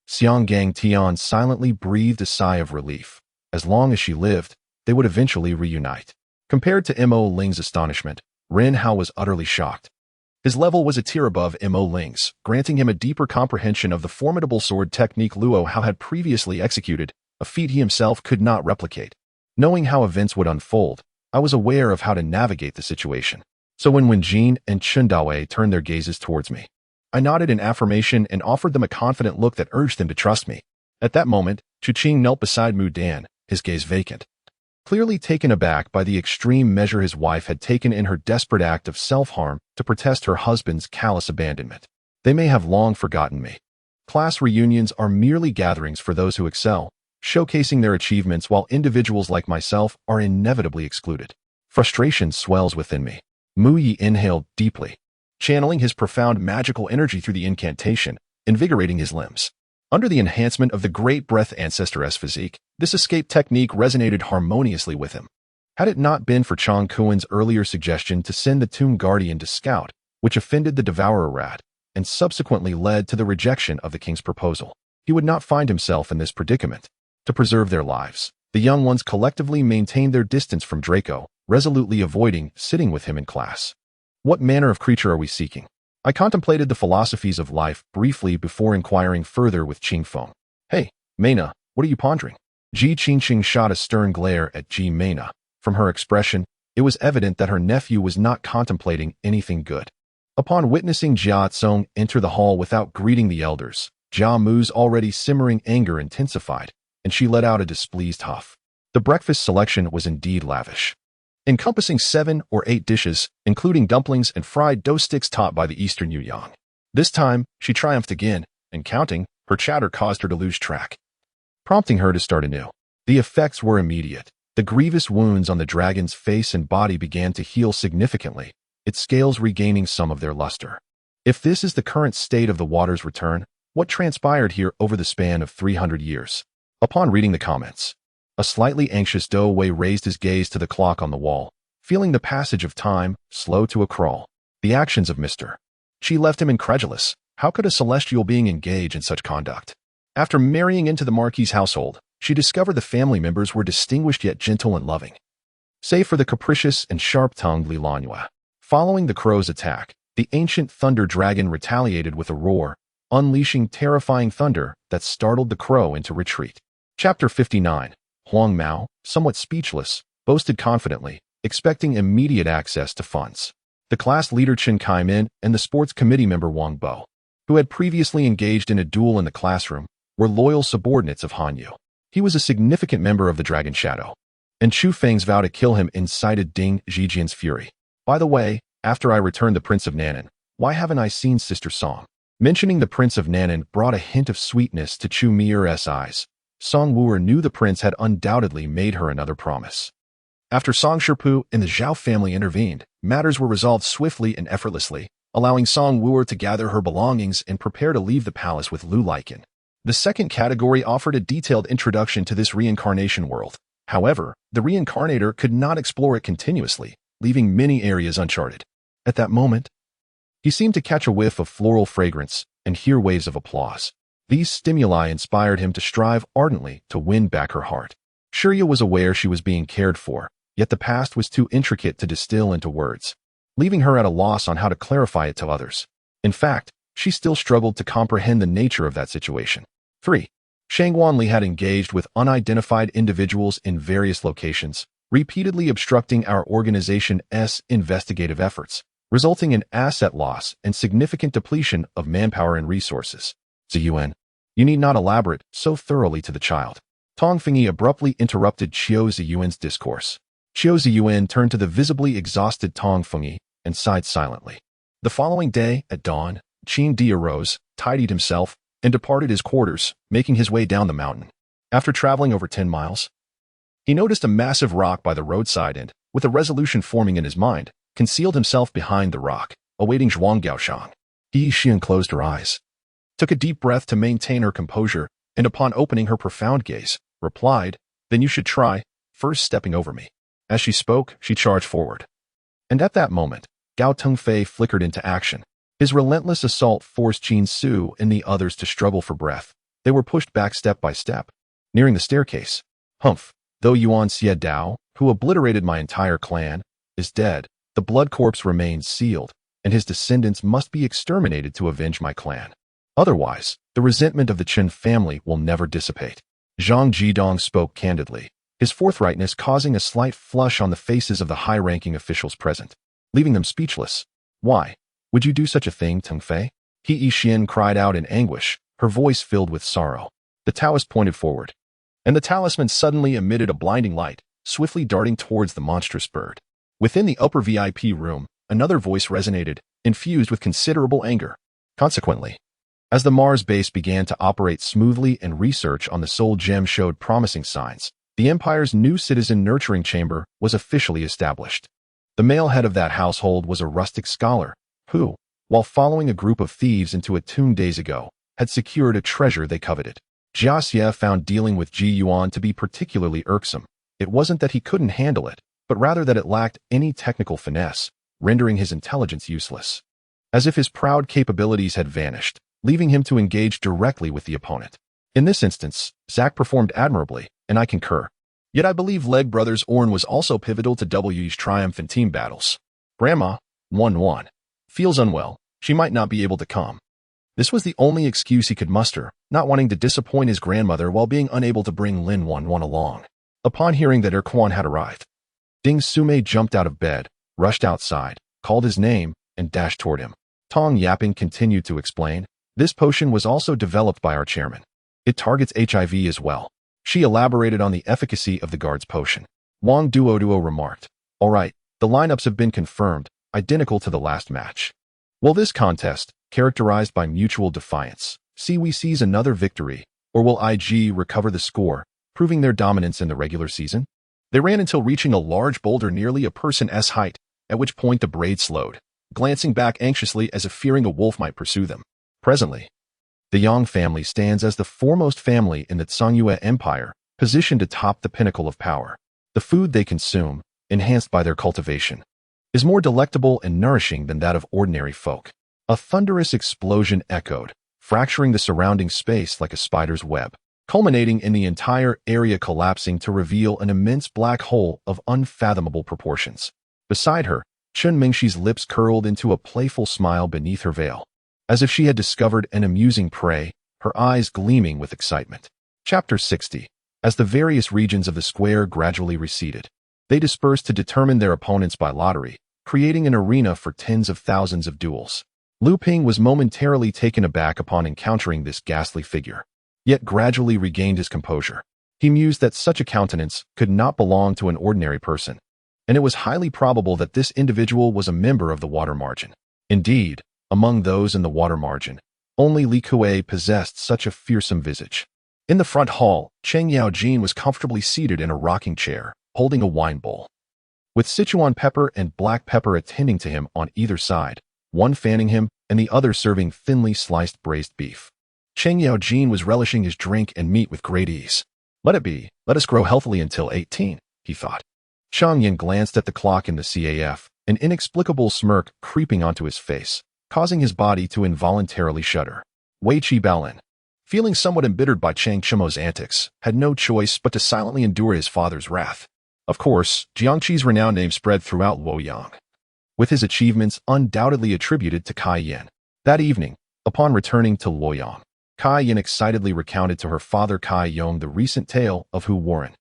Xiang Gang Tian silently breathed a sigh of relief. As long as she lived, they would eventually reunite. Compared to Mo Ling's astonishment, Ren Hao was utterly shocked. His level was a tier above Mo Ling's, granting him a deeper comprehension of the formidable sword technique Luo Hao had previously executed, a feat he himself could not replicate. Knowing how events would unfold, I was aware of how to navigate the situation. So when Wen Jin and Chen Dawei turned their gazes towards me, I nodded in affirmation and offered them a confident look that urged them to trust me. At that moment, Chu Qing knelt beside Mu Dan, his gaze vacant. Clearly taken aback by the extreme measure his wife had taken in her desperate act of self-harm to protest her husband's callous abandonment. They may have long forgotten me. Class reunions are merely gatherings for those who excel, showcasing their achievements while individuals like myself are inevitably excluded. Frustration swells within me. Mu Yi inhaled deeply, channeling his profound magical energy through the incantation, invigorating his limbs. Under the enhancement of the Great Breath Ancestress physique, this escape technique resonated harmoniously with him. Had it not been for Chong Kuen's earlier suggestion to send the Tomb Guardian to scout, which offended the Devourer rat, and subsequently led to the rejection of the king's proposal, he would not find himself in this predicament. To preserve their lives, the young ones collectively maintained their distance from Draco, resolutely avoiding sitting with him in class. What manner of creature are we seeking? I contemplated the philosophies of life briefly before inquiring further with Qing Feng. Hey, Meina, what are you pondering? Ji Qingqing shot a stern glare at Ji Meina. From her expression, it was evident that her nephew was not contemplating anything good. Upon witnessing Jia Tsong enter the hall without greeting the elders, Jia Mu's already simmering anger intensified, and she let out a displeased huff. The breakfast selection was indeed lavish, encompassing 7 or 8 dishes, including dumplings and fried dough sticks topped by the Eastern Yuyang. This time, she triumphed again, and counting, her chatter caused her to lose track, prompting her to start anew. The effects were immediate. The grievous wounds on the dragon's face and body began to heal significantly, its scales regaining some of their luster. If this is the current state of the water's return, what transpired here over the span of 300 years? Upon reading the comments, a slightly anxious Dou-Wei raised his gaze to the clock on the wall, feeling the passage of time slow to a crawl. The actions of Mr. Qi left him incredulous. How could a celestial being engage in such conduct? After marrying into the Marquis's household, she discovered the family members were distinguished yet gentle and loving, save for the capricious and sharp-tongued Li Lanhua. Following the crow's attack, the ancient thunder dragon retaliated with a roar, unleashing terrifying thunder that startled the crow into retreat. Chapter 59. Huang Mao, somewhat speechless, boasted confidently, expecting immediate access to funds. The class leader Chen Kaimin and the sports committee member Wang Bo, who had previously engaged in a duel in the classroom, were loyal subordinates of Han Yu. He was a significant member of the Dragon Shadow, and Chu Feng's vow to kill him incited Ding Zhijian's fury. By the way, after I returned the Prince of Nanan, why haven't I seen Sister Song? Mentioning the Prince of Nanan brought a hint of sweetness to Chu Mier's eyes. Song Wuer knew the prince had undoubtedly made her another promise. After Song Sherpu and the Zhao family intervened, matters were resolved swiftly and effortlessly, allowing Song Wuer to gather her belongings and prepare to leave the palace with Lu Laikin. The second category offered a detailed introduction to this reincarnation world. However, the reincarnator could not explore it continuously, leaving many areas uncharted. At that moment, he seemed to catch a whiff of floral fragrance and hear waves of applause. These stimuli inspired him to strive ardently to win back her heart. Shirya was aware she was being cared for, yet the past was too intricate to distill into words, leaving her at a loss on how to clarify it to others. In fact, she still struggled to comprehend the nature of that situation. 3. Shang Wanli had engaged with unidentified individuals in various locations, repeatedly obstructing our organization's investigative efforts, resulting in asset loss and significant depletion of manpower and resources. Ziyuan, you need not elaborate so thoroughly to the child. Tong Fengyi abruptly interrupted Qiu Ziyuan's discourse. Qiu Ziyuan turned to the visibly exhausted Tong Fengyi and sighed silently. The following day, at dawn, Qin Di arose, tidied himself, and departed his quarters, making his way down the mountain. After traveling over 10 miles, he noticed a massive rock by the roadside and, with a resolution forming in his mind, concealed himself behind the rock, awaiting Zhuang Gaoshang. Yi Xian closed her eyes, took a deep breath to maintain her composure, and upon opening her profound gaze, replied, "Then you should try, first stepping over me." As she spoke, she charged forward. And at that moment, Gao Tengfei flickered into action. His relentless assault forced Qin Su and the others to struggle for breath. They were pushed back step by step, nearing the staircase. Humph! Though Yuan Xie Dao, who obliterated my entire clan, is dead, the blood corpse remains sealed, and his descendants must be exterminated to avenge my clan. Otherwise, the resentment of the Chen family will never dissipate. Zhang Jidong spoke candidly, his forthrightness causing a slight flush on the faces of the high-ranking officials present, leaving them speechless. Why would you do such a thing, Teng Fei? He Yixin cried out in anguish, her voice filled with sorrow. The Taoist pointed forward, and the talisman suddenly emitted a blinding light, swiftly darting towards the monstrous bird. Within the upper VIP room, another voice resonated, infused with considerable anger. Consequently, as the Mars base began to operate smoothly and research on the Soul Gem showed promising signs, the Empire's new citizen nurturing chamber was officially established. The male head of that household was a rustic scholar, who, while following a group of thieves into a tomb days ago, had secured a treasure they coveted. Jia Xie found dealing with Ji Yuan to be particularly irksome. It wasn't that he couldn't handle it, but rather that it lacked any technical finesse, rendering his intelligence useless. As if his proud capabilities had vanished, leaving him to engage directly with the opponent. In this instance, Zack performed admirably, and I concur. Yet I believe Leg Brothers' Orn was also pivotal to W's triumph in team battles. Grandma, 1-1. Feels unwell. She might not be able to come. This was the only excuse he could muster, not wanting to disappoint his grandmother while being unable to bring Lin 1-1 along. Upon hearing that Erquan had arrived, Ding Sume jumped out of bed, rushed outside, called his name, and dashed toward him. Tong Yaping continued to explain, this potion was also developed by our chairman. It targets HIV as well. She elaborated on the efficacy of the guard's potion. Wang Duoduo remarked, all right, the lineups have been confirmed, identical to the last match. Will this contest, characterized by mutual defiance, see we seize another victory, or will IG recover the score, proving their dominance in the regular season? They ran until reaching a large boulder nearly a person's height, at which point the braid slowed, glancing back anxiously as if fearing a wolf might pursue them. Presently, the Yang family stands as the foremost family in the Tsangyue Empire, positioned atop the pinnacle of power. The food they consume, enhanced by their cultivation, is more delectable and nourishing than that of ordinary folk. A thunderous explosion echoed, fracturing the surrounding space like a spider's web, culminating in the entire area collapsing to reveal an immense black hole of unfathomable proportions. Beside her, Chun Mingxi's lips curled into a playful smile beneath her veil, as if she had discovered an amusing prey, her eyes gleaming with excitement. Chapter 60. As the various regions of the square gradually receded, they dispersed to determine their opponents by lottery, creating an arena for tens of thousands of duels. Lu Ping was momentarily taken aback upon encountering this ghastly figure, yet gradually regained his composure. He mused that such a countenance could not belong to an ordinary person, and it was highly probable that this individual was a member of the Water Margin. Indeed, among those in the Water Margin, only Li Kuei possessed such a fearsome visage. In the front hall, Cheng Yaojin was comfortably seated in a rocking chair, holding a wine bowl, with Sichuan pepper and black pepper attending to him on either side, one fanning him and the other serving thinly sliced braised beef. Cheng Yaojin was relishing his drink and meat with great ease. Let it be, let us grow healthily until 18, he thought. Shang Yin glanced at the clock in the CAF, an inexplicable smirk creeping onto his face, causing his body to involuntarily shudder. Wei Qi Baolin, feeling somewhat embittered by Chang Chimo's antics, had no choice but to silently endure his father's wrath. Of course, Jiangqi's renowned name spread throughout Luoyang, with his achievements undoubtedly attributed to Kai Yin. That evening, upon returning to Luoyang, Kai Yin excitedly recounted to her father Kai Yong the recent tale of Hu Warren.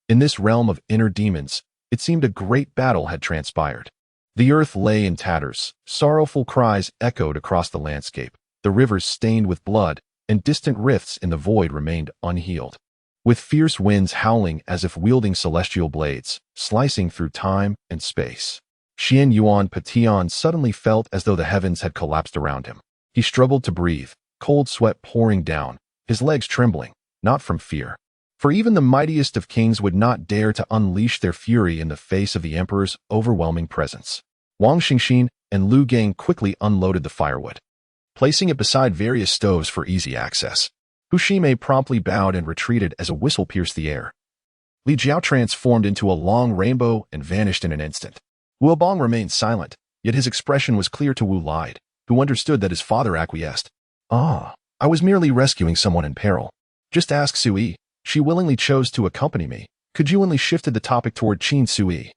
In this realm of inner demons, it seemed a great battle had transpired. The earth lay in tatters, sorrowful cries echoed across the landscape, the rivers stained with blood, and distant rifts in the void remained unhealed. With fierce winds howling as if wielding celestial blades, slicing through time and space, Xian Yuan Patian suddenly felt as though the heavens had collapsed around him. He struggled to breathe, cold sweat pouring down, his legs trembling, not from fear, for even the mightiest of kings would not dare to unleash their fury in the face of the emperor's overwhelming presence. Wang Xingxin and Lu Gang quickly unloaded the firewood, placing it beside various stoves for easy access. Hu Shimei promptly bowed and retreated as a whistle pierced the air. Li Jiao transformed into a long rainbow and vanished in an instant. Wu Bong remained silent, yet his expression was clear to Wu Lide, who understood that his father acquiesced. I was merely rescuing someone in peril. Just ask Sui. She willingly chose to accompany me. Kajunli shifted the topic toward Qin Sui,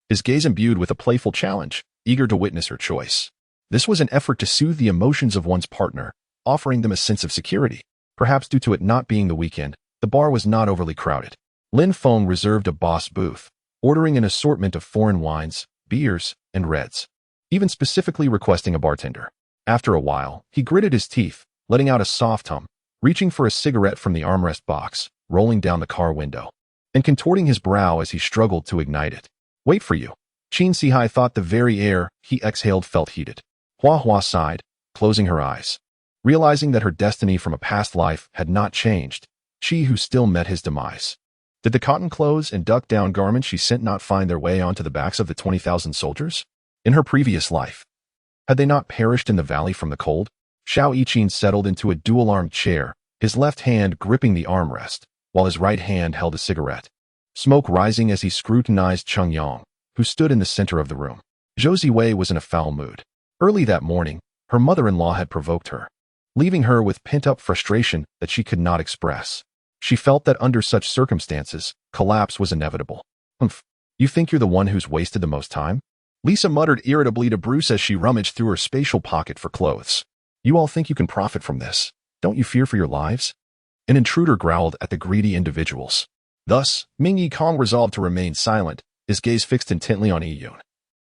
his gaze imbued with a playful challenge, eager to witness her choice. This was an effort to soothe the emotions of one's partner, offering them a sense of security. Perhaps due to it not being the weekend, the bar was not overly crowded. Lin Feng reserved a boss booth, ordering an assortment of foreign wines, beers, and reds, even specifically requesting a bartender. After a while, he gritted his teeth, letting out a soft hum, reaching for a cigarette from the armrest box, rolling down the car window, and contorting his brow as he struggled to ignite it. Wait for you. Qin Sihai thought the very air he exhaled felt heated. Hua Hua sighed, closing her eyes. Realizing that her destiny from a past life had not changed, she who still met his demise. Did the cotton clothes and duck-down garments she sent not find their way onto the backs of the 20,000 soldiers? In her previous life, had they not perished in the valley from the cold? Xiao Yiqin settled into a dual-armed chair, his left hand gripping the armrest, while his right hand held a cigarette. Smoke rising as he scrutinized Cheng Yang, who stood in the center of the room. Zhou Ziwei was in a foul mood. Early that morning, her mother-in-law had provoked her, leaving her with pent-up frustration that she could not express. She felt that under such circumstances, collapse was inevitable. Humph, you think you're the one who's wasted the most time? Lisa muttered irritably to Bruce as she rummaged through her spatial pocket for clothes. You all think you can profit from this. Don't you fear for your lives? An intruder growled at the greedy individuals. Thus, Ming Yi Kong resolved to remain silent, his gaze fixed intently on Yi Yun,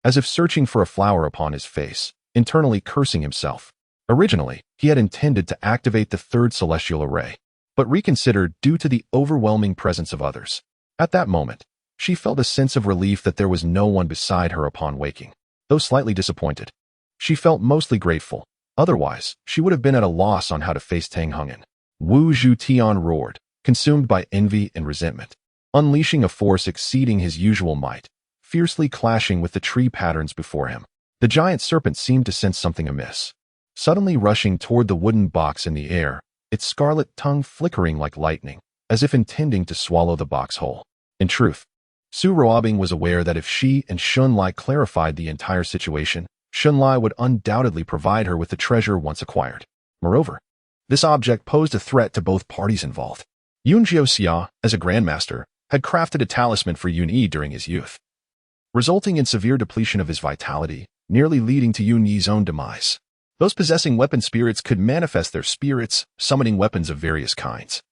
as if searching for a flower upon his face, internally cursing himself. Originally, he had intended to activate the third celestial array, but reconsidered due to the overwhelming presence of others. At that moment, she felt a sense of relief that there was no one beside her upon waking. Though slightly disappointed, she felt mostly grateful. Otherwise, she would have been at a loss on how to face Tang Hungen. Wu Zhu roared, consumed by envy and resentment, unleashing a force exceeding his usual might, fiercely clashing with the tree patterns before him. The giant serpent seemed to sense something amiss, suddenly rushing toward the wooden box in the air, its scarlet tongue flickering like lightning, as if intending to swallow the box whole. In truth, Su Ruobing was aware that if she and Shun Lai clarified the entire situation, Shun Lai would undoubtedly provide her with the treasure once acquired. Moreover, this object posed a threat to both parties involved. Yun Jiuxia, as a grandmaster, had crafted a talisman for Yun Yi during his youth, resulting in severe depletion of his vitality, nearly leading to Yun Yi's own demise. Those possessing weapon spirits could manifest their spirits, summoning weapons of various kinds,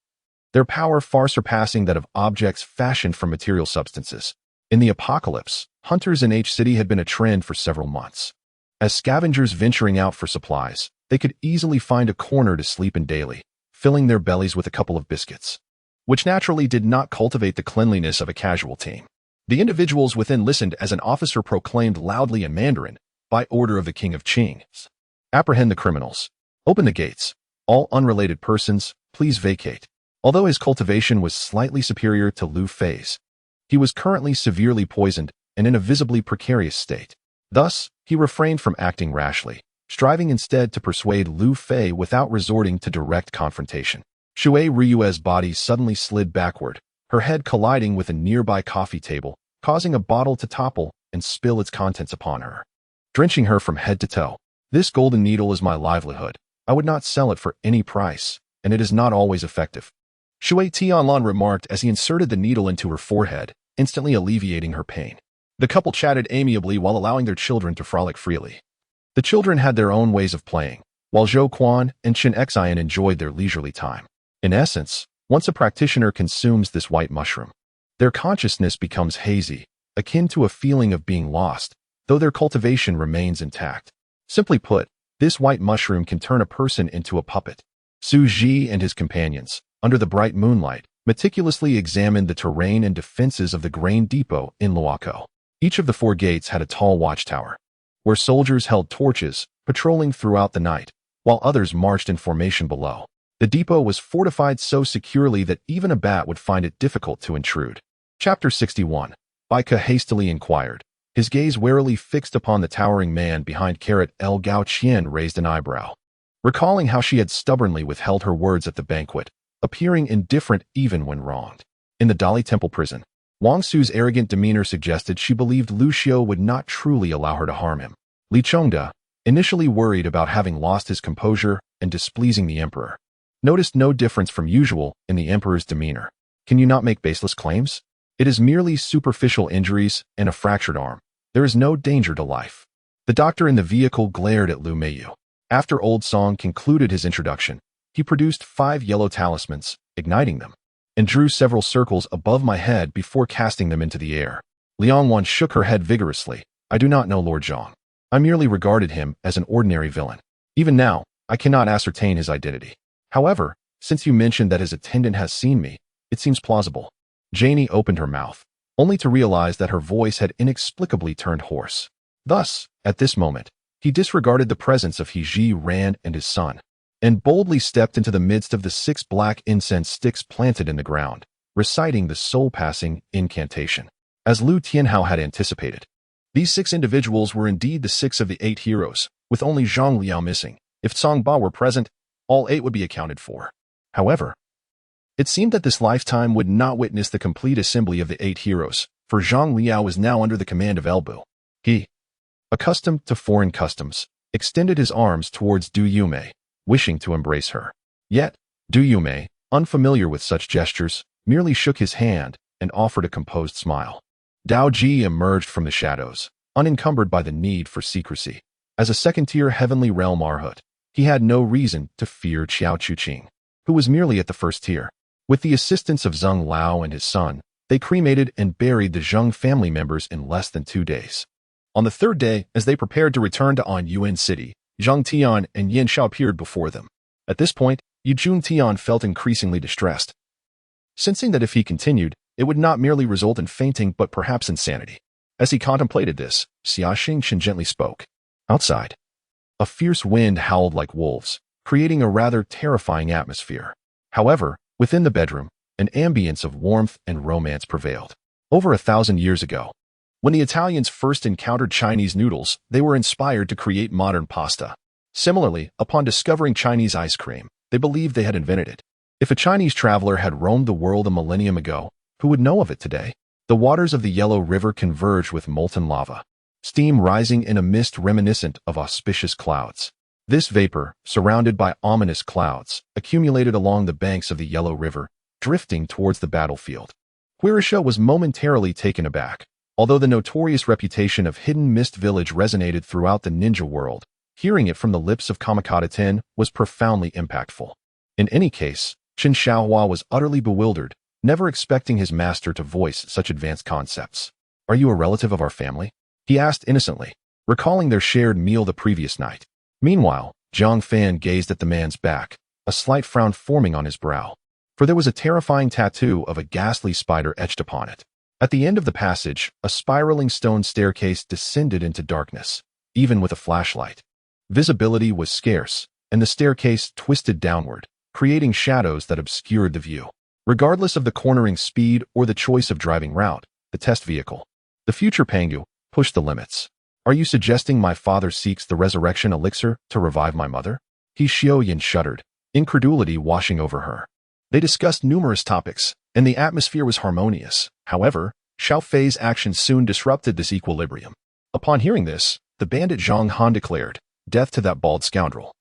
their power far surpassing that of objects fashioned from material substances. In the apocalypse, hunters in H-City had been a trend for several months. As scavengers venturing out for supplies, they could easily find a corner to sleep in daily, filling their bellies with a couple of biscuits, which naturally did not cultivate the cleanliness of a casual team. The individuals within listened as an officer proclaimed loudly in Mandarin, by order of the King of Qing. Apprehend the criminals. Open the gates. All unrelated persons, please vacate. Although his cultivation was slightly superior to Lu Fei's, he was currently severely poisoned and in a visibly precarious state. Thus, he refrained from acting rashly, striving instead to persuade Lu Fei without resorting to direct confrontation. Shui Ryue's body suddenly slid backward, her head colliding with a nearby coffee table, causing a bottle to topple and spill its contents upon her, drenching her from head to toe. This golden needle is my livelihood. I would not sell it for any price, and it is not always effective. Shui Tianlan remarked as he inserted the needle into her forehead, instantly alleviating her pain. The couple chatted amiably while allowing their children to frolic freely. The children had their own ways of playing, while Zhou Quan and Chen Xian enjoyed their leisurely time. In essence, once a practitioner consumes this white mushroom, their consciousness becomes hazy, akin to a feeling of being lost, though their cultivation remains intact. Simply put, this white mushroom can turn a person into a puppet. Su Ji and his companions, under the bright moonlight, meticulously examined the terrain and defenses of the grain depot in Luoco. Each of the 4 gates had a tall watchtower, where soldiers held torches, patrolling throughout the night, while others marched in formation below. The depot was fortified so securely that even a bat would find it difficult to intrude. Chapter 61. Baika hastily inquired. His gaze warily fixed upon the towering man behind El Gao Qian raised an eyebrow, recalling how she had stubbornly withheld her words at the banquet, appearing indifferent even when wronged. In the Dali Temple prison, Wang Su's arrogant demeanor suggested she believed Lu Xiu would not truly allow her to harm him. Li Chongda, initially worried about having lost his composure and displeasing the emperor, noticed no difference from usual in the emperor's demeanor. Can you not make baseless claims? It is merely superficial injuries and a fractured arm. There is no danger to life. The doctor in the vehicle glared at Lu Meiyu. After Old Song concluded his introduction, he produced 5 yellow talismans, igniting them, and drew several circles above my head before casting them into the air. Liang Wan shook her head vigorously. I do not know Lord Zhang. I merely regarded him as an ordinary villain. Even now, I cannot ascertain his identity. However, since you mentioned that his attendant has seen me, it seems plausible. Janie opened her mouth, only to realize that her voice had inexplicably turned hoarse. Thus, at this moment, he disregarded the presence of He Ji Ran and his son, and boldly stepped into the midst of the 6 black incense sticks planted in the ground, reciting the soul-passing incantation. As Lu Tianhao had anticipated, these 6 individuals were indeed the 6 of the 8 heroes, with only Zhang Liao missing. If Song Ba were present, all 8 would be accounted for. However, it seemed that this lifetime would not witness the complete assembly of the 8 heroes, for Zhang Liao was now under the command of Elbu. He, accustomed to foreign customs, extended his arms towards Du Yumei, wishing to embrace her. Yet, Du Yumei, unfamiliar with such gestures, merely shook his hand and offered a composed smile. Dao Ji emerged from the shadows, unencumbered by the need for secrecy. As a second-tier heavenly realm Arhat, he had no reason to fear Qiao Chuqing, who was merely at the first tier. With the assistance of Zheng Lao and his son, they cremated and buried the Zheng family members in less than 2 days. On the 3rd day, as they prepared to return to An Yuan City, Zhang Tian and Yin Shao appeared before them. At this point, Yujun Tian felt increasingly distressed, sensing that if he continued, it would not merely result in fainting but perhaps insanity. As he contemplated this, Xia Xingchen gently spoke. Outside, a fierce wind howled like wolves, creating a rather terrifying atmosphere. However, within the bedroom, an ambience of warmth and romance prevailed. Over 1,000 years ago, when the Italians first encountered Chinese noodles, they were inspired to create modern pasta. Similarly, upon discovering Chinese ice cream, they believed they had invented it. If a Chinese traveler had roamed the world a millennium ago, who would know of it today? The waters of the Yellow River converged with molten lava, steam rising in a mist reminiscent of auspicious clouds. This vapor, surrounded by ominous clouds, accumulated along the banks of the Yellow River, drifting towards the battlefield. Quirisha was momentarily taken aback. Although the notorious reputation of Hidden Mist Village resonated throughout the ninja world, hearing it from the lips of Kamakata Ten was profoundly impactful. In any case, Chen Xiaohua was utterly bewildered, never expecting his master to voice such advanced concepts. Are you a relative of our family? He asked innocently, recalling their shared meal the previous night. Meanwhile, Zhang Fan gazed at the man's back, a slight frown forming on his brow, for there was a terrifying tattoo of a ghastly spider etched upon it. At the end of the passage, a spiraling stone staircase descended into darkness, even with a flashlight. Visibility was scarce, and the staircase twisted downward, creating shadows that obscured the view. Regardless of the cornering speed or the choice of driving route, the test vehicle, the future Pangu, pushed the limits. Are you suggesting my father seeks the resurrection elixir to revive my mother? He Xiaoyan shuddered, incredulity washing over her. They discussed numerous topics, and the atmosphere was harmonious. However, Xiao Fei's actions soon disrupted this equilibrium. Upon hearing this, the bandit Zhang Han declared, "Death to that bald scoundrel."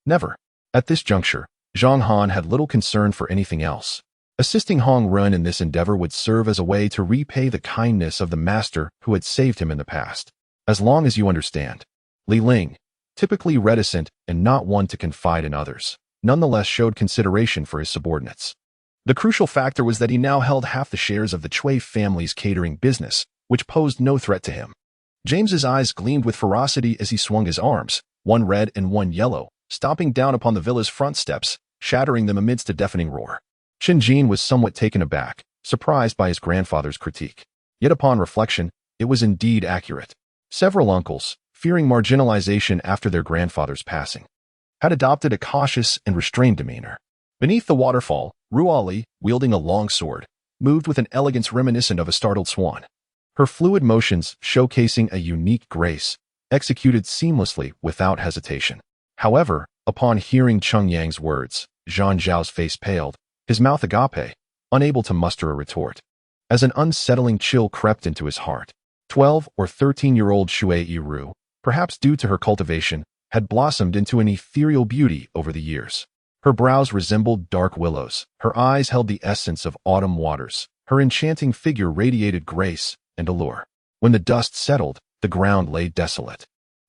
Never. At this juncture, Zhang Han had little concern for anything else. Assisting Hong Run in this endeavor would serve as a way to repay the kindness of the master who had saved him in the past. As long as you understand. Li Ling, typically reticent and not one to confide in others, nonetheless showed consideration for his subordinates. The crucial factor was that he now held half the shares of the Cui family's catering business, which posed no threat to him. James's eyes gleamed with ferocity as he swung his arms, one red and one yellow, stomping down upon the villa's front steps, shattering them amidst a deafening roar. Chen Jin was somewhat taken aback, surprised by his grandfather's critique. Yet upon reflection, it was indeed accurate. Several uncles, fearing marginalization after their grandfather's passing, had adopted a cautious and restrained demeanor. Beneath the waterfall, Ruali, wielding a long sword, moved with an elegance reminiscent of a startled swan. Her fluid motions showcasing a unique grace, executed seamlessly without hesitation. However, upon hearing Cheng Yang's words, Zhang Zhao's face paled, his mouth agape, unable to muster a retort. As an unsettling chill crept into his heart, 12 or 13-year-old Shui Yiru, perhaps due to her cultivation, had blossomed into an ethereal beauty over the years. Her brows resembled dark willows. Her eyes held the essence of autumn waters. Her enchanting figure radiated grace and allure. When the dust settled, the ground lay desolate.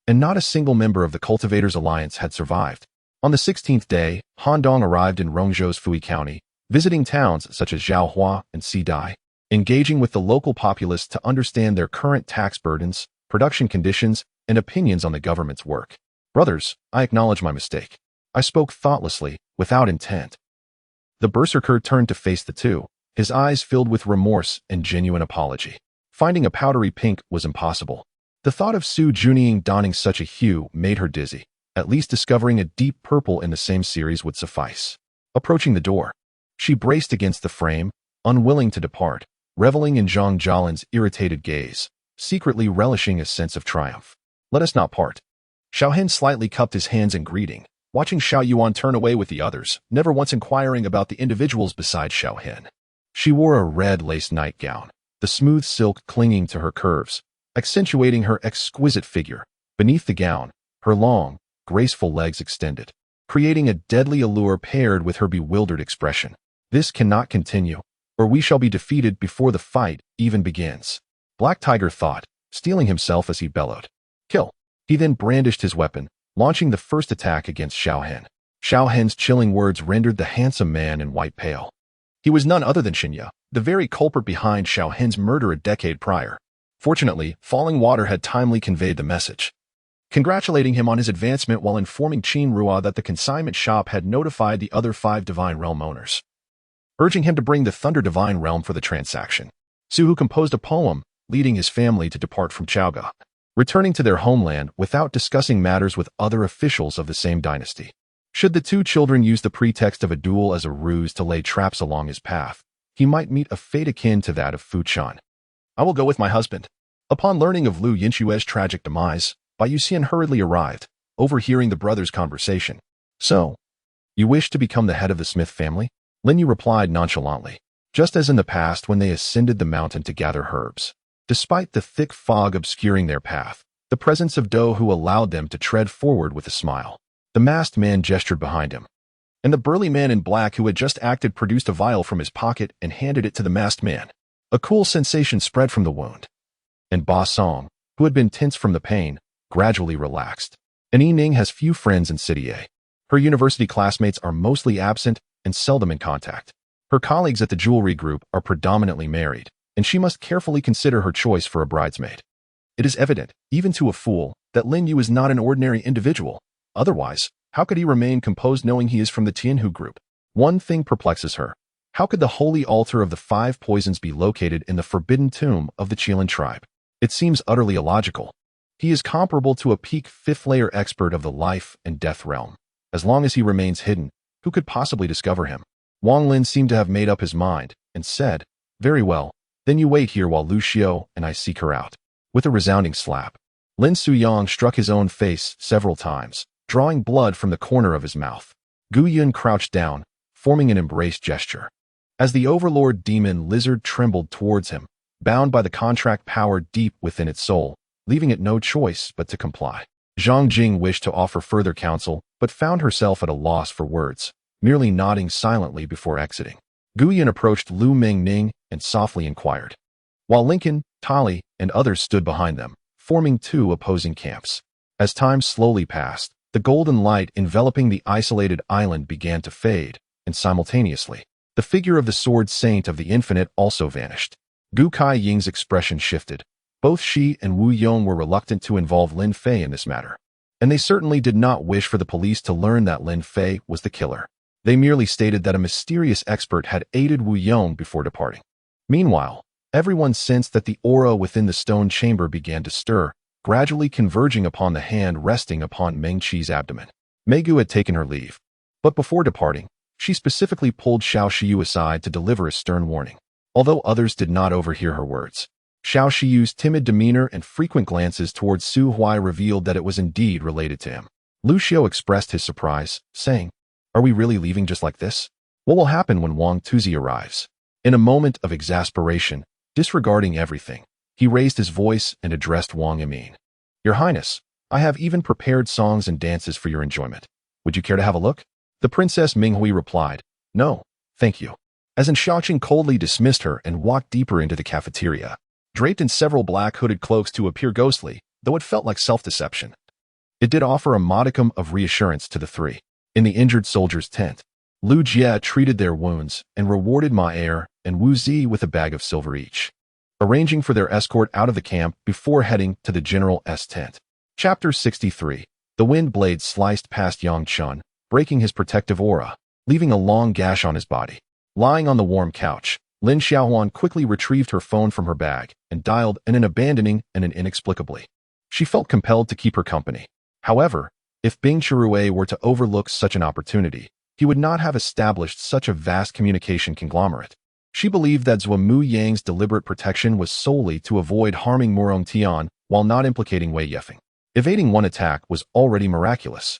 And not a single member of the Cultivators' Alliance had survived. On the 16th day, Han Dong arrived in Rongzhou's Fui County, visiting towns such as Zhaohua and Xidai, engaging with the local populace to understand their current tax burdens, production conditions, and opinions on the government's work. Brothers, I acknowledge my mistake. I spoke thoughtlessly, without intent. The berserker turned to face the two, his eyes filled with remorse and genuine apology. Finding a powdery pink was impossible. The thought of Su Junying donning such a hue made her dizzy. At least discovering a deep purple in the same series would suffice. Approaching the door, she braced against the frame, unwilling to depart, reveling in Zhang Jialin's irritated gaze, secretly relishing a sense of triumph. Let us not part. Xiaohen slightly cupped his hands in greeting, watching Xiao Yuan turn away with the others, never once inquiring about the individuals beside Xiaohen. She wore a red lace nightgown, the smooth silk clinging to her curves, accentuating her exquisite figure. Beneath the gown, her long, graceful legs extended, creating a deadly allure paired with her bewildered expression. This cannot continue, or we shall be defeated before the fight even begins. Black Tiger thought, steeling himself as he bellowed. Kill. He then brandished his weapon, launching the first attack against Xiaohen. Xiaohen's chilling words rendered the handsome man in white pale. He was none other than Xinya, the very culprit behind Xiaohen's murder a decade prior. Fortunately, falling water had timely conveyed the message, congratulating him on his advancement while informing Qin Rua that the consignment shop had notified the other 5 Divine Realm owners, urging him to bring the Thunder Divine Realm for the transaction. Suhu composed a poem, leading his family to depart from Chaoga, returning to their homeland without discussing matters with other officials of the same dynasty. Should the 2 children use the pretext of a duel as a ruse to lay traps along his path, he might meet a fate akin to that of Fu Chan. I will go with my husband. Upon learning of Lu Yinxue's tragic demise, Bai Yuxian hurriedly arrived, overhearing the brothers' conversation. So, you wish to become the head of the Smith family? Lin Yu replied nonchalantly, just as in the past when they ascended the mountain to gather herbs. Despite the thick fog obscuring their path, the presence of Do Hu allowed them to tread forward with a smile. The masked man gestured behind him, and the burly man in black who had just acted produced a vial from his pocket and handed it to the masked man. A cool sensation spread from the wound, and Ba Song, who had been tense from the pain, gradually relaxed. And Yi Ning has few friends in City A. Her university classmates are mostly absent and seldom in contact. Her colleagues at the jewelry group are predominantly married, and she must carefully consider her choice for a bridesmaid. It is evident, even to a fool, that Lin Yu is not an ordinary individual. Otherwise, how could he remain composed knowing he is from the Tianhu group? One thing perplexes her. How could the holy altar of the 5 poisons be located in the forbidden tomb of the Qilin tribe? It seems utterly illogical. He is comparable to a peak 5th-layer expert of the life and death realm. As long as he remains hidden, who could possibly discover him? Wang Lin seemed to have made up his mind, and said, very well, then you wait here while Lu Xiao and I seek her out. With a resounding slap, Lin Suyang struck his own face several times, drawing blood from the corner of his mouth. Gu Yun crouched down, forming an embrace gesture. As the overlord demon lizard trembled towards him, bound by the contract power deep within its soul, leaving it no choice but to comply. Zhang Jing wished to offer further counsel, but found herself at a loss for words, merely nodding silently before exiting. Gu Yun approached Lu Mingning and softly inquired, while Lincoln, Tali, and others stood behind them, forming 2 opposing camps. As time slowly passed, the golden light enveloping the isolated island began to fade, and simultaneously, the figure of the sword saint of the infinite also vanished. Gu Kai Ying's expression shifted. Both she and Wu Yong were reluctant to involve Lin Fei in this matter, and they certainly did not wish for the police to learn that Lin Fei was the killer. They merely stated that a mysterious expert had aided Wu Yong before departing. Meanwhile, everyone sensed that the aura within the stone chamber began to stir, gradually converging upon the hand resting upon Meng Qi's abdomen. Meigu had taken her leave, but before departing, she specifically pulled Xiao Shiyu aside to deliver a stern warning. Although others did not overhear her words, Xiao Shiyu's timid demeanor and frequent glances towards Su Huai revealed that it was indeed related to him. Lu Xiao expressed his surprise, saying, "Are we really leaving just like this? What will happen when Wang Tuzi arrives?" In a moment of exasperation, disregarding everything, he raised his voice and addressed Wang Yamin. "Your Highness, I have even prepared songs and dances for your enjoyment. Would you care to have a look?" The Princess Minghui replied, "No, thank you," as in Xiaoqing coldly dismissed her and walked deeper into the cafeteria, draped in several black hooded cloaks to appear ghostly, though it felt like self-deception. It did offer a modicum of reassurance to the three. In the injured soldier's tent, Lu Jie treated their wounds and rewarded Ma Er and Wu Zi with a bag of silver each, arranging for their escort out of the camp before heading to the General's tent. Chapter 63. The wind blade sliced past Yang Chun, breaking his protective aura, leaving a long gash on his body. Lying on the warm couch, Lin Xiaohuan quickly retrieved her phone from her bag and dialed in an abandoning and an inexplicably. She felt compelled to keep her company. However, if Bing Chirue were to overlook such an opportunity, he would not have established such a vast communication conglomerate. She believed that Zhou Mu Yang's deliberate protection was solely to avoid harming Murong Tian while not implicating Wei Yefeng. Evading one attack was already miraculous.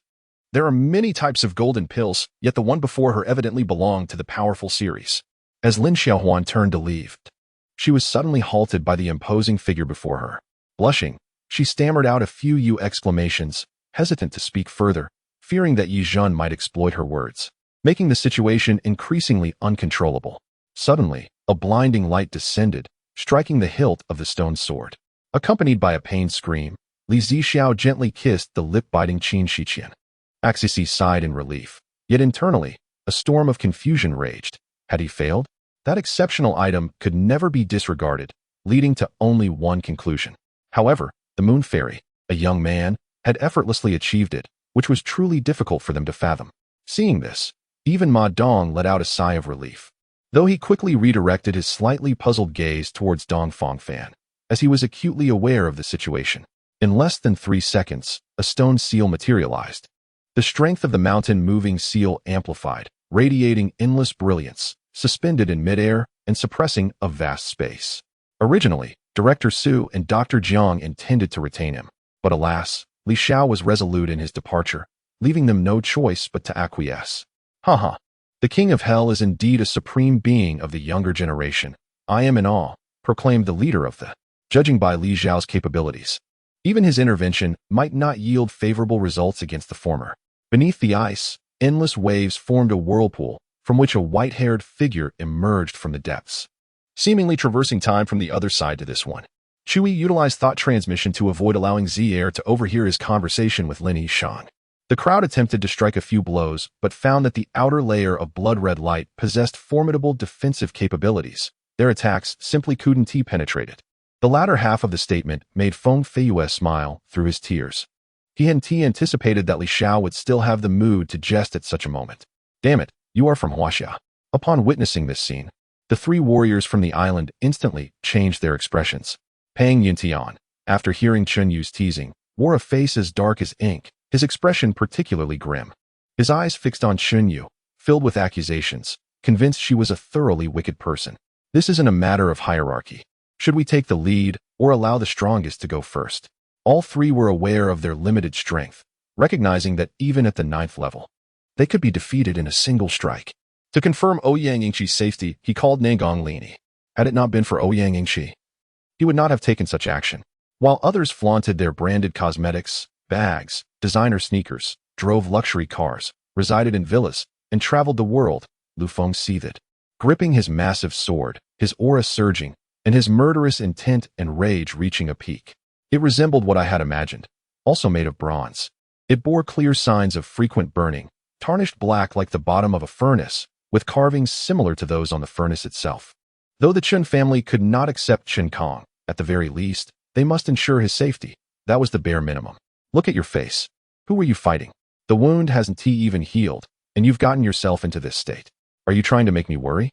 There are many types of golden pills, yet the one before her evidently belonged to the powerful series. As Lin Xiaohuan turned to leave, she was suddenly halted by the imposing figure before her. Blushing, she stammered out a few exclamations, hesitant to speak further, fearing that Yi Zhen might exploit her words, making the situation increasingly uncontrollable. Suddenly, a blinding light descended, striking the hilt of the stone sword. Accompanied by a pained scream, Li Zixiao gently kissed the lip-biting Qin Shiqian. Axisi sighed in relief, yet internally, a storm of confusion raged. Had he failed? That exceptional item could never be disregarded, leading to only one conclusion. However, the Moon Fairy, a young man, had effortlessly achieved it, which was truly difficult for them to fathom. Seeing this, even Ma Dong let out a sigh of relief, though he quickly redirected his slightly puzzled gaze towards Dong Fangfan, as he was acutely aware of the situation. In less than 3 seconds, a stone seal materialized. The strength of the mountain-moving seal amplified, radiating endless brilliance, suspended in midair and suppressing a vast space. Originally, Director Su and Dr. Jiang intended to retain him, but alas, Li Xiao was resolute in his departure, leaving them no choice but to acquiesce. Haha. The King of Hell is indeed a supreme being of the younger generation. I am in awe, proclaimed the leader of the, judging by Li Xiao's capabilities. Even his intervention might not yield favorable results against the former. Beneath the ice, endless waves formed a whirlpool, from which a white-haired figure emerged from the depths, seemingly traversing time from the other side to this one. Chui utilized thought transmission to avoid allowing Zier to overhear his conversation with Lin Yishan. The crowd attempted to strike a few blows, but found that the outer layer of blood-red light possessed formidable defensive capabilities. Their attacks simply couldn't be penetrated. The latter half of the statement made Feng Feiyue smile through his tears. He hadn't anticipated that Li Xiao would still have the mood to jest at such a moment. Damn it, you are from Huaxia. Upon witnessing this scene, the 3 warriors from the island instantly changed their expressions. Pang Yuntian, after hearing Chun Yu's teasing, wore a face as dark as ink, his expression particularly grim. His eyes fixed on Chun Yu, filled with accusations, convinced she was a thoroughly wicked person. This isn't a matter of hierarchy. Should we take the lead, or allow the strongest to go first? All 3 were aware of their limited strength, recognizing that even at the 9th level, they could be defeated in a single strike. To confirm Ouyang Yingqi's safety, he called Nangong Lini. Had it not been for Ouyang Yingqi, he would not have taken such action. While others flaunted their branded cosmetics, bags, designer sneakers, drove luxury cars, resided in villas, and traveled the world, Lu Feng seethed. Gripping his massive sword, his aura surging, and his murderous intent and rage reaching a peak. It resembled what I had imagined, also made of bronze. It bore clear signs of frequent burning, tarnished black like the bottom of a furnace, with carvings similar to those on the furnace itself. Though the Chun family could not accept Chen Kong, at the very least, they must ensure his safety. That was the bare minimum. Look at your face. Who were you fighting? The wound hasn't even healed, and you've gotten yourself into this state. Are you trying to make me worry?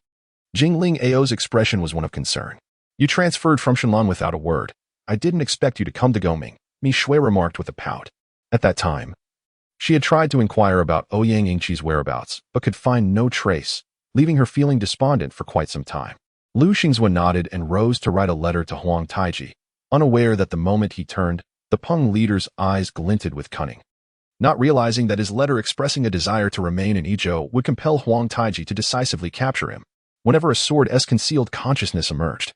Jingling Ao's expression was one of concern. You transferred from Shenlan without a word. I didn't expect you to come to Goming, Mi Shui remarked with a pout. At that time, she had tried to inquire about Ouyang Yingqi's whereabouts, but could find no trace, leaving her feeling despondent for quite some time. Lu Xingzua nodded and rose to write a letter to Huang Taiji, unaware that the moment he turned, the Peng leader's eyes glinted with cunning. Not realizing that his letter expressing a desire to remain in Yizhou would compel Huang Taiji to decisively capture him. Whenever a sword's concealed consciousness emerged,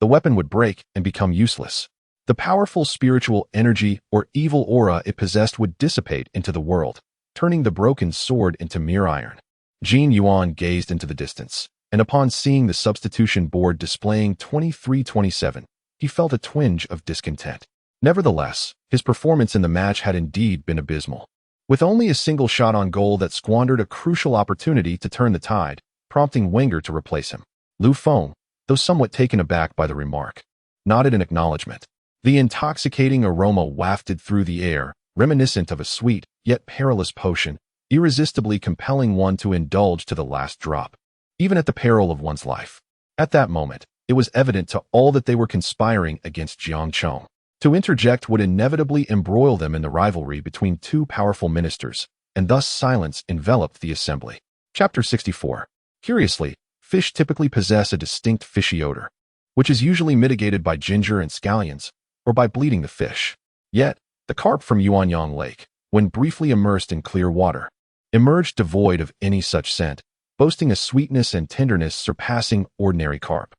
the weapon would break and become useless. The powerful spiritual energy or evil aura it possessed would dissipate into the world, turning the broken sword into mere iron. Jin Yuan gazed into the distance, and upon seeing the substitution board displaying 23-27, he felt a twinge of discontent. Nevertheless, his performance in the match had indeed been abysmal. With only a single shot on goal that squandered a crucial opportunity to turn the tide, prompting Wenger to replace him. Lu Feng, though somewhat taken aback by the remark, nodded in acknowledgement. The intoxicating aroma wafted through the air, reminiscent of a sweet, yet perilous potion, irresistibly compelling one to indulge to the last drop, even at the peril of one's life. At that moment, it was evident to all that they were conspiring against Jiang Chong. To interject would inevitably embroil them in the rivalry between two powerful ministers, and thus silence enveloped the assembly. Chapter 64. Curiously, fish typically possess a distinct fishy odor, which is usually mitigated by ginger and scallions, or by bleeding the fish. Yet, the carp from Yuanyang Lake, when briefly immersed in clear water, emerged devoid of any such scent, boasting a sweetness and tenderness surpassing ordinary carp.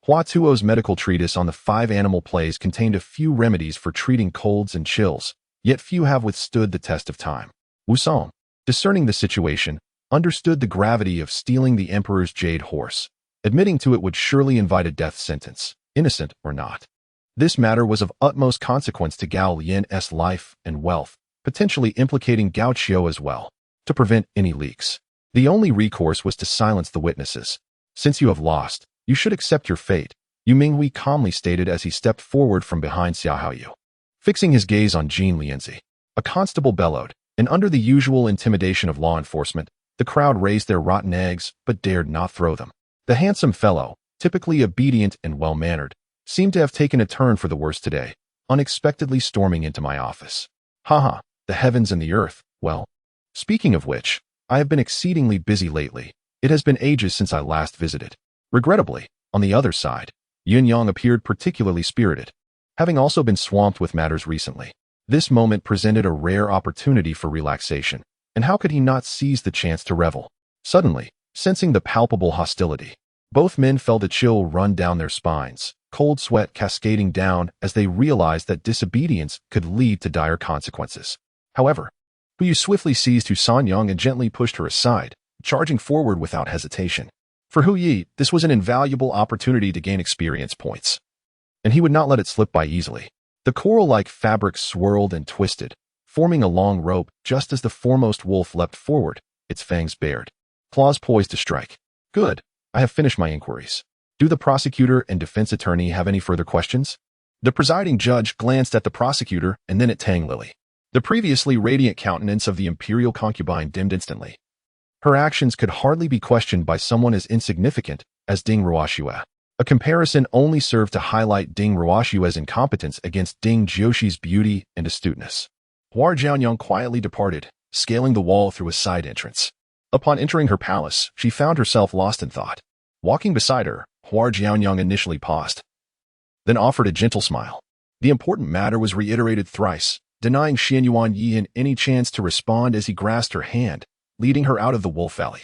Hua Tuo's medical treatise on the 5 animal plagues contained a few remedies for treating colds and chills, yet few have withstood the test of time. Wu Song, discerning the situation, understood the gravity of stealing the emperor's jade horse, admitting to it would surely invite a death sentence, innocent or not. This matter was of utmost consequence to Gao Lian's life and wealth, potentially implicating Gao Qiu as well. To prevent any leaks, the only recourse was to silence the witnesses. Since you have lost, you should accept your fate, Yu Minghui calmly stated as he stepped forward from behind Xiao Haoyu. Fixing his gaze on Jin Lianzi, a constable bellowed, and under the usual intimidation of law enforcement, the crowd raised their rotten eggs but dared not throw them. The handsome fellow, typically obedient and well-mannered, seemed to have taken a turn for the worse today, unexpectedly storming into my office. Haha, the heavens and the earth, well. Speaking of which, I have been exceedingly busy lately. It has been ages since I last visited. Regrettably, on the other side, Yun Yang appeared particularly spirited, having also been swamped with matters recently. This moment presented a rare opportunity for relaxation, and how could he not seize the chance to revel? Suddenly, sensing the palpable hostility, both men felt a chill run down their spines, cold sweat cascading down as they realized that disobedience could lead to dire consequences. However, Hu swiftly seized Hu Sanyang and gently pushed her aside, charging forward without hesitation. For Hu Yi, this was an invaluable opportunity to gain experience points, and he would not let it slip by easily. The coral-like fabric swirled and twisted, forming a long rope just as the foremost wolf leapt forward, its fangs bared, claws poised to strike. Good, I have finished my inquiries. Do the prosecutor and defense attorney have any further questions? The presiding judge glanced at the prosecutor and then at Tang Lily. The previously radiant countenance of the imperial concubine dimmed instantly. Her actions could hardly be questioned by someone as insignificant as Ding Ruoxue. A comparison only served to highlight Ding Ruoxue's incompetence against Ding Jiuxi's beauty and astuteness. Hua Jianyang quietly departed, scaling the wall through a side entrance. Upon entering her palace, she found herself lost in thought. Walking beside her, Hua Jianyang initially paused, then offered a gentle smile. The important matter was reiterated thrice, denying Xian Yuan Yin any chance to respond as he grasped her hand, leading her out of the Wolf Valley.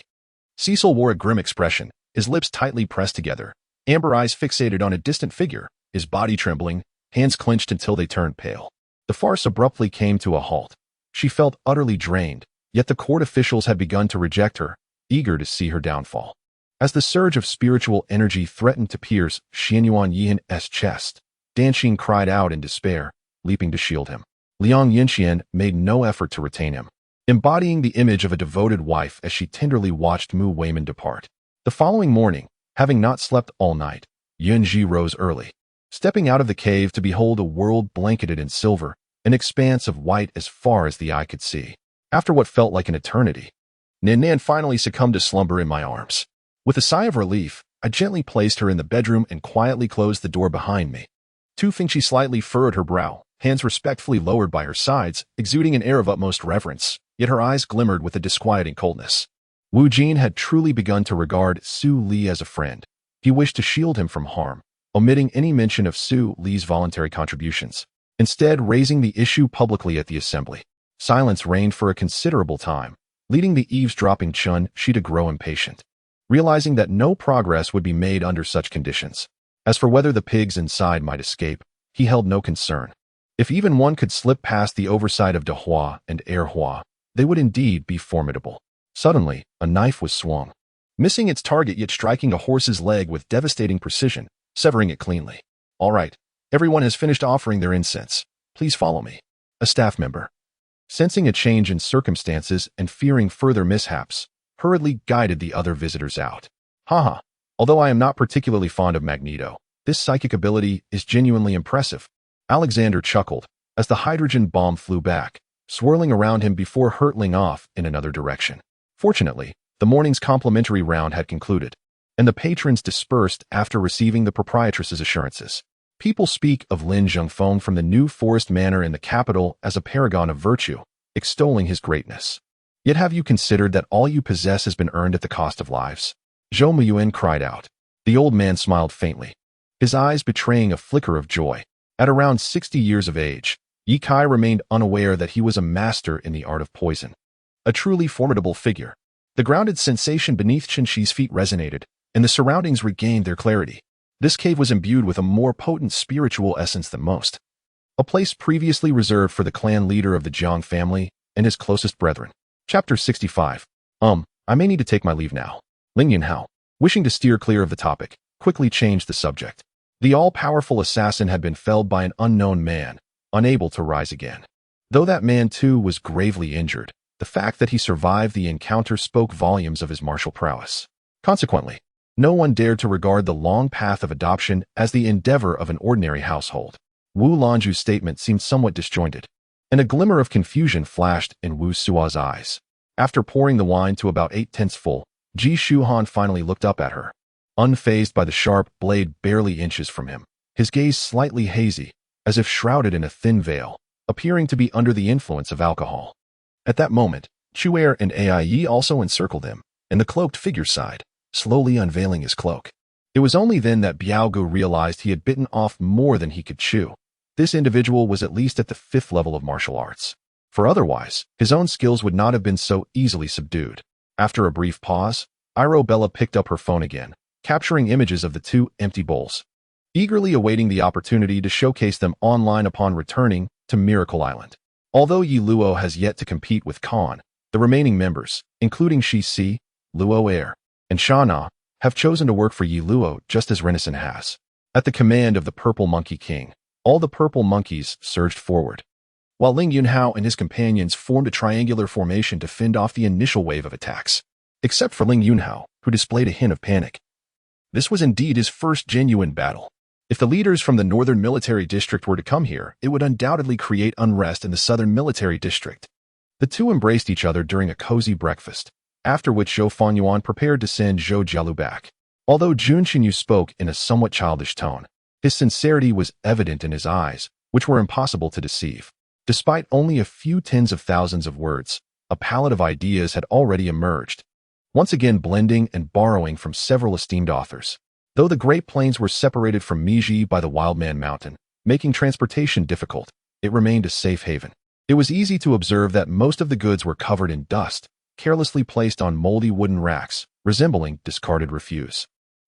Cecil wore a grim expression, his lips tightly pressed together, amber eyes fixated on a distant figure, his body trembling, hands clenched until they turned pale. The farce abruptly came to a halt. She felt utterly drained, yet the court officials had begun to reject her, eager to see her downfall. As the surge of spiritual energy threatened to pierce Xian Yuan Yin's chest, Dan Xing cried out in despair, leaping to shield him. Liang Yinxian made no effort to retain him, embodying the image of a devoted wife as she tenderly watched Mu Weiman depart. The following morning, having not slept all night, Yun Ji rose early, stepping out of the cave to behold a world blanketed in silver, an expanse of white as far as the eye could see. After what felt like an eternity, Nan finally succumbed to slumber in my arms. With a sigh of relief, I gently placed her in the bedroom and quietly closed the door behind me. Tu Fingqi slightly furrowed her brow, hands respectfully lowered by her sides, exuding an air of utmost reverence, yet her eyes glimmered with a disquieting coldness. Wu Jin had truly begun to regard Su Li as a friend. He wished to shield him from harm, omitting any mention of Su Li's voluntary contributions, instead raising the issue publicly at the assembly. Silence reigned for a considerable time, leading the eavesdropping Chun Shi to grow impatient, realizing that no progress would be made under such conditions. As for whether the pigs inside might escape, he held no concern. If even one could slip past the oversight of De Hua and Air Hua, they would indeed be formidable. Suddenly, a knife was swung, missing its target yet striking a horse's leg with devastating precision, severing it cleanly. All right, everyone has finished offering their incense. Please follow me. A staff member, sensing a change in circumstances and fearing further mishaps, hurriedly guided the other visitors out. Haha, although I am not particularly fond of Magneto, this psychic ability is genuinely impressive. Alexander chuckled as the hydrogen bomb flew back, swirling around him before hurtling off in another direction. Fortunately, the morning's complimentary round had concluded, and the patrons dispersed after receiving the proprietress's assurances. People speak of Lin Zhengfeng from the New Forest Manor in the capital as a paragon of virtue, extolling his greatness. Yet have you considered that all you possess has been earned at the cost of lives? Zhou Muyuan cried out. The old man smiled faintly, his eyes betraying a flicker of joy. At around 60 years of age, Ye Kai remained unaware that he was a master in the art of poison. A truly formidable figure. The grounded sensation beneath Chen Shi's feet resonated, and the surroundings regained their clarity. This cave was imbued with a more potent spiritual essence than most. A place previously reserved for the clan leader of the Jiang family and his closest brethren. Chapter 65. I may need to take my leave now. Ling Yunhao, wishing to steer clear of the topic, quickly changed the subject. The all-powerful assassin had been felled by an unknown man, unable to rise again. Though that man too was gravely injured, the fact that he survived the encounter spoke volumes of his martial prowess. Consequently, no one dared to regard the long path of adoption as the endeavor of an ordinary household. Wu Lanju's statement seemed somewhat disjointed, and a glimmer of confusion flashed in Wu Sua's eyes. After pouring the wine to about 8/10 full, Ji Shuhan finally looked up at her, unfazed by the sharp blade barely inches from him, his gaze slightly hazy, as if shrouded in a thin veil, appearing to be under the influence of alcohol. At that moment, Chuer and Ai also encircled him, and the cloaked figure sighed, slowly unveiling his cloak. It was only then that Biaogu realized he had bitten off more than he could chew. This individual was at least at the 5th level of martial arts, for otherwise, his own skills would not have been so easily subdued. After a brief pause, Irobella picked up her phone again, capturing images of the two empty bowls, eagerly awaiting the opportunity to showcase them online upon returning to Miracle Island. Although Yi Luo has yet to compete with Khan, the remaining members, including Shi Si, Luo Air, and Shana, have chosen to work for Yi Luo just as Renison has. At the command of the Purple Monkey King, all the purple monkeys surged forward, while Ling Yunhao and his companions formed a triangular formation to fend off the initial wave of attacks, except for Ling Yunhao, who displayed a hint of panic. This was indeed his first genuine battle. If the leaders from the Northern Military District were to come here, it would undoubtedly create unrest in the Southern Military District. The two embraced each other during a cozy breakfast, after which Zhou Fanyuan prepared to send Zhou Jialu back. Although Jun Xinyu spoke in a somewhat childish tone, his sincerity was evident in his eyes, which were impossible to deceive. Despite only a few tens of thousands of words, a palette of ideas had already emerged, once again blending and borrowing from several esteemed authors. Though the Great Plains were separated from Miji by the Wildman Mountain, making transportation difficult, it remained a safe haven. It was easy to observe that most of the goods were covered in dust, carelessly placed on moldy wooden racks, resembling discarded refuse.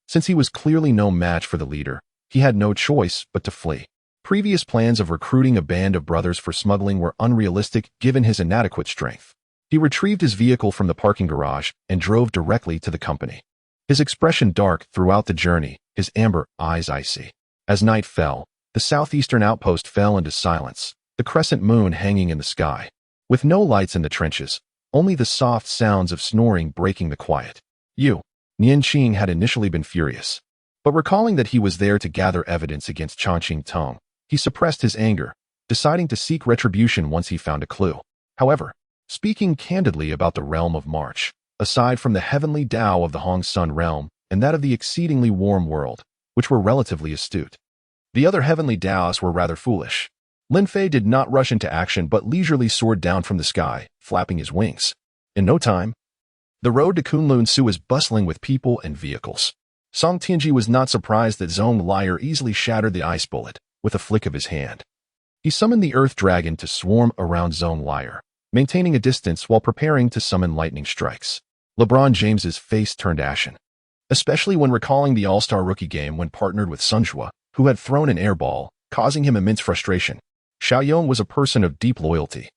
Since he was clearly no match for the leader, he had no choice but to flee. Previous plans of recruiting a band of brothers for smuggling were unrealistic given his inadequate strength. He retrieved his vehicle from the parking garage and drove directly to the company. His expression dark throughout the journey, his amber eyes icy. As night fell, the southeastern outpost fell into silence, the crescent moon hanging in the sky. With no lights in the trenches, only the soft sounds of snoring breaking the quiet. Nian Qing had initially been furious, but recalling that he was there to gather evidence against Changqing Tong, he suppressed his anger, deciding to seek retribution once he found a clue. However, speaking candidly about the realm of March, aside from the heavenly Tao of the Hong Sun realm and that of the exceedingly warm world, which were relatively astute, the other heavenly Taos were rather foolish. Lin Fei did not rush into action but leisurely soared down from the sky, flapping his wings. In no time, the road to Kunlun Su was bustling with people and vehicles. Song Tianji was not surprised that Zhong Liar easily shattered the ice bullet with a flick of his hand. He summoned the Earth Dragon to swarm around Zhong Liar, maintaining a distance while preparing to summon lightning strikes. LeBron James's face turned ashen, especially when recalling the All-Star Rookie game when partnered with Sun Shua, who had thrown an airball, causing him immense frustration. Xiao Yong was a person of deep loyalty.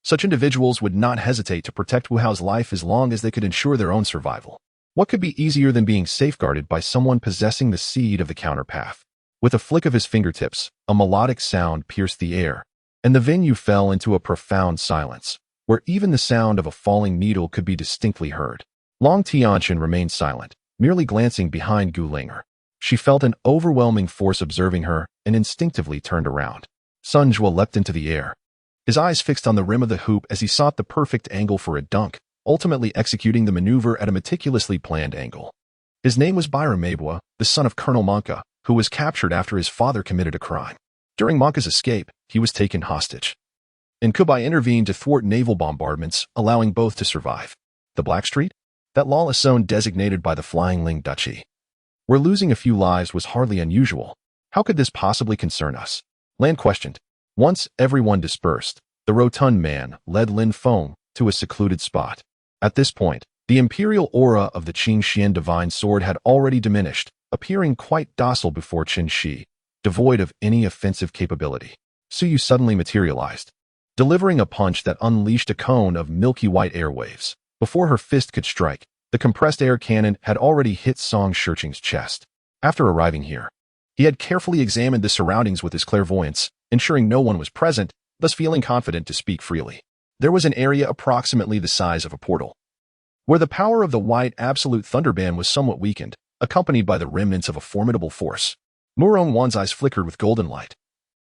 Such individuals would not hesitate to protect Wu Hao's life as long as they could ensure their own survival. What could be easier than being safeguarded by someone possessing the seed of the counterpath? With a flick of his fingertips, a melodic sound pierced the air, and the venue fell into a profound silence, where even the sound of a falling needle could be distinctly heard. Long Tianqian remained silent, merely glancing behind Gu Linger. She felt an overwhelming force observing her and instinctively turned around. Sun Jue leapt into the air, his eyes fixed on the rim of the hoop as he sought the perfect angle for a dunk, ultimately executing the maneuver at a meticulously planned angle. His name was Byron Mabua, the son of Colonel Monka, who was captured after his father committed a crime. During Monka's escape, he was taken hostage, and Kubai intervened to thwart naval bombardments, allowing both to survive. The Blackstreet? That lawless zone designated by the Flying Ling Duchy, where losing a few lives was hardly unusual. How could this possibly concern us? Lan questioned. Once everyone dispersed, the rotund man led Lin Feng to a secluded spot. At this point, the imperial aura of the Qing Xian divine sword had already diminished, appearing quite docile before Qin Shi, devoid of any offensive capability. Suyu suddenly materialized, delivering a punch that unleashed a cone of milky white airwaves. Before her fist could strike, the compressed air cannon had already hit Song Shirqing's chest. After arriving here, he had carefully examined the surroundings with his clairvoyance, ensuring no one was present, thus feeling confident to speak freely. There was an area approximately the size of a portal, where the power of the white absolute thunderband was somewhat weakened, accompanied by the remnants of a formidable force. Murong Wan's eyes flickered with golden light,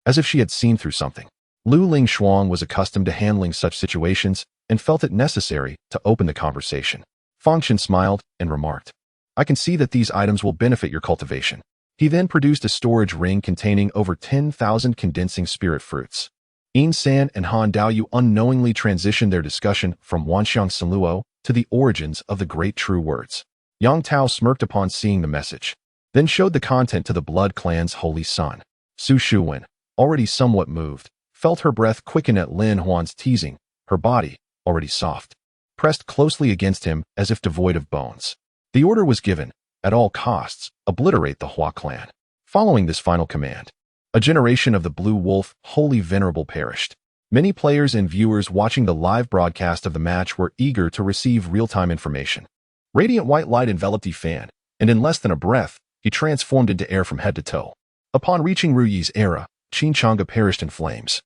as if she had seen through something. Lu Ling Shuang was accustomed to handling such situations and felt it necessary to open the conversation. Fang Chen smiled and remarked, I can see that these items will benefit your cultivation. He then produced a storage ring containing over 10,000 condensing spirit fruits. Yin San and Han Daoyu unknowingly transitioned their discussion from Wanxiang Sanluo to the origins of the great true words. Yang Tao smirked upon seeing the message, then showed the content to the Blood Clan's holy son. Su Shuwen, already somewhat moved, felt her breath quicken at Lin Huan's teasing, her body, already soft, pressed closely against him as if devoid of bones. The order was given, at all costs, obliterate the Hua clan. Following this final command, a generation of the Blue Wolf, wholly venerable, perished. Many players and viewers watching the live broadcast of the match were eager to receive real-time information. Radiant white light enveloped Yi Fan, and in less than a breath, he transformed into air from head to toe. Upon reaching Ru Yi's era, Qin Chang'e perished in flames,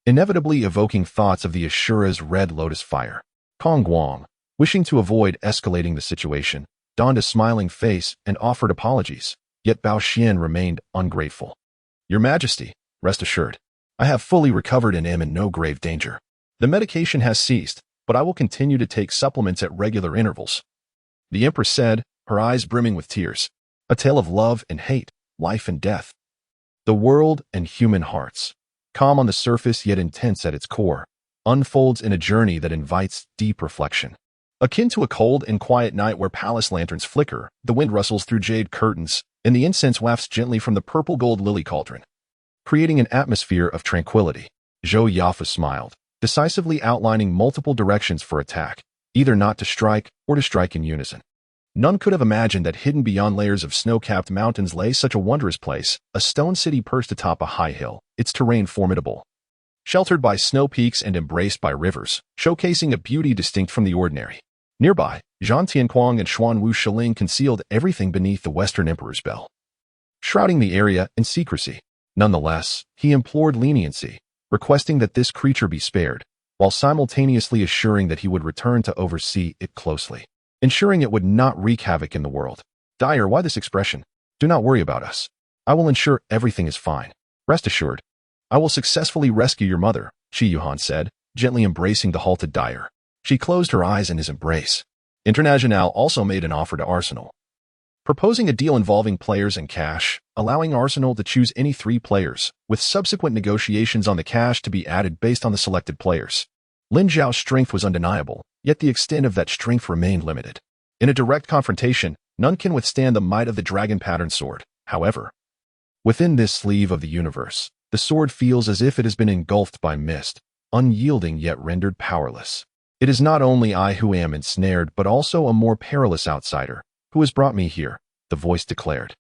inevitably evoking thoughts of the Ashura's red lotus fire. Kong Guang, wishing to avoid escalating the situation, donned a smiling face and offered apologies, yet Bao Xian remained ungrateful. Your Majesty, rest assured, I have fully recovered and am in no grave danger. The medication has ceased, but I will continue to take supplements at regular intervals. The Empress said, her eyes brimming with tears. A tale of love and hate, life and death. The world and human hearts, calm on the surface yet intense at its core, unfolds in a journey that invites deep reflection. Akin to a cold and quiet night where palace lanterns flicker, the wind rustles through jade curtains, and the incense wafts gently from the purple-gold lily cauldron, creating an atmosphere of tranquility. Zhou Yafa smiled, decisively outlining multiple directions for attack, either not to strike or to strike in unison. None could have imagined that hidden beyond layers of snow-capped mountains lay such a wondrous place, a stone city perched atop a high hill, its terrain formidable, sheltered by snow peaks and embraced by rivers, showcasing a beauty distinct from the ordinary. Nearby, Zhang Tianquang and Xuan Wu Shiling concealed everything beneath the Western Emperor's bell, shrouding the area in secrecy. Nonetheless, he implored leniency, requesting that this creature be spared, while simultaneously assuring that he would return to oversee it closely, ensuring it would not wreak havoc in the world. Dyer, why this expression? Do not worry about us. I will ensure everything is fine. Rest assured, I will successfully rescue your mother, Qi Yuhan said, gently embracing the halted Dyer. She closed her eyes in his embrace. Internationale also made an offer to Arsenal, proposing a deal involving players and cash, allowing Arsenal to choose any 3 players, with subsequent negotiations on the cash to be added based on the selected players. Lin Zhao's strength was undeniable, yet the extent of that strength remained limited. In a direct confrontation, none can withstand the might of the dragon-patterned sword. However, within this sleeve of the universe, the sword feels as if it has been engulfed by mist, unyielding yet rendered powerless. It is not only I who am ensnared, but also a more perilous outsider, who has brought me here, the voice declared.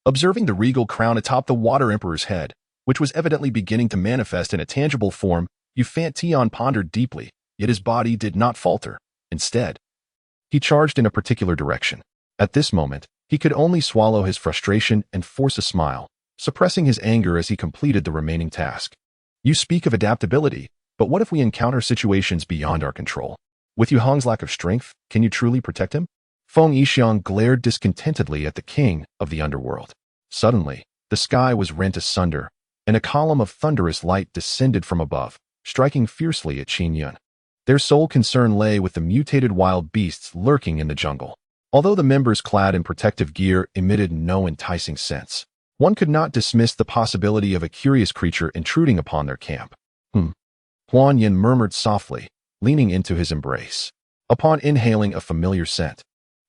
Observing the regal crown atop the Water Emperor's head, which was evidently beginning to manifest in a tangible form, Yu Tian pondered deeply, yet his body did not falter. Instead, he charged in a particular direction. At this moment, he could only swallow his frustration and force a smile, suppressing his anger as he completed the remaining task. You speak of adaptability, but what if we encounter situations beyond our control? With Yu Hong's lack of strength, can you truly protect him? Feng Yixiang glared discontentedly at the king of the underworld. Suddenly, the sky was rent asunder, and a column of thunderous light descended from above, striking fiercely at Qin Yun. Their sole concern lay with the mutated wild beasts lurking in the jungle. Although the members clad in protective gear emitted no enticing scents, one could not dismiss the possibility of a curious creature intruding upon their camp. Huan Yin murmured softly, leaning into his embrace. Upon inhaling a familiar scent,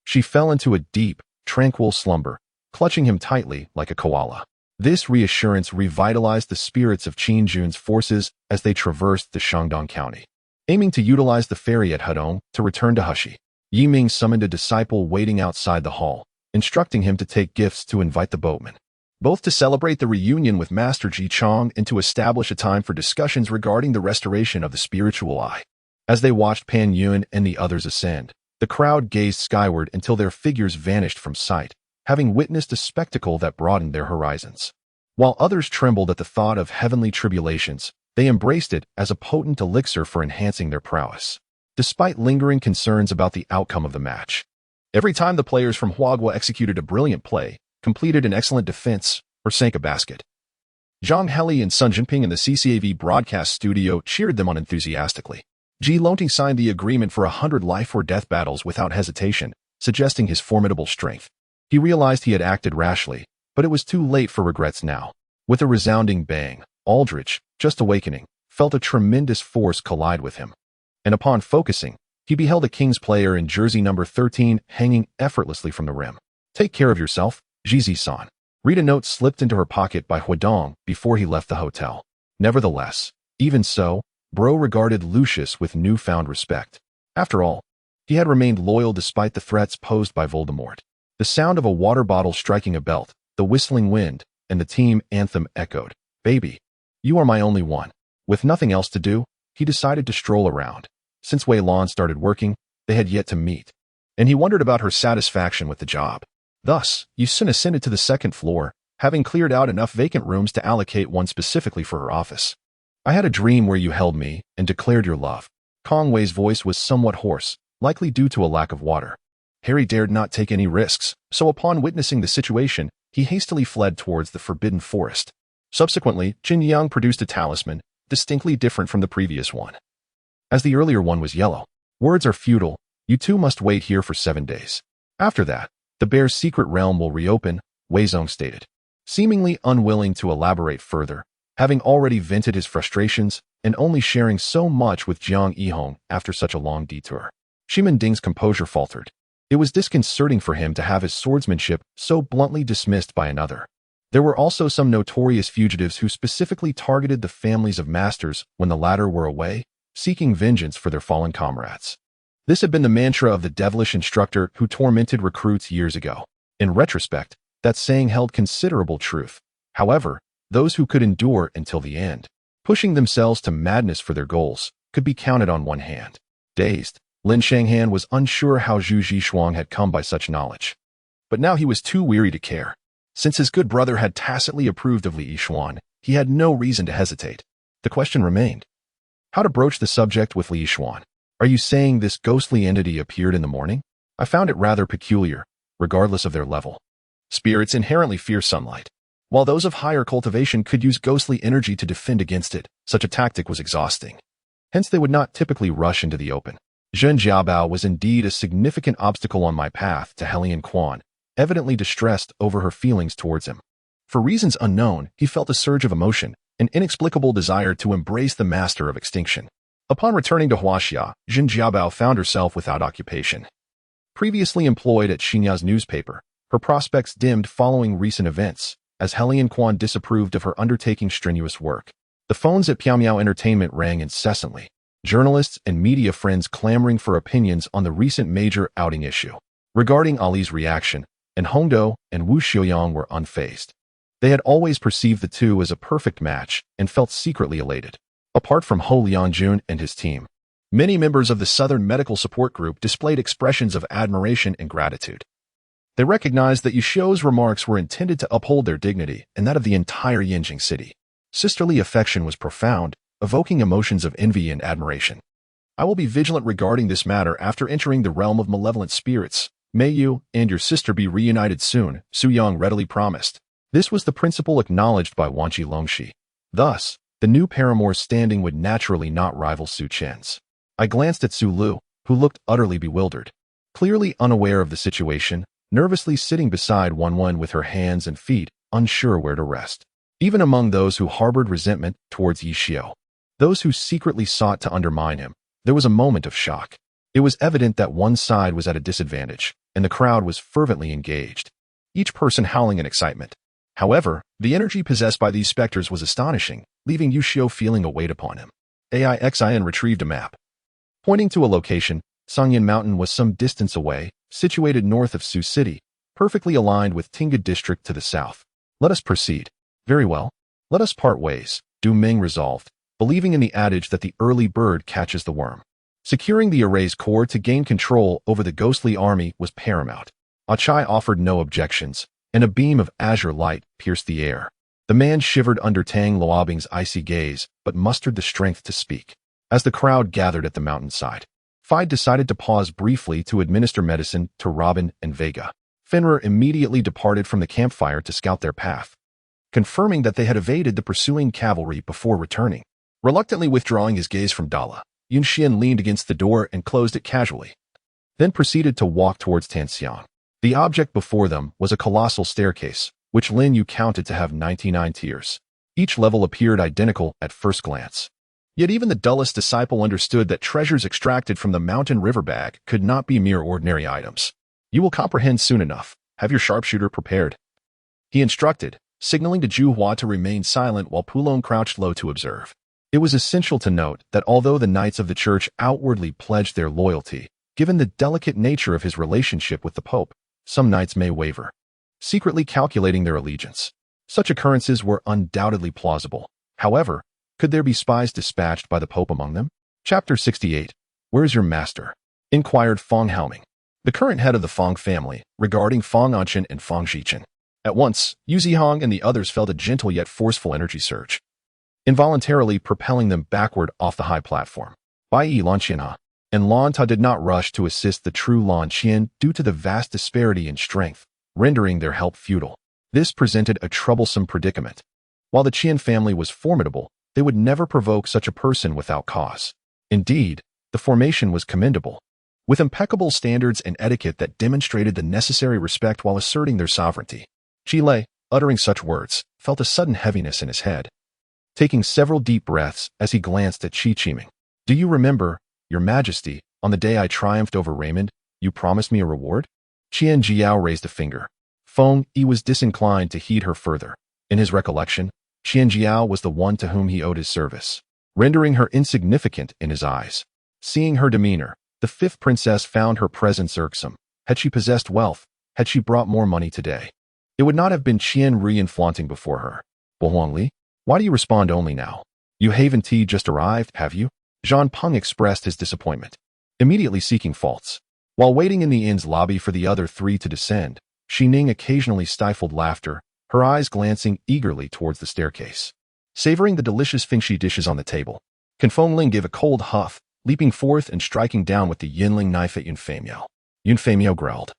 she fell into a deep, tranquil slumber, clutching him tightly like a koala. This reassurance revitalized the spirits of Qin Jun's forces as they traversed the Shandong County. Aiming to utilize the ferry at Hudong to return to Hushi, Yi Ming summoned a disciple waiting outside the hall, instructing him to take gifts to invite the boatmen, both to celebrate the reunion with Master Ji Chong and to establish a time for discussions regarding the restoration of the spiritual eye. As they watched Pan Yun and the others ascend, the crowd gazed skyward until their figures vanished from sight, having witnessed a spectacle that broadened their horizons. While others trembled at the thought of heavenly tribulations, they embraced it as a potent elixir for enhancing their prowess. Despite lingering concerns about the outcome of the match, every time the players from Huagua executed a brilliant play, completed an excellent defense, or sank a basket, Zhang Heli and Sun Jinping in the CCAV broadcast studio cheered them on enthusiastically. Ji Lonting signed the agreement for 100 life-or-death battles without hesitation, suggesting his formidable strength. He realized he had acted rashly, but it was too late for regrets now. With a resounding bang, Aldrich, just awakening, felt a tremendous force collide with him. And upon focusing, he beheld a King's player in jersey number 13 hanging effortlessly from the rim. Take care of yourself, Jizi-san. Read a note slipped into her pocket by Huadong before he left the hotel. Nevertheless, even so, Bro regarded Lucius with newfound respect. After all, he had remained loyal despite the threats posed by Voldemort. The sound of a water bottle striking a belt, the whistling wind, and the team anthem echoed. Baby, you are my only one. With nothing else to do, he decided to stroll around. Since Wei Lan started working, they had yet to meet, and he wondered about her satisfaction with the job. Thus, Yusun ascended to the second floor, having cleared out enough vacant rooms to allocate one specifically for her office. I had a dream where you held me and declared your love. Kong Wei's voice was somewhat hoarse, likely due to a lack of water. Harry dared not take any risks, so upon witnessing the situation, he hastily fled towards the forbidden forest. Subsequently, Jin Yang produced a talisman, distinctly different from the previous one. As the earlier one was yellow, words are futile, you two must wait here for 7 days. After that, the bear's secret realm will reopen, Wei Zong stated. Seemingly unwilling to elaborate further, having already vented his frustrations and only sharing so much with Jiang Yihong after such a long detour, Shiman Ding's composure faltered. It was disconcerting for him to have his swordsmanship so bluntly dismissed by another. There were also some notorious fugitives who specifically targeted the families of masters when the latter were away, seeking vengeance for their fallen comrades. This had been the mantra of the devilish instructor who tormented recruits years ago. In retrospect, that saying held considerable truth. However, those who could endure until the end, pushing themselves to madness for their goals, could be counted on one hand. Dazed, Lin Shanghan was unsure how Zhu Zhishuang had come by such knowledge. But now he was too weary to care. Since his good brother had tacitly approved of Li Yishuan, he had no reason to hesitate. The question remained: how to broach the subject with Li Yishuan. Are you saying this ghostly entity appeared in the morning? I found it rather peculiar, regardless of their level. Spirits inherently fear sunlight. While those of higher cultivation could use ghostly energy to defend against it, such a tactic was exhausting. Hence they would not typically rush into the open. Zhen Jiabao was indeed a significant obstacle on my path to Helian Quan, evidently distressed over her feelings towards him. For reasons unknown, he felt a surge of emotion, an inexplicable desire to embrace the master of extinction. Upon returning to Huaxia, Zhen Jiabao found herself without occupation. Previously employed at Xinya's newspaper, her prospects dimmed following recent events, as Helian Quan disapproved of her undertaking strenuous work. The phones at Piao Entertainment rang incessantly, journalists and media friends clamoring for opinions on the recent major outing issue. Regarding Ali's reaction, and Hongdou and Wu Xiaoyang were unfazed. They had always perceived the two as a perfect match and felt secretly elated. Apart from Ho Lianjun and his team, many members of the Southern Medical Support Group displayed expressions of admiration and gratitude. They recognized that Yuxiu's remarks were intended to uphold their dignity and that of the entire Yinjing city. Sisterly affection was profound, evoking emotions of envy and admiration. I will be vigilant regarding this matter after entering the realm of malevolent spirits. May you and your sister be reunited soon, Su Yang readily promised. This was the principle acknowledged by Wanqi Longxi. Thus, the new paramour's standing would naturally not rival Su Chen's. I glanced at Su Lu, who looked utterly bewildered. Clearly unaware of the situation, nervously sitting beside Wanwen with her hands and feet, unsure where to rest. Even among those who harbored resentment towards Yuxiu, those who secretly sought to undermine him, there was a moment of shock. It was evident that one side was at a disadvantage, and the crowd was fervently engaged, each person howling in excitement. However, the energy possessed by these specters was astonishing, leaving Yuxiu feeling a weight upon him. AIXIN retrieved a map. Pointing to a location, Sangyin Mountain was some distance away, situated north of Su City, perfectly aligned with Tinga District to the south. Let us proceed. Very well. Let us part ways, Du Ming resolved, believing in the adage that the early bird catches the worm. Securing the array's core to gain control over the ghostly army was paramount. Achai offered no objections, and a beam of azure light pierced the air. The man shivered under Tang Luobing's icy gaze, but mustered the strength to speak. As the crowd gathered at the mountainside, Fide decided to pause briefly to administer medicine to Robin and Vega. Fenrir immediately departed from the campfire to scout their path, confirming that they had evaded the pursuing cavalry before returning. Reluctantly withdrawing his gaze from Dala, Yunxian leaned against the door and closed it casually, then proceeded to walk towards Tanxiang. The object before them was a colossal staircase, which Lin Yu counted to have 99 tiers. Each level appeared identical at first glance. Yet even the dullest disciple understood that treasures extracted from the mountain river bag could not be mere ordinary items. You will comprehend soon enough. Have your sharpshooter prepared, he instructed, signaling to Zhu Hua to remain silent while Pulong crouched low to observe. It was essential to note that although the knights of the church outwardly pledged their loyalty, given the delicate nature of his relationship with the Pope, some knights may waver, secretly calculating their allegiance. Such occurrences were undoubtedly plausible. However, could there be spies dispatched by the Pope among them? Chapter 68. Where's your master? Inquired Fong Haoming, the current head of the Fong family, regarding Fong Anchen and Fong Zhichen. At once, Yu Zihong and the others felt a gentle yet forceful energy surge, involuntarily propelling them backward off the high platform. Bai Yi Lanqianha and Lan Ta did not rush to assist the true Lan Qian due to the vast disparity in strength, rendering their help futile. This presented a troublesome predicament. While the Qian family was formidable, they would never provoke such a person without cause. Indeed, the formation was commendable, with impeccable standards and etiquette that demonstrated the necessary respect while asserting their sovereignty. Qi Lei, uttering such words, felt a sudden heaviness in his head, taking several deep breaths as he glanced at Qi Qiming. Do you remember, Your Majesty, on the day I triumphed over Raymond, you promised me a reward? Qian Jiao raised a finger. Feng Yi was disinclined to heed her further. In his recollection, Qian Jiao was the one to whom he owed his service, rendering her insignificant in his eyes. Seeing her demeanor, the fifth princess found her presence irksome. Had she possessed wealth, had she brought more money today, it would not have been Qian Rian flaunting before her. Bohuangli, why do you respond only now? You Haven Tea just arrived, have you? Zhan Peng expressed his disappointment, immediately seeking faults. While waiting in the inn's lobby for the other three to descend, Xi Ning occasionally stifled laughter, her eyes glancing eagerly towards the staircase. Savoring the delicious Fingxi dishes on the table, Confongling gave a cold huff, leaping forth and striking down with the Yinling knife at Yunfei. Yunfei growled,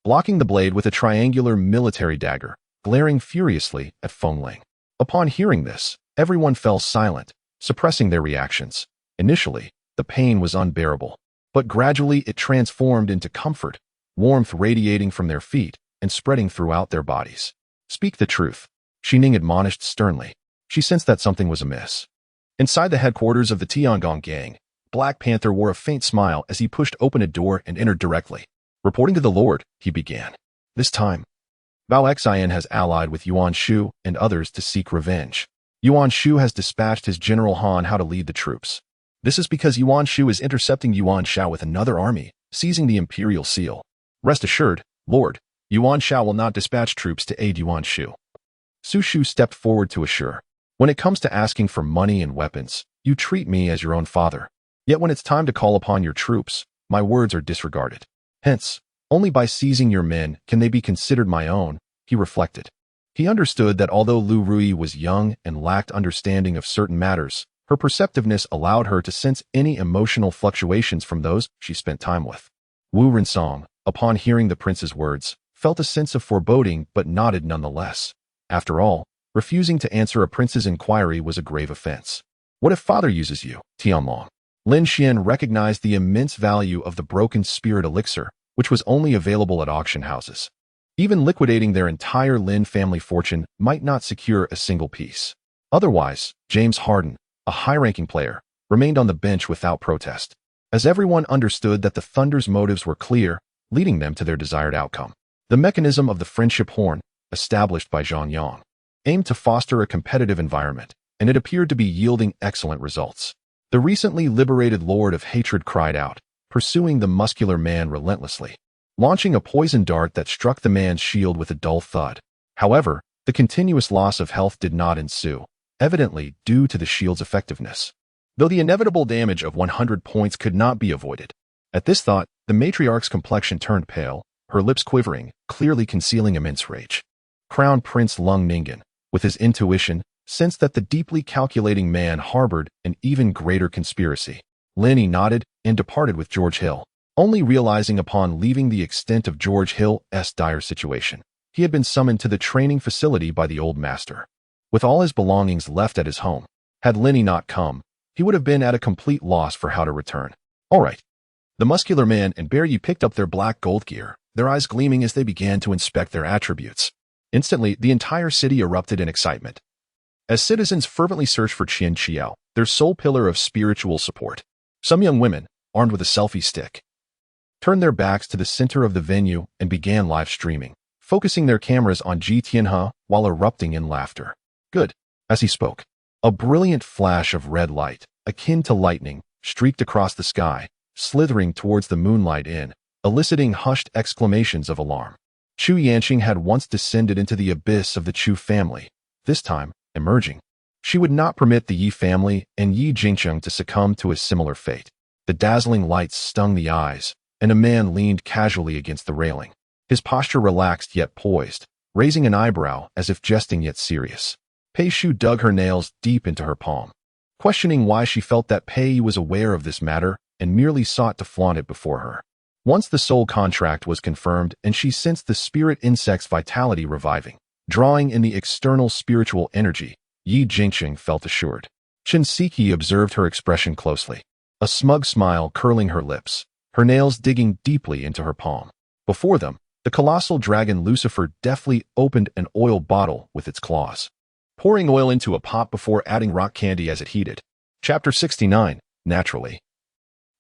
blocking the blade with a triangular military dagger, glaring furiously at Fengling. Upon hearing this, everyone fell silent, suppressing their reactions. Initially, the pain was unbearable, but gradually it transformed into comfort, warmth radiating from their feet and spreading throughout their bodies. Speak the truth, Xi Ning admonished sternly. She sensed that something was amiss. Inside the headquarters of the Tiangong gang, Black Panther wore a faint smile as he pushed open a door and entered directly. Reporting to the Lord, he began. This time, Bao Xian has allied with Yuan Shu and others to seek revenge. Yuan Shu has dispatched his General Han how to lead the troops. This is because Yuan Shu is intercepting Yuan Shao with another army, seizing the imperial seal. Rest assured, Lord, Yuan Shao will not dispatch troops to aid Yuan Shu. Su Shu stepped forward to assure. When it comes to asking for money and weapons, you treat me as your own father. Yet when it's time to call upon your troops, my words are disregarded. Hence, only by seizing your men can they be considered my own, he reflected. He understood that although Lu Rui was young and lacked understanding of certain matters, her perceptiveness allowed her to sense any emotional fluctuations from those she spent time with. Wu Rensong, upon hearing the prince's words, felt a sense of foreboding but nodded nonetheless. After all, refusing to answer a prince's inquiry was a grave offense. What if father uses you, Tianlong? Lin Xian recognized the immense value of the broken spirit elixir, which was only available at auction houses. Even liquidating their entire Lin family fortune might not secure a single piece. Otherwise, James Harden, a high-ranking player, remained on the bench without protest, as everyone understood that the Thunder's motives were clear, leading them to their desired outcome. The mechanism of the friendship horn, established by Zhang Yang, aimed to foster a competitive environment, and it appeared to be yielding excellent results. The recently liberated Lord of Hatred cried out, pursuing the muscular man relentlessly, launching a poison dart that struck the man's shield with a dull thud. However, the continuous loss of health did not ensue, evidently due to the shield's effectiveness, though the inevitable damage of 100 points could not be avoided. At this thought, the matriarch's complexion turned pale, her lips quivering, clearly concealing immense rage. Crown Prince Lung Ningen, with his intuition, sensed that the deeply calculating man harbored an even greater conspiracy. Lenny nodded and departed with George Hill, only realizing upon leaving the extent of George Hill's dire situation. He had been summoned to the training facility by the old master. With all his belongings left at his home, had Lenny not come, he would have been at a complete loss for how to return. All right. The muscular man and Bear Yi picked up their black gold gear, their eyes gleaming as they began to inspect their attributes. Instantly, the entire city erupted in excitement, as citizens fervently searched for Qian Qiao, their sole pillar of spiritual support. Some young women, armed with a selfie stick, turned their backs to the center of the venue and began live streaming, focusing their cameras on Ji Tianhe while erupting in laughter. Good. As he spoke, a brilliant flash of red light, akin to lightning, streaked across the sky, slithering towards the moonlight eliciting hushed exclamations of alarm. Chu Yanqing had once descended into the abyss of the Chu family, this time, emerging. She would not permit the Yi family and Yi Jingcheng to succumb to a similar fate. The dazzling lights stung the eyes, and a man leaned casually against the railing. His posture relaxed yet poised, raising an eyebrow as if jesting yet serious. Pei Shu dug her nails deep into her palm, questioning why she felt that Pei was aware of this matter and merely sought to flaunt it before her. Once the soul contract was confirmed and she sensed the spirit insect's vitality reviving, drawing in the external spiritual energy, Yi Jingqing felt assured. Chen Siki observed her expression closely, a smug smile curling her lips, her nails digging deeply into her palm. Before them, the colossal dragon Lucifer deftly opened an oil bottle with its claws, pouring oil into a pot before adding rock candy as it heated. Chapter 69, Naturally.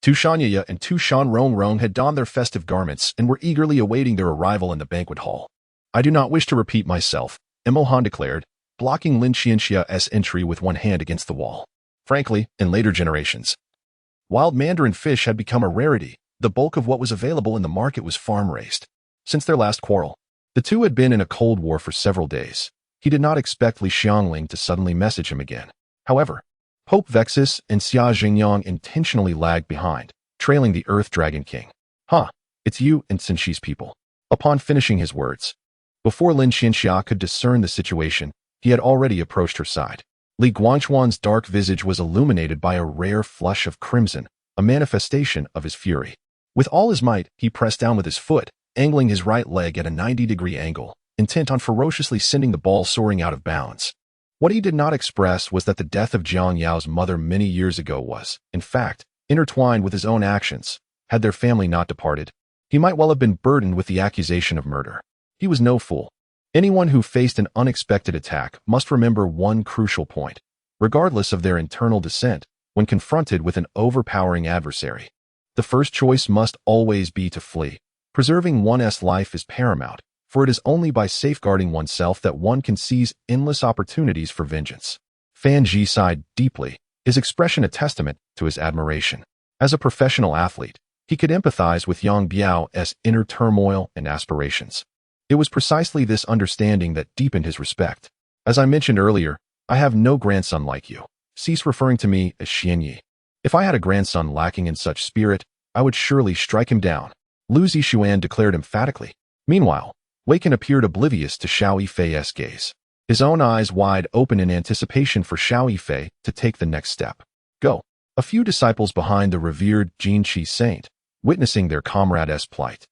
Tu Shanyaya and Tu Shan Rong had donned their festive garments and were eagerly awaiting their arrival in the banquet hall. I do not wish to repeat myself, Emohan declared, blocking Lin Xianxia's entry with one hand against the wall. Frankly, in later generations, wild mandarin fish had become a rarity. The bulk of what was available in the market was farm-raised. Since their last quarrel, the two had been in a cold war for several days. He did not expect Li Xiangling to suddenly message him again. However, Pope Vexus and Xia Jingyang intentionally lagged behind, trailing the Earth Dragon King. It's you and Sinxi's people. Upon finishing his words, before Lin Xianxia could discern the situation, he had already approached her side. Li Guangchuan's dark visage was illuminated by a rare flush of crimson, a manifestation of his fury. With all his might, he pressed down with his foot, angling his right leg at a 90-degree angle, intent on ferociously sending the ball soaring out of bounds. What he did not express was that the death of Jiang Yao's mother many years ago was, in fact, intertwined with his own actions. Had their family not departed, he might well have been burdened with the accusation of murder. He was no fool. Anyone who faced an unexpected attack must remember one crucial point. Regardless of their internal dissent, when confronted with an overpowering adversary, the first choice must always be to flee. Preserving one's life is paramount, for it is only by safeguarding oneself that one can seize endless opportunities for vengeance. Fan Ji sighed deeply, his expression a testament to his admiration. As a professional athlete, he could empathize with Yang Biao's inner turmoil and aspirations. It was precisely this understanding that deepened his respect. As I mentioned earlier, I have no grandson like you. Cease referring to me as Xianyi. If I had a grandson lacking in such spirit, I would surely strike him down, Lu Zixuan declared emphatically. Meanwhile, Wei Can appeared oblivious to Xiao Yifei's gaze, his own eyes wide open in anticipation for Xiao Yifei to take the next step. Go. A few disciples behind the revered Jinqi saint, witnessing their comrade's plight,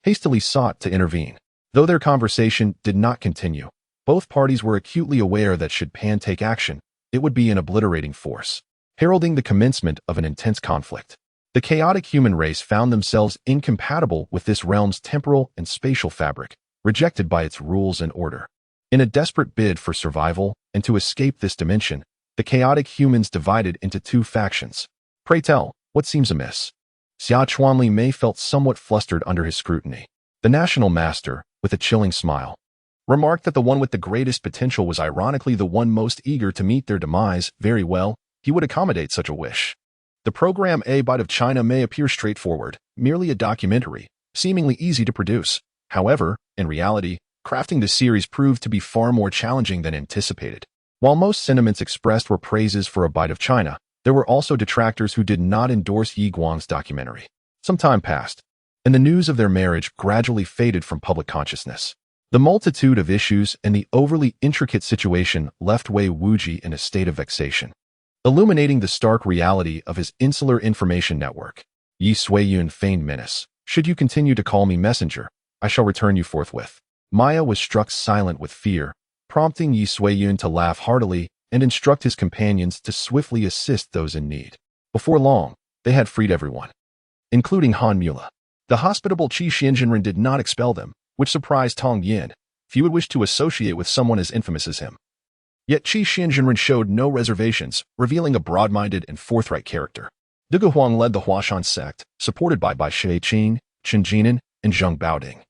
hastily sought to intervene. Though their conversation did not continue, both parties were acutely aware that should Pan take action, it would be an obliterating force, heralding the commencement of an intense conflict. The chaotic human race found themselves incompatible with this realm's temporal and spatial fabric, rejected by its rules and order. In a desperate bid for survival and to escape this dimension, the chaotic humans divided into two factions. Pray tell, what seems amiss? Xia Chuanli Mei felt somewhat flustered under his scrutiny. The national master, with a chilling smile, remarked that the one with the greatest potential was ironically the one most eager to meet their demise. Very well, he would accommodate such a wish. The program A Bite of China may appear straightforward, merely a documentary, seemingly easy to produce. However, in reality, crafting the series proved to be far more challenging than anticipated. While most sentiments expressed were praises for A Bite of China, there were also detractors who did not endorse Yi Guang's documentary. Some time passed, and the news of their marriage gradually faded from public consciousness. The multitude of issues and the overly intricate situation left Wei Wuji in a state of vexation. Illuminating the stark reality of his insular information network, Yi Suiyun feigned menace. Should you continue to call me messenger, I shall return you forthwith. Maya was struck silent with fear, prompting Yi Suiyun to laugh heartily and instruct his companions to swiftly assist those in need. Before long, they had freed everyone, including Han Mula. The hospitable Qi Xianjinren did not expel them, which surprised Tong Yin. Few would wish to associate with someone as infamous as him. Yet Qi Xianjinren showed no reservations, revealing a broad-minded and forthright character. Duge Huang led the Huashan sect, supported by Bai Shaiqing, Chen Jinan, and Zheng Baoding,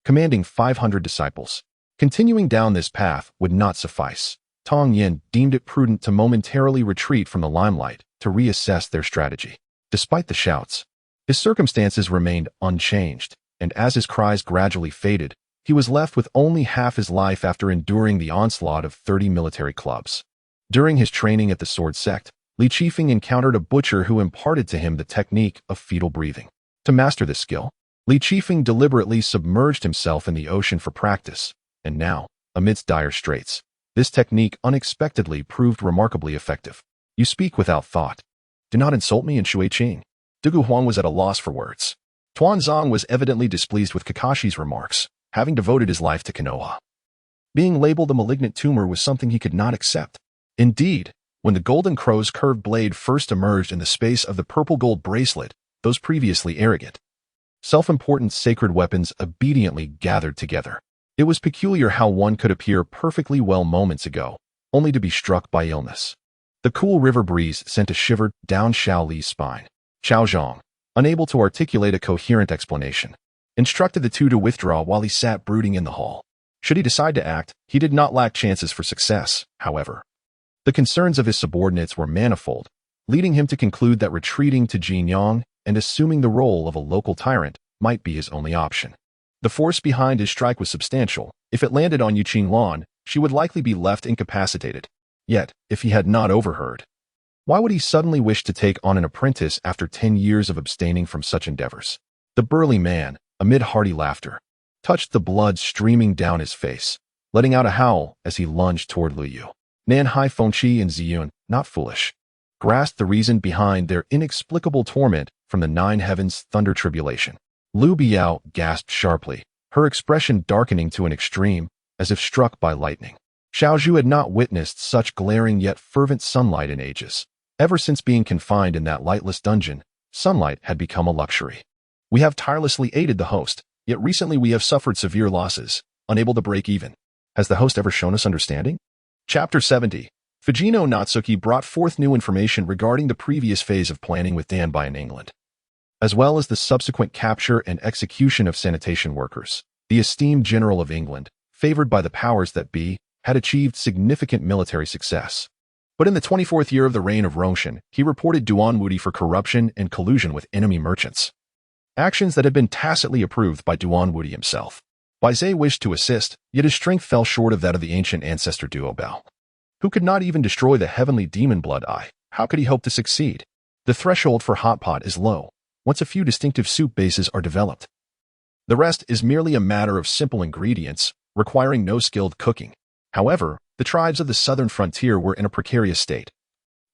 commanding 500 disciples. Continuing down this path would not suffice. Tong Yin deemed it prudent to momentarily retreat from the limelight to reassess their strategy. Despite the shouts, his circumstances remained unchanged, and as his cries gradually faded, he was left with only half his life after enduring the onslaught of 30 military clubs. During his training at the Sword Sect, Li Qifeng encountered a butcher who imparted to him the technique of fetal breathing. To master this skill, Li Qifeng deliberately submerged himself in the ocean for practice, and now, amidst dire straits, this technique unexpectedly proved remarkably effective. You speak without thought. Do not insult me in Shuiqing. Duge Huang was at a loss for words. Tuanzong was evidently displeased with Kakashi's remarks, having devoted his life to Konoha. Being labeled a malignant tumor was something he could not accept. Indeed, when the Golden Crow's curved blade first emerged in the space of the purple gold bracelet, those previously arrogant, self-important sacred weapons obediently gathered together. It was peculiar how one could appear perfectly well moments ago, only to be struck by illness. The cool river breeze sent a shiver down Xiao Li's spine. Xiao Zhang, unable to articulate a coherent explanation, instructed the two to withdraw while he sat brooding in the hall. Should he decide to act, he did not lack chances for success, however. The concerns of his subordinates were manifold, leading him to conclude that retreating to Jinyang and assuming the role of a local tyrant might be his only option. The force behind his strike was substantial. If it landed on Yu Qinglan, she would likely be left incapacitated. Yet, if he had not overheard, why would he suddenly wish to take on an apprentice after 10 years of abstaining from such endeavors? The burly man, amid hearty laughter, touched the blood streaming down his face, letting out a howl as he lunged toward Lu Yu. Nan Hai Fengqi and Ziyun, not foolish, grasped the reason behind their inexplicable torment from the 9 heavens thunder tribulation. Lu Biao gasped sharply, her expression darkening to an extreme, as if struck by lightning. Xiao Zhu had not witnessed such glaring yet fervent sunlight in ages. Ever since being confined in that lightless dungeon, sunlight had become a luxury. We have tirelessly aided the host, yet recently we have suffered severe losses, unable to break even. Has the host ever shown us understanding? Chapter 70. Fujino Natsuki brought forth new information regarding the previous phase of planning with Danbai in England, as well as the subsequent capture and execution of sanitation workers. The esteemed General of England, favored by the powers that be, had achieved significant military success. But in the 24th year of the reign of Rongxin, he reported Duan Wudi for corruption and collusion with enemy merchants, actions that had been tacitly approved by Duan Wudi himself. Bai Zhe wished to assist, yet his strength fell short of that of the ancient ancestor Duo Bao. who could not even destroy the heavenly demon blood eye. How could he hope to succeed? The threshold for hot pot is low, once a few distinctive soup bases are developed. The rest is merely a matter of simple ingredients, requiring no skilled cooking. However, the tribes of the southern frontier were in a precarious state,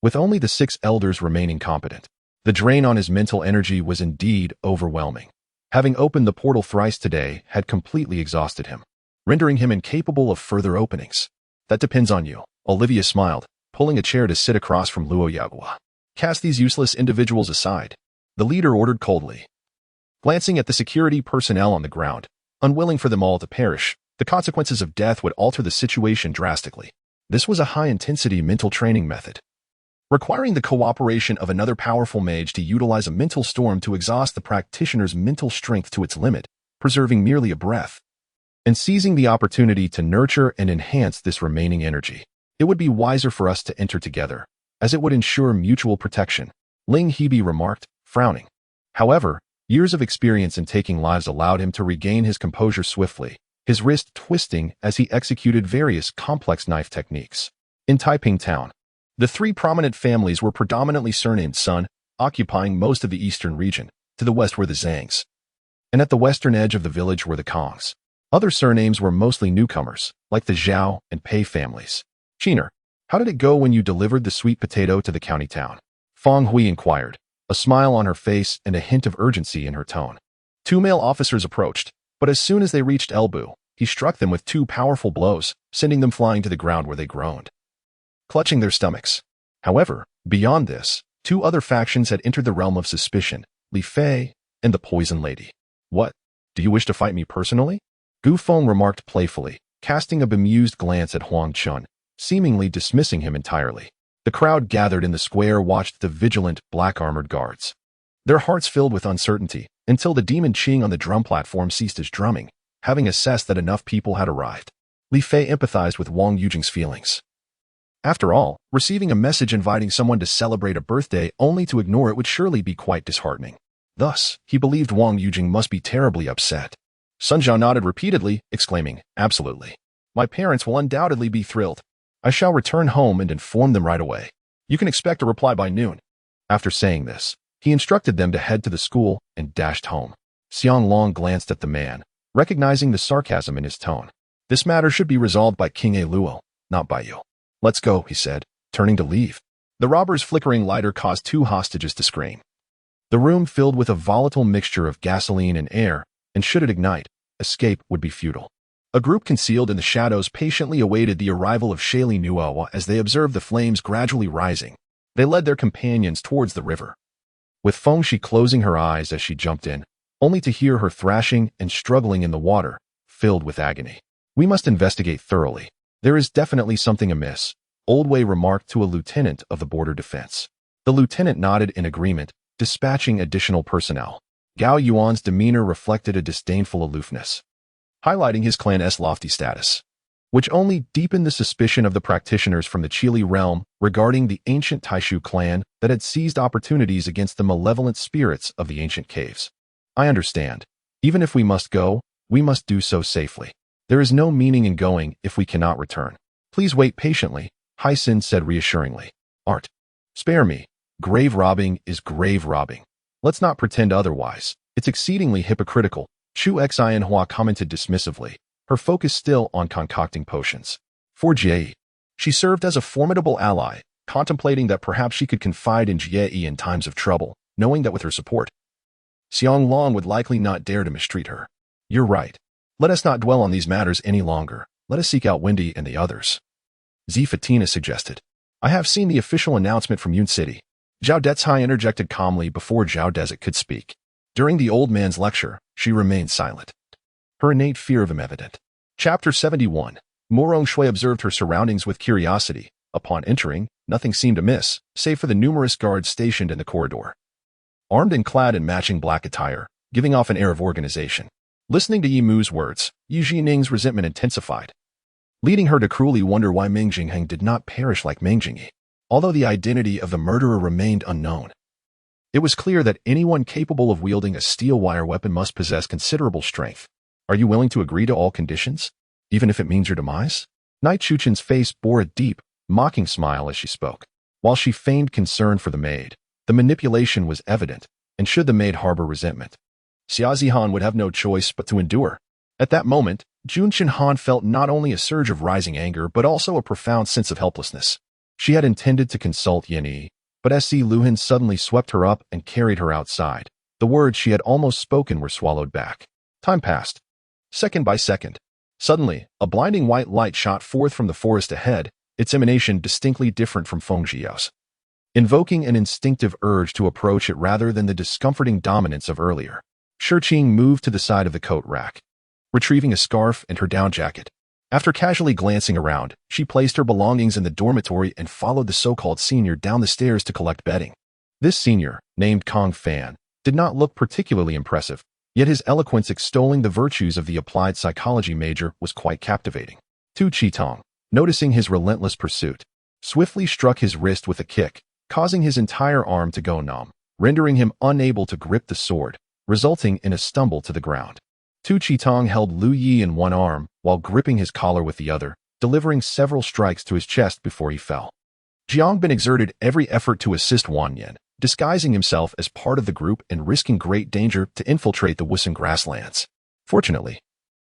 with only the 6 elders remaining competent. The drain on his mental energy was indeed overwhelming. Having opened the portal thrice today had completely exhausted him, rendering him incapable of further openings. That depends on you. Olivia smiled, pulling a chair to sit across from Luo Yagua. Cast these useless individuals aside, the leader ordered coldly. Glancing at the security personnel on the ground, unwilling for them all to perish, the consequences of death would alter the situation drastically. This was a high-intensity mental training method, requiring the cooperation of another powerful mage to utilize a mental storm to exhaust the practitioner's mental strength to its limit, preserving merely a breath, and seizing the opportunity to nurture and enhance this remaining energy. It would be wiser for us to enter together, as it would ensure mutual protection, Ling Hebe remarked, frowning. However, years of experience in taking lives allowed him to regain his composure swiftly, his wrist twisting as he executed various complex knife techniques. In Taiping Town, the 3 prominent families were predominantly surnamed Sun, occupying most of the eastern region. To the west were the Zhangs, and at the western edge of the village were the Kongs. Other surnames were mostly newcomers, like the Zhao and Pei families. Chiner, how did it go when you delivered the sweet potato to the county town? Fong Hui inquired, a smile on her face and a hint of urgency in her tone. 2 male officers approached, but as soon as they reached Elbu, he struck them with 2 powerful blows, sending them flying to the ground where they groaned, clutching their stomachs. However, beyond this, 2 other factions had entered the realm of suspicion, Li Fei and the Poison Lady. What? Do you wish to fight me personally? Gu Feng remarked playfully, casting a bemused glance at Huang Chun, seemingly dismissing him entirely. The crowd gathered in the square watched the vigilant, black-armored guards, their hearts filled with uncertainty, until the demon Qing on the drum platform ceased his drumming, having assessed that enough people had arrived. Li Fei empathized with Wang Yujing's feelings. After all, receiving a message inviting someone to celebrate a birthday only to ignore it would surely be quite disheartening. Thus, he believed Wang Yujing must be terribly upset. Sun Zhao nodded repeatedly, exclaiming, absolutely. My parents will undoubtedly be thrilled. I shall return home and inform them right away. You can expect a reply by noon. After saying this, he instructed them to head to the school and dashed home. Xiang Long glanced at the man, recognizing the sarcasm in his tone. This matter should be resolved by King A Luo, not by you. Let's go, he said, turning to leave. The robber's flickering lighter caused 2 hostages to scream. The room filled with a volatile mixture of gasoline and air, and should it ignite, escape would be futile. A group concealed in the shadows patiently awaited the arrival of Shaili Nuawa as they observed the flames gradually rising. They led their companions towards the river, with Fengshi closing her eyes as she jumped in, only to hear her thrashing and struggling in the water, filled with agony. We must investigate thoroughly. There is definitely something amiss, Old Wei remarked to a lieutenant of the border defense. The lieutenant nodded in agreement, dispatching additional personnel. Gao Yuan's demeanor reflected a disdainful aloofness, highlighting his clan's lofty status, which only deepened the suspicion of the practitioners from the Qili realm regarding the ancient Taishu clan that had seized opportunities against the malevolent spirits of the ancient caves. I understand. Even if we must go, we must do so safely. There is no meaning in going if we cannot return. Please wait patiently, Hai-Sin said reassuringly. Art. Spare me. Grave robbing is grave robbing. Let's not pretend otherwise. It's exceedingly hypocritical, Chu Xianhua commented dismissively, her focus still on concocting potions. For Jie, she served as a formidable ally, contemplating that perhaps she could confide in Jie in times of trouble, knowing that with her support, Xiang Long would likely not dare to mistreat her. You're right. Let us not dwell on these matters any longer. Let us seek out Wendy and the others. Zi Fatina suggested. I have seen the official announcement from Yun City. Zhao Dezhai interjected calmly before Zhao Dezet could speak. During the old man's lecture, she remained silent, her innate fear of him evident. Chapter 71. Morong Shui observed her surroundings with curiosity. Upon entering, nothing seemed amiss, save for the numerous guards stationed in the corridor, armed and clad in matching black attire, giving off an air of organization. Listening to Yi Mu's words, Yi Jining's resentment intensified, leading her to cruelly wonder why Meng Jingheng did not perish like Meng Jingyi. Although the identity of the murderer remained unknown, it was clear that anyone capable of wielding a steel wire weapon must possess considerable strength. Are you willing to agree to all conditions, even if it means your demise? Knight Chuchen's face bore a deep, mocking smile as she spoke. While she feigned concern for the maid, the manipulation was evident, and should the maid harbor resentment, Xia Zihan would have no choice but to endure. At that moment, Jun Qinhan felt not only a surge of rising anger but also a profound sense of helplessness. She had intended to consult Yan Yi, but as Si Luhan suddenly swept her up and carried her outside, the words she had almost spoken were swallowed back. Time passed. Second by second. Suddenly, a blinding white light shot forth from the forest ahead, its emanation distinctly different from Feng Zhiyao's, invoking an instinctive urge to approach it rather than the discomforting dominance of earlier. Shiqing moved to the side of the coat rack, retrieving a scarf and her down jacket. After casually glancing around, she placed her belongings in the dormitory and followed the so-called senior down the stairs to collect bedding. This senior, named Kong Fan, did not look particularly impressive, yet his eloquence extolling the virtues of the applied psychology major was quite captivating. Tu Qitong, noticing his relentless pursuit, swiftly struck his wrist with a kick, causing his entire arm to go numb, rendering him unable to grip the sword, resulting in a stumble to the ground. Tu Qitong held Lu Yi in one arm while gripping his collar with the other, delivering several strikes to his chest before he fell. Jiang Bin exerted every effort to assist Wang Yan, disguising himself as part of the group and risking great danger to infiltrate the Wusun grasslands. Fortunately,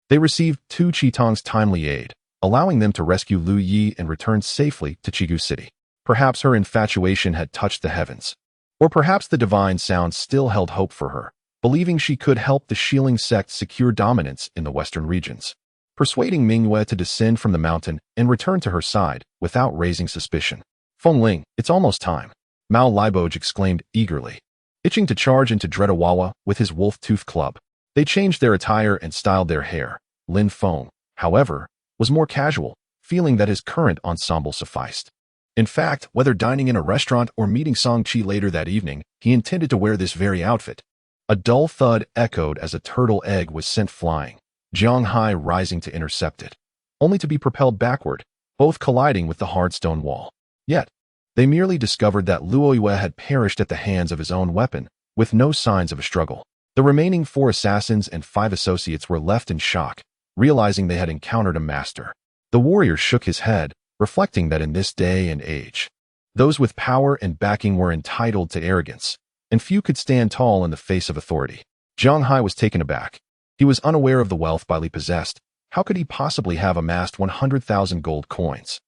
they received Tu Qitong's timely aid, allowing them to rescue Lu Yi and return safely to Chigu City. Perhaps her infatuation had touched the heavens. Or perhaps the divine sound still held hope for her, believing she could help the Shiling sect secure dominance in the western regions, persuading Mingyue to descend from the mountain and return to her side without raising suspicion. Fengling, it's almost time, Mao Liboj exclaimed eagerly. Itching to charge into Dredawawa with his wolf-tooth club, they changed their attire and styled their hair. Lin Feng, however, was more casual, feeling that his current ensemble sufficed. In fact, whether dining in a restaurant or meeting Song Qi later that evening, he intended to wear this very outfit. A dull thud echoed as a turtle egg was sent flying, Jiang Hai rising to intercept it, only to be propelled backward, both colliding with the hard stone wall. Yet, they merely discovered that Luo Yue had perished at the hands of his own weapon, with no signs of a struggle. The remaining 4 assassins and 5 associates were left in shock, realizing they had encountered a master. The warrior shook his head, reflecting that in this day and age, those with power and backing were entitled to arrogance, and few could stand tall in the face of authority. Jiang Hai was taken aback. He was unaware of the wealth Bai Li possessed. How could he possibly have amassed 100,000 gold coins?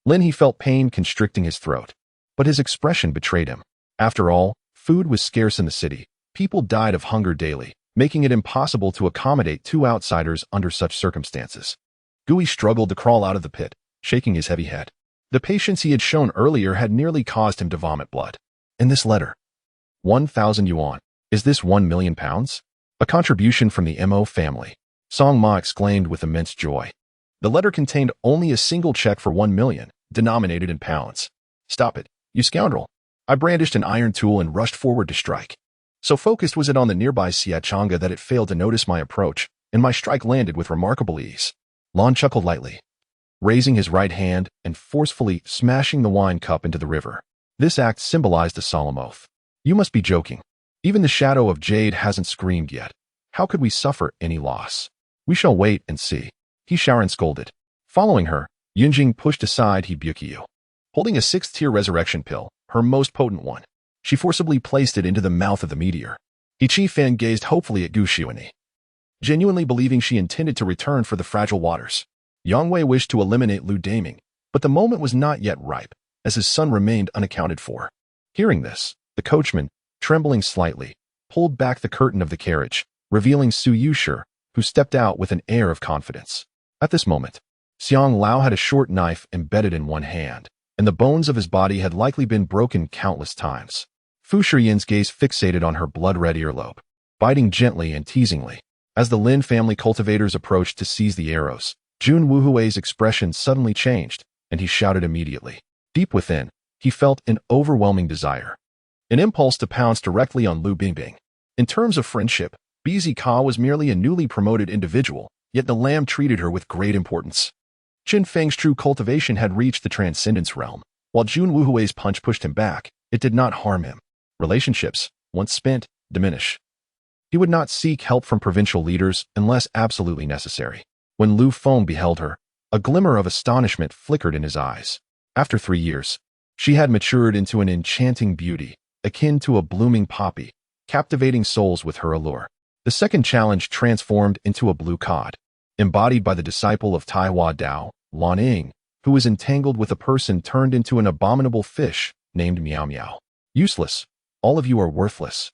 Lin he felt pain constricting his throat, but his expression betrayed him. After all, food was scarce in the city. People died of hunger daily, making it impossible to accommodate 2 outsiders under such circumstances. Gui struggled to crawl out of the pit, shaking his heavy head. The patience he had shown earlier had nearly caused him to vomit blood. In this letter, 1,000 yuan. Is this 1 million pounds? A contribution from the Mo family. Song Ma exclaimed with immense joy. The letter contained only a single check for 1 million, denominated in pounds. Stop it, you scoundrel. I brandished an iron tool and rushed forward to strike. So focused was it on the nearby Xiachanga that it failed to notice my approach, and my strike landed with remarkable ease. Lon chuckled lightly, raising his right hand and forcefully smashing the wine cup into the river. This act symbolized a solemn oath. You must be joking. Even the shadow of Jade hasn't screamed yet. How could we suffer any loss? We shall wait and see. He Sharon scolded. Following her, Yunjing pushed aside Hibukiyu. Holding a 6th-tier resurrection pill, her most potent one, she forcibly placed it into the mouth of the meteor. He Chi Fan gazed hopefully at Gu Shiweni, genuinely believing she intended to return for the fragile waters. Yang Wei wished to eliminate Lu Daming, but the moment was not yet ripe, as his son remained unaccounted for. Hearing this, the coachman, trembling slightly, pulled back the curtain of the carriage, revealing Su Yusher, who stepped out with an air of confidence. At this moment, Xiang Lao had a short knife embedded in one hand, and the bones of his body had likely been broken countless times. Fu Shiyin's gaze fixated on her blood-red earlobe, biting gently and teasingly. As the Lin family cultivators approached to seize the arrows, Jun Wuhui's expression suddenly changed, and he shouted immediately. Deep within, he felt an overwhelming desire. An impulse to pounce directly on Lu Bingbing. In terms of friendship, BZ Ka was merely a newly promoted individual, yet the lamb treated her with great importance. Qin Feng's true cultivation had reached the transcendence realm. While Jun Wuhui's punch pushed him back, it did not harm him. Relationships, once spent, diminish. He would not seek help from provincial leaders unless absolutely necessary. When Lu Feng beheld her, a glimmer of astonishment flickered in his eyes. After 3 years, she had matured into an enchanting beauty, akin to a blooming poppy, captivating souls with her allure. The second challenge transformed into a blue cod, embodied by the disciple of Taiwa Dao, Lan Ying, who was entangled with a person turned into an abominable fish named Meow Meow. Useless. All of you are worthless.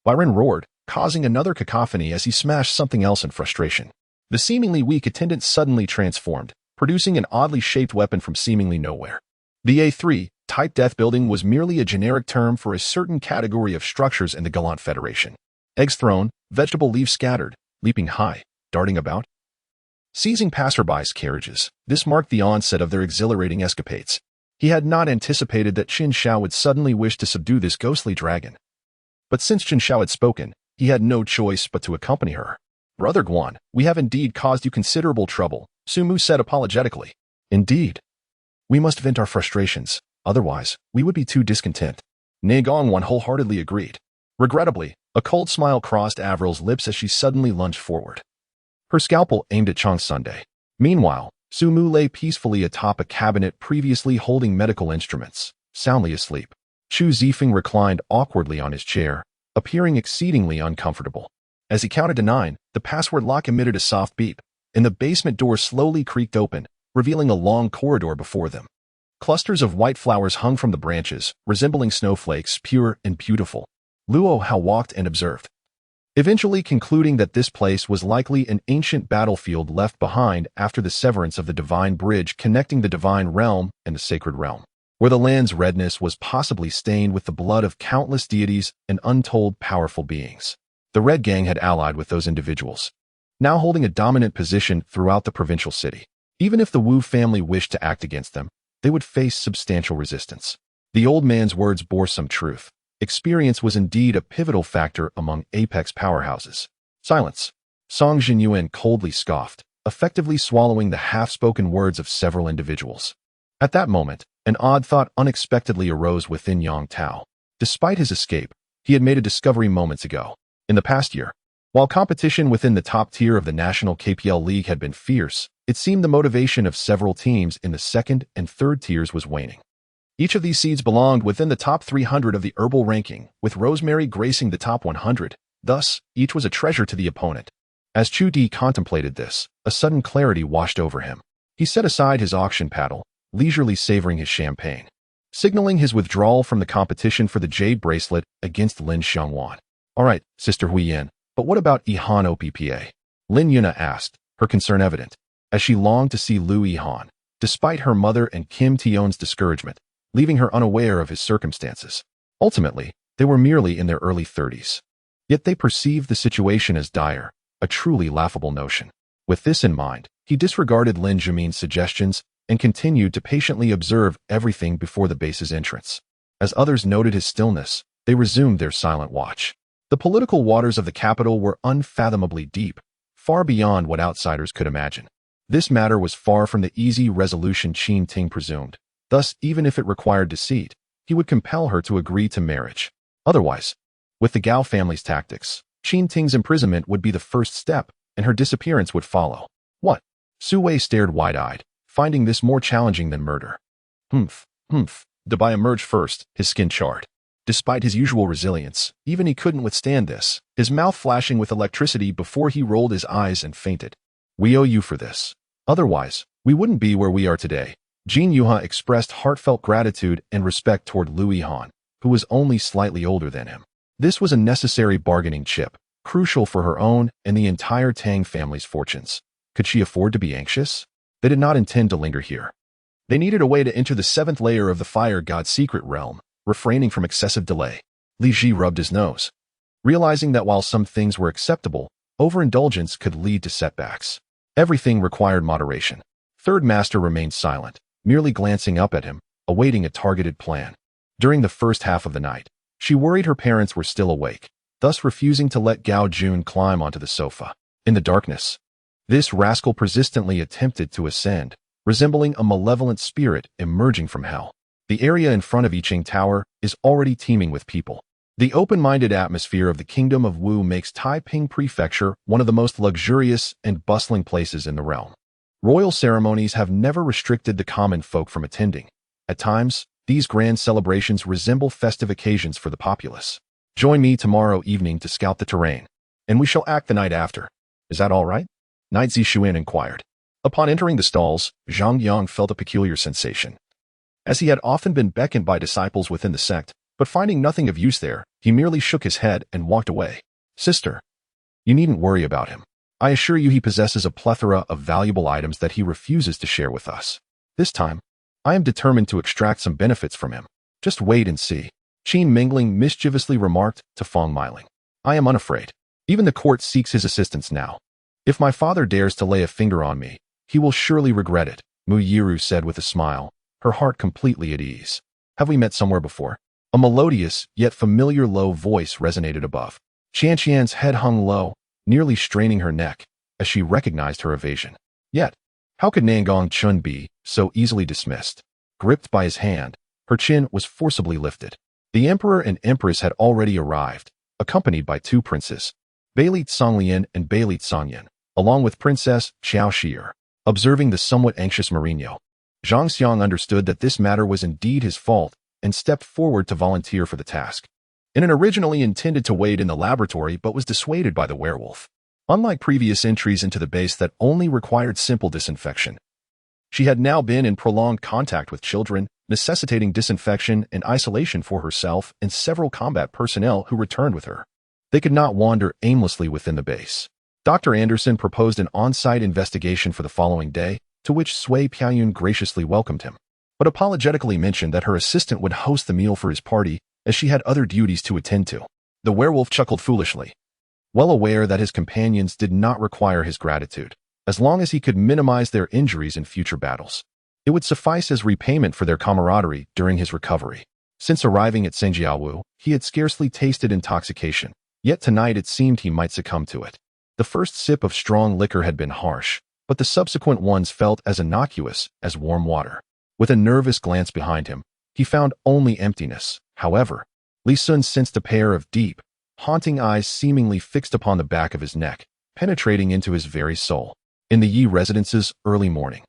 Byron roared, causing another cacophony as he smashed something else in frustration. The seemingly weak attendant suddenly transformed, producing an oddly shaped weapon from seemingly nowhere. The A3 type death building was merely a generic term for a certain category of structures in the Gallant Federation. Eggs thrown, vegetable leaves scattered, leaping high, darting about, seizing passerbys' carriages. This marked the onset of their exhilarating escapades. He had not anticipated that Qin Shao would suddenly wish to subdue this ghostly dragon. But since Qin Shao had spoken, he had no choice but to accompany her. Brother Guan, we have indeed caused you considerable trouble, Su Mu said apologetically. Indeed. We must vent our frustrations, otherwise, we would be too discontent. Ne Gongwan wholeheartedly agreed. Regrettably, a cold smile crossed Avril's lips as she suddenly lunged forward, her scalpel aimed at Chang Sunday. Meanwhile, Su Mu lay peacefully atop a cabinet previously holding medical instruments, soundly asleep. Chu Zifeng reclined awkwardly on his chair, appearing exceedingly uncomfortable. As he counted to 9, the password lock emitted a soft beep, and the basement door slowly creaked open, revealing a long corridor before them. Clusters of white flowers hung from the branches, resembling snowflakes, pure and beautiful. Luo Hao walked and observed, eventually concluding that this place was likely an ancient battlefield left behind after the severance of the divine bridge connecting the divine realm and the sacred realm, where the land's redness was possibly stained with the blood of countless deities and untold powerful beings. The Red Gang had allied with those individuals, now holding a dominant position throughout the provincial city. Even if the Wu family wished to act against them, they would face substantial resistance. The old man's words bore some truth. Experience was indeed a pivotal factor among Apex powerhouses. Silence. Song Jinyuan coldly scoffed, effectively swallowing the half-spoken words of several individuals. At that moment, an odd thought unexpectedly arose within Yang Tao. Despite his escape, he had made a discovery moments ago. In the past year, while competition within the top tier of the National KPL League had been fierce, it seemed the motivation of several teams in the second and third tiers was waning. Each of these seeds belonged within the top 300 of the herbal ranking, with Rosemary gracing the top 100. Thus, each was a treasure to the opponent. As Chu Di contemplated this, a sudden clarity washed over him. He set aside his auction paddle, leisurely savoring his champagne, signaling his withdrawal from the competition for the jade bracelet against Lin Xiangwan. All right, Sister Huiyan, but what about Ihan OPPA? Lin Yuna asked, her concern evident, as she longed to see Lu Ihan, despite her mother and Kim Tion's discouragement, leaving her unaware of his circumstances. Ultimately, they were merely in their early 30s. Yet they perceived the situation as dire, a truly laughable notion. With this in mind, he disregarded Lin Jimin's suggestions and continued to patiently observe everything before the base's entrance. As others noted his stillness, they resumed their silent watch. The political waters of the capital were unfathomably deep, far beyond what outsiders could imagine. This matter was far from the easy resolution Qin Ting presumed. Thus, even if it required deceit, he would compel her to agree to marriage. Otherwise, with the Gao family's tactics, Qin Ting's imprisonment would be the first step, and her disappearance would follow. What? Su Wei stared wide-eyed, finding this more challenging than murder. Humph. Dabai emerged first, his skin charred. Despite his usual resilience, even he couldn't withstand this, his mouth flashing with electricity before he rolled his eyes and fainted. We owe you for this. Otherwise, we wouldn't be where we are today. Jin Yuha expressed heartfelt gratitude and respect toward Lu Yihan, who was only slightly older than him. This was a necessary bargaining chip, crucial for her own and the entire Tang family's fortunes. Could she afford to be anxious? They did not intend to linger here. They needed a way to enter the 7th layer of the fire god's secret realm, refraining from excessive delay. Li Ji rubbed his nose, realizing that while some things were acceptable, overindulgence could lead to setbacks. Everything required moderation. Third Master remained silent, merely glancing up at him, awaiting a targeted plan. During the first half of the night, she worried her parents were still awake, thus refusing to let Gao Jun climb onto the sofa. In the darkness, this rascal persistently attempted to ascend, resembling a malevolent spirit emerging from hell. The area in front of Yiqing Tower is already teeming with people. The open-minded atmosphere of the Kingdom of Wu makes Taiping Prefecture one of the most luxurious and bustling places in the realm. Royal ceremonies have never restricted the common folk from attending, At times, these grand celebrations resemble festive occasions for the populace. Join me tomorrow evening to scout the terrain, and we shall act the night after. Is that all right? Knight Zixuan inquired. Upon entering the stalls, Zhang Yang felt a peculiar sensation. As he had often been beckoned by disciples within the sect, but finding nothing of use there, he merely shook his head and walked away. Sister, you needn't worry about him. I assure you he possesses a plethora of valuable items that he refuses to share with us. This time, I am determined to extract some benefits from him. Just wait and see. Qin Mingling mischievously remarked to Feng Miling. I am unafraid. Even the court seeks his assistance now. If my father dares to lay a finger on me, he will surely regret it, Mu Yiru said with a smile, her heart completely at ease. Have we met somewhere before? A melodious, yet familiar low voice resonated above. Qianqian's head hung low, nearly straining her neck, as she recognized her evasion. Yet, how could Nangong Chun be so easily dismissed? Gripped by his hand, her chin was forcibly lifted. The emperor and empress had already arrived, accompanied by two princes, Beilit Songlian and Beilit Sonyan, along with Princess Xiao Shier. Observing the somewhat anxious Mourinho, Zhang Xiang understood that this matter was indeed his fault and stepped forward to volunteer for the task. Inen originally intended to wait in the laboratory but was dissuaded by the werewolf. Unlike previous entries into the base that only required simple disinfection, she had now been in prolonged contact with children, necessitating disinfection and isolation for herself and several combat personnel who returned with her. They could not wander aimlessly within the base. Dr. Anderson proposed an on-site investigation for the following day, to which Sui Pianyun graciously welcomed him, but apologetically mentioned that her assistant would host the meal for his party as she had other duties to attend to. The werewolf chuckled foolishly, well aware that his companions did not require his gratitude, as long as he could minimize their injuries in future battles. It would suffice as repayment for their camaraderie during his recovery. Since arriving at Sengjiawu, he had scarcely tasted intoxication, yet tonight it seemed he might succumb to it. The first sip of strong liquor had been harsh, but the subsequent ones felt as innocuous as warm water. With a nervous glance behind him, he found only emptiness. However, Li Sun sensed a pair of deep, haunting eyes seemingly fixed upon the back of his neck, penetrating into his very soul. In the Yi residence's early morning,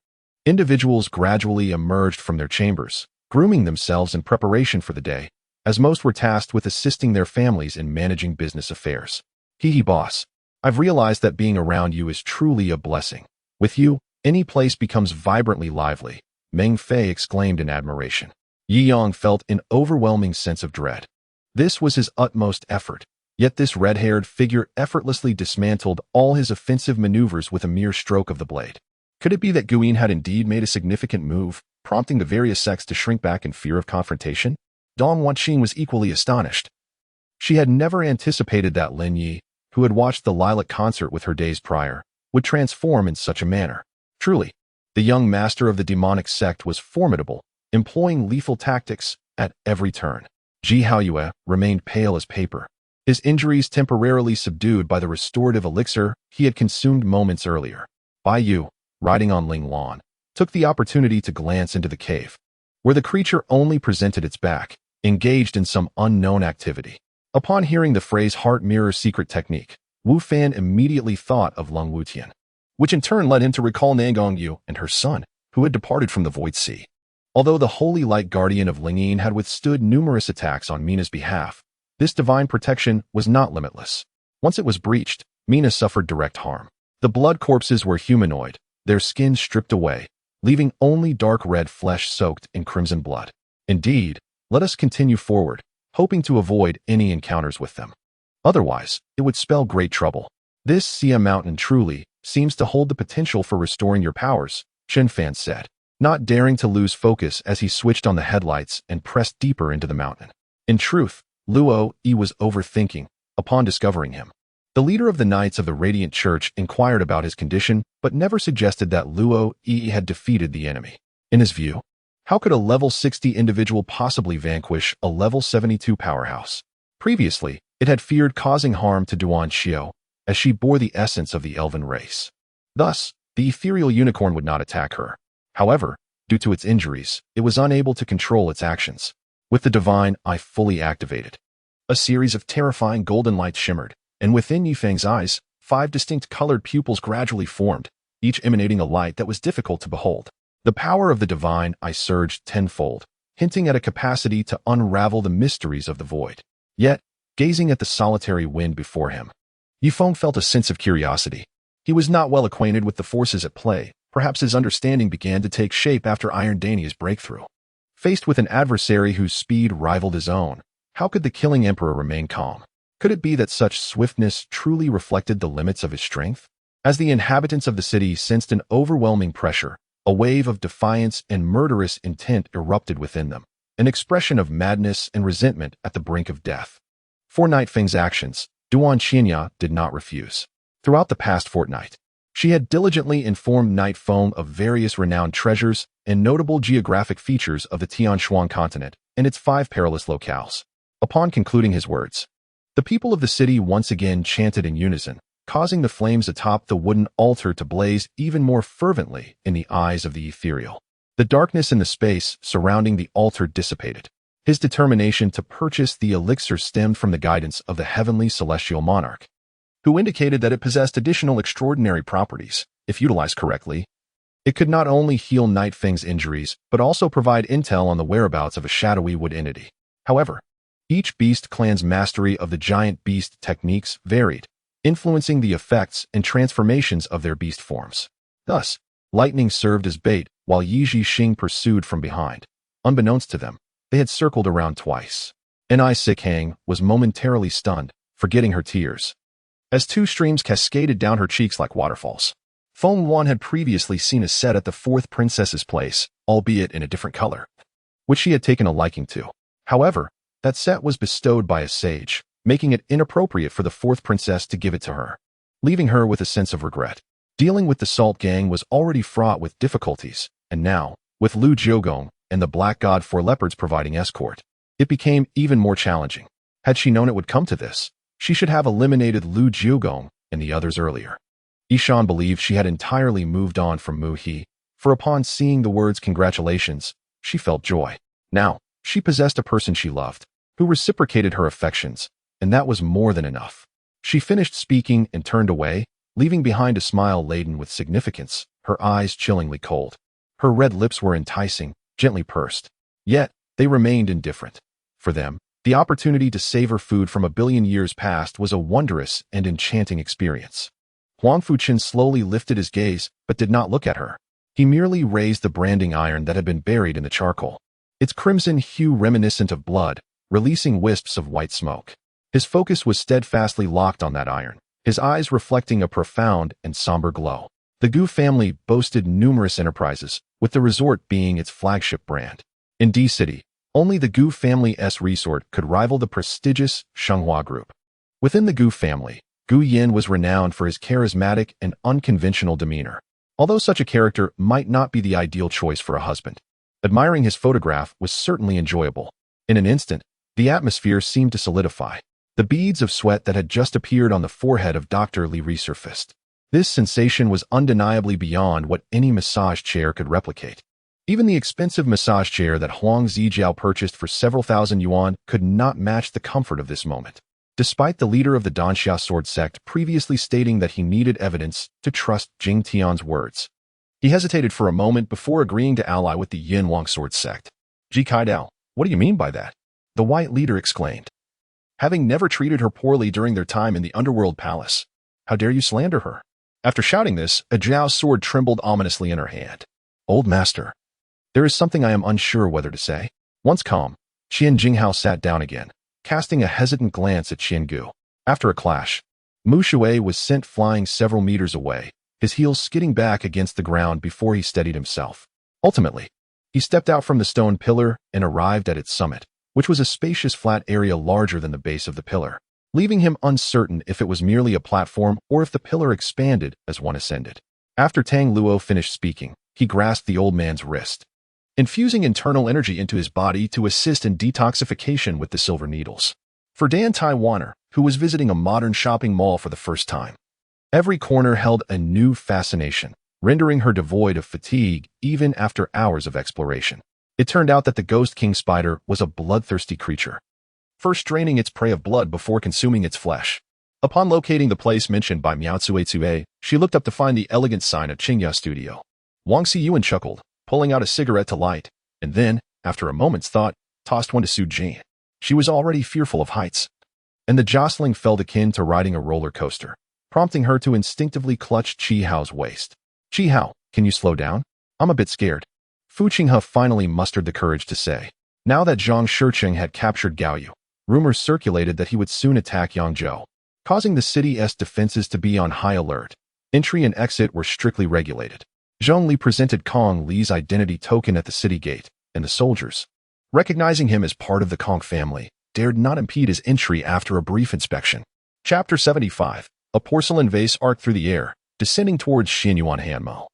individuals gradually emerged from their chambers, grooming themselves in preparation for the day, as most were tasked with assisting their families in managing business affairs. Hee boss. I've realized that being around you is truly a blessing. With you, any place becomes vibrantly lively, Meng Fei exclaimed in admiration. Yi Yang felt an overwhelming sense of dread. This was his utmost effort, yet this red-haired figure effortlessly dismantled all his offensive maneuvers with a mere stroke of the blade. Could it be that Guyin had indeed made a significant move, prompting the various sects to shrink back in fear of confrontation? Dong Wanqing was equally astonished. She had never anticipated that Lin Yi, who had watched the Lilac concert with her days prior, would transform in such a manner. Truly, the young master of the demonic sect was formidable, employing lethal tactics at every turn. Ji Haoyue remained pale as paper, his injuries temporarily subdued by the restorative elixir he had consumed moments earlier. Bai Yu, riding on Ling Lan, took the opportunity to glance into the cave, where the creature only presented its back, engaged in some unknown activity. Upon hearing the phrase heart mirror secret technique, Wu Fan immediately thought of Lung Wutian, which in turn led him to recall Nangong Yu and her son, who had departed from the Void Sea. Although the Holy Light Guardian of Lingyin had withstood numerous attacks on Mina's behalf, this divine protection was not limitless. Once it was breached, Mina suffered direct harm. The blood corpses were humanoid, their skin stripped away, leaving only dark red flesh soaked in crimson blood. Indeed, let us continue forward, hoping to avoid any encounters with them. Otherwise, it would spell great trouble. This Xia mountain truly seems to hold the potential for restoring your powers, Chen Fan said, not daring to lose focus as he switched on the headlights and pressed deeper into the mountain. In truth, Luo Yi was overthinking upon discovering him. The leader of the Knights of the Radiant Church inquired about his condition, but never suggested that Luo Yi had defeated the enemy. In his view, how could a level 60 individual possibly vanquish a level 72 powerhouse? Previously, it had feared causing harm to Duan Xiao, as she bore the essence of the elven race. Thus, the ethereal unicorn would not attack her. However, due to its injuries, it was unable to control its actions. With the divine eye fully activated, a series of terrifying golden lights shimmered, and within Yifeng's eyes, 5 distinct colored pupils gradually formed, each emanating a light that was difficult to behold. The power of the divine eye surged tenfold, hinting at a capacity to unravel the mysteries of the void. Yet, gazing at the solitary wind before him, Yifeng felt a sense of curiosity. He was not well acquainted with the forces at play. Perhaps his understanding began to take shape after Iron Dania's breakthrough. Faced with an adversary whose speed rivaled his own, how could the killing emperor remain calm? Could it be that such swiftness truly reflected the limits of his strength? As the inhabitants of the city sensed an overwhelming pressure, a wave of defiance and murderous intent erupted within them, an expression of madness and resentment at the brink of death. For Night Feng's actions, Duan Qinya did not refuse. Throughout the past fortnight, she had diligently informed Night Feng of various renowned treasures and notable geographic features of the Tianshuang continent and its 5 perilous locales. Upon concluding his words, the people of the city once again chanted in unison, causing the flames atop the wooden altar to blaze even more fervently in the eyes of the ethereal. The darkness in the space surrounding the altar dissipated. His determination to purchase the elixir stemmed from the guidance of the heavenly celestial monarch, who indicated that it possessed additional extraordinary properties. If utilized correctly, it could not only heal Night Feng's injuries, but also provide intel on the whereabouts of a shadowy wood entity. However, each beast clan's mastery of the giant beast techniques varied, influencing the effects and transformations of their beast forms. Thus, lightning served as bait, while Yi Xing pursued from behind. Unbeknownst to them, they had circled around twice. Ni Sikhang was momentarily stunned, forgetting her tears, as 2 streams cascaded down her cheeks like waterfalls. Feng Wan had previously seen a set at the 4th princess's place, albeit in a different color, which she had taken a liking to. However, that set was bestowed by a sage, making it inappropriate for the 4th princess to give it to her, leaving her with a sense of regret. Dealing with the Salt Gang was already fraught with difficulties, and now, with Lu Jiogong and the Black God 4 leopards providing escort, it became even more challenging. Had she known it would come to this, she should have eliminated Lu Jiogong and the others earlier. Ishan believed she had entirely moved on from Mu He, for upon seeing the words congratulations, she felt joy. Now, she possessed a person she loved, who reciprocated her affections, and that was more than enough. She finished speaking and turned away, leaving behind a smile laden with significance, her eyes chillingly cold. Her red lips were enticing, gently pursed. Yet, they remained indifferent. For them, the opportunity to savor food from 1 billion years past was a wondrous and enchanting experience. Huang Fuchen slowly lifted his gaze, but did not look at her. He merely raised the branding iron that had been buried in the charcoal, its crimson hue reminiscent of blood, releasing wisps of white smoke. His focus was steadfastly locked on that iron, his eyes reflecting a profound and somber glow. The Gu family boasted numerous enterprises, with the resort being its flagship brand. In D City, only the Gu family's resort could rival the prestigious Shenghua Group. Within the Gu family, Gu Yin was renowned for his charismatic and unconventional demeanor. Although such a character might not be the ideal choice for a husband, admiring his photograph was certainly enjoyable. In an instant, the atmosphere seemed to solidify. The beads of sweat that had just appeared on the forehead of Dr. Li resurfaced. This sensation was undeniably beyond what any massage chair could replicate. Even the expensive massage chair that Huang Zijiao purchased for several thousand yuan could not match the comfort of this moment. Despite the leader of the Danxia sword sect previously stating that he needed evidence to trust Jing Tian's words, he hesitated for a moment before agreeing to ally with the Yin Wang sword sect. Ji Kaidao, what do you mean by that? The white leader exclaimed. Having never treated her poorly during their time in the underworld palace, how dare you slander her? After shouting this, a Zhao's sword trembled ominously in her hand. Old master, there is something I am unsure whether to say. Once calm, Qian Jinghao sat down again, casting a hesitant glance at Qian Gu. After a clash, Mu Shui was sent flying several meters away, his heels skidding back against the ground before he steadied himself. Ultimately, he stepped out from the stone pillar and arrived at its summit, which was a spacious flat area larger than the base of the pillar, leaving him uncertain if it was merely a platform or if the pillar expanded as one ascended. After Tang Luo finished speaking, he grasped the old man's wrist, infusing internal energy into his body to assist in detoxification with the silver needles. For Dan Taiwaner, who was visiting a modern shopping mall for the first time, every corner held a new fascination, rendering her devoid of fatigue even after hours of exploration. It turned out that the Ghost King spider was a bloodthirsty creature, first draining its prey of blood before consuming its flesh. Upon locating the place mentioned by Miao Tsue, she looked up to find the elegant sign of Qingya Studio. Wang Xiyuan chuckled. pulling out a cigarette to light, and then, after a moment's thought, tossed one to Su Jin. She was already fearful of heights, and the jostling felt akin to riding a roller coaster, prompting her to instinctively clutch Chi Hao's waist. Chi Hao, can you slow down? I'm a bit scared. Fu Qinghe finally mustered the courage to say. Now that Zhang Shicheng had captured Gaoyu, rumors circulated that he would soon attack Yangzhou, causing the city's defenses to be on high alert. Entry and exit were strictly regulated. Zhong Li presented Kong Li's identity token at the city gate, and the soldiers, recognizing him as part of the Kong family, dared not impede his entry after a brief inspection. Chapter 75. A porcelain vase arced through the air, descending towards Xinyuan Hanmo,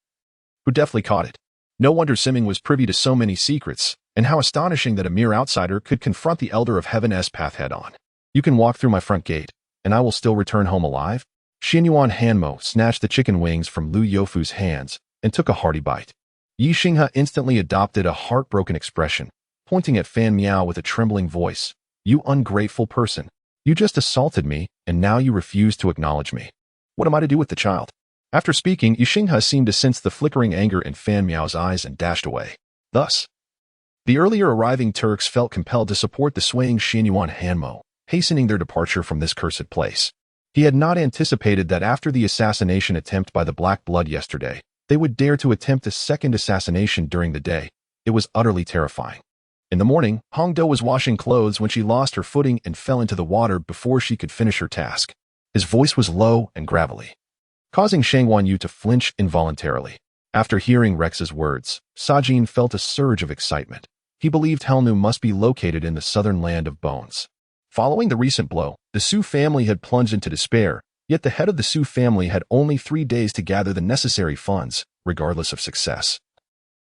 who deftly caught it. No wonder Siming was privy to so many secrets, and how astonishing that a mere outsider could confront the Elder of Heaven's path head-on. You can walk through my front gate, and I will still return home alive? Xinyuan Hanmo snatched the chicken wings from Lu Youfu's hands and took a hearty bite. Yi Xinghe instantly adopted a heartbroken expression, pointing at Fan Miao with a trembling voice. You ungrateful person. You just assaulted me, and now you refuse to acknowledge me. What am I to do with the child? After speaking, Yi Xinghe seemed to sense the flickering anger in Fan Miao's eyes and dashed away. Thus, the earlier arriving Turks felt compelled to support the swaying Xinyuan Hanmo, hastening their departure from this cursed place. He had not anticipated that after the assassination attempt by the Black Blood yesterday, they would dare to attempt a second assassination during the day. It was utterly terrifying. In the morning, Hongdo was washing clothes when she lost her footing and fell into the water before she could finish her task. His voice was low and gravelly, causing Shang Wanyu to flinch involuntarily. After hearing Rex's words, Sajin felt a surge of excitement. He believed Helnu must be located in the southern land of bones. Following the recent blow, the Su family had plunged into despair, yet the head of the Su family had only 3 days to gather the necessary funds, regardless of success.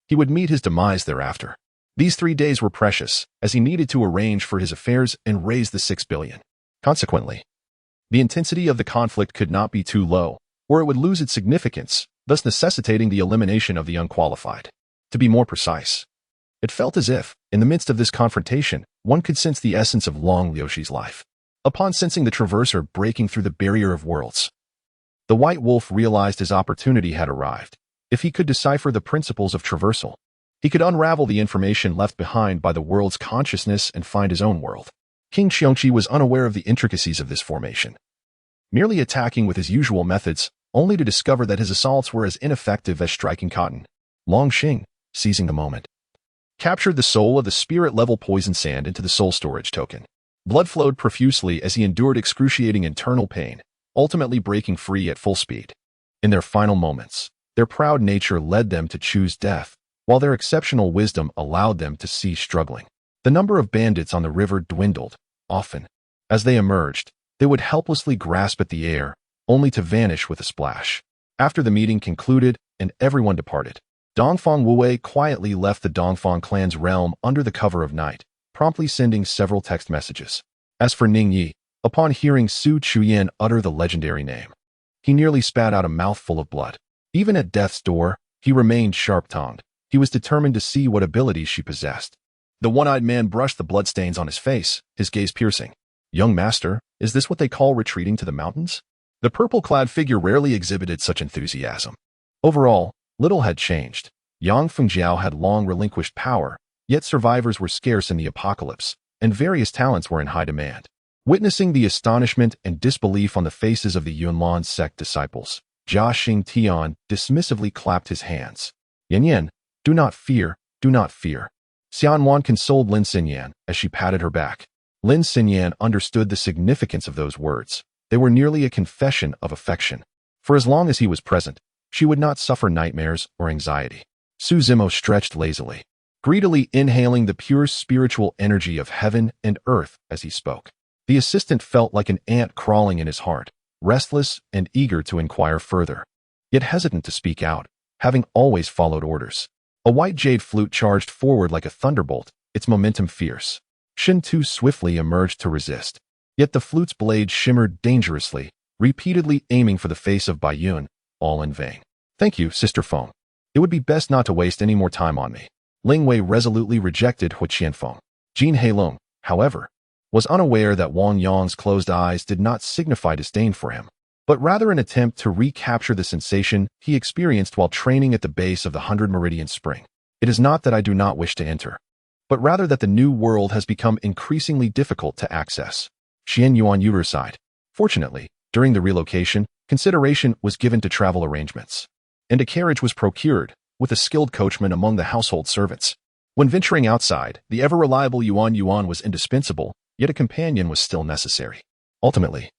He would meet his demise thereafter. These 3 days were precious, as he needed to arrange for his affairs and raise the 6 billion. Consequently, the intensity of the conflict could not be too low, or it would lose its significance, thus necessitating the elimination of the unqualified. To be more precise, it felt as if, in the midst of this confrontation, one could sense the essence of Long Liuxi's life. Upon sensing the Traverser breaking through the barrier of worlds, the White Wolf realized his opportunity had arrived. If he could decipher the principles of traversal, he could unravel the information left behind by the world's consciousness and find his own world. King Xiongqi was unaware of the intricacies of this formation, merely attacking with his usual methods, only to discover that his assaults were as ineffective as striking cotton. Long Xing, seizing the moment, captured the soul of the spirit-level poison sand into the soul storage token. Blood flowed profusely as he endured excruciating internal pain, ultimately breaking free at full speed. In their final moments, their proud nature led them to choose death, while their exceptional wisdom allowed them to cease struggling. The number of bandits on the river dwindled. Often, as they emerged, they would helplessly grasp at the air, only to vanish with a splash. After the meeting concluded and everyone departed, Dongfang Wuwei quietly left the Dongfang clan's realm under the cover of night, promptly sending several text messages. As for Ning Yi, upon hearing Su Chuyan utter the legendary name, he nearly spat out a mouthful of blood. Even at death's door, he remained sharp-tongued. He was determined to see what abilities she possessed. The one-eyed man brushed the bloodstains on his face, his gaze piercing. Young master, is this what they call retreating to the mountains? The purple-clad figure rarely exhibited such enthusiasm. Overall, little had changed. Yang Fengjiao had long relinquished power, yet survivors were scarce in the apocalypse, and various talents were in high demand. Witnessing the astonishment and disbelief on the faces of the Yunlan sect disciples, Jia Xingtian dismissively clapped his hands. Yan Yan, do not fear, do not fear. Xianwan consoled Lin Xinyan as she patted her back. Lin Xinyan understood the significance of those words. They were nearly a confession of affection. For as long as he was present, she would not suffer nightmares or anxiety. Su Zimo stretched lazily, greedily inhaling the pure spiritual energy of heaven and earth as he spoke. The assistant felt like an ant crawling in his heart, restless and eager to inquire further, yet hesitant to speak out, having always followed orders. A white jade flute charged forward like a thunderbolt, its momentum fierce. Shin Tu swiftly emerged to resist, yet the flute's blade shimmered dangerously, repeatedly aiming for the face of Baiyun, all in vain. Thank you, Sister Feng. It would be best not to waste any more time on me. Ling Wei resolutely rejected Hu Qianfeng. Jin Heilong, however, was unaware that Wang Yang's closed eyes did not signify disdain for him, but rather an attempt to recapture the sensation he experienced while training at the base of the 100 Meridian Spring. It is not that I do not wish to enter, but rather that the new world has become increasingly difficult to access. Xian Yuan Yu'er sighed. Fortunately, during the relocation, consideration was given to travel arrangements, and a carriage was procured, with a skilled coachman among the household servants. When venturing outside, the ever-reliable Yuan Yuan was indispensable, yet a companion was still necessary. Ultimately,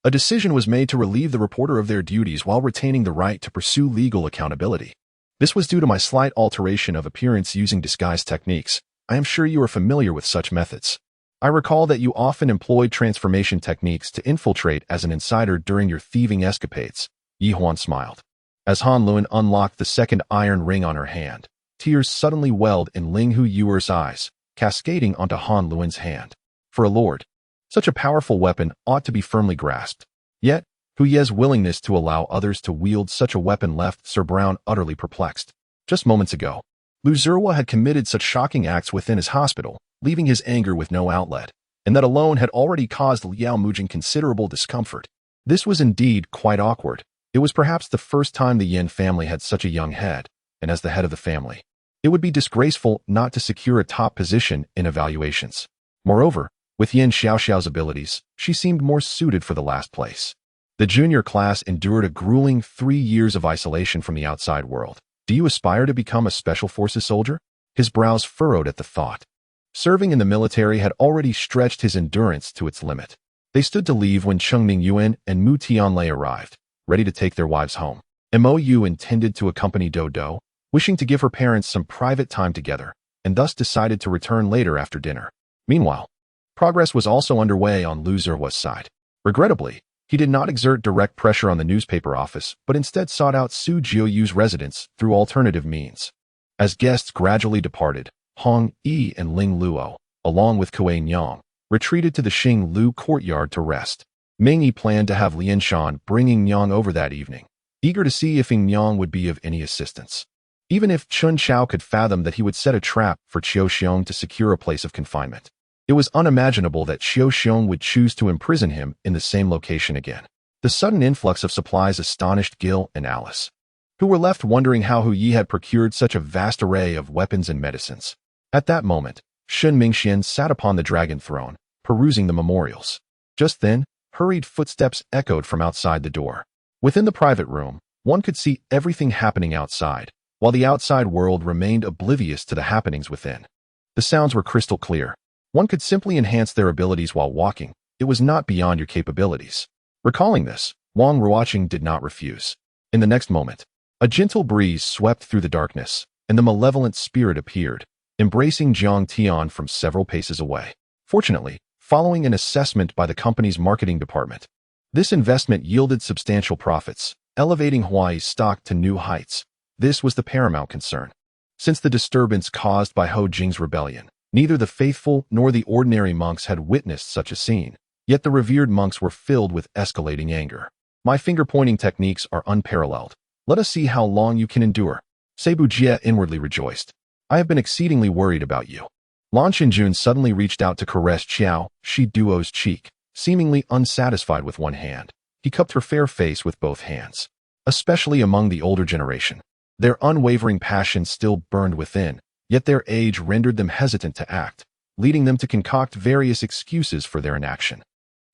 a decision was made to relieve the reporter of their duties while retaining the right to pursue legal accountability. This was due to my slight alteration of appearance using disguise techniques. I am sure you are familiar with such methods. I recall that you often employed transformation techniques to infiltrate as an insider during your thieving escapades. Yi Huan smiled. As Han Luan unlocked the second iron ring on her hand, tears suddenly welled in Ling Hu Yuer's eyes, cascading onto Han Luan's hand. For a lord, such a powerful weapon ought to be firmly grasped. Yet, Hu Ye's willingness to allow others to wield such a weapon left Sir Brown utterly perplexed. Just moments ago, Lu Zerwa had committed such shocking acts within his hospital, leaving his anger with no outlet, and that alone had already caused Liao Mujin considerable discomfort. This was indeed quite awkward. It was perhaps the first time the Yin family had such a young head, and as the head of the family, it would be disgraceful not to secure a top position in evaluations. Moreover, with Yin Xiaoxiao's abilities, she seemed more suited for the last place. The junior class endured a grueling 3 years of isolation from the outside world. Do you aspire to become a special forces soldier? His brows furrowed at the thought. Serving in the military had already stretched his endurance to its limit. They stood to leave when Chengming Yuan and Mu Tianlei arrived, ready to take their wives home. Mo Yu intended to accompany Dodo, wishing to give her parents some private time together, and thus decided to return later after dinner. Meanwhile, progress was also underway on Lu Zerwa's side. Regrettably, he did not exert direct pressure on the newspaper office, but instead sought out Su Jiuyu's residence through alternative means. As guests gradually departed, Hong Yi and Ling Luo, along with Kuei Nyang, retreated to the Xing Lu courtyard to rest. Ming Yi planned to have Lian Shan bringing Nyang over that evening, eager to see if Nyang would be of any assistance. Even if Chun Chao could fathom that he would set a trap for Qiu Xiong to secure a place of confinement, it was unimaginable that Qiu Xiong would choose to imprison him in the same location again. The sudden influx of supplies astonished Gil and Alice, who were left wondering how Hu Yi had procured such a vast array of weapons and medicines. At that moment, Shen Mingxian sat upon the dragon throne, perusing the memorials. Just then, hurried footsteps echoed from outside the door. Within the private room, one could see everything happening outside, while the outside world remained oblivious to the happenings within. The sounds were crystal clear. One could simply enhance their abilities while walking. It was not beyond your capabilities. Recalling this, Wang Ruoqing did not refuse. In the next moment, a gentle breeze swept through the darkness, and the malevolent spirit appeared, embracing Jiang Tian from several paces away. Fortunately, following an assessment by the company's marketing department, this investment yielded substantial profits, elevating Huai's stock to new heights. This was the paramount concern. Since the disturbance caused by Ho Jing's rebellion, neither the faithful nor the ordinary monks had witnessed such a scene, yet the revered monks were filled with escalating anger. My finger-pointing techniques are unparalleled. Let us see how long you can endure. Seibu Jie inwardly rejoiced. I have been exceedingly worried about you. Lan Xinjun suddenly reached out to caress Qiao Shi Duo's cheek, seemingly unsatisfied with one hand. He cupped her fair face with both hands. Especially among the older generation, their unwavering passion still burned within, yet their age rendered them hesitant to act, leading them to concoct various excuses for their inaction.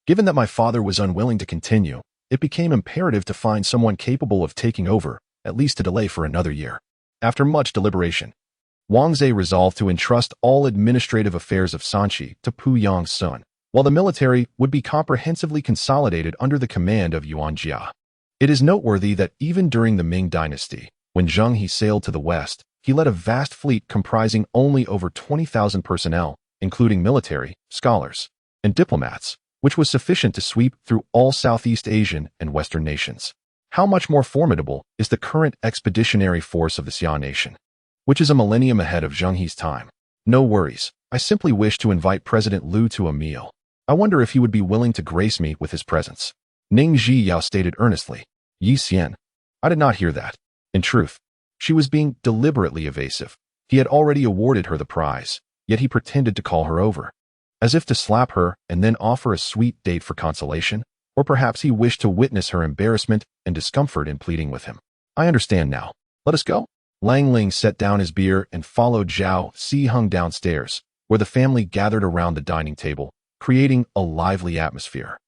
Given that my father was unwilling to continue, it became imperative to find someone capable of taking over, at least to delay for another year. After much deliberation, Wang Zhe resolved to entrust all administrative affairs of Sanchi to Pu Yongsun, while the military would be comprehensively consolidated under the command of Yuan Jia. It is noteworthy that even during the Ming dynasty, when Zheng He sailed to the west, he led a vast fleet comprising only over 20,000 personnel, including military, scholars, and diplomats, which was sufficient to sweep through all Southeast Asian and Western nations. How much more formidable is the current expeditionary force of the Xia nation, which is a millennium ahead of Zheng He's time? No worries. I simply wish to invite President Liu to a meal. I wonder if he would be willing to grace me with his presence. Ning Zhiyao stated earnestly. Yi Xian. I did not hear that. In truth, she was being deliberately evasive. He had already awarded her the prize, yet he pretended to call her over, as if to slap her and then offer a sweet date for consolation, or perhaps he wished to witness her embarrassment and discomfort in pleading with him. I understand now. Let us go. Lang Ling set down his beer and followed Zhao Ziheng downstairs, where the family gathered around the dining table, creating a lively atmosphere.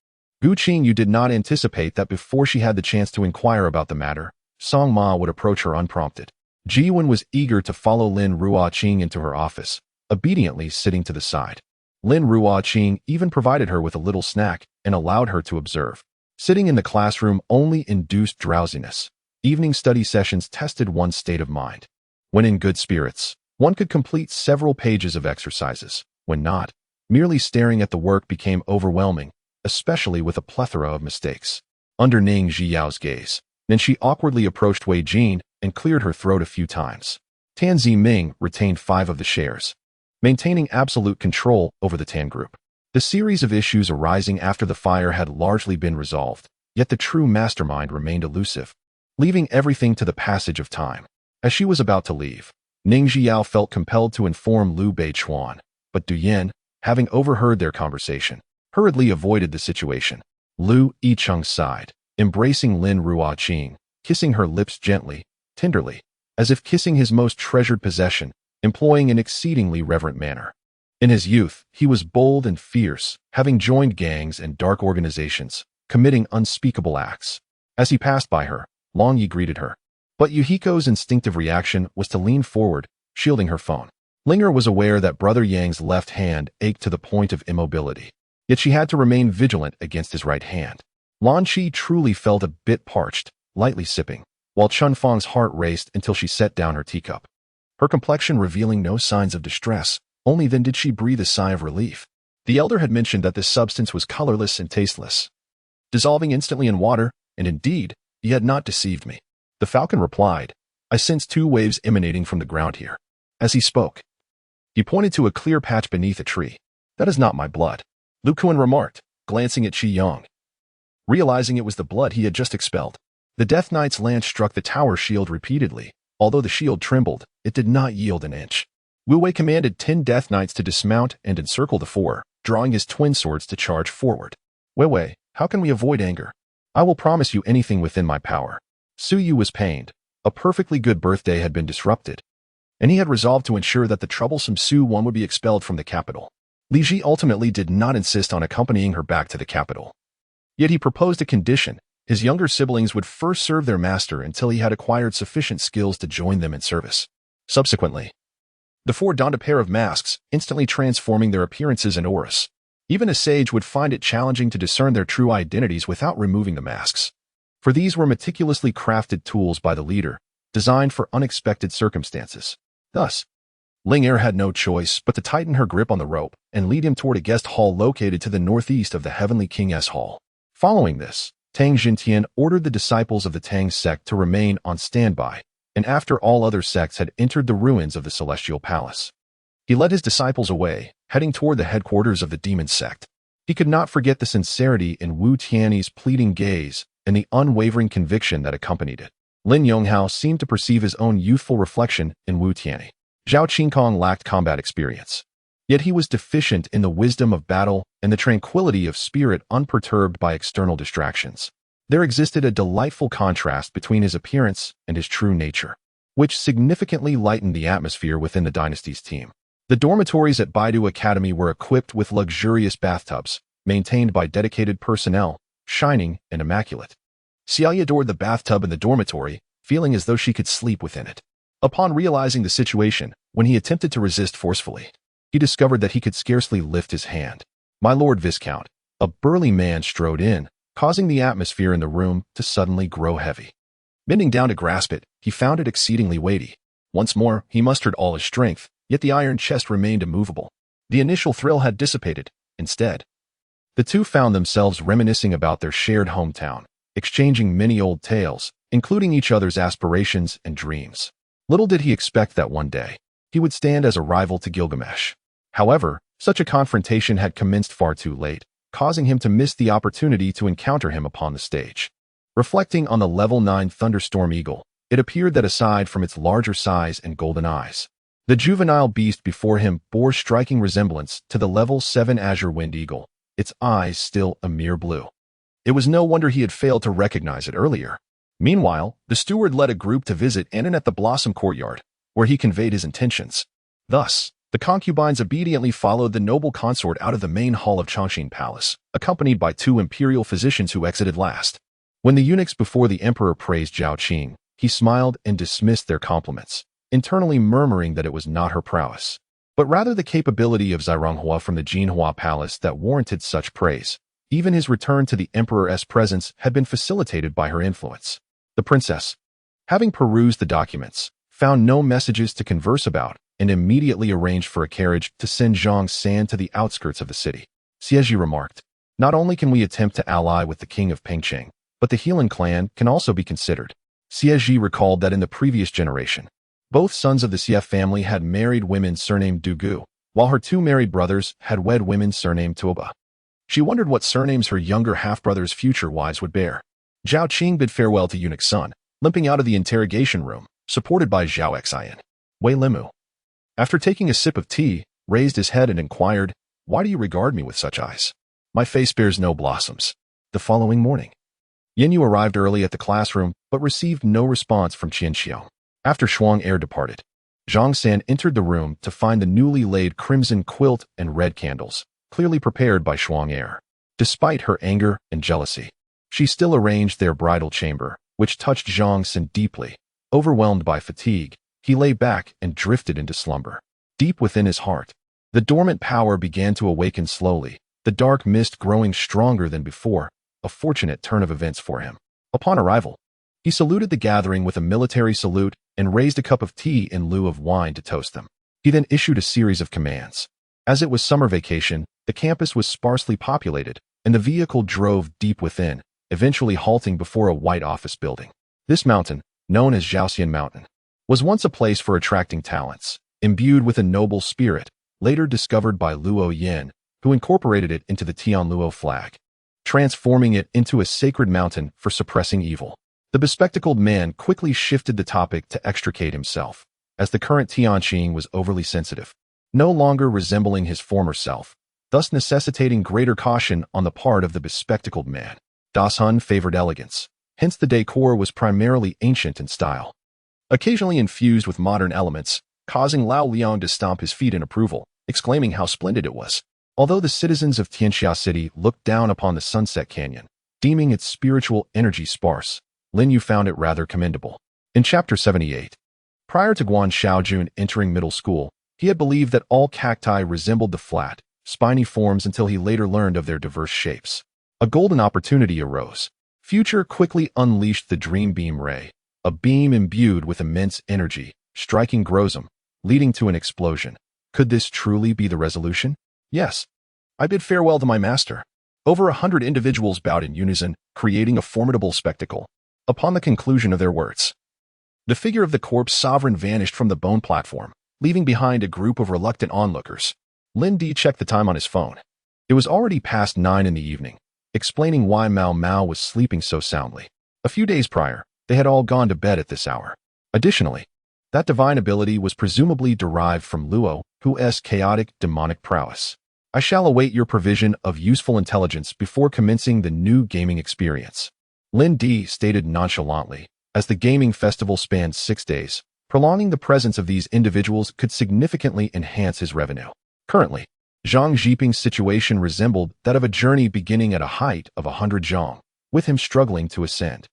Gu Qingyu did not anticipate that before she had the chance to inquire about the matter, Song Ma would approach her unprompted. Ji Wen was eager to follow Lin Ruoqing into her office, obediently sitting to the side. Lin Ruoqing even provided her with a little snack and allowed her to observe. Sitting in the classroom only induced drowsiness. Evening study sessions tested one's state of mind. When in good spirits, one could complete several pages of exercises. When not, merely staring at the work became overwhelming, especially with a plethora of mistakes. Under Ning Jiyao's gaze, then she awkwardly approached Wei Jin and cleared her throat a few times. Tan Ziming retained 5 of the shares, maintaining absolute control over the Tan Group. The series of issues arising after the fire had largely been resolved, yet the true mastermind remained elusive, leaving everything to the passage of time. As she was about to leave, Ning Jiao felt compelled to inform Liu Beichuan, but Du Yin, having overheard their conversation, hurriedly avoided the situation. Liu Yicheng sighed, embracing Lin Ruoqing, kissing her lips gently, tenderly, as if kissing his most treasured possession, employing an exceedingly reverent manner. In his youth, he was bold and fierce, having joined gangs and dark organizations, committing unspeakable acts. As he passed by her, Long Yi greeted her. But Yuhiko's instinctive reaction was to lean forward, shielding her phone. Linger was aware that Brother Yang's left hand ached to the point of immobility, yet she had to remain vigilant against his right hand. Lan Qi truly felt a bit parched, lightly sipping, while Chun Fang's heart raced until she set down her teacup. Her complexion revealing no signs of distress, only then did she breathe a sigh of relief. The elder had mentioned that this substance was colorless and tasteless, dissolving instantly in water, and indeed, he had not deceived me. The falcon replied, I sense 2 waves emanating from the ground here. As he spoke, he pointed to a clear patch beneath a tree. That is not my blood, Lu Kuan remarked, glancing at Qi Yong. Realizing it was the blood he had just expelled, the Death Knight's lance struck the tower shield repeatedly. Although the shield trembled, it did not yield an inch. Wu Wei commanded 10 Death Knights to dismount and encircle the 4, drawing his twin swords to charge forward. Wei Wei, how can we avoid anger? I will promise you anything within my power. Su Yu was pained. A perfectly good birthday had been disrupted, and he had resolved to ensure that the troublesome Su Wan would be expelled from the capital. Li Ji ultimately did not insist on accompanying her back to the capital. Yet he proposed a condition. His younger siblings would first serve their master until he had acquired sufficient skills to join them in service. Subsequently, the 4 donned a pair of masks, instantly transforming their appearances and auras. Even a sage would find it challenging to discern their true identities without removing the masks. For these were meticulously crafted tools by the leader, designed for unexpected circumstances. Thus, Ling Er had no choice but to tighten her grip on the rope and lead him toward a guest hall located to the northeast of the Heavenly King's Hall. Following this, Tang Jintian ordered the disciples of the Tang sect to remain on standby, and after all other sects had entered the ruins of the Celestial Palace, he led his disciples away, heading toward the headquarters of the Demon sect. He could not forget the sincerity in Wu Tianyi's pleading gaze and the unwavering conviction that accompanied it. Lin Yonghao seemed to perceive his own youthful reflection in Wu Tianyi. Zhao Qingkong lacked combat experience, yet he was deficient in the wisdom of battle and the tranquility of spirit unperturbed by external distractions. There existed a delightful contrast between his appearance and his true nature, which significantly lightened the atmosphere within the dynasty's team. The dormitories at Baidu Academy were equipped with luxurious bathtubs, maintained by dedicated personnel, shining and immaculate. Xiaoyi adored the bathtub in the dormitory, feeling as though she could sleep within it. Upon realizing the situation, when he attempted to resist forcefully, he discovered that he could scarcely lift his hand. My Lord Viscount, a burly man strode in, causing the atmosphere in the room to suddenly grow heavy. Bending down to grasp it, he found it exceedingly weighty. Once more, he mustered all his strength, yet the iron chest remained immovable. The initial thrill had dissipated. Instead, the two found themselves reminiscing about their shared hometown, exchanging many old tales, including each other's aspirations and dreams. Little did he expect that one day, he would stand as a rival to Gilgamesh. However, such a confrontation had commenced far too late, causing him to miss the opportunity to encounter him upon the stage. Reflecting on the Level 9 Thunderstorm Eagle, it appeared that aside from its larger size and golden eyes, the juvenile beast before him bore striking resemblance to the Level 7 Azure Wind Eagle, its eyes still a mere blue. It was no wonder he had failed to recognize it earlier. Meanwhile, the steward led a group to visit Annan at the Blossom Courtyard, where he conveyed his intentions. Thus, the concubines obediently followed the noble consort out of the main hall of Chongqing Palace, accompanied by 2 imperial physicians who exited last. When the eunuchs before the emperor praised Zhao Qing, he smiled and dismissed their compliments, internally murmuring that it was not her prowess, but rather the capability of Zaironghua from the Jinhua Palace that warranted such praise. Even his return to the emperor's presence had been facilitated by her influence. The princess, having perused the documents, found no messages to converse about and immediately arranged for a carriage to send Zhang San to the outskirts of the city. Xieji remarked, "Not only can we attempt to ally with the king of Pengcheng, but the Helan clan can also be considered." Xieji recalled that in the previous generation, both sons of the Xie family had married women surnamed Dugu, while her 2 married brothers had wed women surnamed Tuoba. She wondered what surnames her younger half-brother's future wives would bear. Zhao Qing bid farewell to eunuch Sun, limping out of the interrogation room, supported by Zhao Xian. Wei Limu, after taking a sip of tea, raised his head and inquired, "Why do you regard me with such eyes? My face bears no blossoms." The following morning, Yin Yu arrived early at the classroom but received no response from Qian Xiao. After Shuang Er departed, Zhang San entered the room to find the newly laid crimson quilt and red candles, clearly prepared by Shuang Er. Despite her anger and jealousy, she still arranged their bridal chamber, which touched Zhang San deeply. Overwhelmed by fatigue, he lay back and drifted into slumber. Deep within his heart, the dormant power began to awaken slowly, the dark mist growing stronger than before, a fortunate turn of events for him. Upon arrival, he saluted the gathering with a military salute and raised a cup of tea in lieu of wine to toast them. He then issued a series of commands. As it was summer vacation, the campus was sparsely populated, and the vehicle drove deep within, eventually halting before a white office building. This mountain, known as Zhaoxian Mountain, was once a place for attracting talents, imbued with a noble spirit, later discovered by Luo Yin, who incorporated it into the Tianluo flag, transforming it into a sacred mountain for suppressing evil. The bespectacled man quickly shifted the topic to extricate himself, as the current Tianqing was overly sensitive, no longer resembling his former self, thus necessitating greater caution on the part of the bespectacled man. Das Hun favored elegance, hence the decor was primarily ancient in style, occasionally infused with modern elements, causing Lao Liang to stomp his feet in approval, exclaiming how splendid it was. Although the citizens of Tianxia City looked down upon the Sunset Canyon, deeming its spiritual energy sparse, Lin Yu found it rather commendable. In Chapter 78, prior to Guan Xiaojun entering middle school, he had believed that all cacti resembled the flat, spiny forms until he later learned of their diverse shapes. A golden opportunity arose. Future quickly unleashed the Dream Beam Ray, a beam imbued with immense energy, striking Grozum, leading to an explosion. Could this truly be the resolution? Yes. I bid farewell to my master. Over 100 individuals bowed in unison, creating a formidable spectacle. Upon the conclusion of their words, the figure of the corpse sovereign vanished from the bone platform, leaving behind a group of reluctant onlookers. Lin Di checked the time on his phone. It was already past 9 in the evening, explaining why Mao Mao was sleeping so soundly. A few days prior, they had all gone to bed at this hour. Additionally, that divine ability was presumably derived from Luo, who's chaotic demonic prowess. I shall await your provision of useful intelligence before commencing the new gaming experience, Lin Di stated nonchalantly, as the gaming festival spanned 6 days. Prolonging the presence of these individuals could significantly enhance his revenue. Currently, Zhang Jiping's situation resembled that of a journey beginning at a height of 100 zhang, with him struggling to ascend.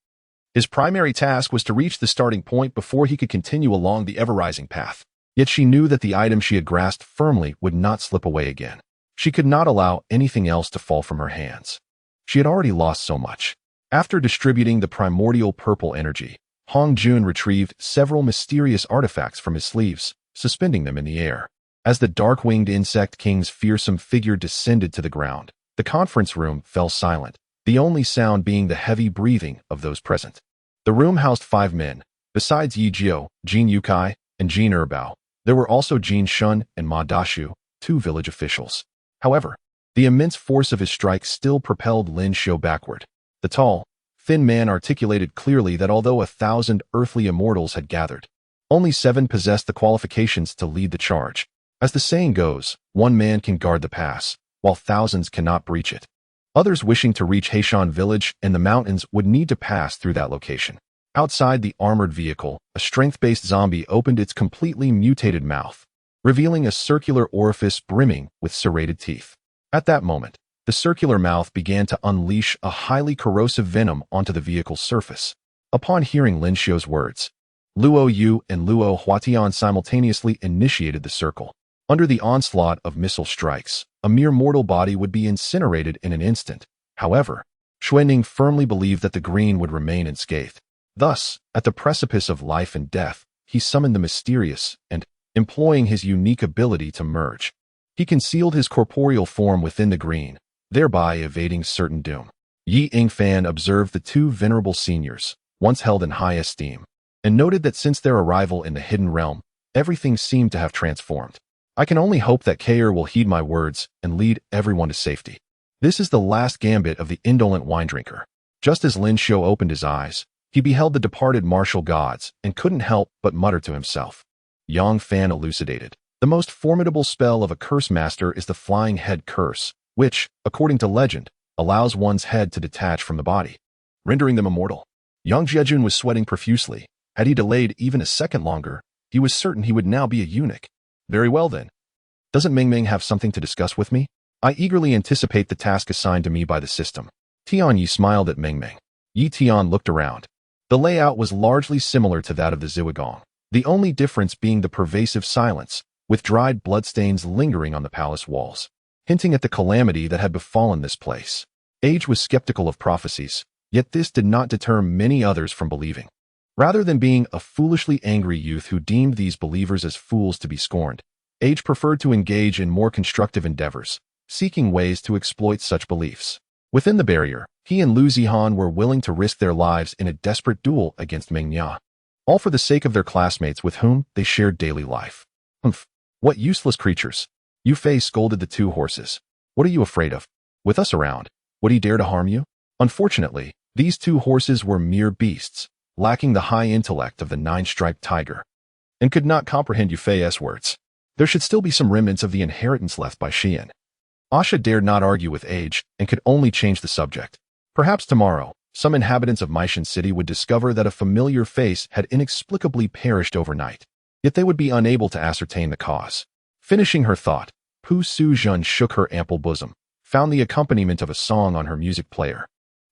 His primary task was to reach the starting point before he could continue along the ever-rising path. Yet she knew that the item she had grasped firmly would not slip away again. She could not allow anything else to fall from her hands. She had already lost so much. After distributing the primordial purple energy, Hong Jun retrieved several mysterious artifacts from his sleeves, suspending them in the air. As the dark-winged insect king's fearsome figure descended to the ground, the conference room fell silent, the only sound being the heavy breathing of those present. The room housed 5 men. Besides Yi Jiu, Jin Yukai, and Jin Erbao, there were also Jin Shun and Ma Dashu, 2 village officials. However, the immense force of his strike still propelled Lin Xiu backward. The tall, thin man articulated clearly that although 1,000 earthly immortals had gathered, only 7 possessed the qualifications to lead the charge. As the saying goes, one man can guard the pass, while thousands cannot breach it. Others wishing to reach Heishan village and the mountains would need to pass through that location. Outside the armored vehicle, a strength-based zombie opened its completely mutated mouth, revealing a circular orifice brimming with serrated teeth. At that moment, the circular mouth began to unleash a highly corrosive venom onto the vehicle's surface. Upon hearing Lin Xiu's words, Luo Yu and Luo Huatian simultaneously initiated the circle. Under the onslaught of missile strikes, a mere mortal body would be incinerated in an instant. However, Xuening firmly believed that the green would remain unscathed. Thus, at the precipice of life and death, he summoned the mysterious and, employing his unique ability to merge, he concealed his corporeal form within the green, thereby evading certain doom. Yi Yingfan observed the two venerable seniors, once held in high esteem, and noted that since their arrival in the hidden realm, everything seemed to have transformed. I can only hope that Kair will heed my words and lead everyone to safety. This is the last gambit of the indolent wine drinker. Just as Lin Xiu opened his eyes, he beheld the departed martial gods and couldn't help but mutter to himself. Yang Fan elucidated. The most formidable spell of a curse master is the Flying Head Curse, which, according to legend, allows one's head to detach from the body, rendering them immortal. Yang Jiejun was sweating profusely. Had he delayed even a second longer, he was certain he would now be a eunuch. Very well then. Doesn't Ming Ming have something to discuss with me? I eagerly anticipate the task assigned to me by the system. Tian Yi smiled at Ming Ming. Yi Tian looked around. The layout was largely similar to that of the Zhuagong, the only difference being the pervasive silence, with dried bloodstains lingering on the palace walls, hinting at the calamity that had befallen this place. Age was skeptical of prophecies, yet this did not deter many others from believing. Rather than being a foolishly angry youth who deemed these believers as fools to be scorned, Age preferred to engage in more constructive endeavors, seeking ways to exploit such beliefs. Within the barrier, he and Lu Zihan were willing to risk their lives in a desperate duel against Meng Ya, all for the sake of their classmates with whom they shared daily life. Humph, what useless creatures. Yu Fei scolded the two horses. What are you afraid of? With us around, would he dare to harm you? Unfortunately, these two horses were mere beasts, lacking the high intellect of the nine-striped tiger, and could not comprehend Yu Fei's words. There should still be some remnants of the inheritance left by Xian. Asha dared not argue with Age and could only change the subject. Perhaps tomorrow, some inhabitants of Maishan City would discover that a familiar face had inexplicably perished overnight, yet they would be unable to ascertain the cause. Finishing her thought, Pu Su-jun shook her ample bosom, found the accompaniment of a song on her music player,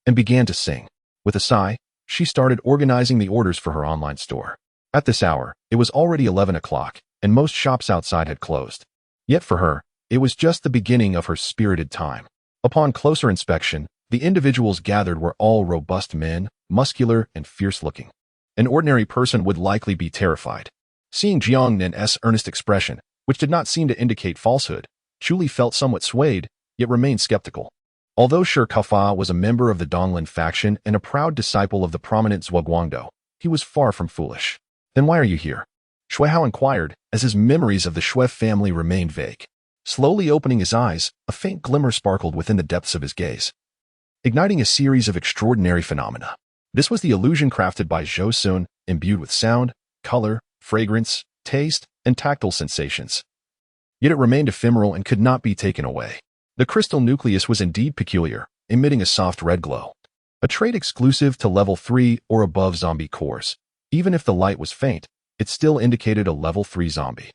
and began to sing. With a sigh, she started organizing the orders for her online store. At this hour, it was already 11 o'clock, and most shops outside had closed. Yet for her, it was just the beginning of her spirited time. Upon closer inspection, the individuals gathered were all robust men, muscular and fierce-looking. An ordinary person would likely be terrified. Seeing Jiang Nin's earnest expression, which did not seem to indicate falsehood, Chu Li felt somewhat swayed, yet remained skeptical. Although Shi Kafa was a member of the Donglin faction and a proud disciple of the prominent Zhuguangdou, he was far from foolish. Then why are you here? Shui Hao inquired, as his memories of the Shui family remained vague. Slowly opening his eyes, a faint glimmer sparkled within the depths of his gaze, igniting a series of extraordinary phenomena. This was the illusion crafted by Zhou Sun, imbued with sound, color, fragrance, taste, and tactile sensations. Yet it remained ephemeral and could not be taken away. The crystal nucleus was indeed peculiar, emitting a soft red glow, a trait exclusive to level 3 or above zombie cores. Even if the light was faint, it still indicated a level 3 zombie.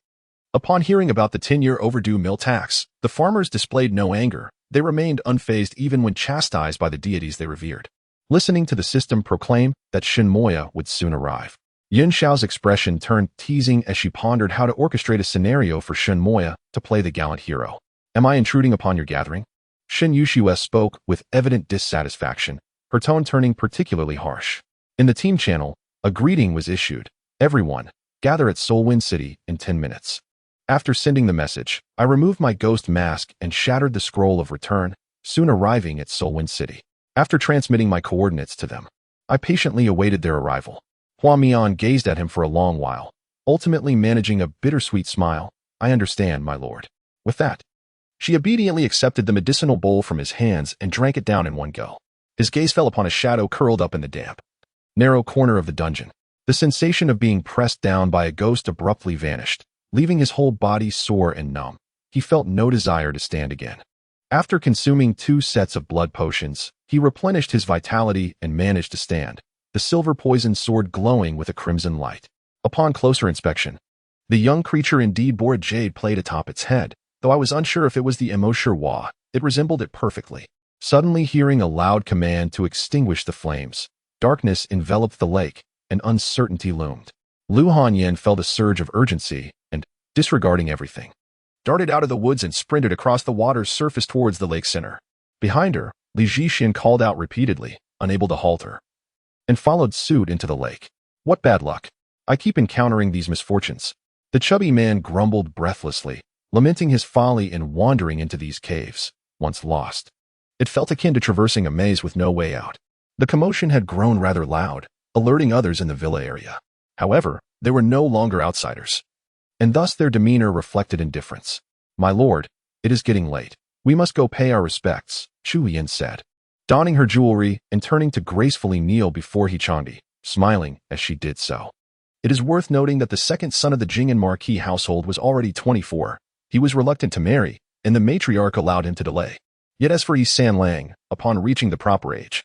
Upon hearing about the 10-year overdue mill tax, the farmers displayed no anger. They remained unfazed even when chastised by the deities they revered, listening to the system proclaim that Shin Moya would soon arrive. Yin Xiao's expression turned teasing as she pondered how to orchestrate a scenario for Shin Moya to play the gallant hero. Am I intruding upon your gathering? Shin Yushiwes spoke with evident dissatisfaction, her tone turning particularly harsh. In the team channel, a greeting was issued. Everyone, gather at Solwind City in 10 minutes. After sending the message, I removed my ghost mask and shattered the scroll of return, soon arriving at Solwind City. After transmitting my coordinates to them, I patiently awaited their arrival. Hua Mian gazed at him for a long while, ultimately managing a bittersweet smile. I understand, my lord. With that, she obediently accepted the medicinal bowl from his hands and drank it down in one go. His gaze fell upon a shadow curled up in the damp, narrow corner of the dungeon. The sensation of being pressed down by a ghost abruptly vanished, leaving his whole body sore and numb. He felt no desire to stand again. After consuming 2 sets of blood potions, he replenished his vitality and managed to stand, the silver poison sword glowing with a crimson light. Upon closer inspection, the young creature indeed bore a jade plate atop its head, though I was unsure if it was the Emoshirwa. It resembled it perfectly. Suddenly hearing a loud command to extinguish the flames, darkness enveloped the lake, and uncertainty loomed. Lu Hanyan felt a surge of urgency and, disregarding everything, darted out of the woods and sprinted across the water's surface towards the lake center. Behind her, Li Zhixian called out repeatedly, unable to halt her, and followed suit into the lake. What bad luck! I keep encountering these misfortunes. The chubby man grumbled breathlessly, lamenting his folly in wandering into these caves, once lost. It felt akin to traversing a maze with no way out. The commotion had grown rather loud, alerting others in the villa area. However, they were no longer outsiders, and thus their demeanor reflected indifference. "My lord, it is getting late. We must go pay our respects," Chu Yin said, donning her jewelry and turning to gracefully kneel before Hichandi, smiling as she did so. It is worth noting that the second son of the Jing'an Marquis household was already 24. He was reluctant to marry, and the matriarch allowed him to delay. Yet as for Yi San Lang, upon reaching the proper age,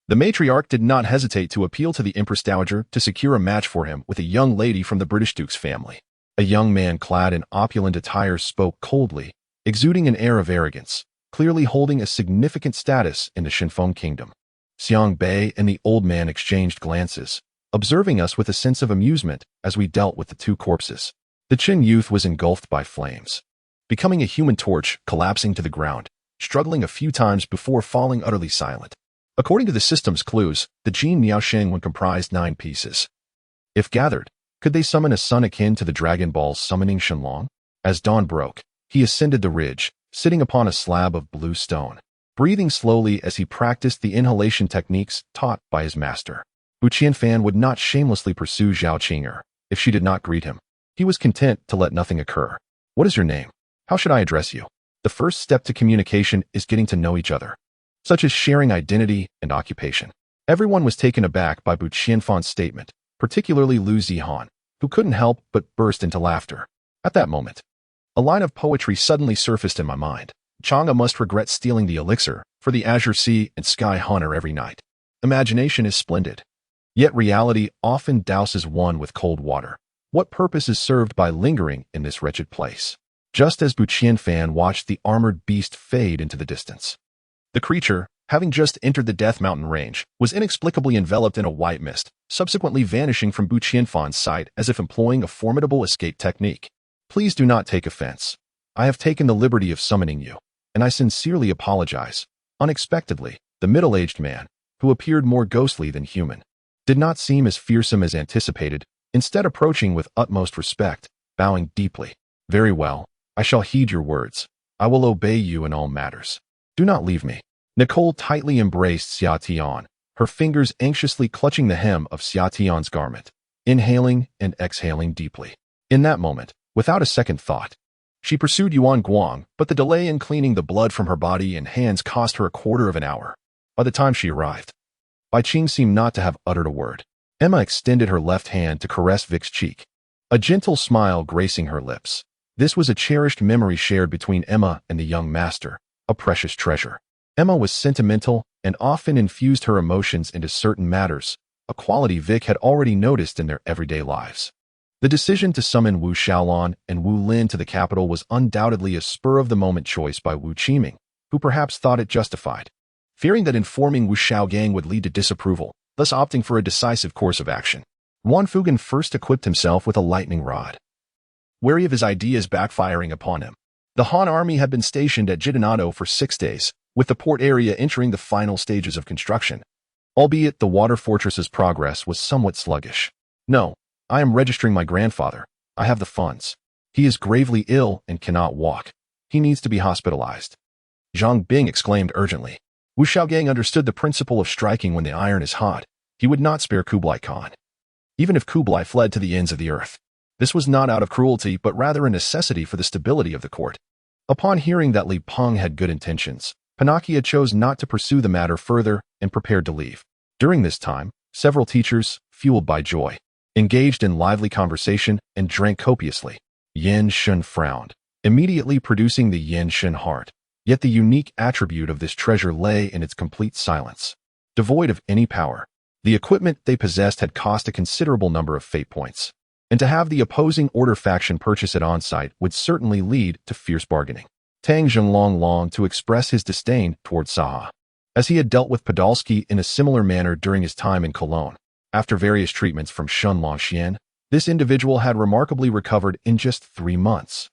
the matriarch did not hesitate to appeal to the Empress Dowager to secure a match for him with a young lady from the British Duke's family. A young man clad in opulent attire spoke coldly, exuding an air of arrogance, clearly holding a significant status in the Shinfeng kingdom. Xiang Bei and the old man exchanged glances, observing us with a sense of amusement as we dealt with the two corpses. The Qin youth was engulfed by flames, becoming a human torch, collapsing to the ground, struggling a few times before falling utterly silent. According to the system's clues, the Jin Niaosheng one comprised 9 pieces. If gathered, could they summon a sun akin to the Dragon Ball's summoning Shenlong? As dawn broke, he ascended the ridge, sitting upon a slab of blue stone, breathing slowly as he practiced the inhalation techniques taught by his master. Bu Qianfan would not shamelessly pursue Zhao Qing'er if she did not greet him. He was content to let nothing occur. "What is your name? How should I address you?" The first step to communication is getting to know each other, such as sharing identity and occupation. Everyone was taken aback by Bu Qianfan's statement, particularly Lu Zihan, who couldn't help but burst into laughter. At that moment, a line of poetry suddenly surfaced in my mind. Chang'e must regret stealing the elixir for the azure sea and sky hunter every night. Imagination is splendid, yet reality often douses one with cold water. What purpose is served by lingering in this wretched place? Just as Bu Qianfan watched the armored beast fade into the distance, the creature, having just entered the Death Mountain range, was inexplicably enveloped in a white mist, subsequently vanishing from Bu Qianfan's sight as if employing a formidable escape technique. "Please do not take offense. I have taken the liberty of summoning you, and I sincerely apologize." Unexpectedly, the middle-aged man, who appeared more ghostly than human, did not seem as fearsome as anticipated, instead approaching with utmost respect, bowing deeply. "Very well, I shall heed your words. I will obey you in all matters. Do not leave me." Nicole tightly embraced Xia Tian, her fingers anxiously clutching the hem of Xia Tian's garment, inhaling and exhaling deeply. In that moment, without a second thought, she pursued Yuan Guang, but the delay in cleaning the blood from her body and hands cost her a quarter of an hour. By the time she arrived, Bai Qing seemed not to have uttered a word. Emma extended her left hand to caress Vic's cheek, a gentle smile gracing her lips. This was a cherished memory shared between Emma and the young master, a precious treasure. Emma was sentimental and often infused her emotions into certain matters, a quality Vic had already noticed in their everyday lives. The decision to summon Wu Xiaolan and Wu Lin to the capital was undoubtedly a spur-of-the-moment choice by Wu Qiming, who perhaps thought it justified, fearing that informing Wu Xiaogang would lead to disapproval, thus opting for a decisive course of action. Wan Fugan first equipped himself with a lightning rod, wary of his ideas backfiring upon him. The Han army had been stationed at Jidanado for 6 days, with the port area entering the final stages of construction, albeit the water fortress's progress was somewhat sluggish. "No, I am registering my grandfather. I have the funds. He is gravely ill and cannot walk. He needs to be hospitalized." Zhang Bing exclaimed urgently. Wu Xiaogang understood the principle of striking when the iron is hot. He would not spare Kublai Khan, even if Kublai fled to the ends of the earth. This was not out of cruelty, but rather a necessity for the stability of the court. Upon hearing that Li Peng had good intentions, Panakia chose not to pursue the matter further and prepared to leave. During this time, several teachers, fueled by joy, engaged in lively conversation and drank copiously. Yin Shun frowned, immediately producing the Yin Shun heart. Yet the unique attribute of this treasure lay in its complete silence. Devoid of any power, The equipment they possessed had cost a considerable number of fate points, and to have the opposing order faction purchase it on-site would certainly lead to fierce bargaining. Tang Zhenglong longed to express his disdain toward Saha, as he had dealt with Podolsky in a similar manner during his time in Cologne. After various treatments from Shun Longxian, this individual had remarkably recovered in just 3 months,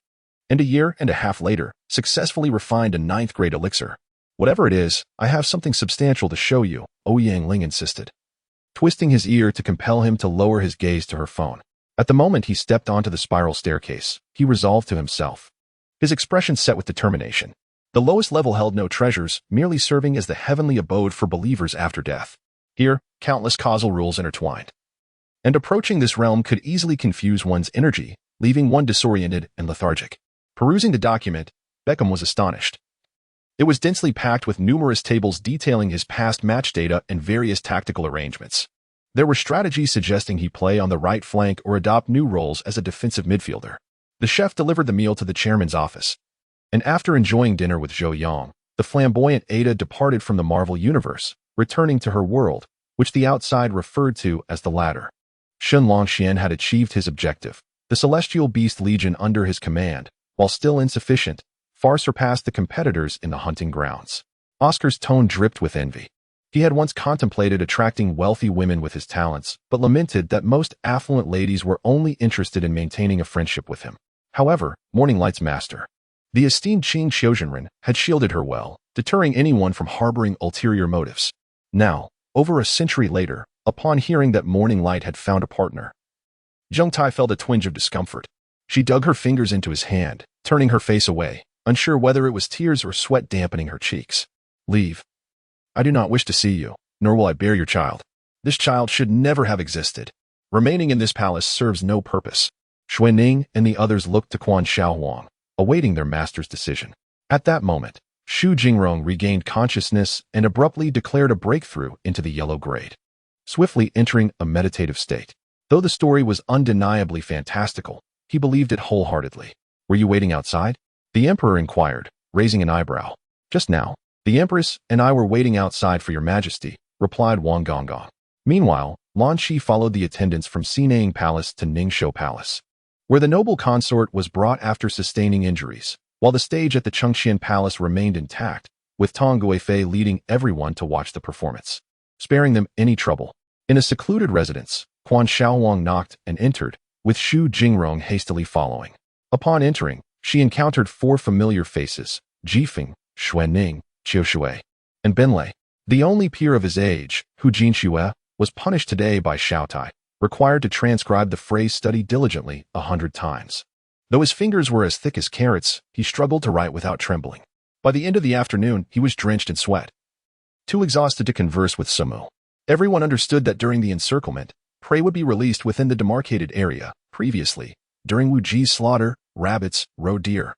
and a year and a half later, successfully refined a 9th-grade elixir. Whatever it is, I have something substantial to show you, Ouyang Ling insisted, twisting his ear to compel him to lower his gaze to her phone. At the moment he stepped onto the spiral staircase, he resolved to himself, his expression set with determination. The lowest level held no treasures, merely serving as the heavenly abode for believers after death. Here, countless causal rules intertwined, and approaching this realm could easily confuse one's energy, leaving one disoriented and lethargic. Perusing the document, Beckham was astonished. It was densely packed with numerous tables detailing his past match data and various tactical arrangements. There were strategies suggesting he play on the right flank or adopt new roles as a defensive midfielder. The chef delivered the meal to the chairman's office, and after enjoying dinner with Zhou Yang, the flamboyant Ada departed from the Marvel Universe, returning to her world, which the outside referred to as the Ladder. Shun Longxian had achieved his objective. The Celestial Beast Legion under his command, while still insufficient, far surpassed the competitors in the hunting grounds. Oscar's tone dripped with envy. He had once contemplated attracting wealthy women with his talents, but lamented that most affluent ladies were only interested in maintaining a friendship with him. However, Morning Light's master, the esteemed Qing Xiuzhenren, had shielded her well, deterring anyone from harboring ulterior motives. Now, over a century later, upon hearing that Morning Light had found a partner, Zheng Tai felt a twinge of discomfort. She dug her fingers into his hand, turning her face away, unsure whether it was tears or sweat dampening her cheeks. Leave. I do not wish to see you, nor will I bear your child. This child should never have existed. Remaining in this palace serves no purpose. Xuanning and the others looked to Quan Xiaohuang, awaiting their master's decision. At that moment, Xu Jingrong regained consciousness and abruptly declared a breakthrough into the yellow grade, swiftly entering a meditative state. Though the story was undeniably fantastical, he believed it wholeheartedly. Were you waiting outside? The emperor inquired, raising an eyebrow. Just now, the empress and I were waiting outside for your majesty, replied Wang Gonggong. Meanwhile, Lan Shi followed the attendants from Xinang Palace to Ningshou Palace, where the noble consort was brought after sustaining injuries, while the stage at the Chengxian Palace remained intact, with Tong Guifei leading everyone to watch the performance, sparing them any trouble. In a secluded residence, Quan Xiaohuang knocked and entered, with Xu Jingrong hastily following. Upon entering, she encountered 4 familiar faces, Jifeng, Xuanning, Qiushui, and Benlei. The only peer of his age, Hu Jinxue, was punished today by Xiaotai, required to transcribe the phrase studied diligently 100 times. Though his fingers were as thick as carrots, he struggled to write without trembling. By the end of the afternoon, he was drenched in sweat, too exhausted to converse with Samu. Everyone understood that during the encirclement, prey would be released within the demarcated area. Previously, during Wu Ji's slaughter, rabbits, roe deer,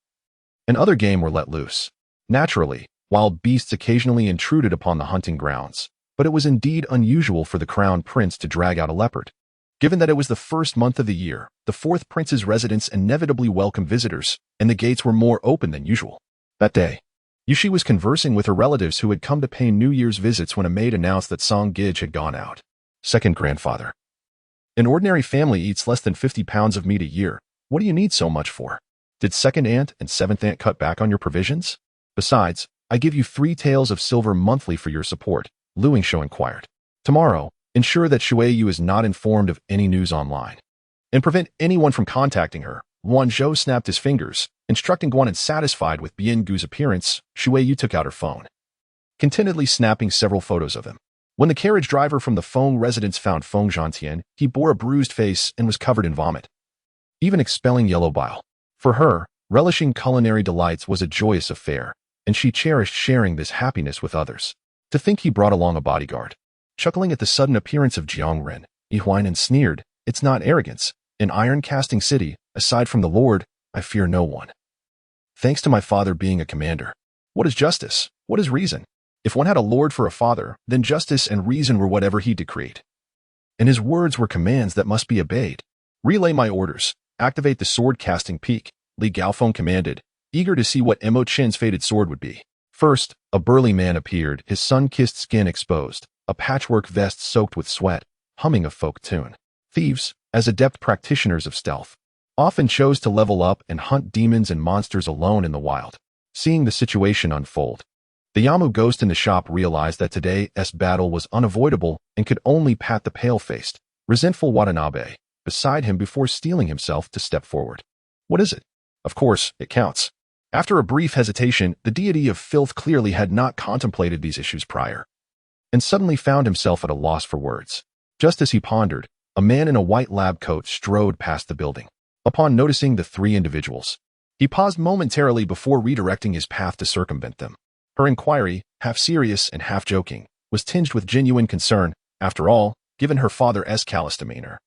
and other game were let loose. Naturally, wild beasts occasionally intruded upon the hunting grounds, but it was indeed unusual for the crown prince to drag out a leopard. Given that it was the first month of the year, the 4th prince's residence inevitably welcomed visitors, and the gates were more open than usual. That day, Yushi was conversing with her relatives who had come to pay New Year's visits when a maid announced that Song Gij had gone out. Second grandfather. An ordinary family eats less than 50 pounds of meat a year. What do you need so much for? Did second aunt and seventh aunt cut back on your provisions? Besides, I give you 3 taels of silver monthly for your support, Lu Yingshou inquired. Tomorrow, ensure that Shuiyu is not informed of any news online, and prevent anyone from contacting her. Luan Zhou snapped his fingers, instructing Guan, and satisfied with Bian Gu's appearance, Shuiyu took out her phone, contentedly snapping several photos of him. When the carriage driver from the Feng residence found Feng Zhantian, he bore a bruised face and was covered in vomit, even expelling yellow bile. For her, relishing culinary delights was a joyous affair, and she cherished sharing this happiness with others. To think he brought along a bodyguard. Chuckling at the sudden appearance of Jiangren, he whined and sneered, "It's not arrogance. In iron-casting city, aside from the Lord, I fear no one. Thanks to my father being a commander. What is justice? What is reason? If one had a lord for a father, then justice and reason were whatever he decreed. And his words were commands that must be obeyed. Relay my orders. Activate the sword-casting peak," Li Gaofeng commanded, eager to see what Mo Chen's fated sword would be. First, a burly man appeared, his sun-kissed skin exposed, a patchwork vest soaked with sweat, humming a folk tune. Thieves, as adept practitioners of stealth, often chose to level up and hunt demons and monsters alone in the wild. Seeing the situation unfold, the Yamu ghost in the shop realized that today's battle was unavoidable and could only pat the pale-faced, resentful Watanabe beside him before steeling himself to step forward. What is it? Of course, it counts. After a brief hesitation, the deity of filth clearly had not contemplated these issues prior, and suddenly found himself at a loss for words. Just as he pondered, a man in a white lab coat strode past the building. Upon noticing the three individuals, he paused momentarily before redirecting his path to circumvent them. Her inquiry, half serious and half joking, was tinged with genuine concern, after all, given her father's callous demeanor.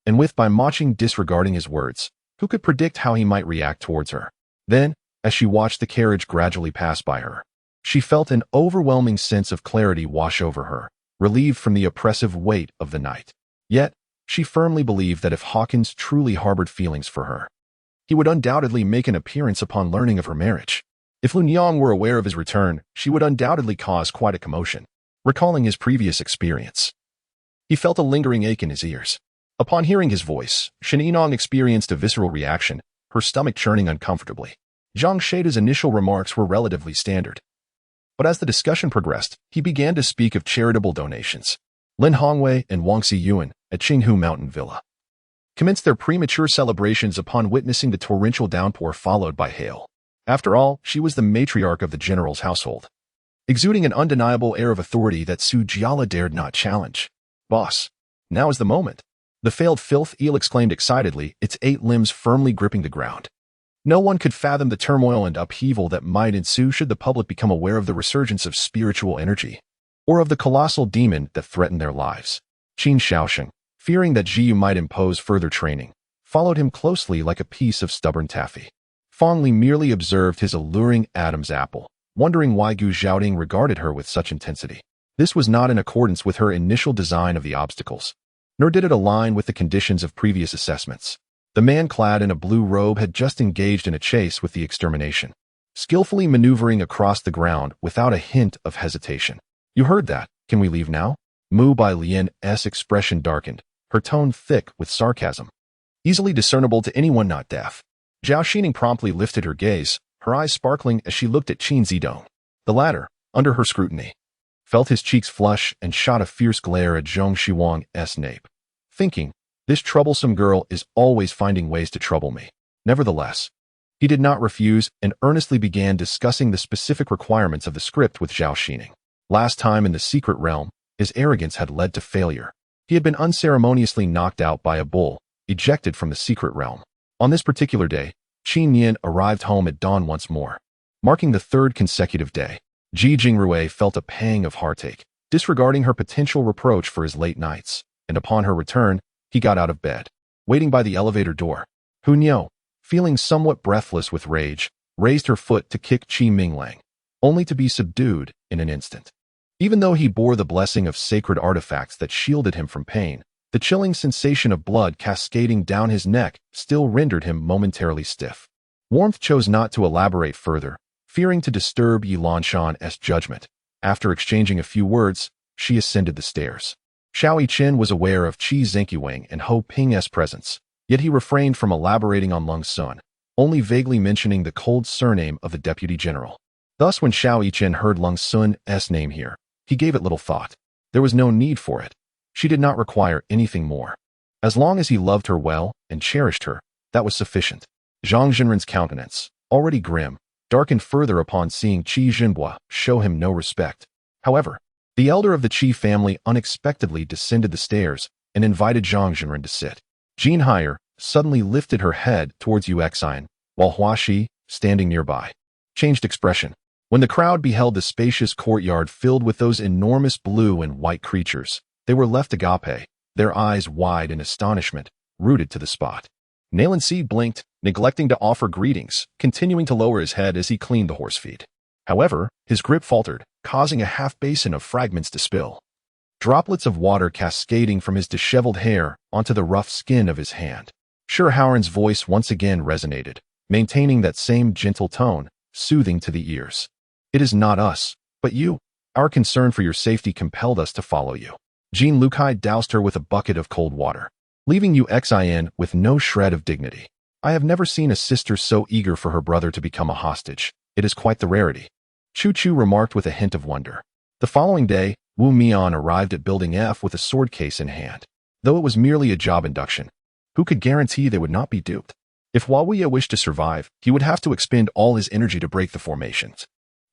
And with by Maching disregarding his words, who could predict how he might react towards her? Then, as she watched the carriage gradually pass by her, she felt an overwhelming sense of clarity wash over her, relieved from the oppressive weight of the night. Yet, she firmly believed that if Hawkins truly harbored feelings for her, he would undoubtedly make an appearance upon learning of her marriage. If Lun Yang were aware of his return, she would undoubtedly cause quite a commotion. Recalling his previous experience, he felt a lingering ache in his ears. Upon hearing his voice, Shen Yinong experienced a visceral reaction, her stomach churning uncomfortably. Zhang Shaida's initial remarks were relatively standard, but as the discussion progressed, he began to speak of charitable donations. Lin Hongwei and Wang Xiyuan at Qinghu Mountain Villa commenced their premature celebrations upon witnessing the torrential downpour followed by hail. After all, she was the matriarch of the general's household, exuding an undeniable air of authority that Su Jiala dared not challenge. "Boss, now is the moment," the failed filth eel exclaimed excitedly, its 8 limbs firmly gripping the ground. No one could fathom the turmoil and upheaval that might ensue should the public become aware of the resurgence of spiritual energy, or of the colossal demon that threatened their lives. Qin Shaosheng, fearing that Jiyu might impose further training, followed him closely like a piece of stubborn taffy. Fong Li merely observed his alluring Adam's apple, wondering why Gu Zhaoding regarded her with such intensity. This was not in accordance with her initial design of the obstacles, nor did it align with the conditions of previous assessments. The man clad in a blue robe had just engaged in a chase with the extermination, skillfully maneuvering across the ground without a hint of hesitation. "You heard that. Can we leave now?" Mu Bai Lian's expression darkened, her tone thick with sarcasm, easily discernible to anyone not deaf. Zhao Xining promptly lifted her gaze, her eyes sparkling as she looked at Qin Zidong. The latter, under her scrutiny, felt his cheeks flush and shot a fierce glare at Zhong Shiwang's nape, thinking, "This troublesome girl is always finding ways to trouble me." Nevertheless, he did not refuse and earnestly began discussing the specific requirements of the script with Zhao Xining. Last time in the secret realm, his arrogance had led to failure. He had been unceremoniously knocked out by a bull, ejected from the secret realm. On this particular day, Qin Yin arrived home at dawn once more, marking the 3rd consecutive day. Ji Jingrui felt a pang of heartache, disregarding her potential reproach for his late nights, and upon her return, he got out of bed, waiting by the elevator door. Hu Niu, feeling somewhat breathless with rage, raised her foot to kick Qi Minglang, only to be subdued in an instant. Even though he bore the blessing of sacred artifacts that shielded him from pain, the chilling sensation of blood cascading down his neck still rendered him momentarily stiff. Warmth chose not to elaborate further, fearing to disturb Yi Lanshan's judgment. After exchanging a few words, she ascended the stairs. Xiao Yichen was aware of Qi Zhenqiwang and Ho Ping's presence, yet he refrained from elaborating on Lung Sun, only vaguely mentioning the cold surname of the deputy general. Thus when Xiao Yichen heard Lung Sun's name here, he gave it little thought. There was no need for it. She did not require anything more. As long as he loved her well and cherished her, that was sufficient. Zhang Zhenren's countenance, already grim, darkened further upon seeing Qi Zhenhua show him no respect. However, the elder of the Qi family unexpectedly descended the stairs and invited Zhang Zhenren to sit. Jean Haier suddenly lifted her head towards Yuxian, while Hua Shi, standing nearby, changed expression. When the crowd beheld the spacious courtyard filled with those enormous blue and white creatures, they were left agape, their eyes wide in astonishment, rooted to the spot. Nalen Si blinked, neglecting to offer greetings, continuing to lower his head as he cleaned the horse feed. However, his grip faltered, causing a half basin of fragments to spill. Droplets of water cascading from his disheveled hair onto the rough skin of his hand. Hauren's voice once again resonated, maintaining that same gentle tone, soothing to the ears. It is not us, but you. Our concern for your safety compelled us to follow you. Jean Lukai doused her with a bucket of cold water, leaving Xin with no shred of dignity. I have never seen a sister so eager for her brother to become a hostage. It is quite the rarity. Chu Chu remarked with a hint of wonder. The following day, Wu Mian arrived at Building F with a sword case in hand. Though it was merely a job induction, who could guarantee they would not be duped? If Huawei wished to survive, he would have to expend all his energy to break the formations,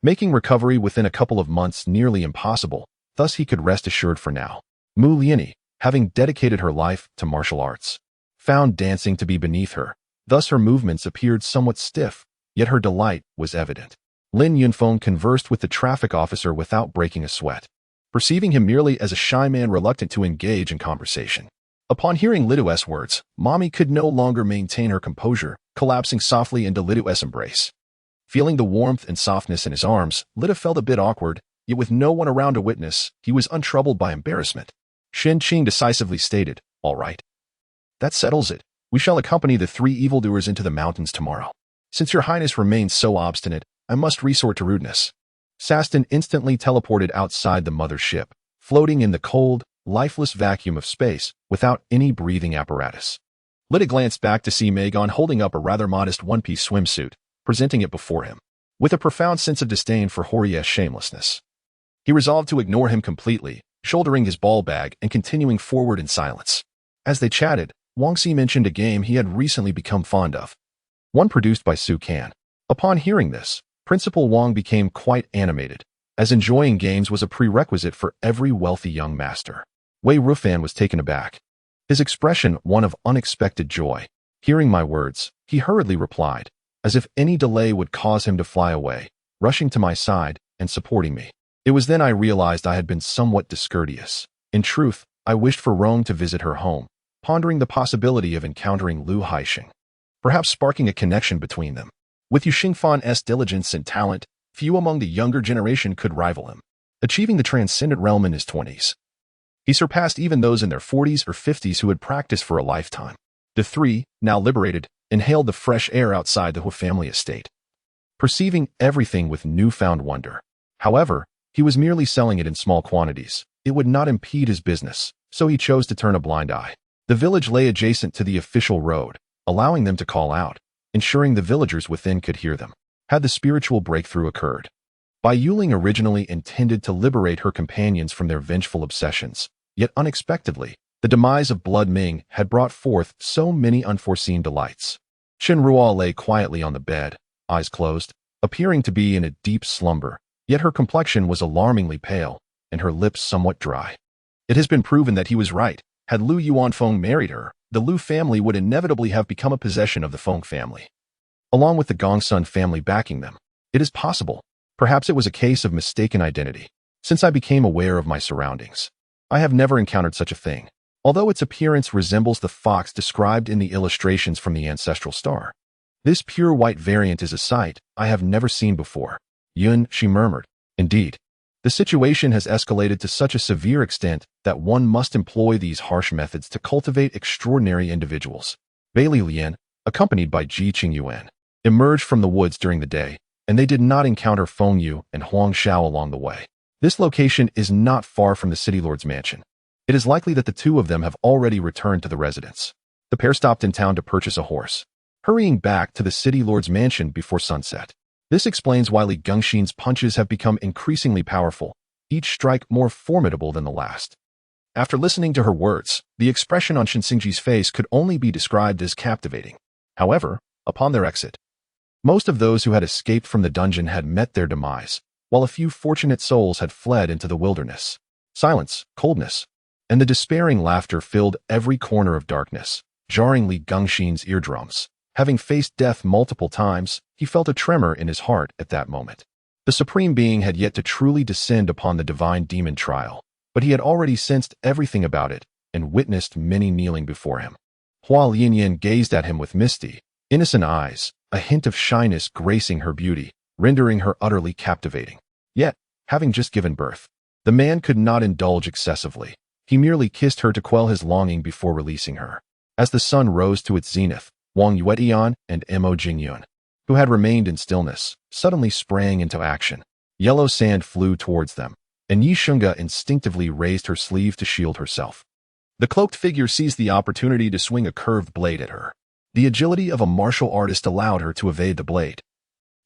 making recovery within a couple of months nearly impossible. Thus he could rest assured for now. Mu Liani, having dedicated her life to martial arts, found dancing to be beneath her. Thus her movements appeared somewhat stiff, yet her delight was evident. Lin Yunfeng conversed with the traffic officer without breaking a sweat, perceiving him merely as a shy man reluctant to engage in conversation. Upon hearing Lidu's words, Mommy could no longer maintain her composure, collapsing softly into Lidu's embrace. Feeling the warmth and softness in his arms, Lidu felt a bit awkward, yet with no one around to witness, he was untroubled by embarrassment. Shen Qing decisively stated, "All right. That settles it. We shall accompany the 3 evildoers into the mountains tomorrow. Since your highness remains so obstinate, I must resort to rudeness." Saston instantly teleported outside the mother ship, floating in the cold, lifeless vacuum of space without any breathing apparatus. Lidu glanced back to see Megon holding up a rather modest one-piece swimsuit, presenting it before him. With a profound sense of disdain for Horie's shamelessness, he resolved to ignore him completely, shouldering his ball bag and continuing forward in silence. As they chatted, Wang Xi mentioned a game he had recently become fond of, one produced by Su Kan. Upon hearing this, Principal Wang became quite animated, as enjoying games was a prerequisite for every wealthy young master. Wei Rufan was taken aback, his expression one of unexpected joy. Hearing my words, he hurriedly replied, as if any delay would cause him to fly away, rushing to my side and supporting me. It was then I realized I had been somewhat discourteous. In truth, I wished for Rome to visit her home, pondering the possibility of encountering Lu Haixing, perhaps sparking a connection between them. With Yu Xingfan's diligence and talent, few among the younger generation could rival him, achieving the transcendent realm in his 20s. He surpassed even those in their 40s or 50s who had practiced for a lifetime. The 3, now liberated, inhaled the fresh air outside the Hu family estate, perceiving everything with newfound wonder. However, he was merely selling it in small quantities. It would not impede his business, so he chose to turn a blind eye. The village lay adjacent to the official road, allowing them to call out, ensuring the villagers within could hear them. Had the spiritual breakthrough occurred? Bai Yuling originally intended to liberate her companions from their vengeful obsessions, yet unexpectedly, the demise of Blood Ming had brought forth so many unforeseen delights. Chen Ruo lay quietly on the bed, eyes closed, appearing to be in a deep slumber, yet her complexion was alarmingly pale, and her lips somewhat dry. It has been proven that he was right. Had Lu Yuanfeng married her, the Lu family would inevitably have become a possession of the Feng family, along with the Gongsun family backing them. It is possible. Perhaps it was a case of mistaken identity. Since I became aware of my surroundings, I have never encountered such a thing. Although its appearance resembles the fox described in the illustrations from the ancestral star, this pure white variant is a sight I have never seen before. Yun, she murmured. Indeed, the situation has escalated to such a severe extent that one must employ these harsh methods to cultivate extraordinary individuals. Bailey Lian, accompanied by Ji Qingyuan, emerged from the woods during the day, and they did not encounter Feng Yu and Huang Xiao along the way. This location is not far from the city lord's mansion. It is likely that the 2 of them have already returned to the residence. The pair stopped in town to purchase a horse, hurrying back to the city lord's mansion before sunset. This explains why Li Gengxin's punches have become increasingly powerful, each strike more formidable than the last. After listening to her words, the expression on Shen Xingji's face could only be described as captivating. However, upon their exit, most of those who had escaped from the dungeon had met their demise, while a few fortunate souls had fled into the wilderness. Silence, coldness, and the despairing laughter filled every corner of darkness, jarring Li Gengxin's eardrums. Having faced death multiple times, he felt a tremor in his heart at that moment. The Supreme Being had yet to truly descend upon the divine demon trial, but he had already sensed everything about it and witnessed many kneeling before him. Hua Lianyan gazed at him with misty, innocent eyes, a hint of shyness gracing her beauty, rendering her utterly captivating. Yet, having just given birth, the man could not indulge excessively. He merely kissed her to quell his longing before releasing her. As the sun rose to its zenith, Wang Yuetian and Mo Jingyun, who had remained in stillness, suddenly sprang into action. Yellow sand flew towards them, and Yishunga instinctively raised her sleeve to shield herself. The cloaked figure seized the opportunity to swing a curved blade at her. The agility of a martial artist allowed her to evade the blade,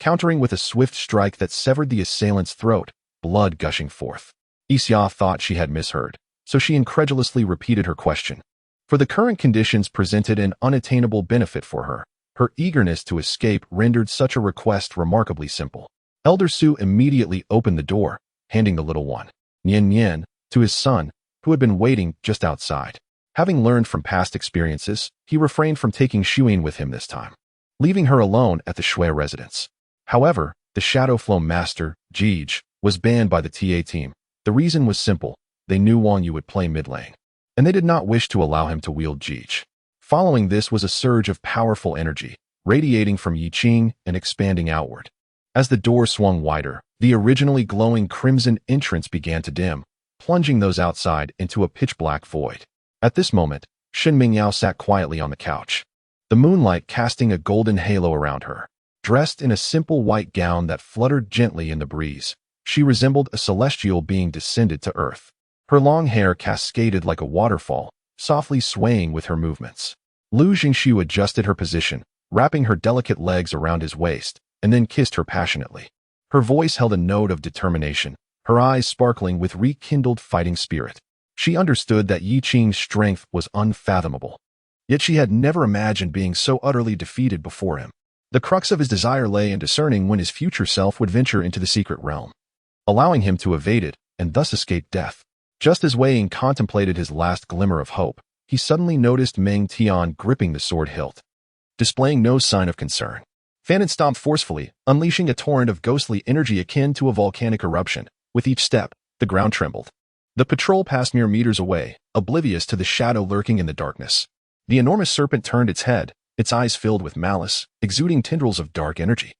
countering with a swift strike that severed the assailant's throat, blood gushing forth. Isya thought she had misheard, so she incredulously repeated her question. For the current conditions presented an unattainable benefit for her. Her eagerness to escape rendered such a request remarkably simple. Elder Su immediately opened the door, handing the little one, Nian Nian, to his son, who had been waiting just outside. Having learned from past experiences, he refrained from taking Shuyin with him this time, leaving her alone at the Shui residence. However, the Shadow Flow Master, Jej, was banned by the TA team. The reason was simple. They knew Wang Yu would play mid lane, and they did not wish to allow him to wield Jej. Following this was a surge of powerful energy, radiating from Yi Qing and expanding outward. As the door swung wider, the originally glowing crimson entrance began to dim, plunging those outside into a pitch-black void. At this moment, Shen Mingyao sat quietly on the couch, the moonlight casting a golden halo around her. Dressed in a simple white gown that fluttered gently in the breeze, she resembled a celestial being descended to earth. Her long hair cascaded like a waterfall, softly swaying with her movements. Lu Jingxiu adjusted her position, wrapping her delicate legs around his waist, and then kissed her passionately. Her voice held a note of determination, her eyes sparkling with rekindled fighting spirit. She understood that Yi Qing's strength was unfathomable, yet she had never imagined being so utterly defeated before him. The crux of his desire lay in discerning when his future self would venture into the secret realm, allowing him to evade it and thus escape death. Just as Wei Ying contemplated his last glimmer of hope, he suddenly noticed Meng Tian gripping the sword hilt, displaying no sign of concern. Fanon stomped forcefully, unleashing a torrent of ghostly energy akin to a volcanic eruption. With each step, the ground trembled. The patrol passed mere meters away, oblivious to the shadow lurking in the darkness. The enormous serpent turned its head, its eyes filled with malice, exuding tendrils of dark energy.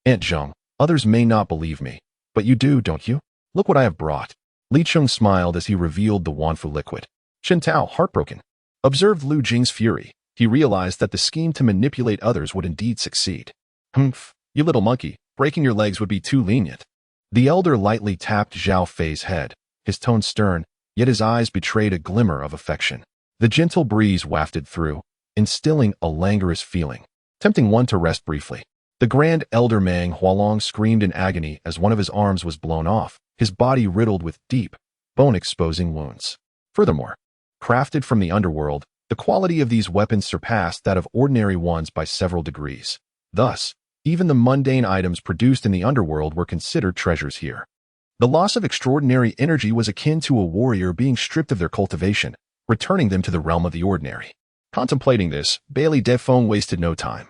Aunt Zheng, others may not believe me, but you do, don't you? Look what I have brought. Li Chung smiled as he revealed the Wanfu liquid. Chen Tao, heartbroken, observed Lu Jing's fury. He realized that the scheme to manipulate others would indeed succeed. Humph, you little monkey, breaking your legs would be too lenient. The elder lightly tapped Zhao Fei's head, his tone stern, yet his eyes betrayed a glimmer of affection. The gentle breeze wafted through, instilling a languorous feeling, tempting one to rest briefly. The grand elder Mang Hualong screamed in agony as one of his arms was blown off, his body riddled with deep, bone-exposing wounds. Furthermore, crafted from the underworld, the quality of these weapons surpassed that of ordinary ones by several degrees. Thus, even the mundane items produced in the underworld were considered treasures here. The loss of extraordinary energy was akin to a warrior being stripped of their cultivation, returning them to the realm of the ordinary. Contemplating this, Bailey Defong wasted no time,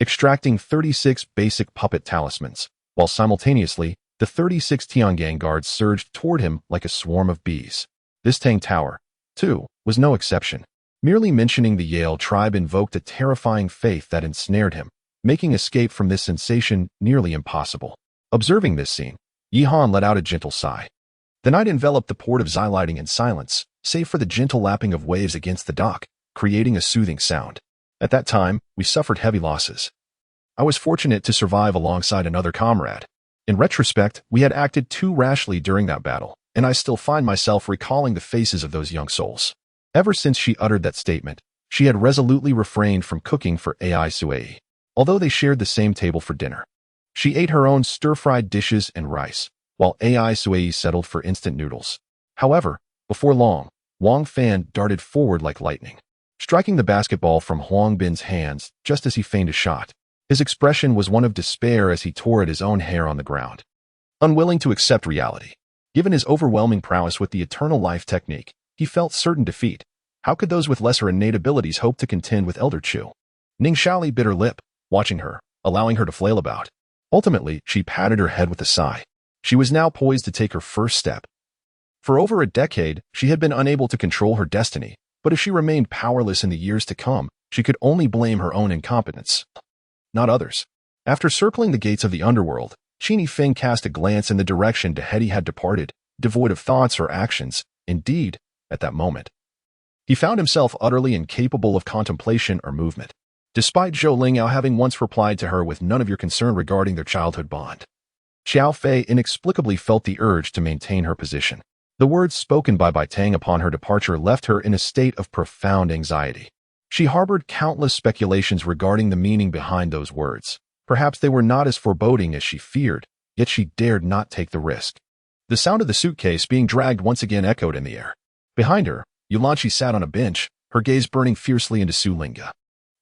extracting 36 basic puppet talismans, while simultaneously, the 36 Tiangang guards surged toward him like a swarm of bees. This Tang Tower, too, was no exception. Merely mentioning the Yale tribe invoked a terrifying faith that ensnared him, making escape from this sensation nearly impossible. Observing this scene, Yi Han let out a gentle sigh. The night enveloped the port of Xilighting in silence, save for the gentle lapping of waves against the dock, creating a soothing sound. At that time, we suffered heavy losses. I was fortunate to survive alongside another comrade. In retrospect, we had acted too rashly during that battle, and I still find myself recalling the faces of those young souls. Ever since she uttered that statement, she had resolutely refrained from cooking for Ai Sui, although they shared the same table for dinner. She ate her own stir-fried dishes and rice, while Ai Sui settled for instant noodles. However, before long, Wang Fan darted forward like lightning, striking the basketball from Huang Bin's hands just as he feigned a shot. His expression was one of despair as he tore at his own hair on the ground. Unwilling to accept reality, given his overwhelming prowess with the eternal life technique, he felt certain defeat. How could those with lesser innate abilities hope to contend with Elder Chu? Ning Shaoli bit her lip, watching her, allowing her to flail about. Ultimately, she patted her head with a sigh. She was now poised to take her first step. For over a decade, she had been unable to control her destiny, but if she remained powerless in the years to come, she could only blame her own incompetence, not others. After circling the gates of the underworld, Qini Feng cast a glance in the direction Dehedi had departed, devoid of thoughts or actions. Indeed, at that moment, he found himself utterly incapable of contemplation or movement, despite Zhou Lingyao having once replied to her with none of your concern regarding their childhood bond. Xiao Fei inexplicably felt the urge to maintain her position. The words spoken by Bai Tang upon her departure left her in a state of profound anxiety. She harbored countless speculations regarding the meaning behind those words. Perhaps they were not as foreboding as she feared, yet she dared not take the risk. The sound of the suitcase being dragged once again echoed in the air. Behind her, Yulanchi sat on a bench, her gaze burning fiercely into Sulinga.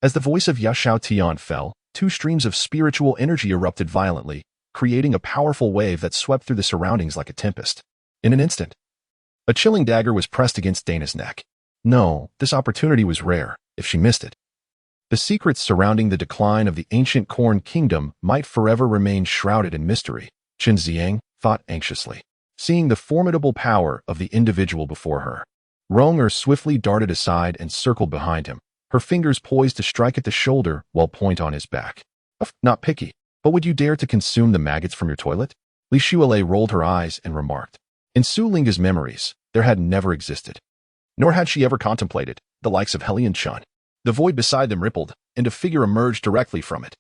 As the voice of Yashao Tian fell, two streams of spiritual energy erupted violently, creating a powerful wave that swept through the surroundings like a tempest. In an instant, a chilling dagger was pressed against Dana's neck. No, this opportunity was rare, if she missed it. The secrets surrounding the decline of the ancient Corn Kingdom might forever remain shrouded in mystery, Chen Ziang thought anxiously, seeing the formidable power of the individual before her. Ronger swiftly darted aside and circled behind him, her fingers poised to strike at the shoulder while point on his back. Not picky, but would you dare to consume the maggots from your toilet? Li Shualei rolled her eyes and remarked. In Su Linga's memories, there had never existed, nor had she ever contemplated, the likes of Helian Chun. The void beside them rippled, and a figure emerged directly from it.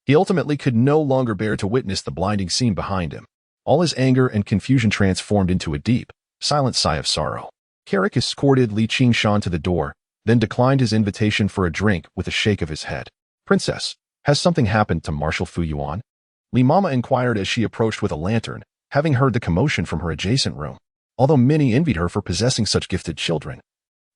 He ultimately could no longer bear to witness the blinding scene behind him. All his anger and confusion transformed into a deep, silent sigh of sorrow. Carrick escorted Li Qingshan to the door, then declined his invitation for a drink with a shake of his head. Princess, has something happened to Marshal Fu Yuan? Li Mama inquired as she approached with a lantern, having heard the commotion from her adjacent room. Although many envied her for possessing such gifted children,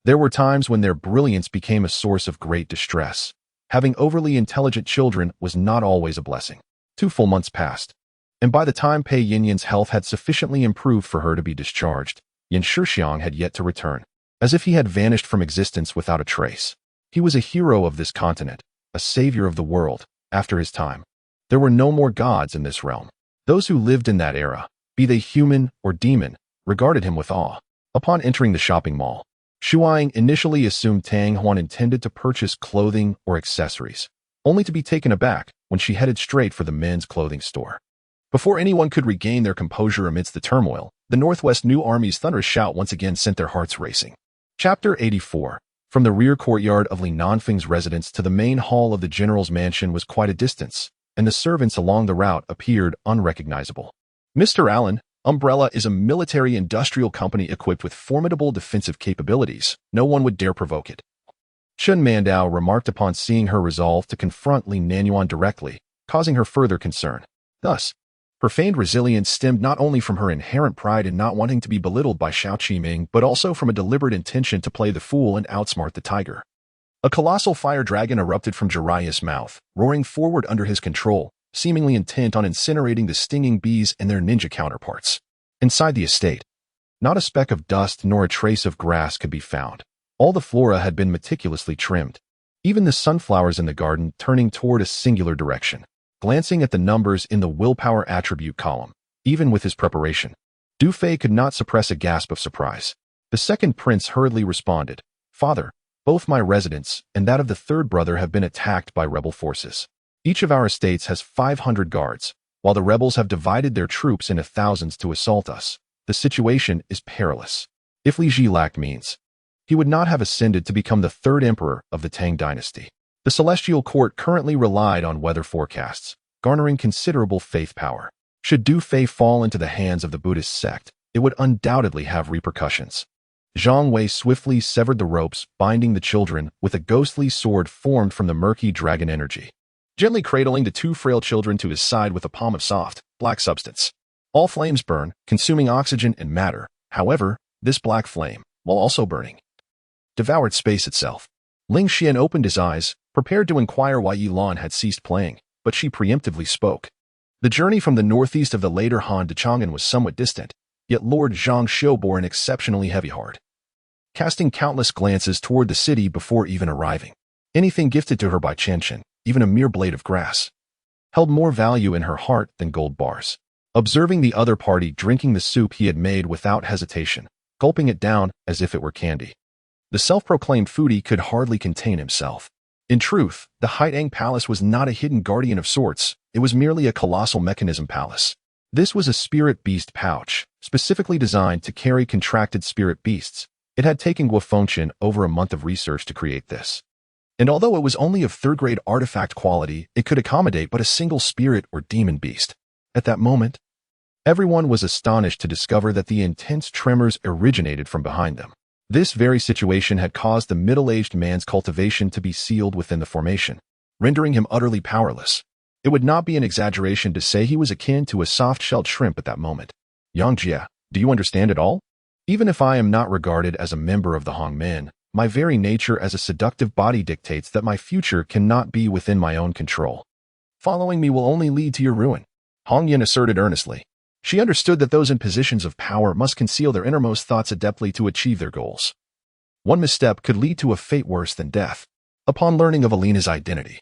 there were times when their brilliance became a source of great distress. Having overly intelligent children was not always a blessing. 2 full months passed, and by the time Pei Yinyan's health had sufficiently improved for her to be discharged, Yin Shixiang had yet to return. As if he had vanished from existence without a trace. He was a hero of this continent, a savior of the world, after his time. There were no more gods in this realm. Those who lived in that era, be they human or demon, regarded him with awe. Upon entering the shopping mall, Shuang initially assumed Tang Huan intended to purchase clothing or accessories, only to be taken aback when she headed straight for the men's clothing store. Before anyone could regain their composure amidst the turmoil, the Northwest New Army's thunderous shout once again sent their hearts racing. Chapter 84. From the rear courtyard of Li Nanfeng's residence to the main hall of the general's mansion was quite a distance, and the servants along the route appeared unrecognizable. Mr. Allen, Umbrella is a military-industrial company equipped with formidable defensive capabilities. No one would dare provoke it. Chen Mandao remarked upon seeing her resolve to confront Li Nanyuan directly, causing her further concern. Thus, her feigned resilience stemmed not only from her inherent pride in not wanting to be belittled by Xiao Qiming, but also from a deliberate intention to play the fool and outsmart the tiger. A colossal fire dragon erupted from Jiraiya's mouth, roaring forward under his control, seemingly intent on incinerating the stinging bees and their ninja counterparts. Inside the estate, not a speck of dust nor a trace of grass could be found. All the flora had been meticulously trimmed, even the sunflowers in the garden turning toward a singular direction. Glancing at the numbers in the willpower attribute column, even with his preparation, Du Fei could not suppress a gasp of surprise. The second prince hurriedly responded, "Father, both my residence and that of the third brother have been attacked by rebel forces. Each of our estates has 500 guards, while the rebels have divided their troops into thousands to assault us. The situation is perilous. If Li Ji lacked means, he would not have ascended to become the third emperor of the Tang dynasty." The celestial court currently relied on weather forecasts, garnering considerable faith power. Should Du Fei fall into the hands of the Buddhist sect, it would undoubtedly have repercussions. Zhang Wei swiftly severed the ropes binding the children with a ghostly sword formed from the murky dragon energy, gently cradling the 2 frail children to his side with a palm of soft, black substance. All flames burn, consuming oxygen and matter. However, this black flame, while also burning, devoured space itself. Ling Xian opened his eyes, prepared to inquire why Yilan had ceased playing, but she preemptively spoke. The journey from the northeast of the later Han to Chang'an was somewhat distant, yet Lord Zhang Shou bore an exceptionally heavy heart, casting countless glances toward the city before even arriving. Anything gifted to her by Chen, even a mere blade of grass, held more value in her heart than gold bars. Observing the other party drinking the soup he had made without hesitation, gulping it down as if it were candy, the self-proclaimed foodie could hardly contain himself. In truth, the Haitang Palace was not a hidden guardian of sorts, it was merely a colossal mechanism palace. This was a spirit beast pouch, specifically designed to carry contracted spirit beasts. It had taken Guofengchen over a month of research to create this. And although it was only of third-grade artifact quality, it could accommodate but a single spirit or demon beast. At that moment, Everyone was astonished to discover that the intense tremors originated from behind them. This very situation had caused the middle-aged man's cultivation to be sealed within the formation, rendering him utterly powerless. It would not be an exaggeration to say he was akin to a soft-shelled shrimp at that moment. Yang Jia, do you understand it all? Even if I am not regarded as a member of the Hongmen, my very nature as a seductive body dictates that my future cannot be within my own control. Following me will only lead to your ruin, Hong Yin asserted earnestly. She understood that those in positions of power must conceal their innermost thoughts adeptly to achieve their goals. One misstep could lead to a fate worse than death. Upon learning of Alina's identity,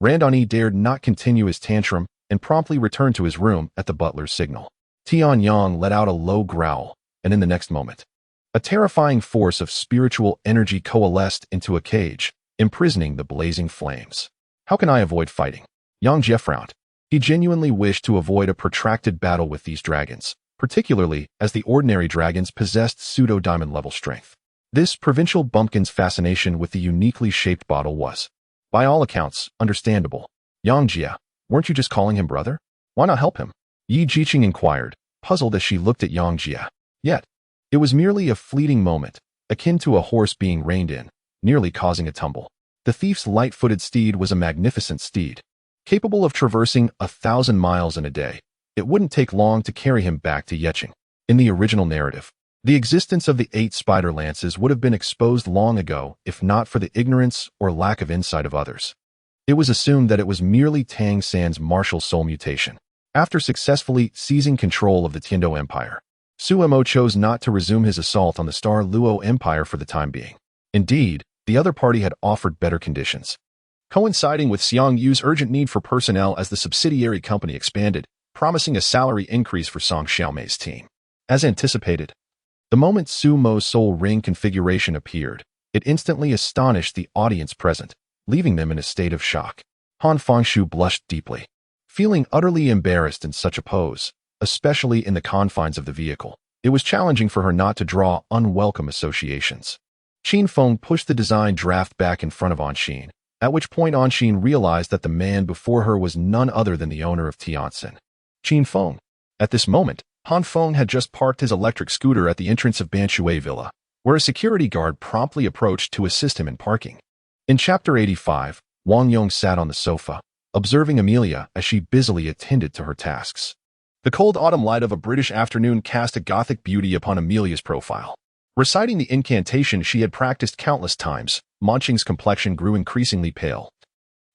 Randoni dared not continue his tantrum and promptly returned to his room at the butler's signal. Tian Yang let out a low growl, and in the next moment, a terrifying force of spiritual energy coalesced into a cage, imprisoning the blazing flames. How can I avoid fighting? Yang Jie frowned. He genuinely wished to avoid a protracted battle with these dragons, particularly as the ordinary dragons possessed pseudo-diamond-level strength. This provincial bumpkin's fascination with the uniquely shaped bottle was, by all accounts, understandable. Yang Jie, weren't you just calling him brother? Why not help him? Yi Jiqing inquired, puzzled as she looked at Yang Jie. Yet, it was merely a fleeting moment, akin to a horse being reined in, nearly causing a tumble. The thief's light-footed steed was a magnificent steed, capable of traversing 1,000 miles in a day. It wouldn't take long to carry him back to Yecheng. In the original narrative, the existence of the 8 spider lances would have been exposed long ago if not for the ignorance or lack of insight of others. It was assumed that it was merely Tang San's martial soul mutation. After successfully seizing control of the Tiando Empire, Su Mo chose not to resume his assault on the Star Luo Empire for the time being. Indeed, the other party had offered better conditions, coinciding with Xiang Yu's urgent need for personnel as the subsidiary company expanded, promising a salary increase for Song Xiaomei's team. As anticipated, the moment Su Mo's soul ring configuration appeared, it instantly astonished the audience present, leaving them in a state of shock. Han Fengshu blushed deeply, feeling utterly embarrassed in such a pose, especially in the confines of the vehicle. It was challenging for her not to draw unwelcome associations. Qin Feng pushed the design draft back in front of Anshin, at which point Anshin realized that the man before her was none other than the owner of Tianjin. Qin Feng. At this moment, Han Feng had just parked his electric scooter at the entrance of Banshui Villa, where a security guard promptly approached to assist him in parking. In Chapter 85, Wang Yong sat on the sofa, observing Amelia as she busily attended to her tasks. The cold autumn light of a British afternoon cast a gothic beauty upon Amelia's profile. Reciting the incantation she had practiced countless times, Manqing's complexion grew increasingly pale.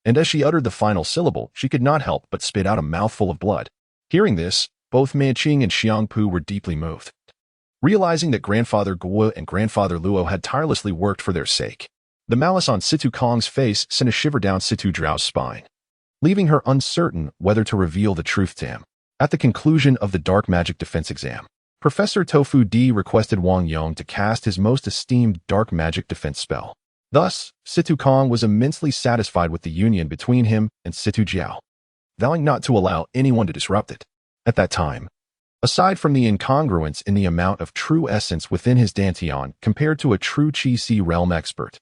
And as she uttered the final syllable, she could not help but spit out a mouthful of blood. Hearing this, both Manqing and Xiangpu were deeply moved. Realizing that Grandfather Guo and Grandfather Luo had tirelessly worked for their sake, the malice on Situ Kong's face sent a shiver down Situ Zhao's spine, leaving her uncertain whether to reveal the truth to him. At the conclusion of the dark magic defense exam, Professor Tofu Di requested Wang Yong to cast his most esteemed dark magic defense spell. Thus, Situ Kong was immensely satisfied with the union between him and Situ Jiao, vowing not to allow anyone to disrupt it. At that time, aside from the incongruence in the amount of true essence within his dantian compared to a true Qi-Si realm expert,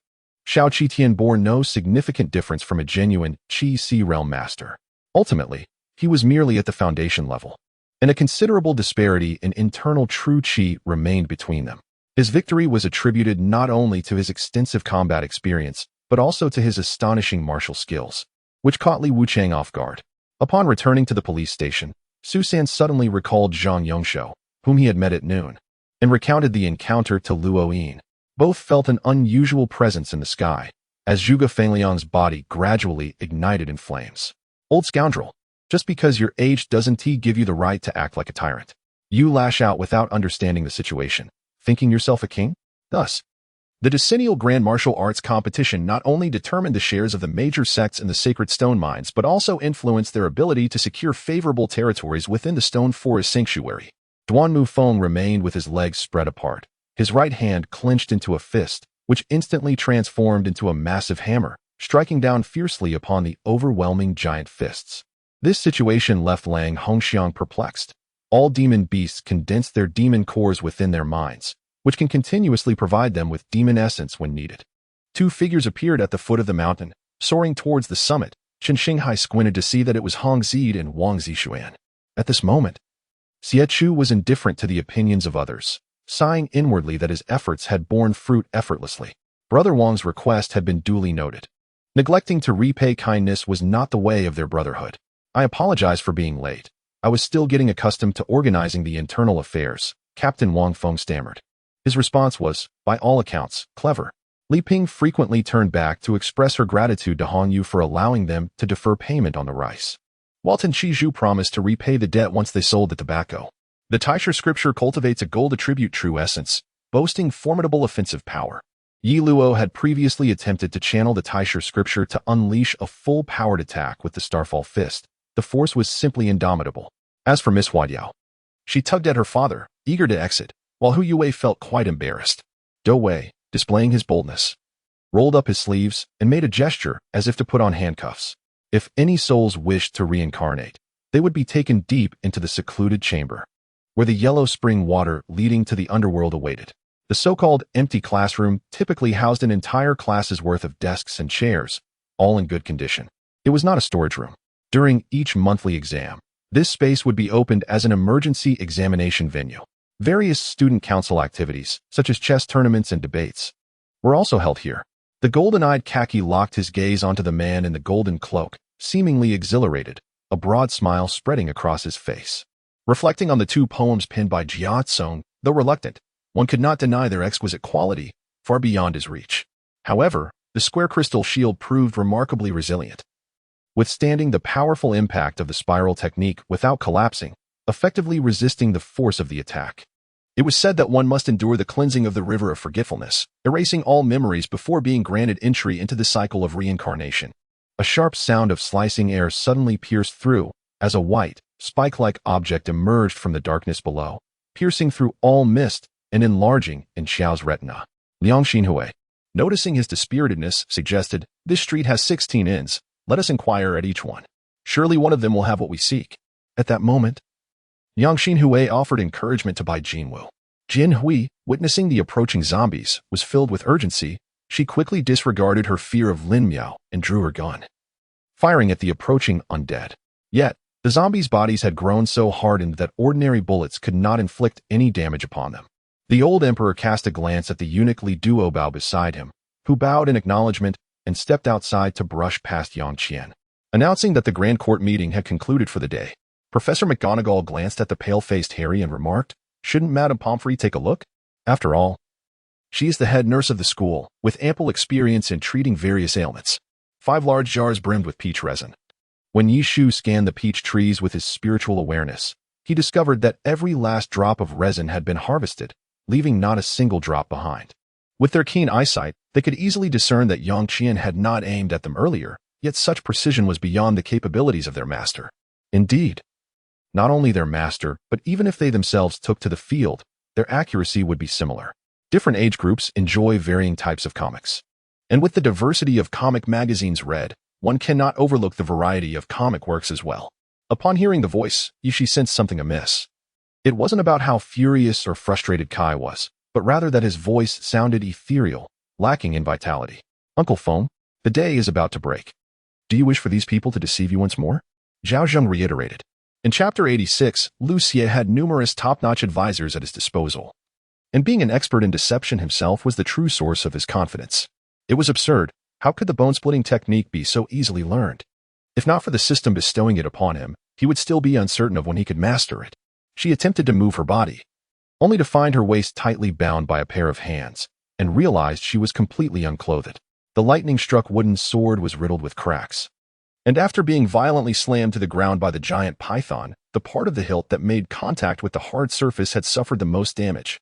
Xiao Qitian bore no significant difference from a genuine Qi-Si realm master. Ultimately, he was merely at the foundation level, and a considerable disparity in internal true Qi remained between them. His victory was attributed not only to his extensive combat experience, but also to his astonishing martial skills, which caught Li Wuchang off guard. Upon returning to the police station, Su San suddenly recalled Zhang Yongshou, whom he had met at noon, and recounted the encounter to Luo Yin. Both felt an unusual presence in the sky, as Zhuge Fengliang's body gradually ignited in flames. Old scoundrel, just because your age doesn't give you the right to act like a tyrant. You lash out without understanding the situation, thinking yourself a king? Thus, the decennial Grand Martial Arts competition not only determined the shares of the major sects in the sacred stone mines, but also influenced their ability to secure favorable territories within the stone forest sanctuary. Duan Mufeng remained with his legs spread apart, his right hand clenched into a fist, which instantly transformed into a massive hammer, striking down fiercely upon the overwhelming giant fists. This situation left Lang Hongxiang perplexed. All demon beasts condense their demon cores within their minds, which can continuously provide them with demon essence when needed. Two figures appeared at the foot of the mountain, soaring towards the summit. Chen Xinghai squinted to see that it was Hong Zid and Wang Zishuan. At this moment, Xie was indifferent to the opinions of others, sighing inwardly that his efforts had borne fruit effortlessly. Brother Wang's request had been duly noted. Neglecting to repay kindness was not the way of their brotherhood. I apologize for being late. I was still getting accustomed to organizing the internal affairs, Captain Wang Feng stammered. His response was, by all accounts, clever. Li Ping frequently turned back to express her gratitude to Han Yu for allowing them to defer payment on the rice. Walton Shizhu promised to repay the debt once they sold the tobacco. The Taisha scripture cultivates a gold attribute true essence, boasting formidable offensive power. Yi Luo had previously attempted to channel the Taisha scripture to unleash a full-powered attack with the Starfall Fist. The force was simply indomitable. As for Miss Huaiyao, she tugged at her father, eager to exit, while Hu Yue felt quite embarrassed. Dou Wei, displaying his boldness, rolled up his sleeves and made a gesture as if to put on handcuffs. If any souls wished to reincarnate, they would be taken deep into the secluded chamber, where the yellow spring water leading to the underworld awaited. The so-called empty classroom typically housed an entire class's worth of desks and chairs, all in good condition. It was not a storage room. During each monthly exam, this space would be opened as an emergency examination venue. Various student council activities, such as chess tournaments and debates, were also held here. The golden-eyed Kaki locked his gaze onto the man in the golden cloak, seemingly exhilarated, a broad smile spreading across his face. Reflecting on the two poems penned by Jia Tsong, though reluctant, one could not deny their exquisite quality, far beyond his reach. However, the square crystal shield proved remarkably resilient, withstanding the powerful impact of the spiral technique without collapsing, effectively resisting the force of the attack. It was said that one must endure the cleansing of the river of forgetfulness, erasing all memories before being granted entry into the cycle of reincarnation. A sharp sound of slicing air suddenly pierced through, as a white, spike-like object emerged from the darkness below, piercing through all mist and enlarging in Xiao's retina. Liang Xinhui, noticing his dispiritedness, suggested, "This street has 16 inns. Let us inquire at each one. Surely one of them will have what we seek." At that moment, Liang Xinhui offered encouragement to Bai Jinwu. Jin Hui, witnessing the approaching zombies, was filled with urgency. She quickly disregarded her fear of Lin Miao and drew her gun, firing at the approaching undead. Yet, the zombies' bodies had grown so hardened that ordinary bullets could not inflict any damage upon them. The old emperor cast a glance at the eunuch Li Duobao beside him, who bowed in acknowledgement and stepped outside to brush past Yang Qian. Announcing that the grand court meeting had concluded for the day, Professor McGonagall glanced at the pale-faced Harry and remarked, "Shouldn't Madame Pomfrey take a look? After all, she is the head nurse of the school, with ample experience in treating various ailments." 5 large jars brimmed with peach resin. When Yi Shu scanned the peach trees with his spiritual awareness, he discovered that every last drop of resin had been harvested, leaving not a single drop behind. With their keen eyesight, they could easily discern that Yang Qian had not aimed at them earlier, yet such precision was beyond the capabilities of their master. Indeed, not only their master, but even if they themselves took to the field, their accuracy would be similar. Different age groups enjoy varying types of comics. And with the diversity of comic magazines read, one cannot overlook the variety of comic works as well. Upon hearing the voice, Yishi sensed something amiss. It wasn't about how furious or frustrated Kai was, but rather that his voice sounded ethereal, lacking in vitality. "Uncle Feng, the day is about to break. Do you wish for these people to deceive you once more?" Zhao Zheng reiterated. In Chapter 86, Lu Xie had numerous top-notch advisors at his disposal, and being an expert in deception himself was the true source of his confidence. It was absurd. How could the bone-splitting technique be so easily learned? If not for the system bestowing it upon him, he would still be uncertain of when he could master it. She attempted to move her body, only to find her waist tightly bound by a pair of hands, and realized she was completely unclothed. The lightning-struck wooden sword was riddled with cracks. And after being violently slammed to the ground by the giant python, the part of the hilt that made contact with the hard surface had suffered the most damage,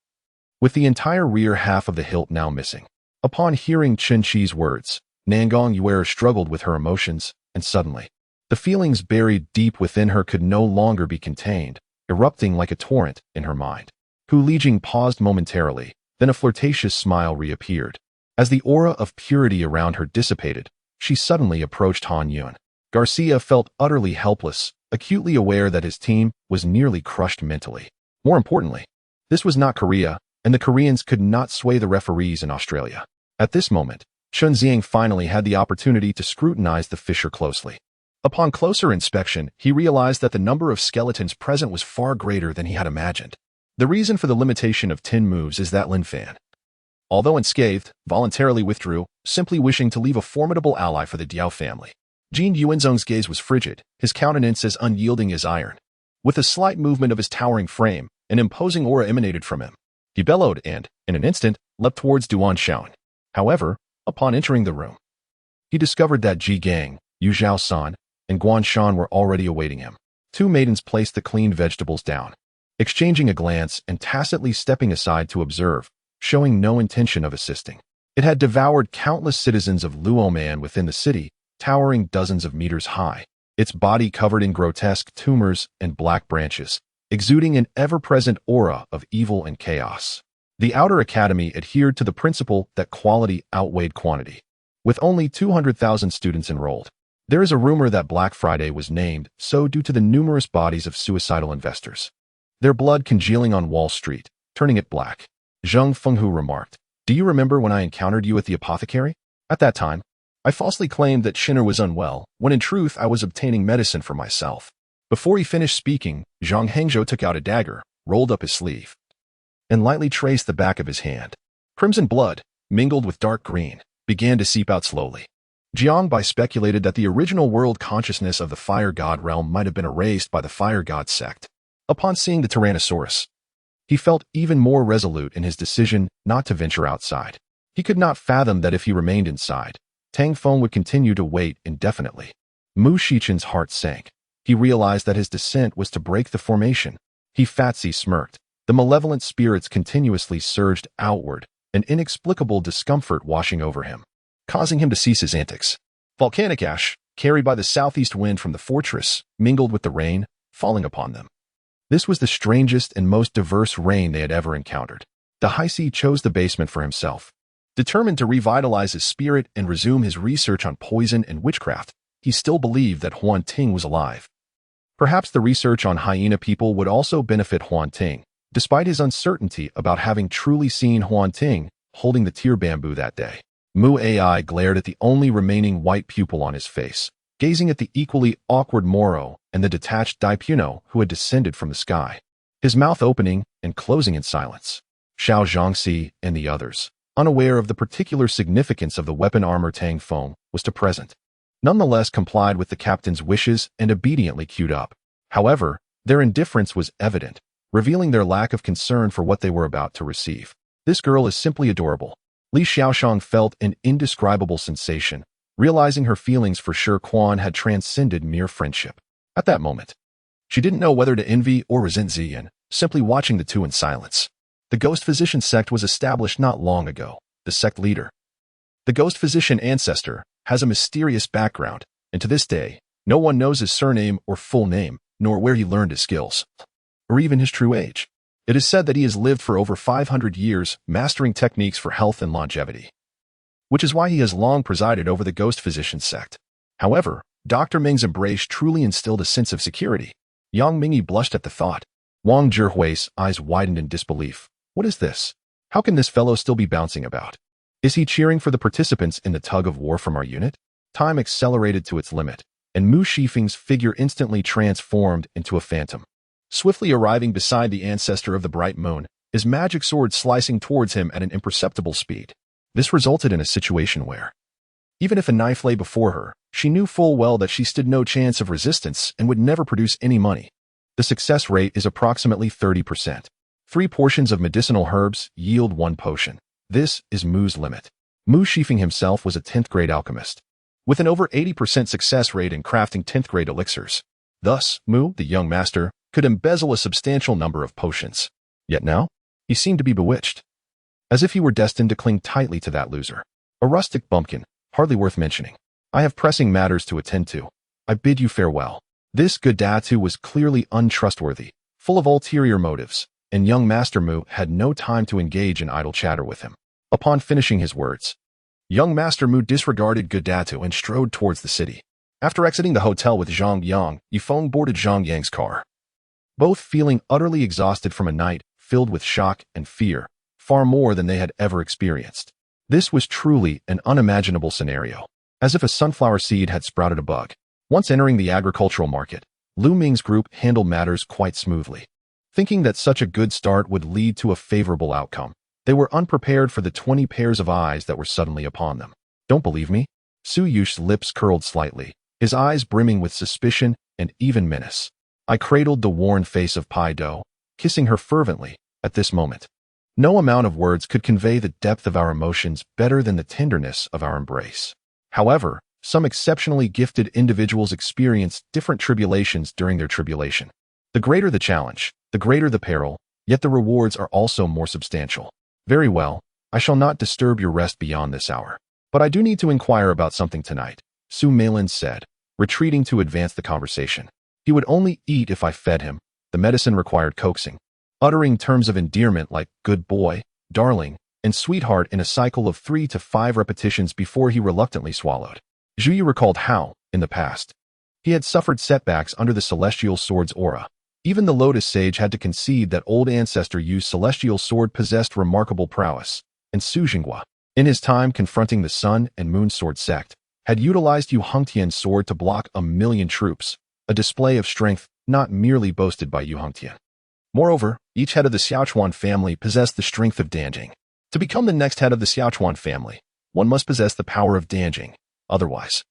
with the entire rear half of the hilt now missing. Upon hearing Chen Qi's words, Nangong Yuer struggled with her emotions, and suddenly, the feelings buried deep within her could no longer be contained, erupting like a torrent in her mind. Hu Lijing paused momentarily, then a flirtatious smile reappeared. As the aura of purity around her dissipated, she suddenly approached Han Yun. Garcia felt utterly helpless, acutely aware that his team was nearly crushed mentally. More importantly, this was not Korea, and the Koreans could not sway the referees in Australia. At this moment, Chun Xiang finally had the opportunity to scrutinize the fisher closely. Upon closer inspection, he realized that the number of skeletons present was far greater than he had imagined. The reason for the limitation of 10 moves is that Lin Fan, although unscathed, voluntarily withdrew, simply wishing to leave a formidable ally for the Diao family. Jin Yuanzong's gaze was frigid, his countenance as unyielding as iron. With a slight movement of his towering frame, an imposing aura emanated from him. He bellowed and, in an instant, leapt towards Duan Shaoan. However, upon entering the room, he discovered that Ji Gang, Yu Zhao-san, and Guan Shan were already awaiting him. Two maidens placed the cleaned vegetables down, exchanging a glance and tacitly stepping aside to observe, showing no intention of assisting. It had devoured countless citizens of Luoman within the city, towering dozens of meters high, its body covered in grotesque tumors and black branches, exuding an ever-present aura of evil and chaos. The outer academy adhered to the principle that quality outweighed quantity. With only 200,000 students enrolled, there is a rumor that Black Friday was named so due to the numerous bodies of suicidal investors, their blood congealing on Wall Street, turning it black. Zheng Fenghu remarked, "Do you remember when I encountered you at the apothecary? At that time, I falsely claimed that Shinner was unwell, when in truth I was obtaining medicine for myself." Before he finished speaking, Zhang Hengzhou took out a dagger, rolled up his sleeve, and lightly traced the back of his hand. Crimson blood, mingled with dark green, began to seep out slowly. Jiang Bai speculated that the original world consciousness of the Fire God realm might have been erased by the Fire God sect. Upon seeing the Tyrannosaurus, he felt even more resolute in his decision not to venture outside. He could not fathom that if he remained inside, Tang Feng would continue to wait indefinitely. Mu Shichen's heart sank. He realized that his descent was to break the formation. He fatsy smirked. The malevolent spirits continuously surged outward, an inexplicable discomfort washing over him, causing him to cease his antics. Volcanic ash, carried by the southeast wind from the fortress, mingled with the rain, falling upon them. This was the strangest and most diverse rain they had ever encountered. The Haisi chose the basement for himself. Determined to revitalize his spirit and resume his research on poison and witchcraft, he still believed that Huan Ting was alive. Perhaps the research on hyena people would also benefit Huan Ting, despite his uncertainty about having truly seen Huan Ting holding the tear bamboo that day. Mu Ai glared at the only remaining white pupil on his face, gazing at the equally awkward Moro and the detached Daipuno who had descended from the sky, his mouth opening and closing in silence. Xiao Zhangxi and the others, unaware of the particular significance of the weapon armor Tang Feng was to present, nonetheless complied with the captain's wishes and obediently queued up. However, their indifference was evident, revealing their lack of concern for what they were about to receive. "This girl is simply adorable." Li Xiaoshang felt an indescribable sensation, realizing her feelings for Shi Quan had transcended mere friendship. At that moment, she didn't know whether to envy or resent Ziyan, simply watching the two in silence. The Ghost Physician sect was established not long ago. The sect leader, the Ghost Physician ancestor, has a mysterious background, and to this day, no one knows his surname or full name, nor where he learned his skills, or even his true age. It is said that he has lived for over 500 years, mastering techniques for health and longevity, which is why he has long presided over the Ghost Physician sect. However, Dr. Ming's embrace truly instilled a sense of security. Yang Mingyi blushed at the thought. Wang Zhihui's eyes widened in disbelief. What is this? How can this fellow still be bouncing about? Is he cheering for the participants in the tug of war from our unit? Time accelerated to its limit, and Mu Shifeng's figure instantly transformed into a phantom, swiftly arriving beside the ancestor of the bright moon, his magic sword slicing towards him at an imperceptible speed. This resulted in a situation where, even if a knife lay before her, she knew full well that she stood no chance of resistance and would never produce any money. The success rate is approximately 30%. 3 portions of medicinal herbs yield 1 potion. This is Mu's limit. Mu Shifeng himself was a 10th grade alchemist, with an over 80% success rate in crafting 10th grade elixirs. Thus, Mu, the young master, could embezzle a substantial number of potions. Yet now, he seemed to be bewitched, as if he were destined to cling tightly to that loser. A rustic bumpkin, hardly worth mentioning. I have pressing matters to attend to. I bid you farewell. This Godatu was clearly untrustworthy, full of ulterior motives, and young Master Mu had no time to engage in idle chatter with him. Upon finishing his words, young Master Mu disregarded Godatu and strode towards the city. After exiting the hotel with Zhang Yang, Yifeng boarded Zhang Yang's car, both feeling utterly exhausted from a night filled with shock and fear, far more than they had ever experienced. This was truly an unimaginable scenario, as if a sunflower seed had sprouted a bug. Once entering the agricultural market, Lu Ming's group handled matters quite smoothly. Thinking that such a good start would lead to a favorable outcome, they were unprepared for the 20 pairs of eyes that were suddenly upon them. Don't believe me? Su Yush's lips curled slightly, his eyes brimming with suspicion and even menace. I cradled the worn face of Pai Do, kissing her fervently at this moment. No amount of words could convey the depth of our emotions better than the tenderness of our embrace. However, some exceptionally gifted individuals experience different tribulations during their tribulation. The greater the challenge, the greater the peril, yet the rewards are also more substantial. Very well, I shall not disturb your rest beyond this hour. But I do need to inquire about something tonight, Su Meilin said, retreating to advance the conversation. He would only eat if I fed him. The medicine required coaxing, uttering terms of endearment like good boy, darling, and sweetheart in a cycle of 3 to 5 repetitions before he reluctantly swallowed. Zhuyu recalled how, in the past, he had suffered setbacks under the celestial sword's aura. Even the Lotus Sage had to concede that old ancestor Yu's celestial sword possessed remarkable prowess, and Su Jinghua, in his time confronting the Sun and Moon Sword sect, had utilized Yu Hongtian's sword to block 1,000,000 troops, a display of strength not merely boasted by Yu Hongtian. Moreover, each head of the Xiaochuan family possessed the strength of Danjing. To become the next head of the Xiaochuan family, one must possess the power of Danjing. Otherwise,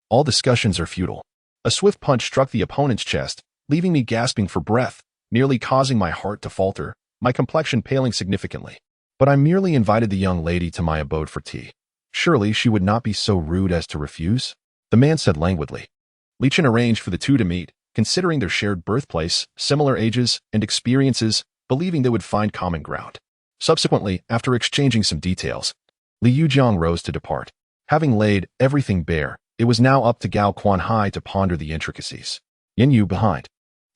all discussions are futile. A swift punch struck the opponent's chest, leaving me gasping for breath, nearly causing my heart to falter, my complexion paling significantly. But I merely invited the young lady to my abode for tea. Surely she would not be so rude as to refuse? The man said languidly. Li Chen arranged for the two to meet, considering their shared birthplace, similar ages, and experiences, believing they would find common ground. Subsequently, after exchanging some details, Li Yujiang rose to depart. Having laid everything bare, it was now up to Gao Quanhai to ponder the intricacies. Yin Yu, behind,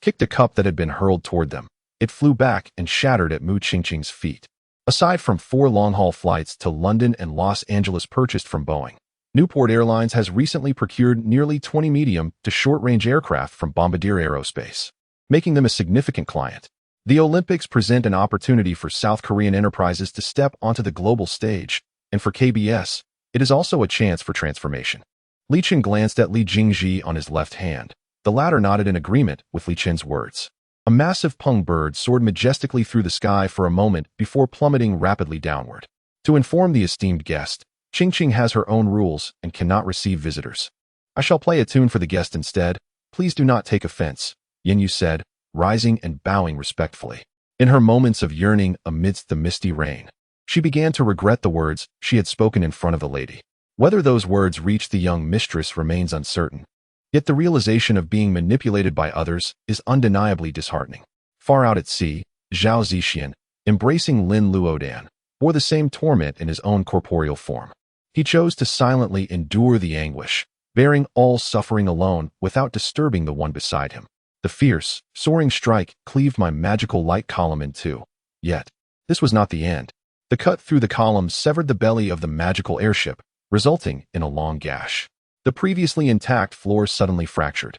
kicked a cup that had been hurled toward them. It flew back and shattered at Mu Qingqing's feet. Aside from 4 long-haul flights to London and Los Angeles purchased from Boeing, Newport Airlines has recently procured nearly 20 medium to short-range aircraft from Bombardier Aerospace, making them a significant client. The Olympics present an opportunity for South Korean enterprises to step onto the global stage, and for KBS, it is also a chance for transformation. Li Chen glanced at Li Jingji on his left hand. The latter nodded in agreement with Li Chen's words. A massive pung bird soared majestically through the sky for a moment before plummeting rapidly downward. To inform the esteemed guest, Qingqing has her own rules and cannot receive visitors. I shall play a tune for the guest instead. Please do not take offense, Yin Yu said, rising and bowing respectfully. In her moments of yearning amidst the misty rain, she began to regret the words she had spoken in front of the lady. Whether those words reached the young mistress remains uncertain. Yet the realization of being manipulated by others is undeniably disheartening. Far out at sea, Zhao Zixian, embracing Lin Luodan, bore the same torment in his own corporeal form. He chose to silently endure the anguish, bearing all suffering alone without disturbing the one beside him. The fierce, soaring strike cleaved my magical light column in two. Yet, this was not the end. The cut through the column severed the belly of the magical airship, resulting in a long gash. The previously intact floor suddenly fractured,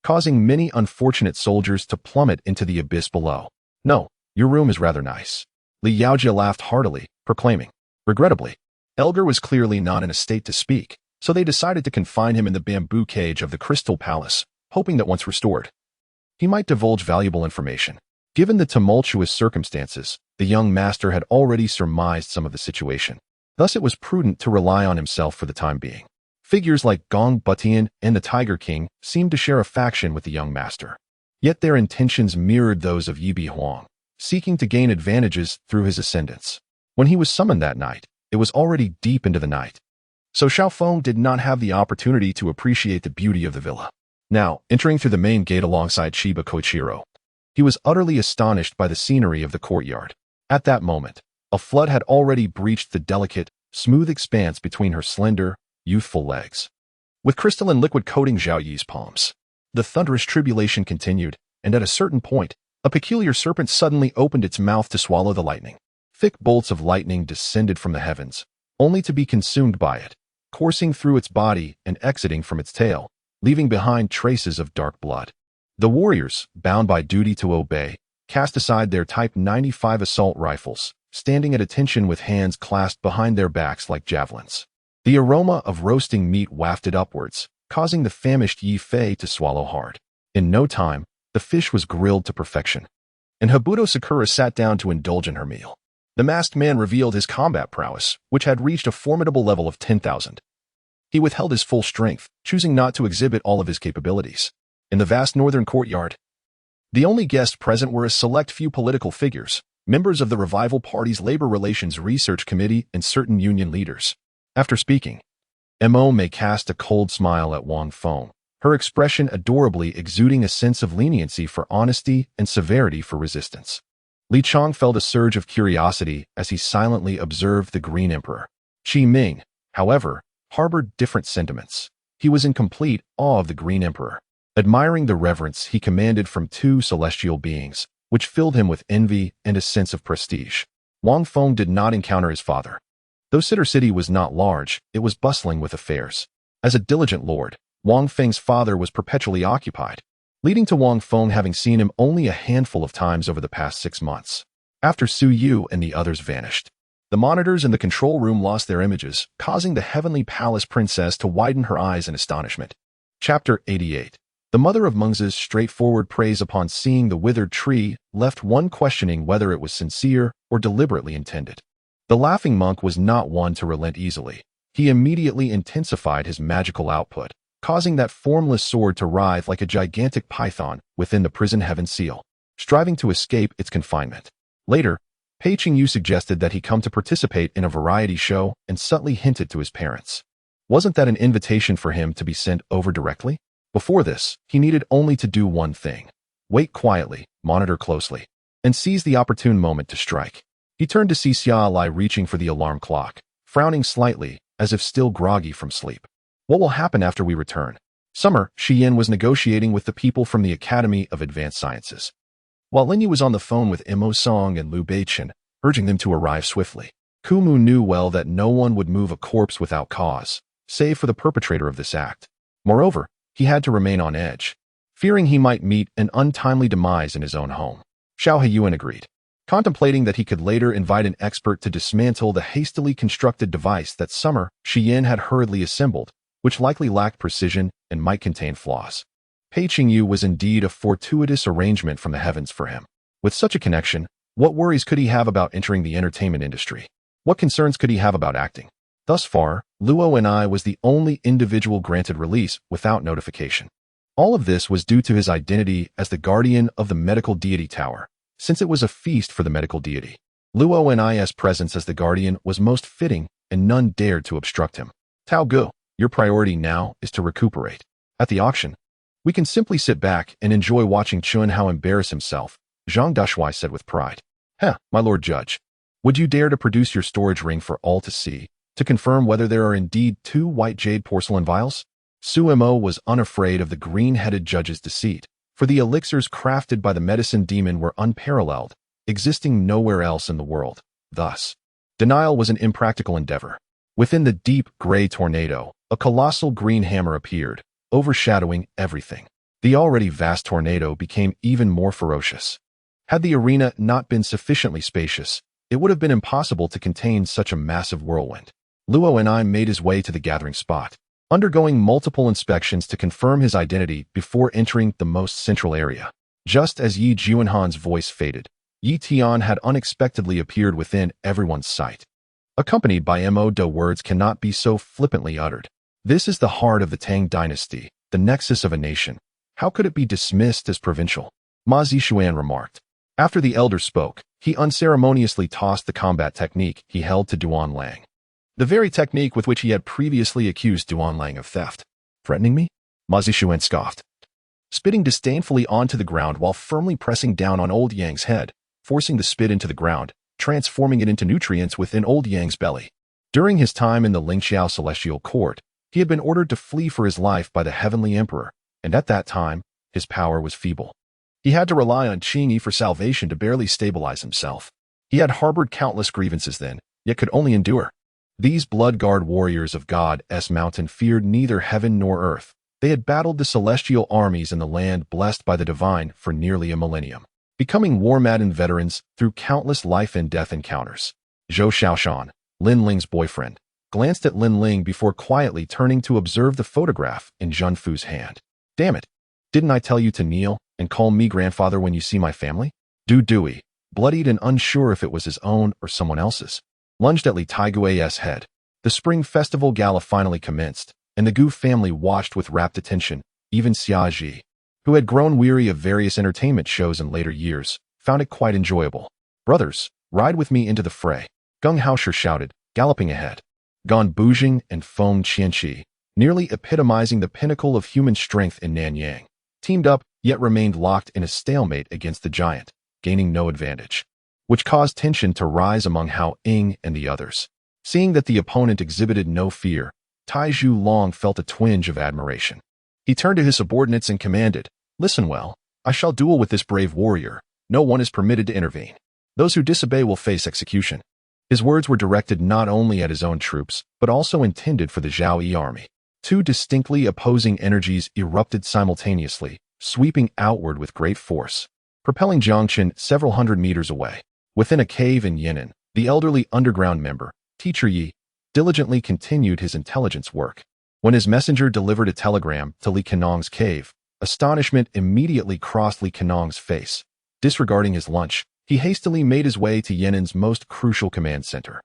causing many unfortunate soldiers to plummet into the abyss below. No, your room is rather nice. Li Yaojia laughed heartily, proclaiming. Regrettably, Elgar was clearly not in a state to speak, so they decided to confine him in the bamboo cage of the Crystal Palace, hoping that once restored, he might divulge valuable information. Given the tumultuous circumstances, the young master had already surmised some of the situation. Thus it was prudent to rely on himself for the time being. Figures like Gong Butian and the Tiger King seemed to share a faction with the young master. Yet their intentions mirrored those of Yi Huang, seeking to gain advantages through his ascendance. When he was summoned that night, it was already deep into the night. So Xiaofeng did not have the opportunity to appreciate the beauty of the villa. Now, entering through the main gate alongside Chiba Koichiro, he was utterly astonished by the scenery of the courtyard. At that moment, a flood had already breached the delicate, smooth expanse between her slender, youthful legs. With crystalline liquid coating Zhao Yi's palms, the thunderous tribulation continued, and at a certain point, a peculiar serpent suddenly opened its mouth to swallow the lightning. Thick bolts of lightning descended from the heavens, only to be consumed by it, coursing through its body and exiting from its tail, leaving behind traces of dark blood. The warriors, bound by duty to obey, cast aside their Type 95 assault rifles, standing at attention with hands clasped behind their backs like javelins. The aroma of roasting meat wafted upwards, causing the famished Yi Fei to swallow hard. In no time, the fish was grilled to perfection, and Habuto Sakura sat down to indulge in her meal. The masked man revealed his combat prowess, which had reached a formidable level of 10,000. He withheld his full strength, choosing not to exhibit all of his capabilities. In the vast northern courtyard, the only guests present were a select few political figures, members of the Revival Party's Labor Relations Research Committee and certain union leaders. After speaking, Mo May cast a cold smile at Wang Feng, her expression adorably exuding a sense of leniency for honesty and severity for resistance. Li Chong felt a surge of curiosity as he silently observed the Green Emperor. Qi Ming, however, harbored different sentiments. He was in complete awe of the Green Emperor, admiring the reverence he commanded from two celestial beings, which filled him with envy and a sense of prestige. Wang Feng did not encounter his father. Though Cider City was not large, it was bustling with affairs. As a diligent lord, Wang Feng's father was perpetually occupied, leading to Wang Feng having seen him only a handful of times over the past 6 months. After Su Yu and the others vanished, the monitors in the control room lost their images, causing the Heavenly Palace princess to widen her eyes in astonishment. Chapter 88. The mother of Mengzi's straightforward praise upon seeing the withered tree left one questioning whether it was sincere or deliberately intended. The laughing monk was not one to relent easily. He immediately intensified his magical output, causing that formless sword to writhe like a gigantic python within the prison heaven seal, striving to escape its confinement. Later, Pei Qingyu suggested that he come to participate in a variety show and subtly hinted to his parents. Wasn't that an invitation for him to be sent over directly? Before this, he needed only to do one thing: wait quietly, monitor closely, and seize the opportune moment to strike. He turned to see Xia Lai reaching for the alarm clock, frowning slightly, as if still groggy from sleep. What will happen after we return? Summer, Xian was negotiating with the people from the Academy of Advanced Sciences, while Linyi was on the phone with Mo Song and Liu Beichen, urging them to arrive swiftly. Kumu knew well that no one would move a corpse without cause, save for the perpetrator of this act. Moreover, he had to remain on edge, fearing he might meet an untimely demise in his own home. Xiao Heiyuan agreed, contemplating that he could later invite an expert to dismantle the hastily constructed device that Summer, Xian had hurriedly assembled, which likely lacked precision and might contain flaws. Pei Qingyu was indeed a fortuitous arrangement from the heavens for him. With such a connection, what worries could he have about entering the entertainment industry? What concerns could he have about acting? Thus far, Luo and I was the only individual granted release without notification. All of this was due to his identity as the guardian of the medical deity tower, since it was a feast for the medical deity. Luo and I's presence as the guardian was most fitting, and none dared to obstruct him. Tao Gu, your priority now is to recuperate. At the auction, we can simply sit back and enjoy watching Chun Hao embarrass himself, Zhang Dashuai said with pride. My lord judge, would you dare to produce your storage ring for all to see, to confirm whether there are indeed 2 white jade porcelain vials? Su Mo was unafraid of the green-headed judge's deceit, for the elixirs crafted by the medicine demon were unparalleled, existing nowhere else in the world. Thus, denial was an impractical endeavor. Within the deep, gray tornado, a colossal green hammer appeared, overshadowing everything. The already vast tornado became even more ferocious. Had the arena not been sufficiently spacious, it would have been impossible to contain such a massive whirlwind. Luo and I made his way to the gathering spot, undergoing multiple inspections to confirm his identity before entering the most central area. Just as Yi Juanhan's voice faded, Yi Tian had unexpectedly appeared within everyone's sight. Accompanied by Mo Do words cannot be so flippantly uttered. This is the heart of the Tang dynasty, the nexus of a nation. How could it be dismissed as provincial? Ma Zishuan remarked. After the elder spoke, he unceremoniously tossed the combat technique he held to Duan Lang, the very technique with which he had previously accused Duan Lang of theft. Threatening me? Ma Zishuan scoffed, spitting disdainfully onto the ground while firmly pressing down on Old Yang's head, forcing the spit into the ground, transforming it into nutrients within Old Yang's belly. During his time in the Lingxiao Celestial Court, he had been ordered to flee for his life by the Heavenly Emperor, and at that time, his power was feeble. He had to rely on Qingyi for salvation to barely stabilize himself. He had harbored countless grievances then, yet could only endure. These blood-guard warriors of God's mountain feared neither heaven nor earth. They had battled the celestial armies in the land blessed by the divine for nearly a millennium, becoming war-maddened veterans through countless life-and-death encounters. Zhou Xiaoshan, Lin Ling's boyfriend, glanced at Lin Ling before quietly turning to observe the photograph in Zhun Fu's hand. Damn it! Didn't I tell you to kneel and call me grandfather when you see my family? Dewey, bloodied and unsure if it was his own or someone else's, lunged at Li Taigui's head. The Spring Festival Gala finally commenced, and the Gu family watched with rapt attention. Even Xia Ji, who had grown weary of various entertainment shows in later years, found it quite enjoyable. Brothers, ride with me into the fray, Gung Haosher shouted, galloping ahead. Gan Bujing and Feng Qianqi, nearly epitomizing the pinnacle of human strength in Nanyang, teamed up yet remained locked in a stalemate against the giant, gaining no advantage, which caused tension to rise among Hao Ying and the others. Seeing that the opponent exhibited no fear, Tai Zhu Long felt a twinge of admiration. He turned to his subordinates and commanded, "Listen well, I shall duel with this brave warrior. No one is permitted to intervene. Those who disobey will face execution." His words were directed not only at his own troops, but also intended for the Zhao Yi army. Two distinctly opposing energies erupted simultaneously, sweeping outward with great force, propelling Jiangchen several hundred meters away. Within a cave in Yan'an, the elderly underground member, Teacher Yi, diligently continued his intelligence work. When his messenger delivered a telegram to Li Kenong's cave, astonishment immediately crossed Li Kenong's face. Disregarding his lunch, he hastily made his way to Yan'an's most crucial command center.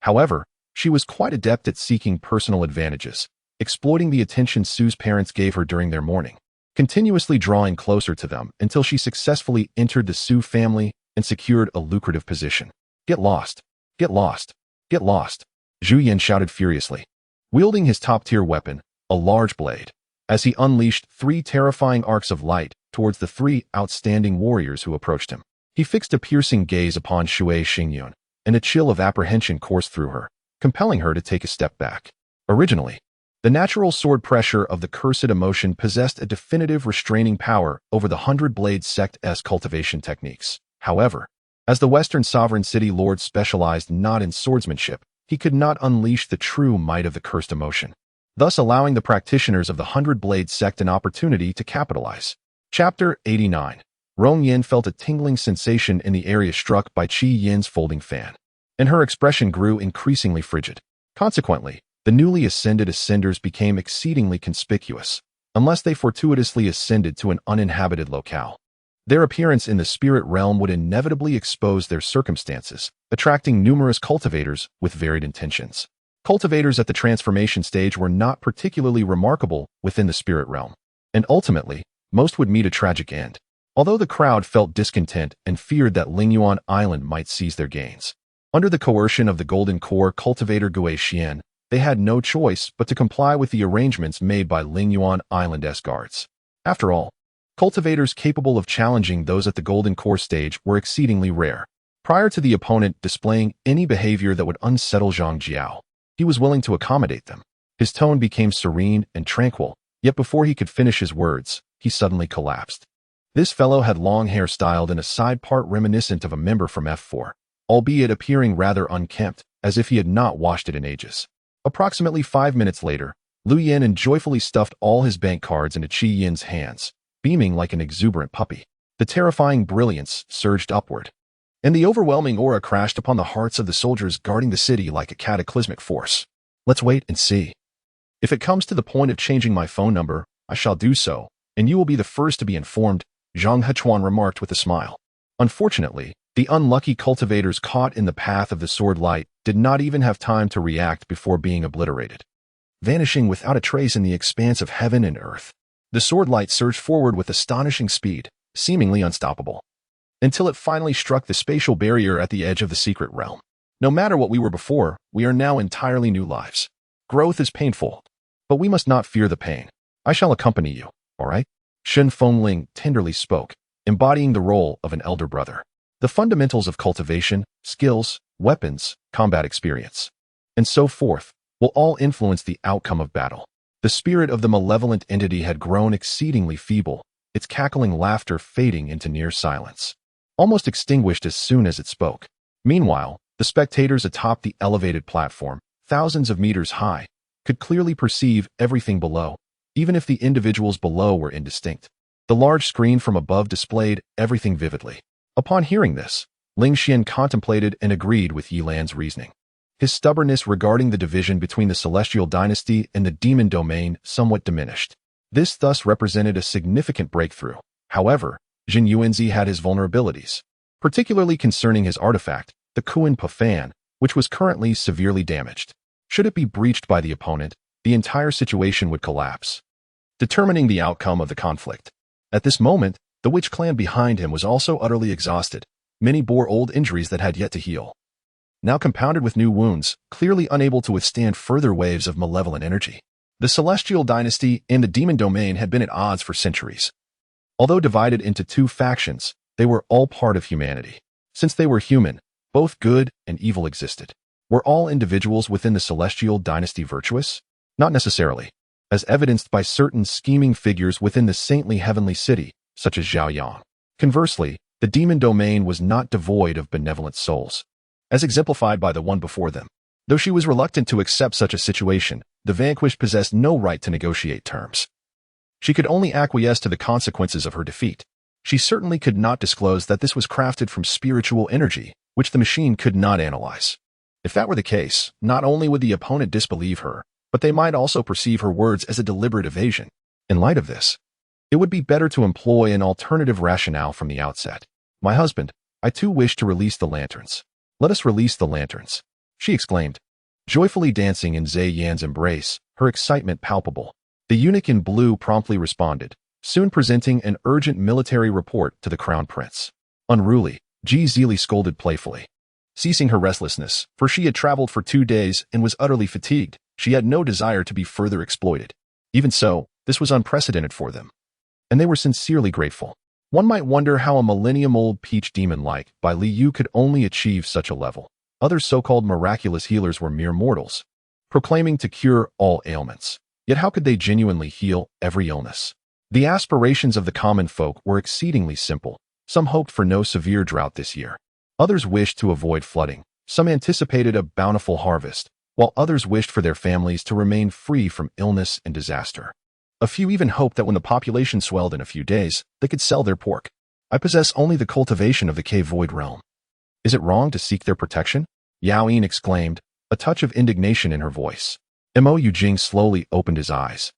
However, she was quite adept at seeking personal advantages, exploiting the attention Sue's parents gave her during their mourning, continuously drawing closer to them until she successfully entered the Su family and secured a lucrative position. "Get lost! Get lost! Get lost!" Zhu Yan shouted furiously, wielding his top-tier weapon, a large blade, as he unleashed 3 terrifying arcs of light towards the 3 outstanding warriors who approached him. He fixed a piercing gaze upon Shui Xingyun, and a chill of apprehension coursed through her, compelling her to take a step back. Originally, the natural sword pressure of the cursed emotion possessed a definitive restraining power over the 100-blade sect's cultivation techniques. However, as the Western sovereign city lord specialized not in swordsmanship, he could not unleash the true might of the cursed emotion, thus allowing the practitioners of the 100-blade sect an opportunity to capitalize. Chapter 89. Rong Yin felt a tingling sensation in the area struck by Qi Yin's folding fan, and her expression grew increasingly frigid. Consequently, the newly ascended ascenders became exceedingly conspicuous, unless they fortuitously ascended to an uninhabited locale. Their appearance in the spirit realm would inevitably expose their circumstances, attracting numerous cultivators with varied intentions. Cultivators at the transformation stage were not particularly remarkable within the spirit realm, and ultimately, most would meet a tragic end. Although the crowd felt discontent and feared that Lingyuan Island might seize their gains. Under the coercion of the Golden Core cultivator Gue Xian, they had no choice but to comply with the arrangements made by Lingyuan Island's guards. After all, cultivators capable of challenging those at the Golden Core stage were exceedingly rare. Prior to the opponent displaying any behavior that would unsettle Zhang Jiao, he was willing to accommodate them. His tone became serene and tranquil, yet before he could finish his words, he suddenly collapsed. This fellow had long hair styled in a side part reminiscent of a member from F4, albeit appearing rather unkempt, as if he had not washed it in ages. Approximately 5 minutes later, Lu Yan joyfully stuffed all his bank cards into Qi Yin's hands, beaming like an exuberant puppy. The terrifying brilliance surged upward, and the overwhelming aura crashed upon the hearts of the soldiers guarding the city like a cataclysmic force. "Let's wait and see. If it comes to the point of changing my phone number, I shall do so, and you will be the first to be informed," Zhang Hechuan remarked with a smile. Unfortunately, the unlucky cultivators caught in the path of the sword light did not even have time to react before being obliterated, vanishing without a trace in the expanse of heaven and earth. The sword light surged forward with astonishing speed, seemingly unstoppable, until it finally struck the spatial barrier at the edge of the secret realm. No matter what we were before, we are now entirely new lives. Growth is painful, but we must not fear the pain. I shall accompany you, all right? Shen Fengling tenderly spoke, embodying the role of an elder brother. The fundamentals of cultivation, skills, weapons, combat experience, and so forth, will all influence the outcome of battle. The spirit of the malevolent entity had grown exceedingly feeble, its cackling laughter fading into near silence, almost extinguished as soon as it spoke. Meanwhile, the spectators atop the elevated platform, thousands of meters high, could clearly perceive everything below, even if the individuals below were indistinct. The large screen from above displayed everything vividly. Upon hearing this, Ling Xian contemplated and agreed with Yi Lan's reasoning. his stubbornness regarding the division between the celestial dynasty and the demon domain somewhat diminished. This thus represented a significant breakthrough. However, Jin Yuanzi had his vulnerabilities, particularly concerning his artifact, the Kuan Pafan, which was currently severely damaged. Should it be breached by the opponent, the entire situation would collapse, determining the outcome of the conflict. At this moment, the witch clan behind him was also utterly exhausted. Many bore old injuries that had yet to heal, now compounded with new wounds, clearly unable to withstand further waves of malevolent energy. The Celestial Dynasty and the Demon Domain had been at odds for centuries. Although divided into two factions, they were all part of humanity. Since they were human, both good and evil existed. Were all individuals within the Celestial Dynasty virtuous? Not necessarily, as evidenced by certain scheming figures within the saintly heavenly city, such as Zhao Yang. Conversely, the Demon Domain was not devoid of benevolent souls, as exemplified by the one before them. Though she was reluctant to accept such a situation, the vanquished possessed no right to negotiate terms. She could only acquiesce to the consequences of her defeat. She certainly could not disclose that this was crafted from spiritual energy, which the machine could not analyze. If that were the case, not only would the opponent disbelieve her, but they might also perceive her words as a deliberate evasion. In light of this, it would be better to employ an alternative rationale from the outset. My husband, I too wish to release the lanterns. Let us release the lanterns, she exclaimed, joyfully dancing in Zhe Yan's embrace, her excitement palpable. The eunuch in blue promptly responded, soon presenting an urgent military report to the crown prince. Unruly, Ji Zili scolded playfully. Ceasing her restlessness, for she had traveled for 2 days and was utterly fatigued, she had no desire to be further exploited. Even so, this was unprecedented for them, and they were sincerely grateful. One might wonder how a millennium-old peach demon like Bai Liu could only achieve such a level. Other so-called miraculous healers were mere mortals, proclaiming to cure all ailments. Yet how could they genuinely heal every illness? The aspirations of the common folk were exceedingly simple. Some hoped for no severe drought this year. Others wished to avoid flooding. Some anticipated a bountiful harvest, while others wished for their families to remain free from illness and disaster. A few even hoped that when the population swelled in a few days, they could sell their pork. I possess only the cultivation of the cave void realm. Is it wrong to seek their protection? Yao Yin exclaimed, a touch of indignation in her voice. Mo Yujing slowly opened his eyes,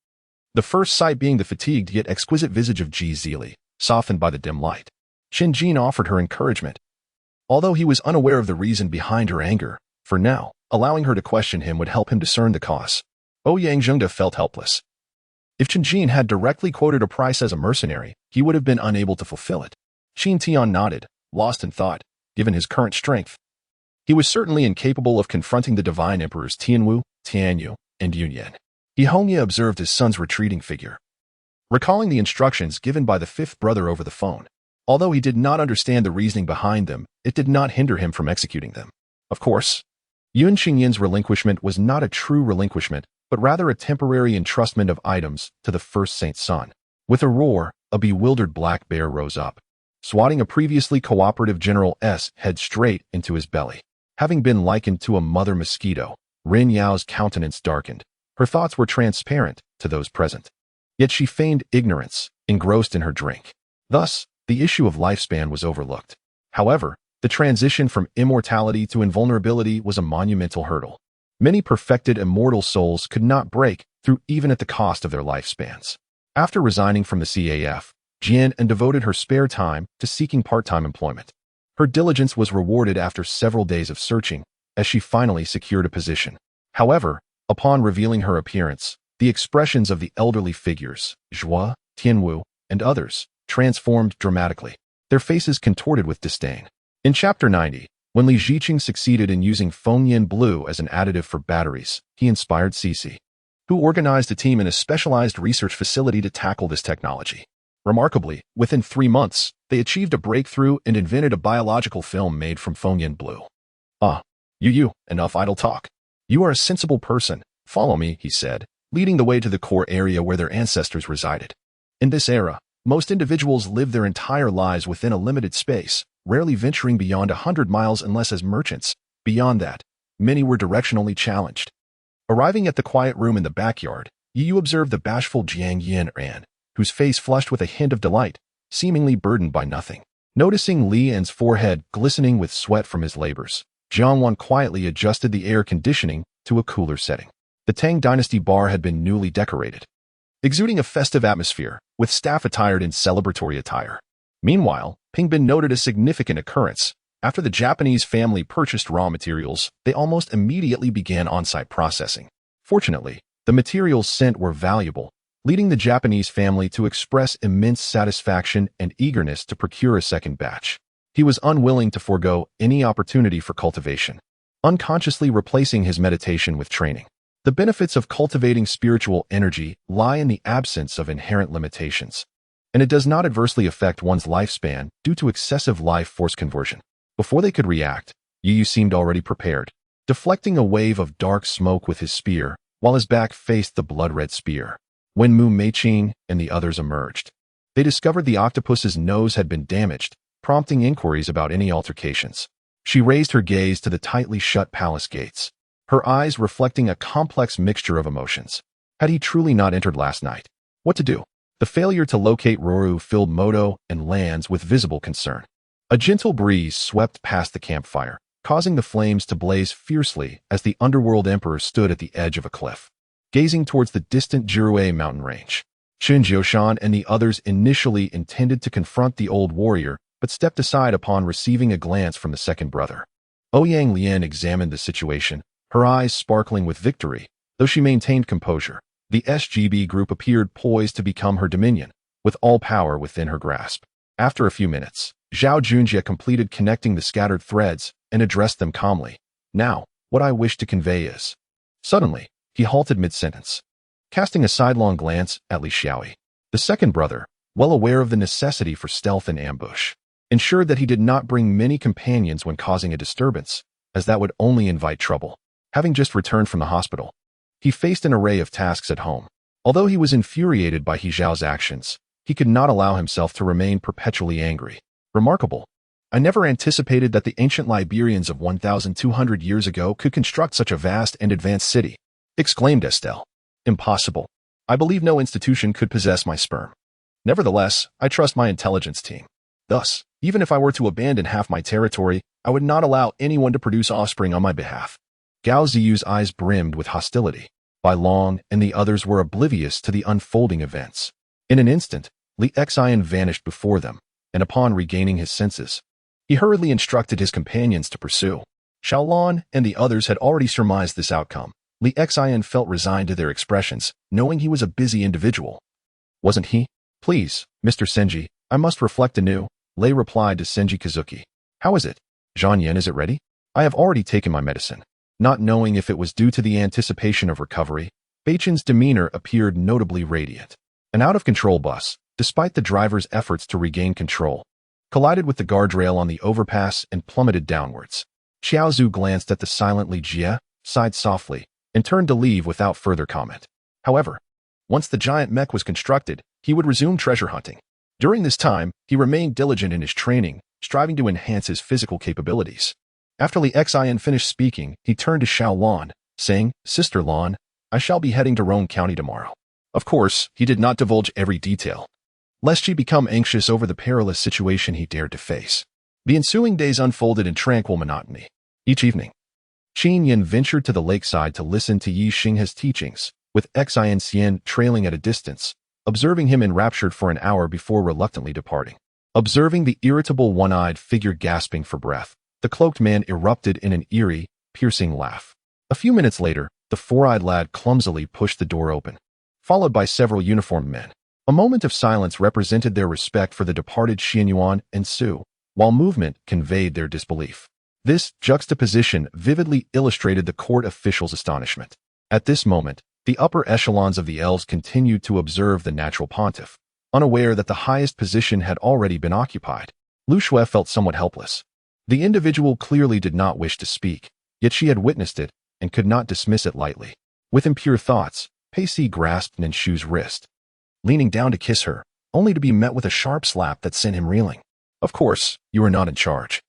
the first sight being the fatigued yet exquisite visage of Ji Zili, softened by the dim light. Qin Jin offered her encouragement, although he was unaware of the reason behind her anger. For now, allowing her to question him would help him discern the cause. Ouyang Zhengde felt helpless. If Qin Jin had directly quoted a price as a mercenary, he would have been unable to fulfill it. Qin Tian nodded, lost in thought. Given his current strength, he was certainly incapable of confronting the divine emperors Tianwu, Tianyu, and Yunyan. He Hongya observed his son's retreating figure, recalling the instructions given by the fifth brother over the phone. Although he did not understand the reasoning behind them, it did not hinder him from executing them. Of course, Yun Qingyin's relinquishment was not a true relinquishment, but rather a temporary entrustment of items to the first saint's son. With a roar, a bewildered black bear rose up, swatting a previously cooperative General S head straight into his belly. Having been likened to a mother mosquito, Rin Yao's countenance darkened. Her thoughts were transparent to those present. Yet she feigned ignorance, engrossed in her drink. Thus, the issue of lifespan was overlooked. However, the transition from immortality to invulnerability was a monumental hurdle. Many perfected immortal souls could not break through even at the cost of their lifespans. After resigning from the CAF, Jian devoted her spare time to seeking part-time employment. Her diligence was rewarded after several days of searching, as she finally secured a position. However, upon revealing her appearance, the expressions of the elderly figures, Zhua, Tianwu, and others, transformed dramatically, their faces contorted with disdain. In Chapter 90, when Li Ziqing succeeded in using Fengyan Blue as an additive for batteries, he inspired Cici, who organized a team in a specialized research facility to tackle this technology. Remarkably, within 3 months, they achieved a breakthrough and invented a biological film made from Fengyan Blue. Enough idle talk. You are a sensible person. Follow me, he said, leading the way to the core area where their ancestors resided. In this era, most individuals live their entire lives within a limited space, rarely venturing beyond 100 miles unless as merchants. Beyond that, many were directionally challenged. Arriving at the quiet room in the backyard, Yu observed the bashful Jiang Yin, whose face flushed with a hint of delight, seemingly burdened by nothing. Noticing Li An's forehead glistening with sweat from his labors, Jiangwan quietly adjusted the air conditioning to a cooler setting. The Tang Dynasty bar had been newly decorated, exuding a festive atmosphere, with staff attired in celebratory attire. Meanwhile, Pingbin noted a significant occurrence. After the Japanese family purchased raw materials, they almost immediately began on-site processing. Fortunately, the materials sent were valuable, leading the Japanese family to express immense satisfaction and eagerness to procure a second batch. He was unwilling to forego any opportunity for cultivation, unconsciously replacing his meditation with training. The benefits of cultivating spiritual energy lie in the absence of inherent limitations, and it does not adversely affect one's lifespan due to excessive life force conversion. Before they could react, Yu seemed already prepared, deflecting a wave of dark smoke with his spear, while his back faced the blood-red spear. When Mu Meiqing and the others emerged, they discovered the octopus's nose had been damaged, prompting inquiries about any altercations. She raised her gaze to the tightly shut palace gates, her eyes reflecting a complex mixture of emotions. Had he truly not entered last night? What to do? The failure to locate Roru filled Moto and Lands with visible concern. A gentle breeze swept past the campfire, causing the flames to blaze fiercely as the underworld emperor stood at the edge of a cliff, gazing towards the distant Jirue mountain range. Qin Jioshan and the others initially intended to confront the old warrior, but stepped aside upon receiving a glance from the second brother. Ouyang Lian examined the situation, her eyes sparkling with victory, though she maintained composure. The SGB group appeared poised to become her dominion, with all power within her grasp. After a few minutes, Zhao Junjie completed connecting the scattered threads and addressed them calmly. Now, what I wish to convey is... Suddenly, he halted mid-sentence, casting a sidelong glance at Li Xiaoyi. The second brother, well aware of the necessity for stealth and ambush, ensured that he did not bring many companions when causing a disturbance, as that would only invite trouble. Having just returned from the hospital, he faced an array of tasks at home. Although he was infuriated by He Zhao's actions, he could not allow himself to remain perpetually angry. Remarkable. I never anticipated that the ancient Liberians of 1,200 years ago could construct such a vast and advanced city, exclaimed Estelle. Impossible. I believe no institution could possess my sperm. Nevertheless, I trust my intelligence team. Thus, even if I were to abandon half my territory, I would not allow anyone to produce offspring on my behalf. Gao Ziyu's eyes brimmed with hostility. Bai Long and the others were oblivious to the unfolding events. In an instant, Li Xian vanished before them, and upon regaining his senses, he hurriedly instructed his companions to pursue. Xiaolon and the others had already surmised this outcome. Li Xian felt resigned to their expressions, knowing he was a busy individual. Wasn't he? Please, Mr. Senji, I must reflect anew, Lei replied to Senji Kazuki. How is it? Zhang Yan, is it ready? I have already taken my medicine. Not knowing if it was due to the anticipation of recovery, Beichen's demeanor appeared notably radiant. An out-of-control bus, despite the driver's efforts to regain control, collided with the guardrail on the overpass and plummeted downwards. Xiaozhu glanced at the silent Li Jie, sighed softly, and turned to leave without further comment. However, once the giant mech was constructed, he would resume treasure hunting. During this time, he remained diligent in his training, striving to enhance his physical capabilities. After Li Xian finished speaking, he turned to Xiao Lan, saying, Sister Lan, I shall be heading to Rome County tomorrow. Of course, he did not divulge every detail, lest she become anxious over the perilous situation he dared to face. The ensuing days unfolded in tranquil monotony. Each evening, Qin Yin ventured to the lakeside to listen to Yi Xinghe's teachings, with Xian Xian trailing at a distance, observing him enraptured for an hour before reluctantly departing. Observing the irritable one-eyed figure gasping for breath, the cloaked man erupted in an eerie, piercing laugh. A few minutes later, the four-eyed lad clumsily pushed the door open, followed by several uniformed men. A moment of silence represented their respect for the departed Xianyuan and Su, while movement conveyed their disbelief. This juxtaposition vividly illustrated the court officials' astonishment. At this moment, the upper echelons of the elves continued to observe the natural pontiff, unaware that the highest position had already been occupied. Lu Shui felt somewhat helpless. The individual clearly did not wish to speak, yet she had witnessed it and could not dismiss it lightly. With impure thoughts, Pei Si grasped Ninshu's wrist, leaning down to kiss her, only to be met with a sharp slap that sent him reeling. Of course, you are not in charge,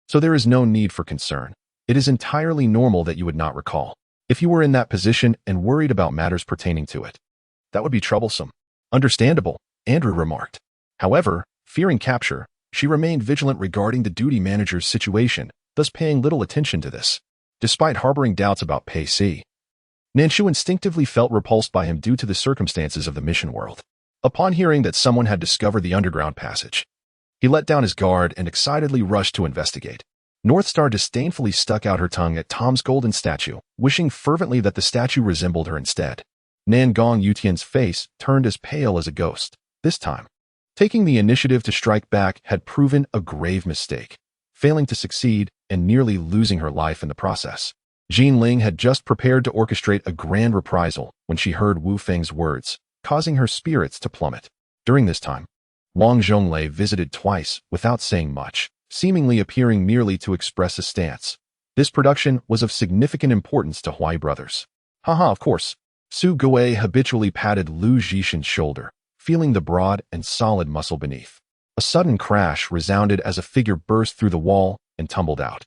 so there is no need for concern. It is entirely normal that you would not recall. If you were in that position and worried about matters pertaining to it, that would be troublesome. Understandable, Andrew remarked. However, fearing capture, she remained vigilant regarding the duty manager's situation, thus paying little attention to this. Despite harboring doubts about Pei Si, Nanshu instinctively felt repulsed by him due to the circumstances of the mission world. Upon hearing that someone had discovered the underground passage, he let down his guard and excitedly rushed to investigate. Northstar disdainfully stuck out her tongue at Tom's golden statue, wishing fervently that the statue resembled her instead. Nangong Yutian's face turned as pale as a ghost. This time, taking the initiative to strike back had proven a grave mistake, failing to succeed and nearly losing her life in the process. Jean Ling had just prepared to orchestrate a grand reprisal when she heard Wu Feng's words, causing her spirits to plummet. During this time, Wang Zhonglei visited twice without saying much, seemingly appearing merely to express a stance. This production was of significant importance to Huai brothers. Haha, of course. Su Gui habitually patted Lu Zhishin's shoulder, feeling the broad and solid muscle beneath. A sudden crash resounded as a figure burst through the wall and tumbled out.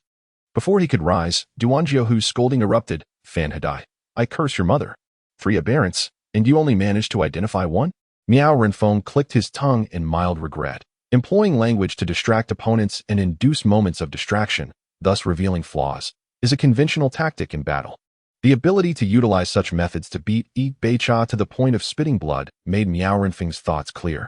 Before he could rise, Duanjiohu's scolding erupted. Fan Hadai, I curse your mother. 3 aberrants, and you only managed to identify one? Miao Renfeng clicked his tongue in mild regret. Employing language to distract opponents and induce moments of distraction, thus revealing flaws, is a conventional tactic in battle. The ability to utilize such methods to beat Yi Beicha to the point of spitting blood made Miao Renfeng's thoughts clear,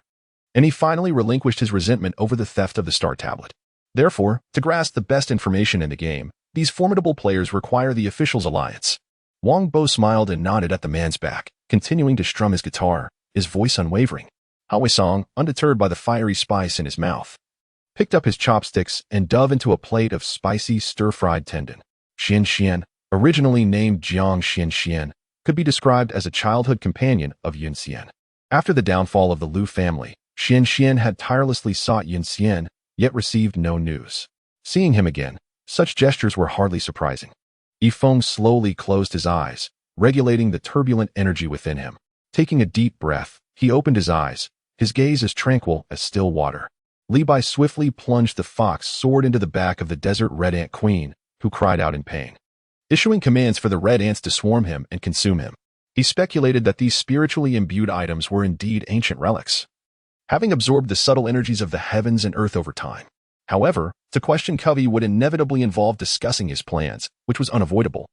and he finally relinquished his resentment over the theft of the star tablet. Therefore, to grasp the best information in the game, these formidable players require the official's alliance. Wang Bo smiled and nodded at the man's back, continuing to strum his guitar, his voice unwavering. Hao Song, undeterred by the fiery spice in his mouth, picked up his chopsticks and dove into a plate of spicy stir-fried tendon. Xian Xian, originally named Jiang Xian Xian, could be described as a childhood companion of Yun Xian. After the downfall of the Lu family, Xian Xian had tirelessly sought Yun Xian, yet received no news. Seeing him again, such gestures were hardly surprising. Yifeng slowly closed his eyes, regulating the turbulent energy within him. Taking a deep breath, he opened his eyes, his gaze as tranquil as still water. Li Bai swiftly plunged the fox sword into the back of the desert red ant queen, who cried out in pain, issuing commands for the red ants to swarm him and consume him. He speculated that these spiritually imbued items were indeed ancient relics, having absorbed the subtle energies of the heavens and earth over time. However, to question Covey would inevitably involve discussing his plans, which was unavoidable.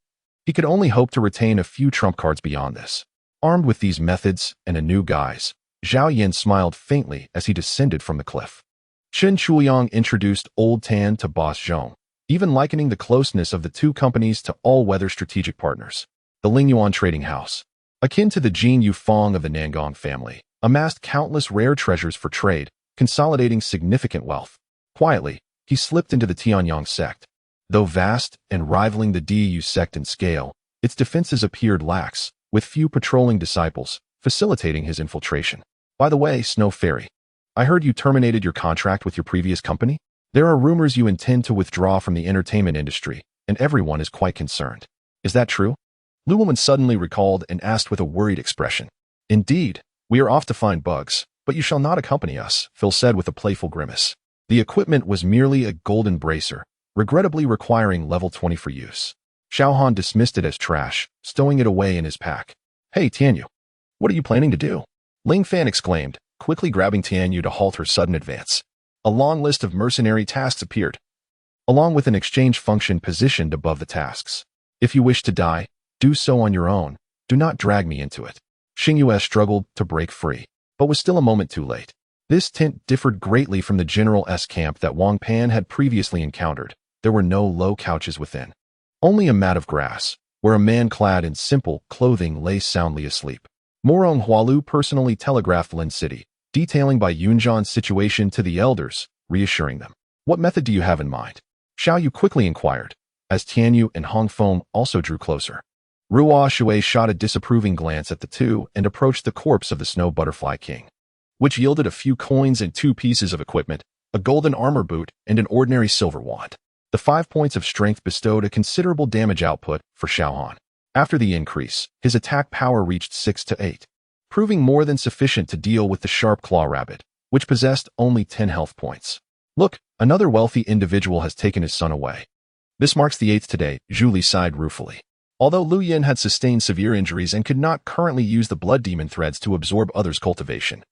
He could only hope to retain a few trump cards beyond this. Armed with these methods and a new guise, Zhao Yin smiled faintly as he descended from the cliff. Chen Chuliang introduced Old Tan to Boss Zhong, even likening the closeness of the two companies to all-weather strategic partners. The Lingyuan Trading House, akin to the Jin Yufeng of the Nangong family, amassed countless rare treasures for trade, consolidating significant wealth. Quietly, he slipped into the Tianyang sect. Though vast and rivaling the Du sect in scale, its defenses appeared lax, with few patrolling disciples, facilitating his infiltration. By the way, Snow Fairy, I heard you terminated your contract with your previous company? There are rumors you intend to withdraw from the entertainment industry, and everyone is quite concerned. Is that true? Lu Woman suddenly recalled and asked with a worried expression. Indeed, we are off to find bugs, but you shall not accompany us, Phil said with a playful grimace. The equipment was merely a golden bracer, regrettably requiring level 20 for use. Xiaohan dismissed it as trash, stowing it away in his pack. Hey, Tianyu, what are you planning to do? Ling Fan exclaimed, quickly grabbing Tianyu to halt her sudden advance. A long list of mercenary tasks appeared, along with an exchange function positioned above the tasks. If you wish to die, do so on your own. Do not drag me into it. Xingyue struggled to break free, but was still a moment too late. This tent differed greatly from the General S camp that Wang Pan had previously encountered. There were no low couches within. Only a mat of grass, where a man clad in simple clothing lay soundly asleep. Morong Hualu personally telegraphed Lin City, detailing by Yunzhan's situation to the elders, reassuring them. What method do you have in mind? Xiao Yu quickly inquired, as Tianyu and Hong Feng also drew closer. Ruo Shui shot a disapproving glance at the two and approached the corpse of the Snow Butterfly King, which yielded a few coins and 2 pieces of equipment, a golden armor boot, and an ordinary silver wand. The 5 points of strength bestowed a considerable damage output for Xiaohan. After the increase, his attack power reached 6 to 8, proving more than sufficient to deal with the sharp claw rabbit, which possessed only 10 health points. Look, another wealthy individual has taken his son away. This marks the 8th today, Zhu Li sighed ruefully. Although Lu Yin had sustained severe injuries and could not currently use the blood demon threads to absorb others' cultivation,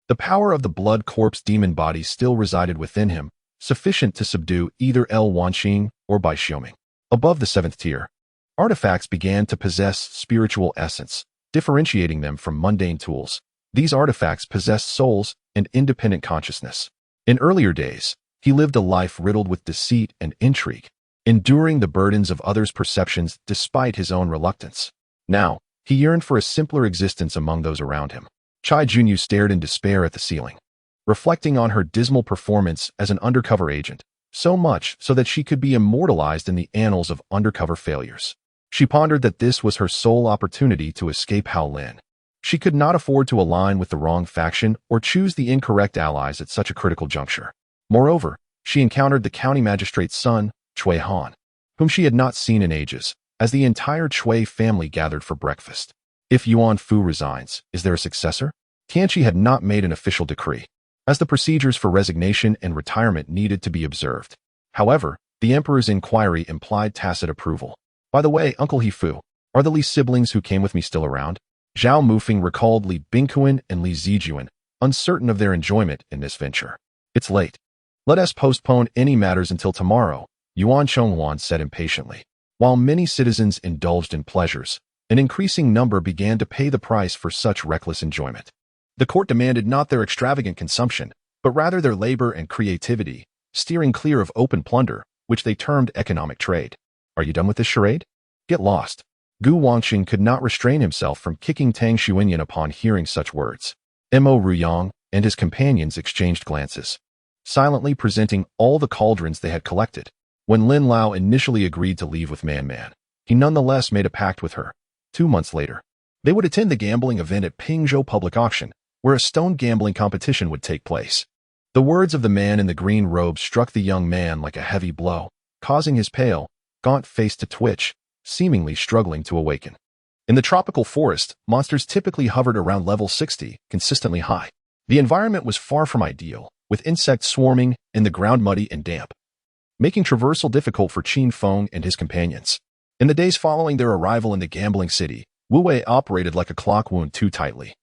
the power of the blood corpse demon body still resided within him, sufficient to subdue either El Wanxing or by xioming. Above the seventh tier, artifacts began to possess spiritual essence, differentiating them from mundane tools. These artifacts possessed souls and independent consciousness. In earlier days, he lived a life riddled with deceit and intrigue, enduring the burdens of others' perceptions despite his own reluctance. Now, he yearned for a simpler existence among those around him. Chai Junyu stared in despair at the ceiling, reflecting on her dismal performance as an undercover agent, so much so that she could be immortalized in the annals of undercover failures. She pondered that this was her sole opportunity to escape Hao Lin. She could not afford to align with the wrong faction or choose the incorrect allies at such a critical juncture. Moreover, she encountered the county magistrate's son, Cui Han, whom she had not seen in ages, as the entire Cui family gathered for breakfast. If Yuan Fu resigns, is there a successor? Tianqi had not made an official decree, as the procedures for resignation and retirement needed to be observed. However, the emperor's inquiry implied tacit approval. By the way, Uncle Hifu, are the Li siblings who came with me still around? Zhao Mufeng recalled Li Bingquan and Li Zijuan, uncertain of their enjoyment in this venture. It's late. Let us postpone any matters until tomorrow, Yuan Chonghuan said impatiently. While many citizens indulged in pleasures, an increasing number began to pay the price for such reckless enjoyment. The court demanded not their extravagant consumption, but rather their labor and creativity, steering clear of open plunder, which they termed economic trade. Are you done with this charade? Get lost. Gu Wangxing could not restrain himself from kicking Tang Xuanyan upon hearing such words. Mo Ruyang and his companions exchanged glances, silently presenting all the cauldrons they had collected. When Lin Lao initially agreed to leave with Man Man, he nonetheless made a pact with her. 2 months later, they would attend the gambling event at Pingzhou Public Auction, where a stone gambling competition would take place. The words of the man in the green robe struck the young man like a heavy blow, causing his pale, gaunt face to twitch, seemingly struggling to awaken. In the tropical forest, monsters typically hovered around level 60, consistently high. The environment was far from ideal, with insects swarming and the ground muddy and damp, making traversal difficult for Qin Feng and his companions. In the days following their arrival in the gambling city, Wu Wei operated like a clock wound too tightly,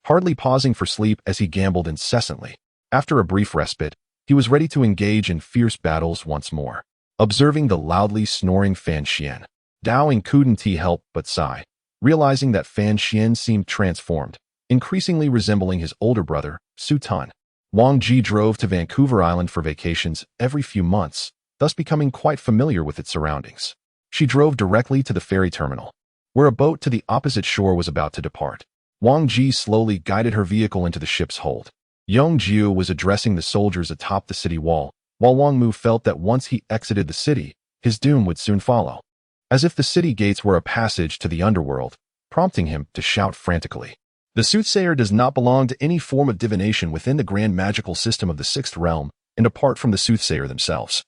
hardly pausing for sleep as he gambled incessantly. After a brief respite, he was ready to engage in fierce battles once more. Observing the loudly snoring Fan Xian, Dao couldn't help but sigh, realizing that Fan Xian seemed transformed, increasingly resembling his older brother, Su Tan. Wang Ji drove to Vancouver Island for vacations every few months, thus becoming quite familiar with its surroundings. She drove directly to the ferry terminal, where a boat to the opposite shore was about to depart. Wang Ji slowly guided her vehicle into the ship's hold. Yong Jiu was addressing the soldiers atop the city wall, while Wang Mu felt that once he exited the city, his doom would soon follow, as if the city gates were a passage to the underworld, prompting him to shout frantically. The soothsayer does not belong to any form of divination within the grand magical system of the sixth realm, and apart from the soothsayer themselves,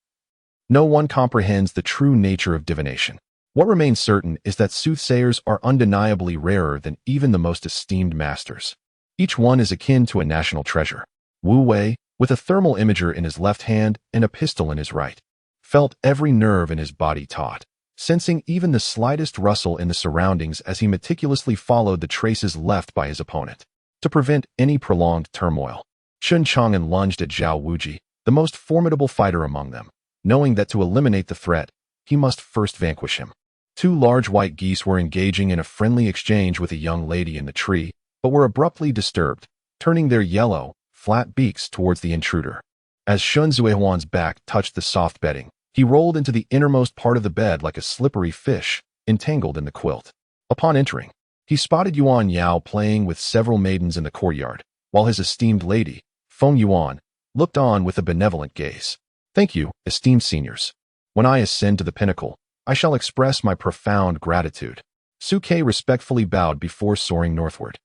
no one comprehends the true nature of divination. What remains certain is that soothsayers are undeniably rarer than even the most esteemed masters. Each one is akin to a national treasure. Wu Wei, with a thermal imager in his left hand and a pistol in his right, felt every nerve in his body taut, sensing even the slightest rustle in the surroundings as he meticulously followed the traces left by his opponent. To prevent any prolonged turmoil, Chun Chang'an lunged at Zhao Wuji, the most formidable fighter among them, knowing that to eliminate the threat, he must first vanquish him. 2 large white geese were engaging in a friendly exchange with a young lady in the tree, but were abruptly disturbed, turning their yellow, flat beaks towards the intruder. As Shun Zuehuan's back touched the soft bedding, he rolled into the innermost part of the bed like a slippery fish, entangled in the quilt. Upon entering, he spotted Yuan Yao playing with several maidens in the courtyard, while his esteemed lady, Feng Yuan, looked on with a benevolent gaze. Thank you, esteemed seniors. When I ascend to the pinnacle, I shall express my profound gratitude. Su Ke respectfully bowed before soaring northward.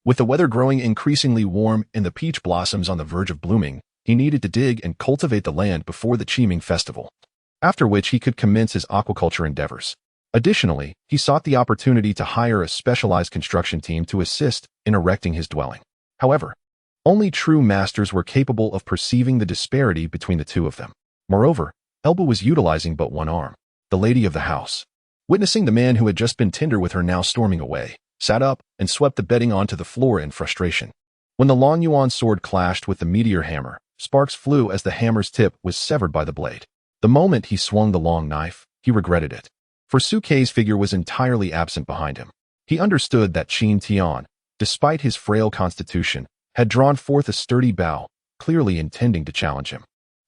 With the weather growing increasingly warm and the peach blossoms on the verge of blooming, he needed to dig and cultivate the land before the Qiming festival, after which he could commence his aquaculture endeavors. Additionally, he sought the opportunity to hire a specialized construction team to assist in erecting his dwelling. However, only true masters were capable of perceiving the disparity between the two of them. Moreover, Elba was utilizing but one arm. The lady of the house, witnessing the man who had just been tender with her now storming away, sat up and swept the bedding onto the floor in frustration. When the Long Yuan sword clashed with the meteor hammer, sparks flew as the hammer's tip was severed by the blade. The moment he swung the long knife, he regretted it. For Suke's figure was entirely absent behind him. He understood that Qin Tian, despite his frail constitution, had drawn forth a sturdy bow, clearly intending to challenge him.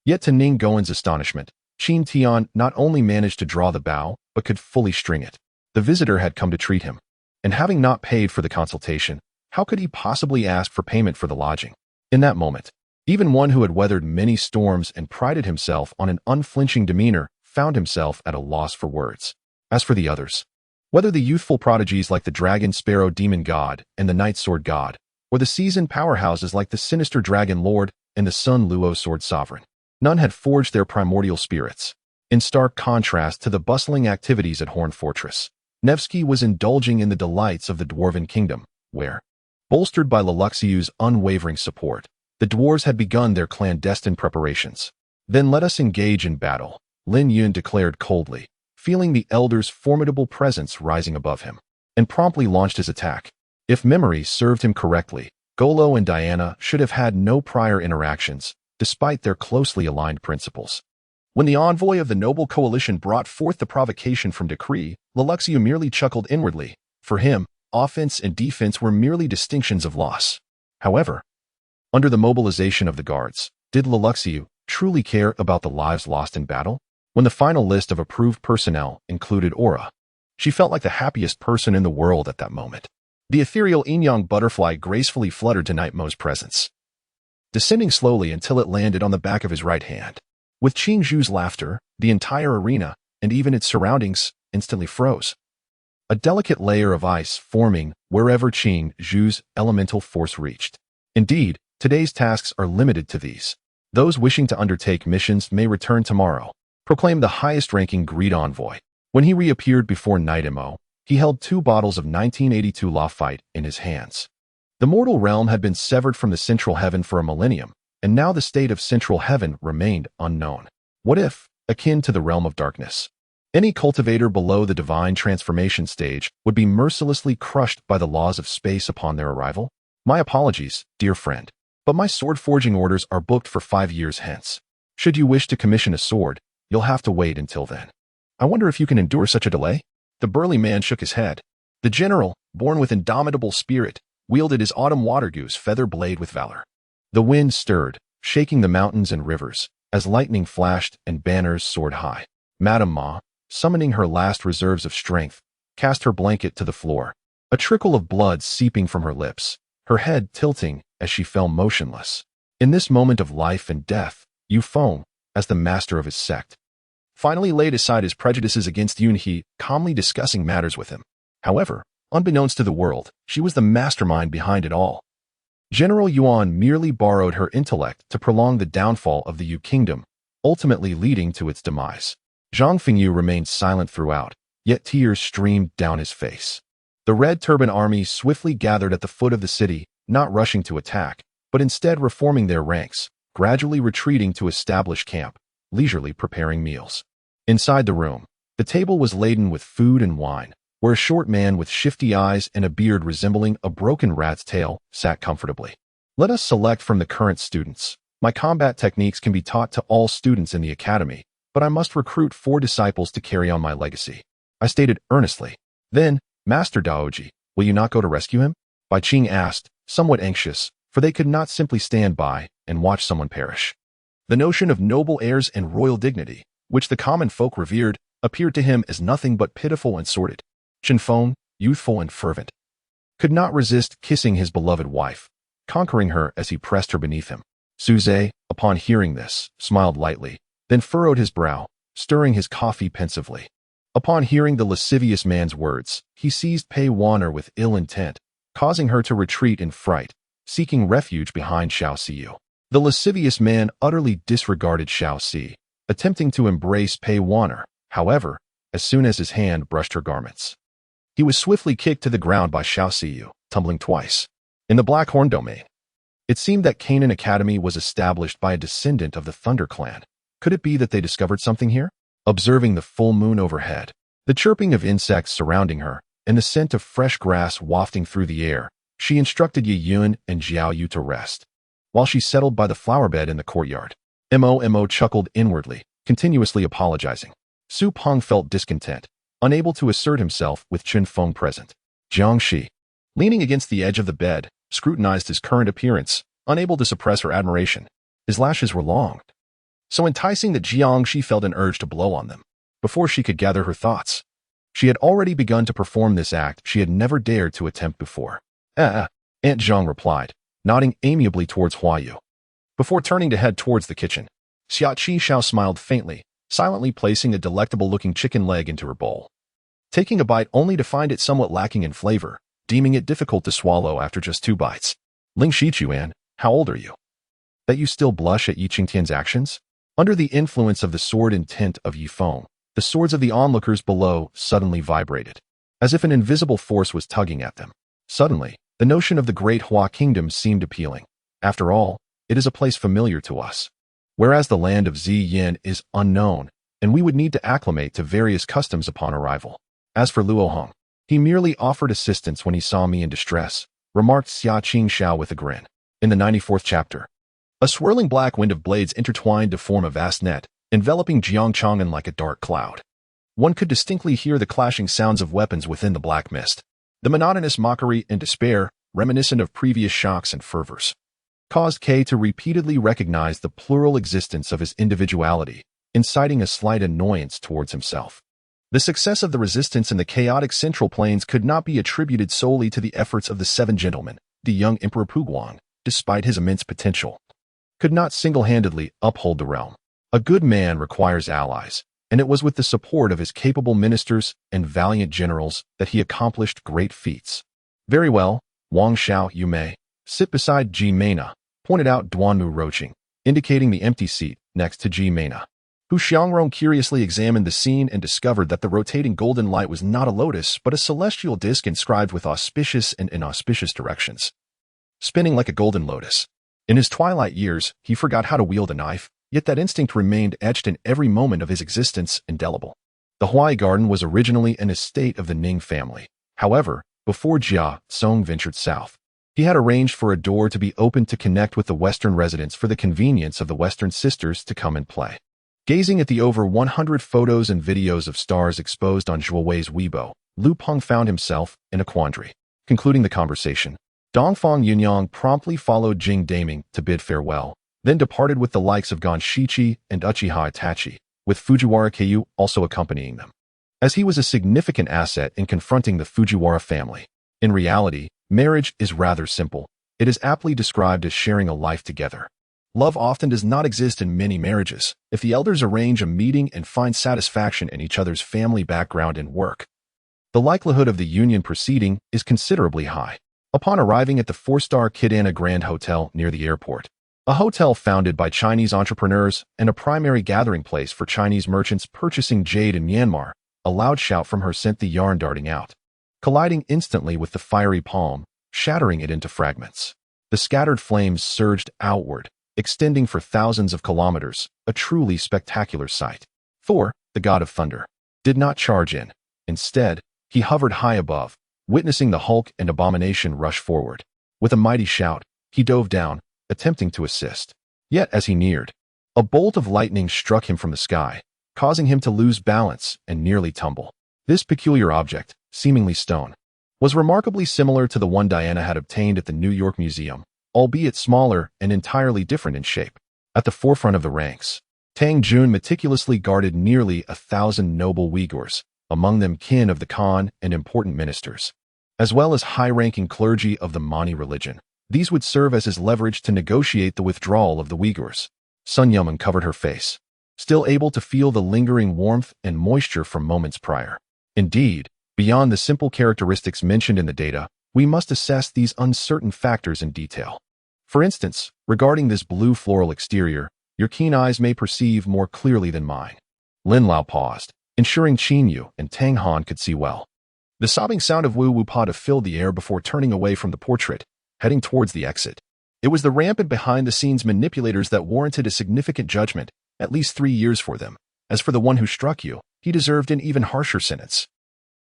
Yet to Ning Goen's astonishment, Qin Tian not only managed to draw the bow, but could fully string it. The visitor had come to treat him, and having not paid for the consultation, how could he possibly ask for payment for the lodging? In that moment, even one who had weathered many storms and prided himself on an unflinching demeanor found himself at a loss for words. As for the others, whether the youthful prodigies like the Dragon Sparrow Demon God and the Night Sword God, or the seasoned powerhouses like the Sinister Dragon Lord and the Sun Luo Sword Sovereign, none had forged their primordial spirits. In stark contrast to the bustling activities at Horn Fortress, Nevsky was indulging in the delights of the Dwarven Kingdom, where, bolstered by Leluxiu's unwavering support, the dwarves had begun their clandestine preparations. Then let us engage in battle, Lin Yun declared coldly, feeling the elder's formidable presence rising above him, and promptly launched his attack. If memory served him correctly, Golo and Diana should have had no prior interactions, despite their closely aligned principles. When the envoy of the noble coalition brought forth the provocation from decree, Leluxiu merely chuckled inwardly. For him, offense and defense were merely distinctions of loss. However, under the mobilization of the guards, did Leluxiu truly care about the lives lost in battle? When the final list of approved personnel included Aura, she felt like the happiest person in the world at that moment. The ethereal yin-yang butterfly gracefully fluttered to Nightmo's presence, descending slowly until it landed on the back of his right hand. With Qing Zhu's laughter, the entire arena, and even its surroundings, instantly froze. A delicate layer of ice forming wherever Qing Zhu's elemental force reached. Indeed, today's tasks are limited to these. Those wishing to undertake missions may return tomorrow, proclaimed the highest-ranking Greed envoy. When he reappeared before Nightmo, he held 2 bottles of 1982 Lafite in his hands. The mortal realm had been severed from the Central Heaven for a millennium, and now the state of Central Heaven remained unknown. What if, akin to the realm of darkness, any cultivator below the divine transformation stage would be mercilessly crushed by the laws of space upon their arrival? My apologies, dear friend, but my sword forging orders are booked for 5 years hence. Should you wish to commission a sword, you'll have to wait until then. I wonder if you can endure such a delay? The burly man shook his head. The general, born with indomitable spirit, wielded his autumn water goose feather blade with valor. The wind stirred, shaking the mountains and rivers, as lightning flashed and banners soared high. Madame Ma, summoning her last reserves of strength, cast her blanket to the floor, a trickle of blood seeping from her lips, her head tilting as she fell motionless. In this moment of life and death, Yu Feng, as the master of his sect, finally laid aside his prejudices against Yunhe, calmly discussing matters with him. However, unbeknownst to the world, she was the mastermind behind it all. General Yuan merely borrowed her intellect to prolong the downfall of the Yu kingdom, ultimately leading to its demise. Zhang Fengyu remained silent throughout, yet tears streamed down his face. The Red Turban army swiftly gathered at the foot of the city, not rushing to attack, but instead reforming their ranks, gradually retreating to establish camp, leisurely preparing meals. Inside the room, the table was laden with food and wine, where a short man with shifty eyes and a beard resembling a broken rat's tail sat comfortably. Let us select from the current students. My combat techniques can be taught to all students in the academy, but I must recruit 4 disciples to carry on my legacy, I stated earnestly. Then, Master Daoji, will you not go to rescue him? Bai Qing asked, somewhat anxious, for they could not simply stand by and watch someone perish. The notion of noble heirs and royal dignity, which the common folk revered, appeared to him as nothing but pitiful and sordid. Chen Feng, youthful and fervent, could not resist kissing his beloved wife, conquering her as he pressed her beneath him. Suze, upon hearing this, smiled lightly, then furrowed his brow, stirring his coffee pensively. Upon hearing the lascivious man's words, he seized Pei Wanner with ill intent, causing her to retreat in fright, seeking refuge behind Xiao Siyu. The lascivious man utterly disregarded Xiao Si, attempting to embrace Pei Wanner, however, as soon as his hand brushed her garments. He was swiftly kicked to the ground by Xiao Siyu, tumbling twice. In the Black Horn domain, it seemed that Canaan Academy was established by a descendant of the Thunder Clan. Could it be that they discovered something here? Observing the full moon overhead, the chirping of insects surrounding her, and the scent of fresh grass wafting through the air, she instructed Ye Yun and Jiao Yu to rest, while she settled by the flower bed in the courtyard. Mo chuckled inwardly, continuously apologizing. Su Peng felt discontent, unable to assert himself with Chen Feng present. Jiang Shi, leaning against the edge of the bed, scrutinized his current appearance, unable to suppress her admiration. His lashes were long, so enticing that Jiang Shi felt an urge to blow on them. Before she could gather her thoughts, she had already begun to perform this act she had never dared to attempt before. Aunt Zhang replied, nodding amiably towards Huayu. Before turning to head towards the kitchen, Xia Qishao smiled faintly, silently placing a delectable-looking chicken leg into her bowl. Taking a bite only to find it somewhat lacking in flavor, deeming it difficult to swallow after just 2 bites. Ling Shichuan, how old are you? That you still blush at Yi Qingtian's actions? Under the influence of the sword intent of Yi Feng, the swords of the onlookers below suddenly vibrated, as if an invisible force was tugging at them. Suddenly, the notion of the Great Hua Kingdom seemed appealing. After all, it is a place familiar to us, whereas the land of Ziyin is unknown, and we would need to acclimate to various customs upon arrival. As for Luo Hong, he merely offered assistance when he saw me in distress, remarked Xia Qingshao with a grin. In the 94th chapter, a swirling black wind of blades intertwined to form a vast net, enveloping Jiang Chang'an like a dark cloud. One could distinctly hear the clashing sounds of weapons within the black mist. The monotonous mockery and despair, reminiscent of previous shocks and fervors, caused Kay to repeatedly recognize the plural existence of his individuality, inciting a slight annoyance towards himself. The success of the resistance in the chaotic central plains could not be attributed solely to the efforts of the 7 gentlemen. The young Emperor Puguang, despite his immense potential, could not single-handedly uphold the realm. A good man requires allies, and it was with the support of his capable ministers and valiant generals that he accomplished great feats. Very well, Wang Xiao, you may sit beside Ji Mena, pointed out Duanmu Roaching, indicating the empty seat next to Ji Mena. Hu Xiangrong curiously examined the scene and discovered that the rotating golden light was not a lotus but a celestial disk inscribed with auspicious and inauspicious directions, spinning like a golden lotus. In his twilight years, he forgot how to wield a knife, yet that instinct remained etched in every moment of his existence, indelible. The Huai Garden was originally an estate of the Ning family. However, before Jia Song ventured south, he had arranged for a door to be opened to connect with the Western residents for the convenience of the Western sisters to come and play. Gazing at the over 100 photos and videos of stars exposed on Zhuowei's Weibo, Lu Peng found himself in a quandary. Concluding the conversation, Dongfang Yunyang promptly followed Jing Daming to bid farewell, then departed with the likes of Gan Shiqi and Uchiha Itachi, with Fujiwara Keiyu also accompanying them, as he was a significant asset in confronting the Fujiwara family. In reality, marriage is rather simple. It is aptly described as sharing a life together. Love often does not exist in many marriages. If the elders arrange a meeting and find satisfaction in each other's family background and work, the likelihood of the union proceeding is considerably high. Upon arriving at the 4-star Kidana Grand Hotel near the airport, a hotel founded by Chinese entrepreneurs and a primary gathering place for Chinese merchants purchasing jade in Myanmar, a loud shout from her sent the yarn darting out, colliding instantly with the fiery palm, shattering it into fragments. The scattered flames surged outward, extending for thousands of kilometers, a truly spectacular sight. Thor, the god of thunder, did not charge in. Instead, he hovered high above, witnessing the Hulk and Abomination rush forward. With a mighty shout, he dove down, attempting to assist. Yet as he neared, a bolt of lightning struck him from the sky, causing him to lose balance and nearly tumble. This peculiar object, seemingly stone, was remarkably similar to the one Diana had obtained at the New York Museum, albeit smaller and entirely different in shape. At the forefront of the ranks, Tang Jun meticulously guarded nearly 1,000 noble Uyghurs, among them kin of the Khan and important ministers, as well as high-ranking clergy of the Mani religion. These would serve as his leverage to negotiate the withdrawal of the Uyghurs. Sun Yum uncovered her face, still able to feel the lingering warmth and moisture from moments prior. Indeed, beyond the simple characteristics mentioned in the data, we must assess these uncertain factors in detail. For instance, regarding this blue floral exterior, your keen eyes may perceive more clearly than mine. Lin Lao paused, ensuring Qin Yu and Tang Han could see well. The sobbing sound of Wu Wu Pada filled the air before turning away from the portrait, heading towards the exit. It was the rampant behind-the-scenes manipulators that warranted a significant judgment, at least 3 years for them. As for the one who struck you, he deserved an even harsher sentence.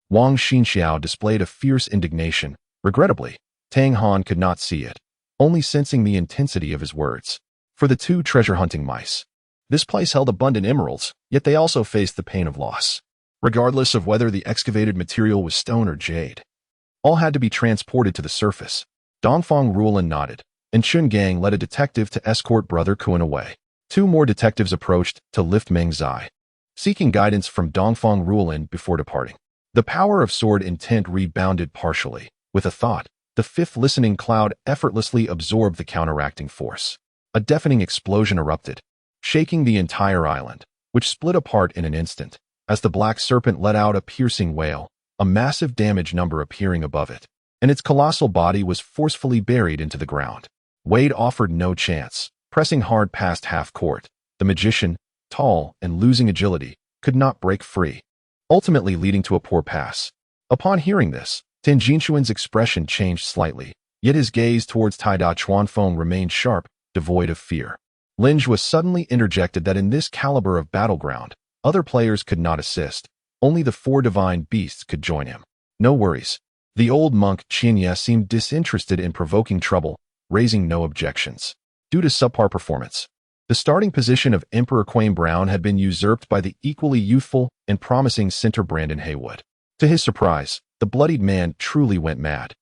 Wang Xinxiao displayed a fierce indignation. Regrettably, Tang Han could not see it, only sensing the intensity of his words. For the 2 treasure-hunting mice, This place held abundant emeralds, yet they also faced the pain of loss. Regardless of whether the excavated material was stone or jade, all had to be transported to the surface. Dongfang Ruolin nodded, and Chun Gang led a detective to escort Brother Kun away. 2 more detectives approached to lift Meng Zai, seeking guidance from Dongfang Ruolin before departing. The power of sword intent rebounded partially. With a thought, the 5th listening cloud effortlessly absorbed the counteracting force. A deafening explosion erupted, shaking the entire island, which split apart in an instant, as the black serpent let out a piercing wail, a massive damage number appearing above it, and its colossal body was forcefully buried into the ground. Wade offered no chance, pressing hard past half-court. The magician, tall and losing agility, could not break free, ultimately leading to a poor pass. Upon hearing this, Tan Jinchuan's expression changed slightly, yet his gaze towards Tai Da Chuanfeng remained sharp, devoid of fear. Linge was suddenly interjected that in this caliber of battleground, other players could not assist. Only the 4 divine beasts could join him. No worries. The old monk Qianye seemed disinterested in provoking trouble, raising no objections. Due to subpar performance, the starting position of Emperor Quain Brown had been usurped by the equally youthful and promising Center Brandon Haywood. To his surprise, the bloodied man truly went mad,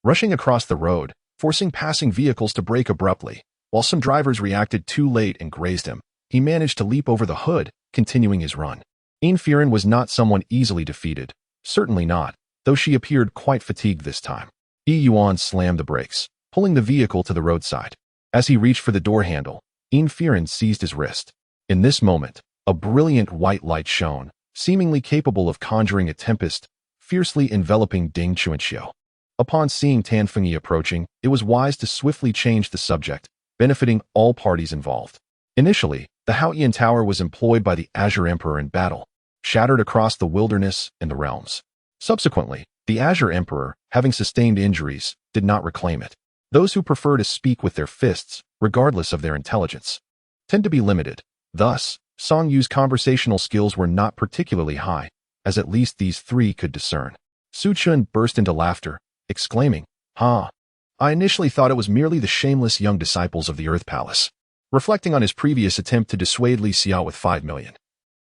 rushing across the road, forcing passing vehicles to brake abruptly. While some drivers reacted too late and grazed him, he managed to leap over the hood, continuing his run. Firen was not someone easily defeated, certainly not, though she appeared quite fatigued this time. Yuan slammed the brakes, pulling the vehicle to the roadside. As he reached for the door handle, Firen seized his wrist. In this moment, a brilliant white light shone, seemingly capable of conjuring a tempest, fiercely enveloping Ding Chuanxiu. Upon seeing Tan Fengyi approaching, it was wise to swiftly change the subject, benefiting all parties involved. Initially, the Haoyan Tower was employed by the Azure Emperor in battle, shattered across the wilderness and the realms. Subsequently, the Azure Emperor, having sustained injuries, did not reclaim it. Those who prefer to speak with their fists, regardless of their intelligence, tend to be limited. Thus, Song Yu's conversational skills were not particularly high, as at least these 3 could discern. Su Chun burst into laughter, exclaiming, "Ha! I initially thought it was merely the shameless young disciples of the Earth Palace," reflecting on his previous attempt to dissuade Li Xia with 5 million.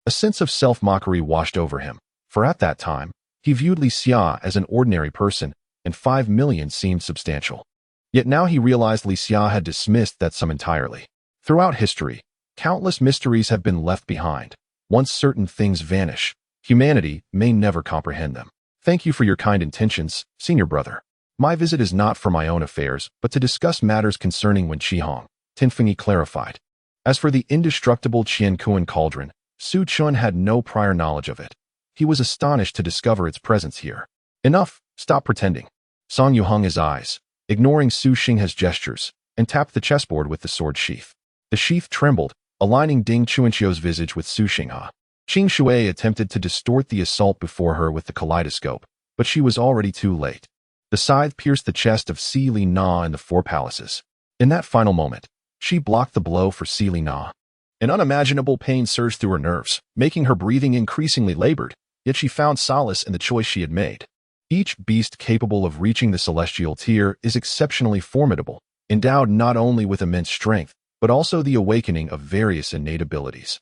A sense of self-mockery washed over him, for at that time, he viewed Li Xia as an ordinary person, and 5 million seemed substantial. Yet now he realized Li Xia had dismissed that sum entirely. Throughout history, countless mysteries have been left behind. Once certain things vanish, humanity may never comprehend them. Thank you for your kind intentions, senior brother. My visit is not for my own affairs, but to discuss matters concerning Wen Qihong, Tan Fengyi clarified. As for the indestructible Qian Kuan cauldron, Su Chun had no prior knowledge of it. He was astonished to discover its presence here. Enough, stop pretending. Song Yu hung his eyes, ignoring Su Xinghe's gestures, and tapped the chessboard with the sword sheath. The sheath trembled, aligning Ding Chuanxiu's visage with Su Xinghe. Qing Shui attempted to distort the assault before her with the kaleidoscope, but she was already too late. The scythe pierced the chest of Si Li Na in the 4 palaces. In that final moment, she blocked the blow for Si Li Na. An unimaginable pain surged through her nerves, making her breathing increasingly labored, yet she found solace in the choice she had made. Each beast capable of reaching the celestial tier is exceptionally formidable, endowed not only with immense strength, but also the awakening of various innate abilities,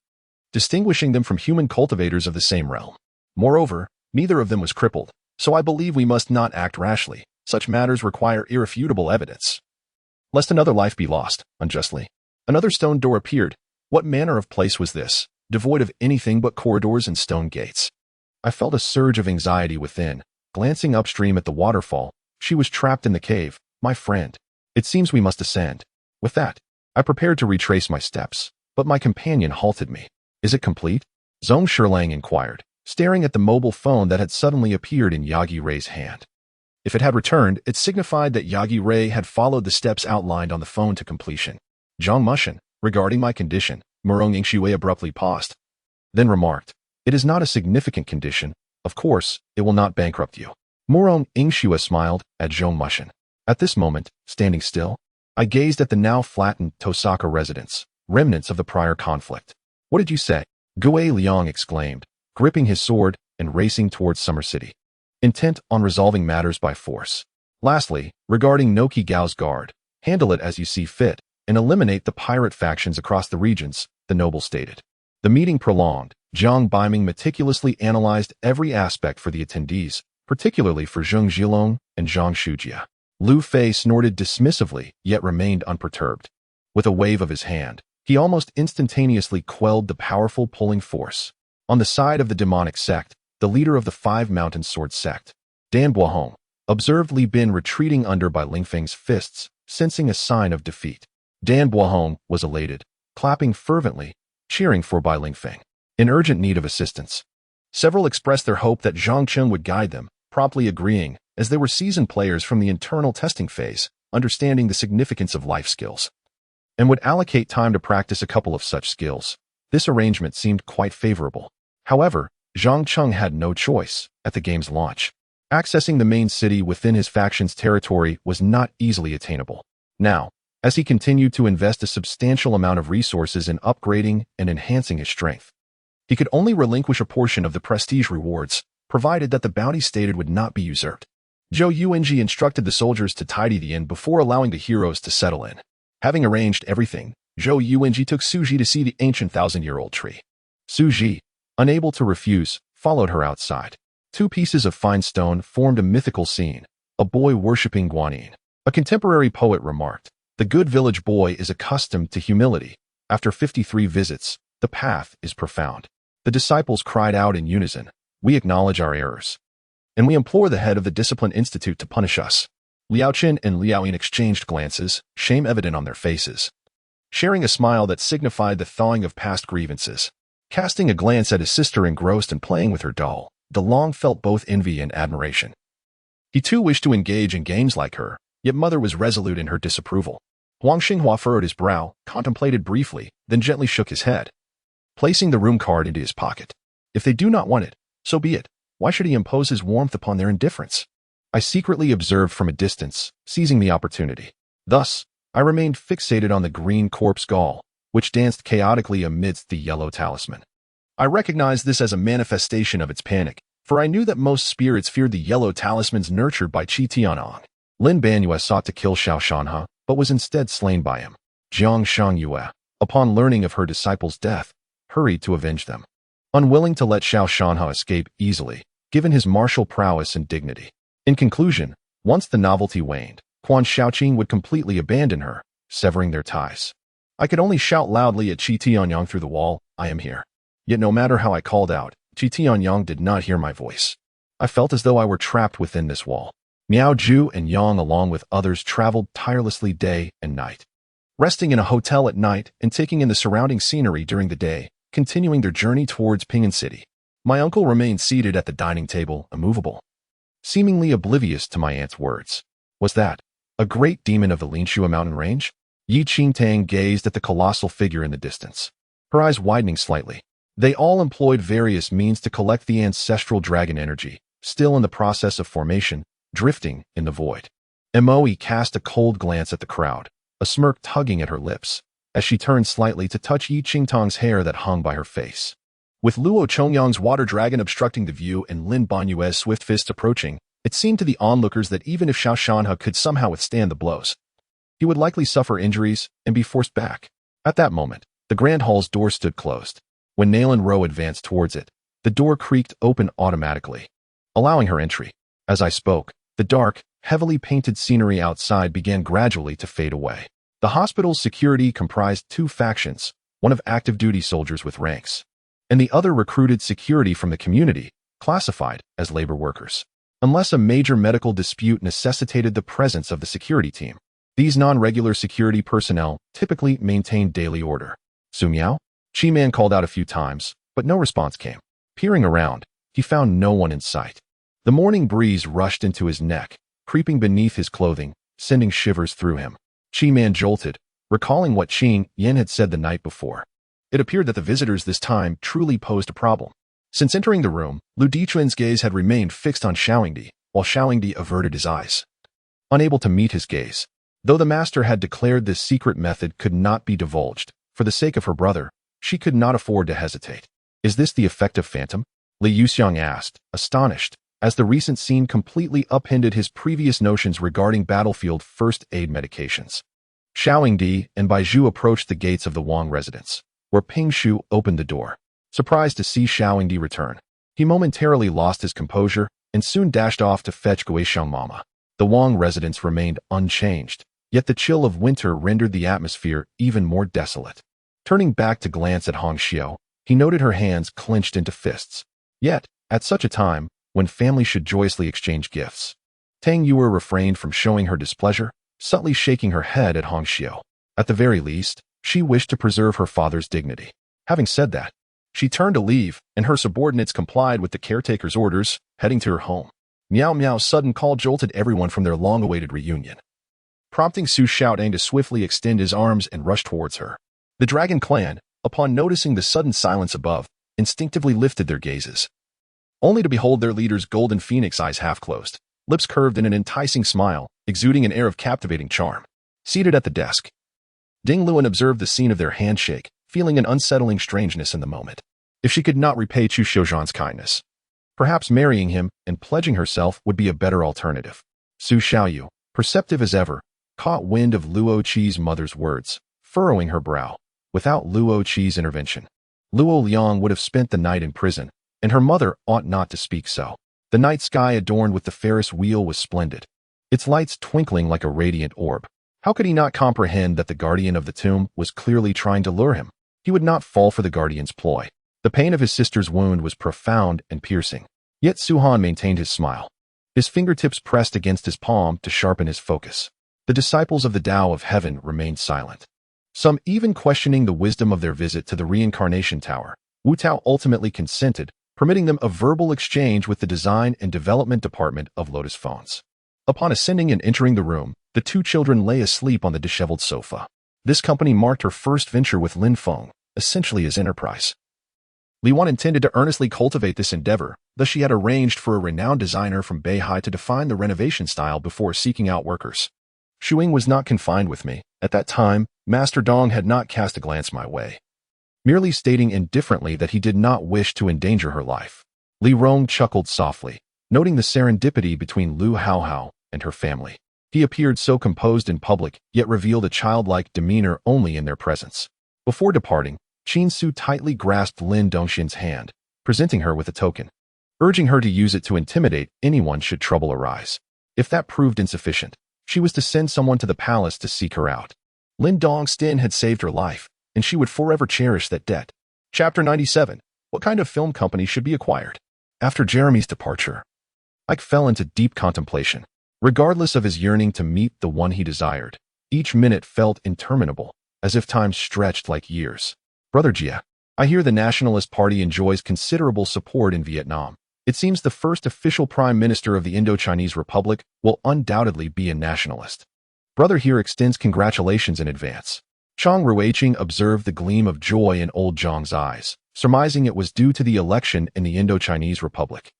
distinguishing them from human cultivators of the same realm. Moreover, neither of them was crippled, so I believe we must not act rashly. Such matters require irrefutable evidence, lest another life be lost, unjustly. Another stone door appeared. What manner of place was this, devoid of anything but corridors and stone gates? I felt a surge of anxiety within. Glancing upstream at the waterfall, she was trapped in the cave. My friend, it seems we must ascend. With that, I prepared to retrace my steps, but my companion halted me. Is it complete? Zhong Sherlang inquired, staring at the mobile phone that had suddenly appeared in Yagi Rei's hand. If it had returned, it signified that Yagi Rei had followed the steps outlined on the phone to completion. Zhang Mushin, regarding my condition, Murong Yingshui abruptly paused, then remarked, "It is not a significant condition. Of course, it will not bankrupt you." Murong Yingshui smiled at Zhong Mushin. At this moment, standing still, I gazed at the now flattened Tosaka residence, remnants of the prior conflict. "What did you say?" Gue Liang exclaimed, gripping his sword and racing towards Summer City, intent on resolving matters by force. Lastly, regarding Noki Gao's guard, handle it as you see fit, and eliminate the pirate factions across the regions. the noble stated. The meeting prolonged. Zhang Baiming meticulously analyzed every aspect for the attendees, particularly for Zheng Zhilong and Zhang Shujia. Lu Fei snorted dismissively, yet remained unperturbed. With a wave of his hand, he almost instantaneously quelled the powerful pulling force. On the side of the demonic sect, the leader of the Five Mountain Sword sect, Dan Buahong, observed Li Bin retreating under by Ling Feng's fists, sensing a sign of defeat. Dan Buahong was elated, clapping fervently, cheering for Bai Lingfeng, in urgent need of assistance. Several expressed their hope that Zhang Cheng would guide them, promptly agreeing, as they were seasoned players from the internal testing phase, understanding the significance of life skills, and would allocate time to practice a couple of such skills. This arrangement seemed quite favorable. However, Zhang Cheng had no choice at the game's launch. Accessing the main city within his faction's territory was not easily attainable. Now, as he continued to invest a substantial amount of resources in upgrading and enhancing his strength, he could only relinquish a portion of the prestige rewards, provided that the bounty stated would not be usurped. Zhou Yuanji instructed the soldiers to tidy the inn before allowing the heroes to settle in. Having arranged everything, Zhou Yuanji took Suji to see the ancient 1,000-year-old tree. Suji, unable to refuse, followed her outside. 2 pieces of fine stone formed a mythical scene, a boy worshipping Guanyin. A contemporary poet remarked, "The good village boy is accustomed to humility. After 53 visits, the path is profound." The disciples cried out in unison, "We acknowledge our errors, and we implore the head of the Discipline Institute to punish us." Liao Qin and Liao Yin exchanged glances, shame evident on their faces, sharing a smile that signified the thawing of past grievances. Casting a glance at his sister engrossed and playing with her doll, De Long felt both envy and admiration. He too wished to engage in games like her, yet mother was resolute in her disapproval. Huang Xinghua furrowed his brow, contemplated briefly, then gently shook his head, placing the room card into his pocket. If they do not want it, so be it. Why should he impose his warmth upon their indifference? I secretly observed from a distance, seizing the opportunity. Thus, I remained fixated on the green corpse gall, which danced chaotically amidst the yellow talisman. I recognized this as a manifestation of its panic, for I knew that most spirits feared the yellow talismans nurtured by Qi Tianong. Lin Banyue sought to kill Xiao Shanhe, but was instead slain by him. Jiang Shangyue, upon learning of her disciples' death, hurried to avenge them, unwilling to let Xiao Shanhe escape easily, given his martial prowess and dignity. In conclusion, once the novelty waned, Quan Shaoqing would completely abandon her, severing their ties. I could only shout loudly at Qi Tianyang through the wall, "I am here." Yet no matter how I called out, Qi Tianyang did not hear my voice. I felt as though I were trapped within this wall. Miao Zhu and Yang along with others traveled tirelessly day and night, resting in a hotel at night and taking in the surrounding scenery during the day, continuing their journey towards Ping'an City. My uncle remained seated at the dining table, immovable, seemingly oblivious to my aunt's words. Was that a great demon of the Linshua mountain range? Yi Qingtang gazed at the colossal figure in the distance, her eyes widening slightly. They all employed various means to collect the ancestral dragon energy, still in the process of formation, drifting in the void. Moe cast a cold glance at the crowd, a smirk tugging at her lips, as she turned slightly to touch Yi Qingtang's hair that hung by her face. With Luo Chongyang's water dragon obstructing the view and Lin Banyue's swift fists approaching, it seemed to the onlookers that even if Xiao Shanhe could somehow withstand the blows, he would likely suffer injuries and be forced back. At that moment, the Grand Hall's door stood closed. When Nailan Rowe advanced towards it, the door creaked open automatically, allowing her entry. As I spoke, the dark, heavily painted scenery outside began gradually to fade away. The hospital's security comprised 2 factions, one of active duty soldiers with ranks, and the other recruited security from the community, classified as labor workers. Unless a major medical dispute necessitated the presence of the security team, these non-regular security personnel typically maintained daily order. "Su Miao?" Chi Man called out a few times, but no response came. Peering around, he found no one in sight. The morning breeze rushed into his neck, creeping beneath his clothing, sending shivers through him. Chi Man jolted, recalling what Qing Yin had said the night before. It appeared that the visitors this time truly posed a problem. Since entering the room, Lu Dichuan's gaze had remained fixed on Xiaoyingdi, while Xiaoyingdi averted his eyes, unable to meet his gaze. Though the master had declared this secret method could not be divulged, for the sake of her brother, she could not afford to hesitate. "Is this the effect of phantom?" Li Yuxiang asked, astonished, as the recent scene completely upended his previous notions regarding battlefield first aid medications. Xiaoyingdi and Baizhu approached the gates of the Wang residence. where Ping Shu opened the door. Surprised to see Xiao Yingdi return, he momentarily lost his composure and soon dashed off to fetch Guixiang Mama. The Wang residence remained unchanged, yet the chill of winter rendered the atmosphere even more desolate. Turning back to glance at Hong Xiao, he noted her hands clenched into fists. Yet, at such a time, when family should joyously exchange gifts, Tang Yuer refrained from showing her displeasure, subtly shaking her head at Hong Xiao. At the very least, she wished to preserve her father's dignity. Having said that, she turned to leave, and her subordinates complied with the caretaker's orders, heading to her home. Miao Miao's sudden call jolted everyone from their long-awaited reunion, prompting Su Xiaotang to swiftly extend his arms and rush towards her. The Dragon Clan, upon noticing the sudden silence above, instinctively lifted their gazes, only to behold their leader's golden phoenix eyes half-closed, lips curved in an enticing smile, exuding an air of captivating charm. Seated at the desk, Ding Luan observed the scene of their handshake, feeling an unsettling strangeness in the moment. If she could not repay Chu Shouzhan's kindness, perhaps marrying him and pledging herself would be a better alternative. Su Xiaoyu, perceptive as ever, caught wind of Luo Qi's mother's words, furrowing her brow. Without Luo Qi's intervention, Luo Liang would have spent the night in prison, and her mother ought not to speak so. The night sky adorned with the Ferris wheel was splendid, its lights twinkling like a radiant orb. How could he not comprehend that the guardian of the tomb was clearly trying to lure him? He would not fall for the guardian's ploy. The pain of his sister's wound was profound and piercing. Yet Su Han maintained his smile, his fingertips pressed against his palm to sharpen his focus. The disciples of the Tao of Heaven remained silent, some even questioning the wisdom of their visit to the Reincarnation Tower. Wu Tao ultimately consented, permitting them a verbal exchange with the Design and Development Department of Lotus Phones. Upon ascending and entering the room, the two children lay asleep on the disheveled sofa. This company marked her first venture with Lin Feng, essentially his enterprise. Li Wan intended to earnestly cultivate this endeavor, thus she had arranged for a renowned designer from Beihai to define the renovation style before seeking out workers. Shuing was not confined with me. At that time, Master Dong had not cast a glance my way, merely stating indifferently that he did not wish to endanger her life. Li Rong chuckled softly, noting the serendipity between Lu Haohao and her family. He appeared so composed in public, yet revealed a childlike demeanor only in their presence. Before departing, Qin Su tightly grasped Lin Dongxin's hand, presenting her with a token, urging her to use it to intimidate anyone should trouble arise. If that proved insufficient, she was to send someone to the palace to seek her out. Lin Dongxin had saved her life, and she would forever cherish that debt. Chapter 97. What kind of film company should be acquired? After Jeremy's departure, Ike fell into deep contemplation. Regardless of his yearning to meet the one he desired, each minute felt interminable, as if time stretched like years. Brother Jia, I hear the Nationalist Party enjoys considerable support in Vietnam. It seems the first official Prime Minister of the Indo-Chinese Republic will undoubtedly be a nationalist. Brother here extends congratulations in advance. Chang Ruiqing observed the gleam of joy in old Zhang's eyes, surmising it was due to the election in the Indo-Chinese Republic.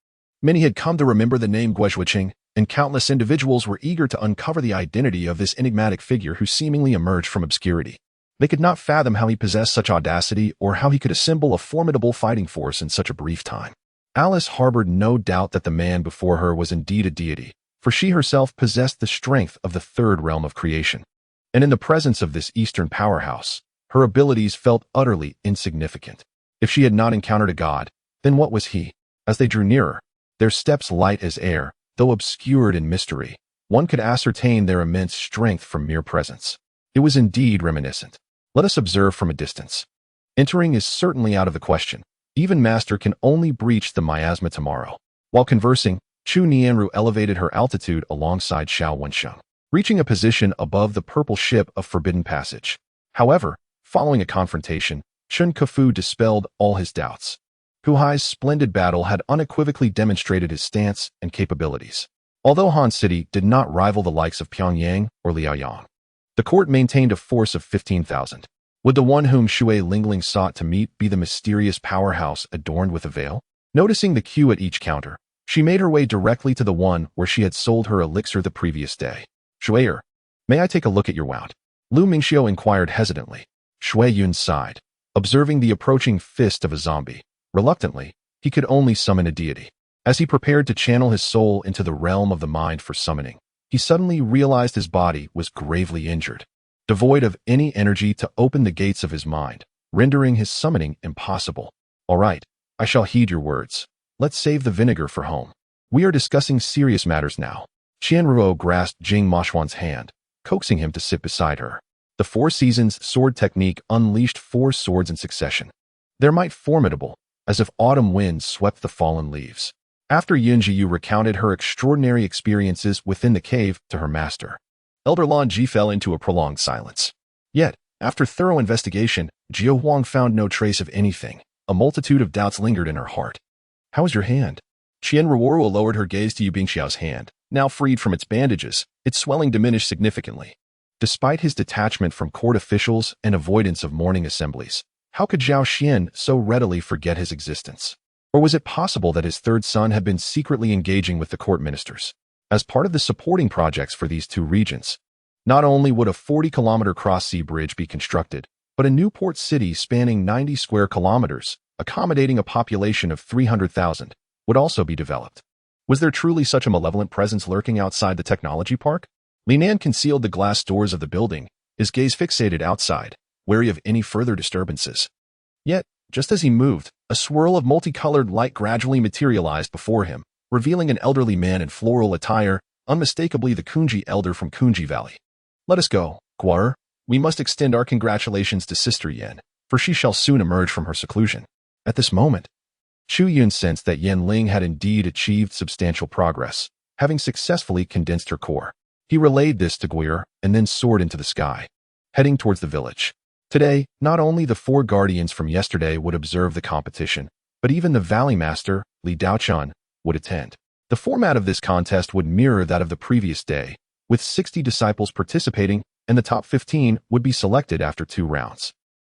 Many had come to remember the name Guizhuiqing, and countless individuals were eager to uncover the identity of this enigmatic figure who seemingly emerged from obscurity. They could not fathom how he possessed such audacity or how he could assemble a formidable fighting force in such a brief time. Alice harbored no doubt that the man before her was indeed a deity, for she herself possessed the strength of the third realm of creation. And in the presence of this Eastern powerhouse, her abilities felt utterly insignificant. If she had not encountered a god, then what was he? As they drew nearer, their steps light as air, though obscured in mystery, one could ascertain their immense strength from mere presence. It was indeed reminiscent. Let us observe from a distance. Entering is certainly out of the question. Even Master can only breach the miasma tomorrow. While conversing, Chu Nianru elevated her altitude alongside Xiao Wensheng, reaching a position above the purple ship of Forbidden Passage. However, following a confrontation, Chun Kefu dispelled all his doubts. Hu Hai's splendid battle had unequivocally demonstrated his stance and capabilities. Although Han City did not rival the likes of Pyongyang or Liaoyang, the court maintained a force of 15,000. Would the one whom Shui Lingling sought to meet be the mysterious powerhouse adorned with a veil? Noticing the queue at each counter, she made her way directly to the one where she had sold her elixir the previous day. Shuier, may I take a look at your wound? Lu Mingxiu inquired hesitantly. Shui Yun sighed, observing the approaching fist of a zombie. Reluctantly, he could only summon a deity. As he prepared to channel his soul into the realm of the mind for summoning, he suddenly realized his body was gravely injured. Devoid of any energy to open the gates of his mind, rendering his summoning impossible. All right, I shall heed your words. Let's save the vinegar for home. We are discussing serious matters now. Qianruo grasped Jing Moxuan's hand, coaxing him to sit beside her. The Four Seasons sword technique unleashed 4 swords in succession. Their might formidable, as if autumn winds swept the fallen leaves. After Yun Jiyu recounted her extraordinary experiences within the cave to her master, Elder Lan Ji fell into a prolonged silence. Yet, after thorough investigation, Jiu Huang found no trace of anything. A multitude of doubts lingered in her heart. How is your hand? Qian Ruoruo lowered her gaze to Yu Bingxiao's hand. Now freed from its bandages, its swelling diminished significantly. Despite his detachment from court officials and avoidance of morning assemblies, how could Zhao Xian so readily forget his existence? Or was it possible that his third son had been secretly engaging with the court ministers? As part of the supporting projects for these 2 regions, not only would a 40-kilometer cross-sea bridge be constructed, but a new port city spanning 90 square kilometers, accommodating a population of 300,000, would also be developed. Was there truly such a malevolent presence lurking outside the technology park? Li Nan concealed the glass doors of the building, his gaze fixated outside, wary of any further disturbances. Yet, just as he moved, a swirl of multicolored light gradually materialized before him, revealing an elderly man in floral attire, unmistakably the Kunji elder from Kunji Valley. Let us go, Guar. We must extend our congratulations to Sister Yan, for she shall soon emerge from her seclusion. At this moment, Chu Yun sensed that Yan Ling had indeed achieved substantial progress, having successfully condensed her core. He relayed this to Guir and then soared into the sky, heading towards the village. Today, not only the 4 guardians from yesterday would observe the competition, but even the Valley Master, Li Daochun, would attend. The format of this contest would mirror that of the previous day, with 60 disciples participating, and the top 15 would be selected after 2 rounds.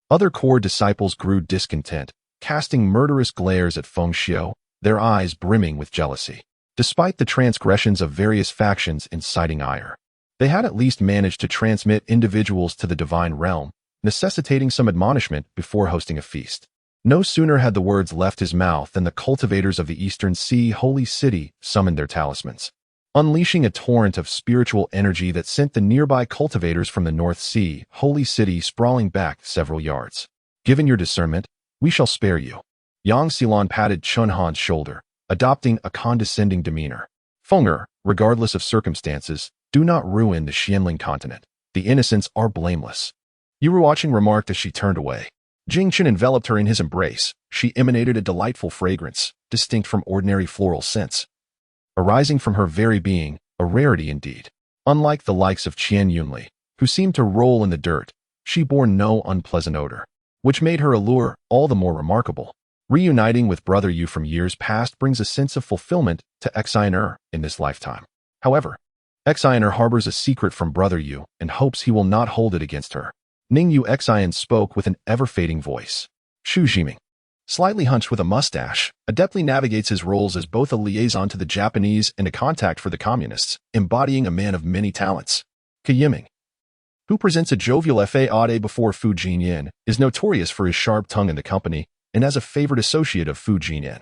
Other core disciples grew discontent, casting murderous glares at Feng Xiu, their eyes brimming with jealousy. Despite the transgressions of various factions inciting ire, they had at least managed to transmit individuals to the divine realm, necessitating some admonishment before hosting a feast. No sooner had the words left his mouth than the cultivators of the Eastern Sea Holy City summoned their talismans, unleashing a torrent of spiritual energy that sent the nearby cultivators from the North Sea Holy City sprawling back several yards. Given your discernment, we shall spare you. Yang Xilan patted Chun Han's shoulder, adopting a condescending demeanor. Fenger, regardless of circumstances, do not ruin the Xianling continent. The innocents are blameless. Yuruwaching remarked as she turned away. Jingchen enveloped her in his embrace. She emanated a delightful fragrance, distinct from ordinary floral scents. Arising from her very being, a rarity indeed. Unlike the likes of Qian Yunli, who seemed to roll in the dirt, she bore no unpleasant odor, which made her allure all the more remarkable. Reuniting with Brother Yu from years past brings a sense of fulfillment to Xiner in this lifetime. However, Xiner harbors a secret from Brother Yu and hopes he will not hold it against her. Ning Yu Xian spoke with an ever-fading voice. Shu Jiming, slightly hunched with a mustache, adeptly navigates his roles as both a liaison to the Japanese and a contact for the communists, embodying a man of many talents. Ke Yiming, who presents a jovial fa before Fu Jinyan, is notorious for his sharp tongue in the company and as a favored associate of Fu Jinyan.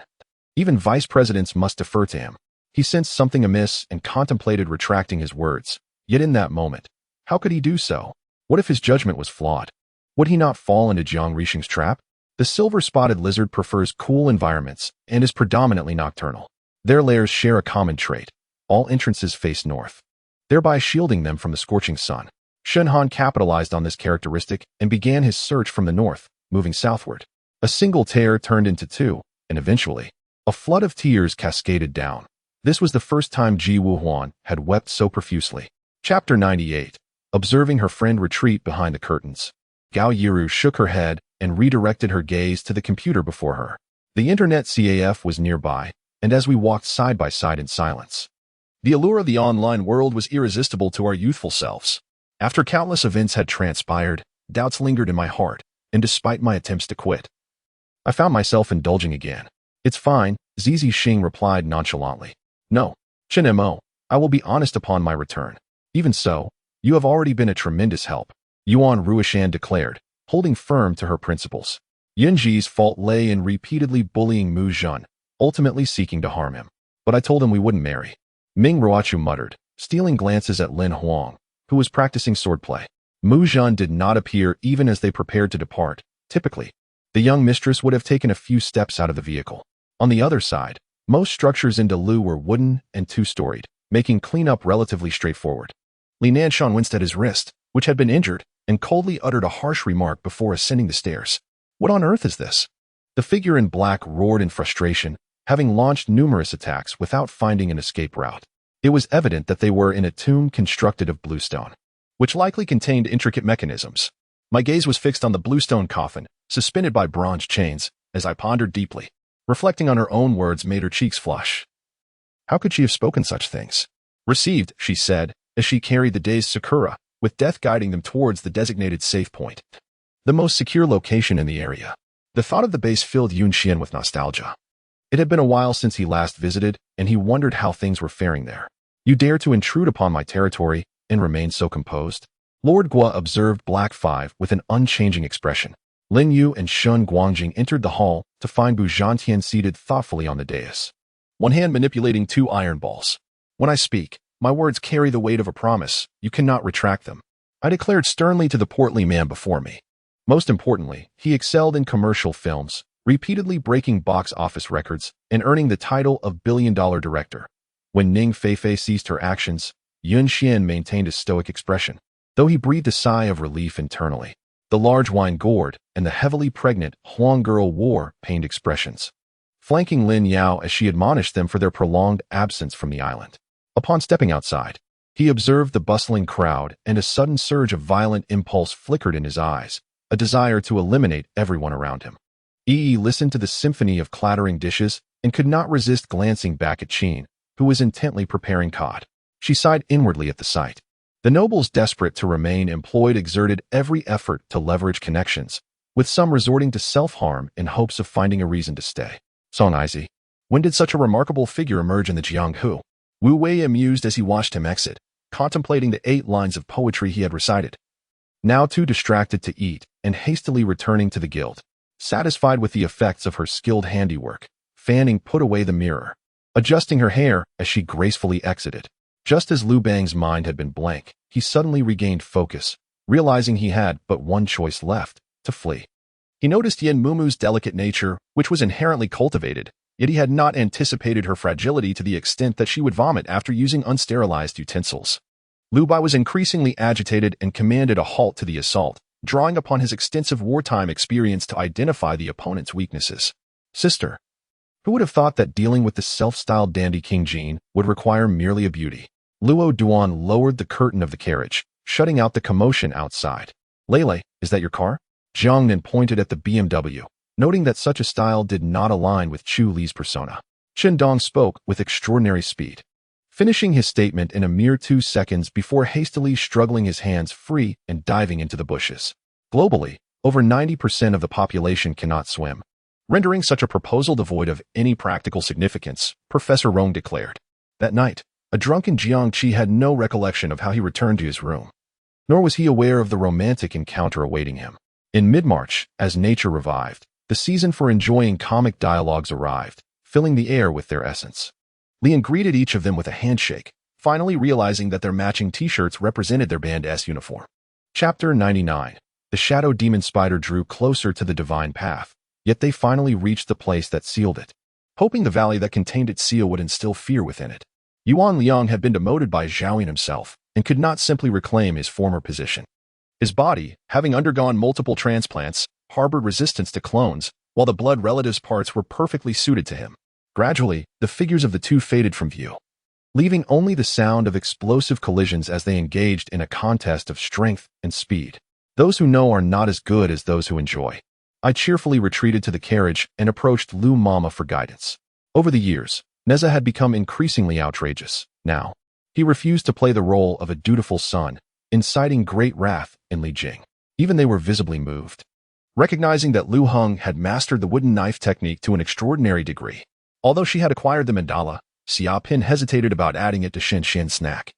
Even vice presidents must defer to him. He sensed something amiss and contemplated retracting his words. Yet in that moment, how could he do so? What if his judgment was flawed? Would he not fall into Jiang Rixing's trap? The silver-spotted lizard prefers cool environments and is predominantly nocturnal. Their lairs share a common trait. All entrances face north, thereby shielding them from the scorching sun. Shen Han capitalized on this characteristic and began his search from the north, moving southward. A single tear turned into 2, and eventually, a flood of tears cascaded down. This was the first time Ji Wuhuan had wept so profusely. Chapter 98. Observing her friend retreat behind the curtains, Gao Yiru shook her head and redirected her gaze to the computer before her. The internet CAF was nearby, and as we walked side by side in silence, the allure of the online world was irresistible to our youthful selves. After countless events had transpired, doubts lingered in my heart, and despite my attempts to quit, I found myself indulging again. It's fine, Zizi Xing replied nonchalantly. No, Chen Mo, I will be honest upon my return. Even so, you have already been a tremendous help, Yuan Ruishan declared, holding firm to her principles. Yunji's fault lay in repeatedly bullying Mu Zhen, ultimately seeking to harm him. But I told him we wouldn't marry. Ming Ruochu muttered, stealing glances at Lin Huang, who was practicing swordplay. Mu Zhen did not appear even as they prepared to depart, Typically, the young mistress would have taken a few steps out of the vehicle. On the other side, most structures in Delu were wooden and two-storied, making cleanup relatively straightforward. Li Nanshan winced at his wrist, which had been injured, and coldly uttered a harsh remark before ascending the stairs. What on earth is this? The figure in black roared in frustration, having launched numerous attacks without finding an escape route. It was evident that they were in a tomb constructed of bluestone, which likely contained intricate mechanisms. My gaze was fixed on the bluestone coffin, suspended by bronze chains, as I pondered deeply. Reflecting on her own words made her cheeks flush. How could she have spoken such things? Received, she said, as she carried the dazed Sakura, with death guiding them towards the designated safe point. The most secure location in the area. The thought of the base filled Yun Xian with nostalgia. It had been a while since he last visited, and he wondered how things were faring there. You dare to intrude upon my territory and remain so composed? Lord Gua observed Black 5 with an unchanging expression. Lin Yu and Shun Guangjing entered the hall to find Bu Zhantian seated thoughtfully on the dais, one hand manipulating two iron balls. When I speak, my words carry the weight of a promise. You cannot retract them, I declared sternly to the portly man before me. Most importantly, he excelled in commercial films, repeatedly breaking box office records and earning the title of billion-dollar director. When Ning Feifei ceased her actions, Yun Xian maintained a stoic expression, though he breathed a sigh of relief internally. The large wine gourd and the heavily pregnant Huang girl wore pained expressions, flanking Lin Yao as she admonished them for their prolonged absence from the island. Upon stepping outside, he observed the bustling crowd, and a sudden surge of violent impulse flickered in his eyes, a desire to eliminate everyone around him. Yi listened to the symphony of clattering dishes and could not resist glancing back at Qin, who was intently preparing cod. She sighed inwardly at the sight. The nobles, desperate to remain employed, exerted every effort to leverage connections, with some resorting to self-harm in hopes of finding a reason to stay. Song Izi. When did such a remarkable figure emerge in the Jianghu? Wu Wei amused as he watched him exit, contemplating the 8 lines of poetry he had recited. Now too distracted to eat and hastily returning to the guild. Satisfied with the effects of her skilled handiwork, Fanning put away the mirror, adjusting her hair as she gracefully exited. Just as Liu Bang's mind had been blank, he suddenly regained focus, realizing he had but one choice left, to flee. He noticed Yin Mumu's delicate nature, which was inherently cultivated, yet he had not anticipated her fragility to the extent that she would vomit after using unsterilized utensils. Liu Bai was increasingly agitated and commanded a halt to the assault, drawing upon his extensive wartime experience to identify the opponent's weaknesses. Sister, who would have thought that dealing with the self-styled dandy King Jean would require merely a beauty? Luo Duan lowered the curtain of the carriage, shutting out the commotion outside. Lele, is that your car? Jiang Nin pointed at the BMW, noting that such a style did not align with Chu Li's persona. Chen Dong spoke with extraordinary speed, finishing his statement in a mere 2 seconds before hastily struggling his hands free and diving into the bushes. Globally, over 90% of the population cannot swim, rendering such a proposal devoid of any practical significance, Professor Rong declared. That night, a drunken Jiang Qi had no recollection of how he returned to his room, nor was he aware of the romantic encounter awaiting him. In mid-March, as nature revived, the season for enjoying comic dialogues arrived, filling the air with their essence. Lian greeted each of them with a handshake, finally realizing that their matching t-shirts represented their Band S uniform. Chapter 99. The shadow demon spider drew closer to the divine path, yet they finally reached the place that sealed it. Hoping the valley that contained its seal would instill fear within it, Yuan Liang had been demoted by Zhaoyin himself and could not simply reclaim his former position. His body, having undergone multiple transplants, harbored resistance to clones, while the blood relatives' parts were perfectly suited to him. Gradually, the figures of the two faded from view, leaving only the sound of explosive collisions as they engaged in a contest of strength and speed. Those who know are not as good as those who enjoy. I cheerfully retreated to the carriage and approached Lu Mama for guidance. Over the years, Neza had become increasingly outrageous. Now, he refused to play the role of a dutiful son, inciting great wrath in Li Jing. Even they were visibly moved, recognizing that Lu Heng had mastered the wooden knife technique to an extraordinary degree. Although she had acquired the mandala, Xia Pin hesitated about adding it to Shen Xian's snack,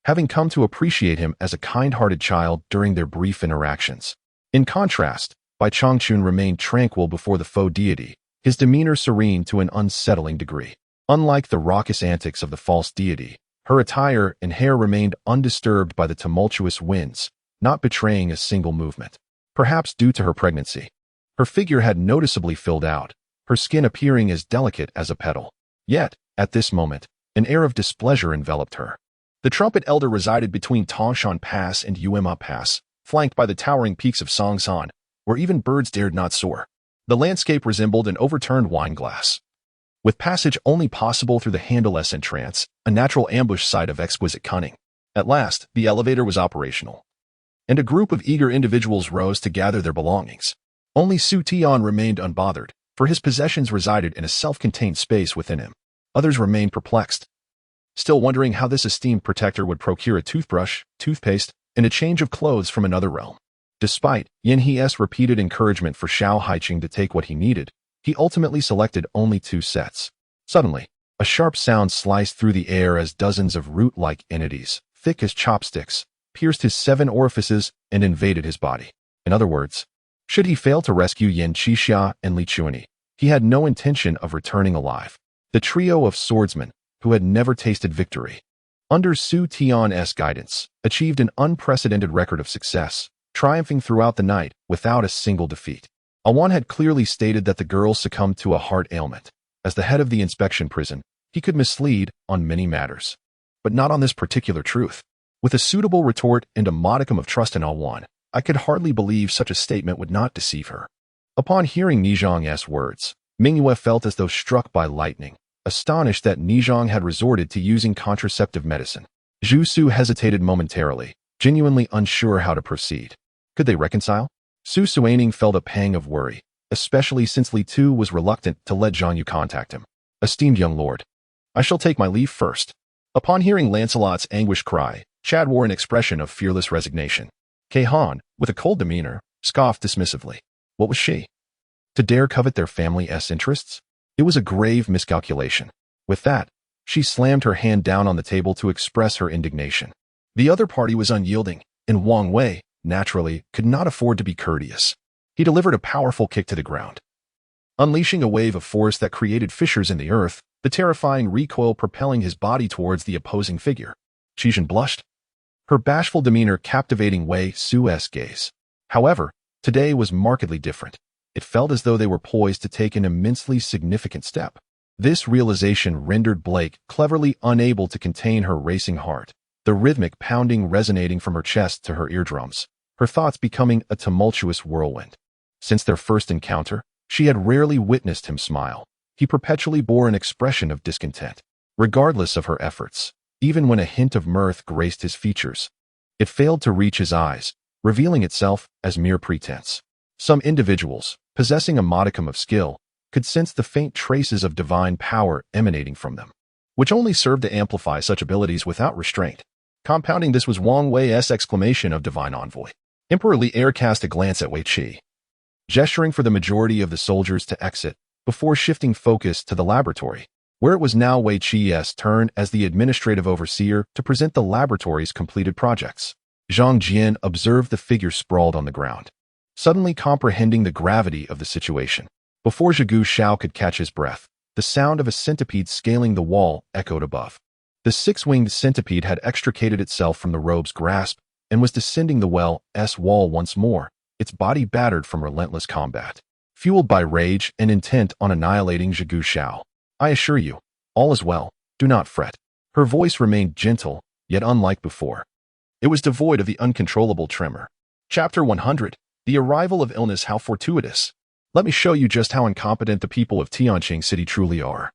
having come to appreciate him as a kind-hearted child during their brief interactions. In contrast, Bai Changchun remained tranquil before the faux deity, his demeanor serene to an unsettling degree. Unlike the raucous antics of the false deity, her attire and hair remained undisturbed by the tumultuous winds, not betraying a single movement. Perhaps due to her pregnancy, Her figure had noticeably filled out, her skin appearing as delicate as a petal. Yet, at this moment, an air of displeasure enveloped her. The trumpet elder resided between Tangshan Pass and Uema Pass, flanked by the towering peaks of Songsan, where even birds dared not soar. The landscape resembled an overturned wine glass, with passage only possible through the handleless entrance, a natural ambush site of exquisite cunning. At last, the elevator was operational, and a group of eager individuals rose to gather their belongings. Only Su Tian remained unbothered, for his possessions resided in a self-contained space within him. Others remained perplexed, still wondering how this esteemed protector would procure a toothbrush, toothpaste, and a change of clothes from another realm. Despite Yin He's repeated encouragement for Xiao Haiqing to take what he needed, he ultimately selected only 2 sets. Suddenly, a sharp sound sliced through the air as dozens of root-like entities, thick as chopsticks, pierced his 7 orifices and invaded his body. In other words, should he fail to rescue Yin Qixia and Li Chuanyi, he had no intention of returning alive. The trio of swordsmen, who had never tasted victory, under Su Tian's guidance, achieved an unprecedented record of success, triumphing throughout the night without a single defeat. Awan had clearly stated that the girl succumbed to a heart ailment. As the head of the inspection prison, he could mislead on many matters, but not on this particular truth. With a suitable retort and a modicum of trust in Awan, I could hardly believe such a statement would not deceive her. Upon hearing Nizhang's words, Mingyue felt as though struck by lightning, astonished that Nizhang had resorted to using contraceptive medicine. Zhu Su hesitated momentarily, genuinely unsure how to proceed. Could they reconcile? Su Suaning felt a pang of worry, especially since Li Tu was reluctant to let Zhang Yu contact him. Esteemed young lord, I shall take my leave first. Upon hearing Lancelot's anguished cry, Chad wore an expression of fearless resignation. Kei Han, with a cold demeanor, scoffed dismissively. What was she? To dare covet their family's interests? It was a grave miscalculation. With that, she slammed her hand down on the table to express her indignation. The other party was unyielding, and Wang Wei, naturally, could not afford to be courteous. He delivered a powerful kick to the ground, unleashing a wave of force that created fissures in the earth, the terrifying recoil propelling his body towards the opposing figure. Qixin blushed, her bashful demeanor captivating Wei Su's gaze. However, today was markedly different. It felt as though they were poised to take an immensely significant step. This realization rendered Blake cleverly unable to contain her racing heart, the rhythmic pounding resonating from her chest to her eardrums, her thoughts becoming a tumultuous whirlwind. Since their first encounter, she had rarely witnessed him smile. He perpetually bore an expression of discontent, regardless of her efforts. Even when a hint of mirth graced his features, it failed to reach his eyes, revealing itself as mere pretense. Some individuals, possessing a modicum of skill, could sense the faint traces of divine power emanating from them, which only served to amplify such abilities without restraint. Compounding this was Wang Wei's exclamation of divine envoy. Emperor Li Air cast a glance at Wei Qi, gesturing for the majority of the soldiers to exit, before shifting focus to the laboratory, where it was now Wei Qi's turn as the administrative overseer to present the laboratory's completed projects. Zhang Jian observed the figure sprawled on the ground, suddenly comprehending the gravity of the situation. Before Zhigu Xiao could catch his breath, the sound of a centipede scaling the wall echoed above. The 6-winged centipede had extricated itself from the robe's grasp and was descending the well's wall once more, its body battered from relentless combat. Fueled by rage and intent on annihilating Zhigu Xiao, I assure you, all is well, do not fret. Her voice remained gentle, yet unlike before. It was devoid of the uncontrollable tremor. Chapter 100. The arrival of illness, how fortuitous. Let me show you just how incompetent the people of Tianqing City truly are.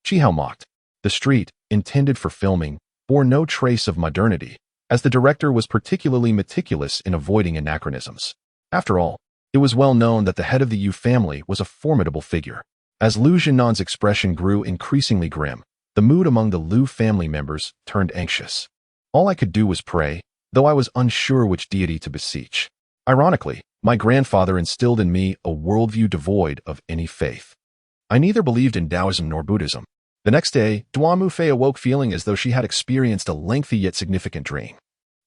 Qihao mocked. The street, intended for filming, bore no trace of modernity, as the director was particularly meticulous in avoiding anachronisms. After all, it was well known that the head of the Yu family was a formidable figure. As Lu Jinnan's expression grew increasingly grim, the mood among the Lu family members turned anxious. All I could do was pray, though I was unsure which deity to beseech. Ironically, my grandfather instilled in me a worldview devoid of any faith. I neither believed in Taoism nor Buddhism. The next day, Duan Mufei awoke feeling as though she had experienced a lengthy yet significant dream,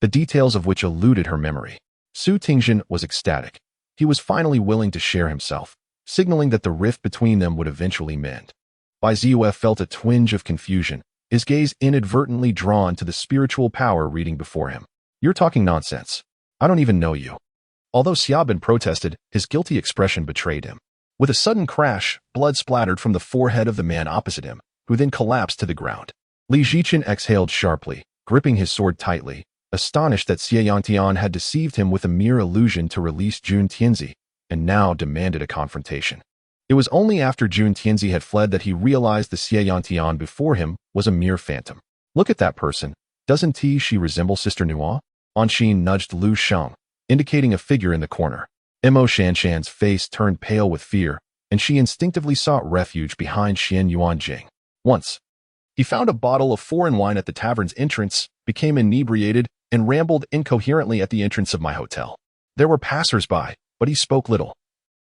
the details of which eluded her memory. Su Tingzhen was ecstatic. He was finally willing to share himself, signaling that the rift between them would eventually mend. Bai Ziyue felt a twinge of confusion, his gaze inadvertently drawn to the spiritual power reading before him. You're talking nonsense. I don't even know you. Although Xiaobin protested, his guilty expression betrayed him. With a sudden crash, blood splattered from the forehead of the man opposite him, who then collapsed to the ground. Li Zichen exhaled sharply, gripping his sword tightly, astonished that Xie Yangtian had deceived him with a mere illusion to release Jun Tianzi, and now demanded a confrontation. It was only after Jun Tianzi had fled that he realized the Xie Yangtian before him was a mere phantom. Look at that person. Doesn't she resemble Sister Nuo? Anshin nudged Lu Sheng, indicating a figure in the corner. Mo Shanshan's face turned pale with fear, and she instinctively sought refuge behind Xian Yuanjing. Once, he found a bottle of foreign wine at the tavern's entrance, became inebriated, and rambled incoherently at the entrance of my hotel. There were passers-by, but he spoke little.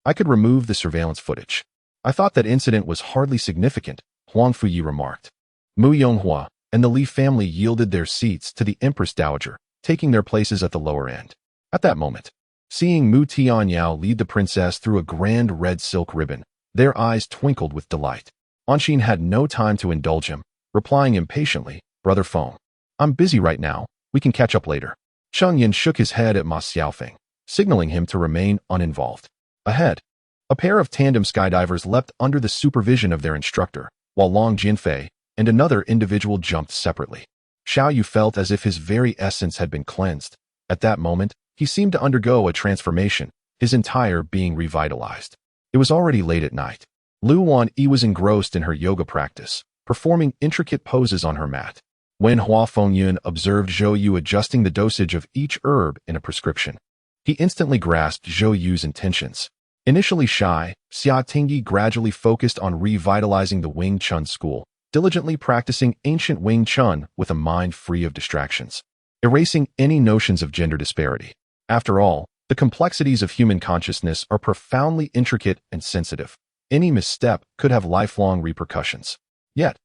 I could remove the surveillance footage. I thought that incident was hardly significant, Huang Fuyi remarked. Mu Yonghua and the Li family yielded their seats to the Empress Dowager, taking their places at the lower end. At that moment, seeing Mu Tianyao lead the princess through a grand red silk ribbon, their eyes twinkled with delight. Anshin had no time to indulge him, replying impatiently, "Brother Feng, I'm busy right now, we can catch up later." Cheng Yin shook his head at Ma Xiaofeng, signaling him to remain uninvolved. Ahead, a pair of tandem skydivers leapt under the supervision of their instructor, while Long Jinfei and another individual jumped separately. Xiao Yu felt as if his very essence had been cleansed. At that moment, he seemed to undergo a transformation, his entire being revitalized. It was already late at night. Lu Wanyi was engrossed in her yoga practice, performing intricate poses on her mat. When Hua Fengyun observed Zhou Yu adjusting the dosage of each herb in a prescription, he instantly grasped Zhou Yu's intentions. Initially shy, Xia Tingyi gradually focused on revitalizing the Wing Chun school, diligently practicing ancient Wing Chun with a mind free of distractions, erasing any notions of gender disparity. After all, the complexities of human consciousness are profoundly intricate and sensitive. Any misstep could have lifelong repercussions. Yet,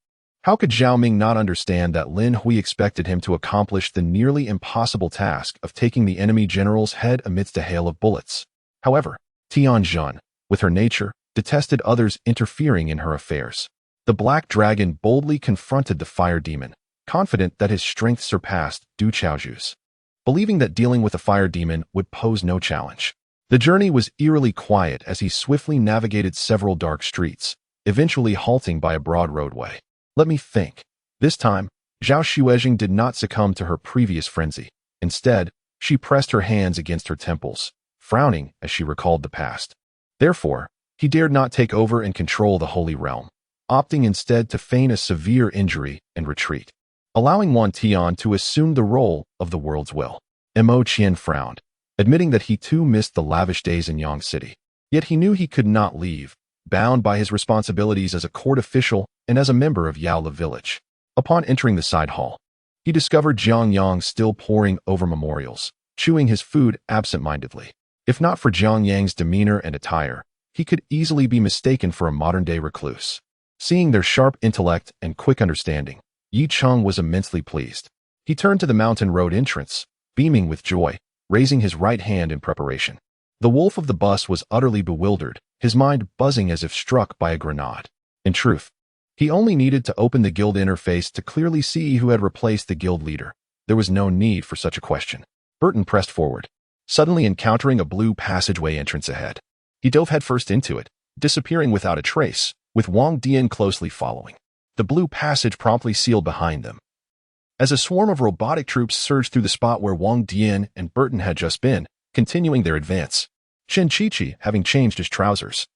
how could Zhao Ming not understand that Lin Hui expected him to accomplish the nearly impossible task of taking the enemy general's head amidst a hail of bullets? However, Tian Zhan, with her nature, detested others interfering in her affairs. The Black Dragon boldly confronted the fire demon, confident that his strength surpassed Du Chaoju's, believing that dealing with a fire demon would pose no challenge. The journey was eerily quiet as he swiftly navigated several dark streets, eventually halting by a broad roadway. Let me think. This time, Zhao Xuejing did not succumb to her previous frenzy. Instead, she pressed her hands against her temples, frowning as she recalled the past. Therefore, he dared not take over and control the Holy Realm, opting instead to feign a severe injury and retreat, allowing Wan Tian to assume the role of the world's will. Mo Qian frowned, admitting that he too missed the lavish days in Yang City. Yet he knew he could not leave, bound by his responsibilities as a court official and as a member of Yaola village. Upon entering the side hall, he discovered Jiang Yang still poring over memorials, chewing his food absent-mindedly. If not for Jiang Yang's demeanor and attire, he could easily be mistaken for a modern-day recluse. Seeing their sharp intellect and quick understanding, Yi Cheng was immensely pleased. He turned to the mountain road entrance, beaming with joy, raising his right hand in preparation. The wolf of the bus was utterly bewildered, his mind buzzing as if struck by a grenade. In truth, he only needed to open the guild interface to clearly see who had replaced the guild leader. There was no need for such a question. Burton pressed forward, suddenly encountering a blue passageway entrance ahead. He dove headfirst into it, disappearing without a trace, with Wang Dian closely following. The blue passage promptly sealed behind them. As a swarm of robotic troops surged through the spot where Wang Dian and Burton had just been, continuing their advance, Chen Qiqi, having changed his trousers,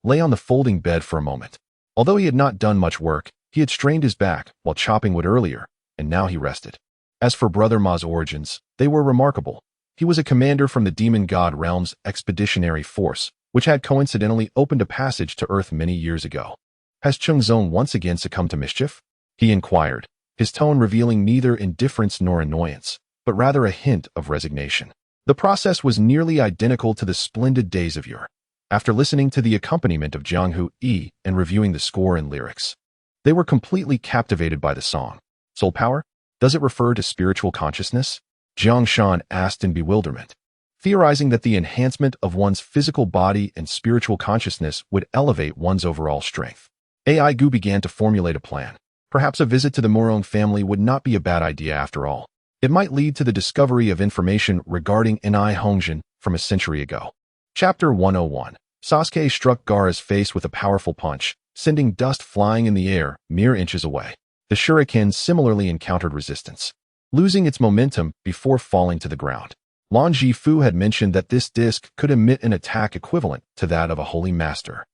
lay on the folding bed for a moment. Although he had not done much work, he had strained his back while chopping wood earlier, and now he rested. As for Brother Ma's origins, they were remarkable. He was a commander from the Demon God Realm's expeditionary force, which had coincidentally opened a passage to Earth many years ago. Has Cheng Zong once again succumbed to mischief? He inquired, his tone revealing neither indifference nor annoyance, but rather a hint of resignation. The process was nearly identical to the splendid days of yore. After listening to the accompaniment of Jiang Hu Yi and reviewing the score and lyrics, they were completely captivated by the song. Soul power? Does it refer to spiritual consciousness? Jiang Shan asked in bewilderment, theorizing that the enhancement of one's physical body and spiritual consciousness would elevate one's overall strength. AI Gu began to formulate a plan. Perhaps a visit to the Murong family would not be a bad idea after all. It might lead to the discovery of information regarding Ni Hongzhen, from a century ago. Chapter 101. Sasuke struck Gaara's face with a powerful punch, sending dust flying in the air mere inches away. The shuriken similarly encountered resistance, losing its momentum before falling to the ground. Lan Zifu had mentioned that this disc could emit an attack equivalent to that of a holy master.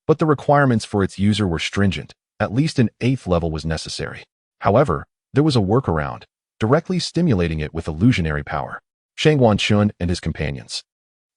But the requirements for its user were stringent. At least an 8th level was necessary. However, there was a workaround, directly stimulating it with illusionary power. Shang Wanchun and his companions,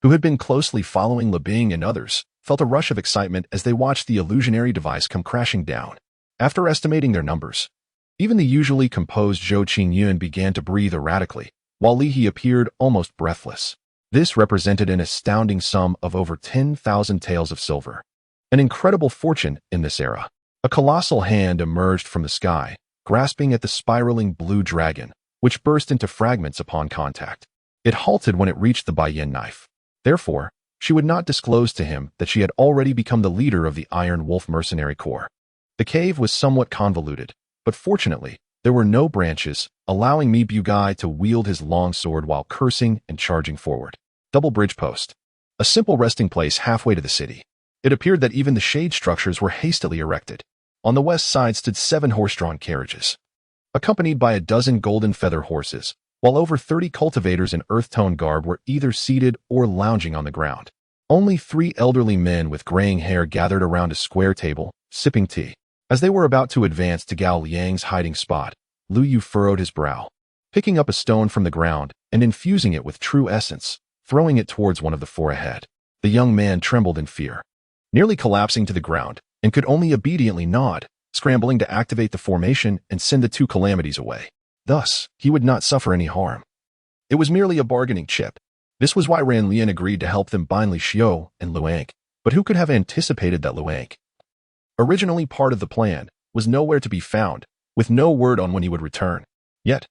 who had been closely following Li Bing and others, felt a rush of excitement as they watched the illusionary device come crashing down. After estimating their numbers, even the usually composed Zhou Qingyun began to breathe erratically, while Li He appeared almost breathless. This represented an astounding sum of over 10,000 taels of silver. An incredible fortune in this era. A colossal hand emerged from the sky, grasping at the spiraling blue dragon, which burst into fragments upon contact. It halted when it reached the Baiyan knife. Therefore, she would not disclose to him that she had already become the leader of the Iron Wolf Mercenary Corps. The cave was somewhat convoluted, but fortunately, there were no branches, allowing Mi Bugai to wield his long sword while cursing and charging forward. Double bridge post. A simple resting place halfway to the city. It appeared that even the shade structures were hastily erected. On the west side stood 7 horse-drawn carriages, accompanied by a dozen golden feather horses, while over 30 cultivators in earth-tone garb were either seated or lounging on the ground. Only 3 elderly men with graying hair gathered around a square table, sipping tea. As they were about to advance to Gao Liang's hiding spot, Lu Yu furrowed his brow, picking up a stone from the ground and infusing it with true essence, throwing it towards one of the 4 ahead. The young man trembled in fear, nearly collapsing to the ground, and could only obediently nod, scrambling to activate the formation and send the 2 calamities away. Thus, he would not suffer any harm. It was merely a bargaining chip. This was why Ran Lian agreed to help them bind Li Xiu and Luang, but who could have anticipated that Luang, originally part of the plan, was nowhere to be found, with no word on when he would return. Yet,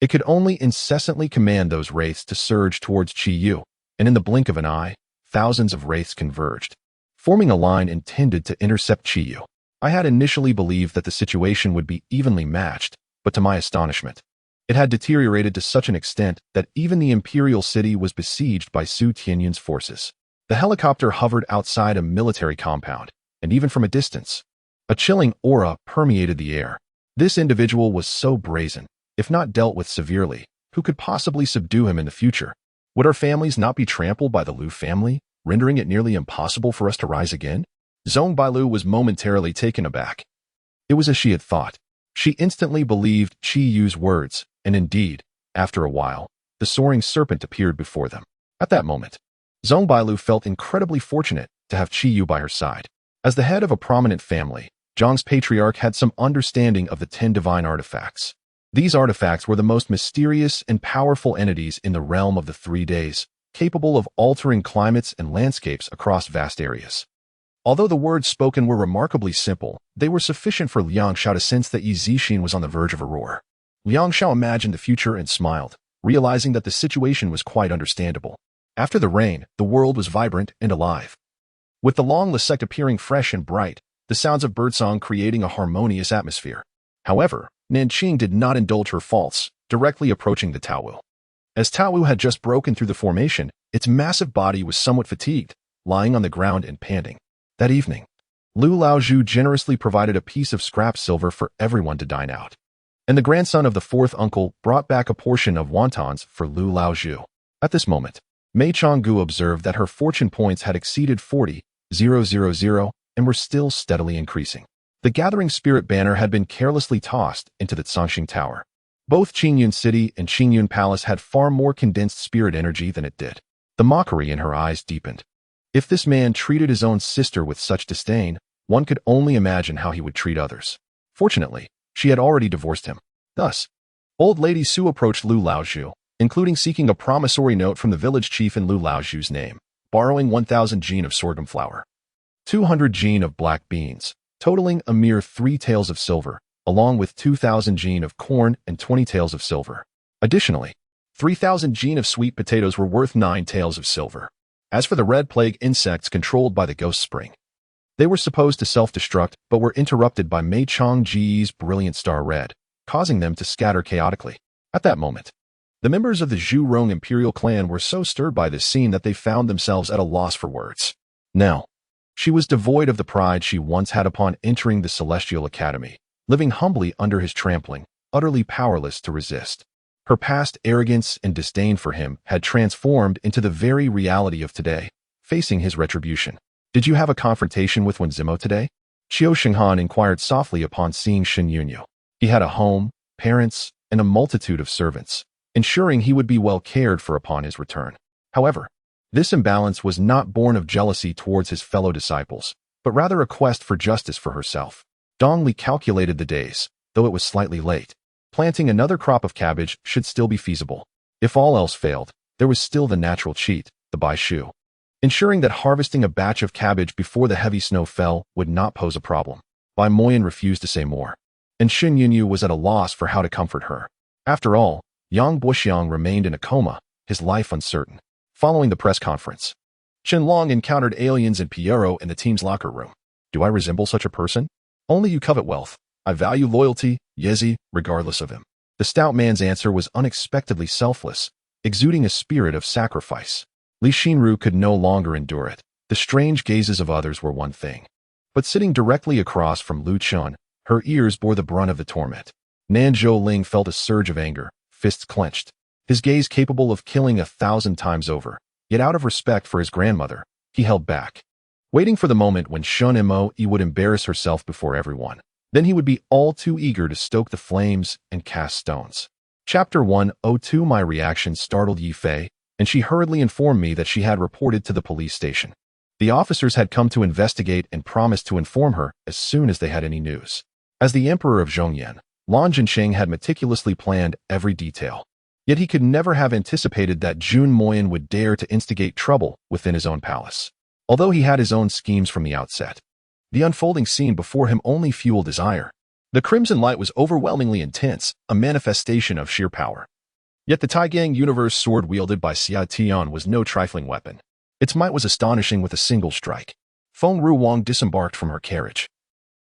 it could only incessantly command those wraiths to surge towards Qi Yu, and in the blink of an eye, thousands of wraiths converged, forming a line intended to intercept Qi Yu. I had initially believed that the situation would be evenly matched, but to my astonishment, it had deteriorated to such an extent that even the imperial city was besieged by Su Tianyun's forces. The helicopter hovered outside a military compound, and even from a distance, a chilling aura permeated the air. This individual was so brazen, if not dealt with severely, who could possibly subdue him in the future? Would our families not be trampled by the Lu family, rendering it nearly impossible for us to rise again? Zhong Bailu was momentarily taken aback. It was as she had thought. She instantly believed Qi Yu's words, and indeed, after a while, the soaring serpent appeared before them. At that moment, Zhong Bailu felt incredibly fortunate to have Qi Yu by her side. As the head of a prominent family, Zhong's patriarch had some understanding of the 10 divine artifacts. These artifacts were the most mysterious and powerful entities in the realm of the 3 days, capable of altering climates and landscapes across vast areas. Although the words spoken were remarkably simple, they were sufficient for Liang Shao to sense that Yi Zixin was on the verge of a roar. Liang Shao imagined the future and smiled, realizing that the situation was quite understandable. After the rain, the world was vibrant and alive, with the long Lesect appearing fresh and bright, the sounds of birdsong creating a harmonious atmosphere. However, Nanqing did not indulge her faults, directly approaching the Taowu. As Taowu had just broken through the formation, its massive body was somewhat fatigued, lying on the ground and panting. That evening, Lu Laozhu generously provided a piece of scrap silver for everyone to dine out, and the grandson of the 4th uncle brought back a portion of wontons for Lu Laozhu. At this moment, Mei Changgu observed that her fortune points had exceeded 40,000 and were still steadily increasing. The Gathering Spirit banner had been carelessly tossed into the Zhangxing Tower. Both Qingyun City and Qingyun Palace had far more condensed spirit energy than it did. The mockery in her eyes deepened. If this man treated his own sister with such disdain, one could only imagine how he would treat others. Fortunately, she had already divorced him. Thus, old lady Su approached Lu Laozhu, including seeking a promissory note from the village chief in Lu Laozhu's name, borrowing 1,000 jin of sorghum flour, 200 jin of black beans, totaling a mere 3 taels of silver, along with 2,000 jin of corn and 20 taels of silver. Additionally, 3,000 jin of sweet potatoes were worth 9 taels of silver. As for the red plague insects controlled by the ghost spring, they were supposed to self-destruct but were interrupted by Mei Changji's brilliant star red, causing them to scatter chaotically. At that moment, The members of the Zhu Rong imperial clan were so stirred by this scene that they found themselves at a loss for words. Now, she was devoid of the pride she once had upon entering the Celestial Academy, living humbly under his trampling, utterly powerless to resist. Her past arrogance and disdain for him had transformed into the very reality of today, facing his retribution. "Did you have a confrontation with Wenzimo today?" Qiu Xinghan inquired softly upon seeing Shen Yunyu. He had a home, parents, and a multitude of servants, ensuring he would be well cared for upon his return. However, this imbalance was not born of jealousy towards his fellow disciples, but rather a quest for justice for herself. Dong Li calculated the days, though it was slightly late. Planting another crop of cabbage should still be feasible. If all else failed, there was still the natural cheat, the bai shu. Ensuring that harvesting a batch of cabbage before the heavy snow fell would not pose a problem. Bai Moyan refused to say more, and Shen Yunyu was at a loss for how to comfort her. After all, Yang Boxiang remained in a coma, his life uncertain. Following the press conference, Chen Long encountered aliens and Piero in the team's locker room. "Do I resemble such a person? Only you covet wealth. I value loyalty, Yezi, regardless of him." The stout man's answer was unexpectedly selfless, exuding a spirit of sacrifice. Li Xinru could no longer endure it. The strange gazes of others were one thing, but sitting directly across from Lu Chun, her ears bore the brunt of the torment. Nan Zhou-Ling felt a surge of anger, fists clenched, his gaze capable of killing 1,000 times over. Yet out of respect for his grandmother, he held back, waiting for the moment when Shun Mo would embarrass herself before everyone. Then he would be all too eager to stoke the flames and cast stones. Chapter 102. My reaction startled Yi Fei, and she hurriedly informed me that she had reported to the police station. The officers had come to investigate and promised to inform her as soon as they had any news. As the emperor of Zhongyan, Lan Zhensheng had meticulously planned every detail. Yet he could never have anticipated that Jun Moyan would dare to instigate trouble within his own palace. Although he had his own schemes from the outset, the unfolding scene before him only fueled desire. The crimson light was overwhelmingly intense, a manifestation of sheer power. Yet the Taigang universe sword wielded by Xia Tian was no trifling weapon. Its might was astonishing with a single strike. Feng Ruwang disembarked from her carriage,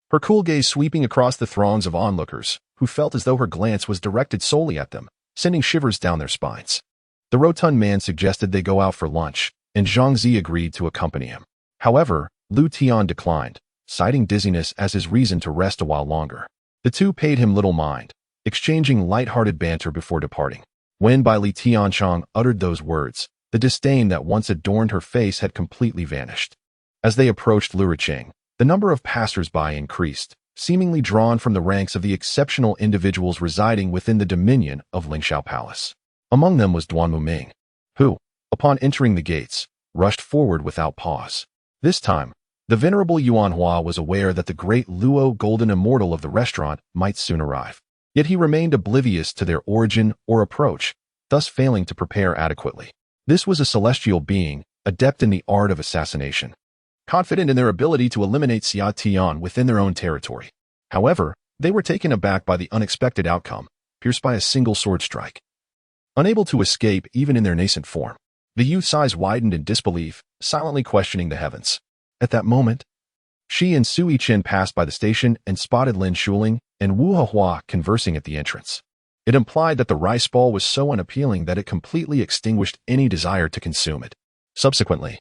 her cool gaze sweeping across the throngs of onlookers, who felt as though her glance was directed solely at them, sending shivers down their spines. The rotund man suggested they go out for lunch, and Zhang Zi agreed to accompany him. However, Lu Tian declined, citing dizziness as his reason to rest a while longer. The two paid him little mind, exchanging light-hearted banter before departing. When Bai Li Tianchang uttered those words, the disdain that once adorned her face had completely vanished. As they approached Luocheng, the number of passers-by increased, seemingly drawn from the ranks of the exceptional individuals residing within the dominion of Lingxiao Palace. Among them was Duan Muming, who, upon entering the gates, rushed forward without pause. This time, the venerable Yuan Hua was aware that the great Luo golden immortal of the restaurant might soon arrive. Yet he remained oblivious to their origin or approach, thus failing to prepare adequately. This was a celestial being, adept in the art of assassination, confident in their ability to eliminate Xia Tian within their own territory. However, they were taken aback by the unexpected outcome, pierced by a single sword strike. Unable to escape even in their nascent form, the youth's eyes widened in disbelief, silently questioning the heavens. At that moment, she and Sui Chen passed by the station and spotted Lin Shuling and Wu Hua conversing at the entrance. It implied that the rice ball was so unappealing that it completely extinguished any desire to consume it. Subsequently,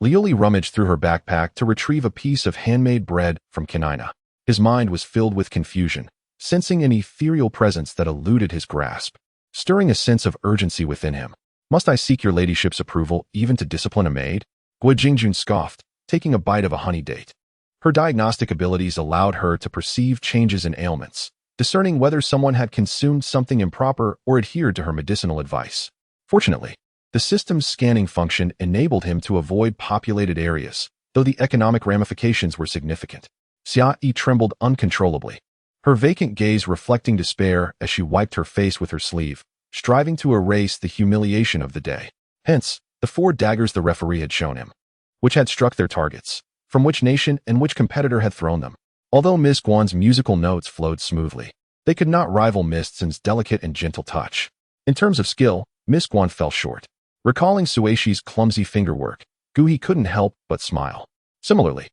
Liuli rummaged through her backpack to retrieve a piece of handmade bread from Kanina. His mind was filled with confusion, sensing an ethereal presence that eluded his grasp, stirring a sense of urgency within him. "Must I seek your ladyship's approval even to discipline a maid?" Gui Jingjun scoffed, taking a bite of a honey date. Her diagnostic abilities allowed her to perceive changes in ailments, discerning whether someone had consumed something improper or adhered to her medicinal advice. Fortunately, the system's scanning function enabled him to avoid populated areas, though the economic ramifications were significant. Xia Yi trembled uncontrollably, her vacant gaze reflecting despair as she wiped her face with her sleeve, striving to erase the humiliation of the day. Hence, the 4 daggers the referee had shown him, which had struck their targets, from which nation and which competitor had thrown them. Although Miss Guan's musical notes flowed smoothly, they could not rival Miss Tsin's delicate and gentle touch. In terms of skill, Miss Guan fell short. Recalling Sueishi's clumsy fingerwork, Guhi couldn't help but smile. Similarly,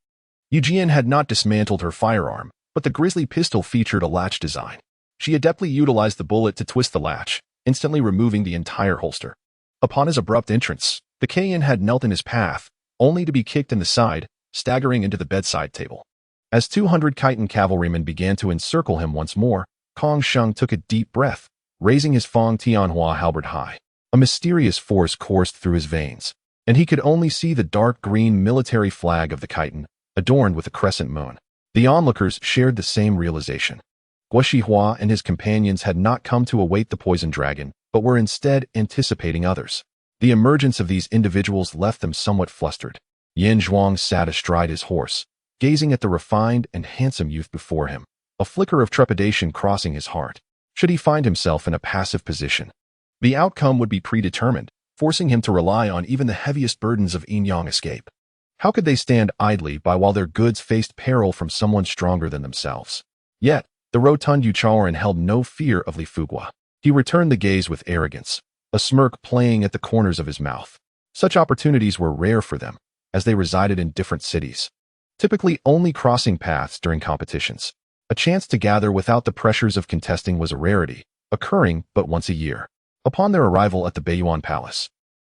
Yujian had not dismantled her firearm, but the grisly pistol featured a latch design. She adeptly utilized the bullet to twist the latch, instantly removing the entire holster. Upon his abrupt entrance, the Kayan had knelt in his path, only to be kicked in the side, staggering into the bedside table. As 200 Khitan cavalrymen began to encircle him once more, Kong Sheng took a deep breath, raising his Fong Tianhua halberd high. A mysterious force coursed through his veins, and he could only see the dark green military flag of the Khitan, adorned with a crescent moon. The onlookers shared the same realization. Guo Shihua and his companions had not come to await the poison dragon, but were instead anticipating others. The emergence of these individuals left them somewhat flustered. Yin Zhuang sat astride his horse, gazing at the refined and handsome youth before him, a flicker of trepidation crossing his heart. Should he find himself in a passive position, the outcome would be predetermined, forcing him to rely on even the heaviest burdens of yin-yang escape. How could they stand idly by while their goods faced peril from someone stronger than themselves? Yet, the rotund Yuchaoran held no fear of Li Fugua. He returned the gaze with arrogance, a smirk playing at the corners of his mouth. Such opportunities were rare for them, as they resided in different cities, typically only crossing paths during competitions. A chance to gather without the pressures of contesting was a rarity, occurring but once a year. Upon their arrival at the Beiyuan Palace,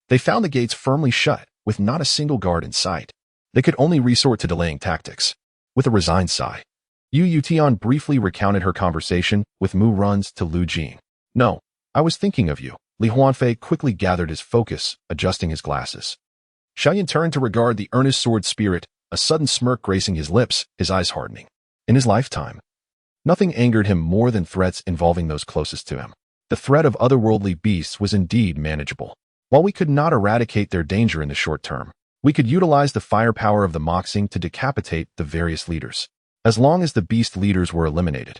they found the gates firmly shut, with not a single guard in sight. They could only resort to delaying tactics. With a resigned sigh, Yu Yutian briefly recounted her conversation with Mu Runs to Lu Jing. "No, I was thinking of you." Li Huanfei quickly gathered his focus, adjusting his glasses. Xiaoyan turned to regard the earnest sword spirit, a sudden smirk gracing his lips, his eyes hardening. In his lifetime, nothing angered him more than threats involving those closest to him. The threat of otherworldly beasts was indeed manageable. While we could not eradicate their danger in the short term, we could utilize the firepower of the Moxing to decapitate the various leaders. As long as the beast leaders were eliminated,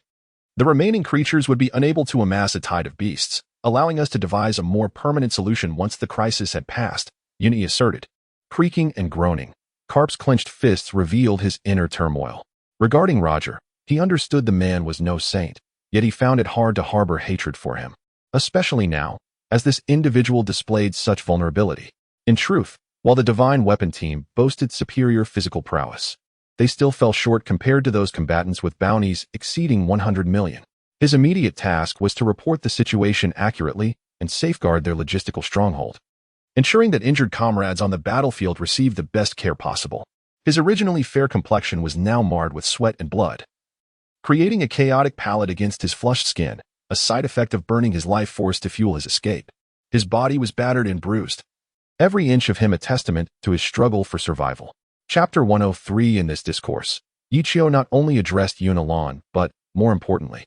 the remaining creatures would be unable to amass a tide of beasts, allowing us to devise a more permanent solution once the crisis had passed, Yuni asserted. Creaking and groaning, Karp's clenched fists revealed his inner turmoil. Regarding Roger, he understood the man was no saint, yet he found it hard to harbor hatred for him, especially now, as this individual displayed such vulnerability. In truth, while the Divine Weapon team boasted superior physical prowess, they still fell short compared to those combatants with bounties exceeding 100 million. His immediate task was to report the situation accurately and safeguard their logistical stronghold, ensuring that injured comrades on the battlefield received the best care possible. His originally fair complexion was now marred with sweat and blood, creating a chaotic palette against his flushed skin, a side effect of burning his life force to fuel his escape. His body was battered and bruised, every inch of him a testament to his struggle for survival. Chapter 103. In this discourse, Yichio not only addressed Yunalan, but, more importantly,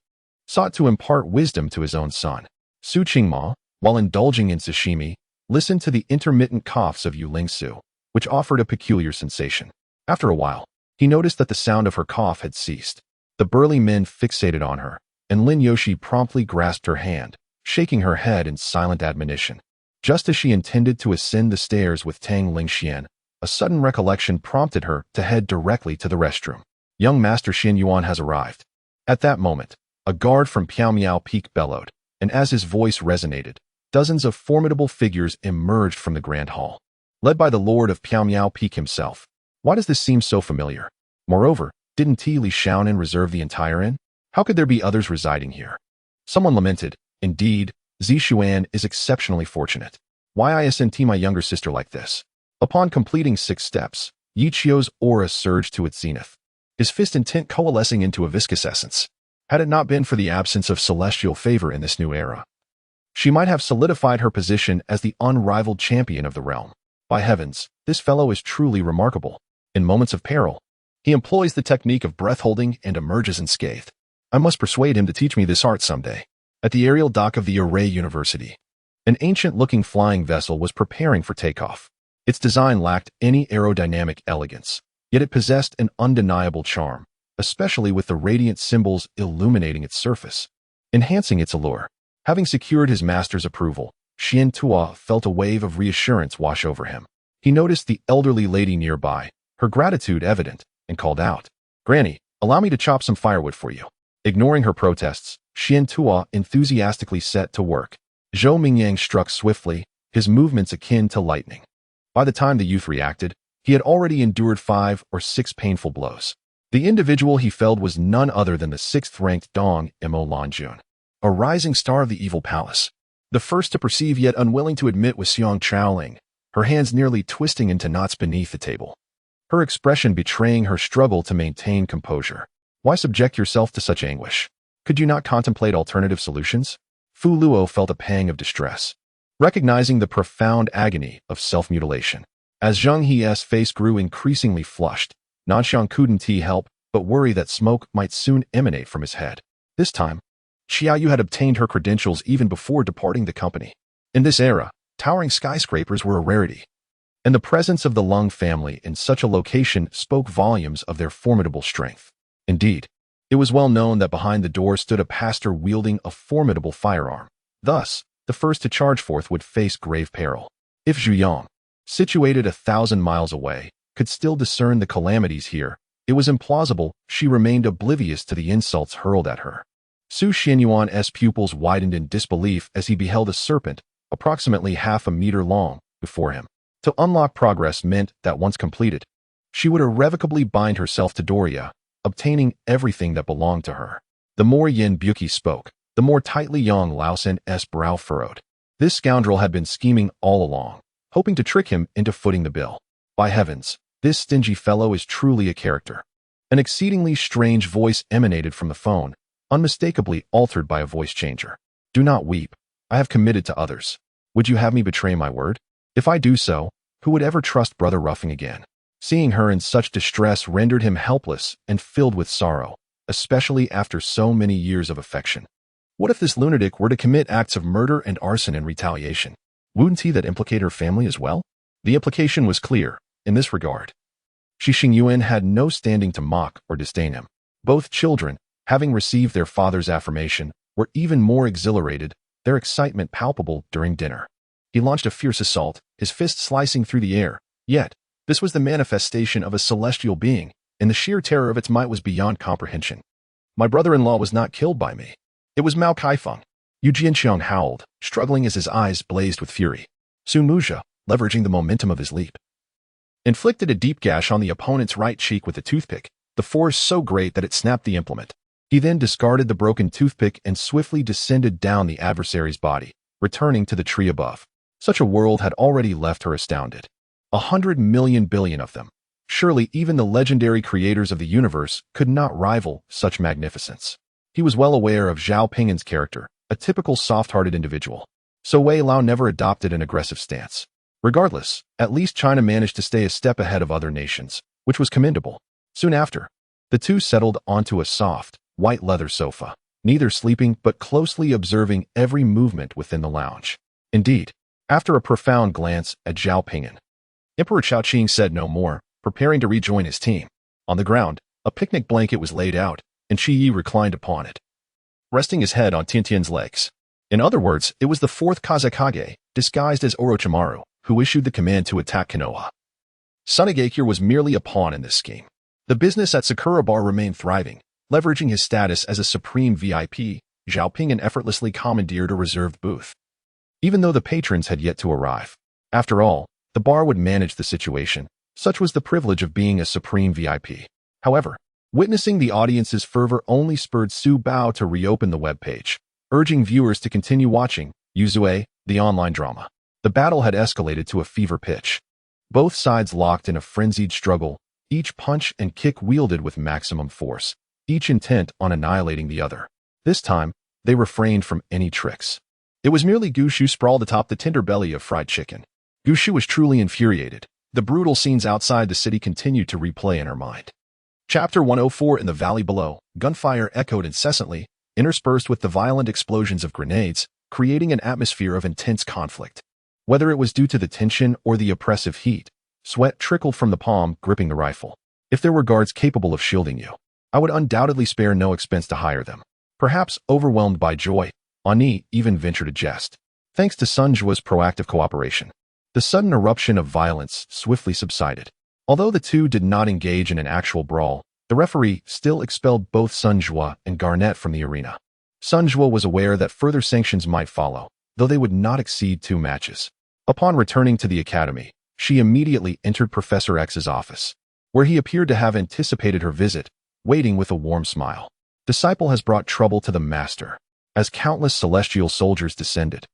sought to impart wisdom to his own son. Su Qingma, while indulging in sashimi, listened to the intermittent coughs of Yu Lingsu, which offered a peculiar sensation. After a while, he noticed that the sound of her cough had ceased. The burly men fixated on her, and Lin Yoshi promptly grasped her hand, shaking her head in silent admonition. Just as she intended to ascend the stairs with Tang Lingxian, a sudden recollection prompted her to head directly to the restroom. Young Master Xin Yuan has arrived. At that moment, a guard from Piaomiao Peak bellowed, and as his voice resonated, dozens of formidable figures emerged from the Grand Hall, led by the Lord of Piaomiao Peak himself. Why does this seem so familiar? Moreover, didn't Ti Li Shaonan reserve the entire inn? How could there be others residing here? Someone lamented. Indeed, Zishuan is exceptionally fortunate. Why isn't my younger sister like this? Upon completing 6 steps, Yichio's aura surged to its zenith, his fist intent coalescing into a viscous essence. Had it not been for the absence of celestial favor in this new era, she might have solidified her position as the unrivaled champion of the realm. By heavens, this fellow is truly remarkable. In moments of peril, he employs the technique of breath-holding and emerges unscathed. I must persuade him to teach me this art someday. At the aerial dock of the Array University, an ancient-looking flying vessel was preparing for takeoff. Its design lacked any aerodynamic elegance, yet it possessed an undeniable charm, especially with the radiant symbols illuminating its surface, enhancing its allure. Having secured his master's approval, Xian Tua felt a wave of reassurance wash over him. He noticed the elderly lady nearby, her gratitude evident, and called out, "Granny, allow me to chop some firewood for you." Ignoring her protests, Xian Tua enthusiastically set to work. Zhou Mingyang struck swiftly, his movements akin to lightning. By the time the youth reacted, he had already endured 5 or 6 painful blows. The individual he felled was none other than the 6th-ranked Dong Mo Lanjun, a rising star of the evil palace. The first to perceive yet unwilling to admit was Xiang Chaoling, her hands nearly twisting into knots beneath the table, her expression betraying her struggle to maintain composure. Why subject yourself to such anguish? Could you not contemplate alternative solutions? Fu Luo felt a pang of distress, recognizing the profound agony of self-mutilation. As Zheng He's face grew increasingly flushed, Nanxiang couldn't help but worry that smoke might soon emanate from his head. This time, Xiaoyu had obtained her credentials even before departing the company. In this era, towering skyscrapers were a rarity, and the presence of the Lung family in such a location spoke volumes of their formidable strength. Indeed, it was well known that behind the door stood a pastor wielding a formidable firearm. Thus, the first to charge forth would face grave peril. If Zhu Yang, situated 1,000 miles away, could still discern the calamities here, it was implausible she remained oblivious to the insults hurled at her. Su Xianyuan's pupils widened in disbelief as he beheld a serpent, approximately half a meter long, before him. To unlock progress meant that once completed, she would irrevocably bind herself to Doria, obtaining everything that belonged to her. The more Yin Buki spoke, the more tightly Yang Laosen's brow furrowed. This scoundrel had been scheming all along, hoping to trick him into footing the bill. By heavens, this stingy fellow is truly a character. An exceedingly strange voice emanated from the phone, unmistakably altered by a voice changer. Do not weep. I have committed to others. Would you have me betray my word? If I do so, who would ever trust Brother Ruffing again? Seeing her in such distress rendered him helpless and filled with sorrow, especially after so many years of affection. What if this lunatic were to commit acts of murder and arson in retaliation? Wouldn't he that implicate her family as well? The implication was clear, in this regard. Shi Xingyuan had no standing to mock or disdain him. Both children, having received their father's affirmation, were even more exhilarated, their excitement palpable during dinner. He launched a fierce assault, his fist slicing through the air. Yet, this was the manifestation of a celestial being, and the sheer terror of its might was beyond comprehension. My brother-in-law was not killed by me. It was Mao Kaifeng. Yu Jianxiang howled, struggling as his eyes blazed with fury. Sun Muzha, leveraging the momentum of his leap, inflicted a deep gash on the opponent's right cheek with a toothpick, the force so great that it snapped the implement. He then discarded the broken toothpick and swiftly descended down the adversary's body, returning to the tree above. Such a world had already left her astounded. 100 million billion of them. Surely even the legendary creators of the universe could not rival such magnificence. He was well aware of Zhao Ping'an's character, a typical soft-hearted individual. So Wei Lao never adopted an aggressive stance. Regardless, at least China managed to stay a step ahead of other nations, which was commendable. Soon after, the two settled onto a soft, white leather sofa, neither sleeping but closely observing every movement within the lounge. Indeed, after a profound glance at Zhao Ping'an, Emperor Chao-Ching said no more, preparing to rejoin his team. On the ground, a picnic blanket was laid out, and Qi Yi reclined upon it, resting his head on Tiantian's legs. In other words, it was the fourth Kazekage, disguised as Orochimaru, who issued the command to attack Konoha. Sunagakure was merely a pawn in this scheme. The business at Sakura Bar remained thriving. Leveraging his status as a supreme VIP, Zhao Ping'an effortlessly commandeered a reserved booth, even though the patrons had yet to arrive. After all, the bar would manage the situation. Such was the privilege of being a supreme VIP. However, witnessing the audience's fervor only spurred Su Bao to reopen the webpage, urging viewers to continue watching Yuzue, the online drama. The battle had escalated to a fever pitch. Both sides locked in a frenzied struggle, each punch and kick wielded with maximum force, each intent on annihilating the other. This time, they refrained from any tricks. It was merely Gushu sprawled atop the tender belly of fried chicken. Gushu was truly infuriated. The brutal scenes outside the city continued to replay in her mind. Chapter 104. In the valley below, gunfire echoed incessantly, interspersed with the violent explosions of grenades, creating an atmosphere of intense conflict. Whether it was due to the tension or the oppressive heat, sweat trickled from the palm gripping the rifle. If there were guards capable of shielding you, I would undoubtedly spare no expense to hire them. Perhaps overwhelmed by joy, Ani even ventured a jest. Thanks to Sun Jua's proactive cooperation, the sudden eruption of violence swiftly subsided. Although the two did not engage in an actual brawl, the referee still expelled both Sun Jua and Garnett from the arena. Sun Jua was aware that further sanctions might follow, though they would not exceed 2 matches. Upon returning to the academy, she immediately entered Professor X's office, where he appeared to have anticipated her visit, waiting with a warm smile. Disciple has brought trouble to the master. As countless celestial soldiers descended,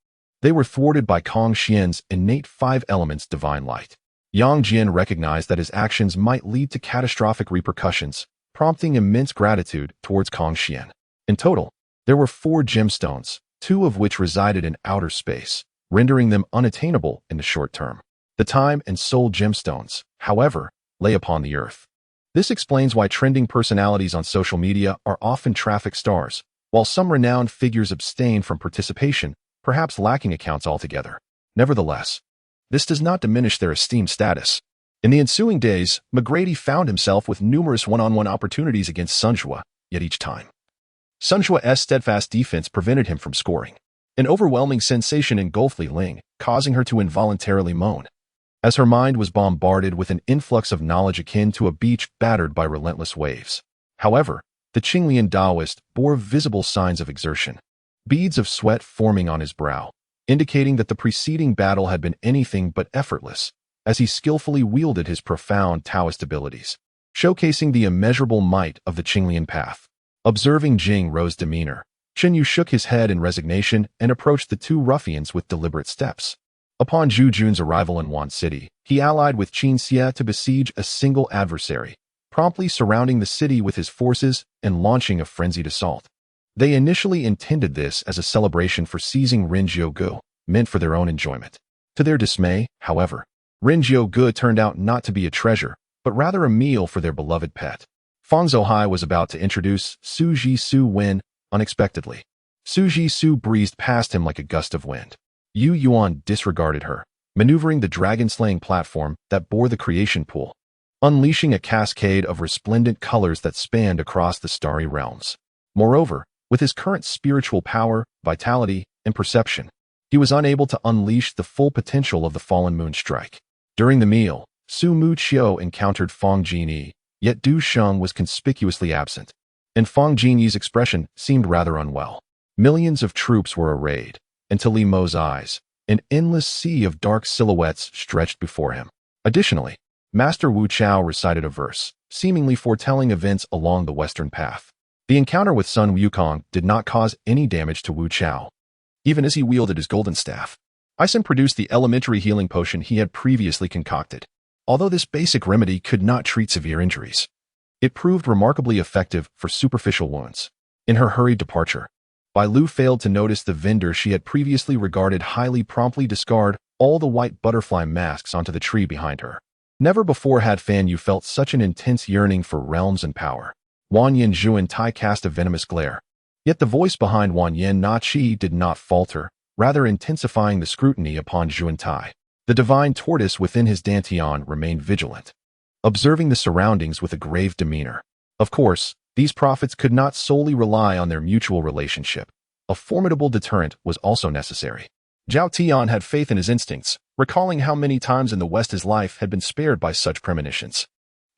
They were thwarted by Kong Xian's innate five elements divine light. Yang Jin recognized that his actions might lead to catastrophic repercussions, prompting immense gratitude towards Kong Xian. In total, there were 4 gemstones, 2 of which resided in outer space, rendering them unattainable in the short term. The time and soul gemstones, however, lay upon the earth. This explains why trending personalities on social media are often traffic stars, while some renowned figures abstain from participation, perhaps lacking accounts altogether. Nevertheless, this does not diminish their esteemed status. In the ensuing days, McGrady found himself with numerous one-on-one opportunities against Sun Jue, yet each time Sun Jue's steadfast defense prevented him from scoring. An overwhelming sensation engulfed Li Ling, causing her to involuntarily moan, as her mind was bombarded with an influx of knowledge akin to a beach battered by relentless waves. However, the Qinglian Taoist bore visible signs of exertion, beads of sweat forming on his brow, indicating that the preceding battle had been anything but effortless, as he skillfully wielded his profound Taoist abilities, showcasing the immeasurable might of the Qinglian path. Observing Jing Ro's demeanor, Chen Yu shook his head in resignation and approached the 2 ruffians with deliberate steps. Upon Zhu Jun's arrival in Wan City, he allied with Qin Xie to besiege a single adversary, promptly surrounding the city with his forces and launching a frenzied assault. They initially intended this as a celebration for seizing Ren Jiugu, meant for their own enjoyment. To their dismay, however, Ren Jiugu turned out not to be a treasure, but rather a meal for their beloved pet. Fang Zhouhai was about to introduce Su Ji-su when, unexpectedly, Su Ji-su breezed past him like a gust of wind. Yu Yuan disregarded her, maneuvering the dragon-slaying platform that bore the creation pool, unleashing a cascade of resplendent colors that spanned across the starry realms. Moreover, with his current spiritual power, vitality, and perception, he was unable to unleash the full potential of the fallen moon strike. During the meal, Su Mu Qiu encountered Fang Jingyi, yet Du Sheng was conspicuously absent, and Fang Jingyi's expression seemed rather unwell. Millions of troops were arrayed, and to Li Mo's eyes, an endless sea of dark silhouettes stretched before him. Additionally, Master Wu Chao recited a verse, seemingly foretelling events along the western path. The encounter with Sun Wukong did not cause any damage to Wu Chao, even as he wielded his golden staff. Ison produced the elementary healing potion he had previously concocted. Although this basic remedy could not treat severe injuries, it proved remarkably effective for superficial wounds. In her hurried departure, Bai Lu failed to notice the vendor she had previously regarded highly promptly discard all the white butterfly masks onto the tree behind her. Never before had Fan Yu felt such an intense yearning for realms and power. Wan Yin Zhuan Tai cast a venomous glare. Yet the voice behind Wan Yin Na Qi did not falter, rather intensifying the scrutiny upon Zhuan Tai. The divine tortoise within his dantian remained vigilant, observing the surroundings with a grave demeanor. Of course, these prophets could not solely rely on their mutual relationship. A formidable deterrent was also necessary. Zhao Tian had faith in his instincts, recalling how many times in the West his life had been spared by such premonitions.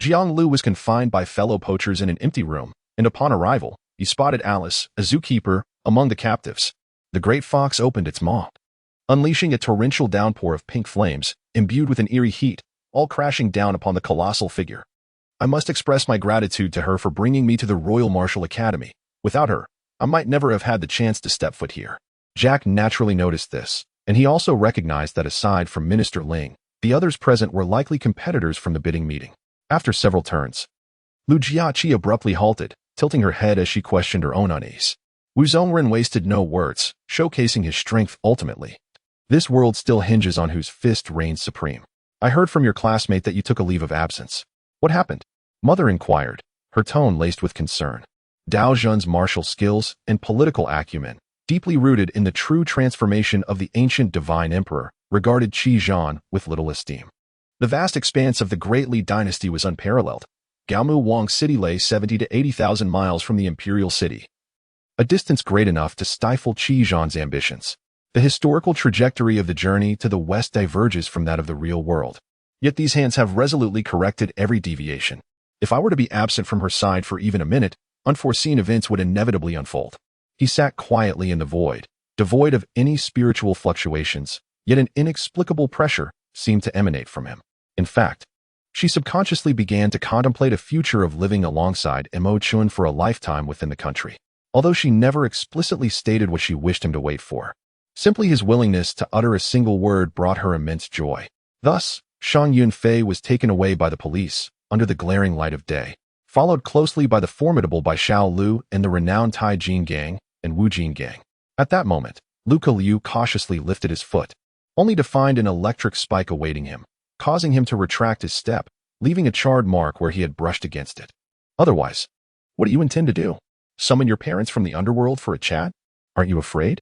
Jiang Lu was confined by fellow poachers in an empty room, and upon arrival, he spotted Alice, a zookeeper, among the captives. The great fox opened its maw, unleashing a torrential downpour of pink flames, imbued with an eerie heat, all crashing down upon the colossal figure. I must express my gratitude to her for bringing me to the Royal Martial Academy. Without her, I might never have had the chance to step foot here. Jack naturally noticed this, and he also recognized that aside from Minister Ling, the others present were likely competitors from the bidding meeting. After several turns, Lu Jiaqi abruptly halted, tilting her head as she questioned her own unease. Wu Zhongren wasted no words, showcasing his strength ultimately. This world still hinges on whose fist reigns supreme. I heard from your classmate that you took a leave of absence. What happened? Mother inquired, her tone laced with concern. Dao Zhen's martial skills and political acumen, deeply rooted in the true transformation of the ancient divine emperor, regarded Qi Zhan with little esteem. The vast expanse of the Great Li dynasty was unparalleled. Gaomu Wang City lay 70 to 80,000 miles from the imperial city, a distance great enough to stifle Qi Zhan's ambitions. The historical trajectory of the journey to the west diverges from that of the real world. Yet these hands have resolutely corrected every deviation. If I were to be absent from her side for even a minute, unforeseen events would inevitably unfold. He sat quietly in the void, devoid of any spiritual fluctuations, yet an inexplicable pressure seemed to emanate from him. In fact, she subconsciously began to contemplate a future of living alongside Mo Chun for a lifetime within the country, although she never explicitly stated what she wished him to wait for. Simply his willingness to utter a single word brought her immense joy. Thus, Shang Yunfei was taken away by the police, under the glaring light of day, followed closely by the formidable Bai Xiao Lu and the renowned Tai Jin gang and Wu Jin gang. At that moment, Luca Liu cautiously lifted his foot, only to find an electric spike awaiting him, causing him to retract his step, leaving a charred mark where he had brushed against it. Otherwise, what do you intend to do? Summon your parents from the underworld for a chat? Aren't you afraid?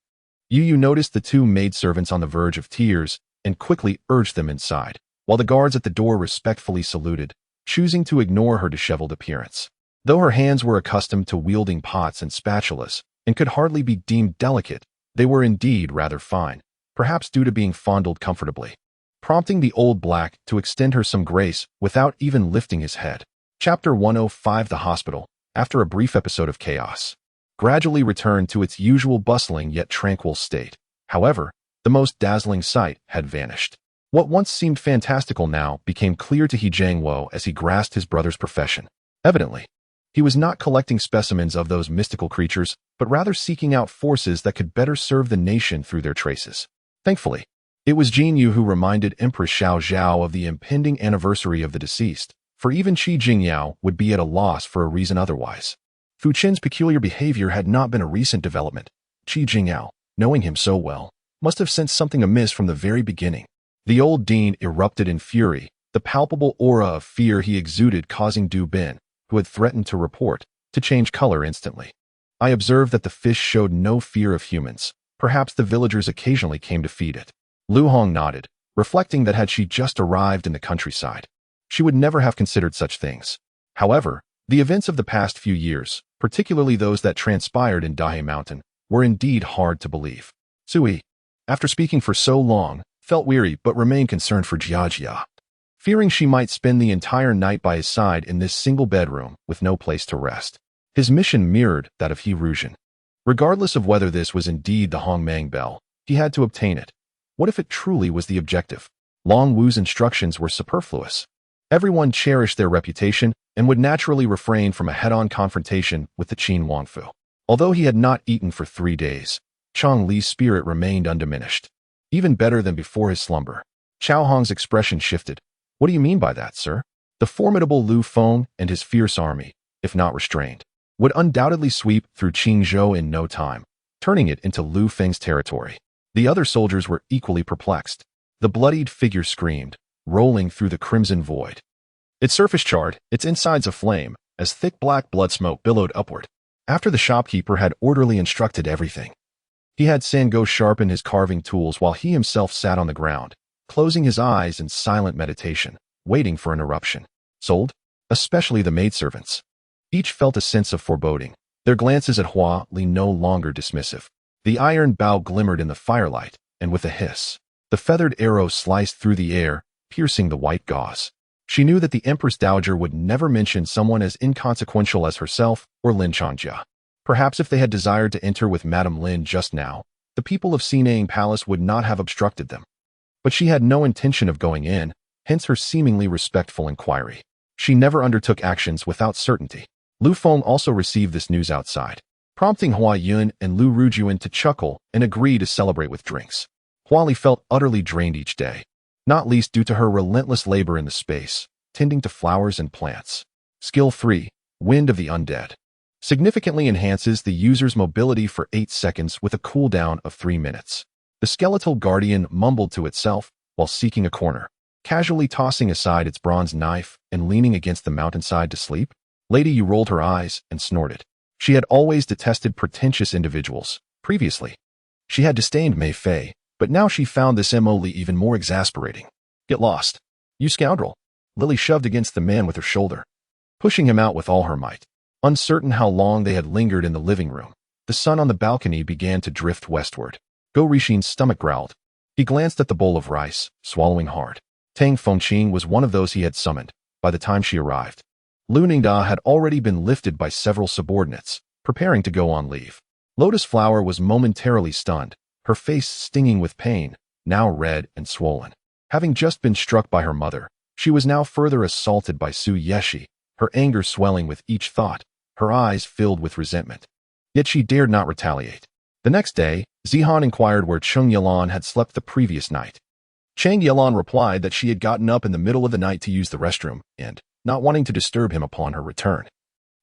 Yu noticed the two maidservants on the verge of tears and quickly urged them inside, while the guards at the door respectfully saluted, choosing to ignore her disheveled appearance. Though her hands were accustomed to wielding pots and spatulas and could hardly be deemed delicate, they were indeed rather fine, perhaps due to being fondled comfortably, prompting the old black to extend her some grace without even lifting his head. Chapter 105. The hospital, after a brief episode of chaos, gradually returned to its usual bustling yet tranquil state. However, the most dazzling sight had vanished. What once seemed fantastical now became clear to He Jiangwo as he grasped his brother's profession. Evidently, he was not collecting specimens of those mystical creatures, but rather seeking out forces that could better serve the nation through their traces. Thankfully, it was Jin Yu who reminded Empress Xiao Zhao of the impending anniversary of the deceased, for even Qi Jingyao would be at a loss for a reason otherwise. Fu Qin's peculiar behavior had not been a recent development. Qi Jingyao, knowing him so well, must have sensed something amiss from the very beginning. The old dean erupted in fury, the palpable aura of fear he exuded causing Du Bin, who had threatened to report, to change color instantly. I observed that the fish showed no fear of humans. Perhaps the villagers occasionally came to feed it. Lu Hong nodded, reflecting that had she just arrived in the countryside, she would never have considered such things. However, the events of the past few years, particularly those that transpired in Dai Mountain, were indeed hard to believe. Sui, after speaking for so long, felt weary but remained concerned for Jiajia, fearing she might spend the entire night by his side in this single bedroom with no place to rest. His mission mirrored that of He Ruzhen. Regardless of whether this was indeed the Hongmang bell, he had to obtain it. What if it truly was the objective? Long Wu's instructions were superfluous. Everyone cherished their reputation and would naturally refrain from a head-on confrontation with the Qin Wangfu. Although he had not eaten for 3 days, Chang Li's spirit remained undiminished. Even better than before his slumber. Chao Hong's expression shifted. What do you mean by that, sir? The formidable Lu Feng and his fierce army, if not restrained, would undoubtedly sweep through Qingzhou in no time, turning it into Lu Feng's territory. The other soldiers were equally perplexed. The bloodied figure screamed, rolling through the crimson void. Its surface charred, its insides aflame, as thick black blood smoke billowed upward. After the shopkeeper had orderly instructed everything, he had Sango sharpen his carving tools while he himself sat on the ground, closing his eyes in silent meditation, waiting for an eruption. Sold, especially the maidservants. Each felt a sense of foreboding, their glances at Hua Li no longer dismissive. The iron bow glimmered in the firelight, and with a hiss, the feathered arrow sliced through the air, piercing the white gauze. She knew that the Empress Dowager would never mention someone as inconsequential as herself or Lin Changjia. Perhaps if they had desired to enter with Madame Lin just now, the people of Sinang Palace would not have obstructed them. But she had no intention of going in, hence her seemingly respectful inquiry. She never undertook actions without certainty. Lu Feng also received this news outside, prompting Hua Yun and Lu Rujuan to chuckle and agree to celebrate with drinks. Hua Li felt utterly drained each day, not least due to her relentless labor in the space, tending to flowers and plants. Skill 3, Wind of the Undead, significantly enhances the user's mobility for 8 seconds with a cooldown of 3 minutes. The skeletal guardian mumbled to itself while seeking a corner, casually tossing aside its bronze knife and leaning against the mountainside to sleep. Lady Yu rolled her eyes and snorted. She had always detested pretentious individuals. Previously, she had disdained Mei Fei, but now she found this Mo Li even more exasperating. Get lost, you scoundrel. Lily shoved against the man with her shoulder, pushing him out with all her might. Uncertain how long they had lingered in the living room, the sun on the balcony began to drift westward. Go Rishin's stomach growled. He glanced at the bowl of rice, swallowing hard. Tang Fengqing was one of those he had summoned. By the time she arrived, Lu Ningda had already been lifted by several subordinates, preparing to go on leave. Lotus Flower was momentarily stunned, her face stinging with pain, now red and swollen. Having just been struck by her mother, she was now further assaulted by Su Yeshi, her anger swelling with each thought, her eyes filled with resentment. Yet she dared not retaliate. The next day, Zihan inquired where Cheng Yalan had slept the previous night. Cheng Yalan replied that she had gotten up in the middle of the night to use the restroom and, not wanting to disturb him upon her return,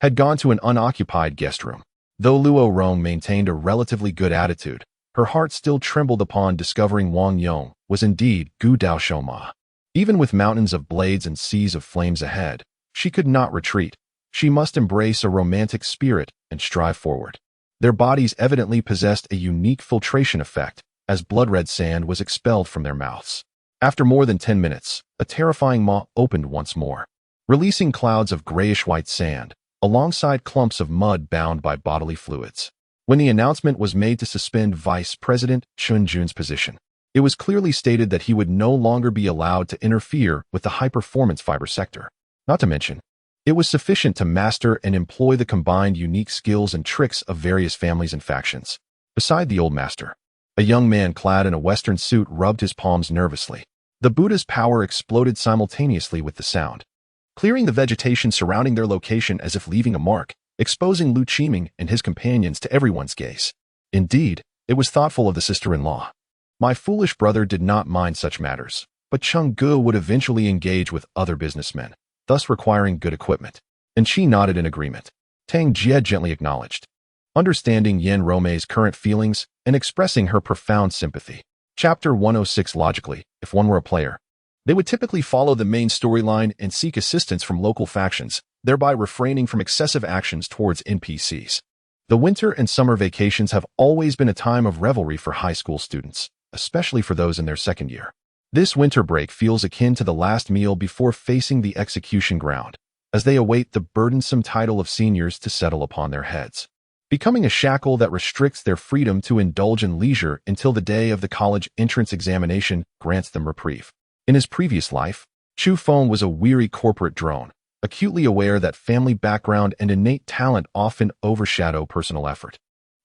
had gone to an unoccupied guest room. Though Luo Rong maintained a relatively good attitude, her heart still trembled upon discovering Wang Yong was indeed Gu Dao Shoma. Even with mountains of blades and seas of flames ahead, she could not retreat. She must embrace a romantic spirit and strive forward. Their bodies evidently possessed a unique filtration effect, as blood-red sand was expelled from their mouths. After more than 10 minutes, a terrifying maw opened once more, releasing clouds of grayish-white sand, alongside clumps of mud bound by bodily fluids. When the announcement was made to suspend Vice President Chun Jun's position, it was clearly stated that he would no longer be allowed to interfere with the high-performance fiber sector. Not to mention, it was sufficient to master and employ the combined unique skills and tricks of various families and factions. Beside the old master, a young man clad in a Western suit rubbed his palms nervously. The Buddha's power exploded simultaneously with the sound, clearing the vegetation surrounding their location as if leaving a mark, exposing Lu Qiming and his companions to everyone's gaze. Indeed, it was thoughtful of the sister-in-law. My foolish brother did not mind such matters, but Cheng Gu would eventually engage with other businessmen, thus requiring good equipment. And she nodded in agreement. Tang Jie gently acknowledged, understanding Yan Romei's current feelings and expressing her profound sympathy. Chapter 106. Logically, if one were a player, they would typically follow the main storyline and seek assistance from local factions, thereby refraining from excessive actions towards NPCs. The winter and summer vacations have always been a time of revelry for high school students, especially for those in their second year. This winter break feels akin to the last meal before facing the execution ground, as they await the burdensome title of seniors to settle upon their heads, becoming a shackle that restricts their freedom to indulge in leisure until the day of the college entrance examination grants them reprieve. In his previous life, Chu Feng was a weary corporate drone, acutely aware that family background and innate talent often overshadow personal effort.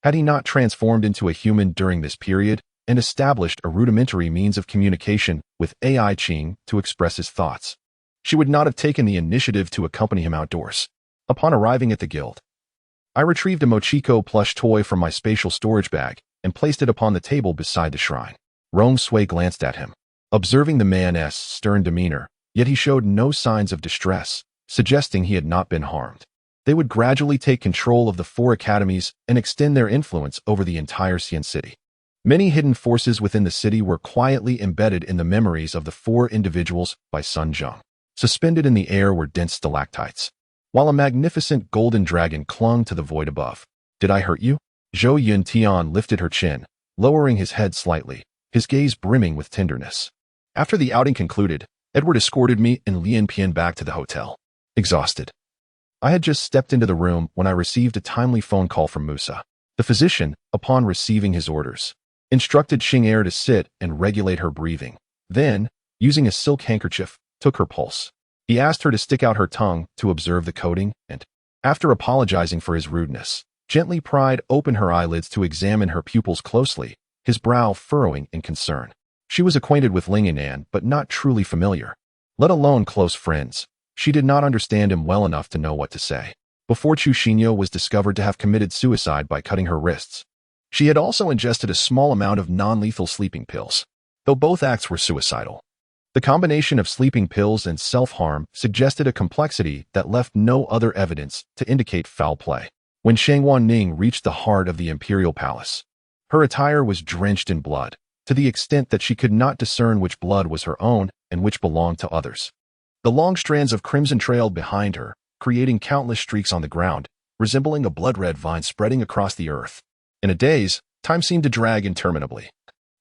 Had he not transformed into a human during this period and established a rudimentary means of communication with AI Qing to express his thoughts, she would not have taken the initiative to accompany him outdoors. Upon arriving at the guild, I retrieved a Mochiko plush toy from my spatial storage bag and placed it upon the table beside the shrine. Rong Sui glanced at him, observing the man's stern demeanor, yet he showed no signs of distress, suggesting he had not been harmed. They would gradually take control of the 4 academies and extend their influence over the entire Xian city. Many hidden forces within the city were quietly embedded in the memories of the 4 individuals by Sun Zheng. Suspended in the air were dense stalactites, while a magnificent golden dragon clung to the void above. Did I hurt you? Zhou Yun Tian lifted her chin, lowering his head slightly, his gaze brimming with tenderness. After the outing concluded, Edward escorted me and Lian Pian back to the hotel. Exhausted. I had just stepped into the room when I received a timely phone call from Musa. The physician, upon receiving his orders, instructed Xing'er to sit and regulate her breathing. Then, using a silk handkerchief, took her pulse. He asked her to stick out her tongue to observe the coding and, after apologizing for his rudeness, gently pried open her eyelids to examine her pupils closely, his brow furrowing in concern. She was acquainted with Ling Yinan, but not truly familiar, let alone close friends. She did not understand him well enough to know what to say. Before Chu Xinyo was discovered to have committed suicide by cutting her wrists, she had also ingested a small amount of non-lethal sleeping pills, though both acts were suicidal. The combination of sleeping pills and self-harm suggested a complexity that left no other evidence to indicate foul play. When Shang Wanning reached the heart of the imperial palace, her attire was drenched in blood, to the extent that she could not discern which blood was her own and which belonged to others. The long strands of crimson trailed behind her, creating countless streaks on the ground, resembling a blood-red vine spreading across the earth. In a daze, time seemed to drag interminably.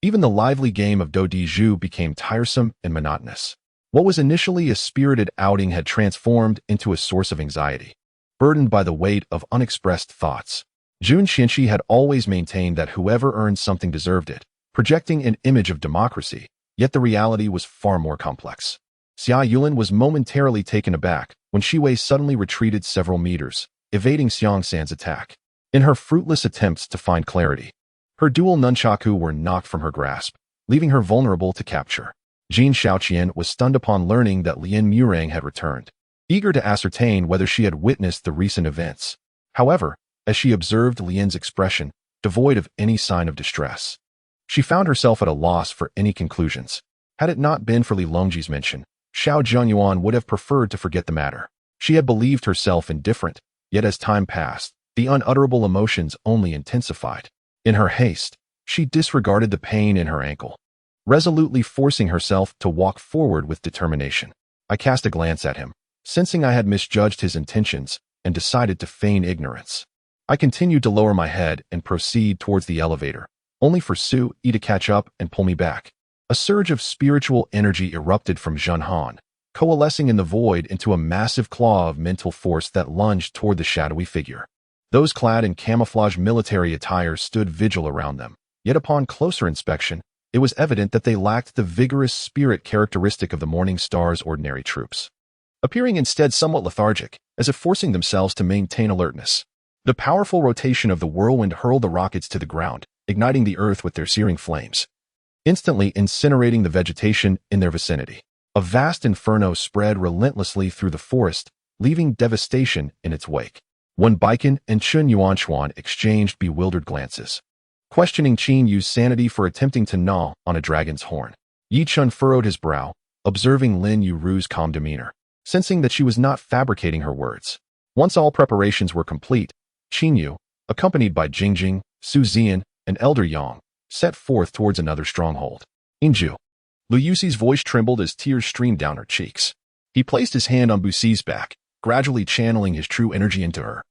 Even the lively game of Do Di Zhu became tiresome and monotonous. What was initially a spirited outing had transformed into a source of anxiety, burdened by the weight of unexpressed thoughts. Jun Xianxi had always maintained that whoever earned something deserved it, projecting an image of democracy, yet the reality was far more complex. Xia Yulin was momentarily taken aback when Shi Wei suddenly retreated several meters, evading Xiang San's attack. In her fruitless attempts to find clarity, her dual nunchaku were knocked from her grasp, leaving her vulnerable to capture. Jin Shaoqian was stunned upon learning that Lian Murang had returned, eager to ascertain whether she had witnessed the recent events. However, as she observed Lian's expression, devoid of any sign of distress. She found herself at a loss for any conclusions. Had it not been for Li Longji's mention, Xiao Zhengyuan would have preferred to forget the matter. She had believed herself indifferent, yet as time passed, the unutterable emotions only intensified. In her haste, she disregarded the pain in her ankle, resolutely forcing herself to walk forward with determination. I cast a glance at him, sensing I had misjudged his intentions, and decided to feign ignorance. I continued to lower my head and proceed towards the elevator, only for Su Yi to catch up and pull me back. A surge of spiritual energy erupted from Zhen Han, coalescing in the void into a massive claw of mental force that lunged toward the shadowy figure. Those clad in camouflage military attire stood vigil around them, yet upon closer inspection, it was evident that they lacked the vigorous spirit characteristic of the Morning Star's ordinary troops, appearing instead somewhat lethargic, as if forcing themselves to maintain alertness. The powerful rotation of the whirlwind hurled the rockets to the ground, igniting the earth with their searing flames, instantly incinerating the vegetation in their vicinity. A vast inferno spread relentlessly through the forest, leaving devastation in its wake. When Baiken and Chun Yuanchuan exchanged bewildered glances, questioning Qin Yu's sanity for attempting to gnaw on a dragon's horn. Yi Chun furrowed his brow, observing Lin Yuru's calm demeanor, sensing that she was not fabricating her words. Once all preparations were complete, Qin Yu, accompanied by Jingjing, Su Zian, and Elder Yang, set forth towards another stronghold. Inju. Lu Yuxi's voice trembled as tears streamed down her cheeks. He placed his hand on Buxi's back, gradually channeling his true energy into her.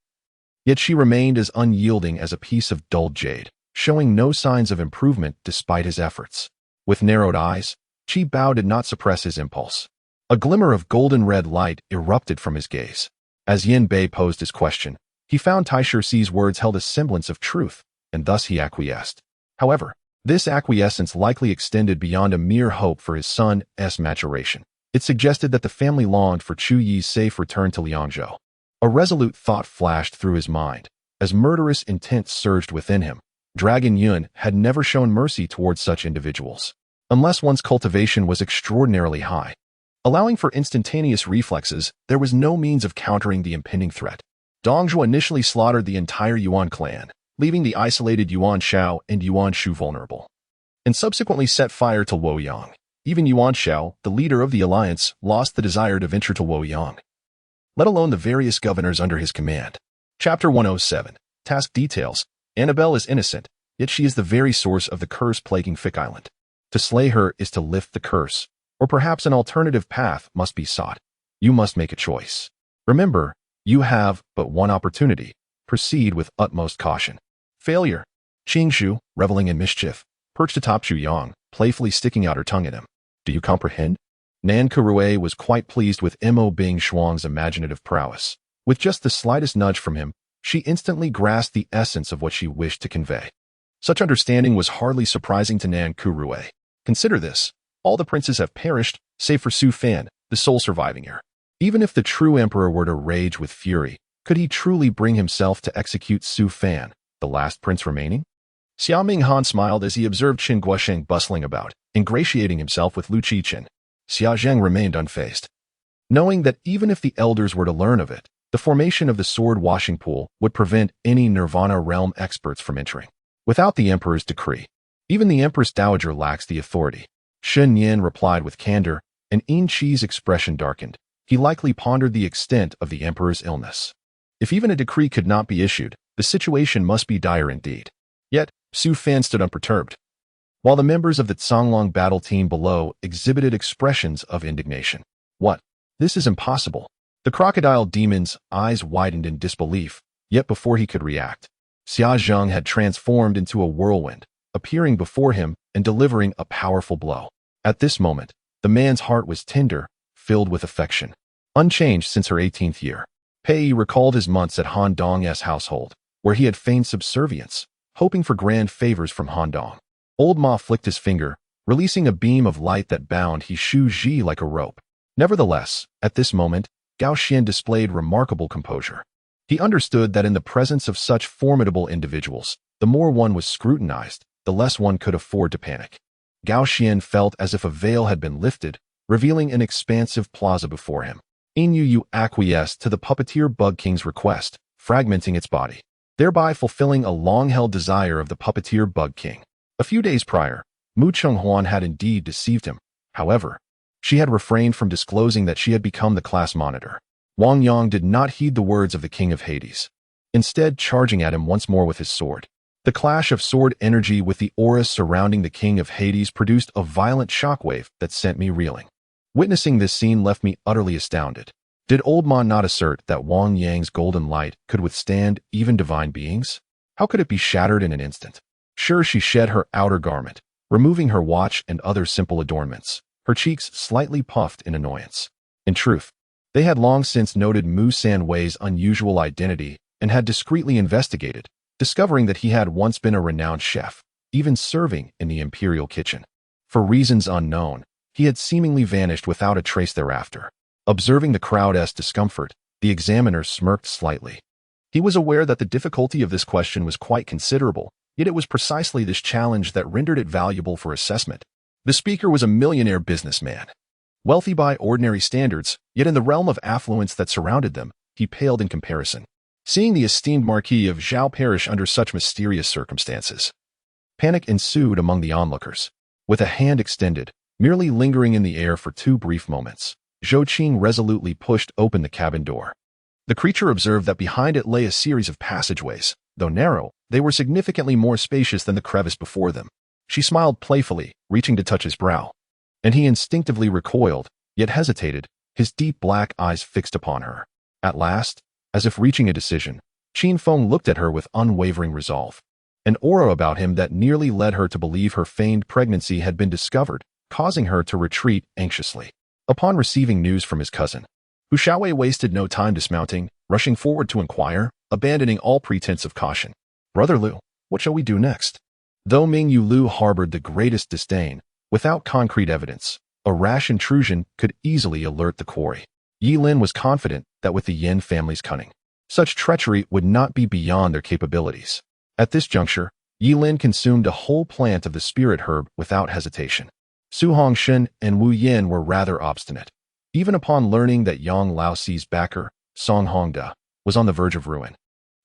Yet she remained as unyielding as a piece of dulled jade, showing no signs of improvement despite his efforts. With narrowed eyes, Qi Bao did not suppress his impulse. A glimmer of golden-red light erupted from his gaze. As Yin Bei posed his question, he found Taisher Si's words held a semblance of truth, and thus he acquiesced. However, this acquiescence likely extended beyond a mere hope for his son's maturation. It suggested that the family longed for Chu Yi's safe return to Liangzhou. A resolute thought flashed through his mind. As murderous intent surged within him, Dragon Yun had never shown mercy towards such individuals, unless one's cultivation was extraordinarily high. Allowing for instantaneous reflexes, there was no means of countering the impending threat. Dongzhuo initially slaughtered the entire Yuan clan, leaving the isolated Yuan Shao and Yuan Shu vulnerable, and subsequently set fire to Luoyang. Even Yuan Shao, the leader of the alliance, lost the desire to venture to Luoyang, let alone the various governors under his command. Chapter 107. Task Details. Annabelle is innocent, yet she is the very source of the curse plaguing Fick Island. To slay her is to lift the curse, or perhaps an alternative path must be sought. You must make a choice. Remember, you have but one opportunity. Proceed with utmost caution. Failure. Qingshu, reveling in mischief, perched atop Xu Yang, playfully sticking out her tongue at him. Do you comprehend? Nan Kurue was quite pleased with Mo Bing Shuang's imaginative prowess. With just the slightest nudge from him, she instantly grasped the essence of what she wished to convey. Such understanding was hardly surprising to Nan Kurue. Consider this. All the princes have perished, save for Su Fan, the sole surviving heir. Even if the true emperor were to rage with fury, could he truly bring himself to execute Su Fan, the last prince remaining? Xia Minghan smiled as he observed Qin Guosheng bustling about, ingratiating himself with Lu Qichen. Xia Zheng remained unfazed, knowing that even if the elders were to learn of it, the formation of the sword washing pool would prevent any Nirvana realm experts from entering. Without the emperor's decree, even the empress dowager lacks the authority. Shen Yin replied with candor, and Yin Qi's expression darkened. He likely pondered the extent of the emperor's illness. If even a decree could not be issued, the situation must be dire indeed. Yet, Su Fan stood unperturbed, while the members of the Zonglong battle team below exhibited expressions of indignation. What? This is impossible. The crocodile demon's eyes widened in disbelief, yet before he could react, Xia Zheng had transformed into a whirlwind, appearing before him and delivering a powerful blow. At this moment, the man's heart was tender, filled with affection. Unchanged since her 18th year, Pei recalled his months at Han Dong's household, where he had feigned subservience, hoping for grand favors from Han Dong. Old Ma flicked his finger, releasing a beam of light that bound He Shu Ji like a rope. Nevertheless, at this moment, Gao Xian displayed remarkable composure. He understood that in the presence of such formidable individuals, the more one was scrutinized, the less one could afford to panic. Gao Xian felt as if a veil had been lifted, revealing an expansive plaza before him. Yin Yu acquiesced to the puppeteer Bug King's request, fragmenting its body. thereby fulfilling a long-held desire of the puppeteer Bug King. A few days prior, Mu Chenghuan had indeed deceived him. However, she had refrained from disclosing that she had become the class monitor. Wang Yang did not heed the words of the King of Hades, instead charging at him once more with his sword. The clash of sword energy with the aura surrounding the King of Hades produced a violent shockwave that sent me reeling. Witnessing this scene left me utterly astounded. Did Old Ma not assert that Wang Yang's golden light could withstand even divine beings? How could it be shattered in an instant? Sure, she shed her outer garment, removing her watch and other simple adornments, her cheeks slightly puffed in annoyance. In truth, they had long since noted Mu Sanwei's unusual identity and had discreetly investigated, discovering that he had once been a renowned chef, even serving in the imperial kitchen. For reasons unknown, he had seemingly vanished without a trace thereafter. Observing the crowd's discomfort, the examiner smirked slightly. He was aware that the difficulty of this question was quite considerable, yet it was precisely this challenge that rendered it valuable for assessment. The speaker was a millionaire businessman. Wealthy by ordinary standards, yet in the realm of affluence that surrounded them, he paled in comparison. Seeing the esteemed Marquis of Zhao perish under such mysterious circumstances, panic ensued among the onlookers. With a hand extended, merely lingering in the air for 2 brief moments, Zhou Qing resolutely pushed open the cabin door. The creature observed that behind it lay a series of passageways. Though narrow, they were significantly more spacious than the crevice before them. She smiled playfully, reaching to touch his brow. And he instinctively recoiled, yet hesitated, his deep black eyes fixed upon her. At last, as if reaching a decision, Qin Feng looked at her with unwavering resolve. An aura about him that nearly led her to believe her feigned pregnancy had been discovered, causing her to retreat anxiously. Upon receiving news from his cousin, Hu Xiaowei wasted no time dismounting, rushing forward to inquire, abandoning all pretense of caution. "Brother Liu, what shall we do next?" Though Ming Yu Lu harbored the greatest disdain, without concrete evidence, a rash intrusion could easily alert the quarry. Yi Lin was confident that with the Yin family's cunning, such treachery would not be beyond their capabilities. At this juncture, Yi Lin consumed a whole plant of the spirit herb without hesitation. Su Hongshen and Wu Yin were rather obstinate. Even upon learning that Yang Laoxi's backer, Song Hongda, was on the verge of ruin,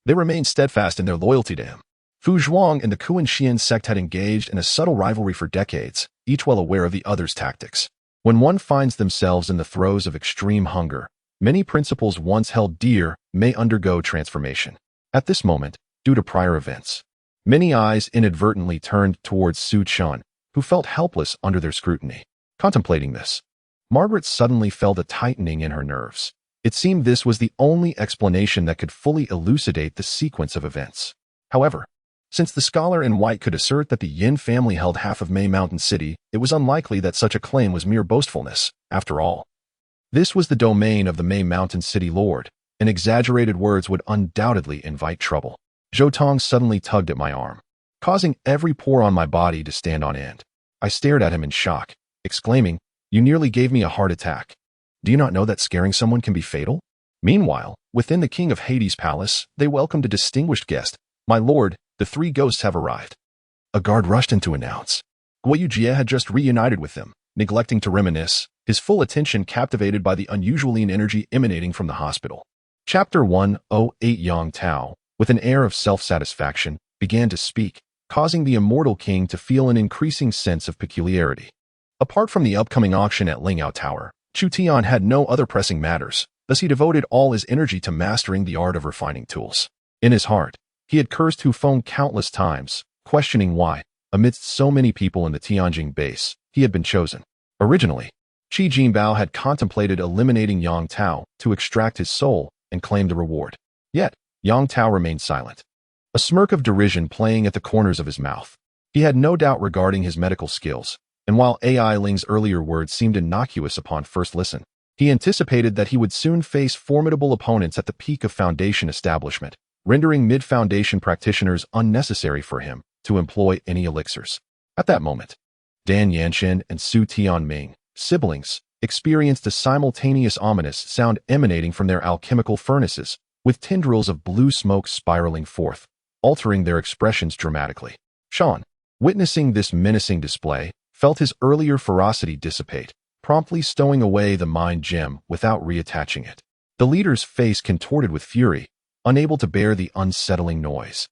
they remained steadfast in their loyalty to him. Fu Zhuang and the Kuan Xian sect had engaged in a subtle rivalry for decades, each well aware of the other's tactics. When one finds themselves in the throes of extreme hunger, many principles once held dear may undergo transformation. At this moment, due to prior events, many eyes inadvertently turned towards Su Chun, who felt helpless under their scrutiny. Contemplating this, Margaret suddenly felt a tightening in her nerves. It seemed this was the only explanation that could fully elucidate the sequence of events. However, since the scholar in white could assert that the Yin family held half of May Mountain City, it was unlikely that such a claim was mere boastfulness. After all, this was the domain of the May Mountain City Lord, and exaggerated words would undoubtedly invite trouble. Zhou Tong suddenly tugged at my arm, causing every pore on my body to stand on end. I stared at him in shock, exclaiming, "You nearly gave me a heart attack. Do you not know that scaring someone can be fatal?" Meanwhile, within the King of Hades' palace, they welcomed a distinguished guest. "My lord, the 3 ghosts have arrived." A guard rushed in to announce. Guo Yujie had just reunited with them, neglecting to reminisce, his full attention captivated by the unusual energy emanating from the hospital. Chapter 108 Yang Tao, with an air of self-satisfaction, began to speak, causing the immortal king to feel an increasing sense of peculiarity. Apart from the upcoming auction at Lingyao Tower, Chu Tian had no other pressing matters, thus he devoted all his energy to mastering the art of refining tools. In his heart, he had cursed Hu Feng countless times, questioning why, amidst so many people in the Tianjing base, he had been chosen. Originally, Qi Jinbao had contemplated eliminating Yang Tao to extract his soul and claim the reward. Yet, Yang Tao remained silent, a smirk of derision playing at the corners of his mouth. He had no doubt regarding his medical skills, and while AI Ling's earlier words seemed innocuous upon first listen, he anticipated that he would soon face formidable opponents at the peak of Foundation establishment, rendering mid-Foundation practitioners unnecessary for him to employ any elixirs. At that moment, Dan Yanshin and Su Tianming, siblings, experienced a simultaneous ominous sound emanating from their alchemical furnaces, with tendrils of blue smoke spiraling forth, altering their expressions dramatically. Sean, witnessing this menacing display, felt his earlier ferocity dissipate, promptly stowing away the mind gem without reattaching it. The leader's face contorted with fury, unable to bear the unsettling noise,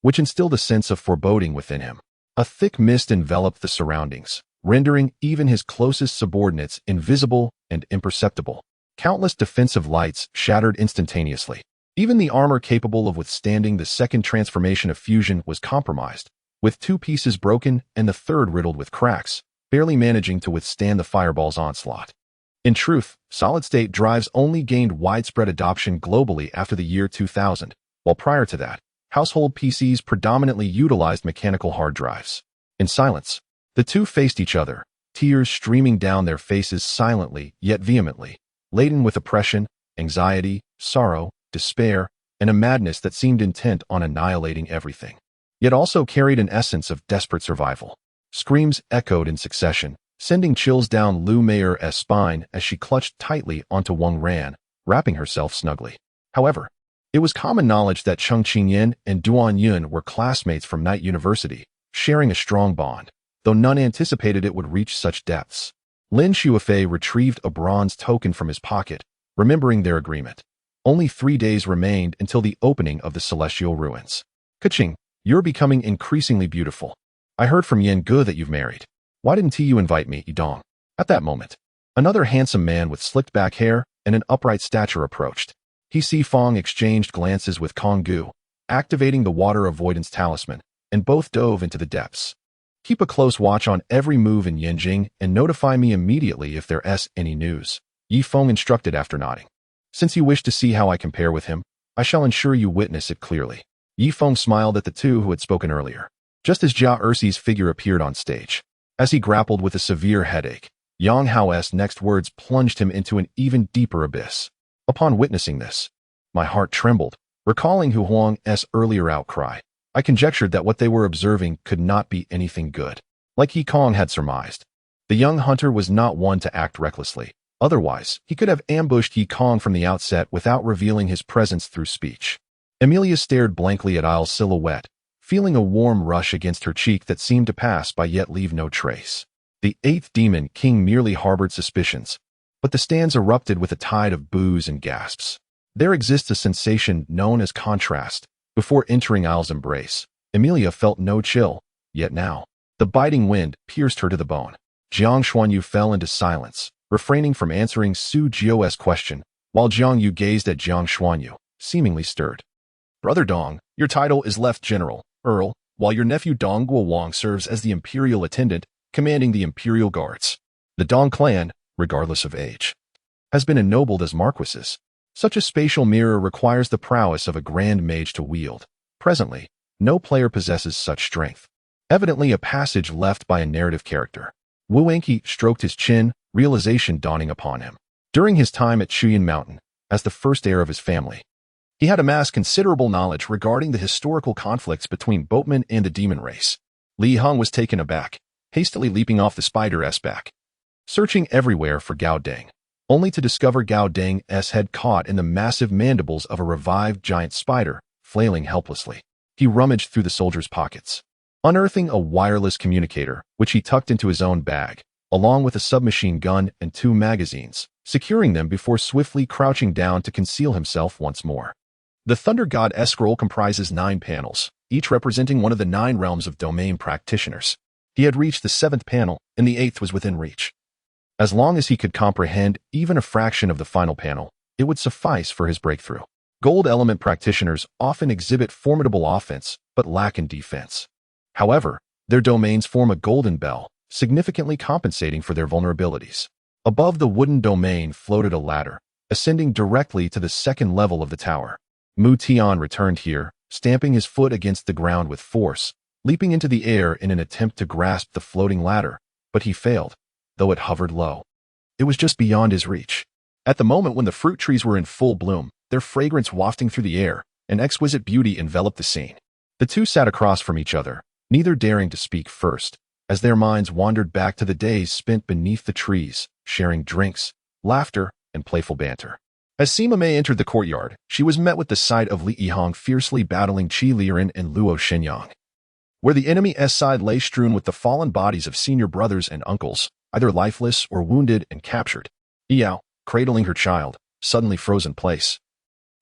which instilled a sense of foreboding within him. A thick mist enveloped the surroundings, rendering even his closest subordinates invisible and imperceptible. Countless defensive lights shattered instantaneously. Even the armor capable of withstanding the second transformation of fusion was compromised, with 2 pieces broken and the third riddled with cracks, barely managing to withstand the fireball's onslaught. In truth, solid-state drives only gained widespread adoption globally after the year 2000, while prior to that, household PCs predominantly utilized mechanical hard drives. In silence, the two faced each other, tears streaming down their faces silently yet vehemently, laden with oppression, anxiety, sorrow, despair, and a madness that seemed intent on annihilating everything, yet also carried an essence of desperate survival. Screams echoed in succession, sending chills down Lu Meier's spine as she clutched tightly onto Wang Ran, wrapping herself snugly. However, it was common knowledge that Cheng Qingyan and Duan Yun were classmates from Knight University, sharing a strong bond, though none anticipated it would reach such depths. Lin Shuofei retrieved a bronze token from his pocket, remembering their agreement. Only 3 days remained until the opening of the celestial ruins. Kaching, you're becoming increasingly beautiful. I heard from Yan Ge that you've married. Why didn't you invite me, Yidong? At that moment, another handsome man with slicked back hair and an upright stature approached. He Fong exchanged glances with Kong Gu, activating the water avoidance talisman, and both dove into the depths. Keep a close watch on every move in Yanjing and notify me immediately if there's any news, Yi Feng instructed after nodding. Since you wish to see how I compare with him, I shall ensure you witness it clearly. Yi Feng smiled at the two who had spoken earlier, just as Jia Ersi's figure appeared on stage. As he grappled with a severe headache, Yang Hao's next words plunged him into an even deeper abyss. Upon witnessing this, my heart trembled. Recalling Hu Huang's earlier outcry, I conjectured that what they were observing could not be anything good. Like He Kong had surmised, the young hunter was not one to act recklessly. Otherwise, he could have ambushed He Kong from the outset without revealing his presence through speech. Emilia stared blankly at Isle's silhouette, feeling a warm rush against her cheek that seemed to pass by yet leave no trace. The 8th Demon King merely harbored suspicions, but the stands erupted with a tide of boos and gasps. There exists a sensation known as contrast. Before entering Isle's embrace, Emilia felt no chill, yet now, the biting wind pierced her to the bone. Jiang Xuanyu fell into silence, refraining from answering Su Jiao's question, while Jiang Yu gazed at Jiang Xuanyu, seemingly stirred. Brother Dong, your title is Left General, Earl, while your nephew Dong Guowang serves as the Imperial Attendant, commanding the Imperial Guards. The Dong clan, regardless of age, has been ennobled as marquises. Such a spatial mirror requires the prowess of a grand mage to wield. Presently, no player possesses such strength. Evidently a passage left by a narrative character. Wu Enki stroked his chin, realization dawning upon him. During his time at Chuyan Mountain, as the first heir of his family, he had amassed considerable knowledge regarding the historical conflicts between boatmen and the demon race. Li Heng was taken aback, hastily leaping off the spider's back, searching everywhere for Gao Deng, only to discover Gao Deng's head caught in the massive mandibles of a revived giant spider, flailing helplessly. He rummaged through the soldier's pockets, unearthing a wireless communicator, which he tucked into his own bag, along with a submachine gun and 2 magazines, securing them before swiftly crouching down to conceal himself once more. The Thunder God scroll comprises 9 panels, each representing one of the 9 realms of domain practitioners. He had reached the 7th panel, and the 8th was within reach. As long as he could comprehend even a fraction of the final panel, it would suffice for his breakthrough. Gold element practitioners often exhibit formidable offense, but lack in defense. However, their domains form a golden bell, significantly compensating for their vulnerabilities. Above the wooden domain floated a ladder, ascending directly to the 2nd level of the tower. Mu Tian returned here, stamping his foot against the ground with force, leaping into the air in an attempt to grasp the floating ladder, but he failed, though it hovered low. It was just beyond his reach. At the moment when the fruit trees were in full bloom, their fragrance wafting through the air, an exquisite beauty enveloped the scene. The two sat across from each other, neither daring to speak first, as their minds wandered back to the days spent beneath the trees, sharing drinks, laughter, and playful banter. As Sima Mei entered the courtyard, she was met with the sight of Li Yihong fiercely battling Qi Liren and Luo Shenyang. Where the enemy's side lay strewn with the fallen bodies of senior brothers and uncles, either lifeless or wounded and captured. Yao, cradling her child, suddenly froze in place.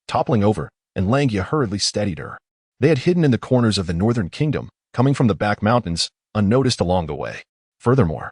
Toppling over, and Langia hurriedly steadied her. They had hidden in the corners of the northern kingdom, coming from the back mountains, unnoticed along the way. Furthermore,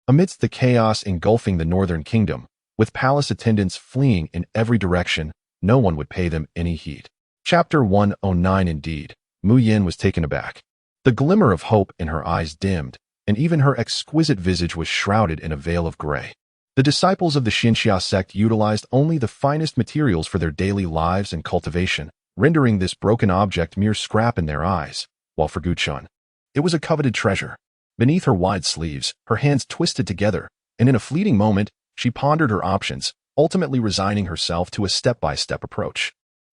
amidst the chaos engulfing the northern kingdom, with palace attendants fleeing in every direction, no one would pay them any heed. Chapter 109. Indeed, Mu Yin was taken aback. The glimmer of hope in her eyes dimmed, and even her exquisite visage was shrouded in a veil of gray. The disciples of the Xinxia sect utilized only the finest materials for their daily lives and cultivation, rendering this broken object mere scrap in their eyes, while for Guchun, it was a coveted treasure. Beneath her wide sleeves, her hands twisted together, and in a fleeting moment, she pondered her options, ultimately resigning herself to a step-by-step approach.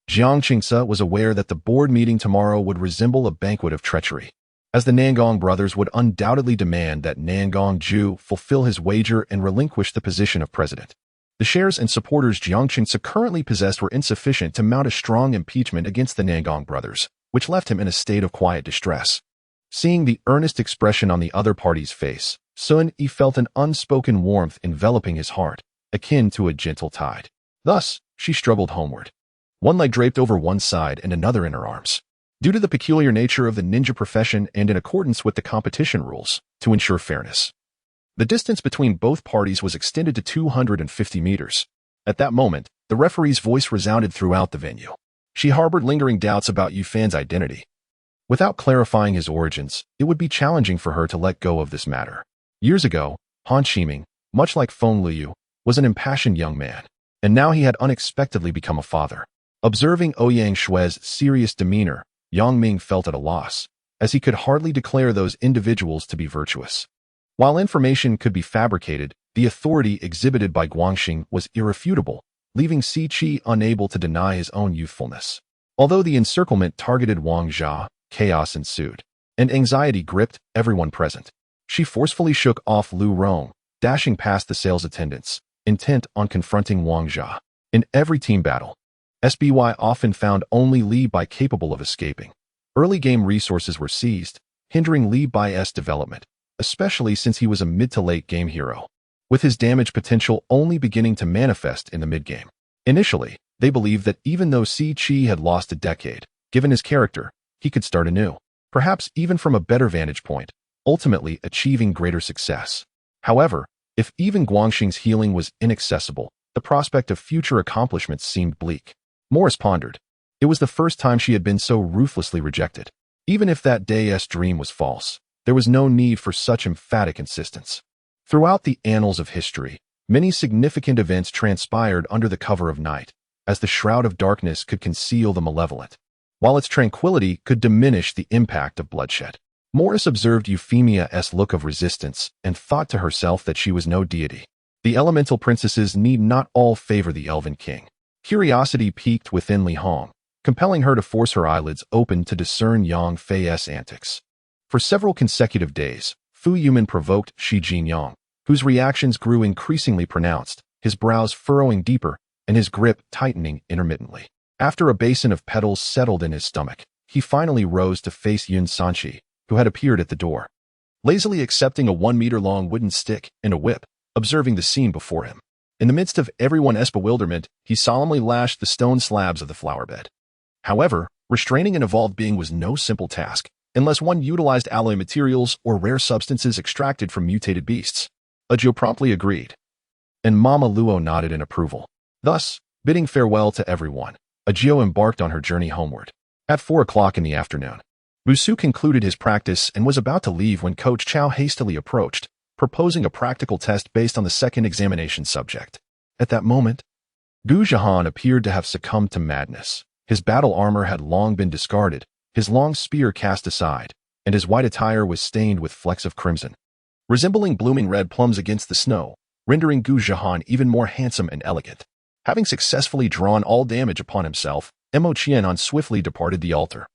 Jiang Qingce was aware that the board meeting tomorrow would resemble a banquet of treachery, as the Nangong brothers would undoubtedly demand that Nangong Ju fulfill his wager and relinquish the position of president. The shares and supporters Jiang Qingce currently possessed were insufficient to mount a strong impeachment against the Nangong brothers, which left him in a state of quiet distress. Seeing the earnest expression on the other party's face, Sun Yi felt an unspoken warmth enveloping his heart, akin to a gentle tide. Thus, she struggled homeward, one leg draped over one side and another in her arms. Due to the peculiar nature of the ninja profession and in accordance with the competition rules, to ensure fairness, the distance between both parties was extended to 250 meters. At that moment, the referee's voice resounded throughout the venue. She harbored lingering doubts about Yu Fan's identity. Without clarifying his origins, it would be challenging for her to let go of this matter. Years ago, Han Qiming, much like Feng Liu, was an impassioned young man, and now he had unexpectedly become a father. Observing Ouyang Shui's serious demeanor, Yang Ming felt at a loss, as he could hardly declare those individuals to be virtuous. While information could be fabricated, the authority exhibited by Guangxing was irrefutable, leaving Si Qi unable to deny his own youthfulness. Although the encirclement targeted Wang Jia, chaos ensued, and anxiety gripped everyone present. She forcefully shook off Lu Rong, dashing past the sales attendants, intent on confronting Wang Jia. In every team battle, SBY often found only Li Bai capable of escaping. Early game resources were seized, hindering Li Bai's development, especially since he was a mid-to-late game hero, with his damage potential only beginning to manifest in the mid-game. Initially, they believed that even though Si Qi had lost a decade, given his character, he could start anew, perhaps even from a better vantage point, ultimately achieving greater success. However, if even Guangxing's healing was inaccessible, the prospect of future accomplishments seemed bleak. Morris pondered. It was the first time she had been so ruthlessly rejected. Even if that day's dream was false, there was no need for such emphatic insistence. Throughout the annals of history, many significant events transpired under the cover of night, as the shroud of darkness could conceal the malevolent, while its tranquility could diminish the impact of bloodshed. Morris observed Euphemia's look of resistance and thought to herself that she was no deity. The elemental princesses need not all favor the elven king. Curiosity piqued within Li Hong, compelling her to force her eyelids open to discern Yang Fei's antics. For several consecutive days, Fu Yuman provoked Shi Jinyang, whose reactions grew increasingly pronounced, his brows furrowing deeper and his grip tightening intermittently. After a basin of petals settled in his stomach, he finally rose to face Yun Sanchi, who had appeared at the door, lazily accepting a 1-meter-long wooden stick and a whip, observing the scene before him. In the midst of everyone's bewilderment, he solemnly lashed the stone slabs of the flower bed. However, restraining an evolved being was no simple task, unless one utilized alloy materials or rare substances extracted from mutated beasts. Ajo promptly agreed, and Mama Luo nodded in approval. Thus, bidding farewell to everyone, Ajo embarked on her journey homeward. At 4 o'clock in the afternoon, Busu concluded his practice and was about to leave when Coach Chow hastily approached, proposing a practical test based on the second examination subject. At that moment, Gu Zhihan appeared to have succumbed to madness. His battle armor had long been discarded, his long spear cast aside, and his white attire was stained with flecks of crimson, resembling blooming red plums against the snow, rendering Gu Zhihan even more handsome and elegant. Having successfully drawn all damage upon himself, Mo Qianan swiftly departed the altar,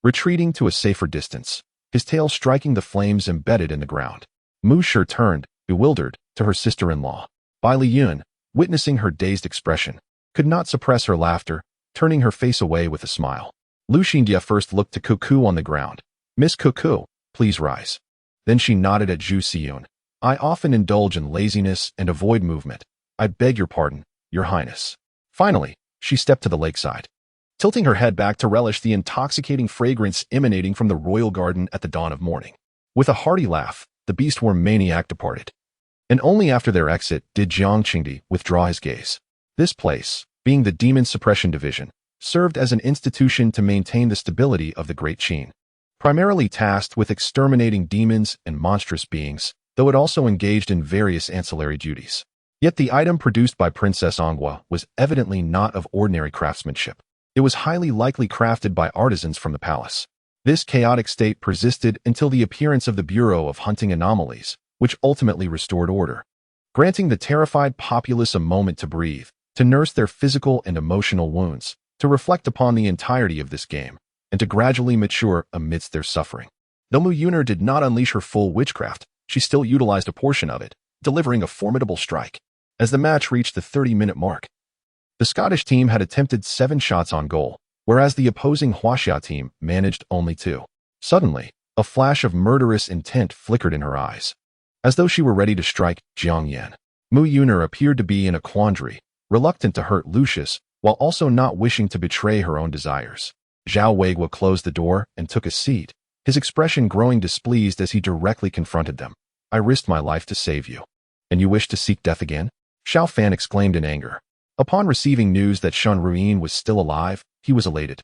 retreating to a safer distance, his tail striking the flames embedded in the ground. Mu Shi turned, bewildered, to her sister-in-law. Bai Liyun, witnessing her dazed expression, could not suppress her laughter, turning her face away with a smile. Lu Xindia first looked to Cuckoo on the ground. "Miss Cuckoo, please rise." Then she nodded at Zhu Xiyun. "I often indulge in laziness and avoid movement. I beg your pardon, Your Highness." Finally, she stepped to the lakeside, tilting her head back to relish the intoxicating fragrance emanating from the royal garden at the dawn of morning. With a hearty laugh, the beast-worm maniac departed. And only after their exit did Jiang Qingdi withdraw his gaze. This place, being the Demon Suppression Division, served as an institution to maintain the stability of the Great Qin. Primarily tasked with exterminating demons and monstrous beings, though it also engaged in various ancillary duties. Yet the item produced by Princess Anghua was evidently not of ordinary craftsmanship. It was highly likely crafted by artisans from the palace. This chaotic state persisted until the appearance of the Bureau of Hunting Anomalies, which ultimately restored order, granting the terrified populace a moment to breathe, to nurse their physical and emotional wounds, to reflect upon the entirety of this game, and to gradually mature amidst their suffering. Though Mu Yuner did not unleash her full witchcraft, she still utilized a portion of it, delivering a formidable strike. As the match reached the 30-minute mark, the Scottish team had attempted 7 shots on goal, whereas the opposing Huaxia team managed only 2. Suddenly, a flash of murderous intent flickered in her eyes. As though she were ready to strike Jiang Yan, Mu Yuner appeared to be in a quandary, reluctant to hurt Lucius, while also not wishing to betray her own desires. Zhao Weiguo closed the door and took a seat, his expression growing displeased as he directly confronted them. "I risked my life to save you. And you wish to seek death again?" Xiao Fan exclaimed in anger. Upon receiving news that Shen Ruyin was still alive, he was elated,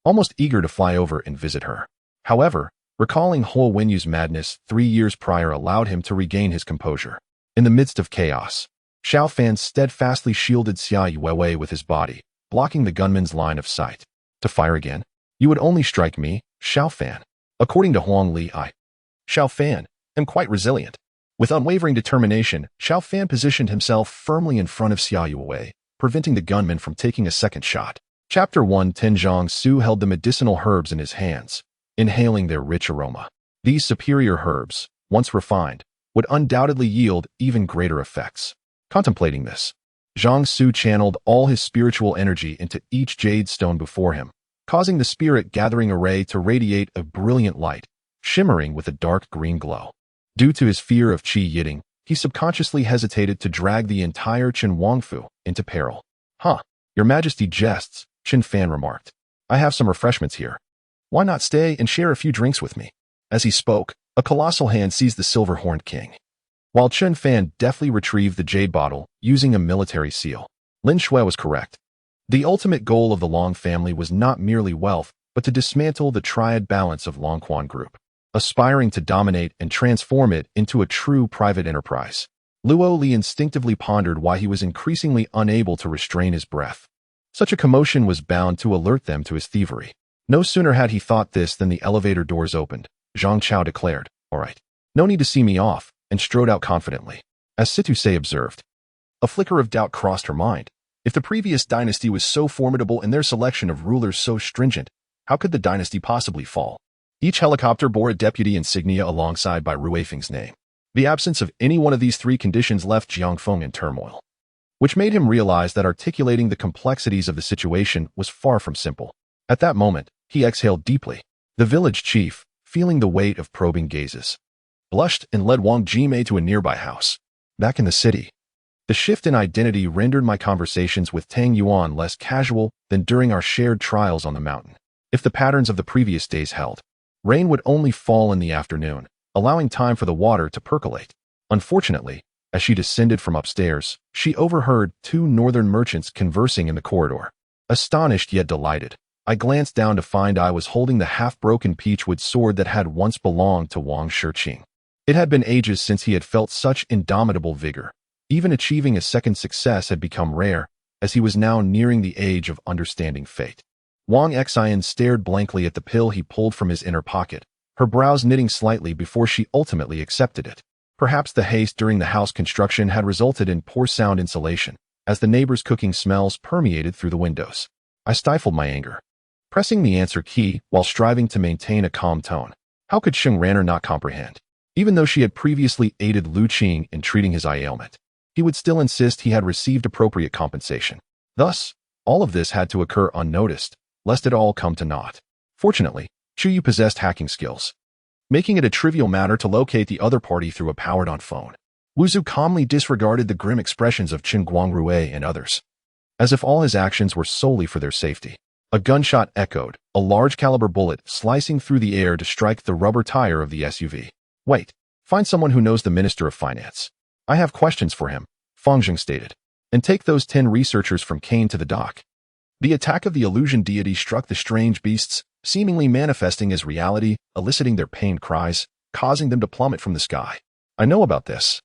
almost eager to fly over and visit her. However, recalling Huo Wenyu's madness 3 years prior allowed him to regain his composure. In the midst of chaos, Xiao Fan steadfastly shielded Xia Yuewei with his body, blocking the gunman's line of sight. "To fire again? You would only strike me, Xiao Fan." According to Huang Li, Xiao Fan, am quite resilient. With unwavering determination, Xiao Fan positioned himself firmly in front of Xia Yuewei, preventing the gunman from taking a second shot. Chapter 1. Tenjiang Su held the medicinal herbs in his hands, inhaling their rich aroma. These superior herbs, once refined, would undoubtedly yield even greater effects. Contemplating this, Zhang Su channeled all his spiritual energy into each jade stone before him, causing the spirit-gathering array to radiate a brilliant light, shimmering with a dark green glow. Due to his fear of Qi Yiting, he subconsciously hesitated to drag the entire Qin Wangfu into peril. Your Majesty jests, Qin Fan remarked. "I have some refreshments here. Why not stay and share a few drinks with me?" As he spoke, a colossal hand seized the silver-horned king, while Qin Fan deftly retrieved the jade bottle using a military seal. Lin Shui was correct. The ultimate goal of the Long family was not merely wealth, but to dismantle the triad balance of Longquan Group, aspiring to dominate and transform it into a true private enterprise. Luo Li instinctively pondered why he was increasingly unable to restrain his breath. Such a commotion was bound to alert them to his thievery. No sooner had he thought this than the elevator doors opened. Zhang Chao declared, "All right, no need to see me off," and strode out confidently. As Situse observed, a flicker of doubt crossed her mind. If the previous dynasty was so formidable and their selection of rulers so stringent, how could the dynasty possibly fall? Each helicopter bore a deputy insignia alongside by Ruifeng's name. The absence of any one of these 3 conditions left Jiang Feng in turmoil, which made him realize that articulating the complexities of the situation was far from simple. At that moment, he exhaled deeply. The village chief, feeling the weight of probing gazes, blushed and led Wang Jimei to a nearby house. Back in the city, the shift in identity rendered my conversations with Tang Yuan less casual than during our shared trials on the mountain. If the patterns of the previous days held, rain would only fall in the afternoon, allowing time for the water to percolate. Unfortunately, as she descended from upstairs, she overheard 2 northern merchants conversing in the corridor. Astonished yet delighted, I glanced down to find I was holding the half-broken peachwood sword that had once belonged to Wang Shiqing. It had been ages since he had felt such indomitable vigor. Even achieving a second success had become rare, as he was now nearing the age of understanding fate. Wang Xian stared blankly at the pill he pulled from his inner pocket, her brows knitting slightly before she ultimately accepted it. Perhaps the haste during the house construction had resulted in poor sound insulation, as the neighbors' cooking smells permeated through the windows. I stifled my anger, pressing the answer key while striving to maintain a calm tone. How could Sheng Ranner not comprehend? Even though she had previously aided Lu Qing in treating his eye ailment, he would still insist he had received appropriate compensation. Thus, all of this had to occur unnoticed, lest it all come to naught. Fortunately, Chu Yu possessed hacking skills, making it a trivial matter to locate the other party through a powered-on phone. Wuzu calmly disregarded the grim expressions of Qin Guangrui and others, as if all his actions were solely for their safety. A gunshot echoed, a large-caliber bullet slicing through the air to strike the rubber tire of the SUV. Wait, find someone who knows the Minister of Finance. I have questions for him, Feng Zheng stated. And take those 10 researchers from Kane to the dock. The attack of the illusion deity struck the strange beasts, seemingly manifesting as reality, eliciting their pained cries, causing them to plummet from the sky. I know about this.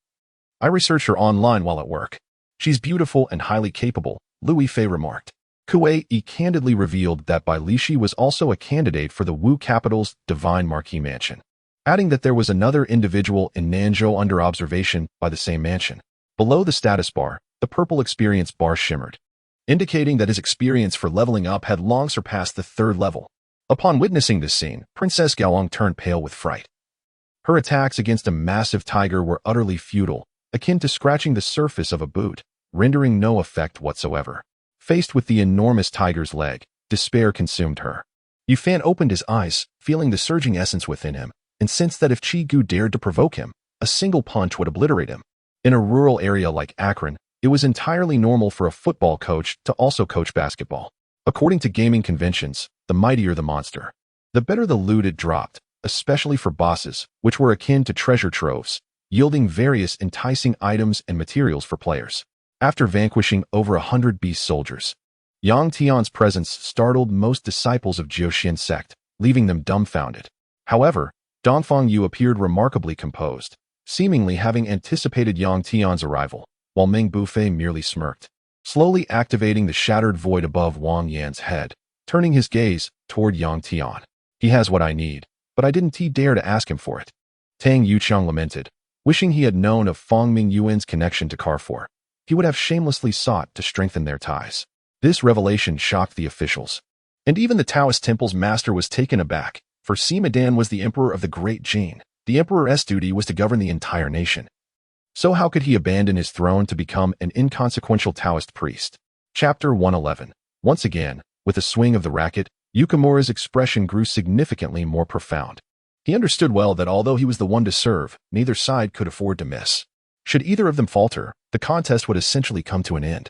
I researched her online while at work. She's beautiful and highly capable, Louis Fei remarked. Kuei candidly revealed that Bai Lishi was also a candidate for the Wu capital's Divine Marquis Mansion, adding that there was another individual in Nanzhou under observation by the same mansion. Below the status bar, the purple experience bar shimmered, indicating that his experience for leveling up had long surpassed the 3rd level. Upon witnessing this scene, Princess Gaoang turned pale with fright. Her attacks against a massive tiger were utterly futile, akin to scratching the surface of a boot, rendering no effect whatsoever. Faced with the enormous tiger's leg, despair consumed her. Yufan opened his eyes, feeling the surging essence within him, and sensed that if Qi Gu dared to provoke him, a single punch would obliterate him. In a rural area like Akron, it was entirely normal for a football coach to also coach basketball. According to gaming conventions, the mightier the monster, the better the loot it dropped, especially for bosses, which were akin to treasure troves, yielding various enticing items and materials for players. After vanquishing over 100 beast soldiers, Yang Tian's presence startled most disciples of Jiuxian sect, leaving them dumbfounded. However, Dongfang Yu appeared remarkably composed, seemingly having anticipated Yang Tian's arrival, while Meng Bufei merely smirked, slowly activating the shattered void above Wang Yan's head, turning his gaze toward Yang Tian. He has what I need, but I didn't dare to ask him for it. Tang Yuqiang lamented, wishing he had known of Fang Mingyuan's connection to Carrefour. He would have shamelessly sought to strengthen their ties. This revelation shocked the officials. And even the Taoist temple's master was taken aback, for Sima Dan was the emperor of the Great Jin. The emperor's duty was to govern the entire nation. So how could he abandon his throne to become an inconsequential Taoist priest? Chapter 111. Once again, with a swing of the racket, Yukimura's expression grew significantly more profound. He understood well that although he was the one to serve, neither side could afford to miss. Should either of them falter, the contest would essentially come to an end,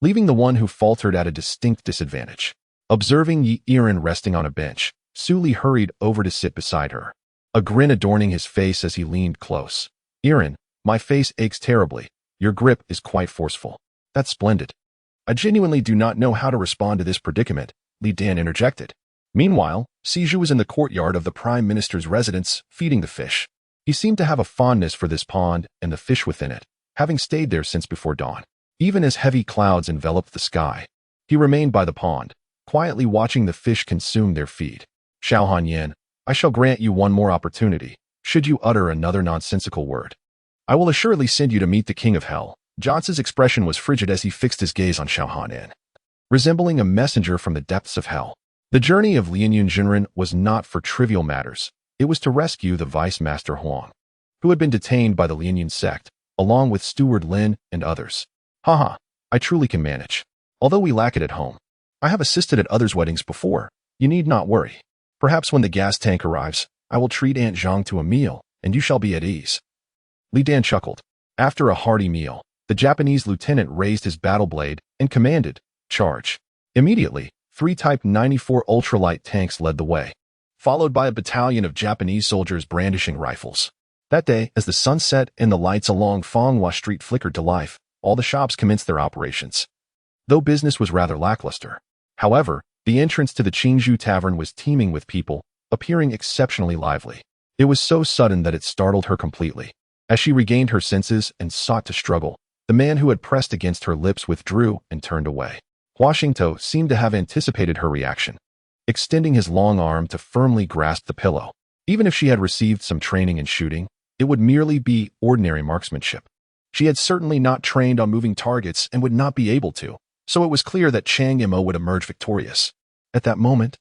leaving the one who faltered at a distinct disadvantage. Observing Yi Irin resting on a bench, Su Li hurried over to sit beside her, a grin adorning his face as he leaned close. Irin, my face aches terribly. Your grip is quite forceful. That's splendid. I genuinely do not know how to respond to this predicament, Li Dan interjected. Meanwhile, Siju was in the courtyard of the Prime Minister's residence, feeding the fish. He seemed to have a fondness for this pond and the fish within it, having stayed there since before dawn. Even as heavy clouds enveloped the sky, he remained by the pond, quietly watching the fish consume their feed. Xiao Hanyan, I shall grant you one more opportunity, should you utter another nonsensical word. I will assuredly send you to meet the King of Hell. Johnson's expression was frigid as he fixed his gaze on Xiao Hanyan, resembling a messenger from the depths of hell. The journey of Lianyun Jinren was not for trivial matters. It was to rescue the Vice Master Huang, who had been detained by the Lianyun sect, along with Steward Lin and others. Haha, I truly can manage. Although we lack it at home, I have assisted at others' weddings before. You need not worry. Perhaps when the gas tank arrives, I will treat Aunt Zhang to a meal, and you shall be at ease. Li Dan chuckled. After a hearty meal, the Japanese lieutenant raised his battle blade and commanded, charge. Immediately, 3 Type 94 ultralight tanks led the way, followed by a battalion of Japanese soldiers brandishing rifles. That day, as the sun set and the lights along Fanghua Street flickered to life, all the shops commenced their operations, though business was rather lackluster. However, the entrance to the Qingzhou Tavern was teeming with people, appearing exceptionally lively. It was so sudden that it startled her completely. As she regained her senses and sought to struggle, the man who had pressed against her lips withdrew and turned away. Huashingtou seemed to have anticipated her reaction, extending his long arm to firmly grasp the pillow. Even if she had received some training in shooting, it would merely be ordinary marksmanship. She had certainly not trained on moving targets and would not be able to, so it was clear that Chang Imo would emerge victorious. At that moment,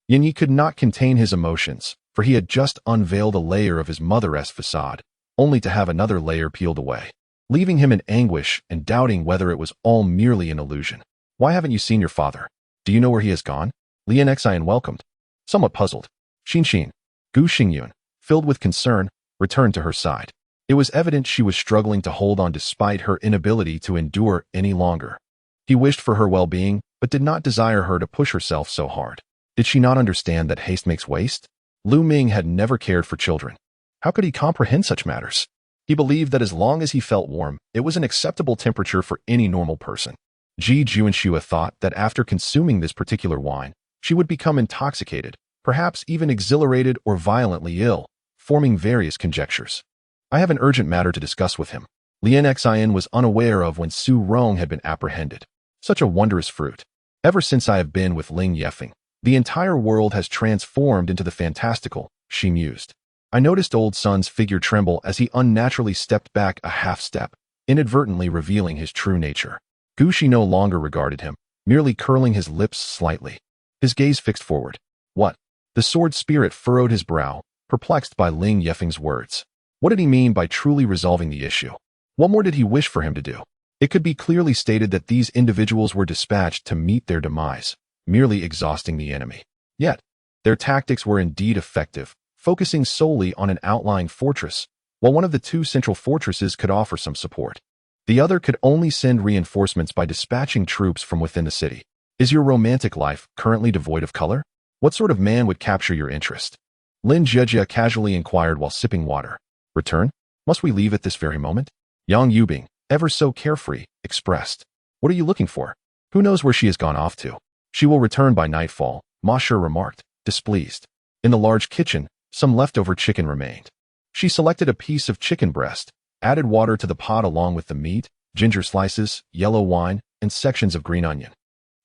Yanyi could not contain his emotions, for he had just unveiled a layer of his mother-esque facade, only to have another layer peeled away, leaving him in anguish and doubting whether it was all merely an illusion. Why haven't you seen your father? Do you know where he has gone? Lian Xian welcomed, somewhat puzzled. Xin, Gu Xingyun, filled with concern, returned to her side. It was evident she was struggling to hold on despite her inability to endure any longer. He wished for her well-being, but did not desire her to push herself so hard. Did she not understand that haste makes waste? Lu Ming had never cared for children. How could he comprehend such matters? He believed that as long as he felt warm, it was an acceptable temperature for any normal person. Ji Juanxue thought that after consuming this particular wine, she would become intoxicated, perhaps even exhilarated or violently ill, forming various conjectures. I have an urgent matter to discuss with him. Lien Xian was unaware of when Su Rong had been apprehended. Such a wondrous fruit. Ever since I have been with Ling Yefeng, the entire world has transformed into the fantastical, she mused. I noticed old Sun's figure tremble as he unnaturally stepped back a half-step, inadvertently revealing his true nature. Gu Shi no longer regarded him, merely curling his lips slightly. His gaze fixed forward. What? The sword spirit furrowed his brow, perplexed by Ling Yefeng's words. What did he mean by truly resolving the issue? What more did he wish for him to do? It could be clearly stated that these individuals were dispatched to meet their demise, merely exhausting the enemy. Yet, their tactics were indeed effective, focusing solely on an outlying fortress, while one of the two central fortresses could offer some support. The other could only send reinforcements by dispatching troops from within the city. Is your romantic life currently devoid of color? What sort of man would capture your interest? Lin Jejia casually inquired while sipping water. Return? Must we leave at this very moment? Yang Yubing, ever so carefree, expressed. What are you looking for? Who knows where she has gone off to? She will return by nightfall, Ma Shi remarked, displeased. In the large kitchen, some leftover chicken remained. She selected a piece of chicken breast, added water to the pot along with the meat, ginger slices, yellow wine, and sections of green onion.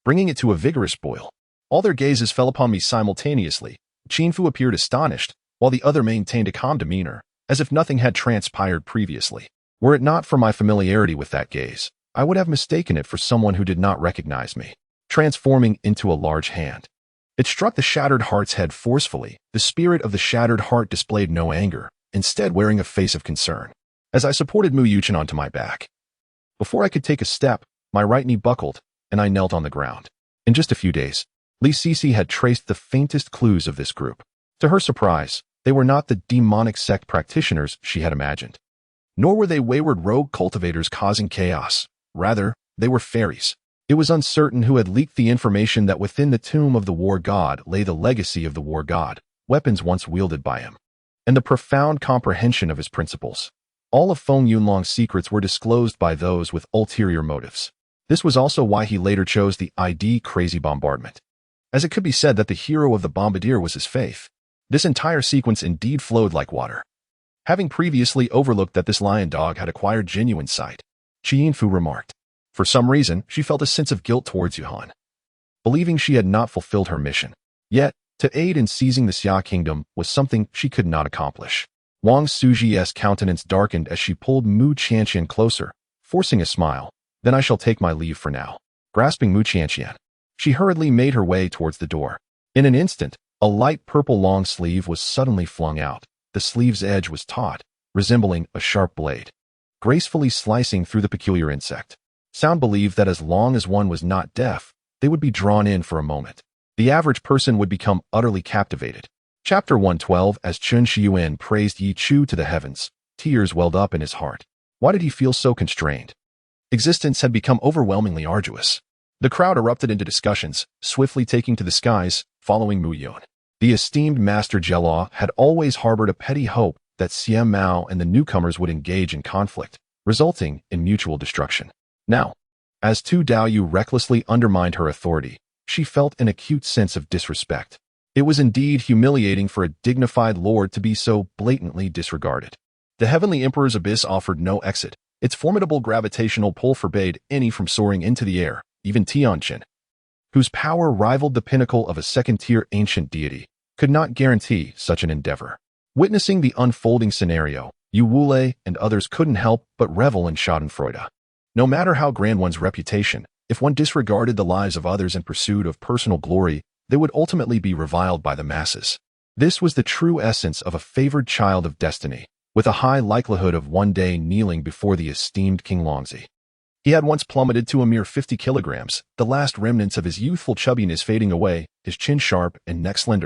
Bringing it to a vigorous boil. All their gazes fell upon me simultaneously. Qin Fu appeared astonished, while the other maintained a calm demeanor, as if nothing had transpired previously. Were it not for my familiarity with that gaze, I would have mistaken it for someone who did not recognize me, transforming into a large hand. It struck the shattered heart's head forcefully. The spirit of the shattered heart displayed no anger, instead wearing a face of concern. As I supported Mu Yuchen onto my back. Before I could take a step, my right knee buckled, and I knelt on the ground. In just a few days, Li Sisi had traced the faintest clues of this group. To her surprise, they were not the demonic sect practitioners she had imagined. Nor were they wayward rogue cultivators causing chaos. Rather, they were fairies. It was uncertain who had leaked the information that within the tomb of the war god lay the legacy of the war god, weapons once wielded by him, and the profound comprehension of his principles. All of Feng Yunlong's secrets were disclosed by those with ulterior motives. This was also why he later chose the ID crazy bombardment, as it could be said that the hero of the bombardier was his faith. This entire sequence indeed flowed like water. Having previously overlooked that this lion dog had acquired genuine sight, Qin Fu remarked. For some reason, she felt a sense of guilt towards Yuhan, believing she had not fulfilled her mission. Yet, to aid in seizing the Xia kingdom was something she could not accomplish. Wang Suji's countenance darkened as she pulled Mu Qianqian closer, forcing a smile. Then I shall take my leave for now. Grasping Mu Qianqian, she hurriedly made her way towards the door. In an instant, a light purple long sleeve was suddenly flung out. The sleeve's edge was taut, resembling a sharp blade, gracefully slicing through the peculiar insect. Sound believed that as long as one was not deaf, they would be drawn in for a moment. The average person would become utterly captivated. Chapter 112. As Chen Shiyuan praised Yi Chu to the heavens, tears welled up in his heart. Why did he feel so constrained? Existence had become overwhelmingly arduous. The crowd erupted into discussions, swiftly taking to the skies, following Mu Yun. The esteemed Master Jelaw had always harbored a petty hope that Xian Mao and the newcomers would engage in conflict, resulting in mutual destruction. Now, as Tu Daoyu recklessly undermined her authority, she felt an acute sense of disrespect. It was indeed humiliating for a dignified lord to be so blatantly disregarded. The Heavenly Emperor's abyss offered no exit. Its formidable gravitational pull forbade any from soaring into the air, even Tianqin, whose power rivaled the pinnacle of a second-tier ancient deity, could not guarantee such an endeavor. Witnessing the unfolding scenario, Yu Wulei and others couldn't help but revel in schadenfreude. No matter how grand one's reputation, if one disregarded the lives of others in pursuit of personal glory, they would ultimately be reviled by the masses. This was the true essence of a favored child of destiny, with a high likelihood of one day kneeling before the esteemed King Longzi. He had once plummeted to a mere 50 kilograms, the last remnants of his youthful chubbiness fading away, his chin sharp and neck slender.